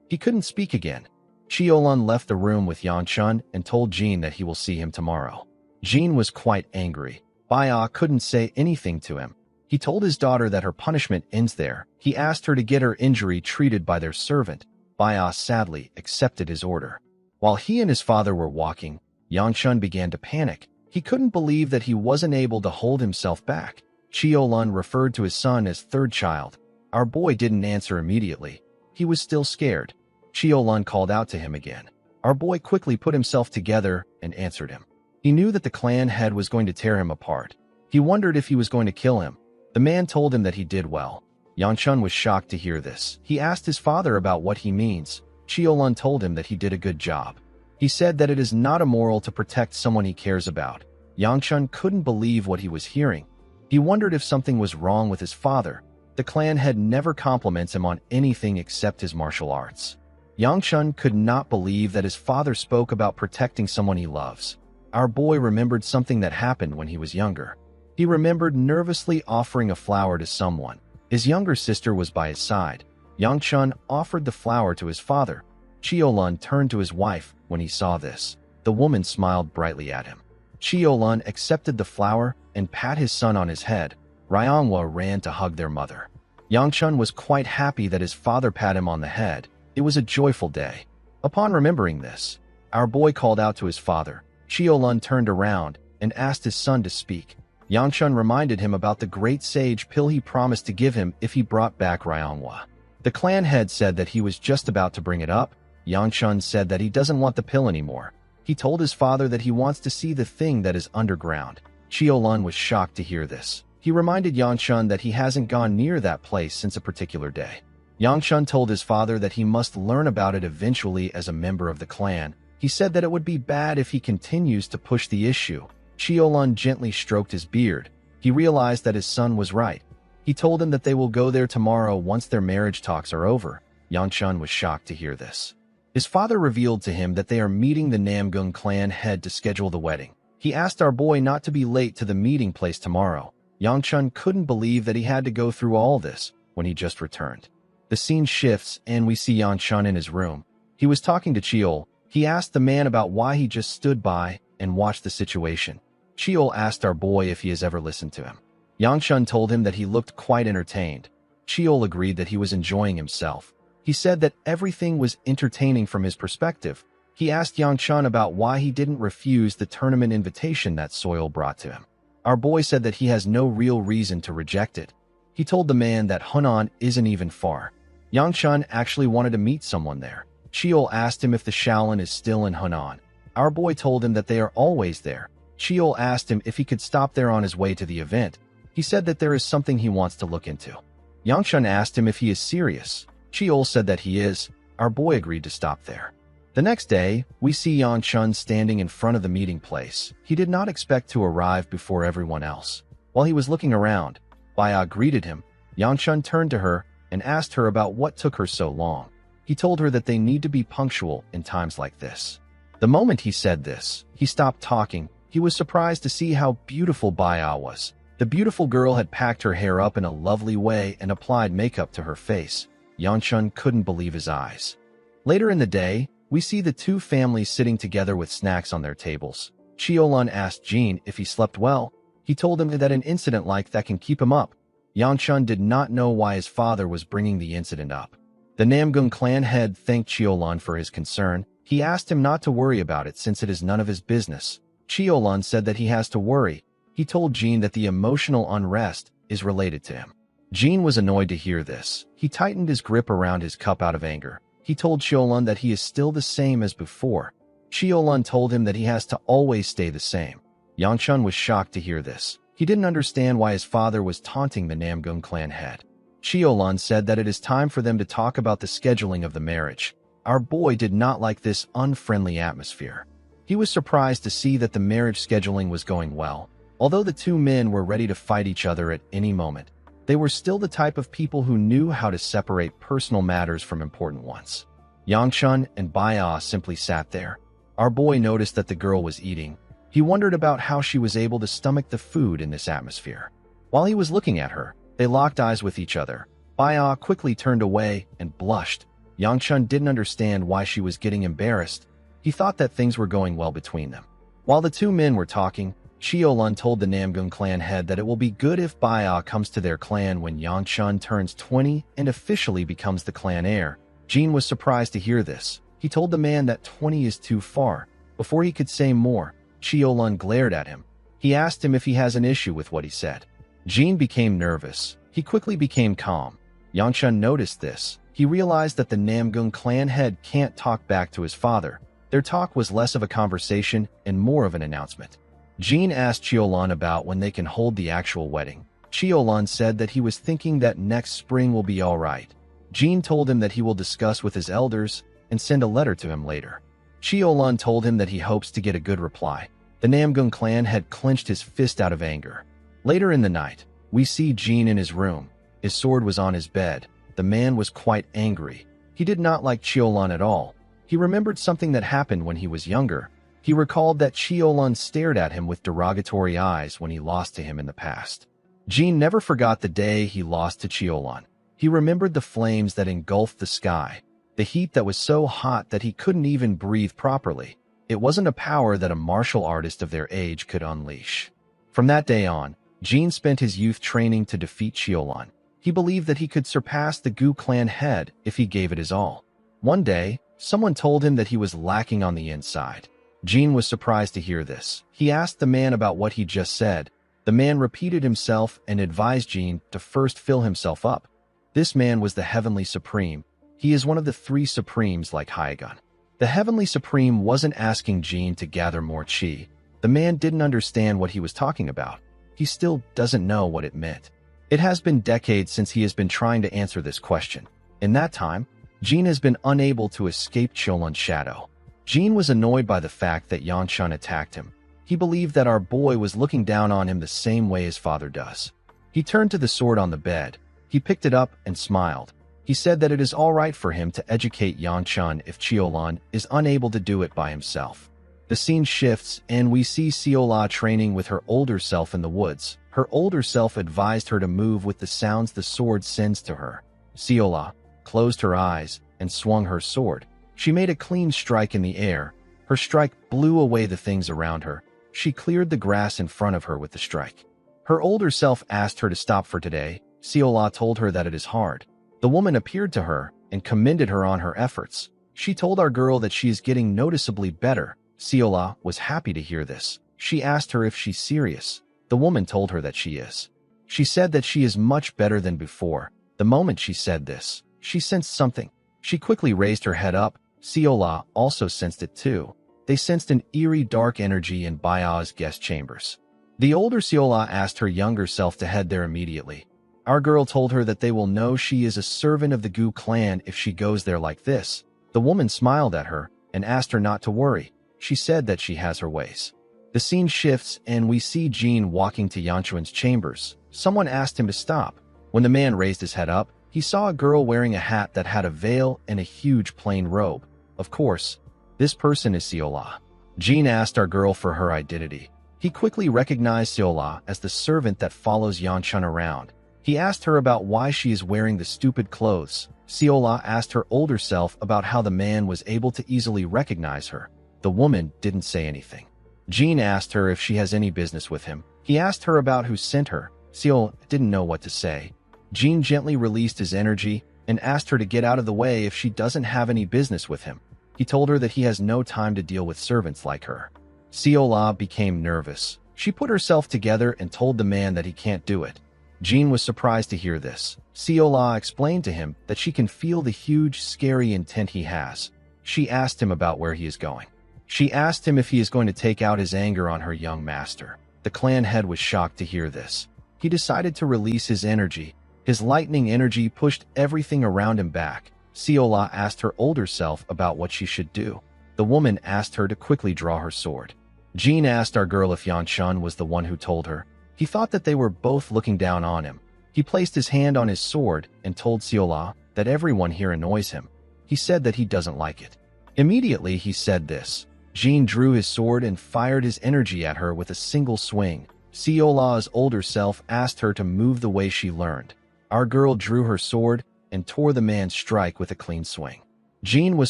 He couldn't speak again. Chiolan left the room with Yanchun and told Jin that he will see him tomorrow. Jin was quite angry. Baya couldn't say anything to him. He told his daughter that her punishment ends there. He asked her to get her injury treated by their servant. Baya sadly accepted his order. While he and his father were walking, Yanchun began to panic. He couldn't believe that he wasn't able to hold himself back. Chiolan referred to his son as third child. Our boy didn't answer immediately. He was still scared. Chiolan called out to him again. Our boy quickly put himself together and answered him. He knew that the clan head was going to tear him apart. He wondered if he was going to kill him. The man told him that he did well. Yanchun was shocked to hear this. He asked his father about what he means. Chiolan told him that he did a good job. He said that it is not immoral to protect someone he cares about. Yanchun couldn't believe what he was hearing. He wondered if something was wrong with his father. The clan head never compliments him on anything except his martial arts. Yanchun could not believe that his father spoke about protecting someone he loves. Our boy remembered something that happened when he was younger. He remembered nervously offering a flower to someone. His younger sister was by his side. Yanchun offered the flower to his father. Chiolan turned to his wife when he saw this. The woman smiled brightly at him. Chiolan accepted the flower and pat his son on his head. Manhwa ran to hug their mother. Yanchun was quite happy that his father pat him on the head. It was a joyful day. Upon remembering this, our boy called out to his father. Chiolan turned around and asked his son to speak. Yanchun reminded him about the great sage pill he promised to give him if he brought back Manhwa. The clan head said that he was just about to bring it up. Yanchun said that he doesn't want the pill anymore. He told his father that he wants to see the thing that is underground. Chiolan was shocked to hear this. He reminded Yanchun that he hasn't gone near that place since a particular day. Yanchun told his father that he must learn about it eventually as a member of the clan. He said that it would be bad if he continues to push the issue. Chiolan gently stroked his beard. He realized that his son was right. He told him that they will go there tomorrow once their marriage talks are over. Yanchun was shocked to hear this. His father revealed to him that they are meeting the Namgung clan head to schedule the wedding. He asked our boy not to be late to the meeting place tomorrow. Yanchun couldn't believe that he had to go through all this when he just returned. The scene shifts and we see Yanchun in his room. He was talking to Chiol. He asked the man about why he just stood by and watched the situation. Chiol asked our boy if he has ever listened to him. Yanchun told him that he looked quite entertained. Chiol agreed that he was enjoying himself. He said that everything was entertaining from his perspective. He asked Yanchun about why he didn't refuse the tournament invitation that Soil brought to him. Our boy said that he has no real reason to reject it. He told the man that Hunan isn't even far. Yangchun actually wanted to meet someone there. Cheol asked him if the Shaolin is still in Hunan. Our boy told him that they are always there. Cheol asked him if he could stop there on his way to the event. He said that there is something he wants to look into. Yangchun asked him if he is serious. Cheol said that he is. Our boy agreed to stop there. The next day, we see Yangchun standing in front of the meeting place. He did not expect to arrive before everyone else. While he was looking around, Baya greeted him. Yangchun turned to her and asked her about what took her so long. He told her that they need to be punctual in times like this. The moment he said this, he stopped talking. He was surprised to see how beautiful Baya was. The beautiful girl had packed her hair up in a lovely way and applied makeup to her face. Yangchun couldn't believe his eyes. Later in the day, we see the two families sitting together with snacks on their tables. Cheolun asked Jin if he slept well. He told him that an incident like that can keep him up. Yangchun did not know why his father was bringing the incident up. The Namgung clan head thanked Cheolun for his concern. He asked him not to worry about it since it is none of his business. Cheolun said that he has to worry. He told Jin that the emotional unrest is related to him. Jin was annoyed to hear this. He tightened his grip around his cup out of anger. He told Cheolun that he is still the same as before. Cheolun told him that he has to always stay the same. Yangchun was shocked to hear this. He didn't understand why his father was taunting the Namgung clan head. Cheolun said that it is time for them to talk about the scheduling of the marriage. Our boy did not like this unfriendly atmosphere. He was surprised to see that the marriage scheduling was going well. Although the two men were ready to fight each other at any moment, they were still the type of people who knew how to separate personal matters from important ones. Yangchun and Baya simply sat there. Our boy noticed that the girl was eating. He wondered about how she was able to stomach the food in this atmosphere. While he was looking at her, they locked eyes with each other. Baya quickly turned away and blushed. Yangchun didn't understand why she was getting embarrassed. He thought that things were going well between them. While the two men were talking, Cheolun told the Namgung clan head that it will be good if Baya comes to their clan when Yangchun turns 20 and officially becomes the clan heir. Jin was surprised to hear this. He told the man that 20 is too far. Before he could say more, Cheolun glared at him. He asked him if he has an issue with what he said. Jin became nervous. He quickly became calm. Yangchun noticed this. He realized that the Namgung clan head can't talk back to his father. Their talk was less of a conversation and more of an announcement. Jin asked Cheolun about when they can hold the actual wedding. Cheolun said that he was thinking that next spring will be all right. Jin told him that he will discuss with his elders and send a letter to him later. Cheolun told him that he hopes to get a good reply. The Namgung clan had clenched his fist out of anger. Later in the night, we see Jin in his room. His sword was on his bed. The man was quite angry. He did not like Cheolun at all. He remembered something that happened when he was younger. He recalled that Cheolun stared at him with derogatory eyes when he lost to him in the past. Jin never forgot the day he lost to Cheolun. He remembered the flames that engulfed the sky, the heat that was so hot that he couldn't even breathe properly. It wasn't a power that a martial artist of their age could unleash. From that day on, Jin spent his youth training to defeat Cheolun. He believed that he could surpass the Gu clan head if he gave it his all. One day, someone told him that he was lacking on the inside. Jin was surprised to hear this. He asked the man about what he just said. The man repeated himself and advised Jin to first fill himself up. This man was the Heavenly Supreme. He is one of the three Supremes like Hyagun. The Heavenly Supreme wasn't asking Jin to gather more chi. The man didn't understand what he was talking about. He still doesn't know what it meant. It has been decades since he has been trying to answer this question. In that time, Jin has been unable to escape Cheolun's shadow. Jin was annoyed by the fact that Yangchun attacked him. He believed that our boy was looking down on him the same way his father does. He turned to the sword on the bed. He picked it up and smiled. He said that it is all right for him to educate Yangchun if Cheolun is unable to do it by himself. The scene shifts and we see Seola training with her older self in the woods. Her older self advised her to move with the sounds the sword sends to her. Seola closed her eyes and swung her sword. She made a clean strike in the air. Her strike blew away the things around her. She cleared the grass in front of her with the strike. Her older self asked her to stop for today. Seola told her that it is hard. The woman appeared to her and commended her on her efforts. She told our girl that she is getting noticeably better. Seola was happy to hear this. She asked her if she's serious. The woman told her that she is. She said that she is much better than before. The moment she said this, She sensed something. She quickly raised her head up. Seola also sensed it too. They sensed an eerie dark energy in Baya's guest chambers. The older Seola asked her younger self to head there immediately. Our girl told her that they will know she is a servant of the Gu clan if she goes there like this. The woman smiled at her and asked her not to worry. She said that she has her ways. The scene shifts and we see Jin walking to Yanchuan's chambers. Someone asked him to stop. When the man raised his head up, he saw a girl wearing a hat that had a veil and a huge plain robe. Of course, this person is Seola. Jin asked our girl for her identity. He quickly recognized Seola as the servant that follows Yanchun around. He asked her about why she is wearing the stupid clothes. Seola asked her older self about how the man was able to easily recognize her. The woman didn't say anything. Jin asked her if she has any business with him. He asked her about who sent her. Seola didn't know what to say. Jin gently released his energy and asked her to get out of the way if she doesn't have any business with him. He told her that he has no time to deal with servants like her. Seola became nervous. She put herself together and told the man that he can't do it. Jin was surprised to hear this. Seola explained to him that she can feel the huge, scary intent he has. She asked him about where he is going. She asked him if he is going to take out his anger on her young master. The clan head was shocked to hear this. He decided to release his energy. His lightning energy pushed everything around him back. Seola asked her older self about what she should do. The woman asked her to quickly draw her sword. Jin asked our girl if Yanchun was the one who told her. He thought that they were both looking down on him. He placed his hand on his sword and told Seola that everyone here annoys him. He said that he doesn't like it. Immediately he said this. Jin drew his sword and fired his energy at her with a single swing. Seola's older self asked her to move the way she learned. Our girl drew her sword and tore the man's strike with a clean swing. Jin was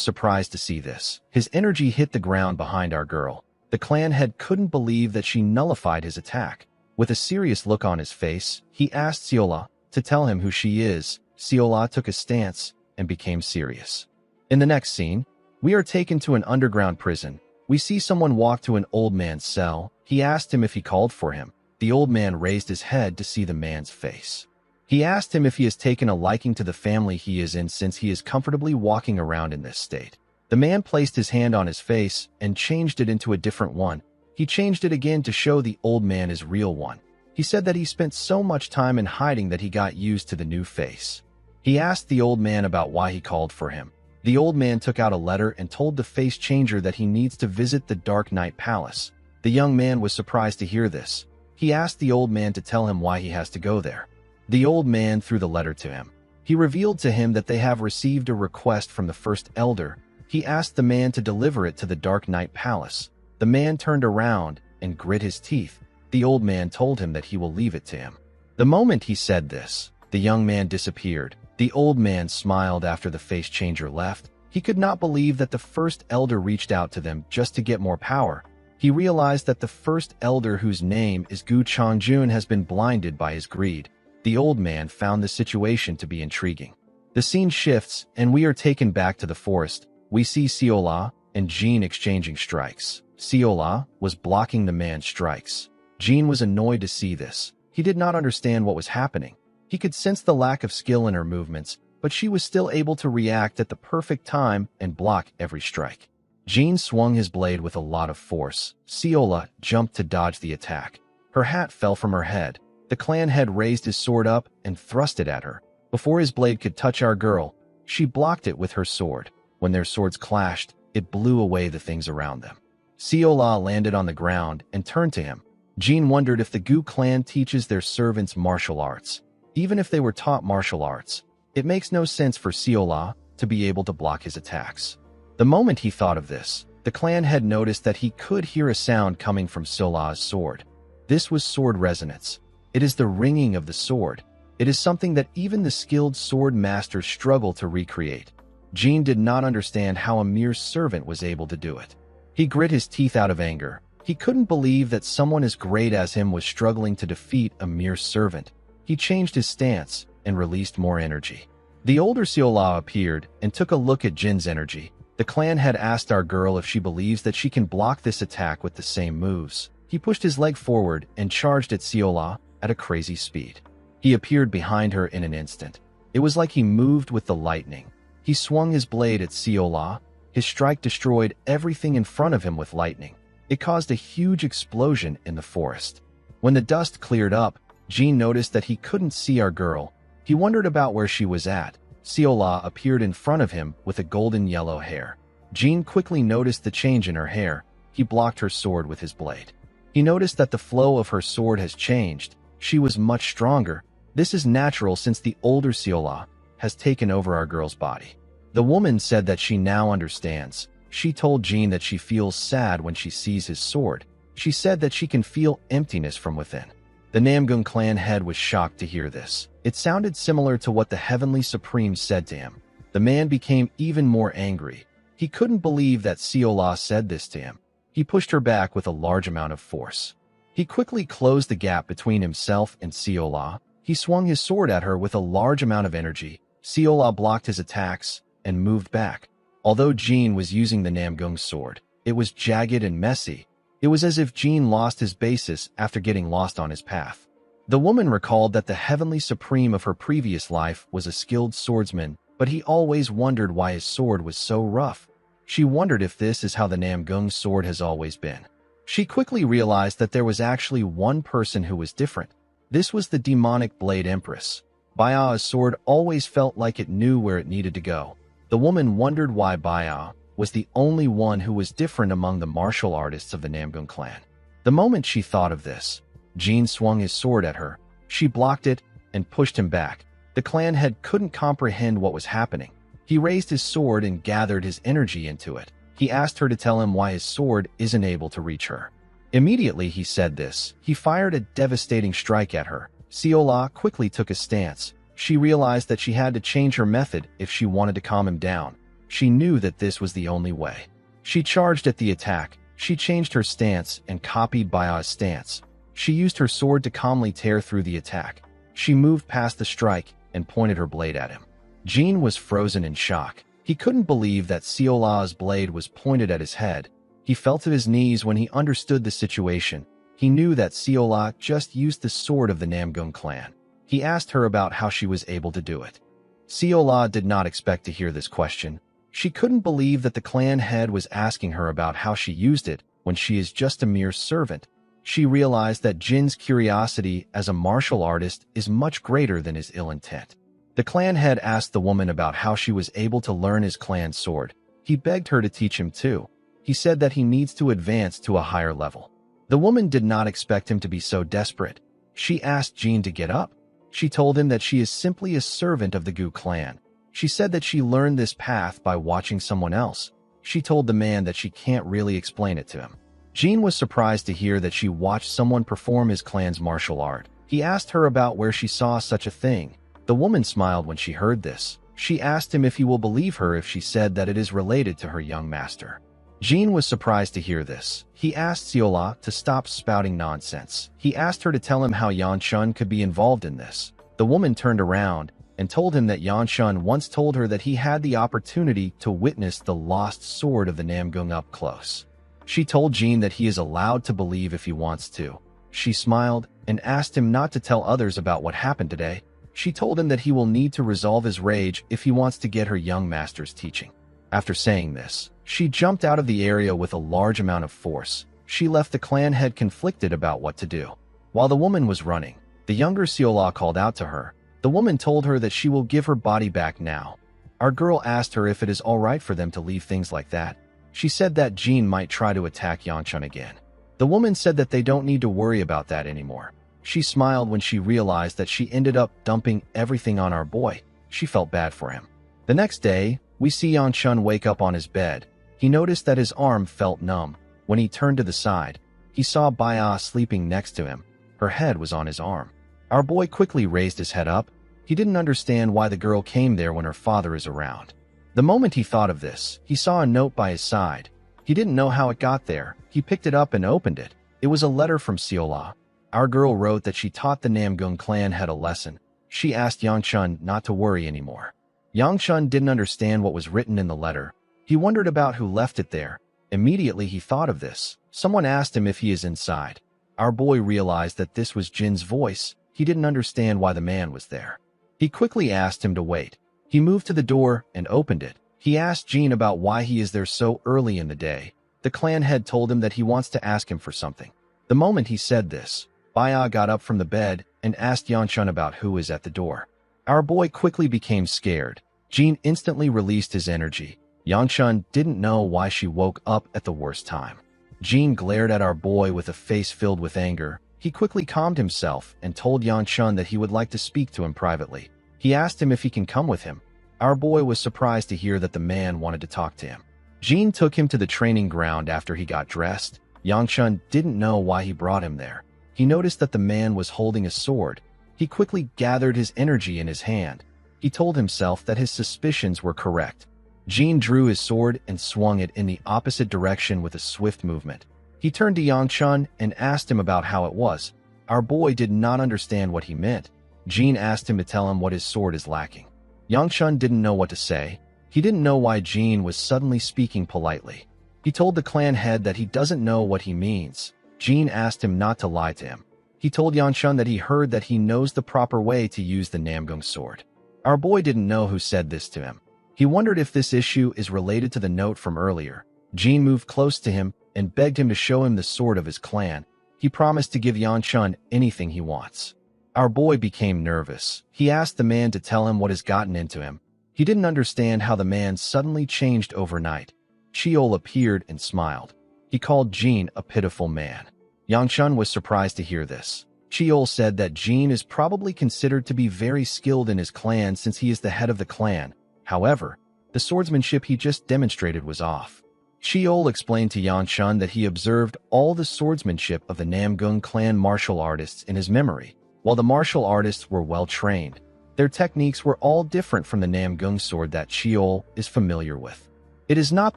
surprised to see this. His energy hit the ground behind our girl. The clan head couldn't believe that she nullified his attack. With a serious look on his face, he asked Seola to tell him who she is. Seola took a stance and became serious. In the next scene, we are taken to an underground prison. We see someone walk to an old man's cell. He asked him if he called for him. The old man raised his head to see the man's face. He asked him if he has taken a liking to the family he is in since he is comfortably walking around in this state. The man placed his hand on his face and changed it into a different one. He changed it again to show the old man his real one. He said that he spent so much time in hiding that he got used to the new face. He asked the old man about why he called for him. The old man took out a letter and told the face changer that he needs to visit the Dark Knight Palace. The young man was surprised to hear this. He asked the old man to tell him why he has to go there. The old man threw the letter to him. He revealed to him that they have received a request from the first elder. He asked the man to deliver it to the Dark Knight Palace. The man turned around and grit his teeth. The old man told him that he will leave it to him. The moment he said this, the young man disappeared. The old man smiled after the face changer left. He could not believe that the first elder reached out to them just to get more power. He realized that the first elder, whose name is Gu Changjun, has been blinded by his greed. The old man found the situation to be intriguing. The scene shifts and we are taken back to the forest. We see Seola and Jin exchanging strikes. Seola was blocking the man's strikes. Jin was annoyed to see this. He did not understand what was happening. He could sense the lack of skill in her movements, but she was still able to react at the perfect time and block every strike. Jin swung his blade with a lot of force. Seola jumped to dodge the attack. Her hat fell from her head. The clan head raised his sword up and thrust it at her. Before his blade could touch our girl, she blocked it with her sword. When their swords clashed, it blew away the things around them. Seola landed on the ground and turned to him. Jin wondered if the Gu clan teaches their servants martial arts. Even if they were taught martial arts, it makes no sense for Seola to be able to block his attacks. The moment he thought of this, the clan head noticed that he could hear a sound coming from Seola's sword. This was sword resonance. It is the ringing of the sword. It is something that even the skilled sword masters struggle to recreate. Jin did not understand how a mere servant was able to do it. He grit his teeth out of anger. He couldn't believe that someone as great as him was struggling to defeat a mere servant. He changed his stance and released more energy. The older Seola appeared and took a look at Jin's energy. The clan had asked our girl if she believes that she can block this attack with the same moves. He pushed his leg forward and charged at Seola at a crazy speed. He appeared behind her in an instant. It was like he moved with the lightning. He swung his blade at Seola. His strike destroyed everything in front of him with lightning. It caused a huge explosion in the forest. When the dust cleared up, Jin noticed that he couldn't see our girl. He wondered about where she was at. Seola appeared in front of him with a golden yellow hair. Jin quickly noticed the change in her hair. He blocked her sword with his blade. He noticed that the flow of her sword has changed. She was much stronger. This is natural since the older Seola has taken over our girl's body. The woman said that she now understands. She told Jin that she feels sad when she sees his sword. She said that she can feel emptiness from within. The Namgung clan head was shocked to hear this. It sounded similar to what the Heavenly Supreme said to him. The man became even more angry. He couldn't believe that Seola said this to him. He pushed her back with a large amount of force. He quickly closed the gap between himself and Seola. He swung his sword at her with a large amount of energy. Seola blocked his attacks and moved back. Although Jin was using the Namgung sword, it was jagged and messy. It was as if Jin lost his basis after getting lost on his path. The woman recalled that the Heavenly Supreme of her previous life was a skilled swordsman, but he always wondered why his sword was so rough. She wondered if this is how the Namgung sword has always been. She quickly realized that there was actually one person who was different. This was the demonic Blade Empress. Baia's sword always felt like it knew where it needed to go. The woman wondered why Baia was the only one who was different among the martial artists of the Namgung clan. The moment she thought of this, Jin swung his sword at her. She blocked it and pushed him back. The clan head couldn't comprehend what was happening. He raised his sword and gathered his energy into it. He asked her to tell him why his sword isn't able to reach her. Immediately he said this. He fired a devastating strike at her. Seola quickly took a stance. She realized that she had to change her method if she wanted to calm him down. She knew that this was the only way. She charged at the attack. She changed her stance and copied Baia's stance. She used her sword to calmly tear through the attack. She moved past the strike and pointed her blade at him. Jin was frozen in shock. He couldn't believe that Seola's blade was pointed at his head. He fell to his knees when he understood the situation. He knew that Seola just used the sword of the Namgung clan. He asked her about how she was able to do it. Seola did not expect to hear this question. She couldn't believe that the clan head was asking her about how she used it when she is just a mere servant. She realized that Jin's curiosity as a martial artist is much greater than his ill intent. The clan head asked the woman about how she was able to learn his clan's sword. He begged her to teach him too. He said that he needs to advance to a higher level. The woman did not expect him to be so desperate. She asked Jin to get up. She told him that she is simply a servant of the Gu clan. She said that she learned this path by watching someone else. She told the man that she can't really explain it to him. Jin was surprised to hear that she watched someone perform his clan's martial art. He asked her about where she saw such a thing. The woman smiled when she heard this. She asked him if he will believe her if she said that it is related to her young master. Jin was surprised to hear this. He asked Seola to stop spouting nonsense. He asked her to tell him how Yanshun could be involved in this. The woman turned around and told him that Yanshun once told her that he had the opportunity to witness the lost sword of the Namgung up close. She told Jin that he is allowed to believe if he wants to. She smiled and asked him not to tell others about what happened today. She told him that he will need to resolve his rage if he wants to get her young master's teaching. After saying this, she jumped out of the area with a large amount of force. She left the clan head conflicted about what to do. While the woman was running, the younger Seola called out to her. The woman told her that she will give her body back now. Our girl asked her if it is alright for them to leave things like that. She said that Jin might try to attack Yanshun again. The woman said that they don't need to worry about that anymore. She smiled when she realized that she ended up dumping everything on our boy. She felt bad for him. The next day, we see Yanshun wake up on his bed. He noticed that his arm felt numb. When he turned to the side, he saw Baia sleeping next to him. Her head was on his arm. Our boy quickly raised his head up. He didn't understand why the girl came there when her father is around. The moment he thought of this, he saw a note by his side. He didn't know how it got there. He picked it up and opened it. It was a letter from Seola. Our girl wrote that she taught the Namgung clan head a lesson. She asked Yanshun not to worry anymore. Yanshun didn't understand what was written in the letter. He wondered about who left it there. Immediately he thought of this. Someone asked him if he is inside. Our boy realized that this was Jin's voice. He didn't understand why the man was there. He quickly asked him to wait. He moved to the door and opened it. He asked Jin about why he is there so early in the day. The clan head told him that he wants to ask him for something. The moment he said this, Baya got up from the bed and asked Yanshun about who is at the door. Our boy quickly became scared. Jin instantly released his energy. Yanshun didn't know why she woke up at the worst time. Jin glared at our boy with a face filled with anger. He quickly calmed himself and told Yanshun that he would like to speak to him privately. He asked him if he can come with him. Our boy was surprised to hear that the man wanted to talk to him. Jin took him to the training ground after he got dressed. Yanshun didn't know why he brought him there. He noticed that the man was holding a sword. He quickly gathered his energy in his hand. He told himself that his suspicions were correct. Jin drew his sword and swung it in the opposite direction with a swift movement. He turned to Yanshun and asked him about how it was. Our boy did not understand what he meant. Jin asked him to tell him what his sword is lacking. Yanshun didn't know what to say. He didn't know why Jin was suddenly speaking politely. He told the clan head that he doesn't know what he means. Jin asked him not to lie to him. He told Yanshun that he heard that he knows the proper way to use the Namgung sword. Our boy didn't know who said this to him. He wondered if this issue is related to the note from earlier. Jin moved close to him and begged him to show him the sword of his clan. He promised to give Yanshun anything he wants. Our boy became nervous. He asked the man to tell him what has gotten into him. He didn't understand how the man suddenly changed overnight. Cheol appeared and smiled. He called Jin a pitiful man. Yanshun was surprised to hear this. Cheol said that Jin is probably considered to be very skilled in his clan since he is the head of the clan. However, the swordsmanship he just demonstrated was off. Cheol explained to Yanshun that he observed all the swordsmanship of the Namgung clan martial artists in his memory. While the martial artists were well trained, their techniques were all different from the Namgung sword that Cheol is familiar with. It is not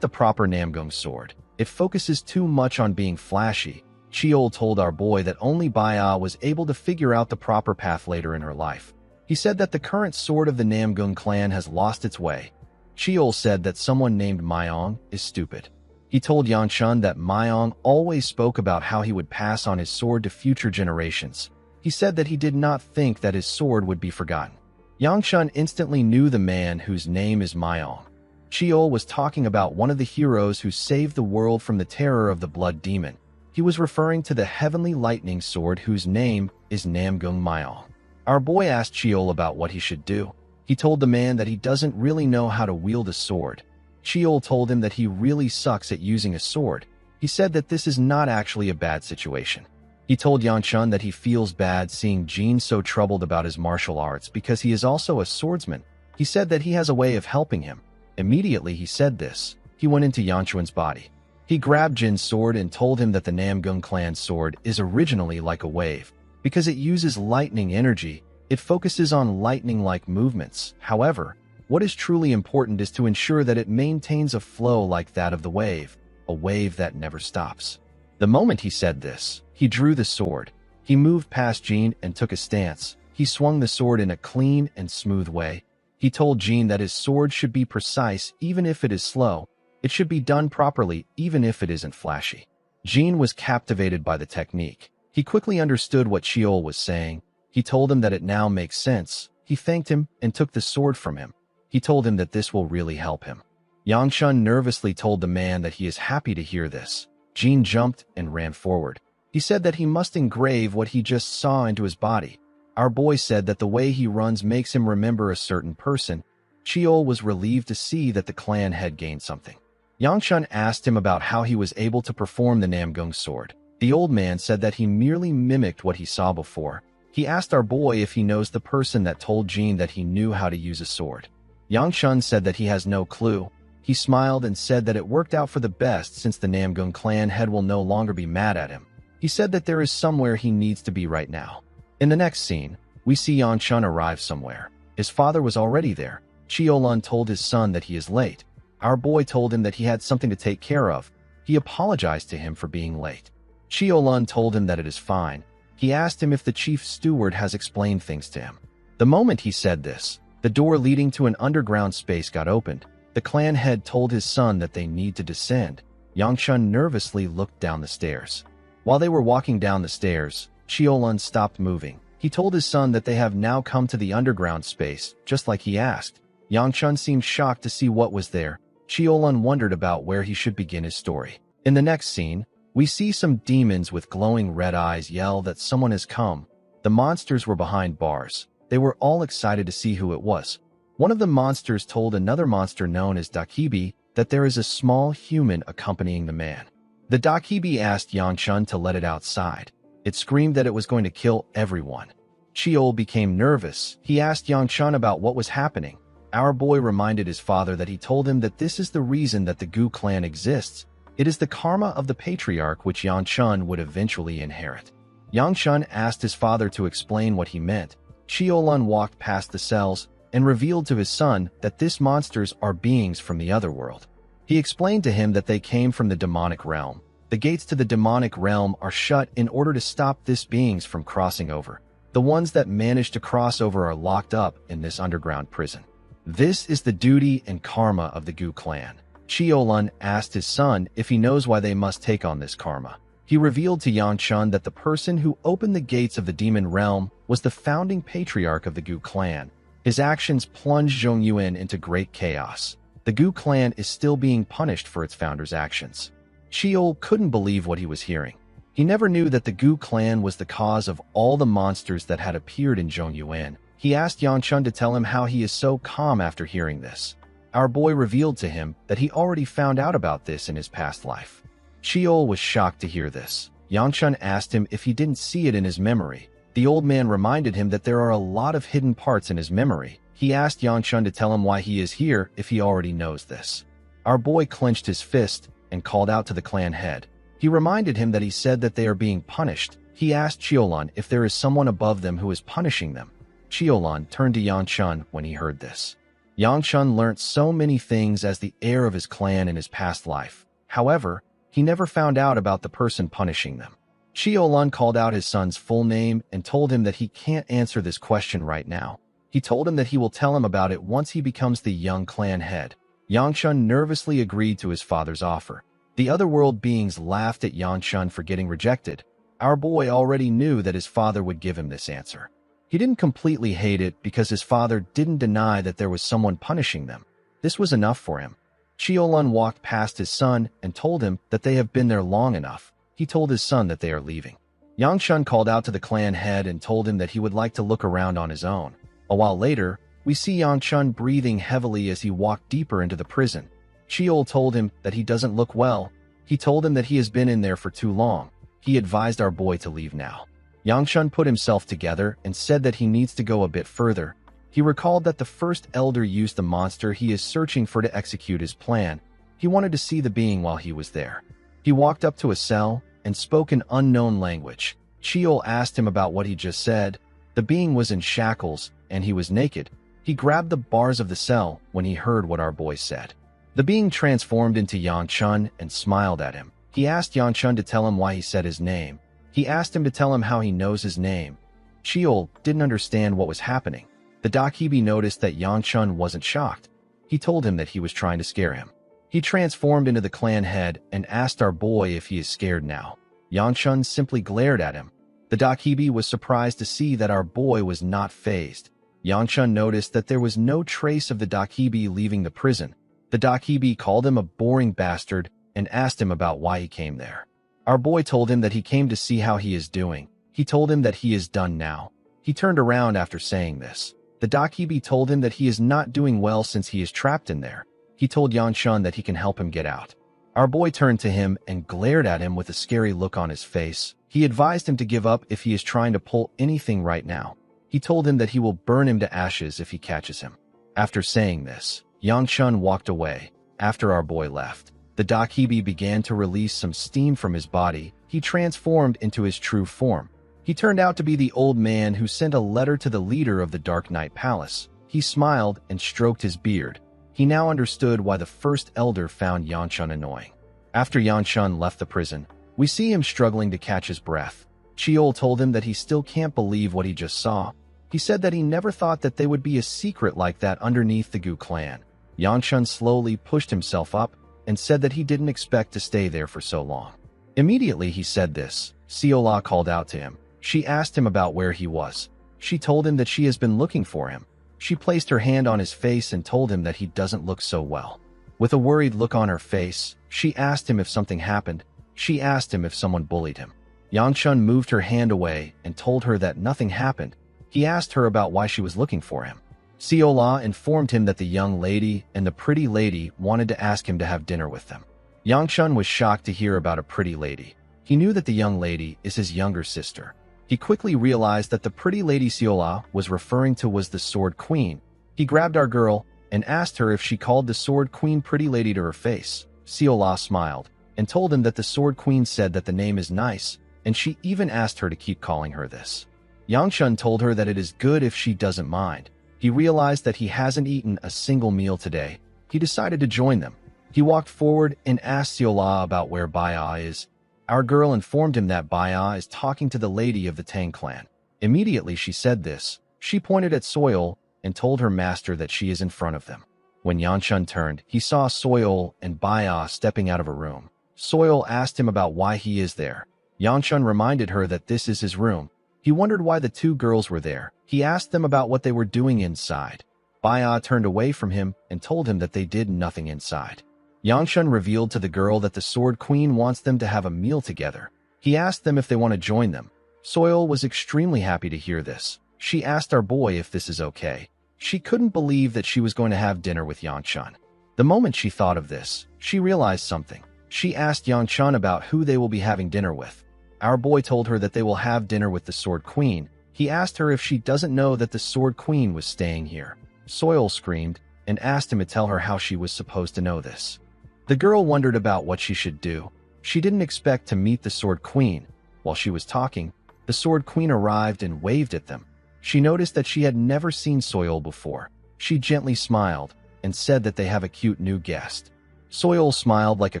the proper Namgung sword. It focuses too much on being flashy. Cheol told our boy that only Baya was able to figure out the proper path later in her life. He said that the current sword of the Namgung clan has lost its way. Cheol said that someone named Myong is stupid. He told Yanshun that Myong always spoke about how he would pass on his sword to future generations. He said that he did not think that his sword would be forgotten. Yanshun instantly knew the man whose name is Myong. Cheol was talking about one of the heroes who saved the world from the terror of the blood demon. He was referring to the heavenly lightning sword whose name is Namgung Myong. Our boy asked Cheol about what he should do. He told the man that he doesn't really know how to wield a sword. Cheol told him that he really sucks at using a sword. He said that this is not actually a bad situation. He told Yanshun that he feels bad seeing Jin so troubled about his martial arts because he is also a swordsman. He said that he has a way of helping him. Immediately he said this, he went into Yanshun's body. He grabbed Jin's sword and told him that the Namgung clan sword is originally like a wave. Because it uses lightning energy, it focuses on lightning-like movements. However, what is truly important is to ensure that it maintains a flow like that of the wave, a wave that never stops. The moment he said this, he drew the sword. He moved past Jin and took a stance. He swung the sword in a clean and smooth way. He told Jin that his sword should be precise even if it is slow. It should be done properly even if it isn't flashy. Jin was captivated by the technique. He quickly understood what Cheol was saying. He told him that it now makes sense. He thanked him and took the sword from him. He told him that this will really help him. Yanshun nervously told the man that he is happy to hear this. Jin jumped and ran forward. He said that he must engrave what he just saw into his body. Our boy said that the way he runs makes him remember a certain person. Cheol was relieved to see that the clan had gained something. Yanshun asked him about how he was able to perform the Namgung sword. The old man said that he merely mimicked what he saw before. He asked our boy if he knows the person that told Jin that he knew how to use a sword. Yanshun said that he has no clue. He smiled and said that it worked out for the best since the Namgung clan head will no longer be mad at him. He said that there is somewhere he needs to be right now. In the next scene, we see Yanshun arrive somewhere. His father was already there. Cheolun told his son that he is late. Our boy told him that he had something to take care of. He apologized to him for being late. Cheolun told him that it is fine. He asked him if the chief steward has explained things to him. The moment he said this, the door leading to an underground space got opened. The clan head told his son that they need to descend. Yanshun nervously looked down the stairs. While they were walking down the stairs, Cheolun stopped moving. He told his son that they have now come to the underground space, just like he asked. Yang Chun seemed shocked to see what was there. Cheolun wondered about where he should begin his story. In the next scene, we see some demons with glowing red eyes yell that someone has come. The monsters were behind bars. They were all excited to see who it was. One of the monsters told another monster known as Dakibi that there is a small human accompanying the man. The Dakibi asked Yang Chun to let it outside. It screamed that it was going to kill everyone. Cheol became nervous. He asked Yang Chun about what was happening. Our boy reminded his father that he told him that this is the reason that the Gu clan exists. It is the karma of the patriarch which Yang Chun would eventually inherit. Yang Chun asked his father to explain what he meant. Cheolun walked past the cells and revealed to his son that these monsters are beings from the other world. He explained to him that they came from the demonic realm. The gates to the demonic realm are shut in order to stop these beings from crossing over. The ones that manage to cross over are locked up in this underground prison. This is the duty and karma of the Gu clan. Cheolun asked his son if he knows why they must take on this karma. He revealed to Yang Chun that the person who opened the gates of the demon realm was the founding patriarch of the Gu clan. His actions plunged Zhongyuan into great chaos. The Gu clan is still being punished for its founder's actions. Cheol couldn't believe what he was hearing. He never knew that the Gu clan was the cause of all the monsters that had appeared in Zhongyuan. He asked Yang Chun to tell him how he is so calm after hearing this. Our boy revealed to him that he already found out about this in his past life. Cheol was shocked to hear this. Yang Chun asked him if he didn't see it in his memory. The old man reminded him that there are a lot of hidden parts in his memory. He asked Yang Chun to tell him why he is here if he already knows this. Our boy clenched his fist and called out to the clan head. He reminded him that he said that they are being punished. He asked Cheolun if there is someone above them who is punishing them. Cheolun turned to Yang Chun when he heard this. Yang Chun learnt so many things as the heir of his clan in his past life. However, he never found out about the person punishing them. Cheolun called out his son's full name and told him that he can't answer this question right now. He told him that he will tell him about it once he becomes the young clan head. Yang Chun nervously agreed to his father's offer. The otherworld beings laughed at Yang Chun for getting rejected. Our boy already knew that his father would give him this answer. He didn't completely hate it because his father didn't deny that there was someone punishing them. This was enough for him. Cheolun walked past his son and told him that they have been there long enough. He told his son that they are leaving. Yang Chun called out to the clan head and told him that he would like to look around on his own. A while later, we see Yang Chun breathing heavily as he walked deeper into the prison. Cheol told him that he doesn't look well. He told him that he has been in there for too long. He advised our boy to leave now. Yang Chun put himself together and said that he needs to go a bit further. He recalled that the first elder used the monster he is searching for to execute his plan. He wanted to see the being while he was there. He walked up to a cell and spoke an unknown language. Cheol asked him about what he just said. The being was in shackles and he was naked. He grabbed the bars of the cell when he heard what our boy said. The being transformed into Yang Chun and smiled at him. He asked Yang Chun to tell him why he said his name. He asked him to tell him how he knows his name. Cheol didn't understand what was happening. The Dakibi noticed that Yang Chun wasn't shocked. He told him that he was trying to scare him. He transformed into the clan head and asked our boy if he is scared now. Yang Chun simply glared at him. The Dakibi was surprised to see that our boy was not fazed. Yang Chun noticed that there was no trace of the Dakibi leaving the prison. The Dakibi called him a boring bastard and asked him about why he came there. Our boy told him that he came to see how he is doing. He told him that he is done now. He turned around after saying this. The Dakibi told him that he is not doing well since he is trapped in there. He told Yang Chun that he can help him get out. Our boy turned to him and glared at him with a scary look on his face. He advised him to give up if he is trying to pull anything right now. He told him that he will burn him to ashes if he catches him. After saying this, Yang Chun walked away. After our boy left, the Dakibi began to release some steam from his body. He transformed into his true form. He turned out to be the old man who sent a letter to the leader of the Dark Knight Palace. He smiled and stroked his beard. He now understood why the first elder found Yang Chun annoying. After Yang Chun left the prison, we see him struggling to catch his breath. Cheol told him that he still can't believe what he just saw. He said that he never thought that there would be a secret like that underneath the Gu clan. Yang Chun slowly pushed himself up and said that he didn't expect to stay there for so long. Immediately he said this, Seola called out to him. She asked him about where he was. She told him that she has been looking for him. She placed her hand on his face and told him that he doesn't look so well. With a worried look on her face, she asked him if something happened. She asked him if someone bullied him. Yangchun moved her hand away and told her that nothing happened. He asked her about why she was looking for him. Seola informed him that the young lady and the pretty lady wanted to ask him to have dinner with them. Yangchun was shocked to hear about a pretty lady. He knew that the young lady is his younger sister. He quickly realized that the pretty lady Seola was referring to was the Sword Queen. He grabbed our girl and asked her if she called the Sword Queen pretty lady to her face. Seola smiled and told him that the Sword Queen said that the name is nice, and she even asked her to keep calling her this. Yangchun told her that it is good if she doesn't mind. He realized that he hasn't eaten a single meal today. He decided to join them. He walked forward and asked Seola about where Baya is. Our girl informed him that Baya is talking to the lady of the Tang clan. Immediately she said this. She pointed at Soil and told her master that she is in front of them. When Yangchun turned, he saw Soil and Baya stepping out of a room. Soil asked him about why he is there. Yangchun reminded her that this is his room. He wondered why the two girls were there. He asked them about what they were doing inside. Baya turned away from him and told him that they did nothing inside. Yangchun revealed to the girl that the Sword Queen wants them to have a meal together. He asked them if they want to join them. Soil was extremely happy to hear this. She asked our boy if this is okay. She couldn't believe that she was going to have dinner with Yangchun. The moment she thought of this, she realized something. She asked Yangchun about who they will be having dinner with. Our boy told her that they will have dinner with the Sword Queen. He asked her if she doesn't know that the Sword Queen was staying here. Soil screamed and asked him to tell her how she was supposed to know this. The girl wondered about what she should do. She didn't expect to meet the Sword Queen. While she was talking, the Sword Queen arrived and waved at them. She noticed that she had never seen Soil before. She gently smiled and said that they have a cute new guest. Soil smiled like a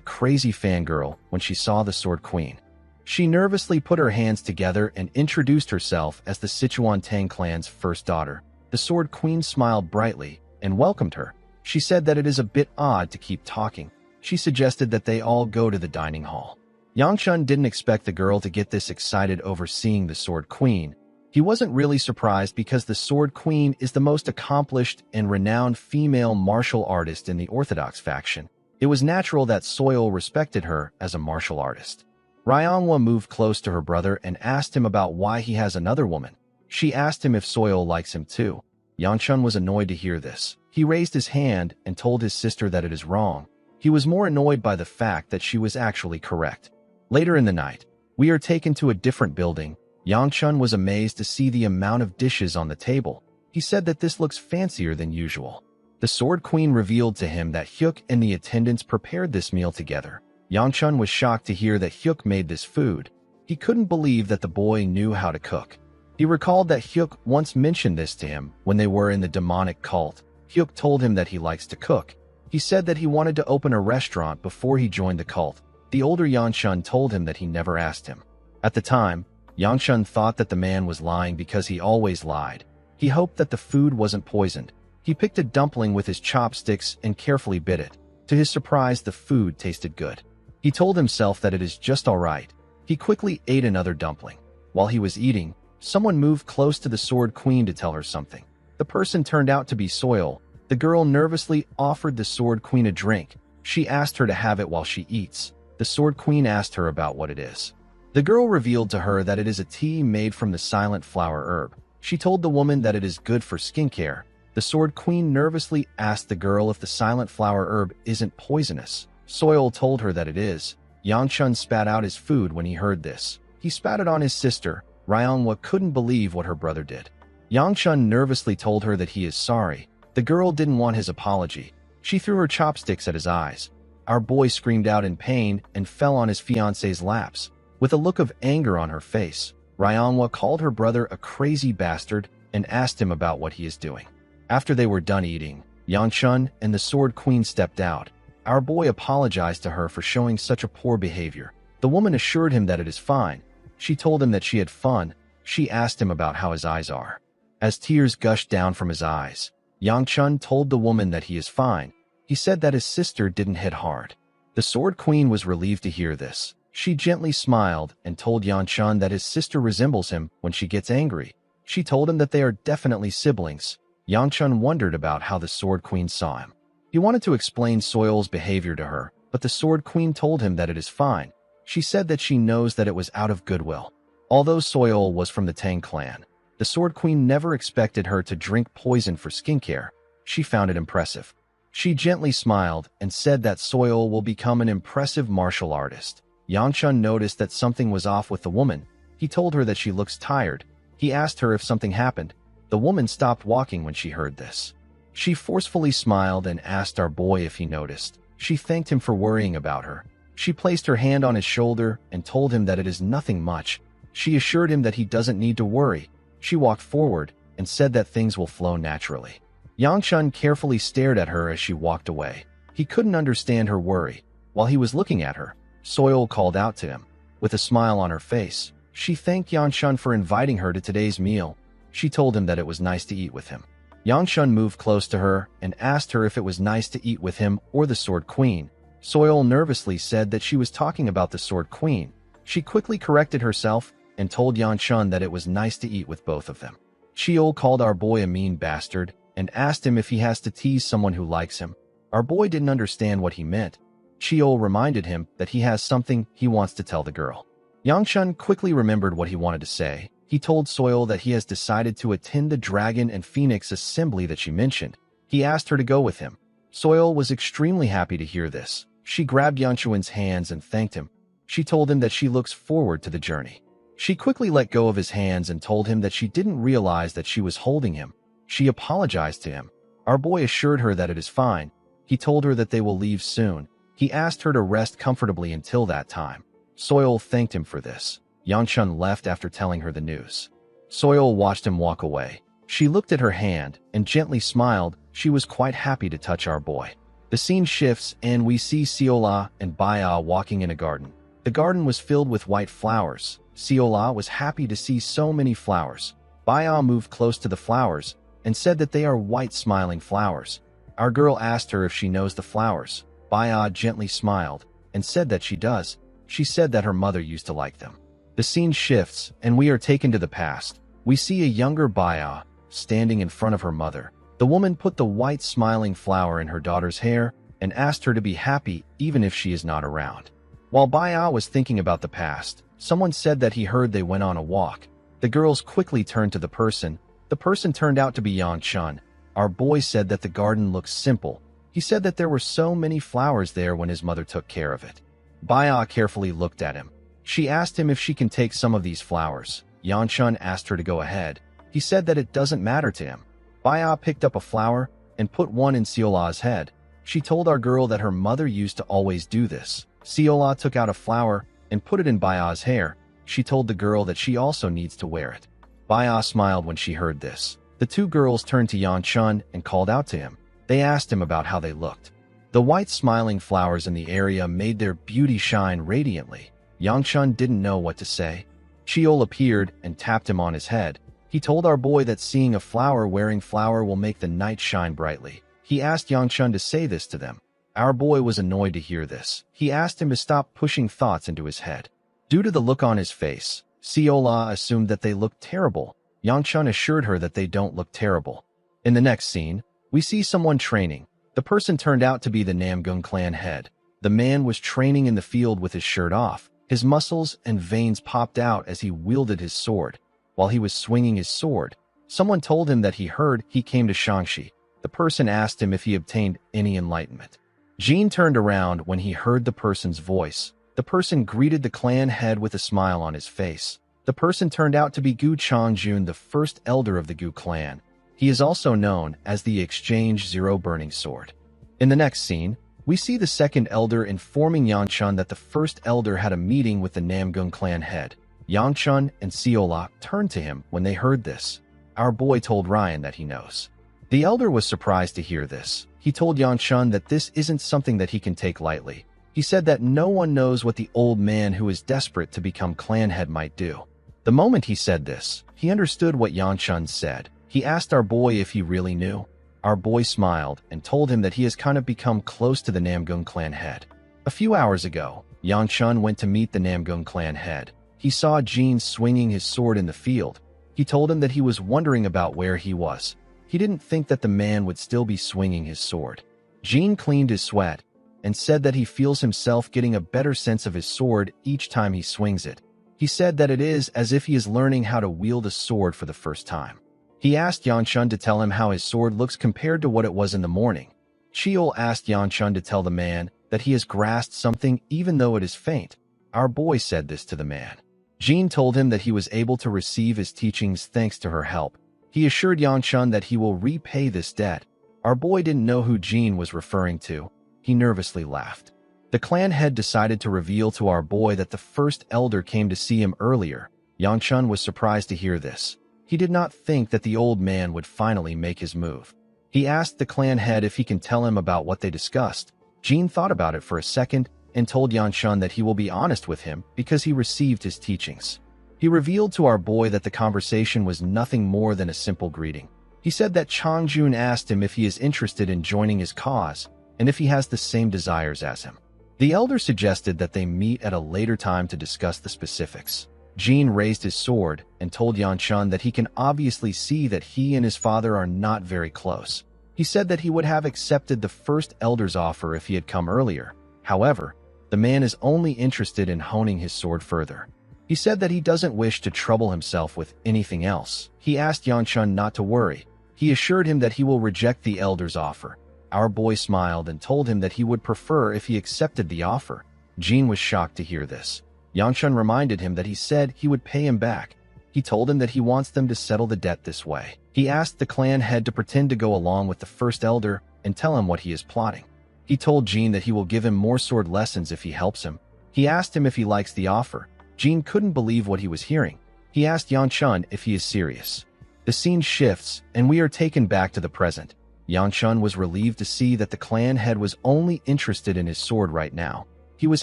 crazy fangirl when she saw the Sword Queen. She nervously put her hands together and introduced herself as the Sichuan Tang clan's first daughter. The Sword Queen smiled brightly and welcomed her. She said that it is a bit odd to keep talking. She suggested that they all go to the dining hall. Yangchun didn't expect the girl to get this excited over seeing the Sword Queen. He wasn't really surprised because the Sword Queen is the most accomplished and renowned female martial artist in the Orthodox faction. It was natural that Soil respected her as a martial artist. Ryangwa moved close to her brother and asked him about why he has another woman. She asked him if Soil likes him too. Yangchun was annoyed to hear this. He raised his hand and told his sister that it is wrong. He was more annoyed by the fact that she was actually correct. Later in the night, we are taken to a different building. Yangchun was amazed to see the amount of dishes on the table. He said that this looks fancier than usual. The Sword Queen revealed to him that Hyuk and the attendants prepared this meal together. Yangchun was shocked to hear that Hyuk made this food. He couldn't believe that the boy knew how to cook. He recalled that Hyuk once mentioned this to him when they were in the demonic cult. Hyuk told him that he likes to cook. He said that he wanted to open a restaurant before he joined the cult. The older Yangchun told him that he never asked him. At the time, Yangchun thought that the man was lying because he always lied. He hoped that the food wasn't poisoned. He picked a dumpling with his chopsticks and carefully bit it. To his surprise, the food tasted good. He told himself that it is just all right. He quickly ate another dumpling. While he was eating, someone moved close to the Sword Queen to tell her something. The person turned out to be Soil. The girl nervously offered the Sword Queen a drink. She asked her to have it while she eats. The Sword Queen asked her about what it is. The girl revealed to her that it is a tea made from the silent flower herb. She told the woman that it is good for skincare. The Sword Queen nervously asked the girl if the silent flower herb isn't poisonous. Soil told her that it is. Yangchun spat out his food when he heard this. He spat it on his sister. Ryangwa couldn't believe what her brother did. Yangchun nervously told her that he is sorry. The girl didn't want his apology. She threw her chopsticks at his eyes. Our boy screamed out in pain and fell on his fiancé's laps. With a look of anger on her face, Ryangwa called her brother a crazy bastard and asked him about what he is doing. After they were done eating, Yangchun and the Sword Queen stepped out. Our boy apologized to her for showing such a poor behavior. The woman assured him that it is fine. She told him that she had fun. She asked him about how his eyes are. As tears gushed down from his eyes, Yangchun told the woman that he is fine. He said that his sister didn't hit hard. The Sword Queen was relieved to hear this. She gently smiled and told Yanchun that his sister resembles him when she gets angry. She told him that they are definitely siblings. Yanchun wondered about how the Sword Queen saw him. He wanted to explain Soil's behavior to her, but the Sword Queen told him that it is fine. She said that she knows that it was out of goodwill. Although Soil was from the Tang clan, the Sword Queen never expected her to drink poison for skincare. She found it impressive. She gently smiled and said that Soil will become an impressive martial artist. Yanchun noticed that something was off with the woman. He told her that she looks tired. He asked her if something happened. The woman stopped walking when she heard this. She forcefully smiled and asked our boy if he noticed. She thanked him for worrying about her. She placed her hand on his shoulder and told him that it is nothing much. She assured him that he doesn't need to worry. She walked forward and said that things will flow naturally. Yanchun carefully stared at her as she walked away. He couldn't understand her worry. While he was looking at her, Soil called out to him. With a smile on her face, she thanked Yanchun for inviting her to today's meal. She told him that it was nice to eat with him. Yanchun moved close to her and asked her if it was nice to eat with him or the Sword Queen. Soil nervously said that she was talking about the Sword Queen. She quickly corrected herself and told Yanchun that it was nice to eat with both of them. Cheol called our boy a mean bastard and asked him if he has to tease someone who likes him. Our boy didn't understand what he meant. Cheol reminded him that he has something he wants to tell the girl. Yanchun quickly remembered what he wanted to say. He told Soil that he has decided to attend the Dragon and Phoenix assembly that she mentioned. He asked her to go with him. Soil was extremely happy to hear this. She grabbed Yanchun's hands and thanked him. She told him that she looks forward to the journey. She quickly let go of his hands and told him that she didn't realize that she was holding him. She apologized to him. Our boy assured her that it is fine. He told her that they will leave soon. He asked her to rest comfortably until that time. Soil thanked him for this. Yanchun left after telling her the news. Soil watched him walk away. She looked at her hand and gently smiled. She was quite happy to touch our boy. The scene shifts and we see Seola and Baya walking in a garden. The garden was filled with white flowers. Seola was happy to see so many flowers. Baya moved close to the flowers and said that they are white smiling flowers. Our girl asked her if she knows the flowers. Baya gently smiled and said that she does. She said that her mother used to like them. The scene shifts and we are taken to the past. We see a younger Baya standing in front of her mother. The woman put the white smiling flower in her daughter's hair and asked her to be happy even if she is not around. While Baya was thinking about the past, someone said that he heard they went on a walk. The girls quickly turned to the person. The person turned out to be Yanchun. Our boy said that the garden looks simple. He said that there were so many flowers there when his mother took care of it. Baya carefully looked at him. She asked him if she can take some of these flowers. Yanchun asked her to go ahead. He said that it doesn't matter to him. Baya picked up a flower and put one in Seola's head. She told our girl that her mother used to always do this. Seola took out a flower and put it in Baya's hair. She told the girl that she also needs to wear it. Baya smiled when she heard this. The two girls turned to Yanchun and called out to him. They asked him about how they looked. The white smiling flowers in the area made their beauty shine radiantly. Yanchun didn't know what to say. Cheol appeared and tapped him on his head. He told our boy that seeing a flower wearing flower will make the night shine brightly. He asked Yanchun to say this to them. Our boy was annoyed to hear this. He asked him to stop pushing thoughts into his head. Due to the look on his face, Seola assumed that they looked terrible. Yanchun assured her that they don't look terrible. In the next scene, we see someone training. The person turned out to be the Namgung clan head. The man was training in the field with his shirt off. His muscles and veins popped out as he wielded his sword. While he was swinging his sword, someone told him that he heard he came to Shangxi. The person asked him if he obtained any enlightenment. Jean turned around when he heard the person's voice. The person greeted the clan head with a smile on his face. The person turned out to be Gu Changjun, the first elder of the Gu clan. He is also known as the Exchange Zero Burning Sword. In the next scene, we see the second elder informing Yanchun that the first elder had a meeting with the Namgung clan head. Yanchun and Seola turned to him when they heard this. Our boy told Ryan that he knows. The elder was surprised to hear this. He told Yanchun that this isn't something that he can take lightly. He said that no one knows what the old man who is desperate to become clan head might do. The moment he said this, he understood what Yanchun said. He asked our boy if he really knew. Our boy smiled and told him that he has kind of become close to the Namgung clan head. A few hours ago, Yang Chun went to meet the Namgung clan head. He saw Jin swinging his sword in the field. He told him that he was wondering about where he was. He didn't think that the man would still be swinging his sword. Jin cleaned his sweat and said that he feels himself getting a better sense of his sword each time he swings it. He said that it is as if he is learning how to wield a sword for the first time. He asked Yang Chun to tell him how his sword looks compared to what it was in the morning. Chiol asked Yang Chun to tell the man that he has grasped something even though it is faint. Our boy said this to the man. Jin told him that he was able to receive his teachings thanks to her help. He assured Yang Chun that he will repay this debt. Our boy didn't know who Jin was referring to. He nervously laughed. The clan head decided to reveal to our boy that the first elder came to see him earlier. Yang Chun was surprised to hear this. He did not think that the old man would finally make his move. He asked the clan head if he can tell him about what they discussed. Jin thought about it for a second and told Yang Chun that he will be honest with him because he received his teachings. He revealed to our boy that the conversation was nothing more than a simple greeting. He said that Chang Jun asked him if he is interested in joining his cause and if he has the same desires as him. The elder suggested that they meet at a later time to discuss the specifics. Jin raised his sword and told Yang Chun that he can obviously see that he and his father are not very close. He said that he would have accepted the first elder's offer if he had come earlier. However, the man is only interested in honing his sword further. He said that he doesn't wish to trouble himself with anything else. He asked Yang Chun not to worry. He assured him that he will reject the elder's offer. Our boy smiled and told him that he would prefer if he accepted the offer. Jin was shocked to hear this. Yang Chun reminded him that he said he would pay him back. He told him that he wants them to settle the debt this way. He asked the clan head to pretend to go along with the first elder and tell him what he is plotting. He told Jin that he will give him more sword lessons if he helps him. He asked him if he likes the offer. Jin couldn't believe what he was hearing. He asked Yang Chun if he is serious. The scene shifts, and we are taken back to the present. Yang Chun was relieved to see that the clan head was only interested in his sword right now. He was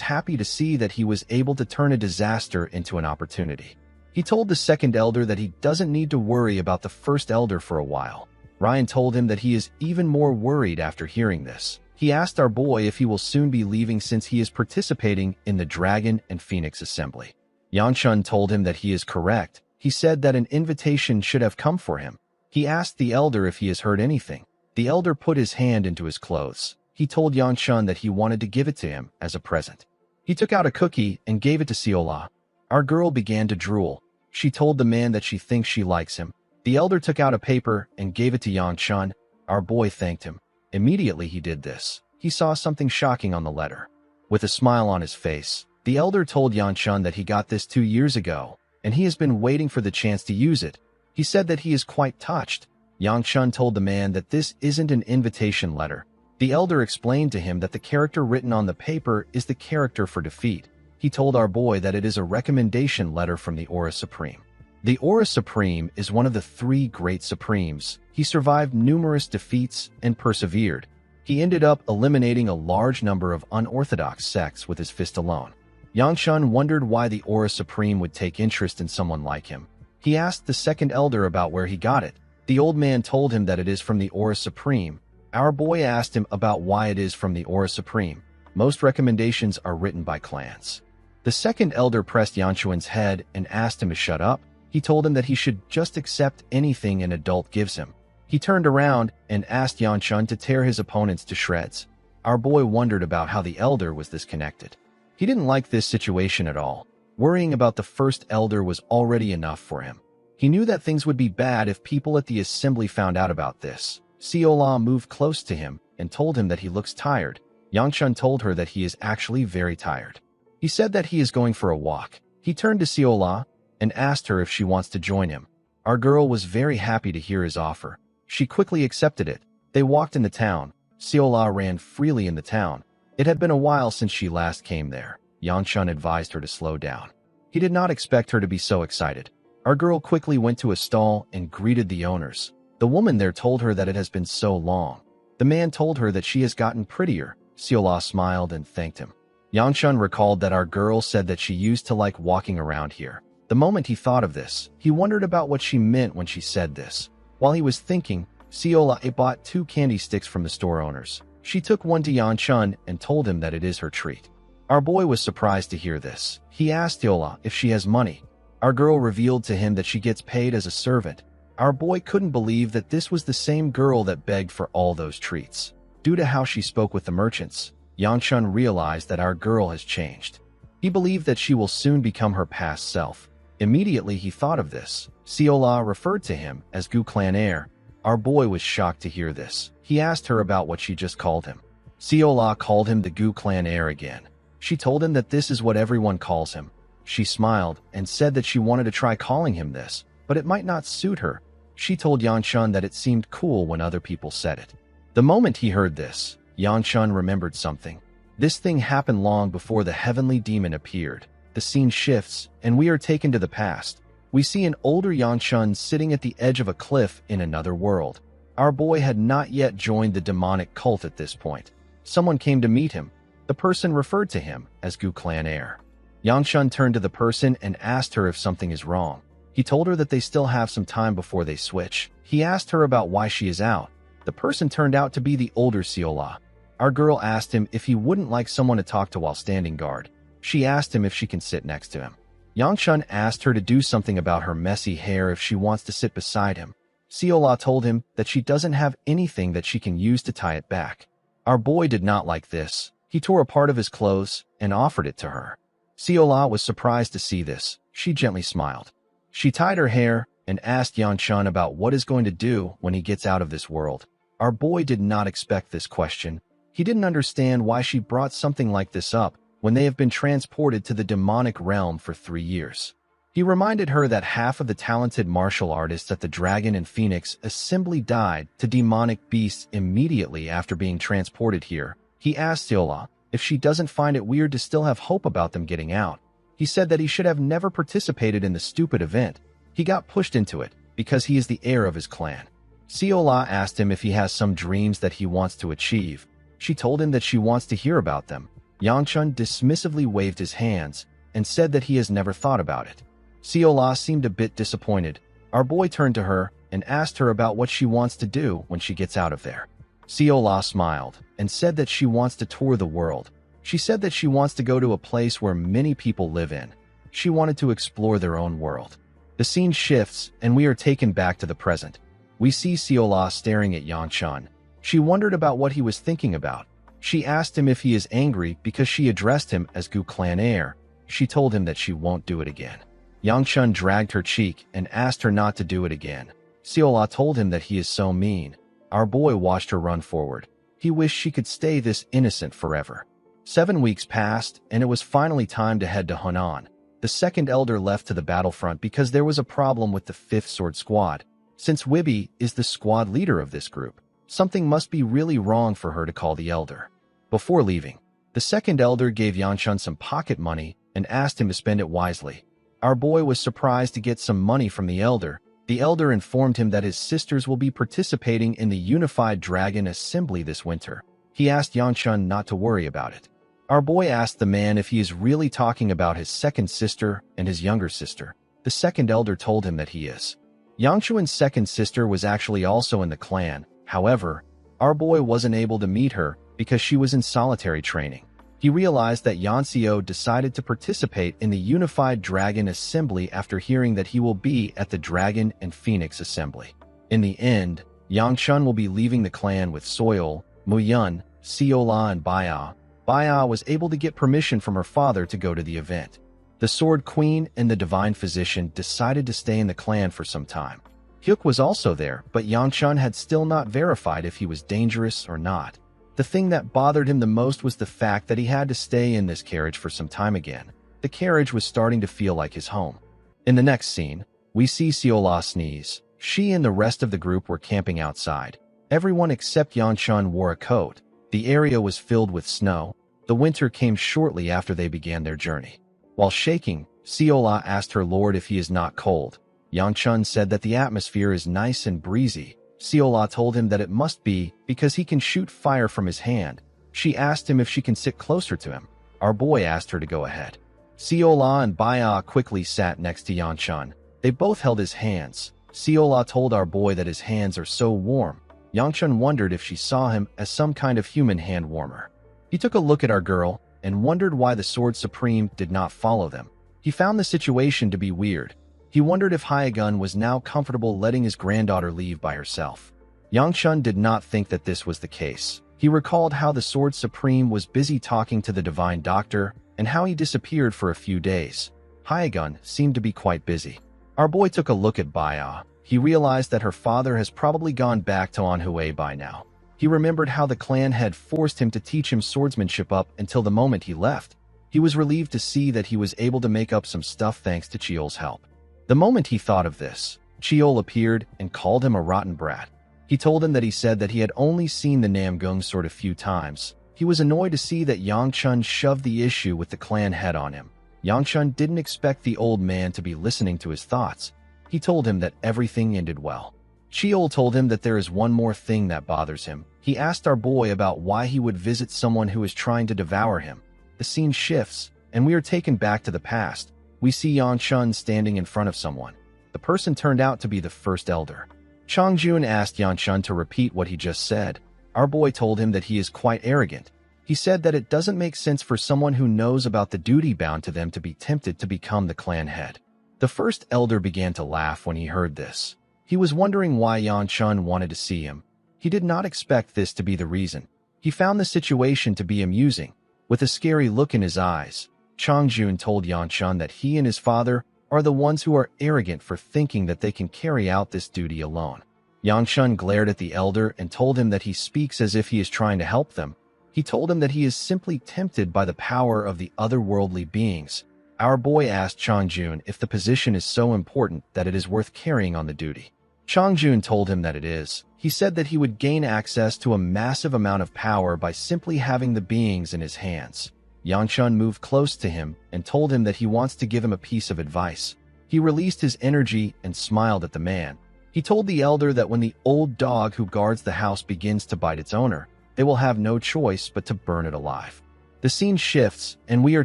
happy to see that he was able to turn a disaster into an opportunity. He told the second elder that he doesn't need to worry about the first elder for a while. Ryan told him that he is even more worried after hearing this. He asked our boy if he will soon be leaving since he is participating in the Dragon and Phoenix Assembly. Yang Chun told him that he is correct. He said that an invitation should have come for him. He asked the elder if he has heard anything. The elder put his hand into his clothes. He told Yang Chun that he wanted to give it to him as a present. He took out a cookie and gave it to Siola. Our girl began to drool. She told the man that she thinks she likes him. The elder took out a paper and gave it to Yang Chun. Our boy thanked him. Immediately he did this. He saw something shocking on the letter. With a smile on his face, the elder told Yang Chun that he got this 2 years ago, and he has been waiting for the chance to use it. He said that he is quite touched. Yang Chun told the man that this isn't an invitation letter. The elder explained to him that the character written on the paper is the character for defeat. He told our boy that it is a recommendation letter from the Aura Supreme. The Aura Supreme is one of the 3 great Supremes. He survived numerous defeats and persevered. He ended up eliminating a large number of unorthodox sects with his fist alone. Yang Chun wondered why the Aura Supreme would take interest in someone like him. He asked the second elder about where he got it. The old man told him that it is from the Aura Supreme. Our boy asked him about why it is from the Aura Supreme. Most recommendations are written by clans. The second elder pressed Yang Chun's head and asked him to shut up. He told him that he should just accept anything an adult gives him. He turned around and asked Yang Chun to tear his opponents to shreds. Our boy wondered about how the elder was this connected. He didn't like this situation at all. Worrying about the first elder was already enough for him. He knew that things would be bad if people at the assembly found out about this. Siola moved close to him and told him that he looks tired. Yang Chun told her that he is actually very tired. He said that he is going for a walk. He turned to Siola and asked her if she wants to join him. Our girl was very happy to hear his offer. She quickly accepted it. They walked in the town. Siola ran freely in the town. It had been a while since she last came there. Yang Chun advised her to slow down. He did not expect her to be so excited. Our girl quickly went to a stall and greeted the owners. The woman there told her that it has been so long. The man told her that she has gotten prettier. Siola smiled and thanked him. Yang Chun recalled that our girl said that she used to like walking around here. The moment he thought of this, he wondered about what she meant when she said this. While he was thinking, Siola bought 2 candy sticks from the store owners. She took one to Yang Chun and told him that it is her treat. Our boy was surprised to hear this. He asked Siola if she has money. Our girl revealed to him that she gets paid as a servant. Our boy couldn't believe that this was the same girl that begged for all those treats. Due to how she spoke with the merchants, Yangchun realized that our girl has changed. He believed that she will soon become her past self. Immediately he thought of this. Siola referred to him as Gu Clan Heir. Our boy was shocked to hear this. He asked her about what she just called him. Siola called him the Gu Clan Heir again. She told him that this is what everyone calls him. She smiled and said that she wanted to try calling him this, but it might not suit her. She told Yanchun that it seemed cool when other people said it. The moment he heard this, Yanchun remembered something. This thing happened long before the heavenly demon appeared. The scene shifts, and we are taken to the past. We see an older Yanchun sitting at the edge of a cliff in another world. Our boy had not yet joined the demonic cult at this point. Someone came to meet him. The person referred to him as Gu Clan Heir. Yangchun turned to the person and asked her if something is wrong. He told her that they still have some time before they switch. He asked her about why she is out. The person turned out to be the older Siola. Our girl asked him if he wouldn't like someone to talk to while standing guard. She asked him if she can sit next to him. Yangchun asked her to do something about her messy hair if she wants to sit beside him. Siola told him that she doesn't have anything that she can use to tie it back. Our boy did not like this. He tore a part of his clothes and offered it to her. Siola was surprised to see this. She gently smiled. She tied her hair and asked Yanchun about what he's going to do when he gets out of this world. Our boy did not expect this question. He didn't understand why she brought something like this up when they have been transported to the demonic realm for 3 years. He reminded her that half of the talented martial artists at the Dragon and Phoenix Assembly died to demonic beasts immediately after being transported here. He asked Siola if she doesn't find it weird to still have hope about them getting out. He said that he should have never participated in the stupid event. He got pushed into it because he is the heir of his clan. Siola asked him if he has some dreams that he wants to achieve. She told him that she wants to hear about them. Yangchun dismissively waved his hands and said that he has never thought about it. Siola seemed a bit disappointed. Our boy turned to her and asked her about what she wants to do when she gets out of there. Siola smiled and said that she wants to tour the world. She said that she wants to go to a place where many people live in. She wanted to explore their own world. The scene shifts and we are taken back to the present. We see Siola staring at Yangchun. She wondered about what he was thinking about. She asked him if he is angry because she addressed him as Gu Clan Heir. She told him that she won't do it again. Yangchun dragged her cheek and asked her not to do it again. Siola told him that he is so mean. Our boy watched her run forward. He wished she could stay this innocent forever. 7 weeks passed, and it was finally time to head to Hunan. The second elder left to the battlefront because there was a problem with the 5th Sword Squad. Since Wibby is the squad leader of this group, something must be really wrong for her to call the elder. Before leaving, the second elder gave Yanchun some pocket money and asked him to spend it wisely. Our boy was surprised to get some money from the elder. The elder informed him that his sisters will be participating in the Unified Dragon Assembly this winter. He asked Yanchun not to worry about it. Our boy asked the man if he is really talking about his second sister and his younger sister. The second elder told him that he is. Yangchun's second sister was actually also in the clan. However, our boy wasn't able to meet her because she was in solitary training. He realized that Yanxio decided to participate in the Unified Dragon Assembly after hearing that he will be at the Dragon and Phoenix Assembly. In the end, Yangchun will be leaving the clan with Soil, Muyun, Siola, and Baya. Baya was able to get permission from her father to go to the event. The Sword Queen and the Divine Physician decided to stay in the clan for some time. Hyuk was also there, but Yangchun had still not verified if he was dangerous or not. The thing that bothered him the most was the fact that he had to stay in this carriage for some time again. The carriage was starting to feel like his home. In the next scene, we see Siola sneeze. She and the rest of the group were camping outside. Everyone except Yangchun wore a coat. The area was filled with snow. The winter came shortly after they began their journey. While shaking, Siola asked her lord if he is not cold. Yangchun said that the atmosphere is nice and breezy. Siola told him that it must be because he can shoot fire from his hand. She asked him if she can sit closer to him. Our boy asked her to go ahead. Siola and Baya quickly sat next to Yangchun. They both held his hands. Siola told our boy that his hands are so warm. Yangchun wondered if she saw him as some kind of human hand warmer. He took a look at our girl and wondered why the Sword Supreme did not follow them. He found the situation to be weird. He wondered if Hyegun was now comfortable letting his granddaughter leave by herself. Yangchun did not think that this was the case. He recalled how the Sword Supreme was busy talking to the Divine Doctor and how he disappeared for a few days. Hyegun seemed to be quite busy. Our boy took a look at Baya. He realized that her father has probably gone back to Anhui by now. He remembered how the clan had forced him to teach him swordsmanship up until the moment he left. He was relieved to see that he was able to make up some stuff thanks to Chiol's help. The moment he thought of this, Chiol appeared and called him a rotten brat. He told him that he said that he had only seen the Namgung sword a few times. He was annoyed to see that Yangchun shoved the issue with the clan head on him. Yangchun didn't expect the old man to be listening to his thoughts. He told him that everything ended well. Chiol told him that there is one more thing that bothers him. He asked our boy about why he would visit someone who is trying to devour him. The scene shifts, and we are taken back to the past. We see Yangchun standing in front of someone. The person turned out to be the first elder. Changjun asked Yangchun to repeat what he just said. Our boy told him that he is quite arrogant. He said that it doesn't make sense for someone who knows about the duty bound to them to be tempted to become the clan head. The first elder began to laugh when he heard this. He was wondering why Yangchun wanted to see him. He did not expect this to be the reason. He found the situation to be amusing. With a scary look in his eyes, Changjun told Yangchun that he and his father are the ones who are arrogant for thinking that they can carry out this duty alone. Yangchun glared at the elder and told him that he speaks as if he is trying to help them. He told him that he is simply tempted by the power of the otherworldly beings. Our boy asked Changjun if the position is so important that it is worth carrying on the duty. Changjun told him that it is. He said that he would gain access to a massive amount of power by simply having the beings in his hands. Yangchun moved close to him and told him that he wants to give him a piece of advice. He released his energy and smiled at the man. He told the elder that when the old dog who guards the house begins to bite its owner, they will have no choice but to burn it alive. The scene shifts, and we are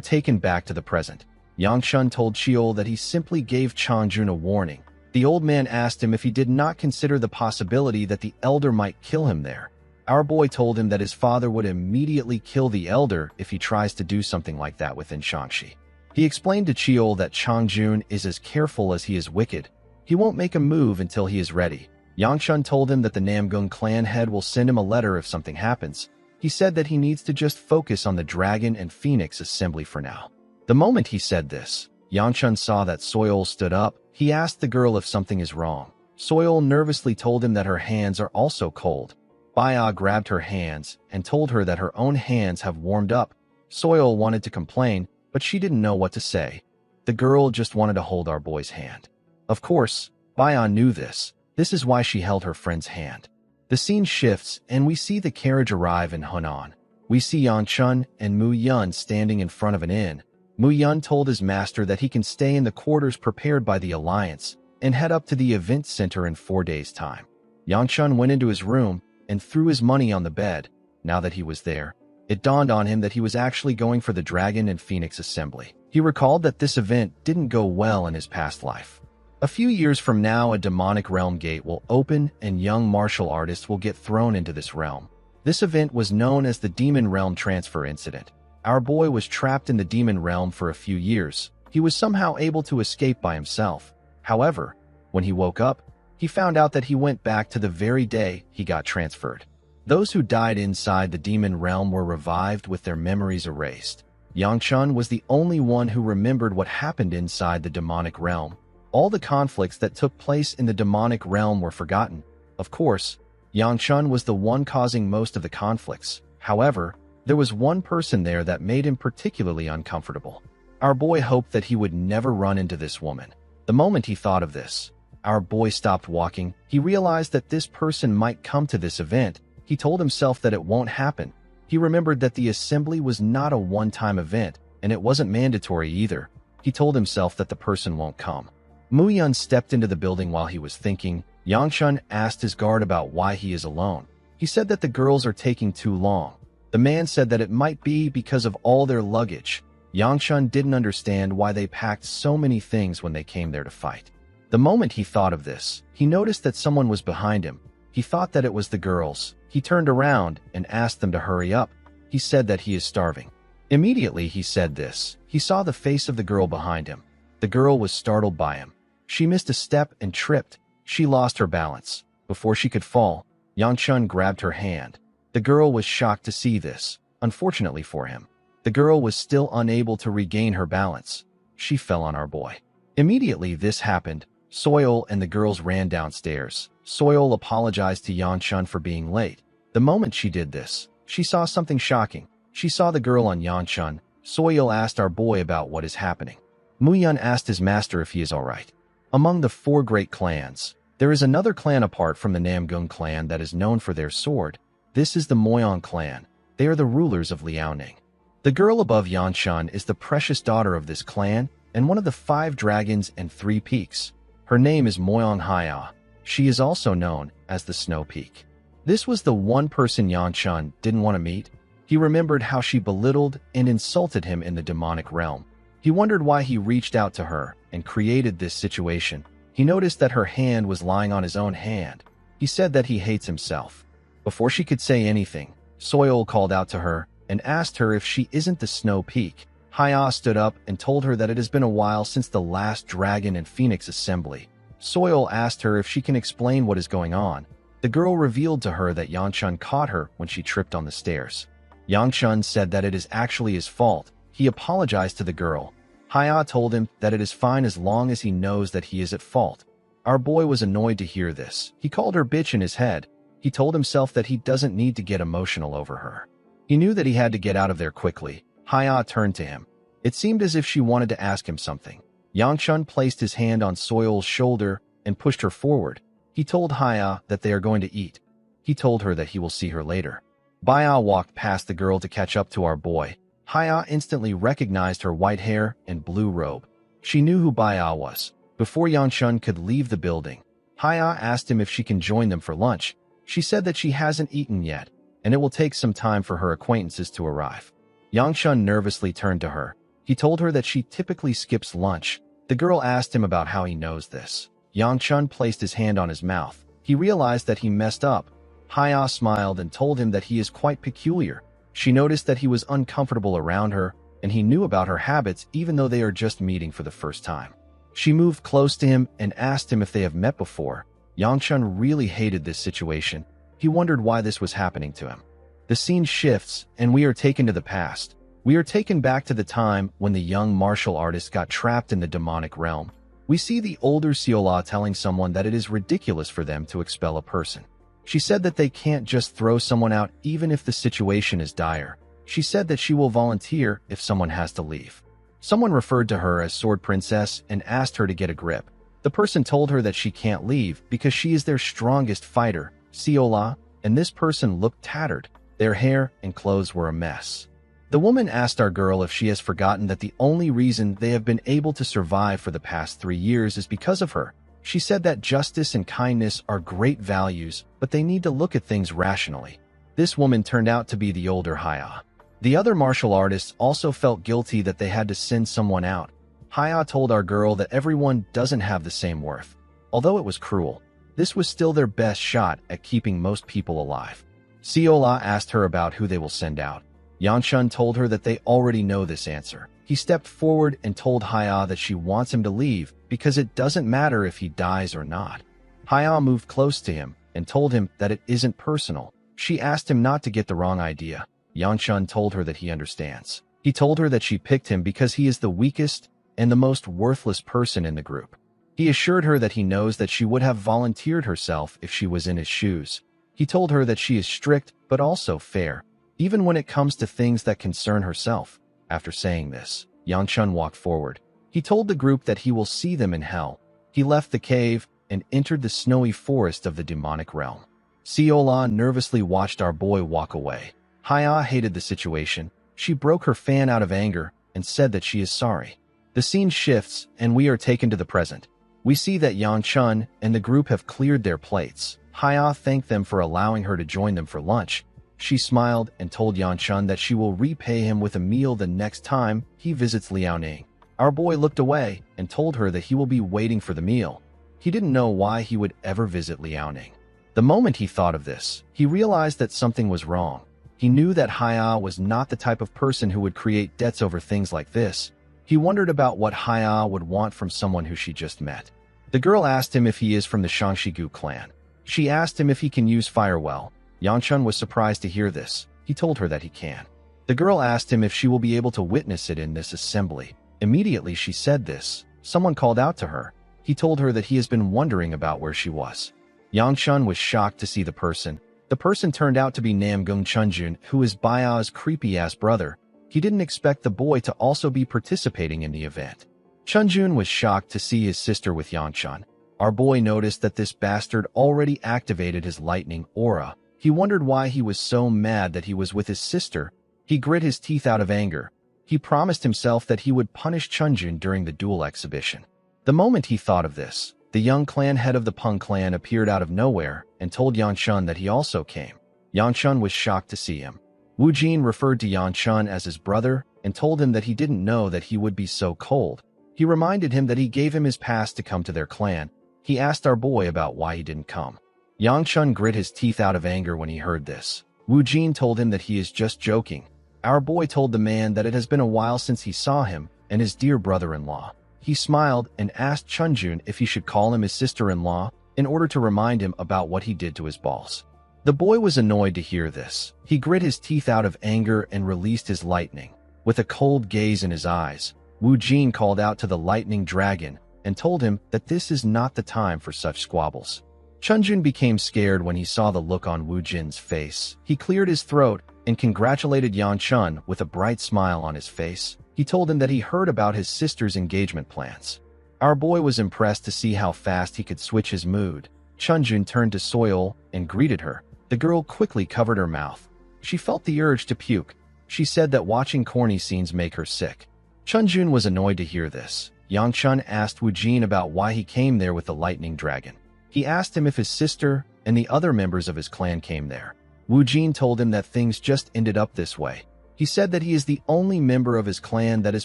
taken back to the present. Yangchun told Chiol that he simply gave Changjun a warning. The old man asked him if he did not consider the possibility that the elder might kill him there. Our boy told him that his father would immediately kill the elder if he tries to do something like that within Shangxi. He explained to Chiol that Changjun is as careful as he is wicked. He won't make a move until he is ready. Yangchun told him that the Namgung clan head will send him a letter if something happens. He said that he needs to just focus on the dragon and phoenix assembly for now. The moment he said this, Yangchun saw that Soil stood up. He asked the girl if something is wrong. Soil nervously told him that her hands are also cold. Baya grabbed her hands and told her that her own hands have warmed up. Soil wanted to complain, but she didn't know what to say. The girl just wanted to hold our boy's hand. Of course, Baya knew this. This is why she held her friend's hand. The scene shifts, and we see the carriage arrive in Hunan. We see Yangchun and Mu Yun standing in front of an inn. Mu Yun told his master that he can stay in the quarters prepared by the Alliance and head up to the event center in 4 days' time. Yangchun went into his room and threw his money on the bed. Now that he was there, it dawned on him that he was actually going for the Dragon and Phoenix Assembly. He recalled that this event didn't go well in his past life. A few years from now, a demonic realm gate will open and young martial artists will get thrown into this realm. This event was known as the Demon Realm Transfer Incident. Our boy was trapped in the Demon Realm for a few years. He was somehow able to escape by himself. However, when he woke up, he found out that he went back to the very day he got transferred. Those who died inside the Demon Realm were revived with their memories erased. Yangchun was the only one who remembered what happened inside the demonic realm. All the conflicts that took place in the demonic realm were forgotten. Of course, Yangchun was the one causing most of the conflicts. However, there was one person there that made him particularly uncomfortable. Our boy hoped that he would never run into this woman. The moment he thought of this, our boy stopped walking. He realized that this person might come to this event. He told himself that it won't happen. He remembered that the assembly was not a one-time event, and it wasn't mandatory either. He told himself that the person won't come. Mu Yun stepped into the building while he was thinking. Yangchun asked his guard about why he is alone. He said that the girls are taking too long. The man said that it might be because of all their luggage. Yangchun didn't understand why they packed so many things when they came there to fight. The moment he thought of this, he noticed that someone was behind him. He thought that it was the girls. He turned around and asked them to hurry up. He said that he is starving. Immediately he said this, he saw the face of the girl behind him. The girl was startled by him. She missed a step and tripped. She lost her balance. Before she could fall, Yang Chun grabbed her hand. The girl was shocked to see this. Unfortunately for him, the girl was still unable to regain her balance. She fell on our boy. Immediately this happened, Soil and the girls ran downstairs. Soil apologized to Yang Chun for being late. The moment she did this, she saw something shocking. She saw the girl on Yang Chun. Soil asked our boy about what is happening. Muyun asked his master if he is alright. Among the 4 great clans, there is another clan apart from the Namgung clan that is known for their sword. This is the Moyong clan. They are the rulers of Liaoning. The girl above Yang Chun is the precious daughter of this clan and one of the 5 dragons and 3 peaks. Her name is Moyong Haya. She is also known as the Snow Peak. This was the one person Yang Chun didn't want to meet. He remembered how she belittled and insulted him in the demonic realm. He wondered why he reached out to her and created this situation. He noticed that her hand was lying on his own hand. He said that he hates himself. Before she could say anything, Soil called out to her and asked her if she isn't the Snow Peak. Haya stood up and told her that it has been a while since the last Dragon and Phoenix assembly. Soil asked her if she can explain what is going on. The girl revealed to her that Yang Chun caught her when she tripped on the stairs. Yang Chun said that it is actually his fault. He apologized to the girl. Haya told him that it is fine as long as he knows that he is at fault. Our boy was annoyed to hear this. He called her bitch in his head. He told himself that he doesn't need to get emotional over her. He knew that he had to get out of there quickly. Haya turned to him. It seemed as if she wanted to ask him something. Yang Chun placed his hand on Soil's shoulder and pushed her forward. He told Haya that they are going to eat. He told her that he will see her later. Baya walked past the girl to catch up to our boy. Haya instantly recognized her white hair and blue robe. She knew who Baya was. Before Yang Chun could leave the building, Haya asked him if she can join them for lunch. She said that she hasn't eaten yet, and it will take some time for her acquaintances to arrive. Yang Chun nervously turned to her. He told her that she typically skips lunch. The girl asked him about how he knows this. Yang Chun placed his hand on his mouth. He realized that he messed up. Haya smiled and told him that he is quite peculiar. She noticed that he was uncomfortable around her, and he knew about her habits even though they are just meeting for the first time. She moved close to him and asked him if they have met before. Yang Chun really hated this situation. He wondered why this was happening to him. The scene shifts, and we are taken to the past. We are taken back to the time when the young martial artist got trapped in the demonic realm. We see the older Siola telling someone that it is ridiculous for them to expel a person. She said that they can't just throw someone out even if the situation is dire. She said that she will volunteer if someone has to leave. Someone referred to her as Sword Princess and asked her to get a grip. The person told her that she can't leave because she is their strongest fighter, Siola, and this person looked tattered. Their hair and clothes were a mess. The woman asked our girl if she has forgotten that the only reason they have been able to survive for the past 3 years is because of her. She said that justice and kindness are great values, but they need to look at things rationally. This woman turned out to be the older Haya. The other martial artists also felt guilty that they had to send someone out. Haya told our girl that everyone doesn't have the same worth. Although it was cruel, this was still their best shot at keeping most people alive. Siola asked her about who they will send out. Yang Chun told her that they already know this answer. He stepped forward and told Haya that she wants him to leave because it doesn't matter if he dies or not. Haya moved close to him and told him that it isn't personal. She asked him not to get the wrong idea. Yang Chun told her that he understands. He told her that she picked him because he is the weakest and the most worthless person in the group. He assured her that he knows that she would have volunteered herself if she was in his shoes. He told her that she is strict but also fair, even when it comes to things that concern herself. After saying this, Yang Chun walked forward. He told the group that he will see them in hell. He left the cave and entered the snowy forest of the demonic realm. Siola nervously watched our boy walk away. Haya hated the situation. She broke her fan out of anger and said that she is sorry. The scene shifts and we are taken to the present. We see that Yang Chun and the group have cleared their plates. Haya thanked them for allowing her to join them for lunch. She smiled and told Yang Chun that she will repay him with a meal the next time he visits Liaoning. Our boy looked away and told her that he will be waiting for the meal. He didn't know why he would ever visit Liaoning. The moment he thought of this, he realized that something was wrong. He knew that Haya was not the type of person who would create debts over things like this. He wondered about what Haya would want from someone who she just met. The girl asked him if he is from the Shangshigu clan. She asked him if he can use fire well. Yangchun was surprised to hear this. He told her that he can. The girl asked him if she will be able to witness it in this assembly. Immediately she said this. Someone called out to her. He told her that he has been wondering about where she was. Yangchun was shocked to see the person. The person turned out to be Namgung Chunjun, who is Baia's creepy-ass brother. He didn't expect the boy to also be participating in the event. Chunjun was shocked to see his sister with Yangchun. Our boy noticed that this bastard already activated his lightning aura. He wondered why he was so mad that he was with his sister. He grit his teeth out of anger. He promised himself that he would punish Chunjun during the duel exhibition. The moment he thought of this, the young clan head of the Peng clan appeared out of nowhere and told Yangchun that he also came. Yangchun was shocked to see him. Wu Jin referred to Yangchun as his brother and told him that he didn't know that he would be so cold. He reminded him that he gave him his pass to come to their clan. He asked our boy about why he didn't come. Yangchun grit his teeth out of anger when he heard this. Wu Jin told him that he is just joking. Our boy told the man that it has been a while since he saw him and his dear brother-in-law. He smiled and asked Chunjun if he should call him his sister-in-law in order to remind him about what he did to his balls. The boy was annoyed to hear this. He grit his teeth out of anger and released his lightning. With a cold gaze in his eyes, Wu Jin called out to the lightning dragon and told him that this is not the time for such squabbles. Chunjun became scared when he saw the look on Wu Jin's face. He cleared his throat and congratulated Yangchun with a bright smile on his face. He told him that he heard about his sister's engagement plans. Our boy was impressed to see how fast he could switch his mood. Chunjun turned to Soil and greeted her. The girl quickly covered her mouth. She felt the urge to puke. She said that watching corny scenes make her sick. Chunjun was annoyed to hear this. Yangchun asked Wu Jin about why he came there with the lightning dragon. He asked him if his sister and the other members of his clan came there. Wu Jin told him that things just ended up this way. He said that he is the only member of his clan that is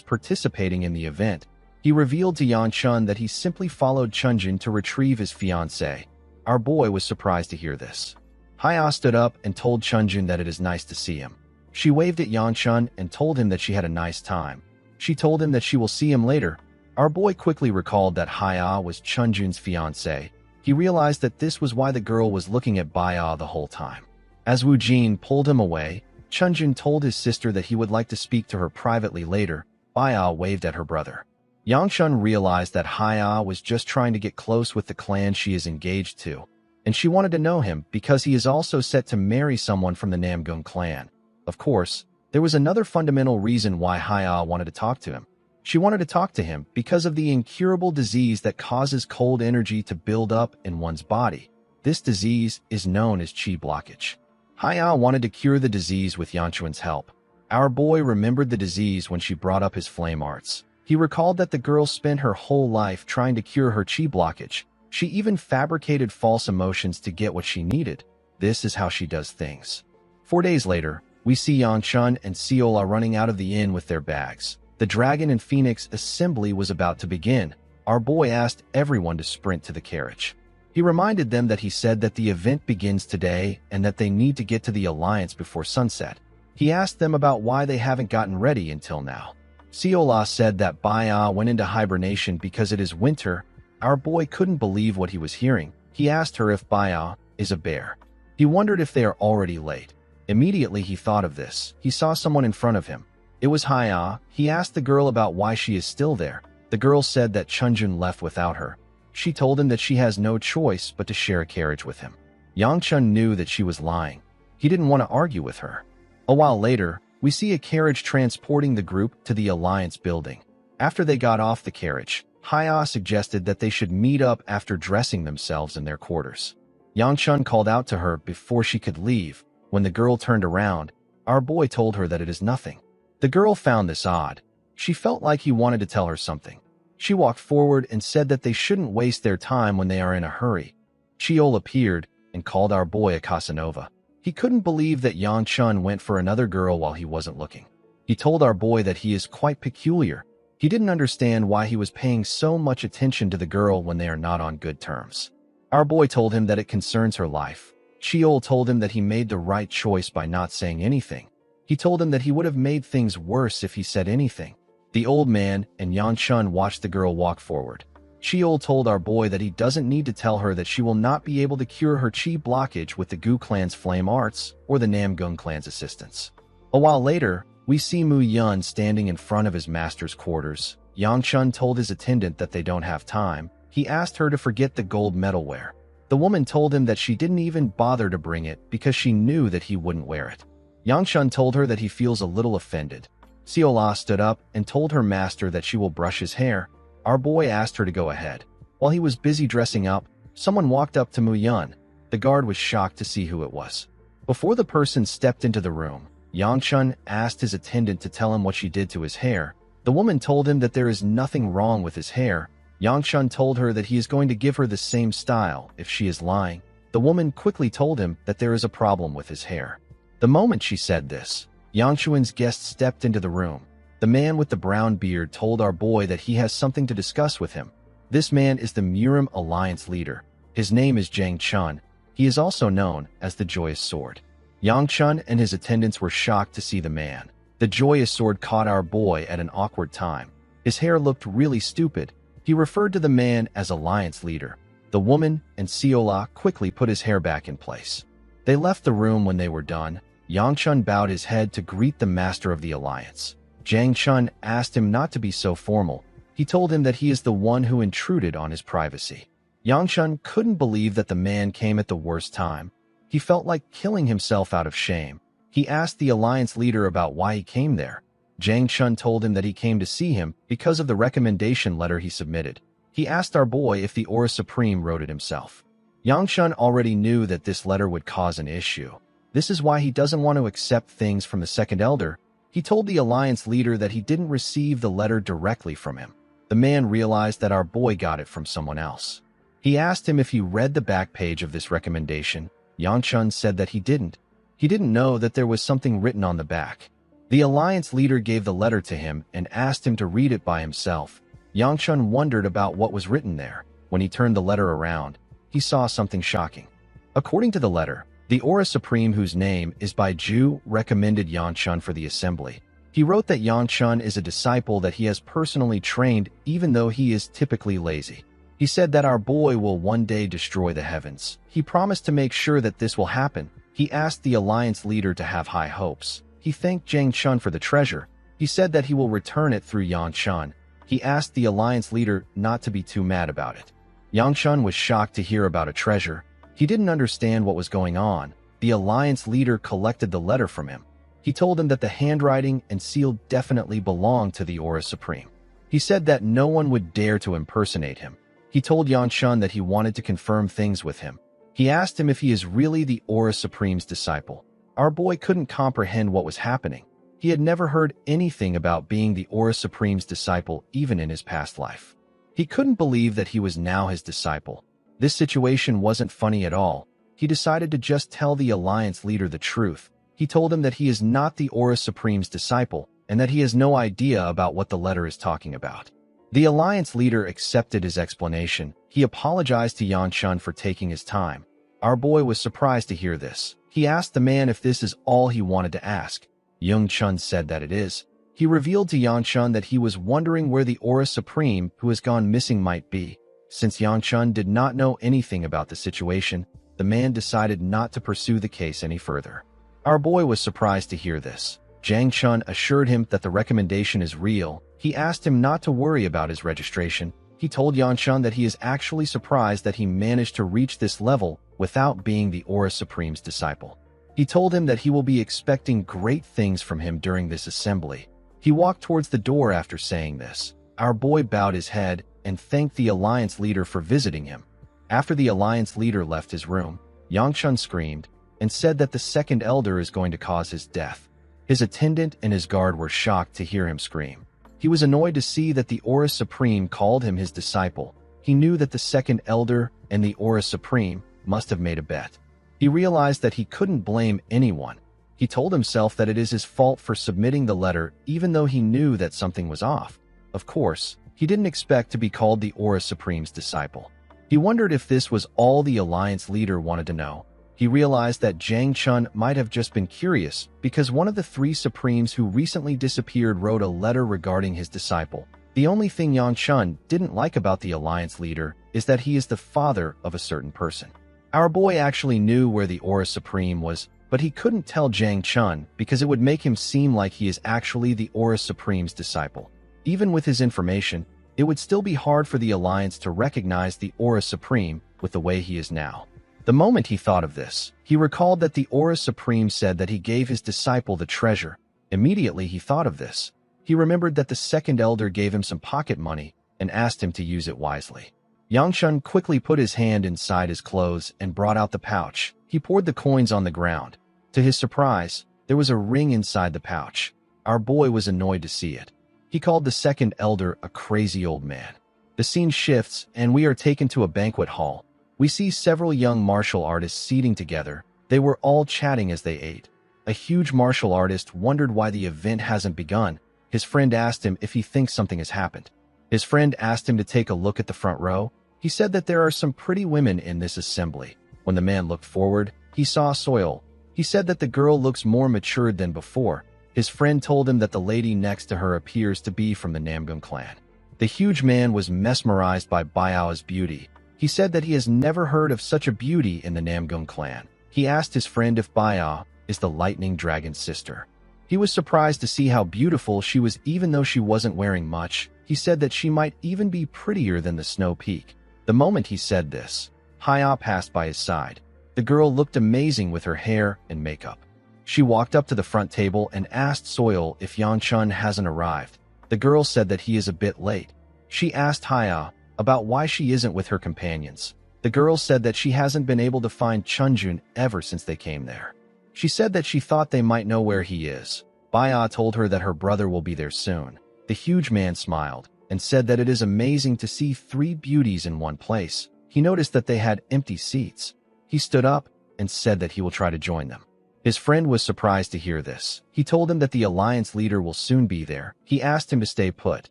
participating in the event. He revealed to Yangchun that he simply followed Chunjun to retrieve his fiancée. Our boy was surprised to hear this. Haya stood up and told Chunjun that it is nice to see him. She waved at Yangchun and told him that she had a nice time. She told him that she will see him later. Our boy quickly recalled that Haya was Chunjun's fiancée. He realized that this was why the girl was looking at Baya the whole time. As Wu Jin pulled him away, Chunjun told his sister that he would like to speak to her privately later. Baya waved at her brother. Yangchun realized that Haya was just trying to get close with the clan she is engaged to, and she wanted to know him because he is also set to marry someone from the Namgung clan. Of course, there was another fundamental reason why Haya wanted to talk to him. She wanted to talk to him because of the incurable disease that causes cold energy to build up in one's body. This disease is known as qi blockage. Haya wanted to cure the disease with Yangchun's help. Our boy remembered the disease when she brought up his flame arts. He recalled that the girl spent her whole life trying to cure her qi blockage. She even fabricated false emotions to get what she needed. This is how she does things. 4 days later, we see Yangchun and Seola running out of the inn with their bags. The Dragon and Phoenix assembly was about to begin. Our boy asked everyone to sprint to the carriage. He reminded them that he said that the event begins today and that they need to get to the Alliance before sunset. He asked them about why they haven't gotten ready until now. Seola said that Baya went into hibernation because it is winter. Our boy couldn't believe what he was hearing. He asked her if Baya is a bear. He wondered if they are already late. Immediately he thought of this. He saw someone in front of him. It was Haya. He asked the girl about why she is still there. The girl said that Chunjun left without her. She told him that she has no choice but to share a carriage with him. Yangchun knew that she was lying. He didn't want to argue with her. A while later, we see a carriage transporting the group to the Alliance building. After they got off the carriage, Haya suggested that they should meet up after dressing themselves in their quarters. Yangchun called out to her before she could leave. When the girl turned around, our boy told her that it is nothing. The girl found this odd. She felt like he wanted to tell her something. She walked forward and said that they shouldn't waste their time when they are in a hurry. Chiol appeared and called our boy a Casanova. He couldn't believe that Yangchun went for another girl while he wasn't looking. He told our boy that he is quite peculiar. He didn't understand why he was paying so much attention to the girl when they are not on good terms. Our boy told him that it concerns her life. Cheol told him that he made the right choice by not saying anything. He told him that he would have made things worse if he said anything. The old man and Yang-chun watched the girl walk forward. Cheol told our boy that he doesn't need to tell her that she will not be able to cure her chi blockage with the Gu clan's flame arts or the Namgung clan's assistance. A while later, we see Mu Yun standing in front of his master's quarters. Yang-chun told his attendant that they don't have time. He asked her to forget the gold medalware. The woman told him that she didn't even bother to bring it because she knew that he wouldn't wear it. Yang-chun told her that he feels a little offended. Seola stood up and told her master that she will brush his hair. Our boy asked her to go ahead. While he was busy dressing up, someone walked up to Mu Yun. The guard was shocked to see who it was. Before the person stepped into the room, Yang-chun asked his attendant to tell him what she did to his hair. The woman told him that there is nothing wrong with his hair. Yang-chun told her that he is going to give her the same style if she is lying. The woman quickly told him that there is a problem with his hair. The moment she said this, Yang-chun's guest stepped into the room. The man with the brown beard told our boy that he has something to discuss with him. This man is the Murim Alliance leader. His name is Jang Chun. He is also known as the Joyous Sword. Yang-chun and his attendants were shocked to see the man. The Joyous Sword caught our boy at an awkward time. His hair looked really stupid. He referred to the man as Alliance leader. The woman and Seola quickly put his hair back in place. They left the room when they were done. Yang-chun bowed his head to greet the master of the Alliance. Jang Chun asked him not to be so formal. He told him that he is the one who intruded on his privacy. Yang-chun couldn't believe that the man came at the worst time. He felt like killing himself out of shame. He asked the Alliance leader about why he came there. Jang Chun told him that he came to see him because of the recommendation letter he submitted. He asked our boy if the Aura Supreme wrote it himself. Yang-chun already knew that this letter would cause an issue. This is why he doesn't want to accept things from the second elder. He told the Alliance leader that he didn't receive the letter directly from him. The man realized that our boy got it from someone else. He asked him if he read the back page of this recommendation. Yang-chun said that he didn't. He didn't know that there was something written on the back. The Alliance leader gave the letter to him and asked him to read it by himself. Yang-chun wondered about what was written there. When he turned the letter around, he saw something shocking. According to the letter, the Aura Supreme, whose name is by Ju, recommended Yang-chun for the assembly. He wrote that Yang-chun is a disciple that he has personally trained even though he is typically lazy. He said that our boy will one day destroy the heavens. He promised to make sure that this will happen. He asked the Alliance leader to have high hopes. He thanked Jang Chun for the treasure. He said that he will return it through Yang-chun. He asked the Alliance leader not to be too mad about it. Yang-chun was shocked to hear about a treasure. He didn't understand what was going on. The Alliance leader collected the letter from him. He told him that the handwriting and seal definitely belonged to the Aura Supreme. He said that no one would dare to impersonate him. He told Yang-chun that he wanted to confirm things with him. He asked him if he is really the Aura Supreme's disciple. Our boy couldn't comprehend what was happening. He had never heard anything about being the Aura Supreme's disciple even in his past life. He couldn't believe that he was now his disciple. This situation wasn't funny at all. He decided to just tell the Alliance leader the truth. He told him that he is not the Aura Supreme's disciple and that he has no idea about what the letter is talking about. The Alliance leader accepted his explanation. He apologized to Yang-chun for taking his time. Our boy was surprised to hear this. He asked the man if this is all he wanted to ask. Yang-chun said that it is. He revealed to Yang-chun that he was wondering where the Aura Supreme who has gone missing might be. Since Yang-chun did not know anything about the situation, the man decided not to pursue the case any further. Our boy was surprised to hear this. Jang Chun assured him that the recommendation is real. He asked him not to worry about his registration. He told Yang-chun that he is actually surprised that he managed to reach this level without being the Aura Supreme's disciple. He told him that he will be expecting great things from him during this assembly. He walked towards the door after saying this. Our boy bowed his head and thanked the Alliance leader for visiting him. After the Alliance leader left his room, Yang-chun screamed and said that the second elder is going to cause his death. His attendant and his guard were shocked to hear him scream. He was annoyed to see that the Aura Supreme called him his disciple. He knew that the second elder and the Aura Supreme must have made a bet. He realized that he couldn't blame anyone. He told himself that it is his fault for submitting the letter even though he knew that something was off. Of course, he didn't expect to be called the Aura Supreme's disciple. He wondered if this was all the Alliance leader wanted to know. He realized that Jiang Chun might have just been curious because one of the three supremes who recently disappeared wrote a letter regarding his disciple. The only thing Yang Chun didn't like about the alliance leader is that he is the father of a certain person. Our boy actually knew where the Aura Supreme was, but he couldn't tell Jiang Chun because it would make him seem like he is actually the Aura Supreme's disciple. Even with his information, it would still be hard for the alliance to recognize the Aura Supreme with the way he is now. The moment he thought of this, he recalled that the Aura Supreme said that he gave his disciple the treasure. Immediately he thought of this. He remembered that the second elder gave him some pocket money and asked him to use it wisely. Yang Chun quickly put his hand inside his clothes and brought out the pouch. He poured the coins on the ground. To his surprise, there was a ring inside the pouch. Our boy was annoyed to see it. He called the second elder a crazy old man. The scene shifts and we are taken to a banquet hall. We see several young martial artists seating together. They were all chatting as they ate. A huge martial artist wondered why the event hasn't begun. His friend asked him if he thinks something has happened. His friend asked him to take a look at the front row. He said that there are some pretty women in this assembly. When the man looked forward, he saw Soil. He said that the girl looks more matured than before. His friend told him that the lady next to her appears to be from the Namgun clan. The huge man was mesmerized by Baiao's beauty. He said that he has never heard of such a beauty in the Namgun clan. He asked his friend if Baiyao is the lightning dragon's sister. He was surprised to see how beautiful she was even though she wasn't wearing much. He said that she might even be prettier than the Snow Peak. The moment he said this, Haya passed by his side. The girl looked amazing with her hair and makeup. She walked up to the front table and asked Soil if Yang Chun hasn't arrived. The girl said that he is a bit late. She asked Haya about why she isn't with her companions. The girl said that she hasn't been able to find Chunjun ever since they came there. She said that she thought they might know where he is. Baya told her that her brother will be there soon. The huge man smiled and said that it is amazing to see three beauties in one place. He noticed that they had empty seats. He stood up and said that he will try to join them. His friend was surprised to hear this. He told him that the alliance leader will soon be there. He asked him to stay put.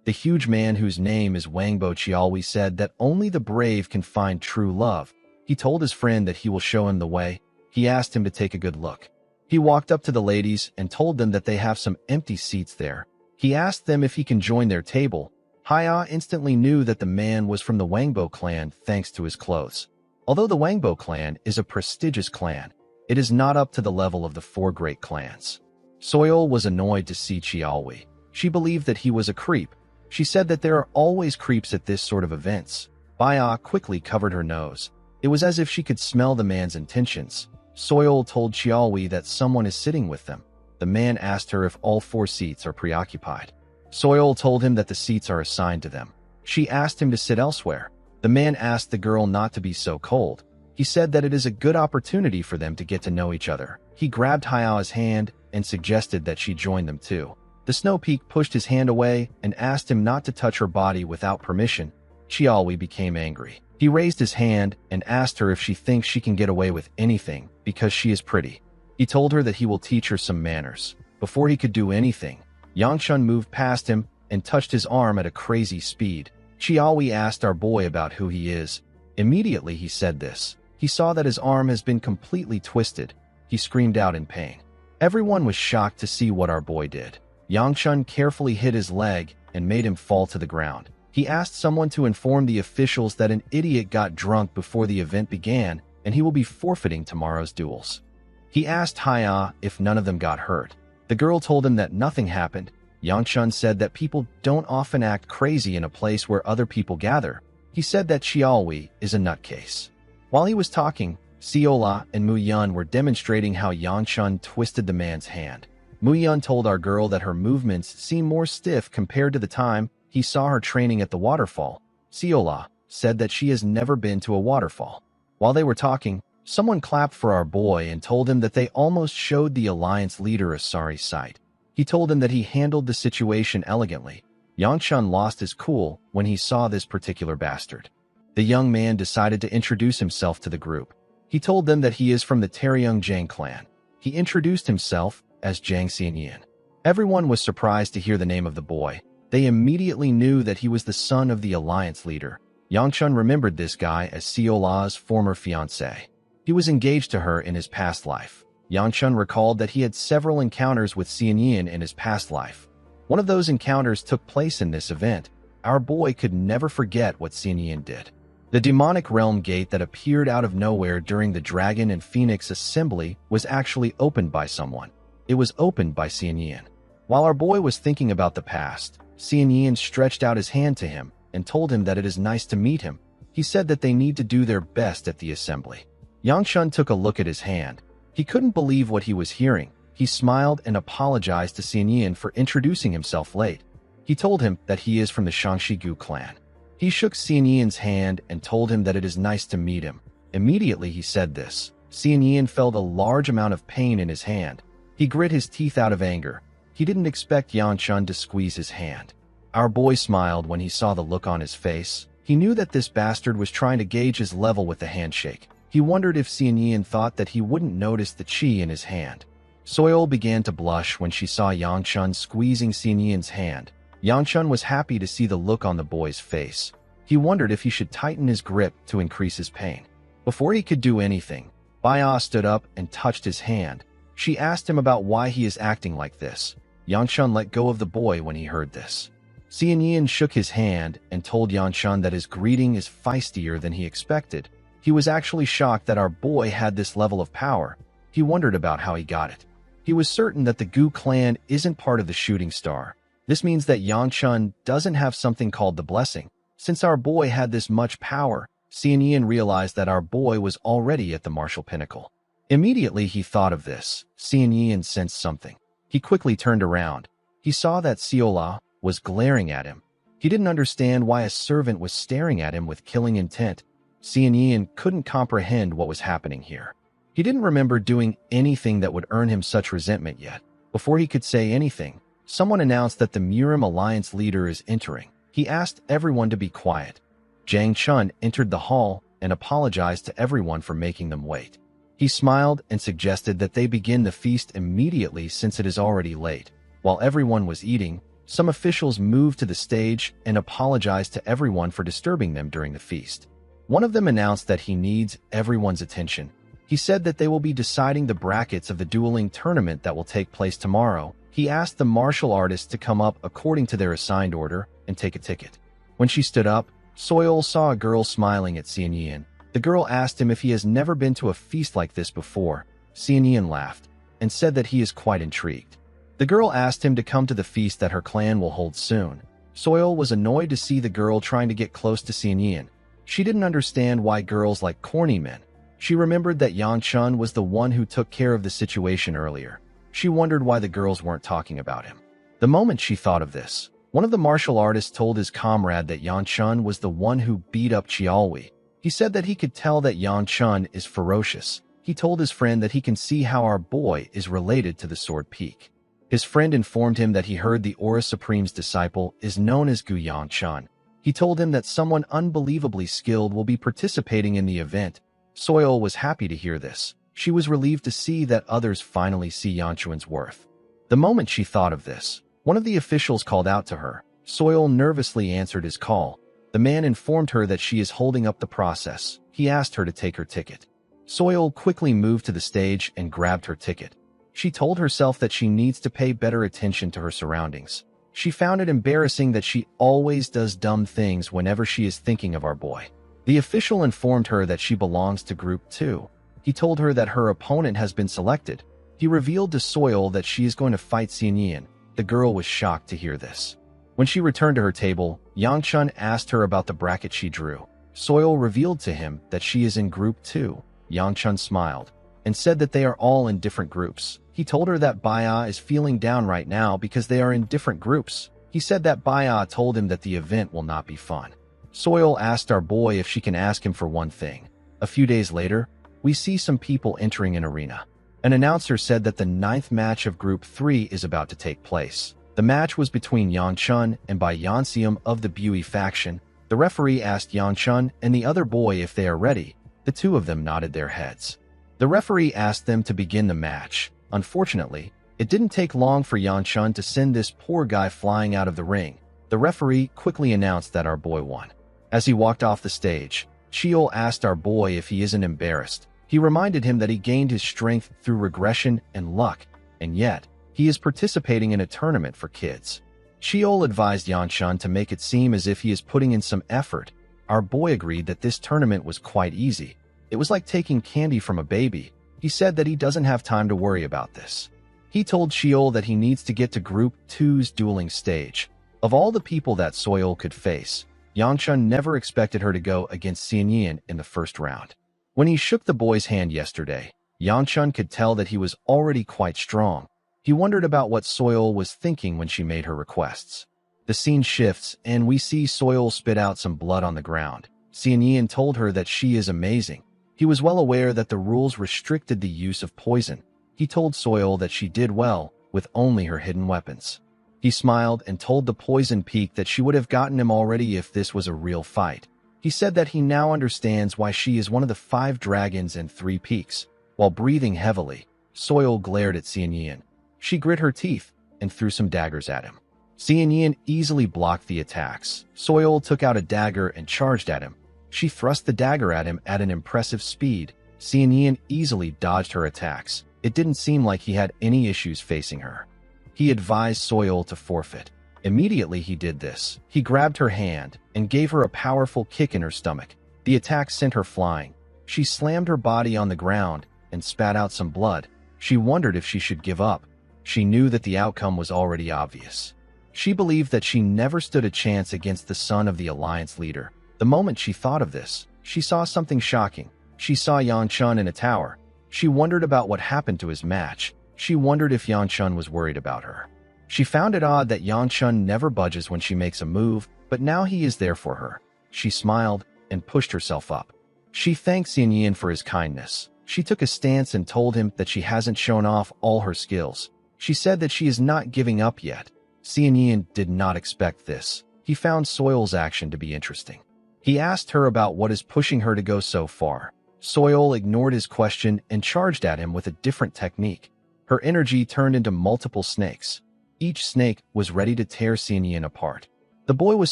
The huge man, whose name is Wangbo Chiaohui, said that only the brave can find true love. He told his friend that he will show him the way. He asked him to take a good look. He walked up to the ladies and told them that they have some empty seats there. He asked them if he can join their table. Haya instantly knew that the man was from the Wangbo clan thanks to his clothes. Although the Wangbo clan is a prestigious clan, it is not up to the level of the four great clans. Soil was annoyed to see Chiaohui. She believed that he was a creep. She said that there are always creeps at this sort of events. Baya quickly covered her nose. It was as if she could smell the man's intentions. Soil told Chiaohui that someone is sitting with them. The man asked her if all four seats are preoccupied. Soil told him that the seats are assigned to them. She asked him to sit elsewhere. The man asked the girl not to be so cold. He said that it is a good opportunity for them to get to know each other. He grabbed Haya's hand and suggested that she join them too. The Snow Peak pushed his hand away and asked him not to touch her body without permission. Chiaohui became angry. He raised his hand and asked her if she thinks she can get away with anything because she is pretty. He told her that he will teach her some manners. Before he could do anything, Yang Chun moved past him and touched his arm at a crazy speed. Chiaohui asked our boy about who he is. Immediately he said this. He saw that his arm has been completely twisted. He screamed out in pain. Everyone was shocked to see what our boy did. Yang Chun carefully hit his leg and made him fall to the ground. He asked someone to inform the officials that an idiot got drunk before the event began and he will be forfeiting tomorrow's duels. He asked Haya if none of them got hurt. The girl told him that nothing happened. Yang Chun said that people don't often act crazy in a place where other people gather. He said that Chiaohui is a nutcase. While he was talking, Siola and Mu Yun were demonstrating how Yang Chun twisted the man's hand. Mu Yun told our girl that her movements seem more stiff compared to the time he saw her training at the waterfall. Siola said that she has never been to a waterfall. While they were talking, someone clapped for our boy and told him that they almost showed the alliance leader a sorry sight. He told him that he handled the situation elegantly. Yang Chun lost his cool when he saw this particular bastard. The young man decided to introduce himself to the group. He told them that he is from the Taryong Jiang clan. He introduced himself as Jiang Xianyan. Everyone was surprised to hear the name of the boy. They immediately knew that he was the son of the alliance leader. Yang Chun remembered this guy as Siola's former fiancé. He was engaged to her in his past life. Yang Chun recalled that he had several encounters with Xian Yin in his past life. One of those encounters took place in this event. Our boy could never forget what Xian Yin did. The demonic realm gate that appeared out of nowhere during the Dragon and Phoenix assembly was actually opened by someone. It was opened by Xian Yin. While our boy was thinking about the past, Xian Yin stretched out his hand to him and told him that it is nice to meet him. He said that they need to do their best at the assembly. Yang Chun took a look at his hand. He couldn't believe what he was hearing. He smiled and apologized to Xian Yin for introducing himself late. He told him that he is from the Shangshi-gu clan. He shook Xian Yin's hand and told him that it is nice to meet him. Immediately he said this, Xian Yin felt a large amount of pain in his hand. He grit his teeth out of anger. He didn't expect Yang Chun to squeeze his hand. Our boy smiled when he saw the look on his face. He knew that this bastard was trying to gauge his level with the handshake. He wondered if Xian Yin thought that he wouldn't notice the chi in his hand. Soil began to blush when she saw Yang Chun squeezing Xian Yin's hand. Yang Chun was happy to see the look on the boy's face. He wondered if he should tighten his grip to increase his pain. Before he could do anything, Baya stood up and touched his hand. She asked him about why he is acting like this. Yang Chun let go of the boy when he heard this. Xian Yin shook his hand and told Yang Chun that his greeting is feistier than he expected. He was actually shocked that our boy had this level of power. He wondered about how he got it. He was certain that the Gu clan isn't part of the shooting star. This means that Yang Chun doesn't have something called the blessing. Since our boy had this much power, Xian Yin realized that our boy was already at the martial pinnacle. Immediately he thought of this. Xian Yin sensed something. He quickly turned around. He saw that Siola was glaring at him. He didn't understand why a servant was staring at him with killing intent. Xian Yin couldn't comprehend what was happening here. He didn't remember doing anything that would earn him such resentment yet. Before he could say anything, someone announced that the Murim Alliance leader is entering. He asked everyone to be quiet. Jiang Chun entered the hall and apologized to everyone for making them wait. He smiled and suggested that they begin the feast immediately since it is already late. While everyone was eating, some officials moved to the stage and apologized to everyone for disturbing them during the feast. One of them announced that he needs everyone's attention. He said that they will be deciding the brackets of the dueling tournament that will take place tomorrow. He asked the martial artists to come up according to their assigned order and take a ticket. When she stood up, Soil saw a girl smiling at Xian Yin. The girl asked him if he has never been to a feast like this before. Xian Yin laughed and said that he is quite intrigued. The girl asked him to come to the feast that her clan will hold soon. Soil was annoyed to see the girl trying to get close to Xian Yin. She didn't understand why girls like corny men. She remembered that Yang Chun was the one who took care of the situation earlier. She wondered why the girls weren't talking about him. The moment she thought of this, one of the martial artists told his comrade that Yang Chun was the one who beat up Chiaolui. He said that he could tell that Yang Chun is ferocious. He told his friend that he can see how our boy is related to the Sword Peak. His friend informed him that he heard the Aura Supreme's disciple is known as Gu Yang Chun. He told him that someone unbelievably skilled will be participating in the event. Soil was happy to hear this. She was relieved to see that others finally see Yang Chun's worth. The moment she thought of this, one of the officials called out to her. Soil nervously answered his call. The man informed her that she is holding up the process. He asked her to take her ticket. Soil quickly moved to the stage and grabbed her ticket. She told herself that she needs to pay better attention to her surroundings. She found it embarrassing that she always does dumb things whenever she is thinking of our boy. The official informed her that she belongs to Group 2. He told her that her opponent has been selected. He revealed to Soil that she is going to fight Xian Yin. The girl was shocked to hear this. When she returned to her table, Yang Chun asked her about the bracket she drew. Soil revealed to him that she is in Group 2. Yang Chun smiled and said that they are all in different groups. He told her that Baya is feeling down right now because they are in different groups. He said that Baya told him that the event will not be fun. Soil asked our boy if she can ask him for one thing. A few days later, we see some people entering an arena. An announcer said that the 9th match of Group 3 is about to take place. The match was between Yang Chun and Bai Yanseum of the Bui faction. The referee asked Yang Chun and the other boy if they are ready. The two of them nodded their heads. The referee asked them to begin the match. Unfortunately, it didn't take long for Yang Chun to send this poor guy flying out of the ring. The referee quickly announced that our boy won. As he walked off the stage, Chiol asked our boy if he isn't embarrassed. He reminded him that he gained his strength through regression and luck, and yet, he is participating in a tournament for kids. Sheol advised Yanshun to make it seem as if he is putting in some effort. Our boy agreed that this tournament was quite easy. It was like taking candy from a baby. He said that he doesn't have time to worry about this. He told Sheol that he needs to get to Group 2's dueling stage. Of all the people that Soil could face, Yanshun never expected her to go against Xianyin in the first round. When he shook the boy's hand yesterday, Yanshun could tell that he was already quite strong. He wondered about what Soil was thinking when she made her requests. The scene shifts, and we see Soil spit out some blood on the ground. Xianyin told her that she is amazing. He was well aware that the rules restricted the use of poison. He told Soil that she did well with only her hidden weapons. He smiled and told the Poison Peak that she would have gotten him already if this was a real fight. He said that he now understands why she is one of the 5 dragons and 3 peaks. While breathing heavily, Soil glared at Xianyin. She grit her teeth and threw some daggers at him. Xianyin easily blocked the attacks. Soil took out a dagger and charged at him. She thrust the dagger at him at an impressive speed. Xianyin easily dodged her attacks. It didn't seem like he had any issues facing her. He advised Soil to forfeit. Immediately he did this. He grabbed her hand and gave her a powerful kick in her stomach. The attack sent her flying. She slammed her body on the ground and spat out some blood. She wondered if she should give up. She knew that the outcome was already obvious. She believed that she never stood a chance against the son of the Alliance leader. The moment she thought of this, she saw something shocking. She saw Yanshun in a tower. She wondered about what happened to his match. She wondered if Yanshun was worried about her. She found it odd that Yanshun never budges when she makes a move, but now he is there for her. She smiled and pushed herself up. She thanked Xianyin for his kindness. She took a stance and told him that she hasn't shown off all her skills. She said that she is not giving up yet. Xianyin did not expect this. He found Soil's action to be interesting. He asked her about what is pushing her to go so far. Soil ignored his question and charged at him with a different technique. Her energy turned into multiple snakes. Each snake was ready to tear Xianyin apart. The boy was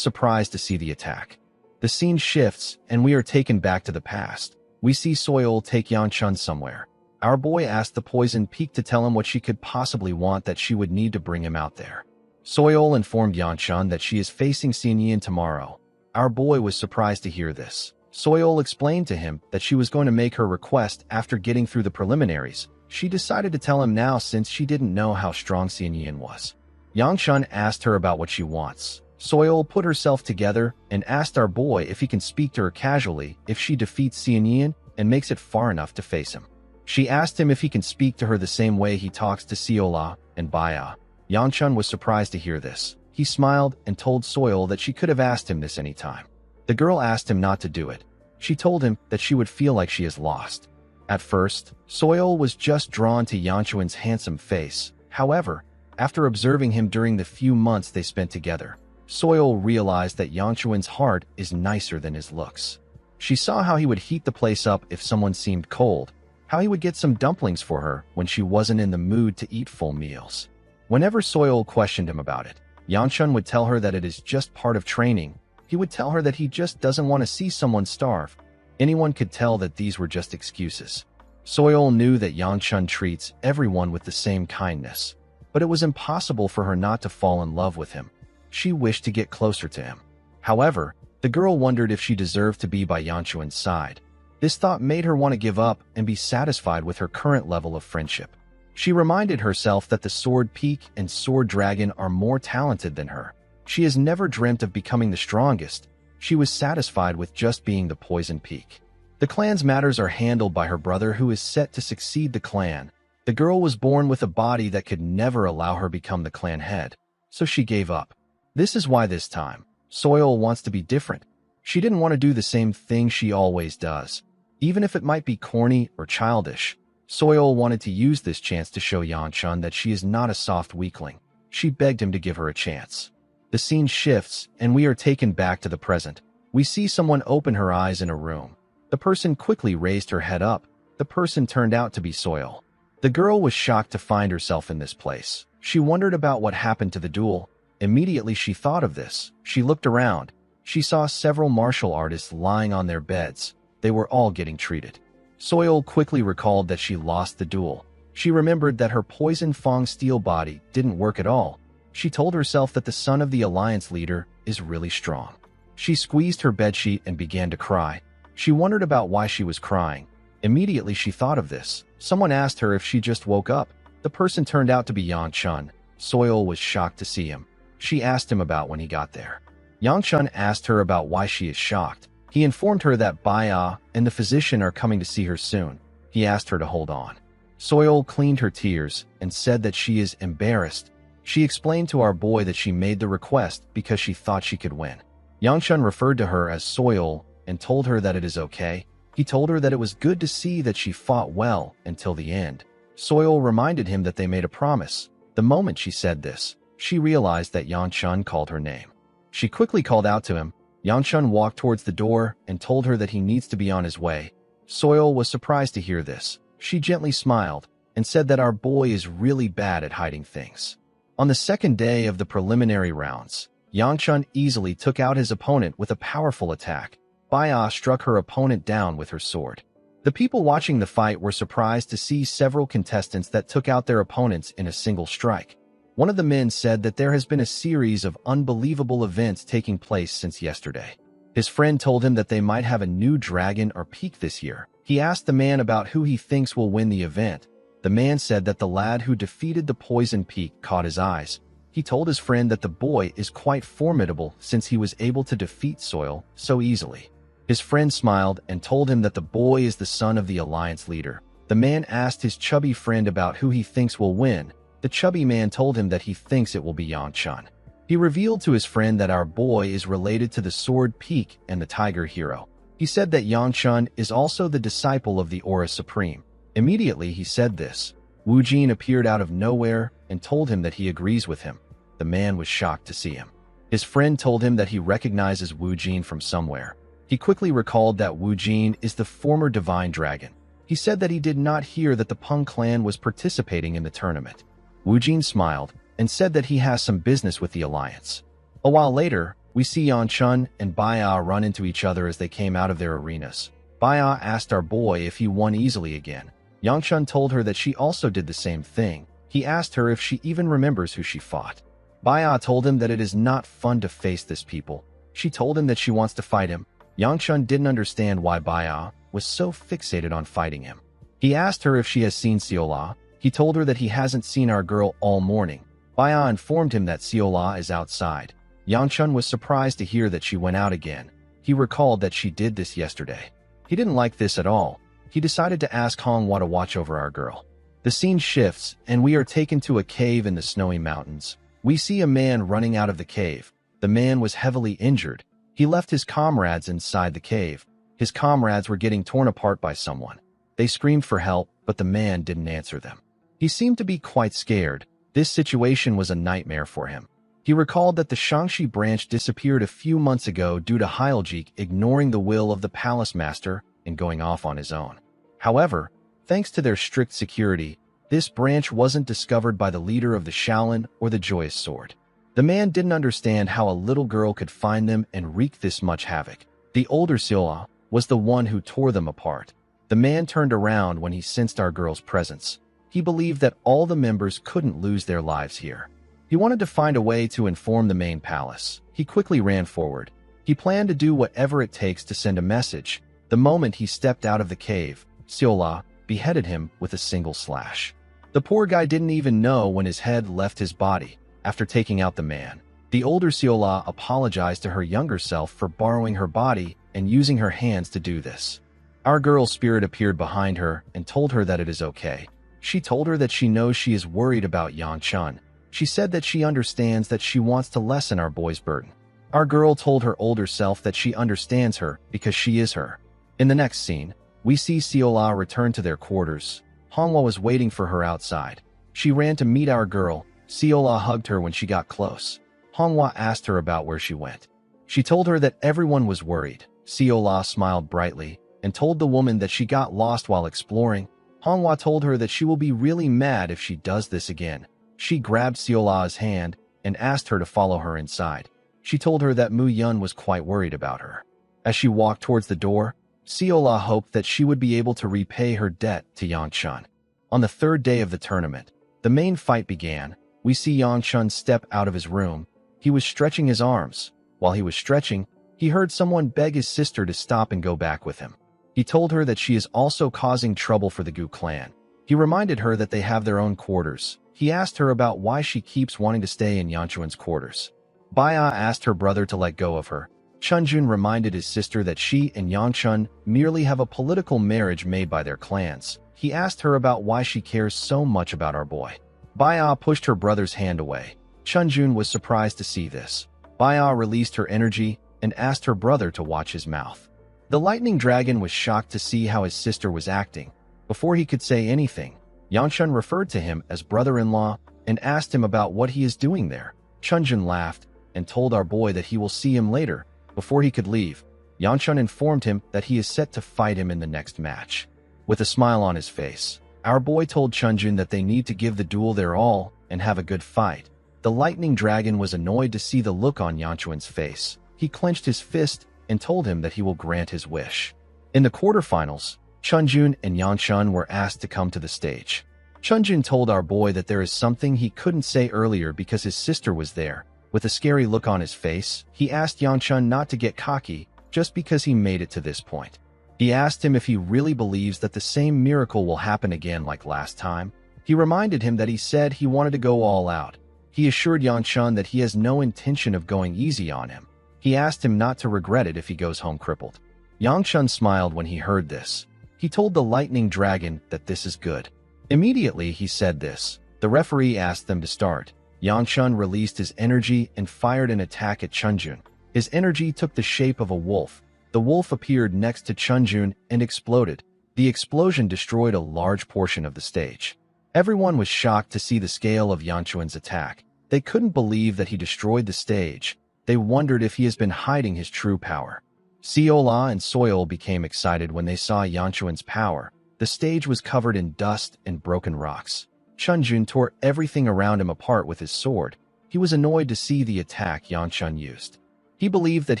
surprised to see the attack. The scene shifts, and we are taken back to the past. We see Soil take Yanshun somewhere. Our boy asked the Poison Peak to tell him what she could possibly want that she would need to bring him out there. Soil informed Yanshun that she is facing Xianyin tomorrow. Our boy was surprised to hear this. Soil explained to him that she was going to make her request after getting through the preliminaries. She decided to tell him now since she didn't know how strong Xianyin was. Yanshun asked her about what she wants. Soil put herself together and asked our boy if he can speak to her casually if she defeats Xianyin and makes it far enough to face him. She asked him if he can speak to her the same way he talks to Siola and Baya. Yanshun was surprised to hear this. He smiled and told Soil that she could have asked him this anytime. The girl asked him not to do it. She told him that she would feel like she is lost. At first, Soil was just drawn to Yanshun's handsome face. However, after observing him during the few months they spent together, Soil realized that Yanshun's heart is nicer than his looks. She saw how he would heat the place up if someone seemed cold, how he would get some dumplings for her when she wasn't in the mood to eat full meals. Whenever Soil questioned him about it, Yanshun would tell her that it is just part of training. He would tell her that he just doesn't want to see someone starve. Anyone could tell that these were just excuses. Soil knew that Yanshun treats everyone with the same kindness, but it was impossible for her not to fall in love with him. She wished to get closer to him. However, the girl wondered if she deserved to be by Yanshun's side. This thought made her want to give up and be satisfied with her current level of friendship. She reminded herself that the Sword Peak and Sword Dragon are more talented than her. She has never dreamt of becoming the strongest. She was satisfied with just being the Poison Peak. The clan's matters are handled by her brother, who is set to succeed the clan. The girl was born with a body that could never allow her become the clan head, so she gave up. This is why this time, Soil wants to be different. She didn't want to do the same thing she always does. Even if it might be corny or childish, Soil wanted to use this chance to show Yanshun that she is not a soft weakling. She begged him to give her a chance. The scene shifts, and we are taken back to the present. We see someone open her eyes in a room. The person quickly raised her head up. The person turned out to be Soil. The girl was shocked to find herself in this place. She wondered about what happened to the duel. Immediately she thought of this. She looked around. She saw several martial artists lying on their beds. They were all getting treated. Soil quickly recalled that she lost the duel. She remembered that her poison Fong steel body didn't work at all. She told herself that the son of the alliance leader is really strong. She squeezed her bedsheet and began to cry. She wondered about why she was crying. Immediately she thought of this. Someone asked her if she just woke up. The person turned out to be Yang Chun. Soil was shocked to see him. She asked him about when he got there. Yang Chun asked her about why she is shocked. He informed her that Baya and the physician are coming to see her soon. He asked her to hold on. Soil cleaned her tears and said that she is embarrassed. She explained to our boy that she made the request because she thought she could win. Yang Chun referred to her as Soil and told her that it is okay. He told her that it was good to see that she fought well until the end. Soil reminded him that they made a promise. The moment she said this, she realized that Yang Chun called her name. She quickly called out to him. Yang Chun walked towards the door and told her that he needs to be on his way. Soil was surprised to hear this. She gently smiled and said that our boy is really bad at hiding things. On the second day of the preliminary rounds, Yang Chun easily took out his opponent with a powerful attack. Baya struck her opponent down with her sword. The people watching the fight were surprised to see several contestants that took out their opponents in a single strike. One of the men said that there has been a series of unbelievable events taking place since yesterday. His friend told him that they might have a new dragon or peak this year. He asked the man about who he thinks will win the event. The man said that the lad who defeated the poison peak caught his eyes. He told his friend that the boy is quite formidable since he was able to defeat Soil so easily. His friend smiled and told him that the boy is the son of the alliance leader. The man asked his chubby friend about who he thinks will win. The chubby man told him that he thinks it will be Yang Chun. He revealed to his friend that our boy is related to the Sword Peak and the Tiger Hero. He said that Yang Chun is also the disciple of the Aura Supreme. Immediately he said this. Wu Jin appeared out of nowhere and told him that he agrees with him. The man was shocked to see him. His friend told him that he recognizes Wu Jin from somewhere. He quickly recalled that Wu Jin is the former Divine Dragon. He said that he did not hear that the Peng clan was participating in the tournament. Wu Jin smiled and said that he has some business with the alliance. A while later, we see Yang Chun and Baya run into each other as they came out of their arenas. Baya asked our boy if he won easily again. Yang Chun told her that she also did the same thing. He asked her if she even remembers who she fought. Baya told him that it is not fun to face this people. She told him that she wants to fight him. Yang Chun didn't understand why Baya was so fixated on fighting him. He asked her if she has seen Seola. He told her that he hasn't seen our girl all morning. Baya informed him that Seola is outside. Yang Chun was surprised to hear that she went out again. He recalled that she did this yesterday. He didn't like this at all. He decided to ask Manhwa to watch over our girl. The scene shifts, and we are taken to a cave in the snowy mountains. We see a man running out of the cave. The man was heavily injured. He left his comrades inside the cave. His comrades were getting torn apart by someone. They screamed for help, but the man didn't answer them. He seemed to be quite scared. This situation was a nightmare for him. He recalled that the Shangxi branch disappeared a few months ago due to Heiljik ignoring the will of the palace master and going off on his own. However, thanks to their strict security, this branch wasn't discovered by the leader of the Shaolin or the Joyous Sword. The man didn't understand how a little girl could find them and wreak this much havoc. The older Silla was the one who tore them apart. The man turned around when he sensed our girl's presence. He believed that all the members couldn't lose their lives here. He wanted to find a way to inform the main palace. He quickly ran forward. He planned to do whatever it takes to send a message. The moment he stepped out of the cave, Siola beheaded him with a single slash. The poor guy didn't even know when his head left his body. After taking out the man, the older Siola apologized to her younger self for borrowing her body and using her hands to do this. Our girl's spirit appeared behind her and told her that it is okay. She told her that she knows she is worried about Yang Chun. She said that she understands that she wants to lessen our boy's burden. Our girl told her older self that she understands her because she is her. In the next scene, we see Siola return to their quarters. Manhwa was waiting for her outside. She ran to meet our girl. Siola hugged her when she got close. Manhwa asked her about where she went. She told her that everyone was worried. Siola smiled brightly and told the woman that she got lost while exploring. Manhwa told her that she will be really mad if she does this again. She grabbed Siola's hand and asked her to follow her inside. She told her that Mu Yun was quite worried about her. As she walked towards the door, Seola hoped that she would be able to repay her debt to Yangchun. On the third day of the tournament, the main fight began. We see Yangchun step out of his room. He was stretching his arms. While he was stretching, he heard someone beg his sister to stop and go back with him. He told her that she is also causing trouble for the Gu clan. He reminded her that they have their own quarters. He asked her about why she keeps wanting to stay in Yangchun's quarters. Baya asked her brother to let go of her. Chunjun reminded his sister that she and Yangchun merely have a political marriage made by their clans. He asked her about why she cares so much about our boy. Baya pushed her brother's hand away. Chunjun was surprised to see this. Baya released her energy and asked her brother to watch his mouth. The lightning dragon was shocked to see how his sister was acting. Before he could say anything, Yangchun referred to him as brother-in-law and asked him about what he is doing there. Chunjun laughed and told our boy that he will see him later. Before he could leave, Yangchun informed him that he is set to fight him in the next match. With a smile on his face, our boy told Chunjun that they need to give the duel their all and have a good fight. The lightning dragon was annoyed to see the look on Yangchun's face. He clenched his fist and told him that he will grant his wish. In the quarterfinals, Chunjun and Yangchun were asked to come to the stage. Chunjun told our boy that there is something he couldn't say earlier because his sister was there. With a scary look on his face, he asked Yangchun not to get cocky just because he made it to this point. He asked him if he really believes that the same miracle will happen again like last time. He reminded him that he said he wanted to go all out. He assured Yangchun that he has no intention of going easy on him. He asked him not to regret it if he goes home crippled. Yangchun smiled when he heard this. He told the lightning dragon that this is good. Immediately he said this. The referee asked them to start. Yangchun released his energy and fired an attack at Chunjun. His energy took the shape of a wolf. The wolf appeared next to Chunjun and exploded. The explosion destroyed a large portion of the stage. Everyone was shocked to see the scale of Yangchun's attack. They couldn't believe that he destroyed the stage. They wondered if he has been hiding his true power. Seola and Soil became excited when they saw Yangchun's power. The stage was covered in dust and broken rocks. Chunjun tore everything around him apart with his sword. He was annoyed to see the attack Yangchun used. He believed that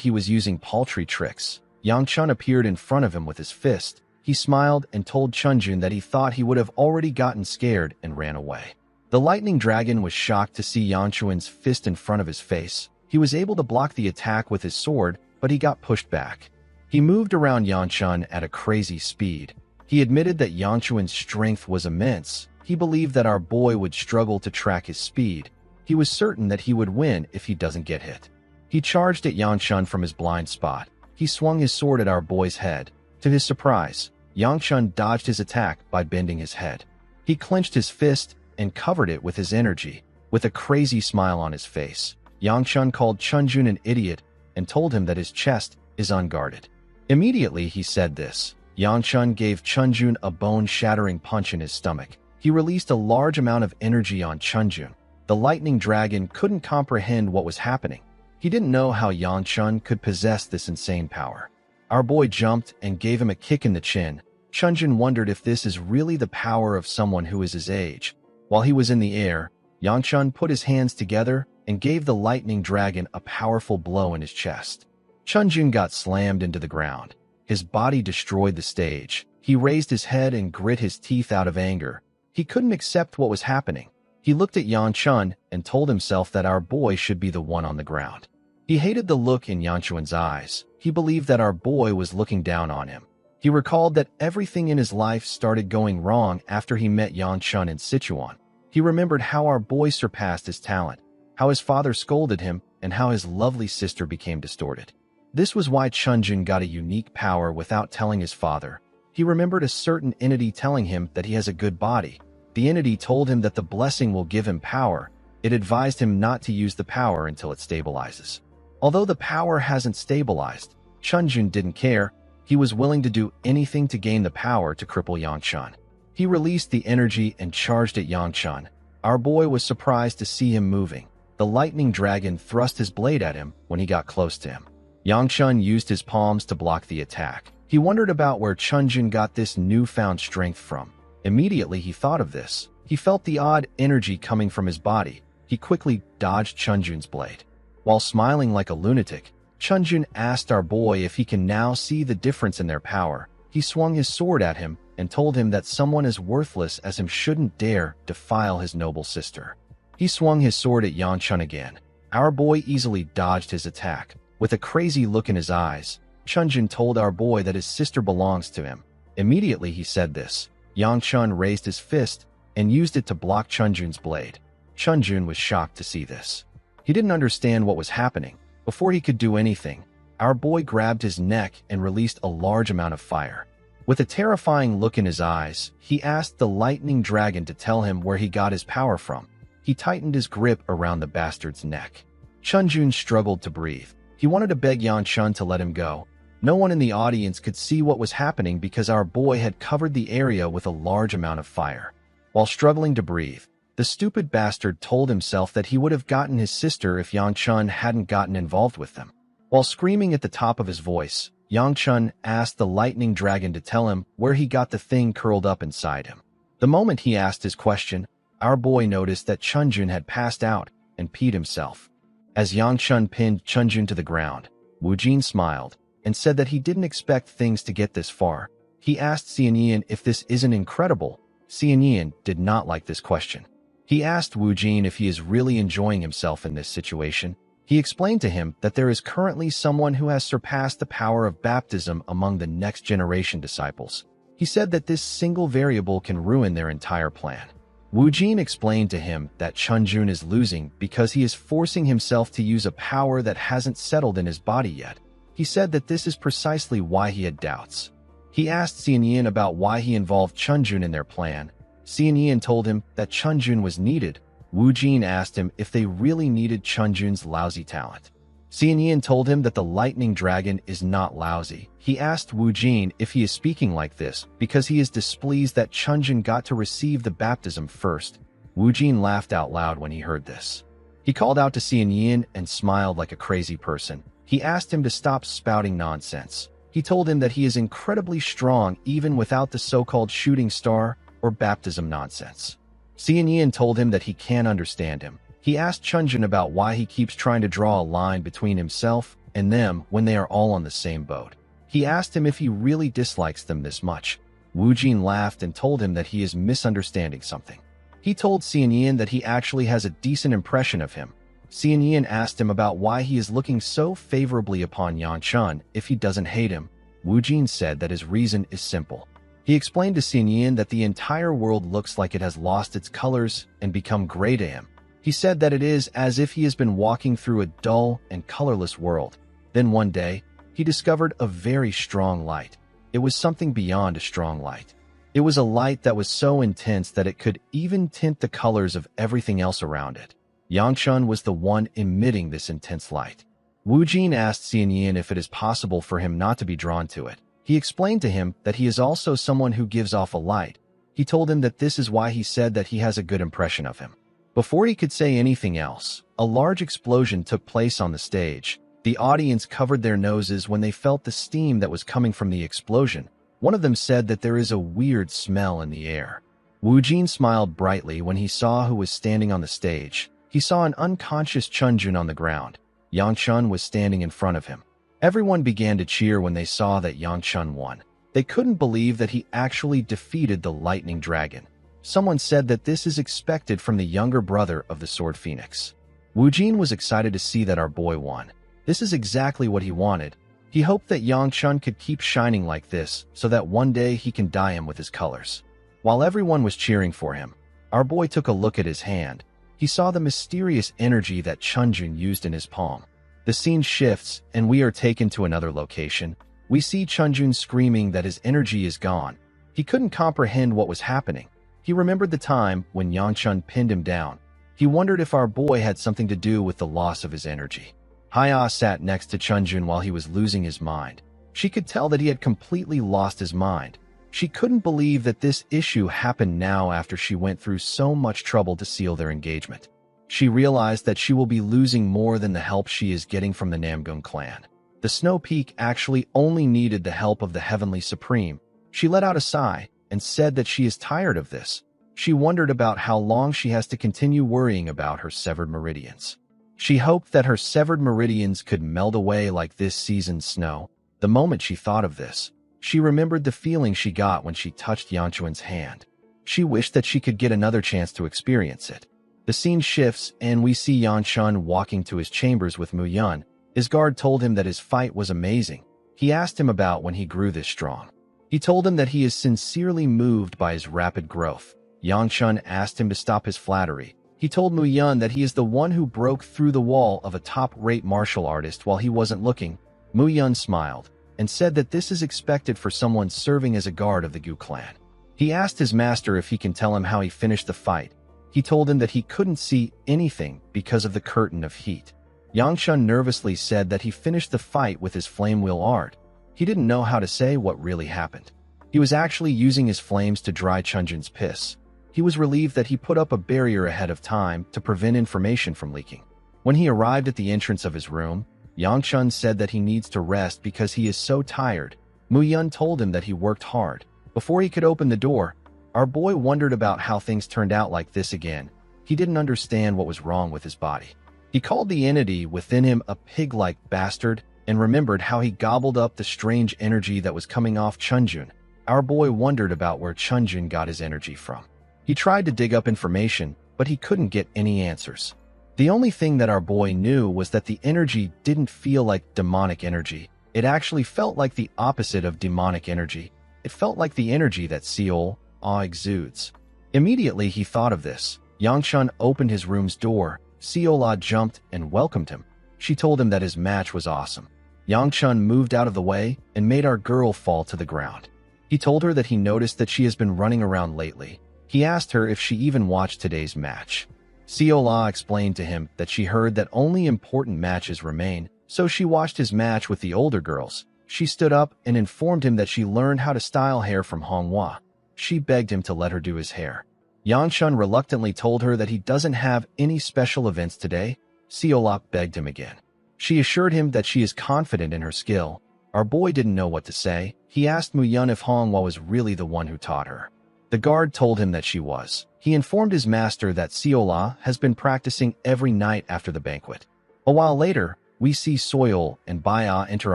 he was using paltry tricks. Yangchun appeared in front of him with his fist. He smiled and told Chunjun that he thought he would have already gotten scared and ran away. The lightning dragon was shocked to see Yangchun's fist in front of his face. He was able to block the attack with his sword, but he got pushed back. He moved around Yangchun at a crazy speed. He admitted that Yangchun's strength was immense. He believed that our boy would struggle to track his speed. He was certain that he would win if he doesn't get hit. He charged at Yangchun from his blind spot. He swung his sword at our boy's head. To his surprise, Yangchun dodged his attack by bending his head. He clenched his fist and covered it with his energy. With a crazy smile on his face, Yangchun called Chunjun an idiot and told him that his chest is unguarded. Immediately he said this. Yangchun gave Chunjun a bone-shattering punch in his stomach. He released a large amount of energy on Chunjun. The lightning dragon couldn't comprehend what was happening. He didn't know how Yangchun could possess this insane power. Our boy jumped and gave him a kick in the chin. Chunjun wondered if this is really the power of someone who is his age. While he was in the air, Yangchun put his hands together and gave the lightning dragon a powerful blow in his chest. Chunjun got slammed into the ground. His body destroyed the stage. He raised his head and grit his teeth out of anger. He couldn't accept what was happening. He looked at Yangchun and told himself that our boy should be the one on the ground. He hated the look in Yangchun's eyes. He believed that our boy was looking down on him. He recalled that everything in his life started going wrong after he met Yangchun in Sichuan. He remembered how our boy surpassed his talent, how his father scolded him, and how his lovely sister became distorted. This was why Chunjun got a unique power without telling his father. He remembered a certain entity telling him that he has a good body. The entity told him that the blessing will give him power. It advised him not to use the power until it stabilizes. Although the power hasn't stabilized, Chunjun didn't care. He was willing to do anything to gain the power to cripple Yangchun. He released the energy and charged at Yangchun. Our boy was surprised to see him moving. The lightning dragon thrust his blade at him when he got close to him. Yangchun used his palms to block the attack. He wondered about where Chunjun got this newfound strength from. Immediately he thought of this. He felt the odd energy coming from his body. He quickly dodged Chunjun's blade. While smiling like a lunatic, Chunjun asked our boy if he can now see the difference in their power. He swung his sword at him and told him that someone as worthless as him shouldn't dare defile his noble sister. He swung his sword at Yang Chun again. Our boy easily dodged his attack. With a crazy look in his eyes, Chunjun told our boy that his sister belongs to him. Immediately he said this, Yang Chun raised his fist and used it to block Chunjun's blade. Chunjun was shocked to see this. He didn't understand what was happening. Before he could do anything, our boy grabbed his neck and released a large amount of fire. With a terrifying look in his eyes, he asked the lightning dragon to tell him where he got his power from. He tightened his grip around the bastard's neck. Chunjun struggled to breathe. He wanted to beg Yang Chun to let him go. No one in the audience could see what was happening because our boy had covered the area with a large amount of fire. While struggling to breathe, the stupid bastard told himself that he would have gotten his sister if Yang Chun hadn't gotten involved with them. While screaming at the top of his voice, Yang Chun asked the lightning dragon to tell him where he got the thing curled up inside him. The moment he asked his question, our boy noticed that Chunjun had passed out and peed himself. As Yang Chun pinned Chunjun to the ground, Wu Jin smiled and said that he didn't expect things to get this far. He asked Xian Yan if this isn't incredible. Xian Yan did not like this question. He asked Wu Jin if he is really enjoying himself in this situation. He explained to him that there is currently someone who has surpassed the power of baptism among the next generation disciples. He said that this single variable can ruin their entire plan. Wu Jin explained to him that Chunjun is losing because he is forcing himself to use a power that hasn't settled in his body yet. He said that this is precisely why he had doubts. He asked Xian Yan about why he involved Chunjun in their plan. Xian Yan told him that Chunjun was needed. Wu Jin asked him if they really needed Chunjun's lousy talent. Xian Yan told him that the lightning dragon is not lousy. He asked Wu Jin if he is speaking like this because he is displeased that Chunjun got to receive the baptism first. Wu Jin laughed out loud when he heard this. He called out to Xian Yan and smiled like a crazy person. He asked him to stop spouting nonsense. He told him that he is incredibly strong even without the so-called shooting star or baptism nonsense. Xian Yan told him that he can't understand him. He asked Chunjun about why he keeps trying to draw a line between himself and them when they are all on the same boat. He asked him if he really dislikes them this much. Wu Jin laughed and told him that he is misunderstanding something. He told Xian Yan that he actually has a decent impression of him. Xian Yan asked him about why he is looking so favorably upon Yang Chun if he doesn't hate him. Wu Jin said that his reason is simple. He explained to Xian Yan that the entire world looks like it has lost its colors and become gray to him. He said that it is as if he has been walking through a dull and colorless world. Then one day, he discovered a very strong light. It was something beyond a strong light. It was a light that was so intense that it could even tint the colors of everything else around it. Yang Chun was the one emitting this intense light. Wu Jin asked Xian Yan if it is possible for him not to be drawn to it. He explained to him that he is also someone who gives off a light. He told him that this is why he said that he has a good impression of him. Before he could say anything else, a large explosion took place on the stage. The audience covered their noses when they felt the steam that was coming from the explosion. One of them said that there is a weird smell in the air. Wu Jin smiled brightly when he saw who was standing on the stage. He saw an unconscious Chunjun on the ground. Yang Chun was standing in front of him. Everyone began to cheer when they saw that Yang Chun won. They couldn't believe that he actually defeated the lightning dragon. Someone said that this is expected from the younger brother of the Sword Phoenix. Wu Jin was excited to see that our boy won. This is exactly what he wanted. He hoped that Yang Chun could keep shining like this so that one day he can dye him with his colors. While everyone was cheering for him, our boy took a look at his hand. He saw the mysterious energy that Chunjun used in his palm. The scene shifts and we are taken to another location. We see Chunjun screaming that his energy is gone. He couldn't comprehend what was happening. He remembered the time when Yang Chun pinned him down. He wondered if our boy had something to do with the loss of his energy. Haya sat next to Chunjun while he was losing his mind. She could tell that he had completely lost his mind. She couldn't believe that this issue happened now after she went through so much trouble to seal their engagement. She realized that she will be losing more than the help she is getting from the Namgung clan. The Snow Peak actually only needed the help of the Heavenly Supreme. She let out a sigh and said that she is tired of this. She wondered about how long she has to continue worrying about her severed meridians. She hoped that her severed meridians could melt away like this season's snow. The moment she thought of this, she remembered the feeling she got when she touched Yanchuan's hand. She wished that she could get another chance to experience it. The scene shifts, and we see Yanchun walking to his chambers with Mu Yun. His guard told him that his fight was amazing. He asked him about when he grew this strong. He told him that he is sincerely moved by his rapid growth. Yanchun asked him to stop his flattery. He told Mu Yun that he is the one who broke through the wall of a top-rate martial artist while he wasn't looking. Mu Yun smiled and said that this is expected for someone serving as a guard of the Gu clan. He asked his master if he can tell him how he finished the fight. He told him that he couldn't see anything because of the curtain of heat. Yangshun nervously said that he finished the fight with his flame wheel art. He didn't know how to say what really happened. He was actually using his flames to dry Chunjun's piss. He was relieved that he put up a barrier ahead of time to prevent information from leaking. When he arrived at the entrance of his room, Yangshun said that he needs to rest because he is so tired. Mu Yun told him that he worked hard. Before he could open the door, our boy wondered about how things turned out like this again. He didn't understand what was wrong with his body. He called the entity within him a pig-like bastard and remembered how he gobbled up the strange energy that was coming off Chunjun. Our boy wondered about where Chunjun got his energy from. He tried to dig up information, but he couldn't get any answers. The only thing that our boy knew was that the energy didn't feel like demonic energy. It actually felt like the opposite of demonic energy. It felt like the energy that Seol exudes. Immediately he thought of this. Yangshun opened his room's door. Seola jumped and welcomed him. She told him that his match was awesome. Yangshun moved out of the way and made our girl fall to the ground. He told her that he noticed that she has been running around lately. He asked her if she even watched today's match. Seola explained to him that she heard that only important matches remain, so she watched his match with the older girls. She stood up and informed him that she learned how to style hair from Manhwa. She begged him to let her do his hair. Yangshun reluctantly told her that he doesn't have any special events today. Seola begged him again. She assured him that she is confident in her skill. Our boy didn't know what to say. He asked Mu Yun if Manhwa was really the one who taught her. The guard told him that she was. He informed his master that Seola has been practicing every night after the banquet. A while later, we see Soil and Baya enter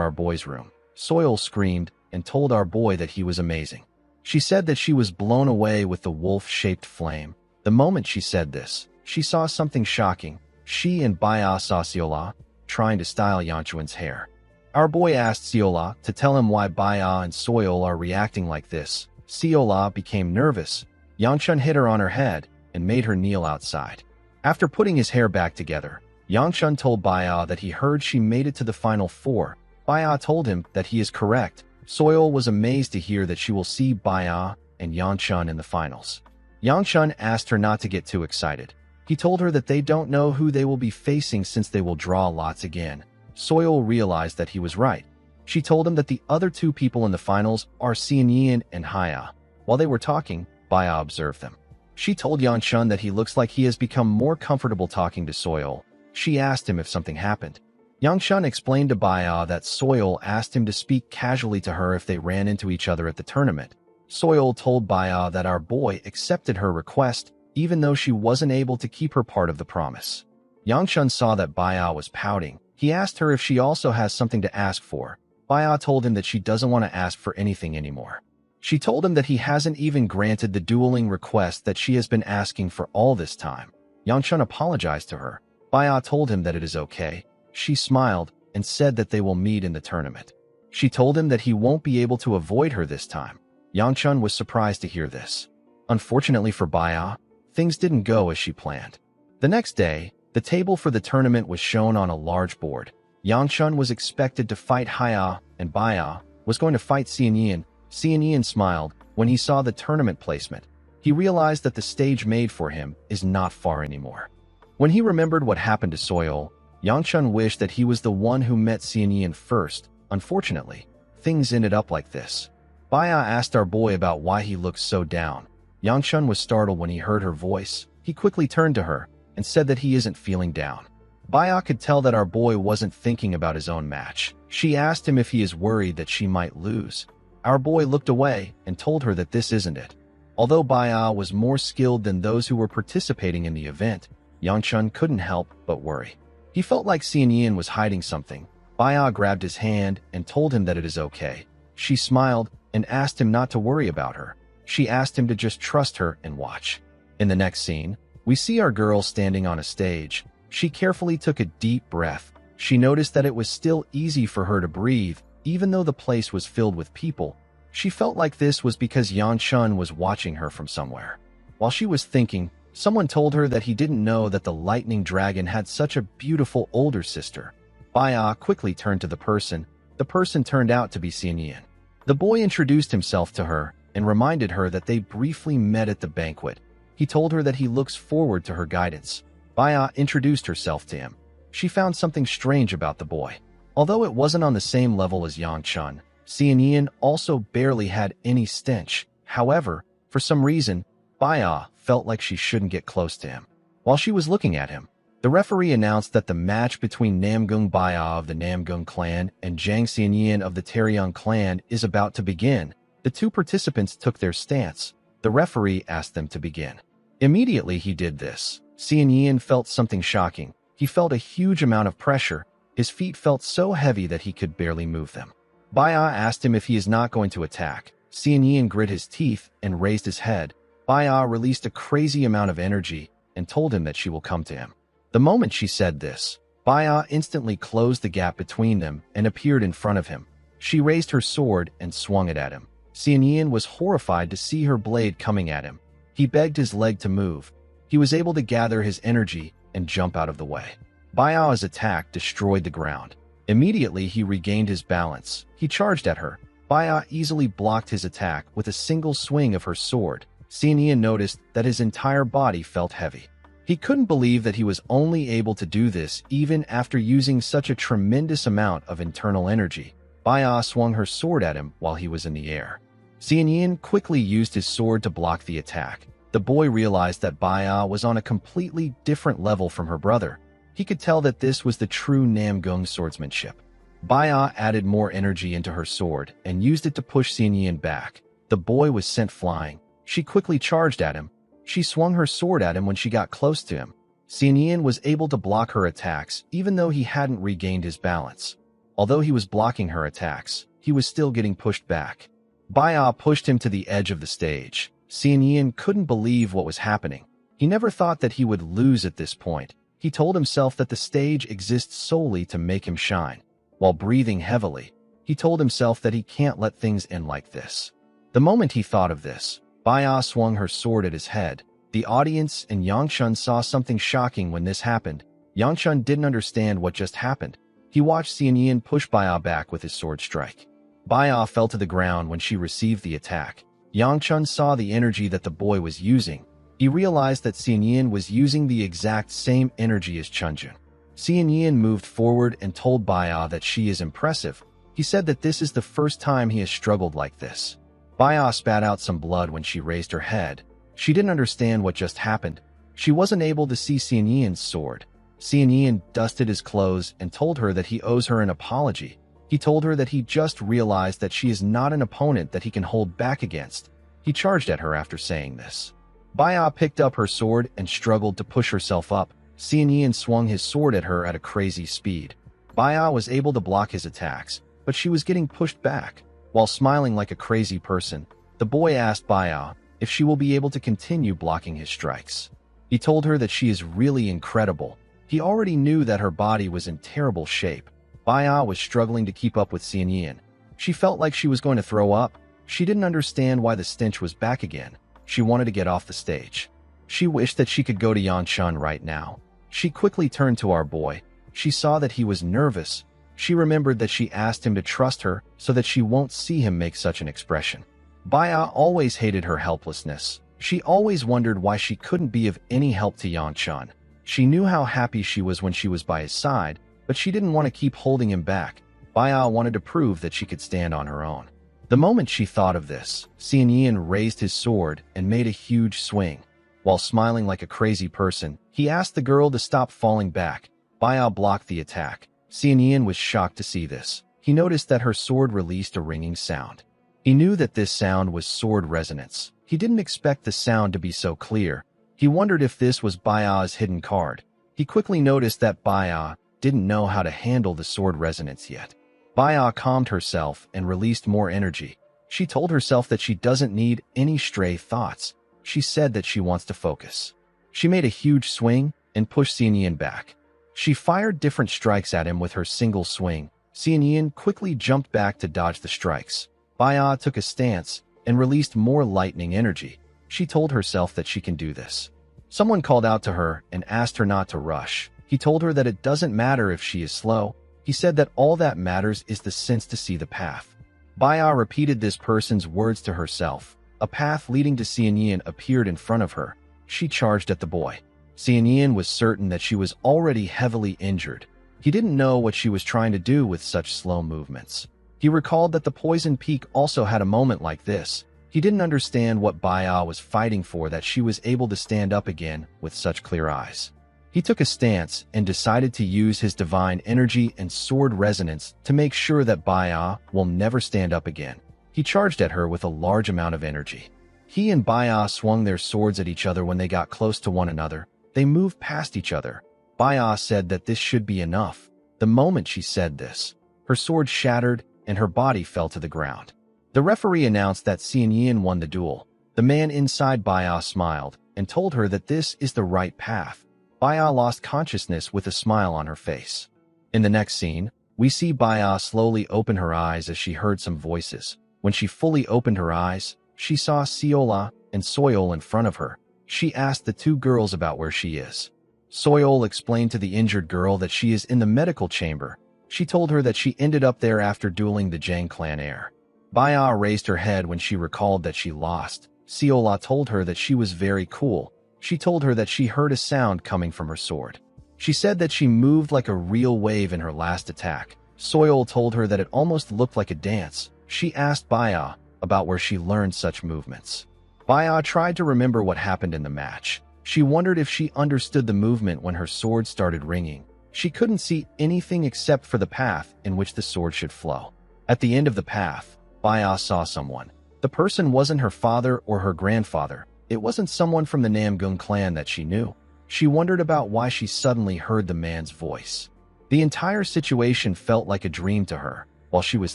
our boy's room. Soil screamed and told our boy that he was amazing. She said that she was blown away with the wolf-shaped flame. The moment she said this, she saw something shocking. She and Baya saw Seola trying to style Yanchuan's hair. Our boy asked Seola to tell him why Baya and Soil are reacting like this. Seola became nervous. Yangchun hit her on her head and made her kneel outside. After putting his hair back together, Yangchun told Baya that he heard she made it to the final four. Baya told him that he is correct. Soil was amazed to hear that she will see Baya and Yangchun in the finals. Yangchun asked her not to get too excited. He told her that they don't know who they will be facing since they will draw lots again. Soil realized that he was right. She told him that the other two people in the finals are Xianyin and Haya. While they were talking, Baya observed them. She told Yangchun that he looks like he has become more comfortable talking to Soil. She asked him if something happened. Yangchun explained to Baya that Soil asked him to speak casually to her if they ran into each other at the tournament. Soil told Baya that our boy accepted her request, even though she wasn't able to keep her part of the promise. Yangchun saw that Baya was pouting. He asked her if she also has something to ask for. Baya told him that she doesn't want to ask for anything anymore. She told him that he hasn't even granted the dueling request that she has been asking for all this time. Yangchun apologized to her. Baya told him that it is okay. She smiled and said that they will meet in the tournament. She told him that he won't be able to avoid her this time. Yangchun was surprised to hear this. Unfortunately for Baya, things didn't go as she planned. The next day, the table for the tournament was shown on a large board. Yangchun was expected to fight Haya, and Baya was going to fight Xianyin. Xianyin smiled when he saw the tournament placement. He realized that the stage made for him is not far anymore. When he remembered what happened to Soil, Yangchun wished that he was the one who met Xianyin first. Unfortunately, things ended up like this. Baya asked our boy about why he looked so down. Yangchun was startled when he heard her voice. He quickly turned to her and said that he isn't feeling down. Baya could tell that our boy wasn't thinking about his own match. She asked him if he is worried that she might lose. Our boy looked away and told her that this isn't it. Although Baya was more skilled than those who were participating in the event, Yangchun couldn't help but worry. He felt like Xian was hiding something. Baya grabbed his hand and told him that it is okay. She smiled and asked him not to worry about her. She asked him to just trust her and watch. In the next scene, we see our girl standing on a stage. She carefully took a deep breath. She noticed that it was still easy for her to breathe, even though the place was filled with people. She felt like this was because Yang Chun was watching her from somewhere. While she was thinking, someone told her that he didn't know that the lightning dragon had such a beautiful older sister. Baya quickly turned to the person. The person turned out to be Xian. The boy introduced himself to her and reminded her that they briefly met at the banquet. He told her that he looks forward to her guidance. Baya introduced herself to him. She found something strange about the boy. Although it wasn't on the same level as Yang Chun, Xian also barely had any stench. However, for some reason, Baya felt like she shouldn't get close to him. While she was looking at him, the referee announced that the match between Namgung Baya of the Namgung clan and Zhang Xianyan of the Taeyang clan is about to begin. The two participants took their stance. The referee asked them to begin. Immediately he did this. Xianyan felt something shocking. He felt a huge amount of pressure. His feet felt so heavy that he could barely move them. Baya asked him if he is not going to attack. Xianyan grit his teeth and raised his head. Baya released a crazy amount of energy and told him that she will come to him. The moment she said this, Baya instantly closed the gap between them and appeared in front of him. She raised her sword and swung it at him. Xianyan was horrified to see her blade coming at him. He begged his leg to move. He was able to gather his energy and jump out of the way. Baya's attack destroyed the ground. Immediately he regained his balance. He charged at her. Baya easily blocked his attack with a single swing of her sword. Xianyan noticed that his entire body felt heavy. He couldn't believe that he was only able to do this even after using such a tremendous amount of internal energy. Baya swung her sword at him while he was in the air. Xianyan quickly used his sword to block the attack. The boy realized that Baya was on a completely different level from her brother. He could tell that this was the true Namgung swordsmanship. Baya added more energy into her sword and used it to push Xianyan back. The boy was sent flying. She quickly charged at him. She swung her sword at him when she got close to him. Xianyan was able to block her attacks even though he hadn't regained his balance. Although he was blocking her attacks, he was still getting pushed back. Baya pushed him to the edge of the stage. Xianyan couldn't believe what was happening. He never thought that he would lose at this point. He told himself that the stage exists solely to make him shine. While breathing heavily, he told himself that he can't let things end like this. The moment he thought of this, Baya swung her sword at his head. The audience and Yang Chun saw something shocking when this happened. Yang Chun didn't understand what just happened. He watched Xianyan push Baya back with his sword strike. Baya fell to the ground when she received the attack. Yang Chun saw the energy that the boy was using. He realized that Xianyan was using the exact same energy as Chunjun. Xianyan moved forward and told Baya that she is impressive. He said that this is the first time he has struggled like this. Baya spat out some blood when she raised her head. She didn't understand what just happened. She wasn't able to see Xianyan's sword. Xianyan dusted his clothes and told her that he owes her an apology. He told her that he just realized that she is not an opponent that he can hold back against. He charged at her after saying this. Baya picked up her sword and struggled to push herself up. Xianyan swung his sword at her at a crazy speed. Baya was able to block his attacks, but she was getting pushed back. While smiling like a crazy person, the boy asked Baya if she will be able to continue blocking his strikes. He told her that she is really incredible. He already knew that her body was in terrible shape. Baya was struggling to keep up with Xianyan. She felt like she was going to throw up. She didn't understand why the stench was back again. She wanted to get off the stage. She wished that she could go to Yang Chun right now. She quickly turned to our boy. She saw that he was nervous. She remembered that she asked him to trust her so that she won't see him make such an expression. Baya always hated her helplessness. She always wondered why she couldn't be of any help to Yang Chun. She knew how happy she was when she was by his side, but she didn't want to keep holding him back. Baya wanted to prove that she could stand on her own. The moment she thought of this, Xianyan raised his sword and made a huge swing. While smiling like a crazy person, he asked the girl to stop falling back. Baya blocked the attack. Xianyan was shocked to see this. He noticed that her sword released a ringing sound. He knew that this sound was sword resonance. He didn't expect the sound to be so clear. He wondered if this was Baya's hidden card. He quickly noticed that Baya didn't know how to handle the sword resonance yet. Baya calmed herself and released more energy. She told herself that she doesn't need any stray thoughts. She said that she wants to focus. She made a huge swing and pushed Xianyan back. She fired different strikes at him with her single swing. Xianyan quickly jumped back to dodge the strikes. Baya took a stance and released more lightning energy. She told herself that she can do this. Someone called out to her and asked her not to rush. He told her that it doesn't matter if she is slow. He said that all that matters is the sense to see the path. Baya repeated this person's words to herself. A path leading to Xianyan appeared in front of her. She charged at the boy. Xianyan was certain that she was already heavily injured. He didn't know what she was trying to do with such slow movements. He recalled that the Poison Peak also had a moment like this. He didn't understand what Baya was fighting for, that she was able to stand up again with such clear eyes. He took a stance and decided to use his divine energy and sword resonance to make sure that Baya will never stand up again. He charged at her with a large amount of energy. He and Baya swung their swords at each other when they got close to one another. They moved past each other. Baya said that this should be enough. The moment she said this, her sword shattered and her body fell to the ground. The referee announced that Xianyan won the duel. The man inside Baya smiled and told her that this is the right path. Baya lost consciousness with a smile on her face. In the next scene, we see Baya slowly open her eyes as she heard some voices. When she fully opened her eyes, she saw Siola and Soyol in front of her. She asked the two girls about where she is. Soyol explained to the injured girl that she is in the medical chamber. She told her that she ended up there after dueling the Jang clan heir. Baya raised her head when she recalled that she lost. Siola told her that she was very cool. She told her that she heard a sound coming from her sword. She said that she moved like a real wave in her last attack. Soyol told her that it almost looked like a dance. She asked Baya about where she learned such movements. Baya tried to remember what happened in the match. She wondered if she understood the movement when her sword started ringing. She couldn't see anything except for the path in which the sword should flow. At the end of the path, Baya saw someone. The person wasn't her father or her grandfather. It wasn't someone from the Namgung clan that she knew. She wondered about why she suddenly heard the man's voice. The entire situation felt like a dream to her. While she was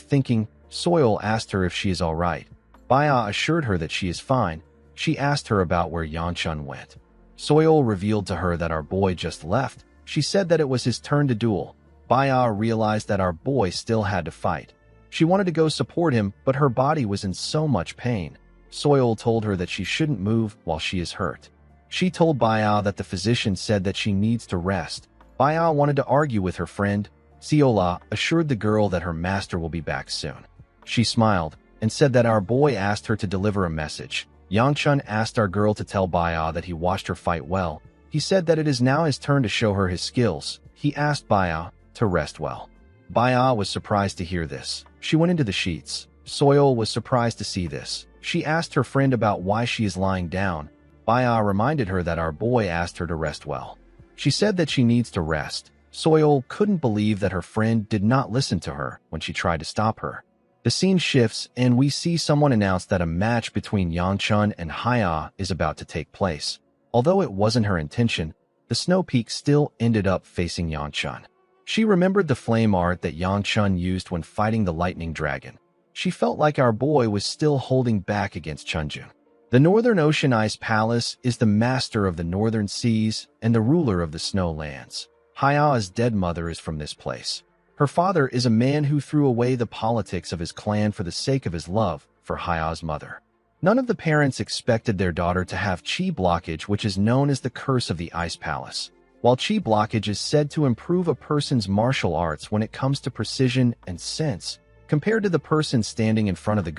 thinking, Soyol asked her if she is all right. Baya assured her that she is fine. She asked her about where Yanchun went. Soyol revealed to her that our boy just left. She said that it was his turn to duel. Baya realized that our boy still had to fight. She wanted to go support him, but her body was in so much pain. Soyol told her that she shouldn't move while she is hurt. She told Baya that the physician said that she needs to rest. Baya wanted to argue with her friend. Siola assured the girl that her master will be back soon. She smiled and said that our boy asked her to deliver a message. Yangchun asked our girl to tell Baya that he watched her fight well. He said that it is now his turn to show her his skills. He asked Baya to rest well. Baya was surprised to hear this. She went into the sheets. Soyol was surprised to see this. She asked her friend about why she is lying down. Baya reminded her that our boy asked her to rest well. She said that she needs to rest. Soyol couldn't believe that her friend did not listen to her when she tried to stop her. The scene shifts and we see someone announce that a match between Yangchun and Haya is about to take place. Although it wasn't her intention, the Snow Peak still ended up facing Yangchun. She remembered the flame art that Yangchun used when fighting the lightning dragon. She felt like our boy was still holding back against Chunjun. The Northern Ocean Ice Palace is the master of the northern seas and the ruler of the snow lands. Haya's dead mother is from this place. Her father is a man who threw away the politics of his clan for the sake of his love for Haya's mother. None of the parents expected their daughter to have chi blockage, which is known as the curse of the Ice Palace. While chi blockage is said to improve a person's martial arts when it comes to precision and sense, compared to the person standing in front of the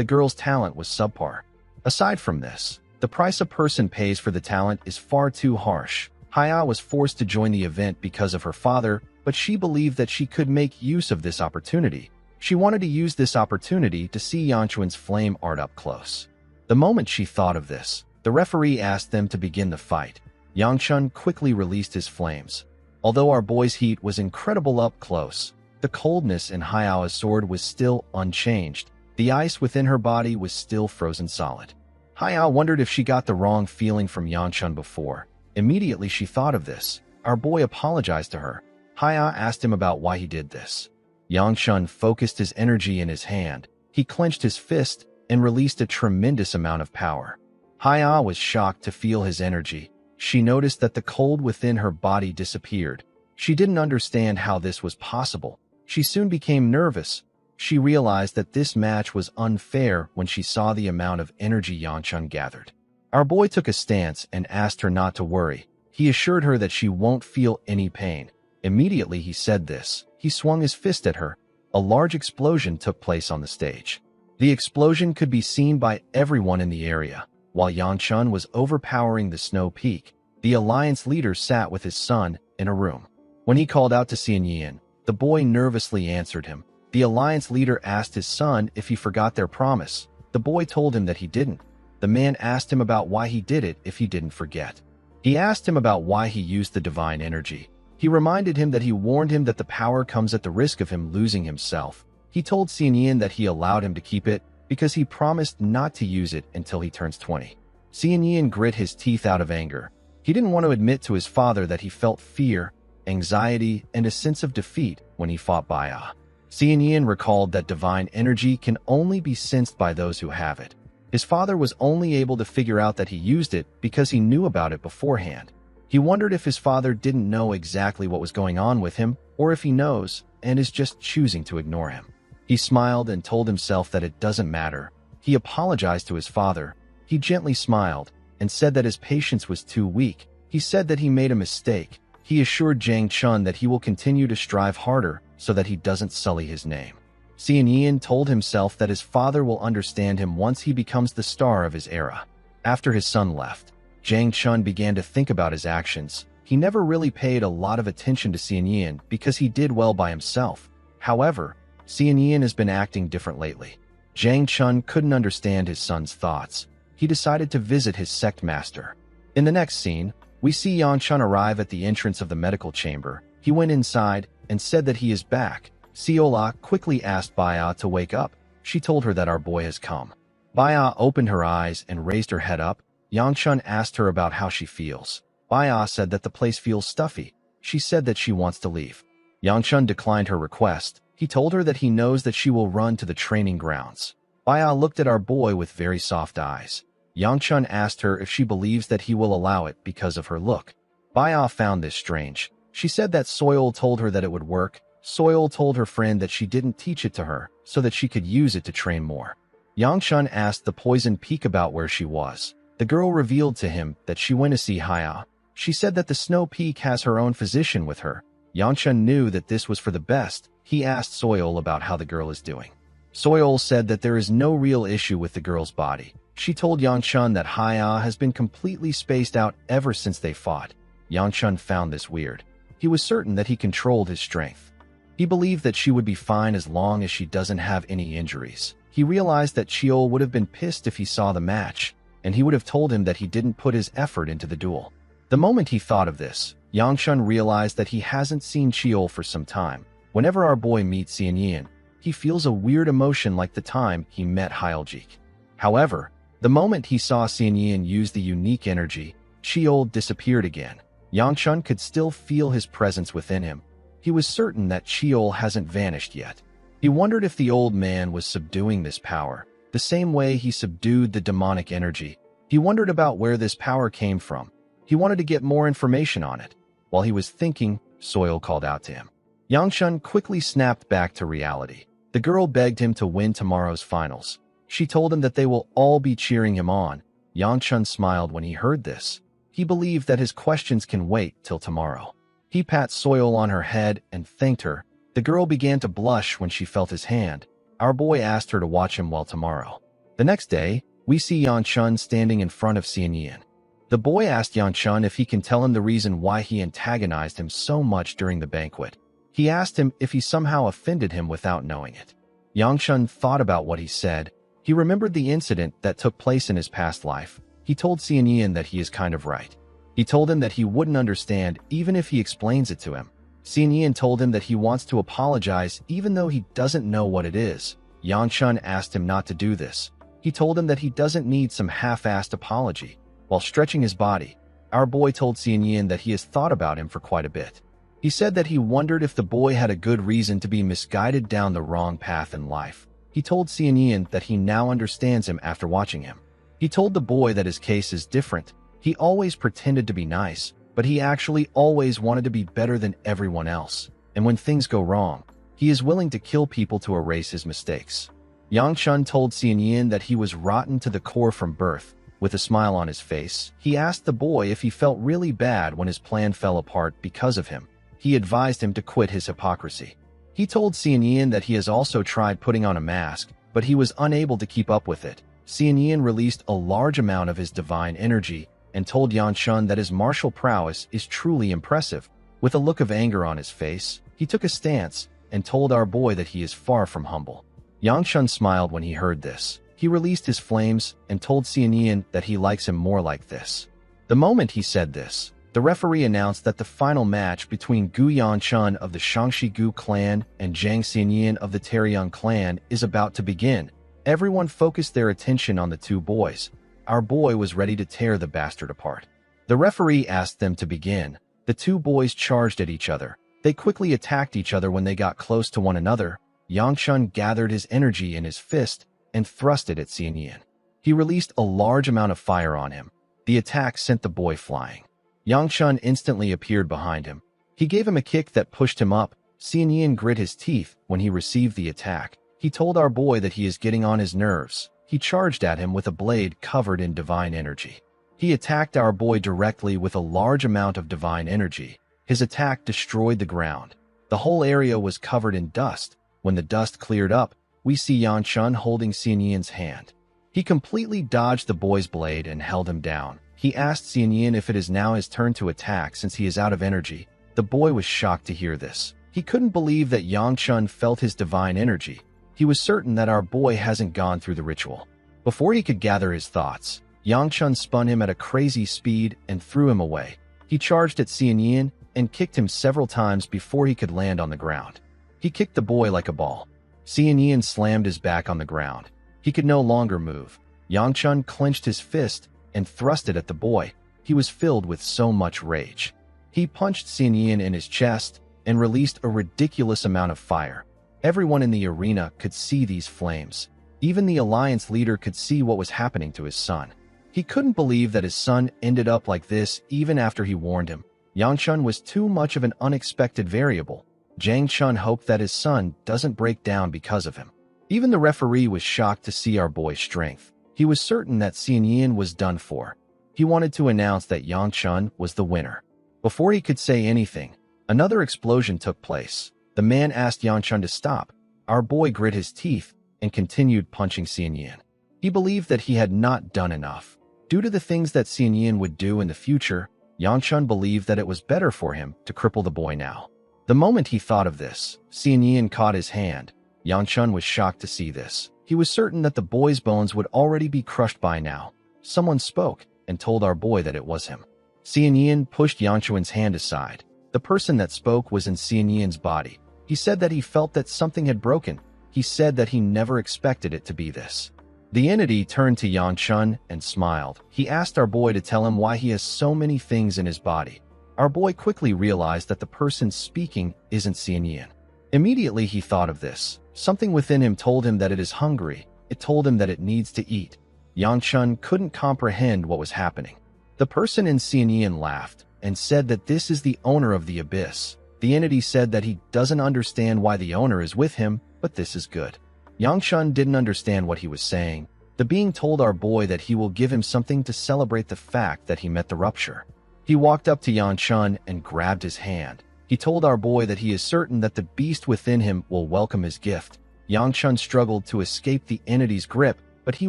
girl's talent was subpar. Aside from this, the price a person pays for the talent is far too harsh. Haya was forced to join the event because of her father, but she believed that she could make use of this opportunity. She wanted to use this opportunity to see Yanchuan's flame art up close. The moment she thought of this, the referee asked them to begin the fight. Yangchun quickly released his flames. Although our boy's heat was incredible up close, the coldness in Haya's sword was still unchanged. The ice within her body was still frozen solid. Haya wondered if she got the wrong feeling from Yangchun before. Immediately she thought of this. our boy apologized to her. Haya asked him about why he did this. Yangchun focused his energy in his hand. He clenched his fist and released a tremendous amount of power. Haya was shocked to feel his energy. She noticed that the cold within her body disappeared. She didn't understand how this was possible. She soon became nervous. She realized that this match was unfair when she saw the amount of energy Yangchun gathered. Our boy took a stance and asked her not to worry. He assured her that she won't feel any pain. Immediately he said this. He swung his fist at her. A large explosion took place on the stage. The explosion could be seen by everyone in the area. While Yangchun was overpowering the snow peak, the alliance leader sat with his son in a room. When he called out to Xianyan, the boy nervously answered him. The alliance leader asked his son if he forgot their promise. The boy told him that he didn't. The man asked him about why he did it if he didn't forget. He asked him about why he used the divine energy. He reminded him that he warned him that the power comes at the risk of him losing himself. He told Xianyan that he allowed him to keep it because he promised not to use it until he turns 20. Xianyan grit his teeth out of anger. He didn't want to admit to his father that he felt fear, anxiety, and a sense of defeat when he fought Baya. Xianyan recalled that divine energy can only be sensed by those who have it. His father was only able to figure out that he used it because he knew about it beforehand. He wondered if his father didn't know exactly what was going on with him, or if he knows and is just choosing to ignore him. He smiled and told himself that it doesn't matter. He apologized to his father. He gently smiled and said that his patience was too weak. He said that he made a mistake. He assured Jiang Chun that he will continue to strive harder so that he doesn't sully his name. Xianyan told himself that his father will understand him once he becomes the star of his era. After his son left, Jiang Chun began to think about his actions. He never really paid a lot of attention to Xianyan because he did well by himself. However, Xianyan has been acting different lately. Jiang Chun couldn't understand his son's thoughts. He decided to visit his sect master. In the next scene, we see Yang Chun arrive at the entrance of the medical chamber. He went inside and said that he is back. Siola quickly asked Baya to wake up. She told her that our boy has come. Baya opened her eyes and raised her head up. Yang Chun asked her about how she feels. Baya said that the place feels stuffy. She said that she wants to leave. Yang Chun declined her request. He told her that he knows that she will run to the training grounds. Baya looked at our boy with very soft eyes. Yang Chun asked her if she believes that he will allow it because of her look. Baya found this strange. She said that Soil told her that it would work. Soil told her friend that she didn't teach it to her so that she could use it to train more. Yang Chun asked the poison peak about where she was. The girl revealed to him that she went to see Haya. She said that the snow peak has her own physician with her. Yang Chun knew that this was for the best. He asked Soil about how the girl is doing. Soil said that there is no real issue with the girl's body. She told Yang Chun that Haya has been completely spaced out ever since they fought. Yang Chun found this weird. He was certain that he controlled his strength. He believed that she would be fine as long as she doesn't have any injuries. He realized that Cheol would have been pissed if he saw the match, and he would have told him that he didn't put his effort into the duel. The moment he thought of this, Yang Chun realized that he hasn't seen Cheol for some time. Whenever our boy meets Xianyan, he feels a weird emotion like the time he met Hyeljik. However, the moment he saw Xianyan use the unique energy, Cheol disappeared again. Yang Chun could still feel his presence within him. He was certain that Cheol hasn't vanished yet. He wondered if the old man was subduing this power, the same way he subdued the demonic energy. He wondered about where this power came from. He wanted to get more information on it. While he was thinking, Soil called out to him. Yang Chun quickly snapped back to reality. The girl begged him to win tomorrow's finals. She told him that they will all be cheering him on. Yang Chun smiled when he heard this. He believed that his questions can wait till tomorrow. He pat Soil on her head and thanked her. The girl began to blush when she felt his hand. Our boy asked her to watch him while tomorrow. The next day, we see Yang Chun standing in front of Xianyan. The boy asked Yang Chun if he can tell him the reason why he antagonized him so much during the banquet. He asked him if he somehow offended him without knowing it. Yang Chun thought about what he said. He remembered the incident that took place in his past life. He told Xianyan that he is kind of right. He told him that he wouldn't understand even if he explains it to him. Xianyan told him that he wants to apologize even though he doesn't know what it is. Yang Chun asked him not to do this. He told him that he doesn't need some half-assed apology. While stretching his body, Our boy told Xian Yin that he has thought about him for quite a bit. He said that he wondered if the boy had a good reason to be misguided down the wrong path in life. He told Xian Yin that he now understands him after watching him. He told the boy that his case is different. He always pretended to be nice, but he actually always wanted to be better than everyone else. And when things go wrong, he is willing to kill people to erase his mistakes. Yang Chun told Xian Yin that he was rotten to the core from birth. With a smile on his face, he asked the boy if he felt really bad when his plan fell apart because of him. He advised him to quit his hypocrisy. He told Xian Yin that he has also tried putting on a mask, but he was unable to keep up with it. Xian Yin released a large amount of his divine energy and told Yang Chun that his martial prowess is truly impressive. With a look of anger on his face, he took a stance and told our boy that he is far from humble. Yang Chun smiled when he heard this. He released his flames and told Xian Yin that he likes him more like this. The moment he said this, the referee announced that the final match between Gu Yanchun of the Shangxi Gu clan and Zhang Xianyin of the Taeyang clan is about to begin. Everyone focused their attention on the two boys. Our boy was ready to tear the bastard apart. The referee asked them to begin. The two boys charged at each other. They quickly attacked each other when they got close to one another. Yang Chun gathered his energy in his fist and thrust it at Xian Yin. He released a large amount of fire on him. The attack sent the boy flying. Yang Chun instantly appeared behind him. He gave him a kick that pushed him up. Xian Yin grit his teeth when he received the attack. He told our boy that he is getting on his nerves. He charged at him with a blade covered in divine energy. He attacked our boy directly with a large amount of divine energy. His attack destroyed the ground. The whole area was covered in dust. When the dust cleared up, we see Yang Chun holding Xian Yin's hand. He completely dodged the boy's blade and held him down. He asked Xian Yin if it is now his turn to attack since he is out of energy. The boy was shocked to hear this. He couldn't believe that Yang Chun felt his divine energy. He was certain that our boy hasn't gone through the ritual. Before he could gather his thoughts, Yang Chun spun him at a crazy speed and threw him away. He charged at Xian Yin and kicked him several times before he could land on the ground. He kicked the boy like a ball. Xian Yin slammed his back on the ground. He could no longer move. Yang Chun clenched his fist and thrust it at the boy. He was filled with so much rage. He punched Xian Yin in his chest and released a ridiculous amount of fire. Everyone in the arena could see these flames. Even the alliance leader could see what was happening to his son. He couldn't believe that his son ended up like this even after he warned him. Yang Chun was too much of an unexpected variable. Zhang Chun hoped that his son doesn't break down because of him. Even the referee was shocked to see our boy's strength. He was certain that Xian Yin was done for. He wanted to announce that Yang Chun was the winner. Before he could say anything, another explosion took place. The man asked Yang Chun to stop. Our boy grit his teeth and continued punching Xian Yin. He believed that he had not done enough. Due to the things that Xian Yin would do in the future, Yang Chun believed that it was better for him to cripple the boy now. The moment he thought of this, Xian Yin caught his hand. Yang Chun was shocked to see this. He was certain that the boy's bones would already be crushed by now. Someone spoke and told our boy that it was him. Xian Yin pushed Yang Chun's hand aside. The person that spoke was in Xian Yin's body. He said that he felt that something had broken. He said that he never expected it to be this. The entity turned to Yang Chun and smiled. He asked our boy to tell him why he has so many things in his body. Our boy quickly realized that the person speaking isn't Xian Yin. Immediately he thought of this. Something within him told him that it is hungry. It told him that it needs to eat. Yang Chun couldn't comprehend what was happening. The person in Xian Yin laughed and said that this is the owner of the abyss. The entity said that he doesn't understand why the owner is with him, but this is good. Yang Chun didn't understand what he was saying. The being told our boy that he will give him something to celebrate the fact that he met the rupture. He walked up to Yang Chun and grabbed his hand. He told our boy that he is certain that the beast within him will welcome his gift. Yang Chun struggled to escape the entity's grip, but he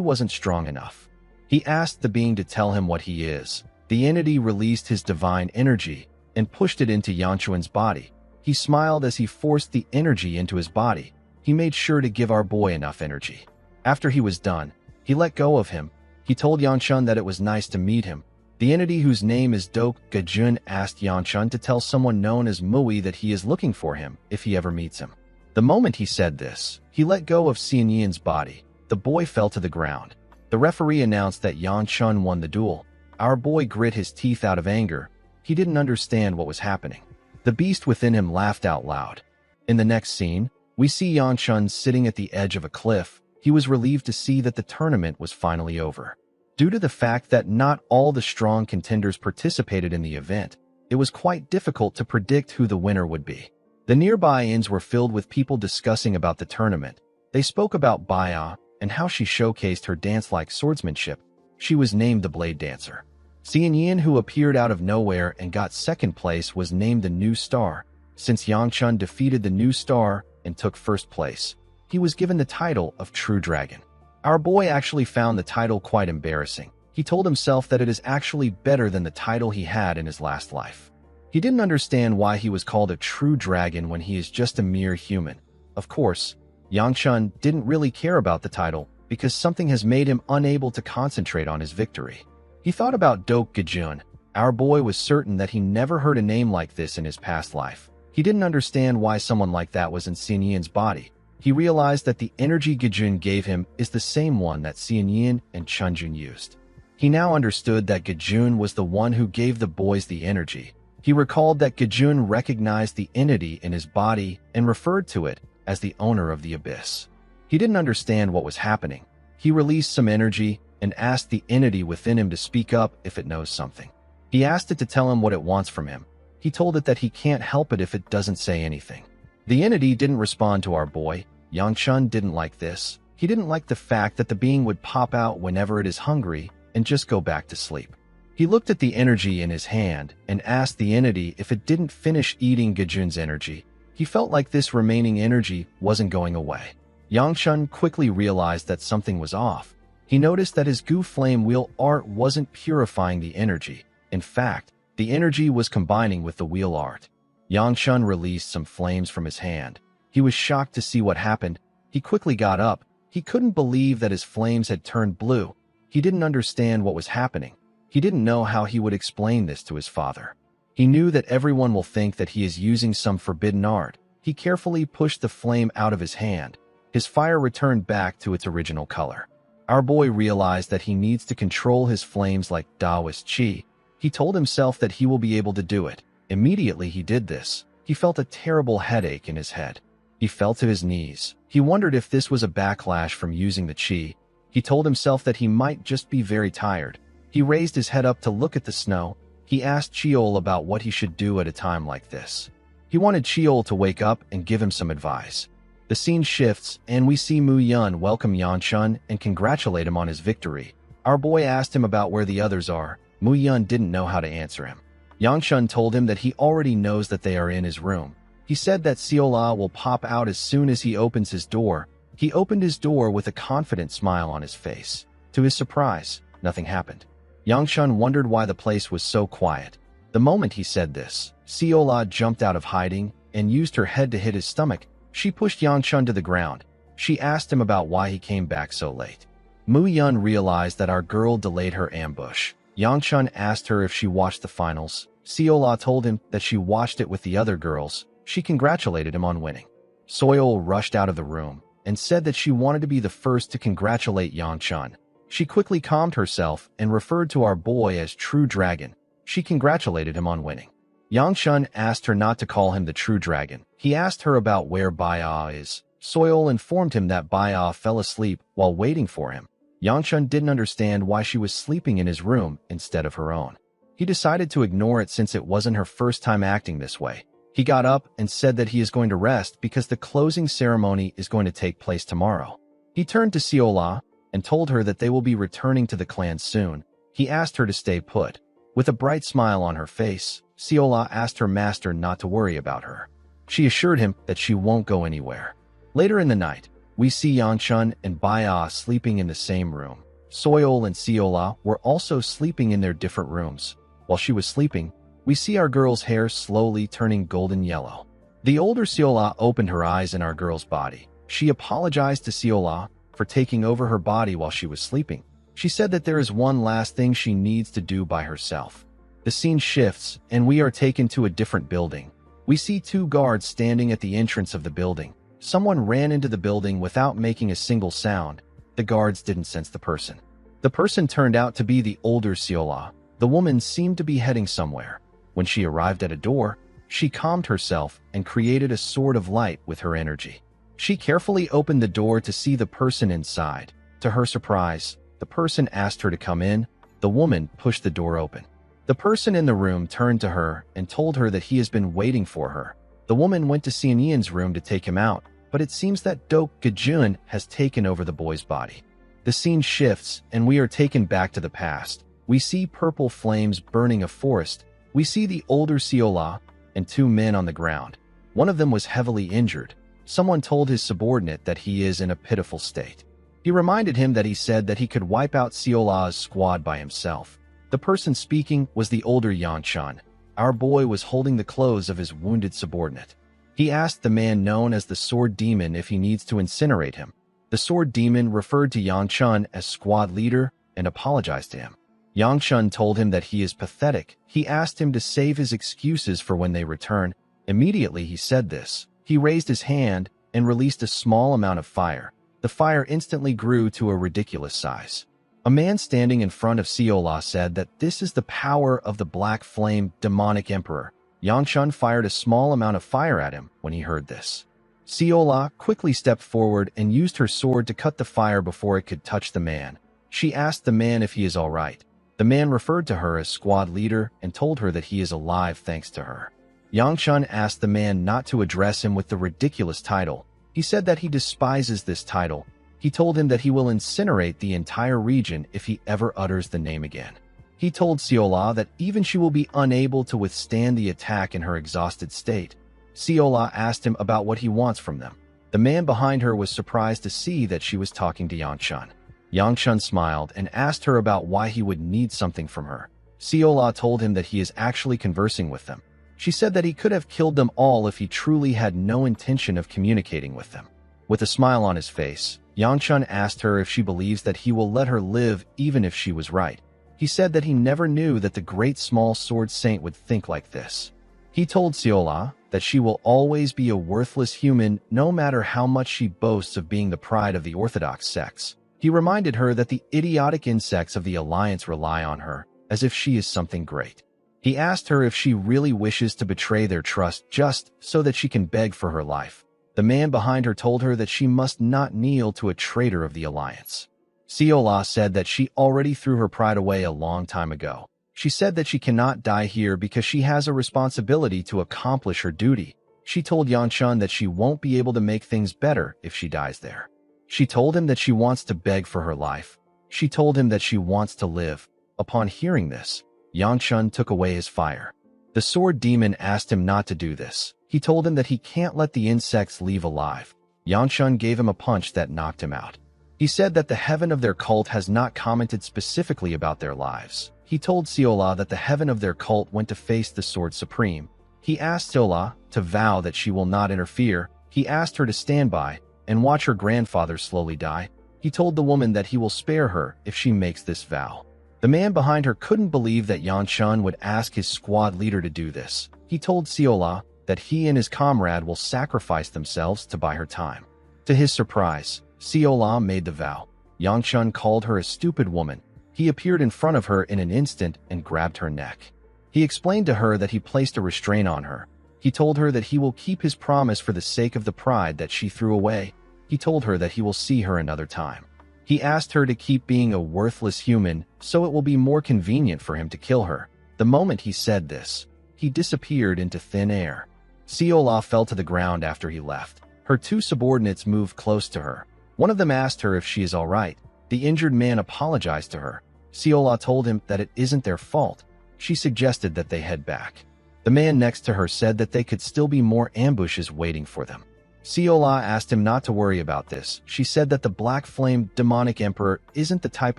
wasn't strong enough. He asked the being to tell him what he is. The entity released his divine energy and pushed it into Yang Chun's body. He smiled as he forced the energy into his body. He made sure to give our boy enough energy. After he was done, he let go of him. He told Yang Chun that it was nice to meet him. The entity whose name is Dok Gajun asked Yang Chun to tell someone known as Mui that he is looking for him if he ever meets him. The moment he said this, he let go of Xian Yin's body. The boy fell to the ground. The referee announced that Yang Chun won the duel. Our boy grit his teeth out of anger. He didn't understand what was happening. The beast within him laughed out loud. In the next scene, we see Yangchun sitting at the edge of a cliff. He was relieved to see that the tournament was finally over. Due to the fact that not all the strong contenders participated in the event, it was quite difficult to predict who the winner would be. The nearby inns were filled with people discussing about the tournament. They spoke about Baya and how she showcased her dance-like swordsmanship. She was named the Blade Dancer. Xian Yin, who appeared out of nowhere and got second place, was named the New Star. Since Yangchun defeated the New Star and took first place, he was given the title of True Dragon. Our boy actually found the title quite embarrassing. He told himself that it is actually better than the title he had in his last life. He didn't understand why he was called a true dragon when he is just a mere human. Of course, Yangchun didn't really care about the title because something has made him unable to concentrate on his victory. He thought about Dok Gajun. Our boy was certain that he never heard a name like this in his past life. He didn't understand why someone like that was in Xian Yin's body. He realized that the energy Gajun gave him is the same one that Xian Yin and Chunjun used. He now understood that Gajun was the one who gave the boys the energy. He recalled that Gajun recognized the entity in his body and referred to it as the owner of the abyss. He didn't understand what was happening. He released some energy and asked the entity within him to speak up if it knows something. He asked it to tell him what it wants from him. He told it that he can't help it if it doesn't say anything. The entity didn't respond to our boy. Yangchun didn't like this. He didn't like the fact that the being would pop out whenever it is hungry and just go back to sleep. He looked at the energy in his hand and asked the entity if it didn't finish eating Gajun's energy. He felt like this remaining energy wasn't going away. Yangchun quickly realized that something was off. He noticed that his Gu Flame Wheel art wasn't purifying the energy. In fact, the energy was combining with the wheel art. Yangchun released some flames from his hand. He was shocked to see what happened. He quickly got up. He couldn't believe that his flames had turned blue. He didn't understand what was happening. He didn't know how he would explain this to his father. He knew that everyone will think that he is using some forbidden art. He carefully pushed the flame out of his hand. His fire returned back to its original color. Our boy realized that he needs to control his flames like Taoist Qi. He told himself that he will be able to do it. Immediately he did this. He felt a terrible headache in his head. He fell to his knees. He wondered if this was a backlash from using the Qi. He told himself that he might just be very tired. He raised his head up to look at the snow. He asked Chiol about what he should do at a time like this. He wanted Chiol to wake up and give him some advice. The scene shifts, and we see Mu Yun welcome Yangchun and congratulate him on his victory. Our boy asked him about where the others are. Mu Yun didn't know how to answer him. Yangchun told him that he already knows that they are in his room. He said that Siola will pop out as soon as he opens his door. He opened his door with a confident smile on his face. To his surprise, nothing happened. Yangchun wondered why the place was so quiet. The moment he said this, Siola jumped out of hiding and used her head to hit his stomach. She pushed Yangchun to the ground. She asked him about why he came back so late. Mu Yun realized that our girl delayed her ambush. Yangchun asked her if she watched the finals. Siola told him that she watched it with the other girls. She congratulated him on winning. Soil rushed out of the room and said that she wanted to be the first to congratulate Yangchun. She quickly calmed herself and referred to our boy as True Dragon. She congratulated him on winning. Yangchun asked her not to call him the True Dragon. He asked her about where Baya is. Soil informed him that Baya fell asleep while waiting for him. Yangchun didn't understand why she was sleeping in his room instead of her own. He decided to ignore it since it wasn't her first time acting this way. He got up and said that he is going to rest because the closing ceremony is going to take place tomorrow. He turned to Siola and told her that they will be returning to the clan soon. He asked her to stay put. With a bright smile on her face, Siola asked her master not to worry about her. She assured him that she won't go anywhere. Later in the night, we see Yangchun and Baya sleeping in the same room. Soil and Siola were also sleeping in their different rooms. While she was sleeping, we see our girl's hair slowly turning golden yellow. The older Siola opened her eyes in our girl's body. She apologized to Siola for taking over her body while she was sleeping. She said that there is one last thing she needs to do by herself. The scene shifts, and we are taken to a different building. We see two guards standing at the entrance of the building. Someone ran into the building without making a single sound. The guards didn't sense the person. The person turned out to be the older Siola. The woman seemed to be heading somewhere. When she arrived at a door, she calmed herself and created a sword of light with her energy. She carefully opened the door to see the person inside. To her surprise, the person asked her to come in. The woman pushed the door open. The person in the room turned to her and told her that he has been waiting for her. The woman went to Ian's room to take him out, but it seems that Dok Gajun has taken over the boy's body. The scene shifts, and we are taken back to the past. We see purple flames burning a forest. We see the older Seola and two men on the ground. One of them was heavily injured. Someone told his subordinate that he is in a pitiful state. He reminded him that he said that he could wipe out Seola's squad by himself. The person speaking was the older Yanchan. Our boy was holding the clothes of his wounded subordinate. He asked the man known as the Sword Demon if he needs to incinerate him. The Sword Demon referred to Yanchan as squad leader and apologized to him. Yanchan told him that he is pathetic. He asked him to save his excuses for when they return. Immediately he said this. He raised his hand and released a small amount of fire. The fire instantly grew to a ridiculous size. A man standing in front of Seola said that this is the power of the Black Flame Demonic Emperor. Yangshan fired a small amount of fire at him when he heard this. Seola quickly stepped forward and used her sword to cut the fire before it could touch the man. She asked the man if he is all right. The man referred to her as squad leader and told her that he is alive thanks to her. Yangshan asked the man not to address him with the ridiculous title. He said that he despises this title. He told him that he will incinerate the entire region if he ever utters the name again. He told Seola that even she will be unable to withstand the attack in her exhausted state. Seola asked him about what he wants from them. The man behind her was surprised to see that she was talking to Yangshan. Yangshan smiled and asked her about why he would need something from her. Seola told him that he is actually conversing with them. She said that he could have killed them all if he truly had no intention of communicating with them. With a smile on his face, Yangshan asked her if she believes that he will let her live even if she was right. He said that he never knew that the great small sword saint would think like this. He told Seola that she will always be a worthless human no matter how much she boasts of being the pride of the Orthodox sects. He reminded her that the idiotic insects of the Alliance rely on her, as if she is something great. He asked her if she really wishes to betray their trust just so that she can beg for her life. The man behind her told her that she must not kneel to a traitor of the Alliance. Seola said that she already threw her pride away a long time ago. She said that she cannot die here because she has a responsibility to accomplish her duty. She told Yangshan that she won't be able to make things better if she dies there. She told him that she wants to beg for her life. She told him that she wants to live. Upon hearing this, Yangshan took away his fire. The sword demon asked him not to do this. He told him that he can't let the insects leave alive. Yangshan gave him a punch that knocked him out. He said that the heaven of their cult has not commented specifically about their lives. He told Seola that the heaven of their cult went to face the Sword Supreme. He asked Seola to vow that she will not interfere. He asked her to stand by and watch her grandfather slowly die. He told the woman that he will spare her if she makes this vow. The man behind her couldn't believe that Yangshan would ask his squad leader to do this. He told Seola that he and his comrade will sacrifice themselves to buy her time. To his surprise, Seola made the vow. Yangshan called her a stupid woman. He appeared in front of her in an instant and grabbed her neck. He explained to her that he placed a restraint on her. He told her that he will keep his promise for the sake of the pride that she threw away. He told her that he will see her another time. He asked her to keep being a worthless human so it will be more convenient for him to kill her. The moment he said this, he disappeared into thin air. Seola fell to the ground after he left. Her two subordinates moved close to her. One of them asked her if she is all right. The injured man apologized to her. Seola told him that it isn't their fault. She suggested that they head back. The man next to her said that they could still be more ambushes waiting for them. Seola asked him not to worry about this. She said that the Black Flame Demonic Emperor isn't the type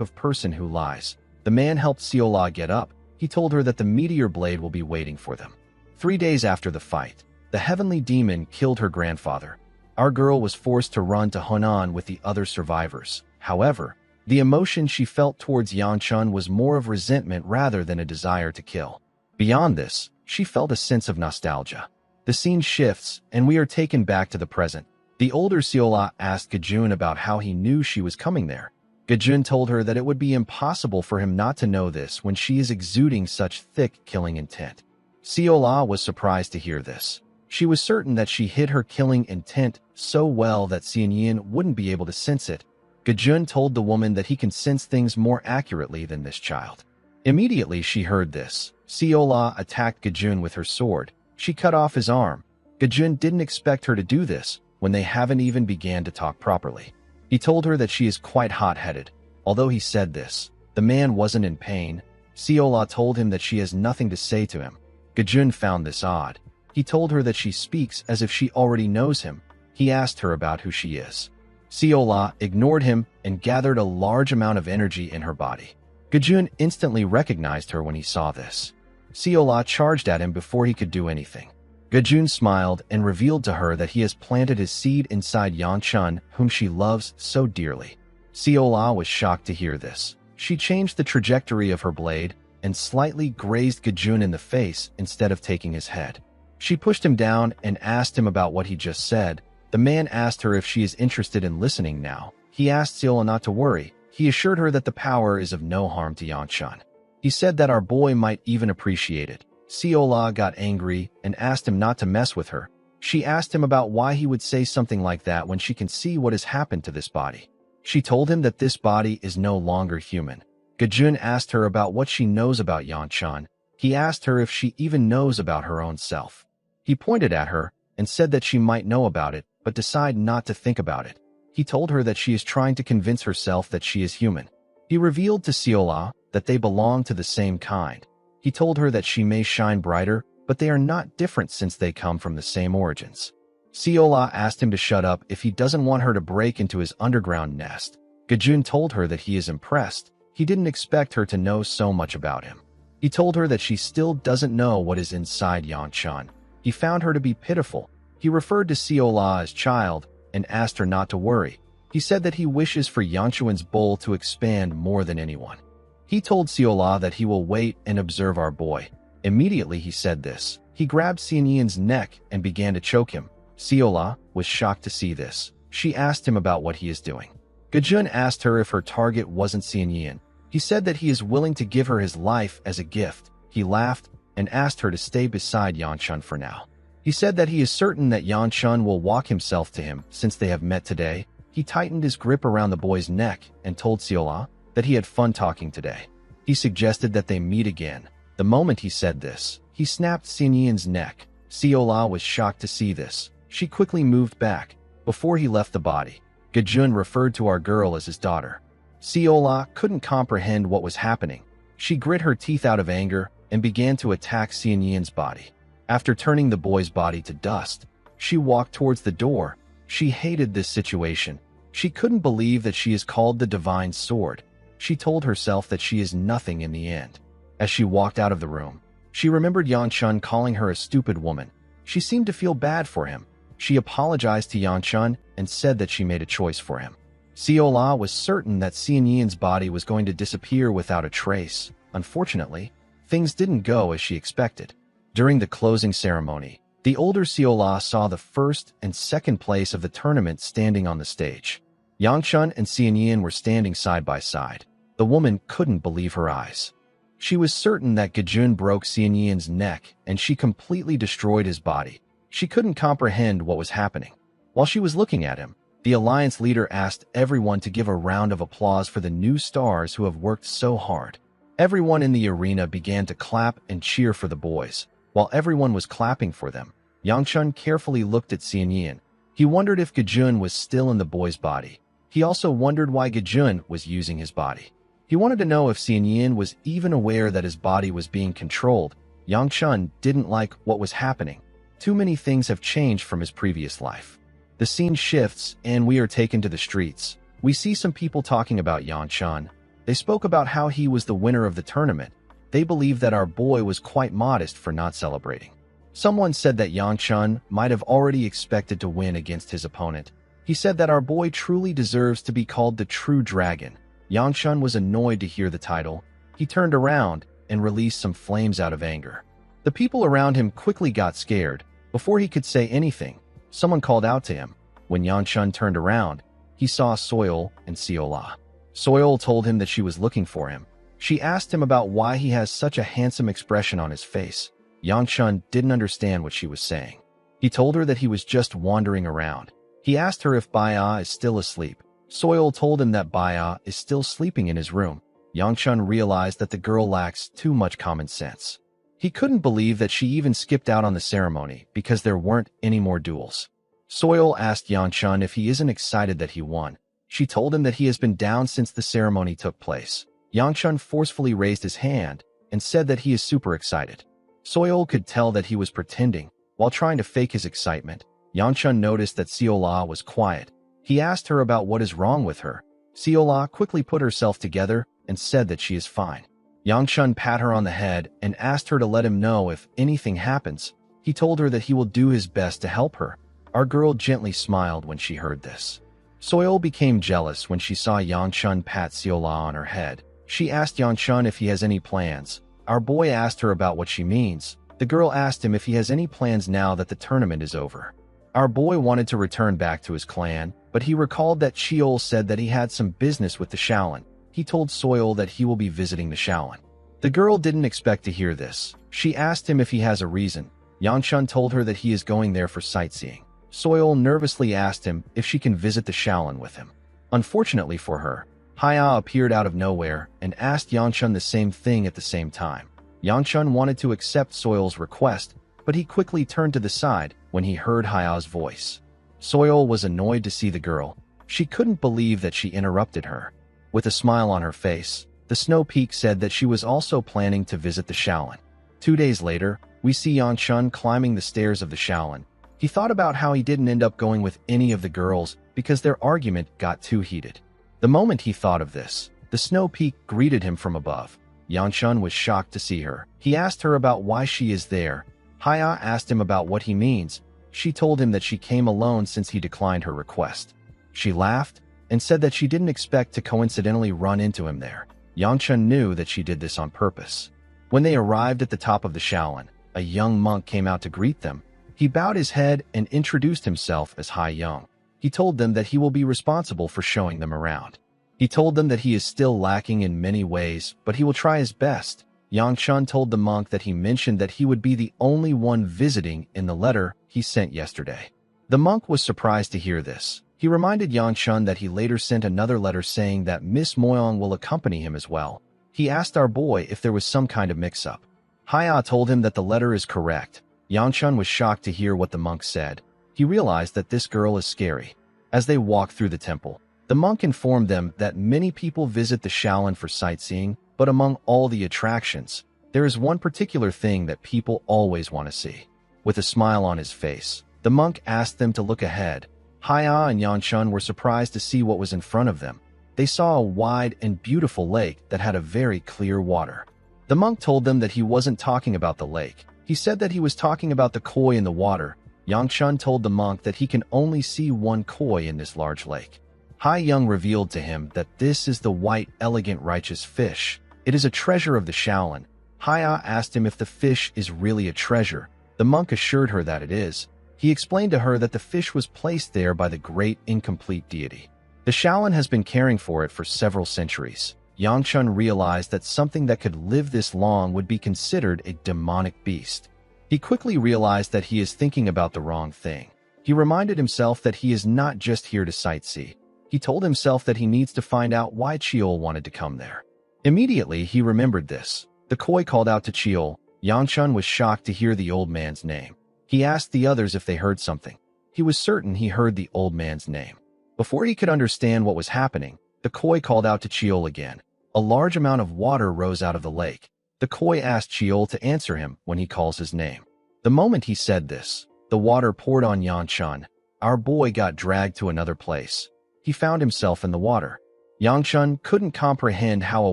of person who lies. The man helped Seola get up. He told her that the meteor blade will be waiting for them. 3 days after the fight, the heavenly demon killed her grandfather. Our girl was forced to run to Hunan with the other survivors. However, the emotion she felt towards Yangshan was more of resentment rather than a desire to kill. Beyond this, she felt a sense of nostalgia. The scene shifts, and we are taken back to the present. The older Seola asked Gajun about how he knew she was coming there. Gajun told her that it would be impossible for him not to know this when she is exuding such thick, killing intent. Seola was surprised to hear this. She was certain that she hid her killing intent so well that Xianyin wouldn't be able to sense it. Gajun told the woman that he can sense things more accurately than this child. Immediately she heard this. Seola attacked Gajun with her sword. She cut off his arm. Gajun didn't expect her to do this when they haven't even began to talk properly. He told her that she is quite hot-headed. Although he said this, the man wasn't in pain. Seola told him that she has nothing to say to him. Gajun found this odd. He told her that she speaks as if she already knows him. He asked her about who she is. Seola ignored him and gathered a large amount of energy in her body. Gajun instantly recognized her when he saw this. Seola charged at him before he could do anything. Gajun smiled and revealed to her that he has planted his seed inside Yanchun, whom she loves so dearly. Seola was shocked to hear this. She changed the trajectory of her blade and slightly grazed Gajun in the face instead of taking his head. She pushed him down and asked him about what he just said. The man asked her if she is interested in listening now. He asked Seola not to worry. He assured her that the power is of no harm to Yanchun. He said that our boy might even appreciate it. Seola got angry and asked him not to mess with her. She asked him about why he would say something like that when she can see what has happened to this body. She told him that this body is no longer human. Gajun asked her about what she knows about Yanchun. He asked her if she even knows about her own self. He pointed at her and said that she might know about it, but decide not to think about it. He told her that she is trying to convince herself that she is human. He revealed to Seola that they belong to the same kind. He told her that she may shine brighter, but they are not different since they come from the same origins. Seola asked him to shut up if he doesn't want her to break into his underground nest. Gajun told her that he is impressed. He didn't expect her to know so much about him. He told her that she still doesn't know what is inside Yanchun. He found her to be pitiful. He referred to Seola as child and asked her not to worry. He said that he wishes for Yanchun's bowl to expand more than anyone. He told Seola that he will wait and observe our boy. Immediately he said this. He grabbed Xianyin's neck and began to choke him. Seola was shocked to see this. She asked him about what he is doing. Gajun asked her if her target wasn't Xianyin. He said that he is willing to give her his life as a gift. He laughed and asked her to stay beside Yanchun for now. He said that he is certain that Yanchun will walk himself to him since they have met today. He tightened his grip around the boy's neck and told Seola that he had fun talking today. He suggested that they meet again. The moment he said this, he snapped Xianyin's neck. Seola was shocked to see this. She quickly moved back. Before he left the body, Gajun referred to our girl as his daughter. Seola couldn't comprehend what was happening. She grit her teeth out of anger and began to attack Xianyin's body. After turning the boy's body to dust, she walked towards the door. She hated this situation. She couldn't believe that she is called the Divine Sword. She told herself that she is nothing in the end. As she walked out of the room, she remembered Yanchun calling her a stupid woman. She seemed to feel bad for him. She apologized to Yanchun and said that she made a choice for him. Seola was certain that Xianyin's body was going to disappear without a trace. Unfortunately, things didn't go as she expected. During the closing ceremony, the older Seola saw the first and second place of the tournament standing on the stage. Yanchun and Xianyin were standing side by side. The woman couldn't believe her eyes. She was certain that Gajun broke Xianyin's neck and she completely destroyed his body. She couldn't comprehend what was happening. While she was looking at him, the alliance leader asked everyone to give a round of applause for the new stars who have worked so hard. Everyone in the arena began to clap and cheer for the boys. While everyone was clapping for them, Yanchun carefully looked at Xianyin. He wondered if Gajun was still in the boy's body. He also wondered why Gajun was using his body. He wanted to know if Xianyin was even aware that his body was being controlled. Yanchun didn't like what was happening. Too many things have changed from his previous life. The scene shifts and we are taken to the streets. We see some people talking about Yanchun. They spoke about how he was the winner of the tournament. They believe that our boy was quite modest for not celebrating. Someone said that Yanchun might have already expected to win against his opponent. He said that our boy truly deserves to be called the true dragon. Yanchun was annoyed to hear the title. He turned around and released some flames out of anger. The people around him quickly got scared. Before he could say anything, someone called out to him. When Yanchun turned around, he saw Soil and Seola. Soil told him that she was looking for him. She asked him about why he has such a handsome expression on his face. Yangchun didn't understand what she was saying. He told her that he was just wandering around. He asked her if Baya is still asleep. Soil told him that Baya is still sleeping in his room. Yangchun realized that the girl lacks too much common sense. He couldn't believe that she even skipped out on the ceremony because there weren't any more duels. Soil asked Yangchun if he isn't excited that he won. She told him that he has been down since the ceremony took place. Yangchun forcefully raised his hand and said that he is super excited. Soil could tell that he was pretending. While trying to fake his excitement, Yangchun noticed that Seola was quiet. He asked her about what is wrong with her. Seola quickly put herself together and said that she is fine. Yangchun pat her on the head and asked her to let him know if anything happens. He told her that he will do his best to help her. Our girl gently smiled when she heard this. Soil became jealous when she saw Yangchun pat Seola on her head. She asked Yangchun if he has any plans. Our boy asked her about what she means. The girl asked him if he has any plans now that the tournament is over. Our boy wanted to return back to his clan, but he recalled that Sheol said that he had some business with the Shaolin. He told Soil that he will be visiting the Shaolin. The girl didn't expect to hear this. She asked him if he has a reason. Yangchun told her that he is going there for sightseeing. Soil nervously asked him if she can visit the Shaolin with him. Unfortunately for her, Haya appeared out of nowhere and asked Yangchun the same thing at the same time. Yangchun wanted to accept Soil's request, but he quickly turned to the side when he heard Haya's voice. Soil was annoyed to see the girl. She couldn't believe that she interrupted her. With a smile on her face, the Snow Peak said that she was also planning to visit the Shaolin. 2 days later, we see Yangchun climbing the stairs of the Shaolin. He thought about how he didn't end up going with any of the girls because their argument got too heated. The moment he thought of this, the Snow Peak greeted him from above. Yangchun was shocked to see her. He asked her about why she is there. Haya asked him about what he means. She told him that she came alone since he declined her request. She laughed and said that she didn't expect to coincidentally run into him there. Yangchun knew that she did this on purpose. When they arrived at the top of the Shaolin, a young monk came out to greet them. He bowed his head and introduced himself as Hai Young. He told them that he will be responsible for showing them around. He told them that he is still lacking in many ways, but he will try his best. Yangchun told the monk that he mentioned that he would be the only one visiting in the letter he sent yesterday. The monk was surprised to hear this. He reminded Yangchun that he later sent another letter saying that Miss Moyong will accompany him as well. He asked our boy if there was some kind of mix-up. Haya told him that the letter is correct. Yangchun was shocked to hear what the monk said. He realized that this girl is scary. As they walked through the temple, the monk informed them that many people visit the Shaolin for sightseeing, but among all the attractions, there is one particular thing that people always want to see. With a smile on his face, the monk asked them to look ahead. Haya and Yangchun were surprised to see what was in front of them. They saw a wide and beautiful lake that had a very clear water. The monk told them that he wasn't talking about the lake. He said that he was talking about the koi in the water. Yangchun told the monk that he can only see one koi in this large lake. Hai Young revealed to him that this is the white, elegant, righteous fish. It is a treasure of the Shaolin. Haya asked him if the fish is really a treasure. The monk assured her that it is. He explained to her that the fish was placed there by the great incomplete deity. The Shaolin has been caring for it for several centuries. Yangchun realized that something that could live this long would be considered a demonic beast. He quickly realized that he is thinking about the wrong thing. He reminded himself that he is not just here to sightsee. He told himself that he needs to find out why Cheol wanted to come there. Immediately, he remembered this. The koi called out to Cheol. Yangchun was shocked to hear the old man's name. He asked the others if they heard something. He was certain he heard the old man's name. Before he could understand what was happening, the koi called out to Cheol again. A large amount of water rose out of the lake. The koi asked Cheol to answer him when he calls his name. The moment he said this, the water poured on Yangchun. Our boy got dragged to another place. He found himself in the water. Yangchun couldn't comprehend how a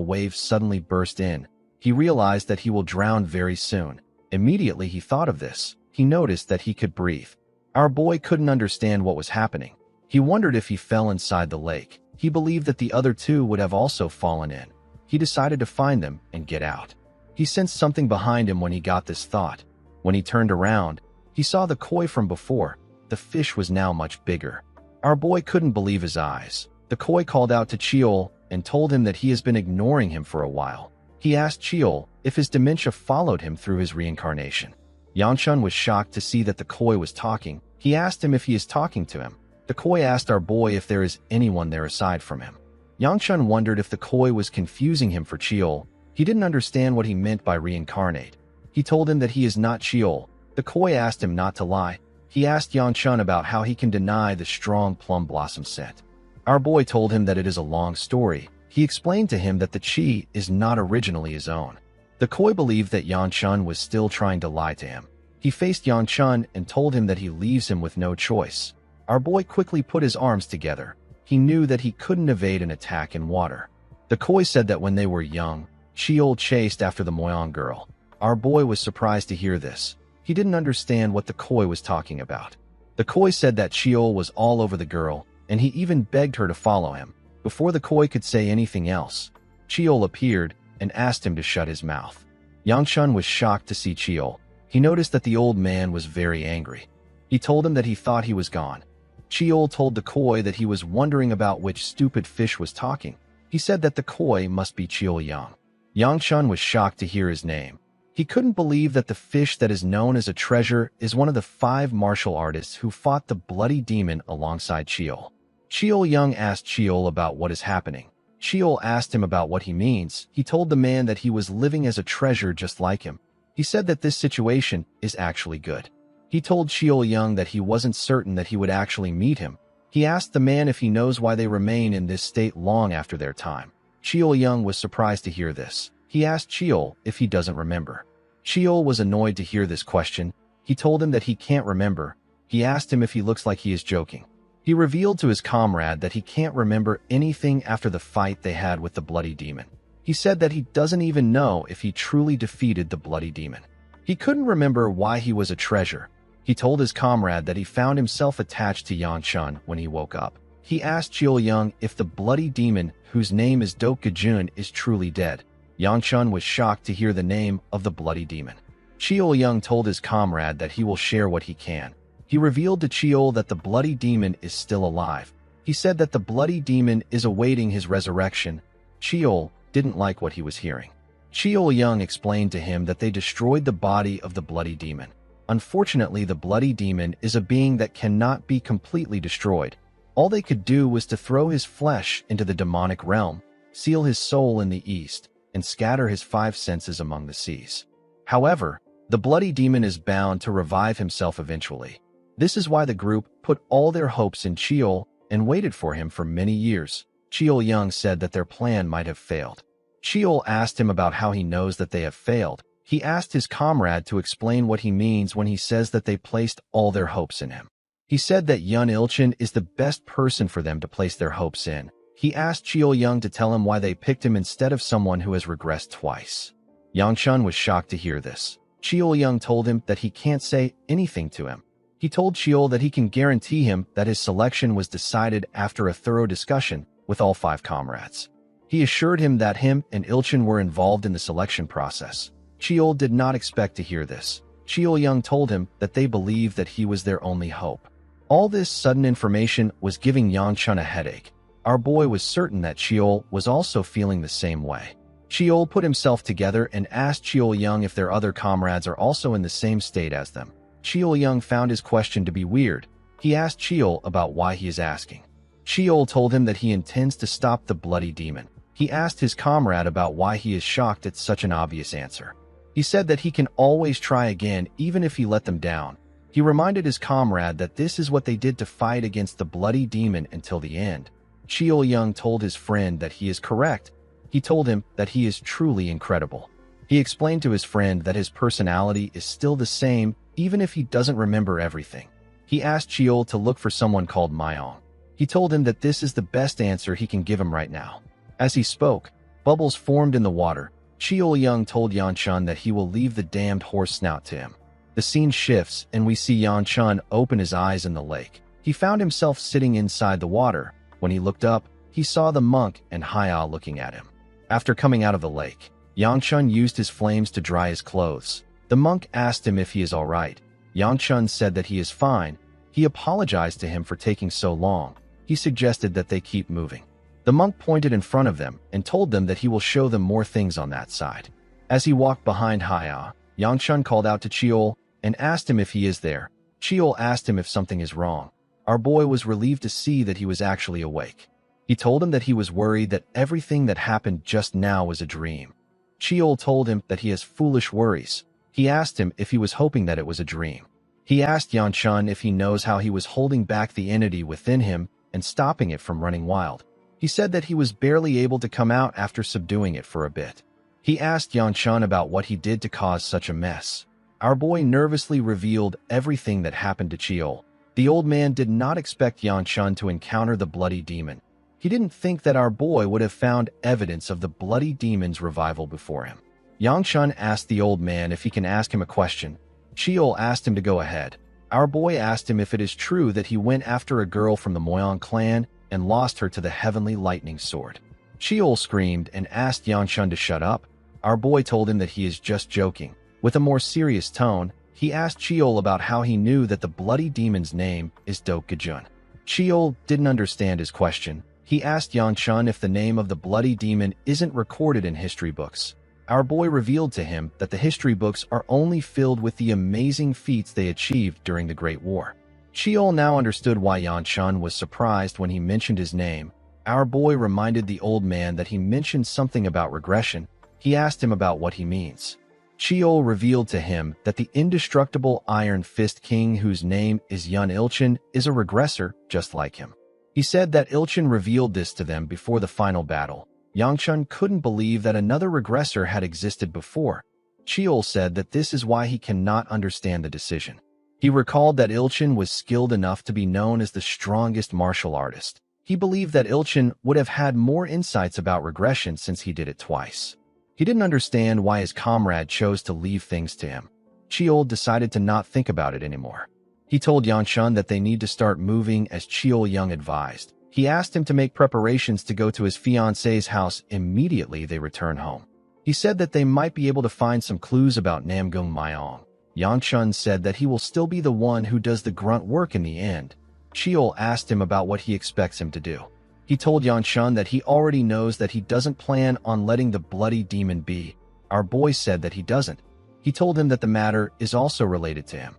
wave suddenly burst in. He realized that he will drown very soon. Immediately he thought of this. He noticed that he could breathe. Our boy couldn't understand what was happening. He wondered if he fell inside the lake. He believed that the other two would have also fallen in. He decided to find them and get out. He sensed something behind him when he got this thought. When he turned around, he saw the koi from before. The fish was now much bigger. Our boy couldn't believe his eyes. The koi called out to Cheol. and told him that he has been ignoring him for a while. He asked Cheol if his dementia followed him through his reincarnation. Yangchun was shocked to see that the koi was talking. He asked him if he is talking to him. The koi asked our boy if there is anyone there aside from him. Yangchun wondered if the koi was confusing him for Cheol. He didn't understand what he meant by reincarnate. He told him that he is not Cheol. The koi asked him not to lie. He asked Yangchun about how he can deny the strong plum blossom scent. Our boy told him that it is a long story. He explained to him that the chi is not originally his own. The koi believed that Yangchun was still trying to lie to him. He faced Yangchun and told him that he leaves him with no choice. Our boy quickly put his arms together. He knew that he couldn't evade an attack in water. The koi said that when they were young, Cheol chased after the Moyang girl. Our boy was surprised to hear this. He didn't understand what the koi was talking about. The koi said that Cheol was all over the girl, and he even begged her to follow him. Before the koi could say anything else, Cheol appeared and asked him to shut his mouth. Yangchun was shocked to see Cheol. He noticed that the old man was very angry. He told him that he thought he was gone. Cheol told the koi that he was wondering about which stupid fish was talking. He said that the koi must be Cheol Yang. Yangchun was shocked to hear his name. He couldn't believe that the fish that is known as a treasure is one of the 5 martial artists who fought the bloody demon alongside Cheol. Cheol Yang asked Cheol about what is happening. Cheol asked him about what he means. He told the man that he was living as a treasure just like him. He said that this situation is actually good. He told Cheol Yang that he wasn't certain that he would actually meet him. He asked the man if he knows why they remain in this state long after their time. Cheol Yang was surprised to hear this. He asked Cheol if he doesn't remember. Cheol was annoyed to hear this question. He told him that he can't remember. He asked him if he looks like he is joking. He revealed to his comrade that he can't remember anything after the fight they had with the bloody demon. He said that he doesn't even know if he truly defeated the bloody demon. He couldn't remember why he was a treasure. He told his comrade that he found himself attached to Yangchun when he woke up. He asked Cheol Yang if the bloody demon, whose name is Dok Gajun, is truly dead. Yangchun was shocked to hear the name of the bloody demon. Cheol Yang told his comrade that he will share what he can. He revealed to Cheol that the bloody demon is still alive. He said that the bloody demon is awaiting his resurrection. Cheol didn't like what he was hearing. Cheol Yang explained to him that they destroyed the body of the bloody demon. Unfortunately, the bloody demon is a being that cannot be completely destroyed. All they could do was to throw his flesh into the demonic realm, seal his soul in the east, and scatter his 5 senses among the seas. However, the bloody demon is bound to revive himself eventually. This is why the group put all their hopes in Cheol and waited for him for many years. Cheol Yang said that their plan might have failed. Cheol asked him about how he knows that they have failed. He asked his comrade to explain what he means when he says that they placed all their hopes in him. He said that Yun Ilchin is the best person for them to place their hopes in. He asked Cheol Yang to tell him why they picked him instead of someone who has regressed twice. Yangchun was shocked to hear this. Cheol Yang told him that he can't say anything to him. He told Cheol that he can guarantee him that his selection was decided after a thorough discussion with all 5 comrades. He assured him that him and Ilchin were involved in the selection process. Cheol did not expect to hear this. Cheol Yang told him that they believed that he was their only hope. All this sudden information was giving Yangchun a headache. Our boy was certain that Cheol was also feeling the same way. Cheol put himself together and asked Cheol Yang if their other comrades are also in the same state as them. Cheol Yang found his question to be weird. He asked Cheol about why he is asking. Cheol told him that he intends to stop the bloody demon. He asked his comrade about why he is shocked at such an obvious answer. He said that he can always try again even if he let them down. He reminded his comrade that this is what they did to fight against the bloody demon until the end. Cheol Yang told his friend that he is correct. He told him that he is truly incredible. He explained to his friend that his personality is still the same even if he doesn't remember everything. He asked Cheol to look for someone called Myong. He told him that this is the best answer he can give him right now. As he spoke, bubbles formed in the water. Cheol Yang told Yangchun that he will leave the damned horse snout to him. The scene shifts and we see Yangchun open his eyes in the lake. He found himself sitting inside the water. When he looked up, he saw the monk and Haya looking at him. After coming out of the lake, Yangchun used his flames to dry his clothes. The monk asked him if he is all right. Yangchun said that he is fine. He apologized to him for taking so long. He suggested that they keep moving. The monk pointed in front of them and told them that he will show them more things on that side. As he walked behind Haya, Yangchun called out to Cheol and asked him if he is there. Cheol asked him if something is wrong. Our boy was relieved to see that he was actually awake. He told him that he was worried that everything that happened just now was a dream. Cheol told him that he has foolish worries. He asked him if he was hoping that it was a dream. He asked Yangchun if he knows how he was holding back the entity within him and stopping it from running wild. He said that he was barely able to come out after subduing it for a bit. He asked Yangchun about what he did to cause such a mess. Our boy nervously revealed everything that happened to Cheol. The old man did not expect Yangchun to encounter the bloody demon. He didn't think that our boy would have found evidence of the bloody demon's revival before him. Yangchun asked the old man if he can ask him a question. Cheol asked him to go ahead. Our boy asked him if it is true that he went after a girl from the Moyang clan and lost her to the heavenly lightning sword. Cheol screamed and asked Yangchun to shut up. Our boy told him that he is just joking. With a more serious tone, he asked Cheol about how he knew that the bloody demon's name is Dokgajun. Cheol didn't understand his question. He asked Yangchun if the name of the bloody demon isn't recorded in history books. Our boy revealed to him that the history books are only filled with the amazing feats they achieved during the Great War. Cheol now understood why Yangchun was surprised when he mentioned his name. Our boy reminded the old man that he mentioned something about regression. He asked him about what he means. Cheol revealed to him that the indestructible Iron Fist King, whose name is Yun Ilchin, is a regressor just like him. He said that Ilchin revealed this to them before the final battle. Yangchun couldn't believe that another regressor had existed before. Cheol said that this is why he cannot understand the decision. He recalled that Ilchin was skilled enough to be known as the strongest martial artist. He believed that Ilchin would have had more insights about regression since he did it twice. He didn't understand why his comrade chose to leave things to him. Cheol decided to not think about it anymore. He told Yangchun that they need to start moving as Cheol Young advised. He asked him to make preparations to go to his fiancée's house immediately they return home. He said that they might be able to find some clues about Namgung Myong. Yangchun said that he will still be the one who does the grunt work in the end. Cheol asked him about what he expects him to do. He told Yangchun that he already knows that he doesn't plan on letting the bloody demon be. Our boy said that he doesn't. He told him that the matter is also related to him.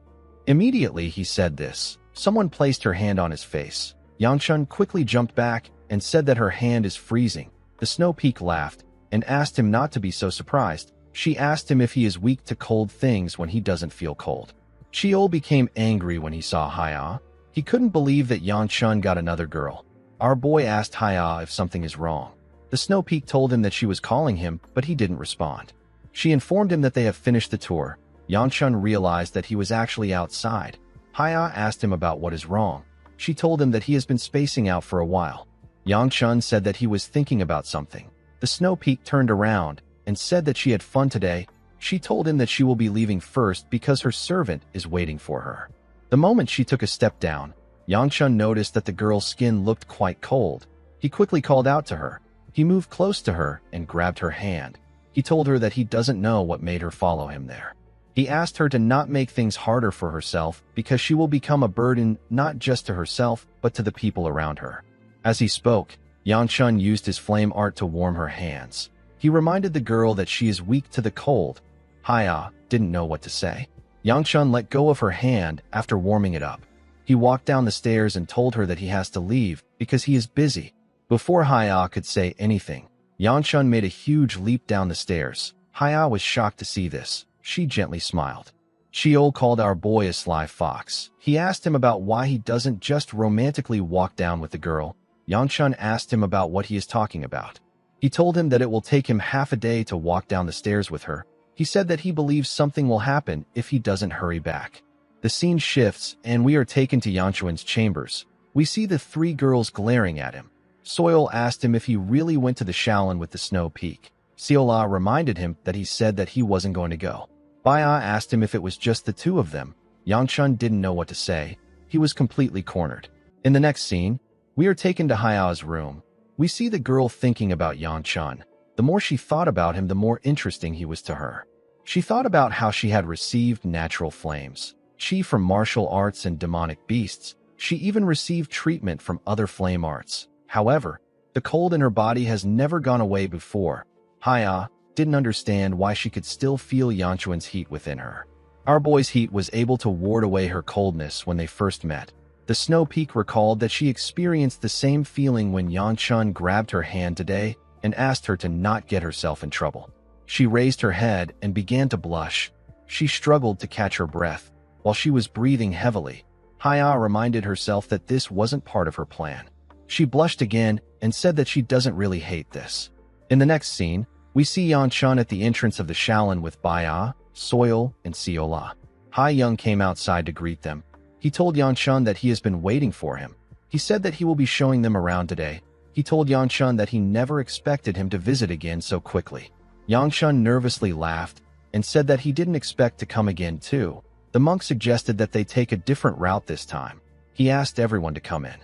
Immediately he said this. Someone placed her hand on his face. Yangchun quickly jumped back and said that her hand is freezing. The Snow Peak laughed and asked him not to be so surprised. She asked him if he is weak to cold things when he doesn't feel cold. Cheol became angry when he saw Haya. He couldn't believe that Yangchun got another girl. Our boy asked Haya if something is wrong. The Snow Peak told him that she was calling him, but he didn't respond. She informed him that they have finished the tour. Yangchun realized that he was actually outside. Haya asked him about what is wrong. She told him that he has been spacing out for a while. Yangchun said that he was thinking about something. The Snow Peak turned around and said that she had fun today. She told him that she will be leaving first because her servant is waiting for her. The moment she took a step down, Yangchun noticed that the girl's skin looked quite cold. He quickly called out to her. He moved close to her and grabbed her hand. He told her that he doesn't know what made her follow him there. He asked her to not make things harder for herself because she will become a burden not just to herself but to the people around her. As he spoke, Yangchun used his flame art to warm her hands. He reminded the girl that she is weak to the cold. Haya didn't know what to say. Yangchun let go of her hand after warming it up. He walked down the stairs and told her that he has to leave because he is busy. Before Haya could say anything, Yangchun made a huge leap down the stairs. Haya was shocked to see this. She gently smiled. Cheol called our boy a sly fox. He asked him about why he doesn't just romantically walk down with the girl. Yangchun asked him about what he is talking about. He told him that it will take him half a day to walk down the stairs with her. He said that he believes something will happen if he doesn't hurry back. The scene shifts, and we are taken to Yangchun's chambers. We see the three girls glaring at him. Soil asked him if he really went to the Shaolin with the Snow Peak. Seola reminded him that he said that he wasn't going to go. Baya asked him if it was just the two of them. Yangchun didn't know what to say. He was completely cornered. In the next scene, we are taken to Haya's room. We see the girl thinking about Yangchun. The more she thought about him, the more interesting he was to her. She thought about how she had received natural flames, chi from martial arts and demonic beasts. She even received treatment from other flame arts. However, The cold in her body has never gone away before. Haya didn't understand why she could still feel Yanchuan's heat within her. Our boy's heat was able to ward away her coldness when they first met. The Snow Peak recalled that she experienced the same feeling when Yanchun grabbed her hand today and asked her to not get herself in trouble. She raised her head and began to blush. She struggled to catch her breath while she was breathing heavily. Haya reminded herself that this wasn't part of her plan. She blushed again and said that she doesn't really hate this. In the next scene, we see Yanchun at the entrance of the Shaolin with Baya, Soil, and Siola. Hai Young came outside to greet them. He told Yanchun that he has been waiting for him. He said that he will be showing them around today. He told Yanchun that he never expected him to visit again so quickly. Yanchun nervously laughed and said that he didn't expect to come again too. The monk suggested that they take a different route this time. He asked everyone to come in.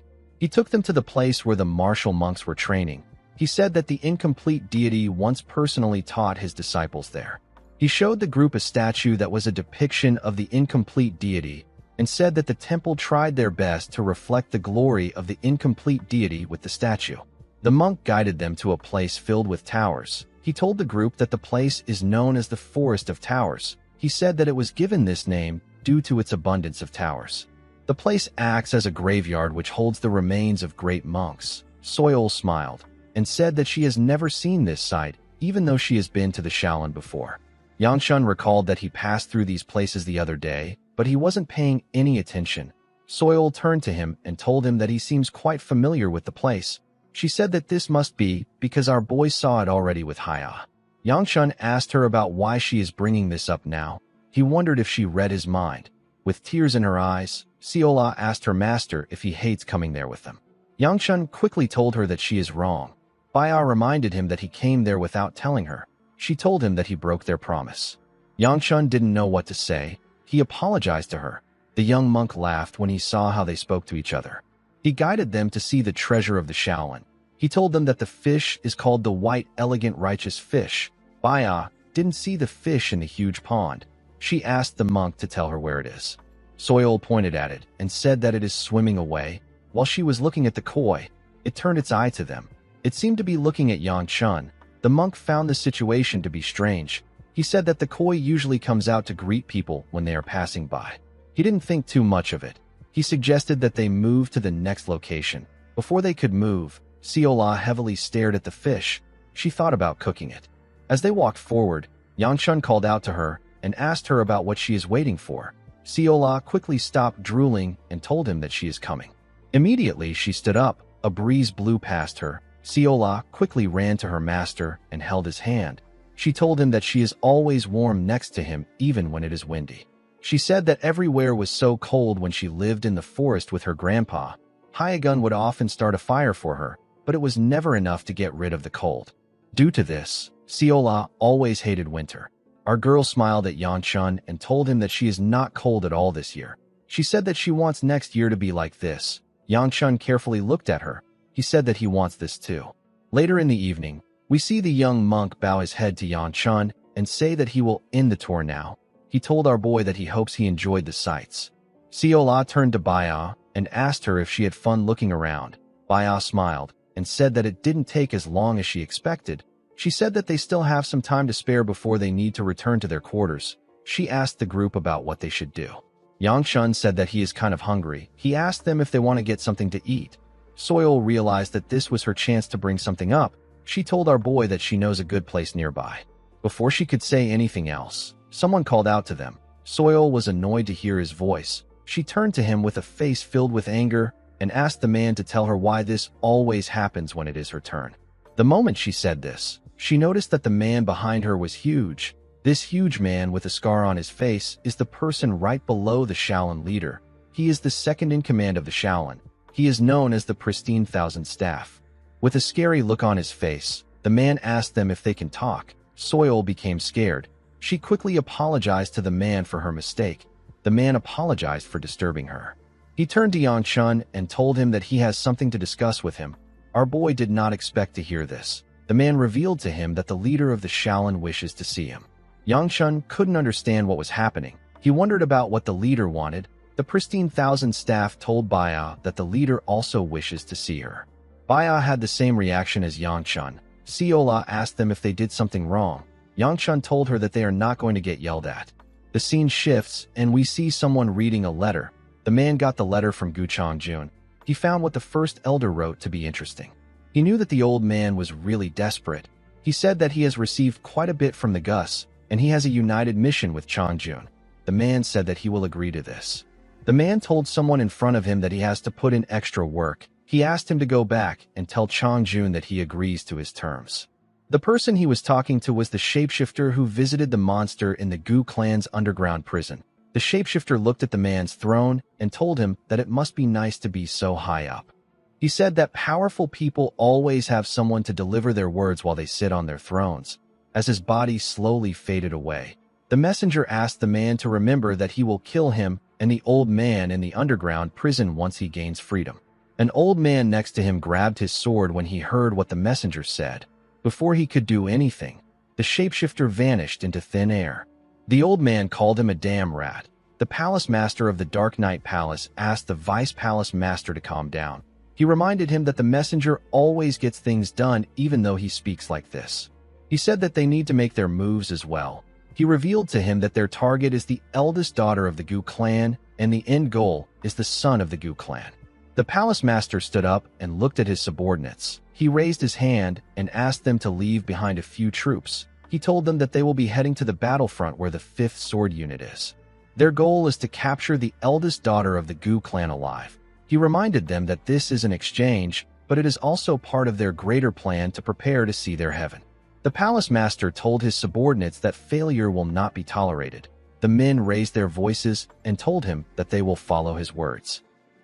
He took them to the place where the martial monks were training. He said that the incomplete deity once personally taught his disciples there. He showed the group a statue that was a depiction of the incomplete deity and said that the temple tried their best to reflect the glory of the incomplete deity with the statue. The monk guided them to a place filled with towers. He told the group that the place is known as the Forest of Towers. He said that it was given this name due to its abundance of towers. The place acts as a graveyard which holds the remains of great monks. Soil smiled and said that she has never seen this site, even though she has been to the Shaolin before. Yanchun recalled that he passed through these places the other day, but he wasn't paying any attention. Soil turned to him and told him that he seems quite familiar with the place. She said that this must be because our boy saw it already with Haya. Yanchun asked her about why she is bringing this up now. He wondered if she read his mind. With tears in her eyes, Siola asked her master if he hates coming there with them. Yanchun quickly told her that she is wrong. Baya reminded him that he came there without telling her. She told him that he broke their promise. Yanchun didn't know what to say. He apologized to her. The young monk laughed when he saw how they spoke to each other. He guided them to see the treasure of the Shaolin. He told them that the fish is called the white, elegant, righteous fish. Baya didn't see the fish in the huge pond. She asked the monk to tell her where it is. Soil pointed at it and said that it is swimming away. While she was looking at the koi, it turned its eye to them. It seemed to be looking at Yanchun. The monk found the situation to be strange. He said that the koi usually comes out to greet people when they are passing by. He didn't think too much of it. He suggested that they move to the next location. Before they could move, Siola heavily stared at the fish. She thought about cooking it. As they walked forward, Yanchun called out to her and asked her about what she is waiting for. Siola quickly stopped drooling and told him that she is coming. Immediately, she stood up. A breeze blew past her. Siola quickly ran to her master and held his hand. She told him that she is always warm next to him even when it is windy. She said that everywhere was so cold when she lived in the forest with her grandpa. Hyagun would often start a fire for her, but it was never enough to get rid of the cold. Due to this, Siola always hated winter. Our girl smiled at Yanchun and told him that she is not cold at all this year. She said that she wants next year to be like this. Yanchun carefully looked at her. He said that he wants this too. Later in the evening, we see the young monk bow his head to Yanchun and say that he will end the tour now. He told our boy that he hopes he enjoyed the sights. Siola turned to Baya and asked her if she had fun looking around. Baya smiled and said that it didn't take as long as she expected. She said that they still have some time to spare before they need to return to their quarters. She asked the group about what they should do. Yanchun said that he is kind of hungry. He asked them if they want to get something to eat. Soil realized that this was her chance to bring something up. She told our boy that she knows a good place nearby. Before she could say anything else, someone called out to them. Soil was annoyed to hear his voice. She turned to him with a face filled with anger and asked the man to tell her why this always happens when it is her turn. The moment she said this, she noticed that the man behind her was huge. This huge man with a scar on his face is the person right below the Shaolin leader. He is the second in command of the Shaolin. He is known as the Pristine Thousand Staff. With a scary look on his face, the man asked them if they can talk. Soil became scared. She quickly apologized to the man for her mistake. The man apologized for disturbing her. He turned to Yanchun and told him that he has something to discuss with him. Our boy did not expect to hear this. The man revealed to him that the leader of the Shaolin wishes to see him. Yanchun couldn't understand what was happening. He wondered about what the leader wanted. The Pristine Thousand Staff told Baya that the leader also wishes to see her. Baya had the same reaction as Yangchun. Siola asked them if they did something wrong. Yangchun told her that they are not going to get yelled at. The scene shifts, and we see someone reading a letter. The man got the letter from Gu Chongjun. He found what the first elder wrote to be interesting. He knew that the old man was really desperate. He said that he has received quite a bit from the Gus, and he has a united mission with Chongjun. The man said that he will agree to this. The man told someone in front of him that he has to put in extra work. He asked him to go back and tell Chongjun that he agrees to his terms. The person he was talking to was the shapeshifter who visited the monster in the Gu clan's underground prison. The shapeshifter looked at the man's throne and told him that it must be nice to be so high up. He said that powerful people always have someone to deliver their words while they sit on their thrones. As his body slowly faded away, the messenger asked the man to remember that he will kill him and the old man in the underground prison once he gains freedom. An old man next to him grabbed his sword when he heard what the messenger said. Before he could do anything, the shapeshifter vanished into thin air. The old man called him a damn rat. The palace master of the Dark Knight Palace asked the vice palace master to calm down. He reminded him that the messenger always gets things done even though he speaks like this. He said that they need to make their moves as well. He revealed to him that their target is the eldest daughter of the Gu clan, and the end goal is the son of the Gu clan. The palace master stood up and looked at his subordinates. He raised his hand and asked them to leave behind a few troops. He told them that they will be heading to the battlefront where the 5th Sword Unit is. Their goal is to capture the eldest daughter of the Gu clan alive. He reminded them that this is an exchange, but it is also part of their greater plan to prepare to see their heaven. The palace master told his subordinates that failure will not be tolerated. The men raised their voices and told him that they will follow his words.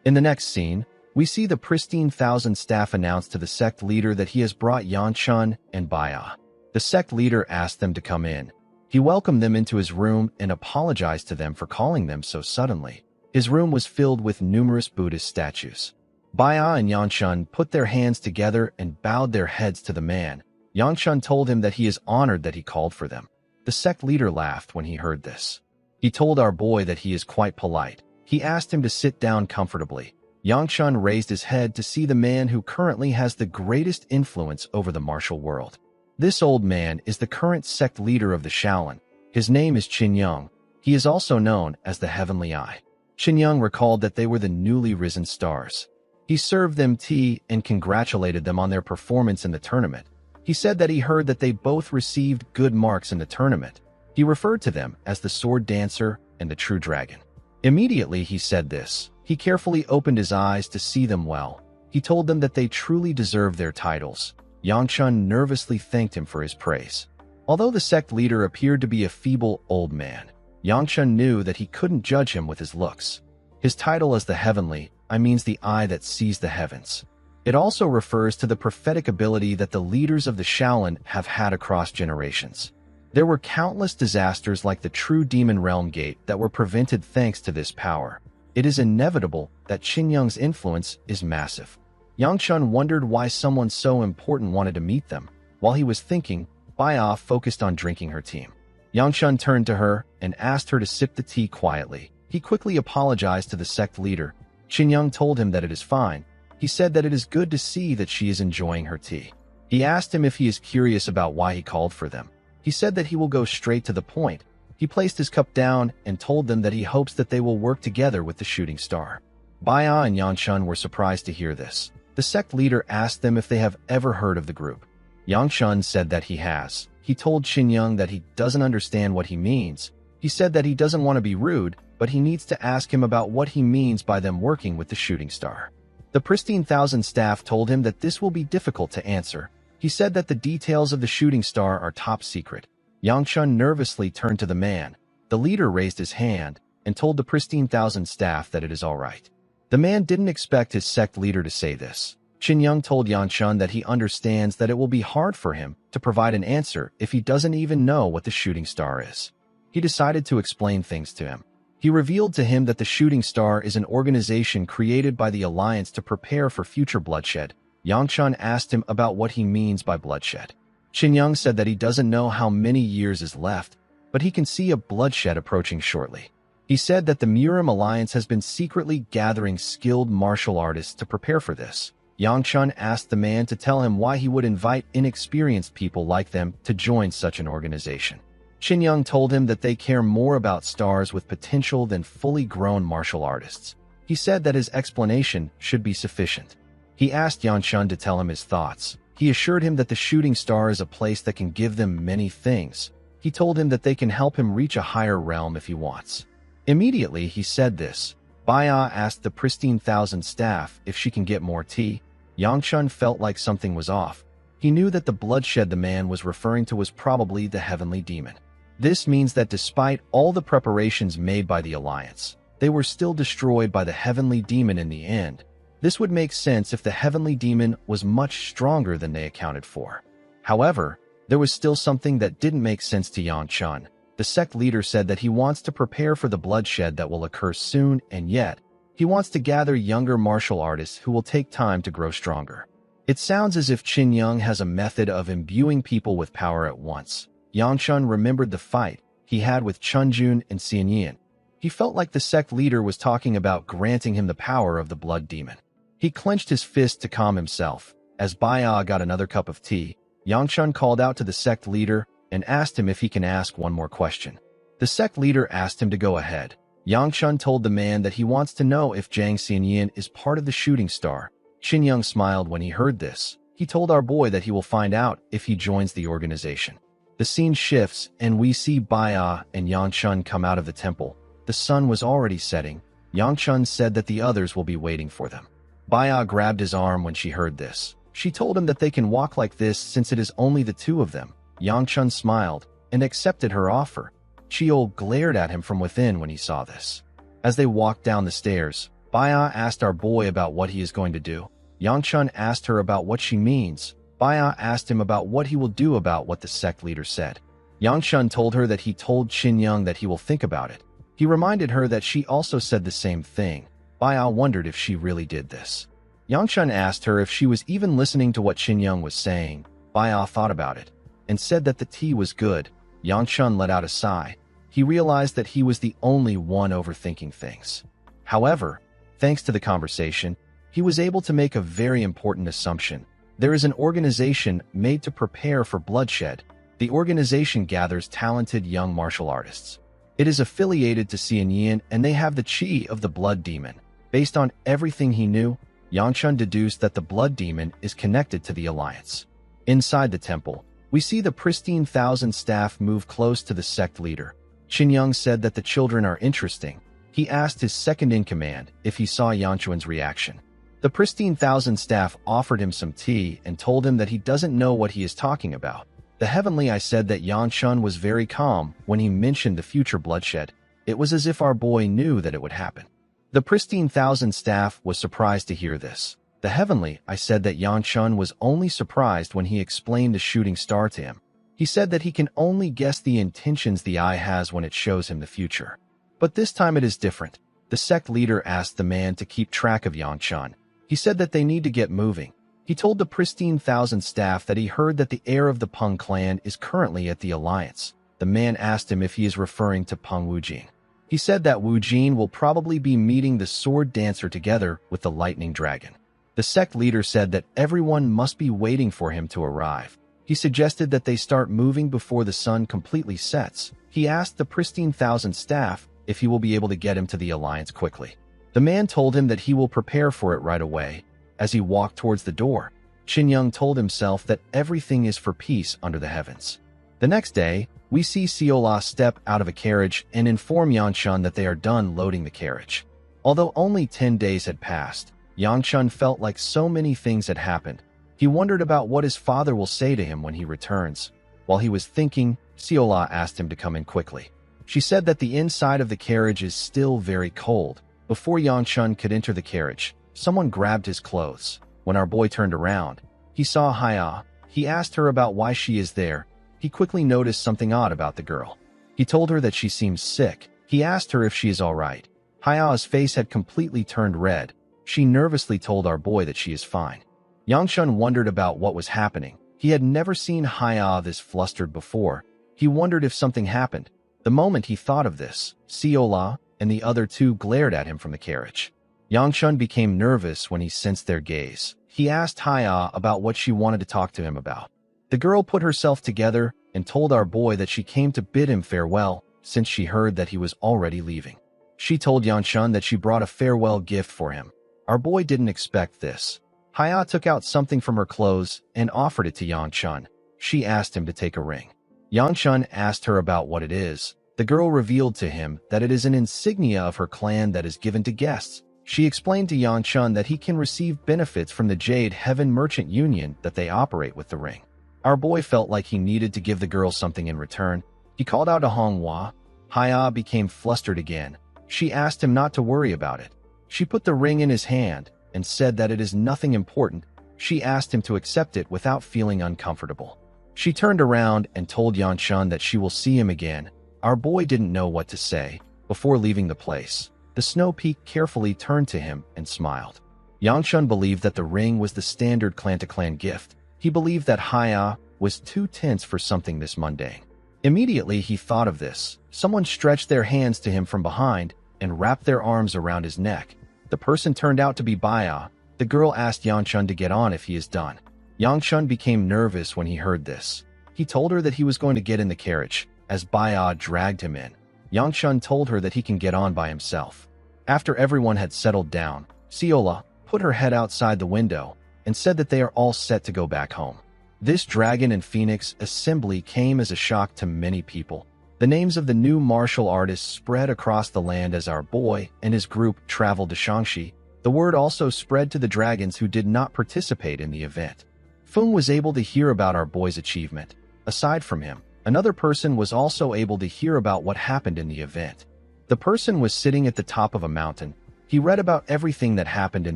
In the next scene, we see the pristine Thousand Staff announce to the sect leader that he has brought Yanchun and Baya. The sect leader asked them to come in. He welcomed them into his room and apologized to them for calling them so suddenly. His room was filled with numerous Buddhist statues. Baya and Yanchun put their hands together and bowed their heads to the man. Yanchun told him that he is honored that he called for them. The sect leader laughed when he heard this. He told our boy that he is quite polite. He asked him to sit down comfortably. Yanchun raised his head to see the man who currently has the greatest influence over the martial world. This old man is the current sect leader of the Shaolin. His name is Qin Yang. He is also known as the Heavenly Eye. Qin Yang recalled that they were the newly risen stars. He served them tea and congratulated them on their performance in the tournament. He said that he heard that they both received good marks in the tournament. He referred to them as the Sword Dancer and the True Dragon. Immediately he said this. He carefully opened his eyes to see them well. He told them that they truly deserved their titles. Yangchun nervously thanked him for his praise. Although the sect leader appeared to be a feeble old man, Yangchun knew that he couldn't judge him with his looks. His title as the Heavenly Eye means the eye that sees the heavens. It also refers to the prophetic ability that the leaders of the Shaolin have had across generations. There were countless disasters like the True Demon Realm Gate that were prevented thanks to this power. It is inevitable that Qin Yang's influence is massive. Yangchun wondered why someone so important wanted to meet them. While he was thinking, Baya focused on drinking her tea. Yangchun turned to her and asked her to sip the tea quietly. He quickly apologized to the sect leader. Qin Yang told him that it is fine. He said that it is good to see that she is enjoying her tea. He asked him if he is curious about why he called for them. He said that he will go straight to the point. He placed his cup down and told them that he hopes that they will work together with the shooting star. Baya and Yangchun were surprised to hear this. The sect leader asked them if they have ever heard of the group. Yangchun said that he has. He told Qin Yang that he doesn't understand what he means. He said that he doesn't want to be rude, but he needs to ask him about what he means by them working with the shooting star. The pristine Thousand Staff told him that this will be difficult to answer. He said that the details of the shooting star are top secret. Yangchun nervously turned to the man. The leader raised his hand and told the pristine Thousand Staff that it is all right. The man didn't expect his sect leader to say this. Qin Yang told Yangchun that he understands that it will be hard for him to provide an answer if he doesn't even know what the shooting star is. He decided to explain things to him. He revealed to him that the shooting star is an organization created by the Alliance to prepare for future bloodshed. Yangchun asked him about what he means by bloodshed. Qin Yang said that he doesn't know how many years is left, but he can see a bloodshed approaching shortly. He said that the Murim Alliance has been secretly gathering skilled martial artists to prepare for this. Yang Chun asked the man to tell him why he would invite inexperienced people like them to join such an organization. Qin Yang told him that they care more about stars with potential than fully grown martial artists. He said that his explanation should be sufficient. He asked Yang Chun to tell him his thoughts. He assured him that the shooting star is a place that can give them many things. He told him that they can help him reach a higher realm if he wants. Immediately he said this. Baya asked the Pristine Thousand staff if she can get more tea. Yang Chun felt like something was off. He knew that the bloodshed the man was referring to was probably the heavenly demon. This means that despite all the preparations made by the Alliance, they were still destroyed by the heavenly demon in the end. This would make sense if the heavenly demon was much stronger than they accounted for. However, there was still something that didn't make sense to Yang Chun. The sect leader said that he wants to prepare for the bloodshed that will occur soon, and yet, he wants to gather younger martial artists who will take time to grow stronger. It sounds as if Qin Yang has a method of imbuing people with power at once. Yang Chun remembered the fight he had with Chun Jun and Xian Yin. He felt like the sect leader was talking about granting him the power of the blood demon. He clenched his fist to calm himself. As Baya got another cup of tea, Yang Chun called out to the sect leader and asked him if he can ask one more question. The sect leader asked him to go ahead. Yang Chun told the man that he wants to know if Zhang Xianyin is part of the shooting star. Qin Yang smiled when he heard this. He told our boy that he will find out if he joins the organization. The scene shifts, and we see Baya and Yang Chun come out of the temple. The sun was already setting. Yang Chun said that the others will be waiting for them. Baya grabbed his arm when she heard this. She told him that they can walk like this since it is only the two of them. Yang Chun smiled and accepted her offer. Chiol glared at him from within when he saw this. As they walked down the stairs, Baya asked our boy about what he is going to do. Yang Chun asked her about what she means. Baya asked him about what he will do about what the sect leader said. Yang Chun told her that he told Qin Yang that he will think about it. He reminded her that she also said the same thing. Baya wondered if she really did this. Yang Chun asked her if she was even listening to what Qin Yang was saying. Baya thought about it and said that the tea was good. Yang Chun let out a sigh. He realized that he was the only one overthinking things. However, thanks to the conversation, he was able to make a very important assumption. There is an organization made to prepare for bloodshed. The organization gathers talented young martial artists. It is affiliated to Xian Yin, and they have the chi of the blood demon. Based on everything he knew, Yang Chun deduced that the blood demon is connected to the Alliance. Inside the temple, we see the Pristine Thousand staff move close to the sect leader. Qin Yang said that the children are interesting. He asked his second-in-command if he saw Yang Chun's reaction. The Pristine Thousand staff offered him some tea and told him that he doesn't know what he is talking about. The Heavenly Eye said that Yang Chun was very calm when he mentioned the future bloodshed. It was as if our boy knew that it would happen. The Pristine Thousand staff was surprised to hear this. The Heavenly Eye said that Yang Chun was only surprised when he explained the shooting star to him. He said that he can only guess the intentions the eye has when it shows him the future. But this time it is different. The sect leader asked the man to keep track of Yang Chun. He said that they need to get moving. He told the Pristine Thousand staff that he heard that the heir of the Peng clan is currently at the Alliance. The man asked him if he is referring to Peng Wujing. He said that Wujing will probably be meeting the sword dancer together with the lightning dragon. The sect leader said that everyone must be waiting for him to arrive. He suggested that they start moving before the sun completely sets. He asked the Pristine Thousand staff if he will be able to get him to the Alliance quickly. The man told him that he will prepare for it right away. As he walked towards the door, Qin Yang told himself that everything is for peace under the heavens. The next day, we see Siola step out of a carriage and inform Yang Chun that they are done loading the carriage. Although only 10 days had passed, Yang Chun felt like so many things had happened. He wondered about what his father will say to him when he returns. While he was thinking, Siola asked him to come in quickly. She said that the inside of the carriage is still very cold. Before Yang Chun could enter the carriage, someone grabbed his clothes. When our boy turned around, he saw Haya. He asked her about why she is there. He quickly noticed something odd about the girl. He told her that she seems sick. He asked her if she is all right. Haya's face had completely turned red. She nervously told our boy that she is fine. Yang Chun wondered about what was happening. He had never seen Haya this flustered before. He wondered if something happened. The moment he thought of this, Siola and the other two glared at him from the carriage. Yang Chun became nervous when he sensed their gaze. He asked Haya about what she wanted to talk to him about. The girl put herself together and told our boy that she came to bid him farewell since she heard that he was already leaving. She told Yanshun that she brought a farewell gift for him. Our boy didn't expect this. Haya took out something from her clothes and offered it to Yanshun. She asked him to take a ring. Yanshun asked her about what it is. The girl revealed to him that it is an insignia of her clan that is given to guests. She explained to Yanshun that he can receive benefits from the Jade Heaven Merchant Union that they operate with the ring. Our boy felt like he needed to give the girl something in return. He called out to Manhwa. Haya became flustered again. She asked him not to worry about it. She put the ring in his hand and said that it is nothing important. She asked him to accept it without feeling uncomfortable. She turned around and told Yanshun that she will see him again. Our boy didn't know what to say. Before leaving the place, the Snow Peak carefully turned to him and smiled. Yanshun believed that the ring was the standard clan-to-clan gift. He believed that Haya was too tense for something this mundane. Immediately he thought of this. Someone stretched their hands to him from behind and wrapped their arms around his neck. The person turned out to be Baya. The girl asked Yanshun to get on if he is done. Yanshun became nervous when he heard this. He told her that he was going to get in the carriage. As Baya dragged him in, Yanshun told her that he can get on by himself. After everyone had settled down, Seola put her head outside the window and said that they are all set to go back home. This dragon and phoenix assembly came as a shock to many people. The names of the new martial artists spread across the land as our boy and his group traveled to Shangxi. The word also spread to the dragons who did not participate in the event. Feng was able to hear about our boy's achievement. Aside from him, another person was also able to hear about what happened in the event. The person was sitting at the top of a mountain. He read about everything that happened in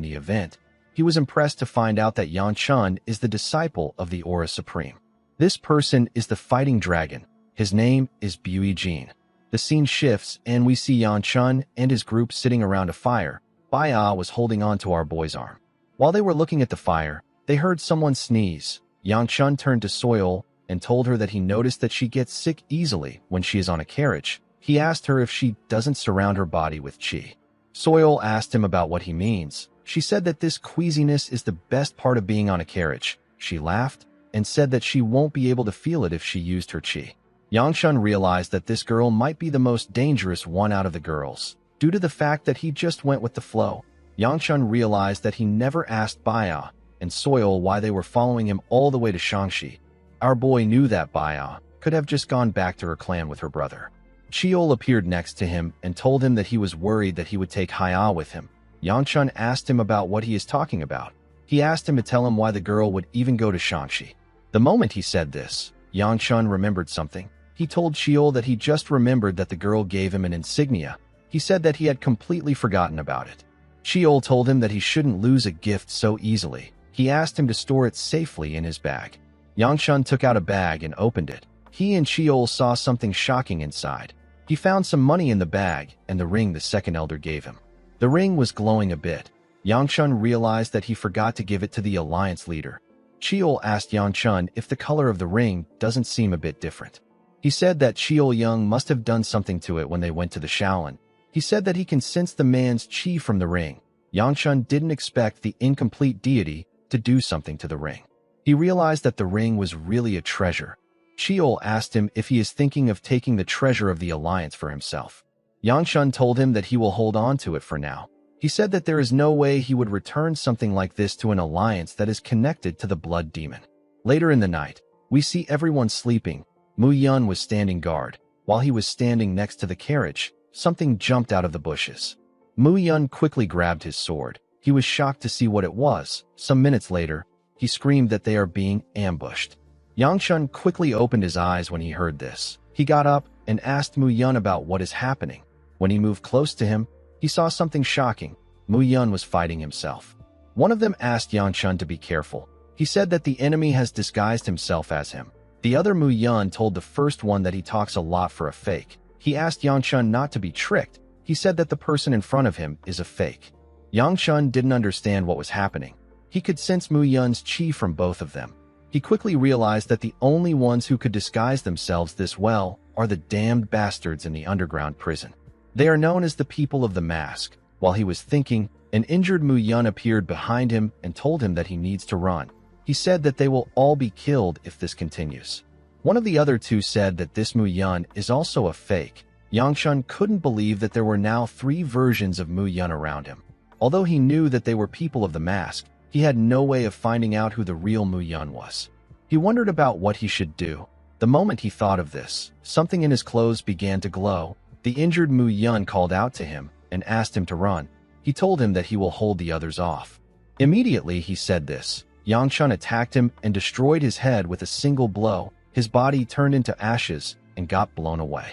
the event. He was impressed to find out that Yanshun is the disciple of the Aura Supreme. This person is the fighting dragon. His name is Bui Jin. The scene shifts and we see Yanshun and his group sitting around a fire. Baya was holding on to our boy's arm. While they were looking at the fire, they heard someone sneeze. Yanshun turned to Soil and told her that he noticed that she gets sick easily when she is on a carriage. He asked her if she doesn't surround her body with qi. Soil asked him about what he means. She said that this queasiness is the best part of being on a carriage. She laughed and said that she won't be able to feel it if she used her qi. Yanshun realized that this girl might be the most dangerous one out of the girls. Due to the fact that he just went with the flow, Yanshun realized that he never asked Baya and Soil why they were following him all the way to Shangxi. Our boy knew that Baya could have just gone back to her clan with her brother. Chiol appeared next to him and told him that he was worried that he would take Haya with him. Yanshun asked him about what he is talking about. He asked him to tell him why the girl would even go to Shangxi. The moment he said this, Yanshun remembered something. He told Chiol that he just remembered that the girl gave him an insignia. He said that he had completely forgotten about it. Chiol told him that he shouldn't lose a gift so easily. He asked him to store it safely in his bag. Yanshun took out a bag and opened it. He and Chiol saw something shocking inside. He found some money in the bag and the ring the second elder gave him. The ring was glowing a bit. Yanshun realized that he forgot to give it to the alliance leader. Chiol asked Yanshun if the color of the ring doesn't seem a bit different. He said that Chiol Young must have done something to it when they went to the Shaolin. He said that he can sense the man's qi from the ring. Yanshun didn't expect the incomplete deity to do something to the ring. He realized that the ring was really a treasure. Chiol asked him if he is thinking of taking the treasure of the alliance for himself. Yanshun told him that he will hold on to it for now. He said that there is no way he would return something like this to an alliance that is connected to the blood demon. Later in the night, we see everyone sleeping. Mu Yun was standing guard. While he was standing next to the carriage, something jumped out of the bushes. Mu Yun quickly grabbed his sword. He was shocked to see what it was. Some minutes later, he screamed that they are being ambushed. Yanshun quickly opened his eyes when he heard this. He got up and asked Mu Yun about what is happening. When he moved close to him, he saw something shocking. Mu Yun was fighting himself. One of them asked Yanshun to be careful. He said that the enemy has disguised himself as him. The other Mu Yun told the first one that he talks a lot for a fake. He asked Yanshun not to be tricked. He said that the person in front of him is a fake. Yanshun didn't understand what was happening. He could sense Mu Yun's qi from both of them. He quickly realized that the only ones who could disguise themselves this well are the damned bastards in the underground prison. They are known as the people of the mask. While he was thinking, an injured Mu Yun appeared behind him and told him that he needs to run. He said that they will all be killed if this continues. One of the other two said that this Mu Yun is also a fake. Yangshun couldn't believe that there were now 3 versions of Mu Yun around him. Although he knew that they were people of the mask, he had no way of finding out who the real Mu Yun was. He wondered about what he should do. The moment he thought of this, something in his clothes began to glow. The injured Mu Yun called out to him and asked him to run. He told him that he will hold the others off. Immediately he said this. Yangshun attacked him and destroyed his head with a single blow. His body turned into ashes and got blown away.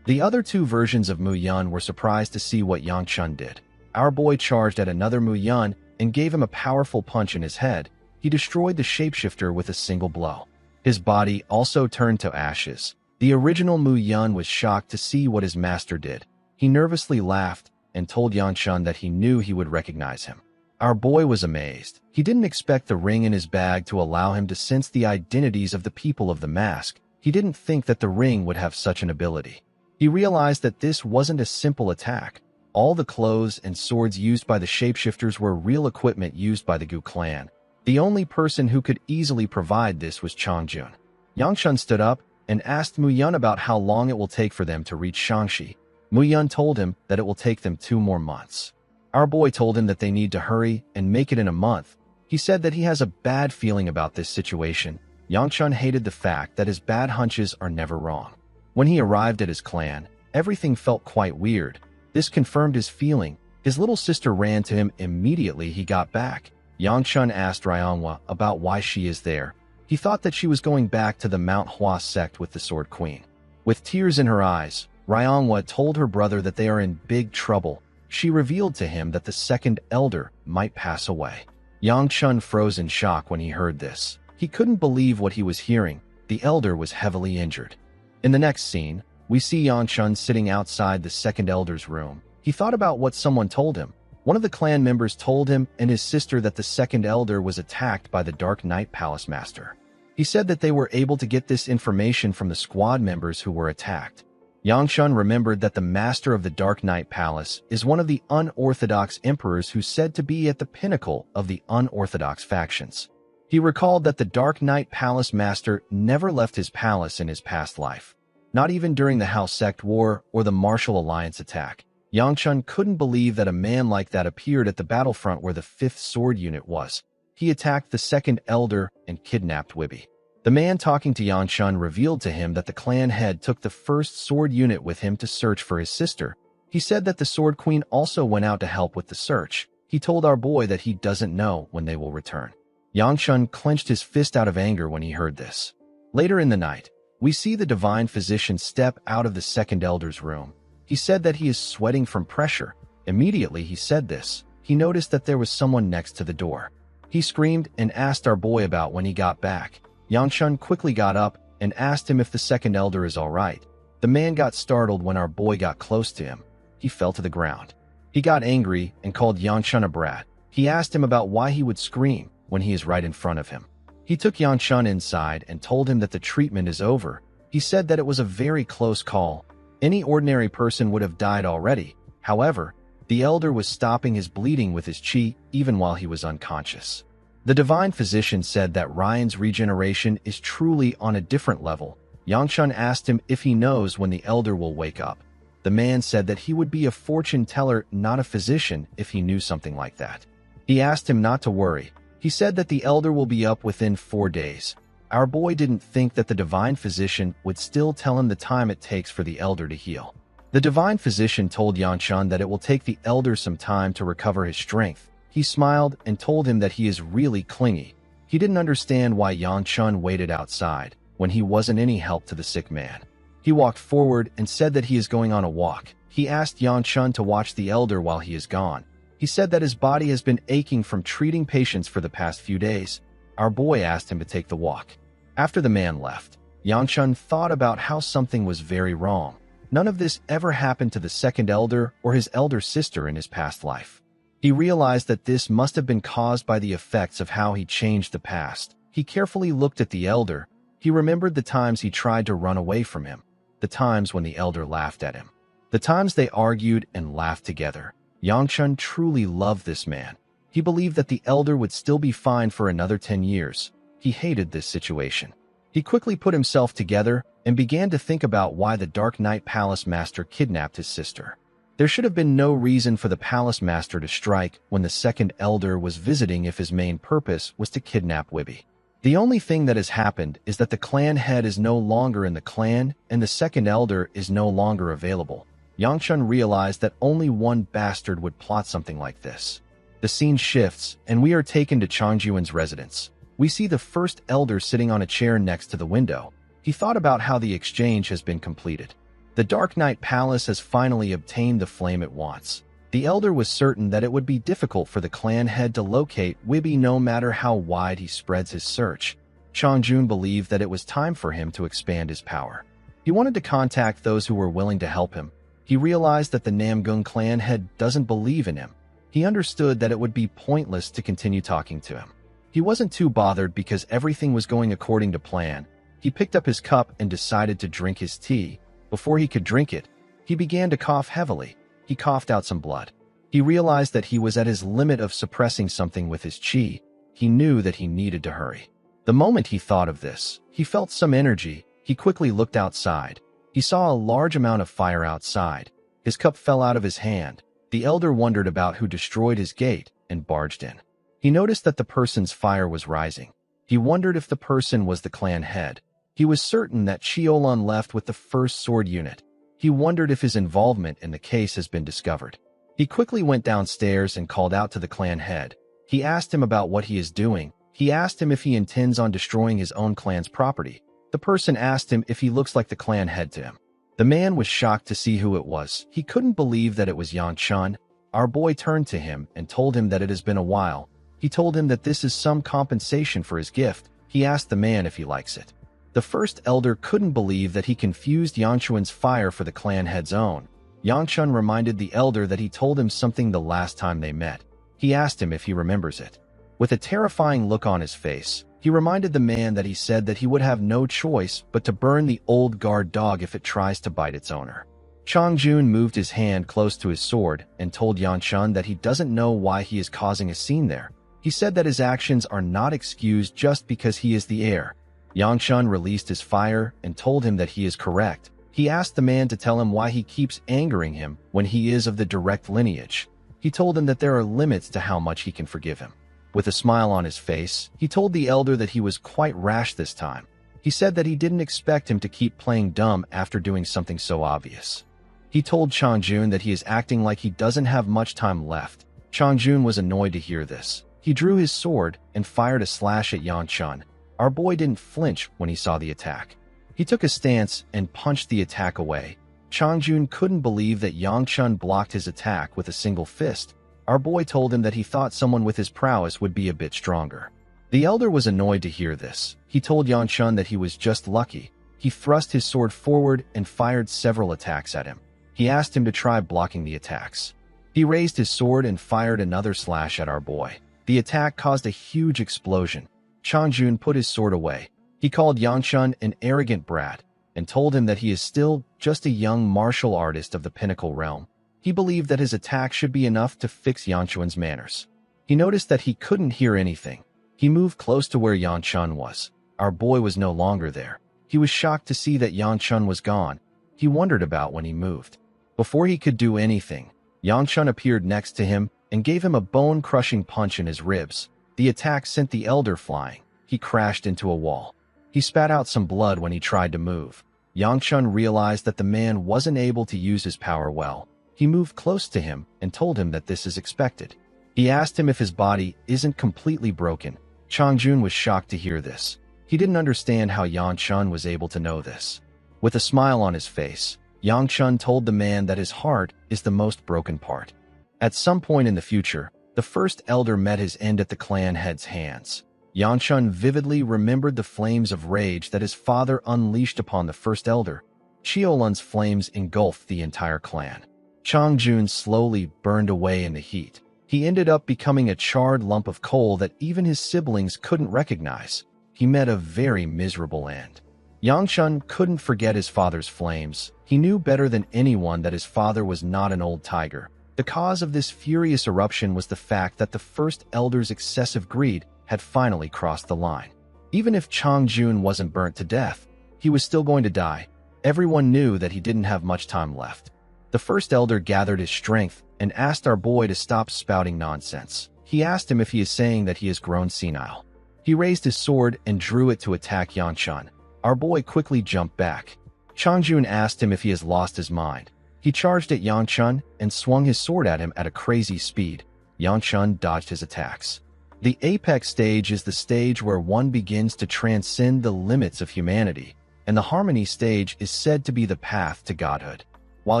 The other 2 versions of Mu Yun were surprised to see what Yangshun did. Our boy charged at another Mu Yun and gave him a powerful punch in his head. He destroyed the shapeshifter with a single blow. His body also turned to ashes. The original Mu Yun was shocked to see what his master did. He nervously laughed and told Yangshun that he knew he would recognize him. Our boy was amazed. He didn't expect the ring in his bag to allow him to sense the identities of the people of the mask. He didn't think that the ring would have such an ability. He realized that this wasn't a simple attack. All the clothes and swords used by the shapeshifters were real equipment used by the Gu clan. The only person who could easily provide this was Changjun. Yangshun stood up and asked Mu Yun about how long it will take for them to reach Shangxi. Mu Yun told him that it will take them 2 more months. Our boy told him that they need to hurry and make it in a month. He said that he has a bad feeling about this situation. Yangshun hated the fact that his bad hunches are never wrong. When he arrived at his clan, everything felt quite weird. This confirmed his feeling. His little sister ran to him immediately he got back. Yangshun asked Manhwa about why she is there. He thought that she was going back to the Manhwa sect with the Sword Queen. With tears in her eyes, Manhwa told her brother that they are in big trouble. She revealed to him that the second elder might pass away. Yangshun froze in shock when he heard this. He couldn't believe what he was hearing. The elder was heavily injured. In the next scene, we see Yangshun sitting outside the second elder's room. He thought about what someone told him. One of the clan members told him and his sister that the second elder was attacked by the Dark Knight Palace Master. He said that they were able to get this information from the squad members who were attacked. Yangshun remembered that the master of the Dark Knight Palace is one of the unorthodox emperors who's said to be at the pinnacle of the unorthodox factions. He recalled that the Dark Knight Palace Master never left his palace in his past life, not even during the House Sect War or the Martial Alliance attack. Yangshun couldn't believe that a man like that appeared at the battlefront where the 5th Sword Unit was. He attacked the second elder and kidnapped Wibby. The man talking to Yangshun revealed to him that the clan head took the 1st Sword Unit with him to search for his sister. He said that the Sword Queen also went out to help with the search. He told our boy that he doesn't know when they will return. Yangshun clenched his fist out of anger when he heard this. Later in the night, we see the divine physician step out of the second elder's room. He said that he is sweating from pressure. Immediately he said this, he noticed that there was someone next to the door. He screamed and asked our boy about when he got back. Yangshun quickly got up and asked him if the second elder is all right. The man got startled when our boy got close to him. He fell to the ground. He got angry and called Yangshun a brat. He asked him about why he would scream when he is right in front of him. He took Yangshun inside and told him that the treatment is over. He said that it was a very close call. Any ordinary person would have died already. However, the elder was stopping his bleeding with his chi even while he was unconscious. The divine physician said that Ryan's regeneration is truly on a different level. Yangshun asked him if he knows when the elder will wake up. The man said that he would be a fortune teller, not a physician, if he knew something like that. He asked him not to worry. He said that the elder will be up within 4 days. Our boy didn't think that the divine physician would still tell him the time it takes for the elder to heal. The divine physician told Yangshun that it will take the elder some time to recover his strength. He smiled and told him that he is really clingy. He didn't understand why Yangshun waited outside when he wasn't any help to the sick man. He walked forward and said that he is going on a walk. He asked Yangshun to watch the elder while he is gone. He said that his body has been aching from treating patients for the past few days. Our boy asked him to take the walk. After the man left, Yangshun thought about how something was very wrong. None of this ever happened to the second elder or his elder sister in his past life. He realized that this must have been caused by the effects of how he changed the past. He carefully looked at the elder. He remembered the times he tried to run away from him, the times when the elder laughed at him, the times they argued and laughed together. Yangchun truly loved this man. He believed that the elder would still be fine for another 10 years. He hated this situation. He quickly put himself together and began to think about why the Dark Knight Palace Master kidnapped his sister. There should have been no reason for the Palace Master to strike when the second elder was visiting if his main purpose was to kidnap Wibby. The only thing that has happened is that the clan head is no longer in the clan and the second elder is no longer available. Yangchun realized that only one bastard would plot something like this. The scene shifts, and we are taken to Changjuan's residence. We see the first elder sitting on a chair next to the window. He thought about how the exchange has been completed. The Dark Knight Palace has finally obtained the flame it wants. The elder was certain that it would be difficult for the clan head to locate Wibby no matter how wide he spreads his search. Changjun believed that it was time for him to expand his power. He wanted to contact those who were willing to help him. He realized that the Namgung clan head doesn't believe in him. He understood that it would be pointless to continue talking to him. He wasn't too bothered because everything was going according to plan. He picked up his cup and decided to drink his tea. Before he could drink it, he began to cough heavily. He coughed out some blood. He realized that he was at his limit of suppressing something with his chi. He knew that he needed to hurry. The moment he thought of this, he felt some energy. He quickly looked outside. He saw a large amount of fire outside. His cup fell out of his hand. The elder wondered about who destroyed his gate and barged in. He noticed that the person's fire was rising. He wondered if the person was the clan head. He was certain that Chiolun left with the first sword unit. He wondered if his involvement in the case has been discovered. He quickly went downstairs and called out to the clan head. He asked him about what he is doing. He asked him if he intends on destroying his own clan's property. The person asked him if he looks like the clan head to him. The man was shocked to see who it was. He couldn't believe that it was Yangchun. Our boy turned to him and told him that it has been a while. He told him that this is some compensation for his gift. He asked the man if he likes it. The first elder couldn't believe that he confused Yangchun's fire for the clan head's own. Yangchun reminded the elder that he told him something the last time they met. He asked him if he remembers it. With a terrifying look on his face, he reminded the man that he said that he would have no choice but to burn the old guard dog if it tries to bite its owner. Changjun moved his hand close to his sword and told Yangchun that he doesn't know why he is causing a scene there. He said that his actions are not excused just because he is the heir. Yangchun released his fire and told him that he is correct. He asked the man to tell him why he keeps angering him when he is of the direct lineage. He told him that there are limits to how much he can forgive him. With a smile on his face, he told the elder that he was quite rash this time. He said that he didn't expect him to keep playing dumb after doing something so obvious. He told Changjun that he is acting like he doesn't have much time left. Changjun was annoyed to hear this. He drew his sword and fired a slash at Yangchun. Our boy didn't flinch when he saw the attack. He took a stance and punched the attack away. Changjun couldn't believe that Yangchun blocked his attack with a single fist. Our boy told him that he thought someone with his prowess would be a bit stronger. The elder was annoyed to hear this. He told Yangchun that he was just lucky. He thrust his sword forward and fired several attacks at him. He asked him to try blocking the attacks. He raised his sword and fired another slash at our boy. The attack caused a huge explosion. Changjun put his sword away. He called Yangchun an arrogant brat and told him that he is still just a young martial artist of the pinnacle realm. He believed that his attack should be enough to fix Yangchun's manners. He noticed that he couldn't hear anything. He moved close to where Yangchun was. Our boy was no longer there. He was shocked to see that Yangchun was gone. He wondered about when he moved. Before he could do anything, Yangchun appeared next to him and gave him a bone-crushing punch in his ribs. The attack sent the elder flying. He crashed into a wall. He spat out some blood when he tried to move. Yangchun realized that the man wasn't able to use his power well. He moved close to him and told him that this is expected. He asked him if his body isn't completely broken. Changjun was shocked to hear this. He didn't understand how Yangchun was able to know this. With a smile on his face, Yangchun told the man that his heart is the most broken part. At some point in the future, the first elder met his end at the clan head's hands. Yangchun vividly remembered the flames of rage that his father unleashed upon the first elder. Chiolun's flames engulfed the entire clan. Changjun slowly burned away in the heat. He ended up becoming a charred lump of coal that even his siblings couldn't recognize. He met a very miserable end. Yangchun couldn't forget his father's flames. He knew better than anyone that his father was not an old tiger. The cause of this furious eruption was the fact that the first elder's excessive greed had finally crossed the line. Even if Chang-jun wasn't burnt to death, he was still going to die. Everyone knew that he didn't have much time left. The first elder gathered his strength and asked our boy to stop spouting nonsense. He asked him if he is saying that he has grown senile. He raised his sword and drew it to attack Yang-chun. Our boy quickly jumped back. Chang-jun asked him if he has lost his mind. He charged at Yang-chun and swung his sword at him at a crazy speed. Yang-chun dodged his attacks. The apex stage is the stage where one begins to transcend the limits of humanity, and the harmony stage is said to be the path to godhood. While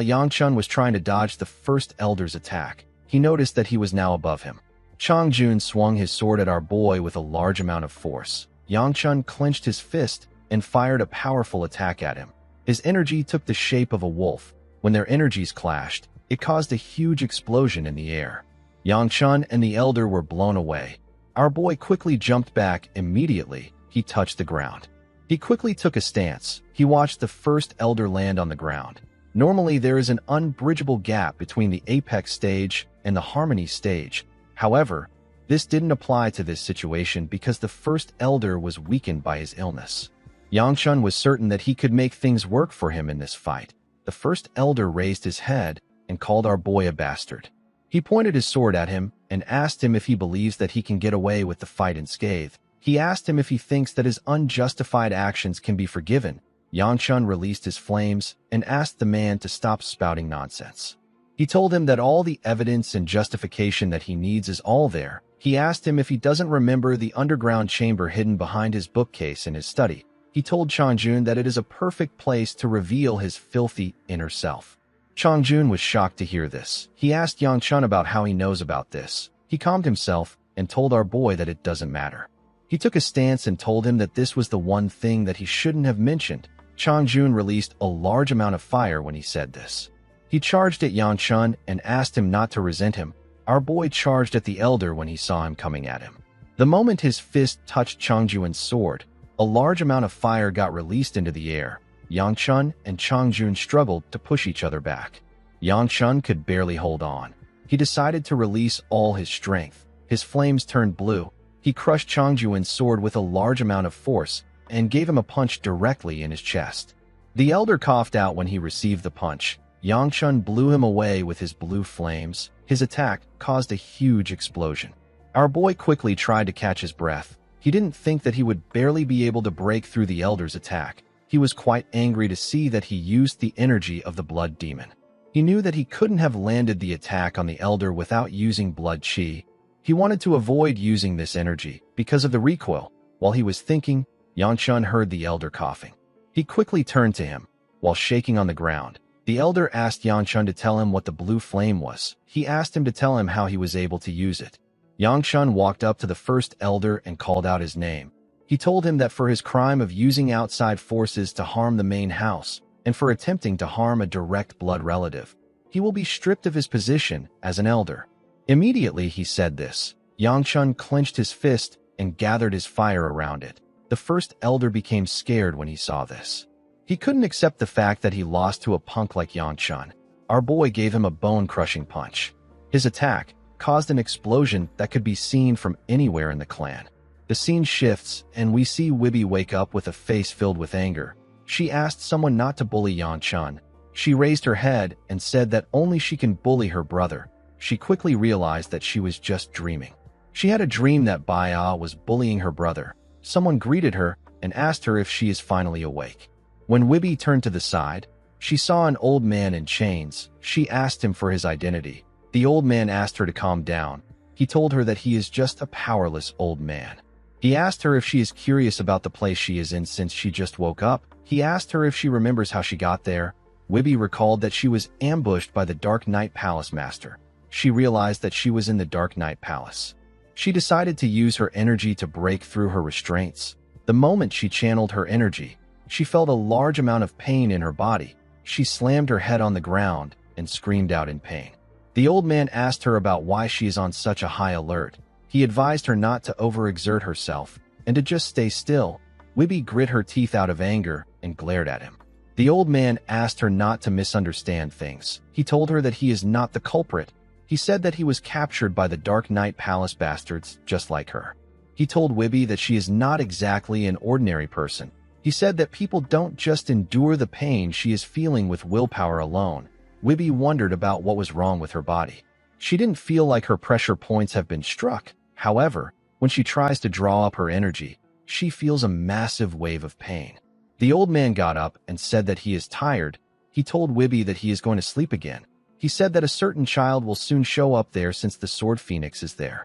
Yang-chun was trying to dodge the first elder's attack, he noticed that he was now above him. Chang-jun swung his sword at our boy with a large amount of force. Yang-chun clenched his fist and fired a powerful attack at him. His energy took the shape of a wolf. When their energies clashed, it caused a huge explosion in the air. Yang-chun and the elder were blown away. Our boy quickly jumped back. Immediately, he touched the ground. He quickly took a stance. He watched the first elder land on the ground. Normally, there is an unbridgeable gap between the apex stage and the harmony stage. However, this didn't apply to this situation because the first elder was weakened by his illness. Yang-chun was certain that he could make things work for him in this fight. The first elder raised his head and called our boy a bastard. He pointed his sword at him and asked him if he believes that he can get away with the fight unscathed. He asked him if he thinks that his unjustified actions can be forgiven. Yang-chun released his flames and asked the man to stop spouting nonsense. He told him that all the evidence and justification that he needs is all there. He asked him if he doesn't remember the underground chamber hidden behind his bookcase in his study. He told Chang-jun that it is a perfect place to reveal his filthy inner self. Chang-jun was shocked to hear this. He asked Yang-chun about how he knows about this. He calmed himself and told our boy that it doesn't matter. He took a stance and told him that this was the one thing that he shouldn't have mentioned. Chang-jun released a large amount of fire when he said this. He charged at Yang-chun and asked him not to resent him. Our boy charged at the elder when he saw him coming at him. The moment his fist touched Chang-jun's sword, a large amount of fire got released into the air. Yang-chun and Chang-jun struggled to push each other back. Yang-chun could barely hold on. He decided to release all his strength. His flames turned blue. He crushed Chang-jun's sword with a large amount of force and gave him a punch directly in his chest. The elder coughed out when he received the punch. Yang-chun blew him away with his blue flames. His attack caused a huge explosion. Our boy quickly tried to catch his breath. He didn't think that he would barely be able to break through the elder's attack. He was quite angry to see that he used the energy of the blood demon. He knew that he couldn't have landed the attack on the elder without using blood chi. He wanted to avoid using this energy because of the recoil. While he was thinking, Yang-chun heard the elder coughing. He quickly turned to him. While shaking on the ground, the elder asked Yang-chun to tell him what the blue flame was. He asked him to tell him how he was able to use it. Yang-chun walked up to the first elder and called out his name. He told him that for his crime of using outside forces to harm the main house, and for attempting to harm a direct blood relative, he will be stripped of his position as an elder. Immediately he said this, Yang-chun clenched his fist and gathered his fire around it. The first elder became scared when he saw this. He couldn't accept the fact that he lost to a punk like Yang-chun. Our boy gave him a bone-crushing punch. His attack caused an explosion that could be seen from anywhere in the clan. The scene shifts, and we see Wibby wake up with a face filled with anger. She asked someone not to bully Yang-chun. She raised her head and said that only she can bully her brother. She quickly realized that she was just dreaming. She had a dream that Baya was bullying her brother. Someone greeted her and asked her if she is finally awake. When Wibby turned to the side, she saw an old man in chains. She asked him for his identity. The old man asked her to calm down. He told her that he is just a powerless old man. He asked her if she is curious about the place she is in since she just woke up. He asked her if she remembers how she got there. Wibby recalled that she was ambushed by the Dark Knight Palace Master. She realized that she was in the Dark Knight Palace. She decided to use her energy to break through her restraints. The moment she channeled her energy, she felt a large amount of pain in her body. She slammed her head on the ground and screamed out in pain. The old man asked her about why she is on such a high alert. He advised her not to overexert herself and to just stay still. Wibby grit her teeth out of anger and glared at him. The old man asked her not to misunderstand things. He told her that he is not the culprit. He said that he was captured by the Dark Knight Palace bastards just like her. He told Wibby that she is not exactly an ordinary person. He said that people don't just endure the pain she is feeling with willpower alone. Wibby wondered about what was wrong with her body. She didn't feel like her pressure points have been struck. However, when she tries to draw up her energy, she feels a massive wave of pain. The old man got up and said that he is tired. He told Wibby that he is going to sleep again. He said that a certain child will soon show up there since the Sword Phoenix is there.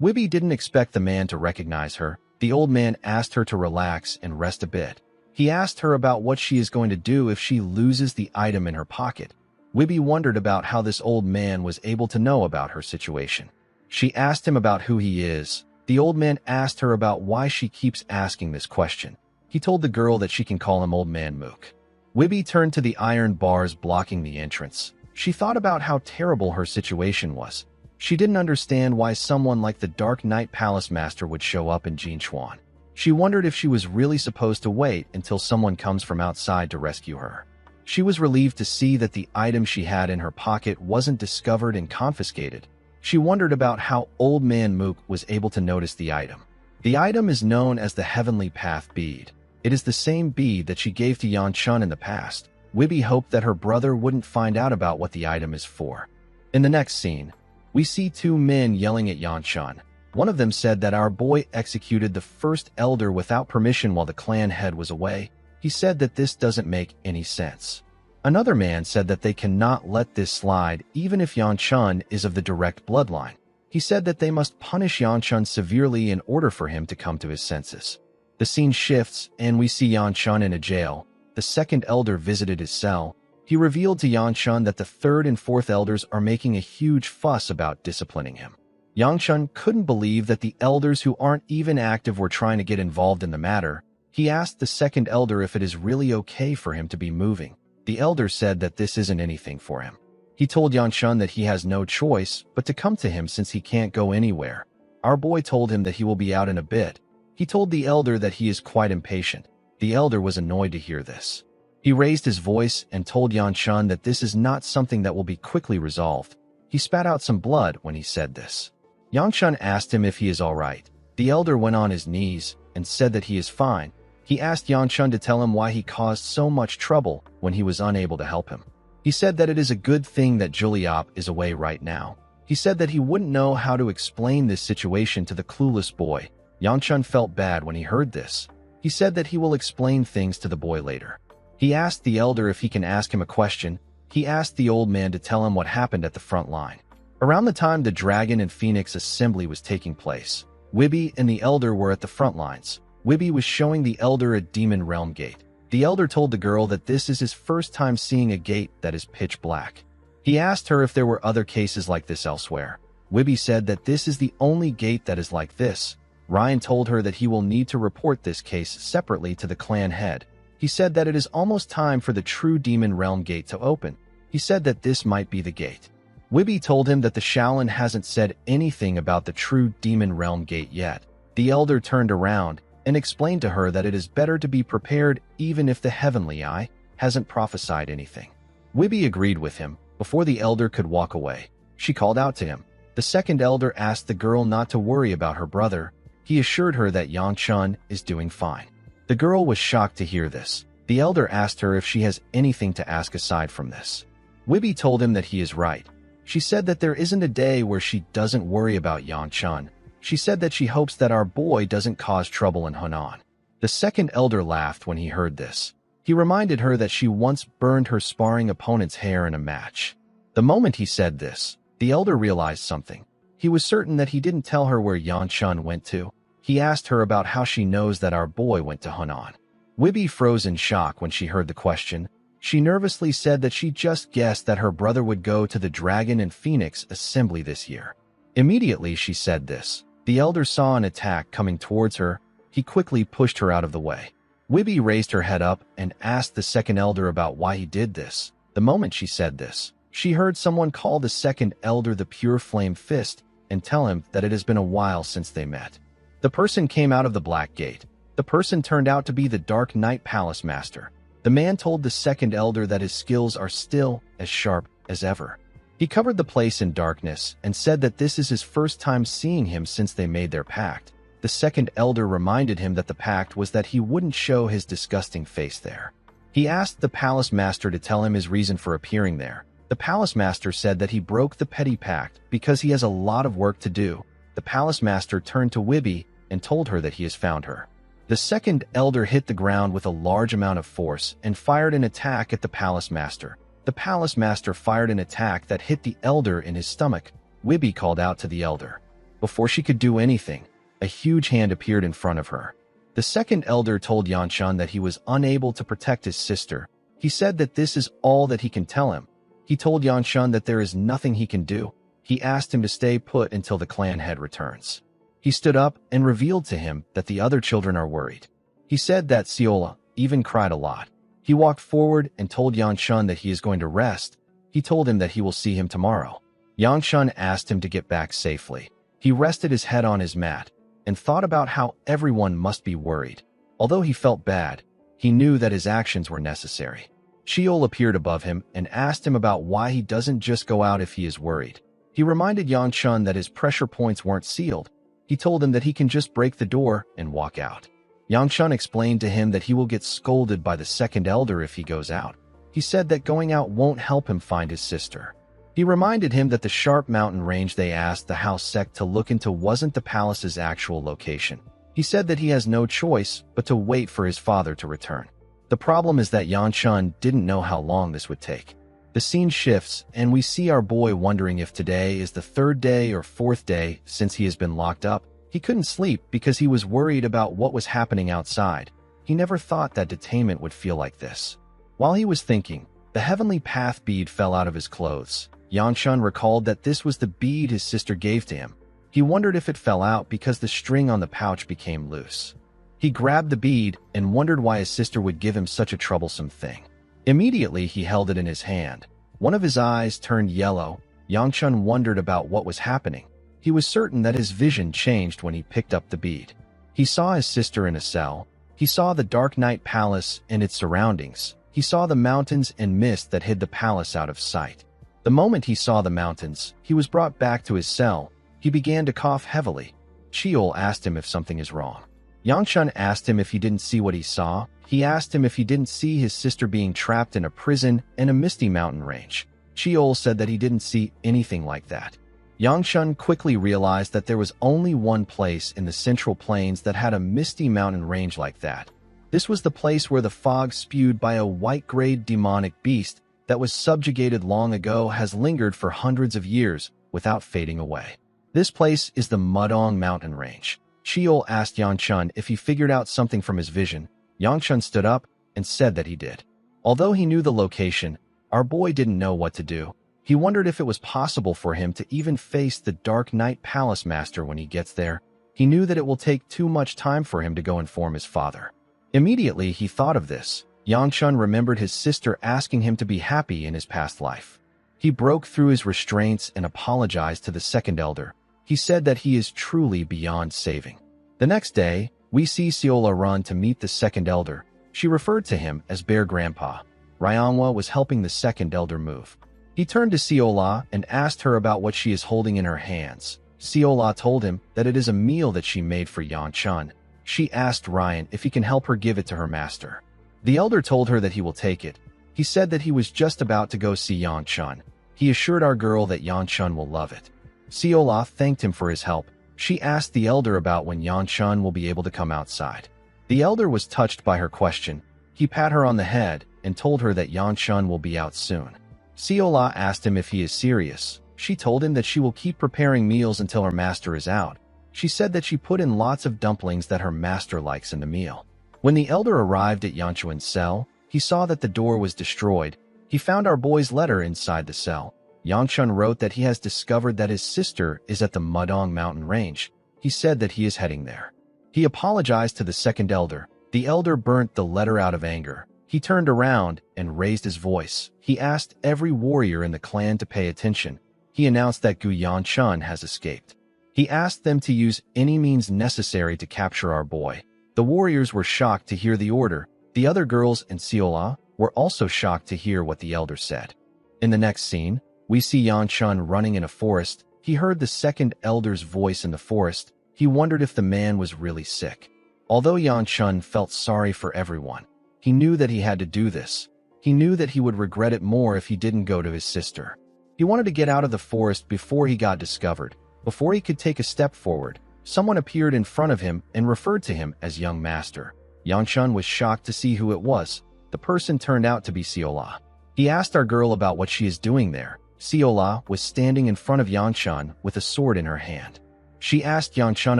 Wibby didn't expect the man to recognize her. The old man asked her to relax and rest a bit. He asked her about what she is going to do if she loses the item in her pocket. Wibby wondered about how this old man was able to know about her situation. She asked him about who he is. The old man asked her about why she keeps asking this question. He told the girl that she can call him Old Man Mook. Wibby turned to the iron bars blocking the entrance. She thought about how terrible her situation was. She didn't understand why someone like the Dark Knight Palace Master would show up in Jinchuan. She wondered if she was really supposed to wait until someone comes from outside to rescue her. She was relieved to see that the item she had in her pocket wasn't discovered and confiscated. She wondered about how Old Man Mook was able to notice the item. The item is known as the Heavenly Path bead. It is the same bead that she gave to Yan Chun in the past. Wibby hoped that her brother wouldn't find out about what the item is for. In the next scene, we see two men yelling at Yan Chun. One of them said that our boy executed the first elder without permission while the clan head was away. He said that this doesn't make any sense. Another man said that they cannot let this slide even if Yan Chun is of the direct bloodline. He said that they must punish Yan Chun severely in order for him to come to his senses. The scene shifts and we see Yan Chun in a jail. The second elder visited his cell. He revealed to Yan Chun that the third and fourth elders are making a huge fuss about disciplining him. Yang Chun couldn't believe that the elders who aren't even active were trying to get involved in the matter. He asked the second elder if it is really okay for him to be moving. The elder said that this isn't anything for him. He told Yang Chun that he has no choice but to come to him since he can't go anywhere. Our boy told him that he will be out in a bit. He told the elder that he is quite impatient. The elder was annoyed to hear this. He raised his voice and told Yan Chun that this is not something that will be quickly resolved. He spat out some blood when he said this. Yang Chun asked him if he is all right. The elder went on his knees and said that he is fine. He asked Yang Chun to tell him why he caused so much trouble when he was unable to help him. He said that it is a good thing that Juliop is away right now. He said that he wouldn't know how to explain this situation to the clueless boy. Yang Chun felt bad when he heard this. He said that he will explain things to the boy later. He asked the elder if he can ask him a question. He asked the old man to tell him what happened at the front line. Around the time the Dragon and Phoenix assembly was taking place, Wibby and the elder were at the front lines. Wibby was showing the elder a demon realm gate. The elder told the girl that this is his first time seeing a gate that is pitch black. He asked her if there were other cases like this elsewhere. Wibby said that this is the only gate that is like this. Ryan told her that he will need to report this case separately to the clan head. He said that it is almost time for the true demon realm gate to open. He said that this might be the gate. Wibby told him that the Shaolin hasn't said anything about the true demon realm gate yet. The elder turned around and explained to her that it is better to be prepared even if the Heavenly Eye hasn't prophesied anything. Wibby agreed with him. Before the elder could walk away, she called out to him. The second elder asked the girl not to worry about her brother. He assured her that Yang Chun is doing fine. The girl was shocked to hear this. The elder asked her if she has anything to ask aside from this. Wibby told him that he is right. She said that there isn't a day where she doesn't worry about Yang Chun. She said that she hopes that our boy doesn't cause trouble in Hunan. The second elder laughed when he heard this. He reminded her that she once burned her sparring opponent's hair in a match. The moment he said this, the elder realized something. He was certain that he didn't tell her where Yan Chun went to. He asked her about how she knows that our boy went to Hunan. Wibby froze in shock when she heard the question. She nervously said that she just guessed that her brother would go to the Dragon and Phoenix assembly this year. Immediately she said this. The elder saw an attack coming towards her. He quickly pushed her out of the way. Wibby raised her head up and asked the second elder about why he did this. The moment she said this, she heard someone call the second elder the Pure Flame Fist and tell him that it has been a while since they met. The person came out of the Black Gate. The person turned out to be the Dark Knight Palace Master. The man told the second elder that his skills are still as sharp as ever. He He covered the place in darkness and said that this is his first time seeing him since they made their pact. The second elder reminded him that the pact was that he wouldn't show his disgusting face there. He asked the palace master to tell him his reason for appearing there. The palace master said that he broke the petty pact because he has a lot of work to do. The palace master turned to Wibby and told her that he has found her. The second elder hit the ground with a large amount of force and fired an attack at the palace master. The palace master fired an attack that hit the elder in his stomach. Wibby called out to the elder. Before she could do anything, a huge hand appeared in front of her. The second elder told Yanshun that he was unable to protect his sister. He said that this is all that he can tell him. He told Yanshun that there is nothing he can do. He asked him to stay put until the clan head returns. He stood up and revealed to him that the other children are worried. He said that Seola even cried a lot. He walked forward and told Yanshun that he is going to rest. He told him that he will see him tomorrow. Yanshun asked him to get back safely. He rested his head on his mat and thought about how everyone must be worried. Although he felt bad, he knew that his actions were necessary. Sheol appeared above him and asked him about why he doesn't just go out if he is worried. He reminded Yanshun that his pressure points weren't sealed. He told him that he can just break the door and walk out. Yanshun explained to him that he will get scolded by the second elder if he goes out. He said that going out won't help him find his sister. He reminded him that the sharp mountain range they asked the house sect to look into wasn't the palace's actual location. He said that he has no choice but to wait for his father to return. The problem is that Yanshun didn't know how long this would take. The scene shifts, and we see our boy wondering if today is the third day or fourth day since he has been locked up. He couldn't sleep because he was worried about what was happening outside. He never thought that detainment would feel like this. While he was thinking, the heavenly path bead fell out of his clothes. Yanshun recalled that this was the bead his sister gave to him. He wondered if it fell out because the string on the pouch became loose. He grabbed the bead and wondered why his sister would give him such a troublesome thing. Immediately, he held it in his hand. One of his eyes turned yellow. Yanshun wondered about what was happening. He was certain that his vision changed when he picked up the bead. He saw his sister in a cell. He saw the dark night palace and its surroundings. He saw the mountains and mist that hid the palace out of sight. The moment he saw the mountains, he was brought back to his cell. He began to cough heavily. Sheol asked him if something is wrong. Yanshun asked him if he didn't see what he saw. He asked him if he didn't see his sister being trapped in a prison in a misty mountain range. Sheol said that he didn't see anything like that. Yanshun quickly realized that there was only one place in the Central Plains that had a misty mountain range like that. This was the place where the fog spewed by a white-grayed demonic beast that was subjugated long ago has lingered for hundreds of years without fading away. This place is the Mudong mountain range. Sheol asked Yanshun if he figured out something from his vision. Yanshun stood up and said that he did. Although he knew the location, our boy didn't know what to do. He wondered if it was possible for him to even face the Dark Knight Palace Master when he gets there. He knew that it will take too much time for him to go inform his father. Immediately, he thought of this. Yanshun remembered his sister asking him to be happy in his past life. He broke through his restraints and apologized to the second elder. He said that he is truly beyond saving. The next day, we see Seola run to meet the second elder. She referred to him as Bear Grandpa. Ryanwa was helping the second elder move. He turned to Seola and asked her about what she is holding in her hands. Seola told him that it is a meal that she made for Yanshun. She asked Ryan if he can help her give it to her master. The elder told her that he will take it. He said that he was just about to go see Yanshun. He assured our girl that Yanshun will love it. Seola thanked him for his help. She asked the elder about when Yanshun will be able to come outside. The elder was touched by her question. He pat her on the head and told her that Yanshun will be out soon. Seola asked him if he is serious. She told him that she will keep preparing meals until her master is out. She said that she put in lots of dumplings that her master likes in the meal. When the elder arrived at Yanshun's cell, he saw that the door was destroyed. He found our boy's letter inside the cell. Yanshun wrote that he has discovered that his sister is at the Mudong mountain range. He said that he is heading there. He apologized to the second elder. The elder burnt the letter out of anger. He turned around and raised his voice. He asked every warrior in the clan to pay attention. He announced that Gu Yanshun has escaped. He asked them to use any means necessary to capture our boy. The warriors were shocked to hear the order. The other girls and Seola were also shocked to hear what the elder said. In the next scene, We see Yan Chun running in a forest. He heard the second elder's voice in the forest. He wondered if the man was really sick. Although Yan Chun felt sorry for everyone, he knew that he had to do this. He knew that he would regret it more if he didn't go to his sister. He wanted to get out of the forest before he got discovered. Before he could take a step forward, someone appeared in front of him and referred to him as Young Master. Yan Chun was shocked to see who it was. The person turned out to be Siola. He asked our girl about what she is doing there. Siola was standing in front of Yan Chun with a sword in her hand. She asked Yan Chun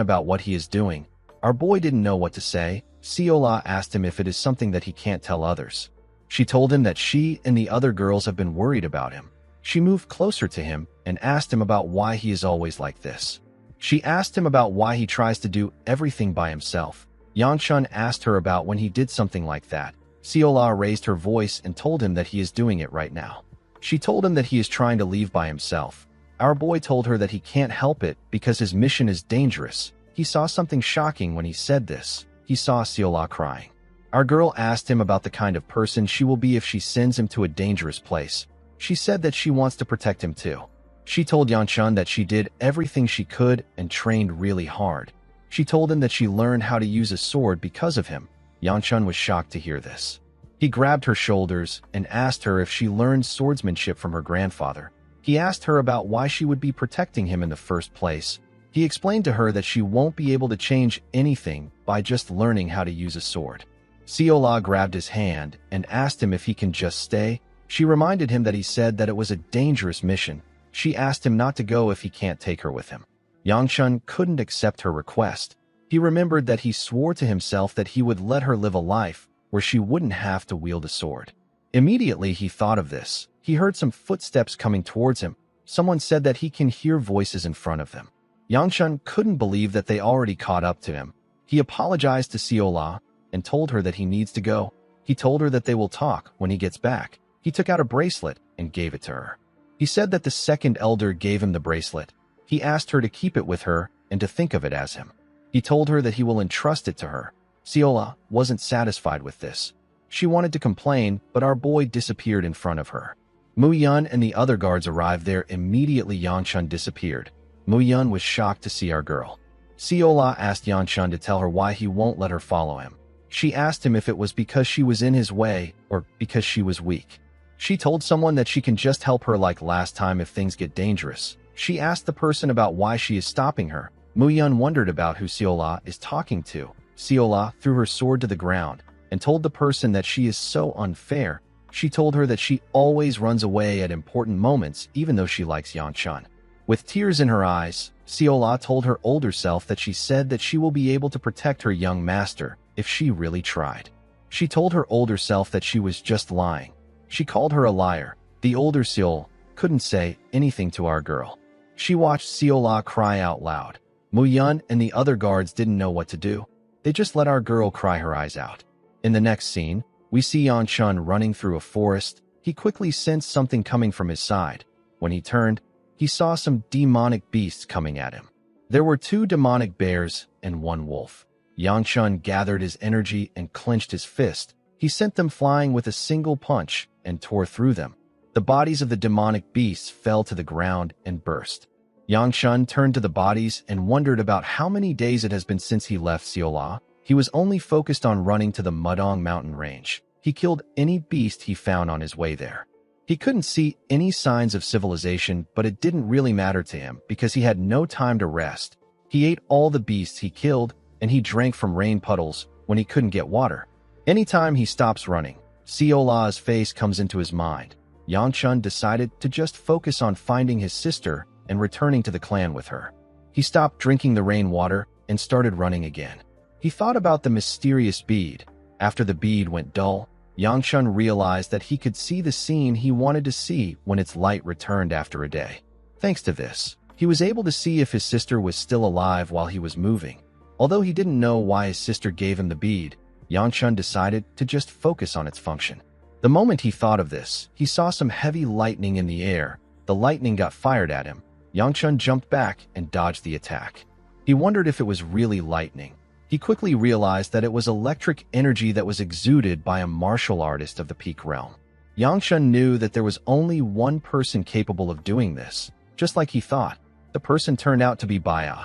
about what he is doing. Our boy didn't know what to say. Siola asked him if it is something that he can't tell others. She told him that she and the other girls have been worried about him. She moved closer to him and asked him about why he is always like this. She asked him about why he tries to do everything by himself. Yan Chun asked her about when he did something like that. Siola raised her voice and told him that he is doing it right now. She told him that he is trying to leave by himself. Our boy told her that he can't help it because his mission is dangerous. He saw something shocking when he said this. He saw Siola crying. Our girl asked him about the kind of person she will be if she sends him to a dangerous place. She said that she wants to protect him too. She told Yan Chun that she did everything she could and trained really hard. She told him that she learned how to use a sword because of him. Yan Chun was shocked to hear this. He grabbed her shoulders and asked her if she learned swordsmanship from her grandfather. He asked her about why she would be protecting him in the first place. He explained to her that she won't be able to change anything by just learning how to use a sword. Siola grabbed his hand and asked him if he can just stay. She reminded him that he said that it was a dangerous mission. She asked him not to go if he can't take her with him. Yang Chun couldn't accept her request. He remembered that he swore to himself that he would let her live a life where she wouldn't have to wield a sword. Immediately he thought of this. He heard some footsteps coming towards him. Someone said that he can hear voices in front of them. Yang Chun couldn't believe that they already caught up to him. He apologized to Siola and told her that he needs to go. He told her that they will talk when he gets back. He took out a bracelet and gave it to her. He said that the second elder gave him the bracelet. He asked her to keep it with her and to think of it as him. He told her that he will entrust it to her. Siola wasn't satisfied with this. She wanted to complain, but our boy disappeared in front of her. Mu Yun and the other guards arrived there. Immediately Yan Chun disappeared. Mu Yun was shocked to see our girl. Siola asked Yan Chun to tell her why he won't let her follow him. She asked him if it was because she was in his way or because she was weak. She told someone that she can just help her like last time if things get dangerous. She asked the person about why she is stopping her. Mu Yun wondered about who Siola is talking to. Siola threw her sword to the ground and told the person that she is so unfair. She told her that she always runs away at important moments even though she likes Yan Chun. With tears in her eyes, Siola told her older self that she said that she will be able to protect her young master if she really tried. She told her older self that she was just lying. She called her a liar. The older Siola couldn't say anything to our girl. She watched Siola cry out loud. Mu Yun and the other guards didn't know what to do. They just let our girl cry her eyes out. In the next scene, we see Yan Chun running through a forest. He quickly sensed something coming from his side. When he turned, he saw some demonic beasts coming at him. There were 2 demonic bears and 1 wolf. Yan Chun gathered his energy and clenched his fist. He sent them flying with a single punch and tore through them. The bodies of the demonic beasts fell to the ground and burst. Yang Chun turned to the bodies and wondered about how many days it has been since he left Siola. He was only focused on running to the Mudong mountain range. He killed any beast he found on his way there. He couldn't see any signs of civilization, but it didn't really matter to him because he had no time to rest. He ate all the beasts he killed, and he drank from rain puddles when he couldn't get water. Anytime he stops running, Siola's face comes into his mind. Yang Chun decided to just focus on finding his sister and returning to the clan with her. He stopped drinking the rainwater and started running again. He thought about the mysterious bead. After the bead went dull, Yang Chun realized that he could see the scene he wanted to see when its light returned after a day. Thanks to this, he was able to see if his sister was still alive while he was moving. Although he didn't know why his sister gave him the bead, Yang Chun decided to just focus on its function. The moment he thought of this, he saw some heavy lightning in the air. The lightning got fired at him. Yang Chun jumped back and dodged the attack. He wondered if it was really lightning. He quickly realized that it was electric energy that was exuded by a martial artist of the Peak Realm. Yangshun knew that there was only one person capable of doing this. Just like he thought, the person turned out to be Baya.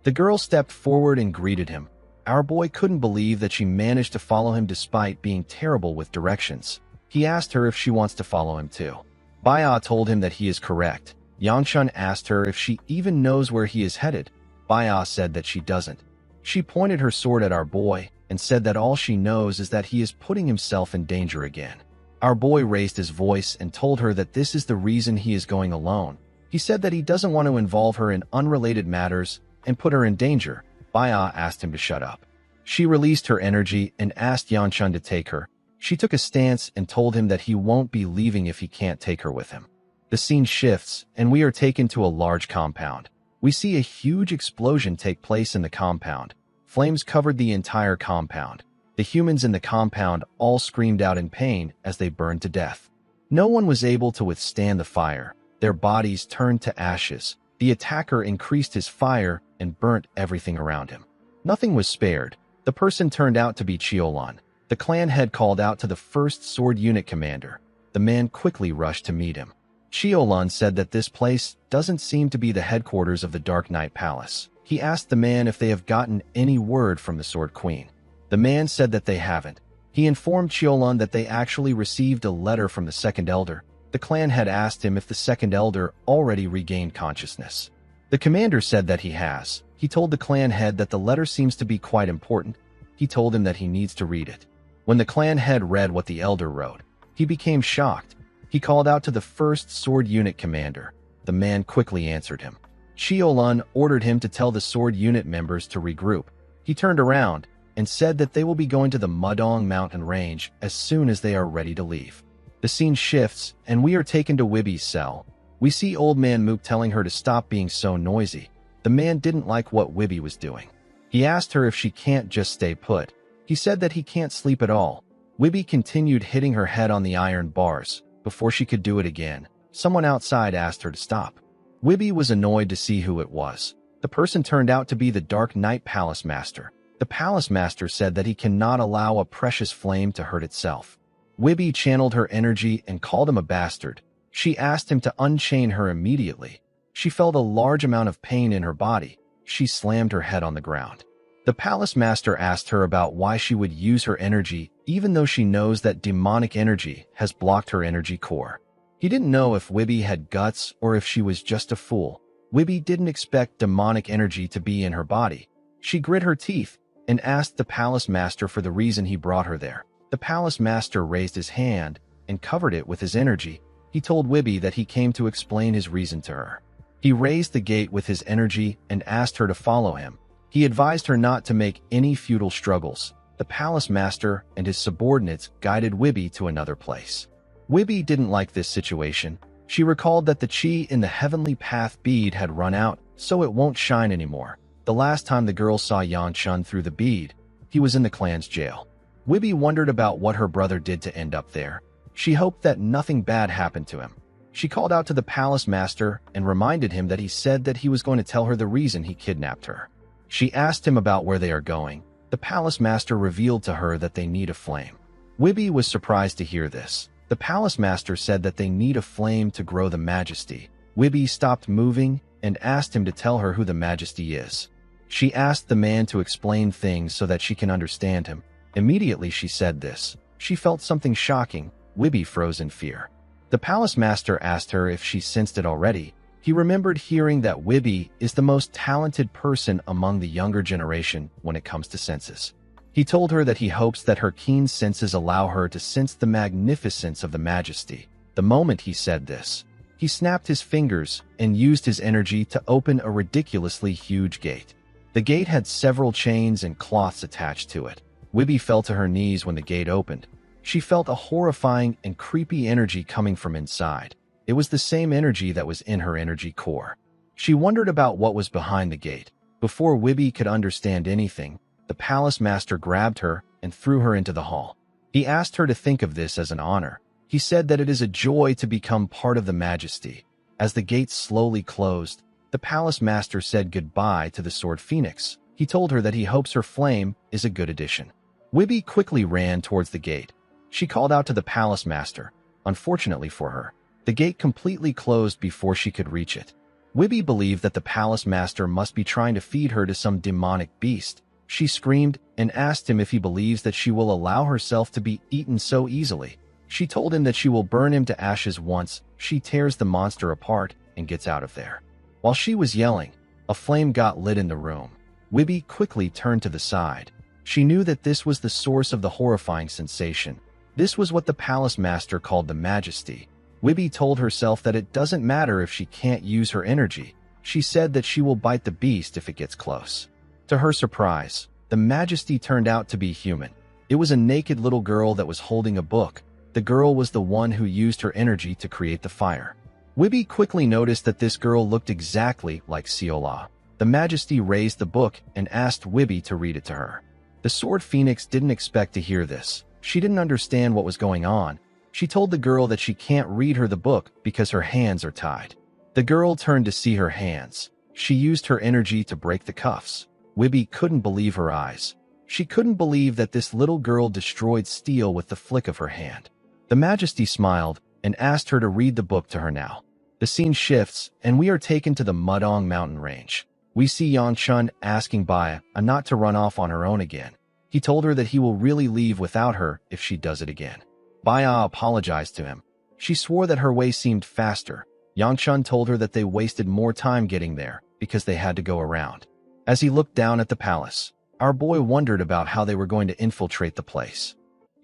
The girl stepped forward and greeted him. Our boy couldn't believe that she managed to follow him despite being terrible with directions. He asked her if she wants to follow him too. Baya told him that he is correct. Yangshun asked her if she even knows where he is headed. Baya said that she doesn't. She pointed her sword at our boy and said that all she knows is that he is putting himself in danger again. Our boy raised his voice and told her that this is the reason he is going alone. He said that he doesn't want to involve her in unrelated matters and put her in danger. Baya asked him to shut up. She released her energy and asked Yangshun to take her. She took a stance and told him that he won't be leaving if he can't take her with him. The scene shifts, and we are taken to a large compound. We see a huge explosion take place in the compound. Flames covered the entire compound. The humans in the compound all screamed out in pain as they burned to death. No one was able to withstand the fire. Their bodies turned to ashes. The attacker increased his fire and burnt everything around him. Nothing was spared. The person turned out to be Chiolan. The clan head called out to the 1st Sword Unit commander. The man quickly rushed to meet him. Chiolan said that this place doesn't seem to be the headquarters of the Dark Knight Palace. He asked the man if they have gotten any word from the Sword Queen. The man said that they haven't. He informed Chiolan that they actually received a letter from the Second Elder. The clan had asked him if the Second Elder already regained consciousness. The commander said that he has. He told the clan head that the letter seems to be quite important. He told him that he needs to read it. When the clan head read what the elder wrote, he became shocked. He called out to the 1st Sword Unit commander. The man quickly answered him. Chiolan ordered him to tell the Sword Unit members to regroup. He turned around and said that they will be going to the Mudong mountain range as soon as they are ready to leave. The scene shifts, and we are taken to Wibby's cell. We see Old Man Mook telling her to stop being so noisy. The man didn't like what Wibby was doing. He asked her if she can't just stay put. He said that he can't sleep at all. Wibby continued hitting her head on the iron bars. Before she could do it again, someone outside asked her to stop. Wibby was annoyed to see who it was. The person turned out to be the Dark Knight Palace Master. The Palace Master said that he cannot allow a precious flame to hurt itself. Wibby channeled her energy and called him a bastard. She asked him to unchain her immediately. She felt a large amount of pain in her body. She slammed her head on the ground. The Palace Master asked her about why she would use her energy even though she knows that demonic energy has blocked her energy core. He didn't know if Wibby had guts or if she was just a fool. Wibby didn't expect demonic energy to be in her body. She grit her teeth and asked the Palace Master for the reason he brought her there. The Palace Master raised his hand and covered it with his energy. He told Wibby that he came to explain his reason to her. He raised the gate with his energy and asked her to follow him. He advised her not to make any futile struggles. The Palace Master and his subordinates guided Wibby to another place. Wibby didn't like this situation. She recalled that the chi in the Heavenly Path bead had run out, so it won't shine anymore. The last time the girl saw Yangshun through the bead, he was in the clan's jail. Wibby wondered about what her brother did to end up there. She hoped that nothing bad happened to him. She called out to the Palace Master and reminded him that he said that he was going to tell her the reason he kidnapped her. She asked him about where they are going. The Palace Master revealed to her that they need a flame. Wibby was surprised to hear this. The Palace Master said that they need a flame to grow the Majesty. Wibby stopped moving and asked him to tell her who the Majesty is. She asked the man to explain things so that she can understand him. Immediately she said this. She felt something shocking. Wibby froze in fear. The Palace Master asked her if she sensed it already. He remembered hearing that Wibby is the most talented person among the younger generation when it comes to senses. He told her that he hopes that her keen senses allow her to sense the magnificence of the Majesty. The moment he said this, he snapped his fingers and used his energy to open a ridiculously huge gate. The gate had several chains and cloths attached to it. Wibby fell to her knees when the gate opened. She felt a horrifying and creepy energy coming from inside. It was the same energy that was in her energy core. She wondered about what was behind the gate. Before Wibby could understand anything, the Palace Master grabbed her and threw her into the hall. He asked her to think of this as an honor. He said that it is a joy to become part of the Majesty. As the gates slowly closed, the Palace Master said goodbye to the Sword Phoenix. He told her that he hopes her flame is a good addition. Wibby quickly ran towards the gate. She called out to the Palace Master. Unfortunately for her, the gate completely closed before she could reach it. Wibby believed that the palace master must be trying to feed her to some demonic beast. She screamed and asked him if he believes that she will allow herself to be eaten so easily. She told him that she will burn him to ashes once she tears the monster apart and gets out of there. While she was yelling, a flame got lit in the room. Wibby quickly turned to the side. She knew that this was the source of the horrifying sensation. This was what the palace master called the majesty. Wibby told herself that it doesn't matter if she can't use her energy. She said that she will bite the beast if it gets close. To her surprise, the majesty turned out to be human. It was a naked little girl that was holding a book. The girl was the one who used her energy to create the fire. Wibby quickly noticed that this girl looked exactly like Seola. The majesty raised the book and asked Wibby to read it to her. The sword phoenix didn't expect to hear this. She didn't understand what was going on. She told the girl that she can't read her the book because her hands are tied. The girl turned to see her hands. She used her energy to break the cuffs. Wibby couldn't believe her eyes. She couldn't believe that this little girl destroyed steel with the flick of her hand. The majesty smiled and asked her to read the book to her now. The scene shifts, and we are taken to the Mudong mountain range. We see Yangchun asking Baya not to run off on her own again. He told her that he will really leave without her if she does it again. Baya apologized to him. She swore that her way seemed faster. Yangchun told her that they wasted more time getting there because they had to go around. As he looked down at the palace, our boy wondered about how they were going to infiltrate the place.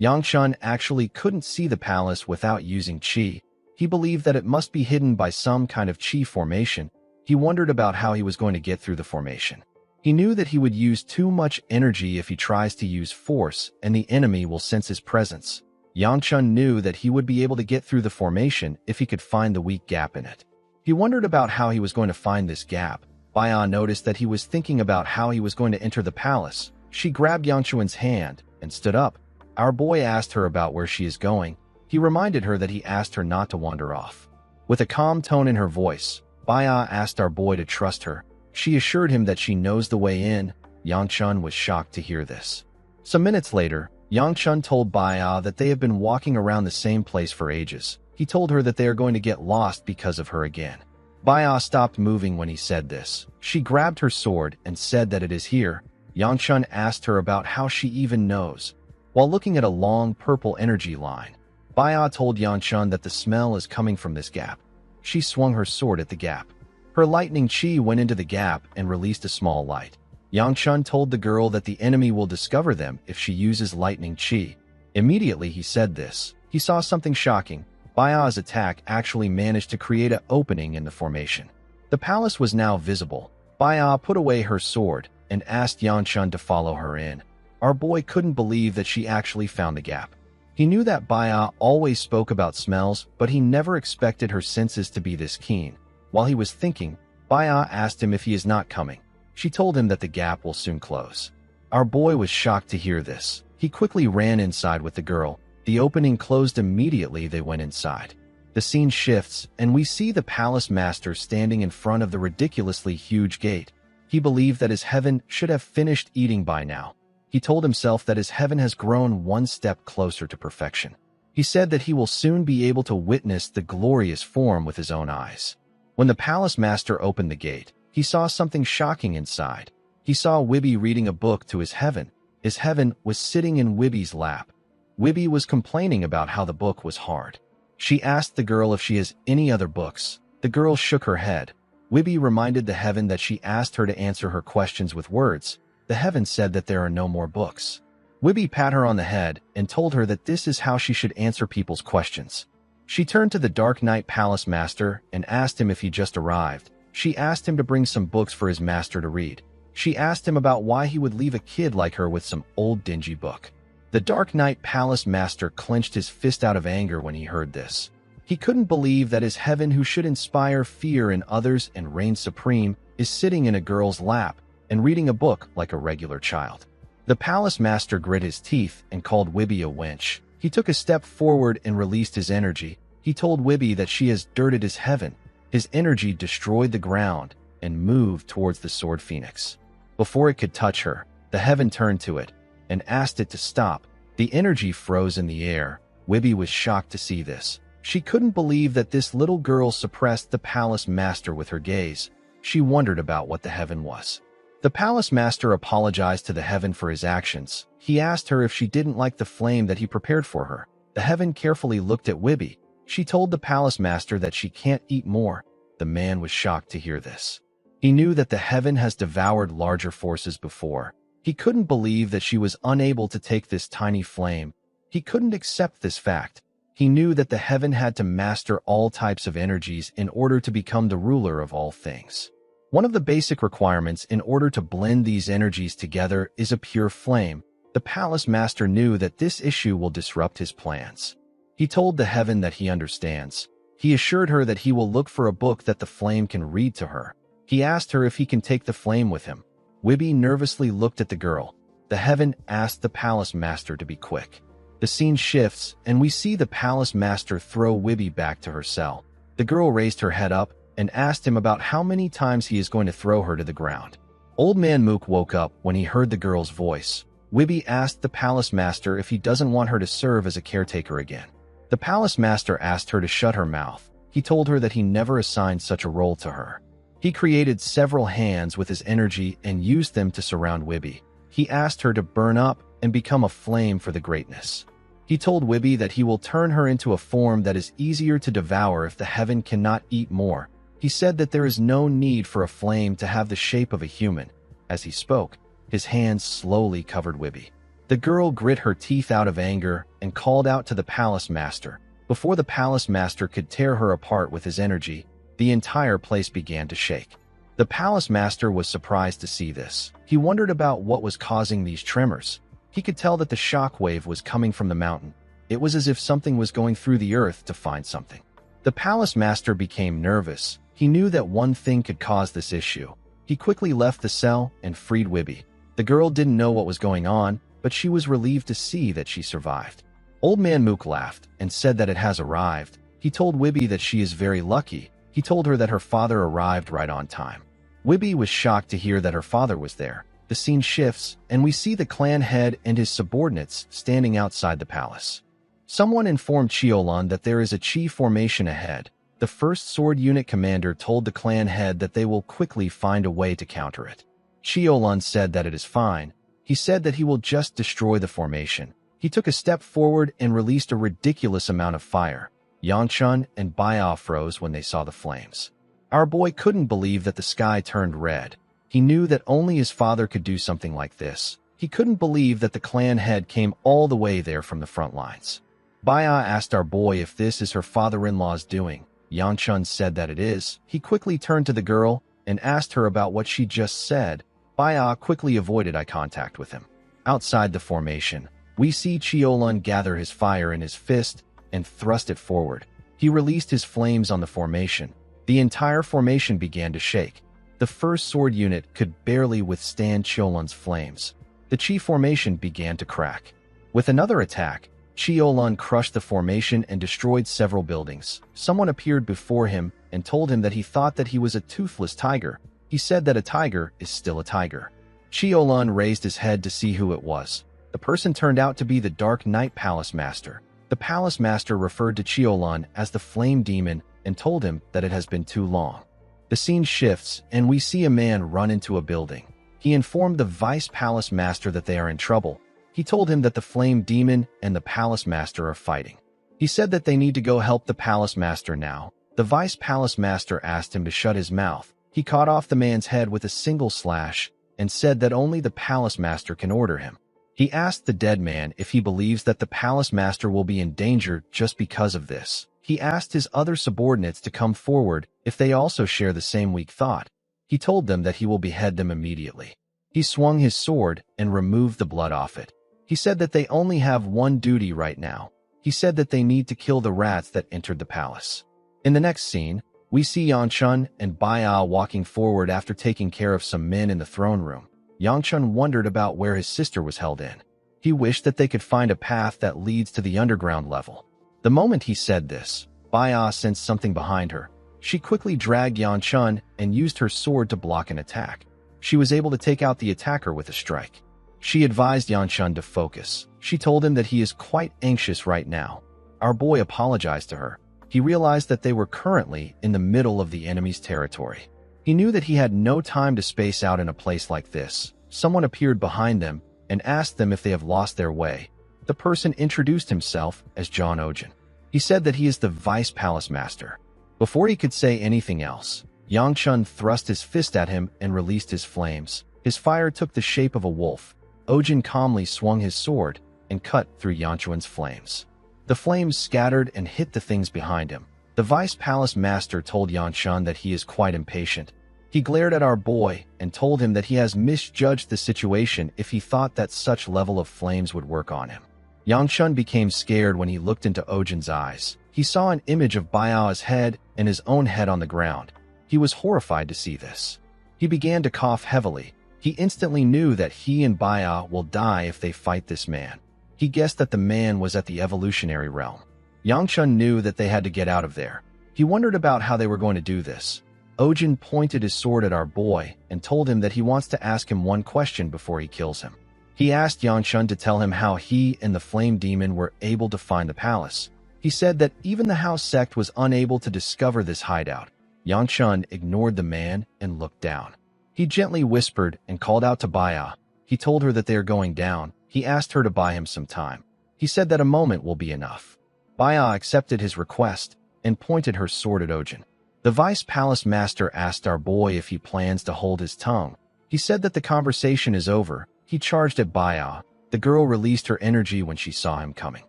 Yangchun actually couldn't see the palace without using qi. He believed that it must be hidden by some kind of qi formation. He wondered about how he was going to get through the formation. He knew that he would use too much energy if he tries to use force, and the enemy will sense his presence. Yangchun knew that he would be able to get through the formation if he could find the weak gap in it. He wondered about how he was going to find this gap. Baya noticed that he was thinking about how he was going to enter the palace. She grabbed Yangchun's hand and stood up. Our boy asked her about where she is going. He reminded her that he asked her not to wander off. With a calm tone in her voice, Baya asked our boy to trust her. She assured him that she knows the way in. Yangchun was shocked to hear this. Some minutes later, Yangchun told Baya that they have been walking around the same place for ages. He told her that they are going to get lost because of her again. Baya stopped moving when he said this. She grabbed her sword and said that it is here. Yangchun asked her about how she even knows. While looking at a long purple energy line, Baya told Yangchun that the smell is coming from this gap. She swung her sword at the gap. Her lightning chi went into the gap and released a small light. Yangchun told the girl that the enemy will discover them if she uses lightning chi. Immediately he said this. He saw something shocking. Baya's attack actually managed to create an opening in the formation. The palace was now visible. Baya put away her sword and asked Yangchun to follow her in. Our boy couldn't believe that she actually found the gap. He knew that Baya always spoke about smells, but he never expected her senses to be this keen. While he was thinking, Baya asked him if he is not coming. She told him that the gap will soon close. Our boy was shocked to hear this. He quickly ran inside with the girl. The opening closed immediately they went inside. The scene shifts, and we see the palace master standing in front of the ridiculously huge gate. He believed that his heaven should have finished eating by now. He told himself that his heaven has grown one step closer to perfection. He said that he will soon be able to witness the glorious form with his own eyes. When the palace master opened the gate, he saw something shocking inside. He saw Wibby reading a book to his heaven. His heaven was sitting in Wibby's lap. Wibby was complaining about how the book was hard. She asked the girl if she has any other books. The girl shook her head. Wibby reminded the heaven that she asked her to answer her questions with words. The heaven said that there are no more books. Wibby pat her on the head and told her that this is how she should answer people's questions. She turned to the Dark Knight Palace Master and asked him if he just arrived. She asked him to bring some books for his master to read. She asked him about why he would leave a kid like her with some old dingy book. The Dark Knight Palace Master clenched his fist out of anger when he heard this. He couldn't believe that his heaven, who should inspire fear in others and reign supreme, is sitting in a girl's lap and reading a book like a regular child. The Palace Master grit his teeth and called Wibby a wench. He took a step forward and released his energy. He told Wibby that she has dirted his heaven. His energy destroyed the ground and moved towards the sword phoenix. Before it could touch her, the heaven turned to it and asked it to stop. The energy froze in the air. Wibby was shocked to see this. She couldn't believe that this little girl suppressed the palace master with her gaze. She wondered about what the heaven was. The palace master apologized to the heaven for his actions. He asked her if she didn't like the flame that he prepared for her. The heaven carefully looked at Wibby. She told the palace master that she can't eat more. The man was shocked to hear this. He knew that the heaven has devoured larger forces before. He couldn't believe that she was unable to take this tiny flame. He couldn't accept this fact. He knew that the heaven had to master all types of energies in order to become the ruler of all things. One of the basic requirements in order to blend these energies together is a pure flame. The palace master knew that this issue will disrupt his plans. He told the heaven that he understands. He assured her that he will look for a book that the flame can read to her. He asked her if he can take the flame with him. Wibby nervously looked at the girl. The heaven asked the palace master to be quick. The scene shifts, and we see the palace master throw Wibby back to her cell. The girl raised her head up and asked him about how many times he is going to throw her to the ground. Old Man Mook woke up when he heard the girl's voice. Wibby asked the palace master if he doesn't want her to serve as a caretaker again. The palace master asked her to shut her mouth. He told her that he never assigned such a role to her. He created several hands with his energy and used them to surround Wibby. He asked her to burn up and become a flame for the greatness. He told Wibby that he will turn her into a form that is easier to devour if the heaven cannot eat more. He said that there is no need for a flame to have the shape of a human. As he spoke, his hands slowly covered Wibby. The girl grit her teeth out of anger and called out to the palace master. Before the palace master could tear her apart with his energy, the entire place began to shake. The palace master was surprised to see this. He wondered about what was causing these tremors. He could tell that the shock wave was coming from the mountain. It was as if something was going through the earth to find something. The palace master became nervous. He knew that one thing could cause this issue. He quickly left the cell and freed Wibby. The girl didn't know what was going on, but she was relieved to see that she survived. Old Man Mook laughed and said that it has arrived. He told Wibby that she is very lucky. He told her that her father arrived right on time. Wibby was shocked to hear that her father was there. The scene shifts, and we see the clan head and his subordinates standing outside the palace. Someone informed Cheolan that there is a chi formation ahead. The first sword unit commander told the clan head that they will quickly find a way to counter it. Cheolan said that it is fine. He said that he will just destroy the formation. He took a step forward and released a ridiculous amount of fire. Yangchun and Baya froze when they saw the flames. Our boy couldn't believe that the sky turned red. He knew that only his father could do something like this. He couldn't believe that the clan head came all the way there from the front lines. Baya asked our boy if this is her father-in-law's doing. Yangchun said that it is. He quickly turned to the girl and asked her about what she just said. Baya quickly avoided eye contact with him. Outside the formation, we see Cheolan gather his fire in his fist and thrust it forward. He released his flames on the formation. The entire formation began to shake. The first sword unit could barely withstand Cheolan's flames. The Chi formation began to crack. With another attack, Cheolan crushed the formation and destroyed several buildings. Someone appeared before him and told him that he thought that he was a toothless tiger. He said that a tiger is still a tiger. Cheolan raised his head to see who it was. The person turned out to be the Dark Knight Palace Master. The Palace Master referred to Cheolan as the Flame Demon and told him that it has been too long. The scene shifts, and we see a man run into a building. He informed the Vice Palace Master that they are in trouble. He told him that the Flame Demon and the Palace Master are fighting. He said that they need to go help the Palace Master now. The Vice Palace Master asked him to shut his mouth. He cut off the man's head with a single slash and said that only the Palace Master can order him. He asked the dead man if he believes that the Palace Master will be in danger just because of this. He asked his other subordinates to come forward if they also share the same weak thought. He told them that he will behead them immediately. He swung his sword and removed the blood off it. He said that they only have one duty right now. He said that they need to kill the rats that entered the palace. In the next scene, we see Yangchun and Baya walking forward after taking care of some men in the throne room. Yangchun wondered about where his sister was held in. He wished that they could find a path that leads to the underground level. The moment he said this, Baya sensed something behind her. She quickly dragged Yangchun and used her sword to block an attack. She was able to take out the attacker with a strike. She advised Yangchun to focus. She told him that he is quite anxious right now. Our boy apologized to her. he realized that they were currently in the middle of the enemy's territory. He knew that he had no time to space out in a place like this. Someone appeared behind them and asked them if they have lost their way. The person introduced himself as John Ojin. He said that he is the Vice Palace Master. Before he could say anything else, Yang Chun thrust his fist at him and released his flames. His fire took the shape of a wolf. Ojin calmly swung his sword and cut through Yang Chun's flames. The flames scattered and hit the things behind him. The Vice Palace Master told Yang Chun that he is quite impatient. He glared at our boy and told him that he has misjudged the situation if he thought that such level of flames would work on him. Yang Chun became scared when he looked into Ojin's eyes. He saw an image of Baia's head and his own head on the ground. He was horrified to see this. He began to cough heavily. He instantly knew that he and Baia will die if they fight this man. He guessed that the man was at the evolutionary realm. Yang Chun knew that they had to get out of there. He wondered about how they were going to do this. Ojin pointed his sword at our boy and told him that he wants to ask him one question before he kills him. He asked Yang Chun to tell him how he and the Flame Demon were able to find the palace. He said that even the house sect was unable to discover this hideout. Yang Chun ignored the man and looked down. He gently whispered and called out to Baia. He told her that they are going down. He asked her to buy him some time. He said that a moment will be enough. Baia accepted his request and pointed her sword at Ojin. The Vice Palace Master asked our boy if he plans to hold his tongue. He said that the conversation is over. He charged at Baia. The girl released her energy when she saw him coming.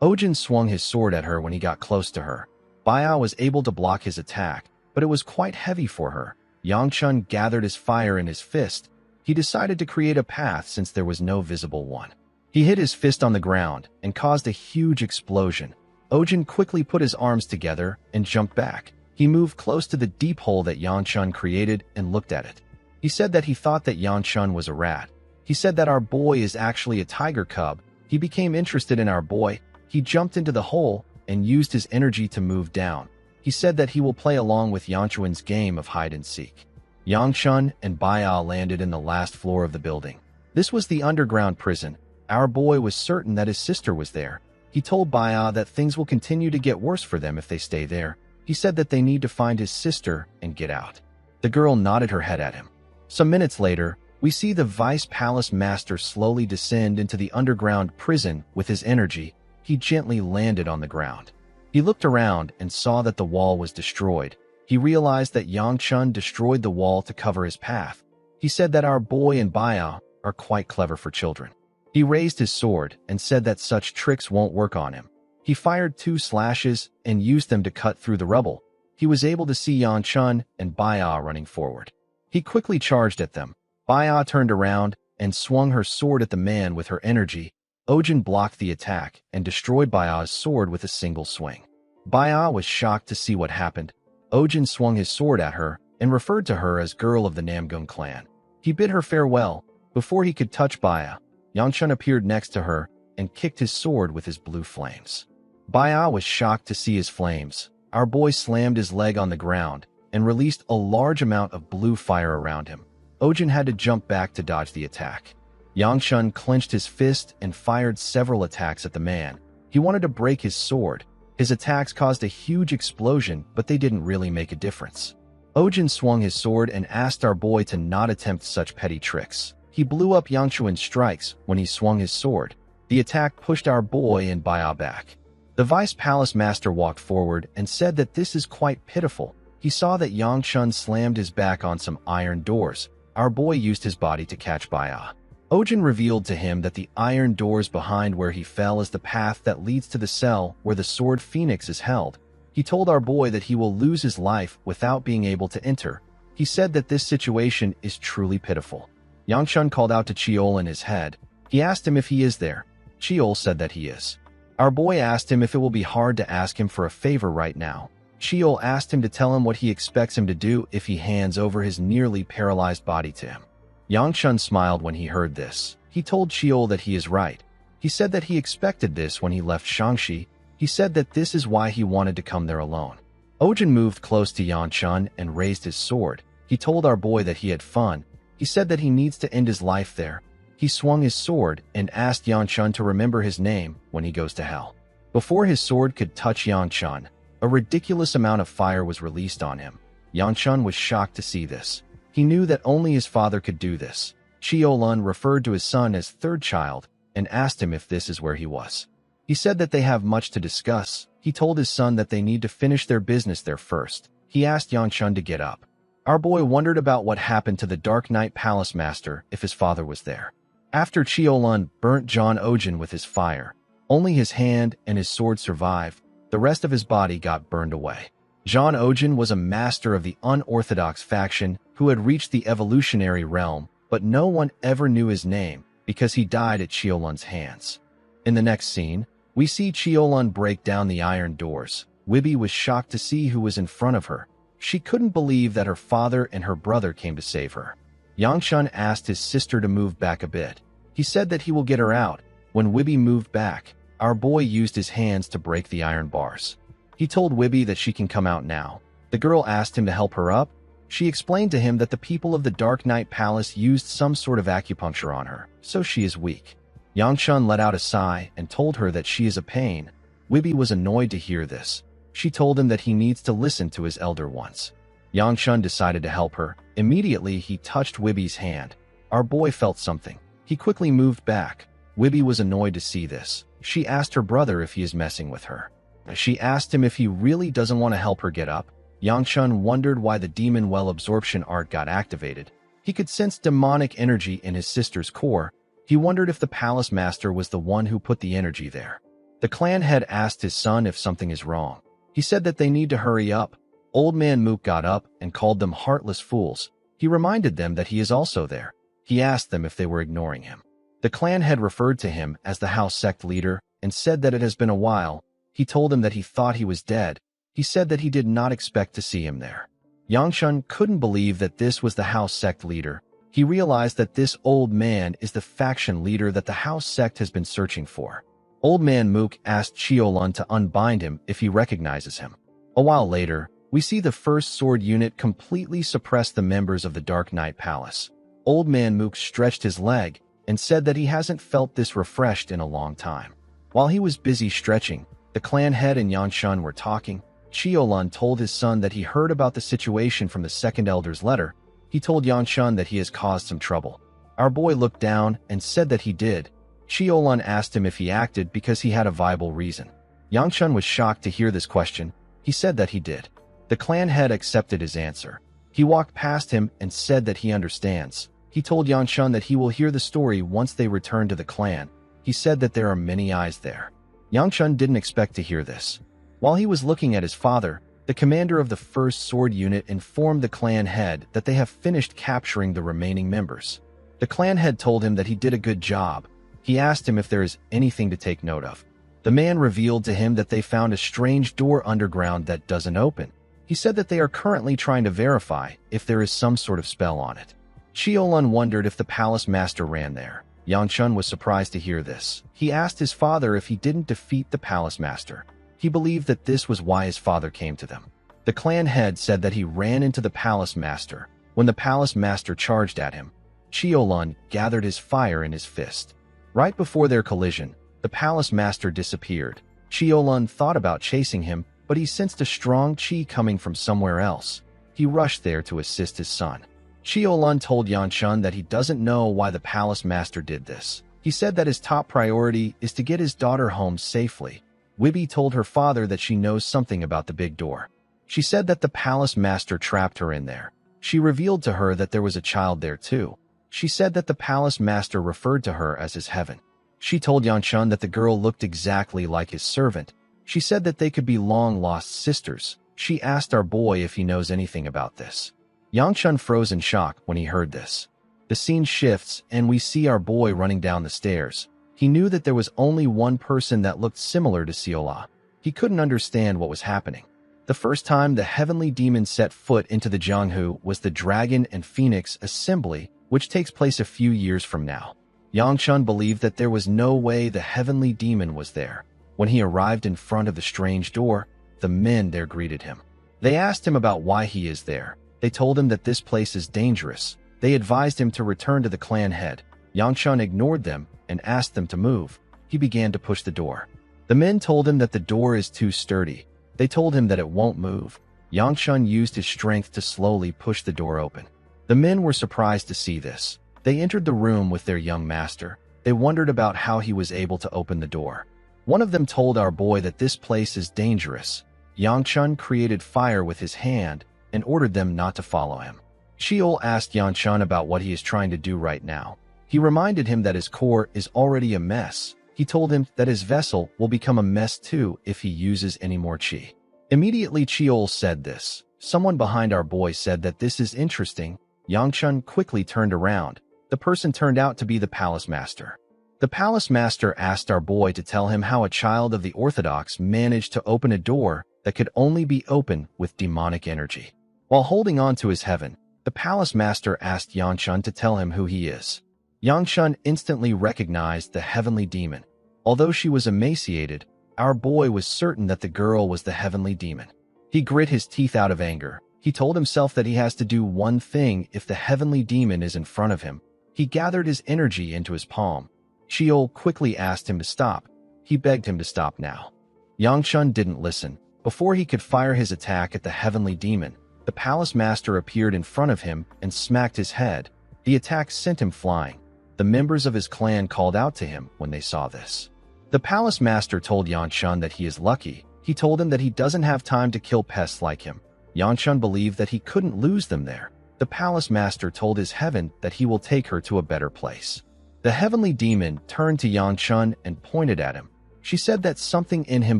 Ojin swung his sword at her when he got close to her. Baia was able to block his attack, but it was quite heavy for her. Yang Chun gathered his fire in his fist. He decided to create a path since there was no visible one. He hit his fist on the ground and caused a huge explosion. Ojin quickly put his arms together and jumped back. He moved close to the deep hole that Yang Chun created and looked at it. He said that he thought that Yang Chun was a rat. He said that our boy is actually a tiger cub. He became interested in our boy. He jumped into the hole and used his energy to move down. He said that he will play along with Yang Chun's game of hide-and-seek. Yang Chun and Baia landed in the last floor of the building. This was the underground prison. Our boy was certain that his sister was there. He told Baia that things will continue to get worse for them if they stay there. He said that they need to find his sister and get out. The girl nodded her head at him. Some minutes later, we see the Vice Palace Master slowly descend into the underground prison with his energy. He gently landed on the ground. He looked around and saw that the wall was destroyed. He realized that Yang Chun destroyed the wall to cover his path. He said that our boy and Baia are quite clever for children. He raised his sword and said that such tricks won't work on him. He fired 2 slashes and used them to cut through the rubble. He was able to see Yang Chun and Baia running forward. He quickly charged at them. Baia turned around and swung her sword at the man with her energy. Ojin blocked the attack and destroyed Baia's sword with a single swing. Baia was shocked to see what happened. Ojin swung his sword at her and referred to her as Girl of the Namgung clan. He bid her farewell. Before he could touch Baia, Yang Chun appeared next to her and kicked his sword with his blue flames. Baia was shocked to see his flames. Our boy slammed his leg on the ground and released a large amount of blue fire around him. Ojin had to jump back to dodge the attack. Yang Chun clenched his fist and fired several attacks at the man. He wanted to break his sword. His attacks caused a huge explosion, but they didn't really make a difference. Ojin swung his sword and asked our boy to not attempt such petty tricks. He blew up Yang Chun's strikes when he swung his sword. The attack pushed our boy and Baia back. The Vice Palace Master walked forward and said that this is quite pitiful. He saw that Yang Chun slammed his back on some iron doors. Our boy used his body to catch Baia. Ojin revealed to him that the iron doors behind where he fell is the path that leads to the cell where the sword Phoenix is held. He told our boy that he will lose his life without being able to enter. He said that this situation is truly pitiful. Yang Chun called out to Cheol in his head. He asked him if he is there. Cheol said that he is. Our boy asked him if it will be hard to ask him for a favor right now. Cheol asked him to tell him what he expects him to do if he hands over his nearly paralyzed body to him. Yang Chun smiled when he heard this. He told Cheol that he is right. He said that he expected this when he left Shangxi. He said that this is why he wanted to come there alone. Ojin moved close to Yang Chun and raised his sword. He told our boy that he had fun. He said that he needs to end his life there. He swung his sword and asked Yang Chun to remember his name when he goes to hell. Before his sword could touch Yang Chun, A ridiculous amount of fire was released on him. Yang was shocked to see this. He knew that only his father could do this. Chiolun referred to his son as third child and asked him if this is where he was. He said that they have much to discuss. He told his son that they need to finish their business there first. He asked Yang to get up. Our boy wondered about what happened to the Dark Knight Palace Master if his father was there. After Chiolun burnt John Ojin with his fire, only his hand and his sword survived. The rest of his body got burned away. John Ojin was a master of the unorthodox faction who had reached the evolutionary realm, but no one ever knew his name because he died at Chiolun's hands. In the next scene, we see Chiolun break down the iron doors. Wibby was shocked to see who was in front of her. She couldn't believe that her father and her brother came to save her. Yang asked his sister to move back a bit. He said that he will get her out. When Wibby moved back, our boy used his hands to break the iron bars. He told Wibby that she can come out now. The girl asked him to help her up. She explained to him that the people of the Dark Knight Palace used some sort of acupuncture on her, so she is weak. Yang let out a sigh and told her that she is a pain. Wibby was annoyed to hear this. She told him that he needs to listen to his elder ones. Yang decided to help her. Immediately, he touched Wibby's hand. Our boy felt something. He quickly moved back. Wibby was annoyed to see this. She asked her brother if he is messing with her. She asked him if he really doesn't want to help her get up. Yang wondered why the demon well absorption art got activated. He could sense demonic energy in his sister's core. He wondered if the palace master was the one who put the energy there. The clan head asked his son if something is wrong. He said that they need to hurry up. Old man Mook got up and called them heartless fools. He reminded them that he is also there. He asked them if they were ignoring him. The clan head referred to him as the house sect leader and said that it has been a while. He told him that he thought he was dead. He said that he did not expect to see him there. Yang couldn't believe that this was the house sect leader. He realized that this old man is the faction leader that the house sect has been searching for. Old man Mook asked Chiolun to unbind him if he recognizes him. A while later, we see the first sword unit completely suppress the members of the Dark Knight Palace. Old man Mook stretched his leg and said that he hasn't felt this refreshed in a long time. While he was busy stretching, the clan head and Yang were talking. Chiolun told his son that he heard about the situation from the second elder's letter. He told Yang that he has caused some trouble. Our boy looked down and said that he did. Chiolun asked him if he acted because he had a viable reason. Yang was shocked to hear this question. He said that he did. The clan head accepted his answer. He walked past him and said that he understands. He told Yang that he will hear the story once they return to the clan. He said that there are many eyes there. Yang didn't expect to hear this. While he was looking at his father, the commander of the first sword unit informed the clan head that they have finished capturing the remaining members. The clan head told him that he did a good job. He asked him if there is anything to take note of. The man revealed to him that they found a strange door underground that doesn't open. He said that they are currently trying to verify if there is some sort of spell on it. Chiolun wondered if the palace master ran there. Yang was surprised to hear this. He asked his father if he didn't defeat the palace master. He believed that this was why his father came to them. The clan head said that he ran into the palace master. When the palace master charged at him, Chiolun gathered his fire in his fist. Right before their collision, the palace master disappeared. Chiolun thought about chasing him, but he sensed a strong chi coming from somewhere else. He rushed there to assist his son. Chiolun told Yang that he doesn't know why the palace master did this. He said that his top priority is to get his daughter home safely. Wibby told her father that she knows something about the big door. She said that the palace master trapped her in there. She revealed to her that there was a child there too. She said that the palace master referred to her as his heaven. She told Yang that the girl looked exactly like his servant. She said that they could be long-lost sisters. She asked our boy if he knows anything about this. Yang froze in shock when he heard this. The scene shifts and we see our boy running down the stairs. He knew that there was only one person that looked similar to Seola. He couldn't understand what was happening. The first time the heavenly demon set foot into the Jianghu was the Dragon and Phoenix Assembly, which takes place a few years from now. Yang believed that there was no way the heavenly demon was there. When he arrived in front of the strange door, the men there greeted him. They asked him about why he is there. They told him that this place is dangerous. They advised him to return to the clan head. Yang ignored them and asked them to move. He began to push the door. The men told him that the door is too sturdy. They told him that it won't move. Yangchun used his strength to slowly push the door open. The men were surprised to see this. They entered the room with their young master. They wondered about how he was able to open the door. One of them told our boy that this place is dangerous. Yangchun created fire with his hand and ordered them not to follow him. Sheol asked Yangchun about what he is trying to do right now. He reminded him that his core is already a mess. He told him that his vessel will become a mess too if he uses any more qi. Immediately Sheol said this. Someone behind our boy said that this is interesting. Yangchun quickly turned around. The person turned out to be the palace master. The palace master asked our boy to tell him how a child of the Orthodox managed to open a door that could only be opened with demonic energy. While holding on to his heaven, the palace master asked Yangchun to tell him who he is. Yangchun instantly recognized the heavenly demon. Although she was emaciated, our boy was certain that the girl was the heavenly demon. He grit his teeth out of anger. He told himself that he has to do one thing if the heavenly demon is in front of him. He gathered his energy into his palm. Sheol quickly asked him to stop. He begged him to stop now. Yangchun didn't listen. Before he could fire his attack at the heavenly demon, the palace master appeared in front of him and smacked his head. The attack sent him flying. The members of his clan called out to him when they saw this. The palace master told Yangchun that he is lucky. He told him that he doesn't have time to kill pests like him. Yangchun believed that he couldn't lose them there. The palace master told his heaven that he will take her to a better place. The heavenly demon turned to Yangchun and pointed at him. She said that something in him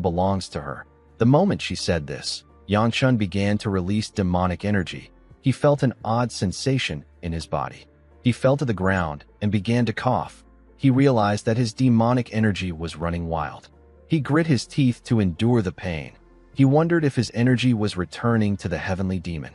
belongs to her. The moment she said this, Yangchun began to release demonic energy. He felt an odd sensation in his body. He fell to the ground and began to cough. He realized that his demonic energy was running wild. He grit his teeth to endure the pain. He wondered if his energy was returning to the heavenly demon.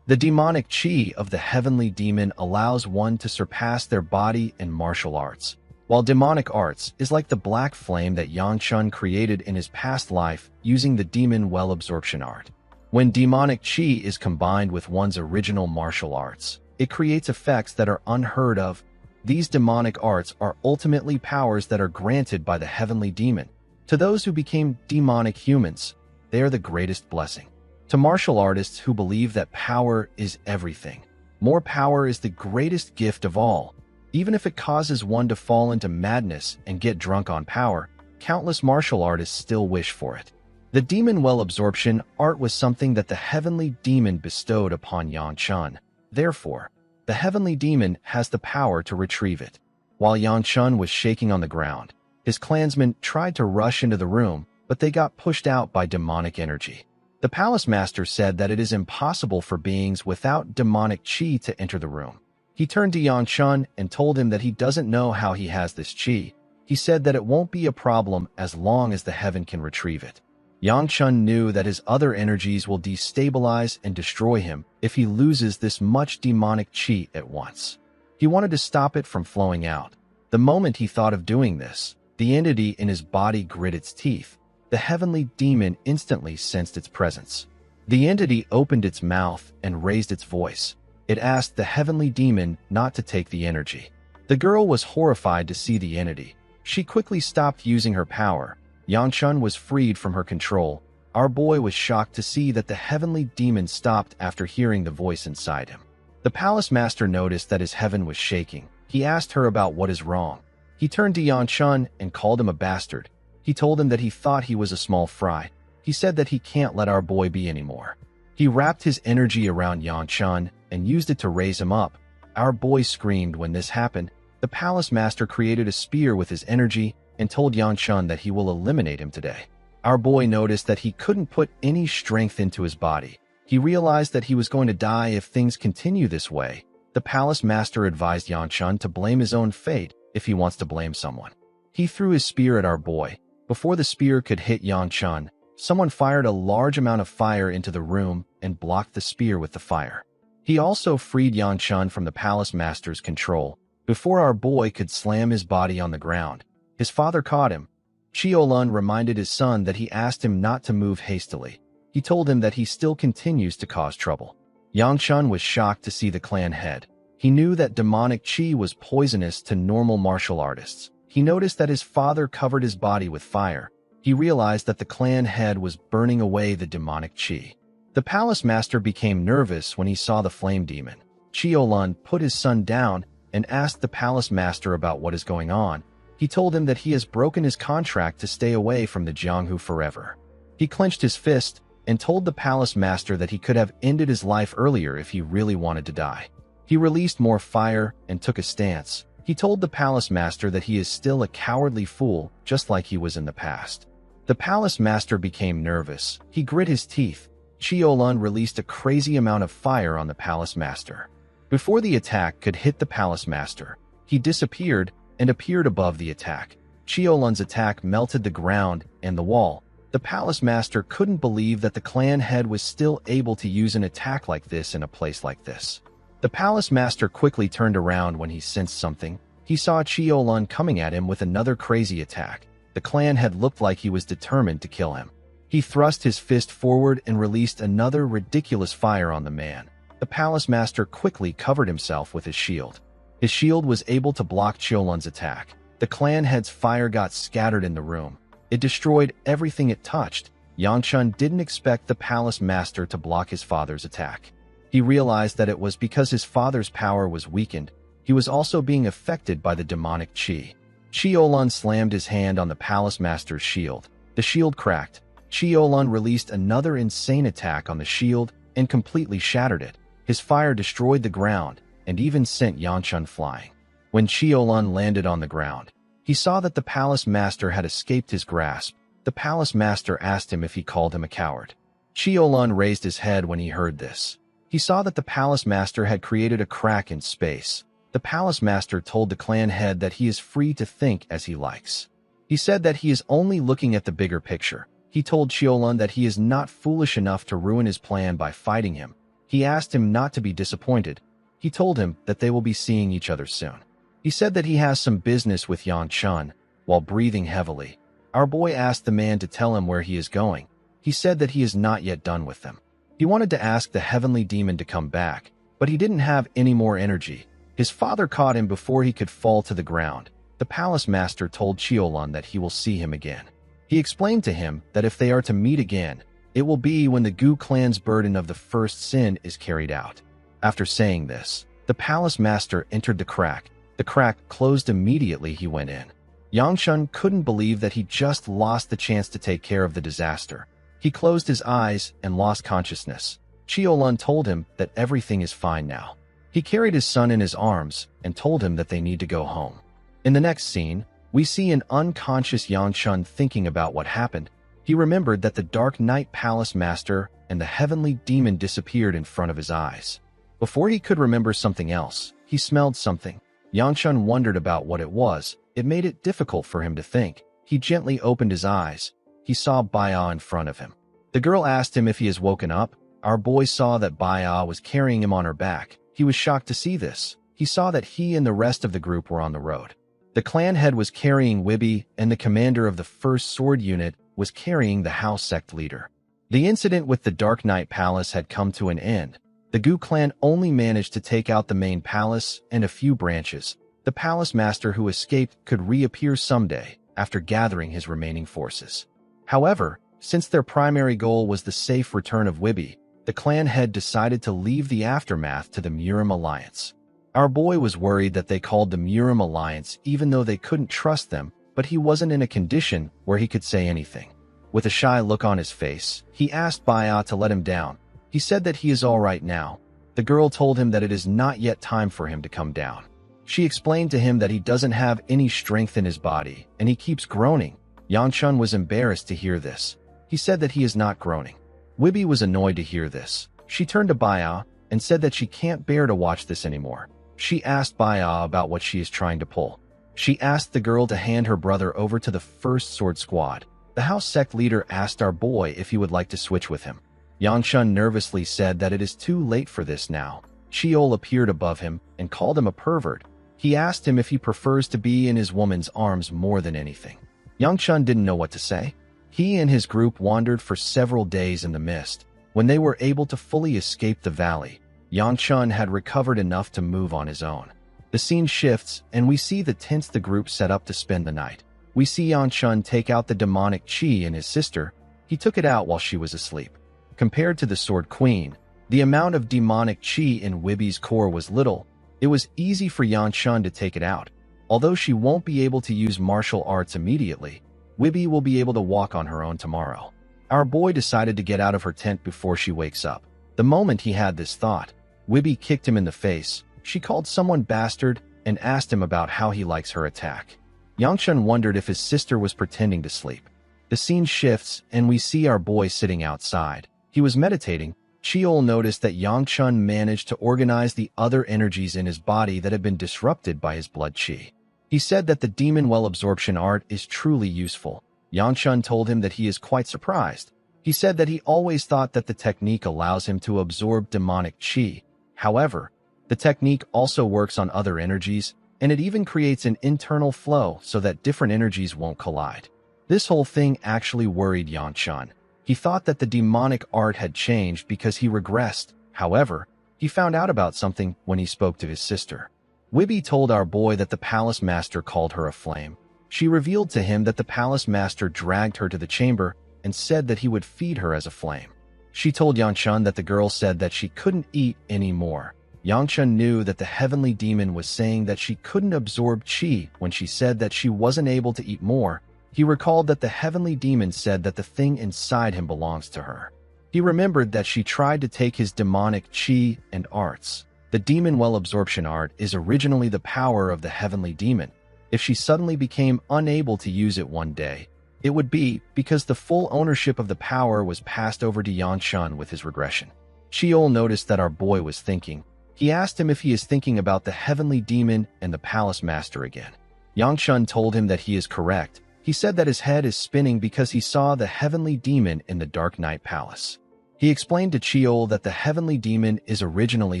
The demonic qi of the heavenly demon allows one to surpass their body in martial arts, while demonic arts is like the black flame that Yangchun created in his past life using the demon well absorption art. When demonic qi is combined with one's original martial arts, it creates effects that are unheard of. These demonic arts are ultimately powers that are granted by the heavenly demon. To those who became demonic humans, they are the greatest blessing. To martial artists who believe that power is everything, more power is the greatest gift of all. Even if it causes one to fall into madness and get drunk on power, countless martial artists still wish for it. The demon well absorption art was something that the heavenly demon bestowed upon Yangchun. Therefore, the heavenly demon has the power to retrieve it. While Yangchun was shaking on the ground, his clansmen tried to rush into the room, but they got pushed out by demonic energy. The palace master said that it is impossible for beings without demonic qi to enter the room. He turned to Yangchun and told him that he doesn't know how he has this qi. He said that it won't be a problem as long as the heaven can retrieve it. Yangchun knew that his other energies will destabilize and destroy him if he loses this much demonic qi at once. He wanted to stop it from flowing out. The moment he thought of doing this, the entity in his body grit its teeth. The heavenly demon instantly sensed its presence. The entity opened its mouth and raised its voice. It asked the heavenly demon not to take the energy. The girl was horrified to see the entity. She quickly stopped using her power. Yangchun was freed from her control. Our boy was shocked to see that the heavenly demon stopped after hearing the voice inside him. The palace master noticed that his heaven was shaking. He asked her about what is wrong. He turned to Yangchun and called him a bastard. He told him that he thought he was a small fry. He said that he can't let our boy be anymore. He wrapped his energy around Yangchun and used it to raise him up. Our boy screamed when this happened. The palace master created a spear with his energy and told Yangchun that he will eliminate him today. Our boy noticed that he couldn't put any strength into his body. He realized that he was going to die if things continue this way. The palace master advised Yangchun to blame his own fate if he wants to blame someone. He threw his spear at our boy. Before the spear could hit Yangchun, someone fired a large amount of fire into the room and blocked the spear with the fire. He also freed Yangchun from the palace master's control. Before our boy could slam his body on the ground, his father caught him. Qiolun reminded his son that he asked him not to move hastily. He told him that he still continues to cause trouble. Yangchun was shocked to see the clan head. He knew that demonic qi was poisonous to normal martial artists. He noticed that his father covered his body with fire. he realized that the clan head was burning away the demonic chi. The palace master became nervous when he saw the flame demon. Chiolun put his son down and asked the palace master about what is going on. He told him that he has broken his contract to stay away from the Jianghu forever. He clenched his fist and told the palace master that he could have ended his life earlier if he really wanted to die. He released more fire and took a stance. He told the palace master that he is still a cowardly fool, just like he was in the past. The palace master became nervous. He grit his teeth. Chiolun released a crazy amount of fire on the palace master. Before the attack could hit the palace master, he disappeared and appeared above the attack. Chiolun's attack melted the ground and the wall. The palace master couldn't believe that the clan head was still able to use an attack like this in a place like this. The palace master quickly turned around when he sensed something. He saw Chiolun coming at him with another crazy attack. The clan head looked like he was determined to kill him. He thrust his fist forward and released another ridiculous fire on the man. The palace master quickly covered himself with his shield. His shield was able to block Chiolun's attack. The clan head's fire got scattered in the room. It destroyed everything it touched. Yangchun didn't expect the palace master to block his father's attack. He realized that it was because his father's power was weakened. He was also being affected by the demonic chi. Chiolun slammed his hand on the palace master's shield. The shield cracked. Chiolun released another insane attack on the shield and completely shattered it. His fire destroyed the ground and even sent Yangchun flying. When Chiolun landed on the ground, he saw that the palace master had escaped his grasp. The palace master asked him if he called him a coward. Chiolun raised his head when he heard this. He saw that the palace master had created a crack in space. The palace master told the clan head that he is free to think as he likes. He said that he is only looking at the bigger picture. He told Chiolun that he is not foolish enough to ruin his plan by fighting him. He asked him not to be disappointed. He told him that they will be seeing each other soon. He said that he has some business with Yangchun. While breathing heavily, our boy asked the man to tell him where he is going. He said that he is not yet done with them. He wanted to ask the heavenly demon to come back, but he didn't have any more energy. His father caught him before he could fall to the ground. The palace master told Chiolun that he will see him again. He explained to him that if they are to meet again, it will be when the Gu clan's burden of the first sin is carried out. After saying this, the palace master entered the crack. The crack closed immediately he went in. Yangchun couldn't believe that he just lost the chance to take care of the disaster. He closed his eyes and lost consciousness. Chiolun told him that everything is fine now. He carried his son in his arms and told him that they need to go home. In the next scene, we see an unconscious Yangchun thinking about what happened. He remembered that the Dark Knight Palace Master and the heavenly demon disappeared in front of his eyes. Before he could remember something else, he smelled something. Yangchun wondered about what it was. It made it difficult for him to think. He gently opened his eyes. He saw Baya in front of him. The girl asked him if he has woken up. Our boy saw that Baya was carrying him on her back. He was shocked to see this. He saw that he and the rest of the group were on the road. The clan head was carrying Wibby, and the commander of the first sword unit was carrying the house sect leader. The incident with the Dark Knight Palace had come to an end. The Gu clan only managed to take out the main palace and a few branches. The palace master who escaped could reappear someday after gathering his remaining forces. However, since their primary goal was the safe return of Wibby, the clan head decided to leave the aftermath to the Murim Alliance. Our boy was worried that they called the Murim Alliance even though they couldn't trust them, but he wasn't in a condition where he could say anything. With a shy look on his face, he asked Baya to let him down. He said that he is all right now. The girl told him that it is not yet time for him to come down. She explained to him that he doesn't have any strength in his body, and he keeps groaning. Yangchun was embarrassed to hear this. He said that he is not groaning. Wibby was annoyed to hear this. She turned to Baya and said that she can't bear to watch this anymore. She asked Baya about what she is trying to pull. She asked the girl to hand her brother over to the first sword squad. The house sect leader asked our boy if he would like to switch with him. Yangchun nervously said that it is too late for this now. Sheol appeared above him and called him a pervert. He asked him if he prefers to be in his woman's arms more than anything. Yangchun didn't know what to say. He and his group wandered for several days in the mist. When they were able to fully escape the valley, Yangchun had recovered enough to move on his own. The scene shifts, and we see the tents the group set up to spend the night. we see Yang take out the demonic chi in his sister. He took it out while she was asleep. Compared to the Sword Queen, the amount of demonic chi in Wibby's core was little. It was easy for Yang to take it out. Although she won't be able to use martial arts immediately, Wibby will be able to walk on her own tomorrow. Our boy decided to get out of her tent before she wakes up. The moment he had this thought, Wibby kicked him in the face. She called someone bastard and asked him about how he likes her attack. Yang wondered if his sister was pretending to sleep. The scene shifts and we see our boy sitting outside. He was meditating. Cheol noticed that Yang managed to organize the other energies in his body that had been disrupted by his blood chi. He said that the demon well absorption art is truly useful. Yang told him that he is quite surprised. He said that he always thought that the technique allows him to absorb demonic chi. However, the technique also works on other energies, and it even creates an internal flow so that different energies won't collide. This whole thing actually worried Yang. He thought that the demonic art had changed because he regressed. However, he found out about something when he spoke to his sister. Wibby told our boy that the palace master called her a flame. She revealed to him that the palace master dragged her to the chamber and said that he would feed her as a flame. She told Yang that the girl said that she couldn't eat anymore. Yang knew that the heavenly demon was saying that she couldn't absorb chi when she said that she wasn't able to eat more. He recalled that the heavenly demon said that the thing inside him belongs to her. He remembered that she tried to take his demonic chi and arts. The demon well absorption art is originally the power of the heavenly demon. If she suddenly became unable to use it one day, it would be because the full ownership of the power was passed over to Yang with his regression. Cheol noticed that our boy was thinking. He asked him if he is thinking about the heavenly demon and the palace master again. Yang told him that he is correct. He said that his head is spinning because he saw the heavenly demon in the Dark Knight Palace. He explained to Cheol that the heavenly demon is originally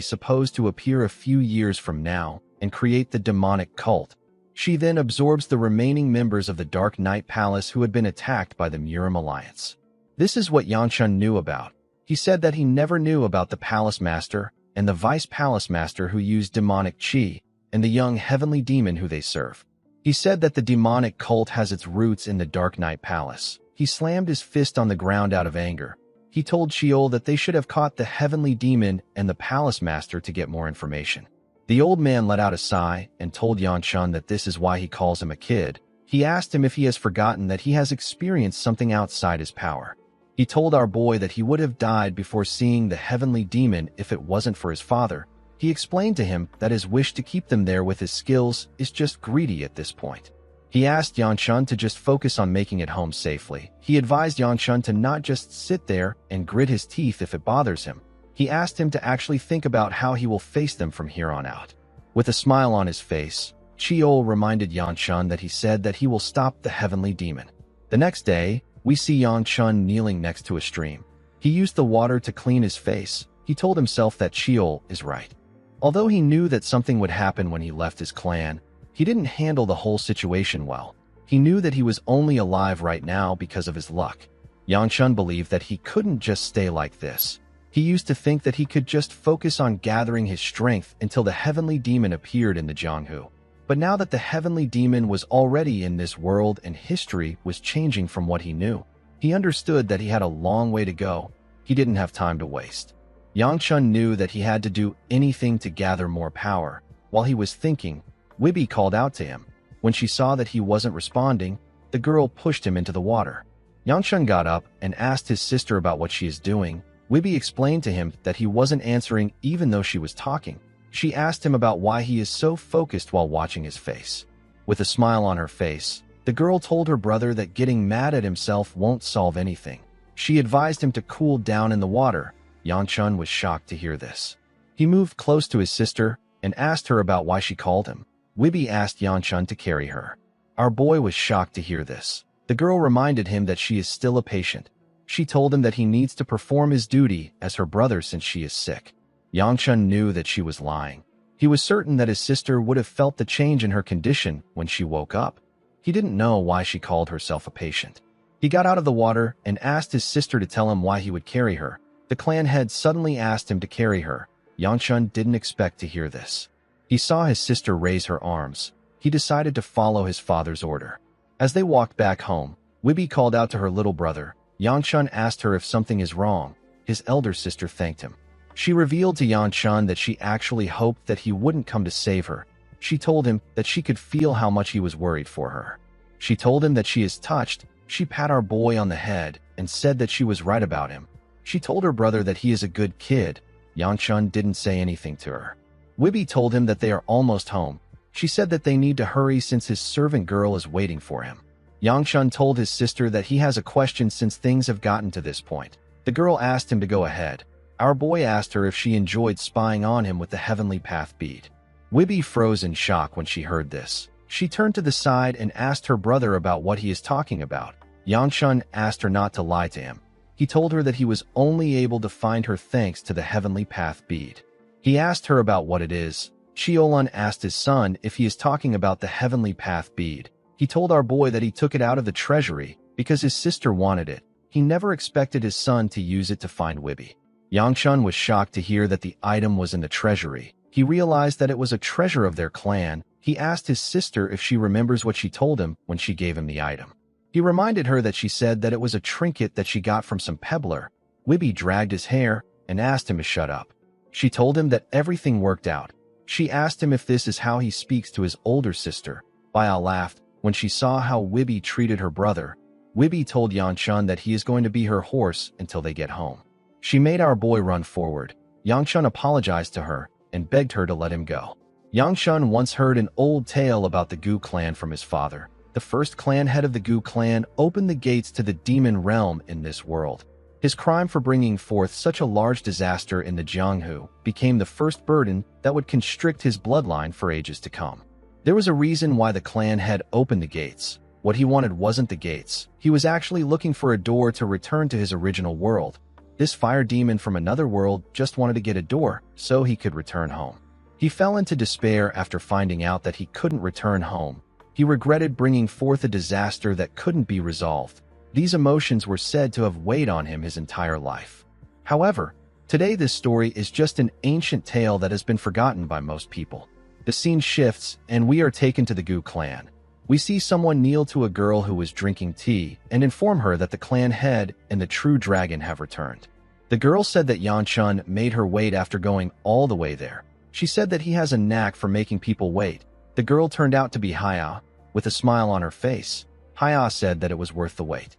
supposed to appear a few years from now and create the demonic cult. She then absorbs the remaining members of the Dark Knight Palace who had been attacked by the Murim Alliance. This is what Yang knew about. He said that he never knew about the Palace Master and the Vice Palace Master who used demonic chi and the young heavenly demon who they serve. He said that the demonic cult has its roots in the Dark Knight Palace. He slammed his fist on the ground out of anger. He told Cheol that they should have caught the heavenly demon and the Palace Master to get more information. The old man let out a sigh and told Yang that this is why he calls him a kid. He asked him if he has forgotten that he has experienced something outside his power. He told our boy that he would have died before seeing the heavenly demon if it wasn't for his father. He explained to him that his wish to keep them there with his skills is just greedy at this point. He asked Yang to just focus on making it home safely. He advised Yang to not just sit there and grit his teeth if it bothers him. He asked him to actually think about how he will face them from here on out. With a smile on his face, Cheol reminded Yang that he said that he will stop the heavenly demon. The next day, we see Yang kneeling next to a stream. He used the water to clean his face. He told himself that Cheol is right. Although he knew that something would happen when he left his clan, he didn't handle the whole situation well. He knew that he was only alive right now because of his luck. Yang believed that he couldn't just stay like this. He used to think that he could just focus on gathering his strength until the heavenly demon appeared in the Jianghu. But now that the heavenly demon was already in this world and history was changing from what he knew, he understood that he had a long way to go. He didn't have time to waste. Yang knew that he had to do anything to gather more power. While he was thinking, Wibby called out to him. When she saw that he wasn't responding, the girl pushed him into the water. Yang got up and asked his sister about what she is doing. Wibby explained to him that he wasn't answering even though she was talking. She asked him about why he is so focused while watching his face. With a smile on her face, the girl told her brother that getting mad at himself won't solve anything. She advised him to cool down in the water. Yang was shocked to hear this. He moved close to his sister and asked her about why she called him. Wibby asked Yang to carry her. Our boy was shocked to hear this. The girl reminded him that she is still a patient. She told him that he needs to perform his duty as her brother since she is sick. Yang knew that she was lying. He was certain that his sister would have felt the change in her condition when she woke up. He didn't know why she called herself a patient. He got out of the water and asked his sister to tell him why he would carry her. The clan head suddenly asked him to carry her. Yang didn't expect to hear this. He saw his sister raise her arms. He decided to follow his father's order. As they walked back home, Wibby called out to her little brother. Yangchun asked her if something is wrong. His elder sister thanked him. She revealed to Yangchun that she actually hoped that he wouldn't come to save her. She told him that she could feel how much he was worried for her. She told him that she is touched. She pat our boy on the head and said that she was right about him. She told her brother that he is a good kid. Yangchun didn't say anything to her. Wibby told him that they are almost home. She said that they need to hurry since his servant girl is waiting for him. Yangchun told his sister that he has a question since things have gotten to this point. The girl asked him to go ahead. Our boy asked her if she enjoyed spying on him with the heavenly path bead. Wibby froze in shock when she heard this. She turned to the side and asked her brother about what he is talking about. Yangchun asked her not to lie to him. He told her that he was only able to find her thanks to the heavenly path bead. He asked her about what it is. Xiaolun asked his son if he is talking about the heavenly path bead. He told our boy that he took it out of the treasury because his sister wanted it. He never expected his son to use it to find Wibby. Yangchun was shocked to hear that the item was in the treasury. He realized that it was a treasure of their clan. He asked his sister if she remembers what she told him when she gave him the item. He reminded her that she said that it was a trinket that she got from some peddler. Wibby dragged his hair and asked him to shut up. She told him that everything worked out. She asked him if this is how he speaks to his older sister. Bia laughed when she saw how Wibby treated her brother. Wibby told Yangchun that he is going to be her horse until they get home. She made our boy run forward. Yangchun apologized to her and begged her to let him go. Yangchun once heard an old tale about the Gu clan from his father. The first clan head of the Gu clan opened the gates to the demon realm in this world. His crime for bringing forth such a large disaster in the Jianghu became the first burden that would constrict his bloodline for ages to come. There was a reason why the clan head opened the gates. What he wanted wasn't the gates. He was actually looking for a door to return to his original world. This fire demon from another world just wanted to get a door so he could return home. He fell into despair after finding out that he couldn't return home. He regretted bringing forth a disaster that couldn't be resolved. These emotions were said to have weighed on him his entire life. However, today this story is just an ancient tale that has been forgotten by most people. The scene shifts, and we are taken to the Gu clan. We see someone kneel to a girl who was drinking tea and inform her that the clan head and the true dragon have returned. The girl said that Yangchun made her wait after going all the way there. She said that he has a knack for making people wait. The girl turned out to be Haya, with a smile on her face. Haya said that it was worth the wait.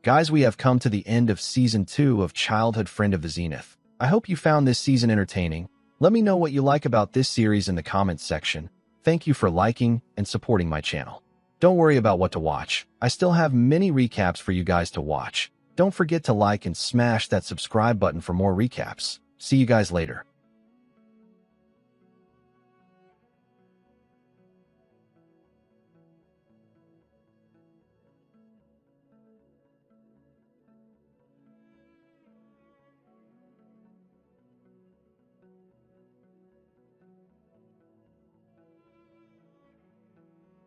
Guys, we have come to the end of Season 2 of Childhood Friend of the Zenith. I hope you found this season entertaining. Let me know what you like about this series in the comments section. Thank you for liking and supporting my channel. Don't worry about what to watch. I still have many recaps for you guys to watch. Don't forget to like and smash that subscribe button for more recaps. See you guys later.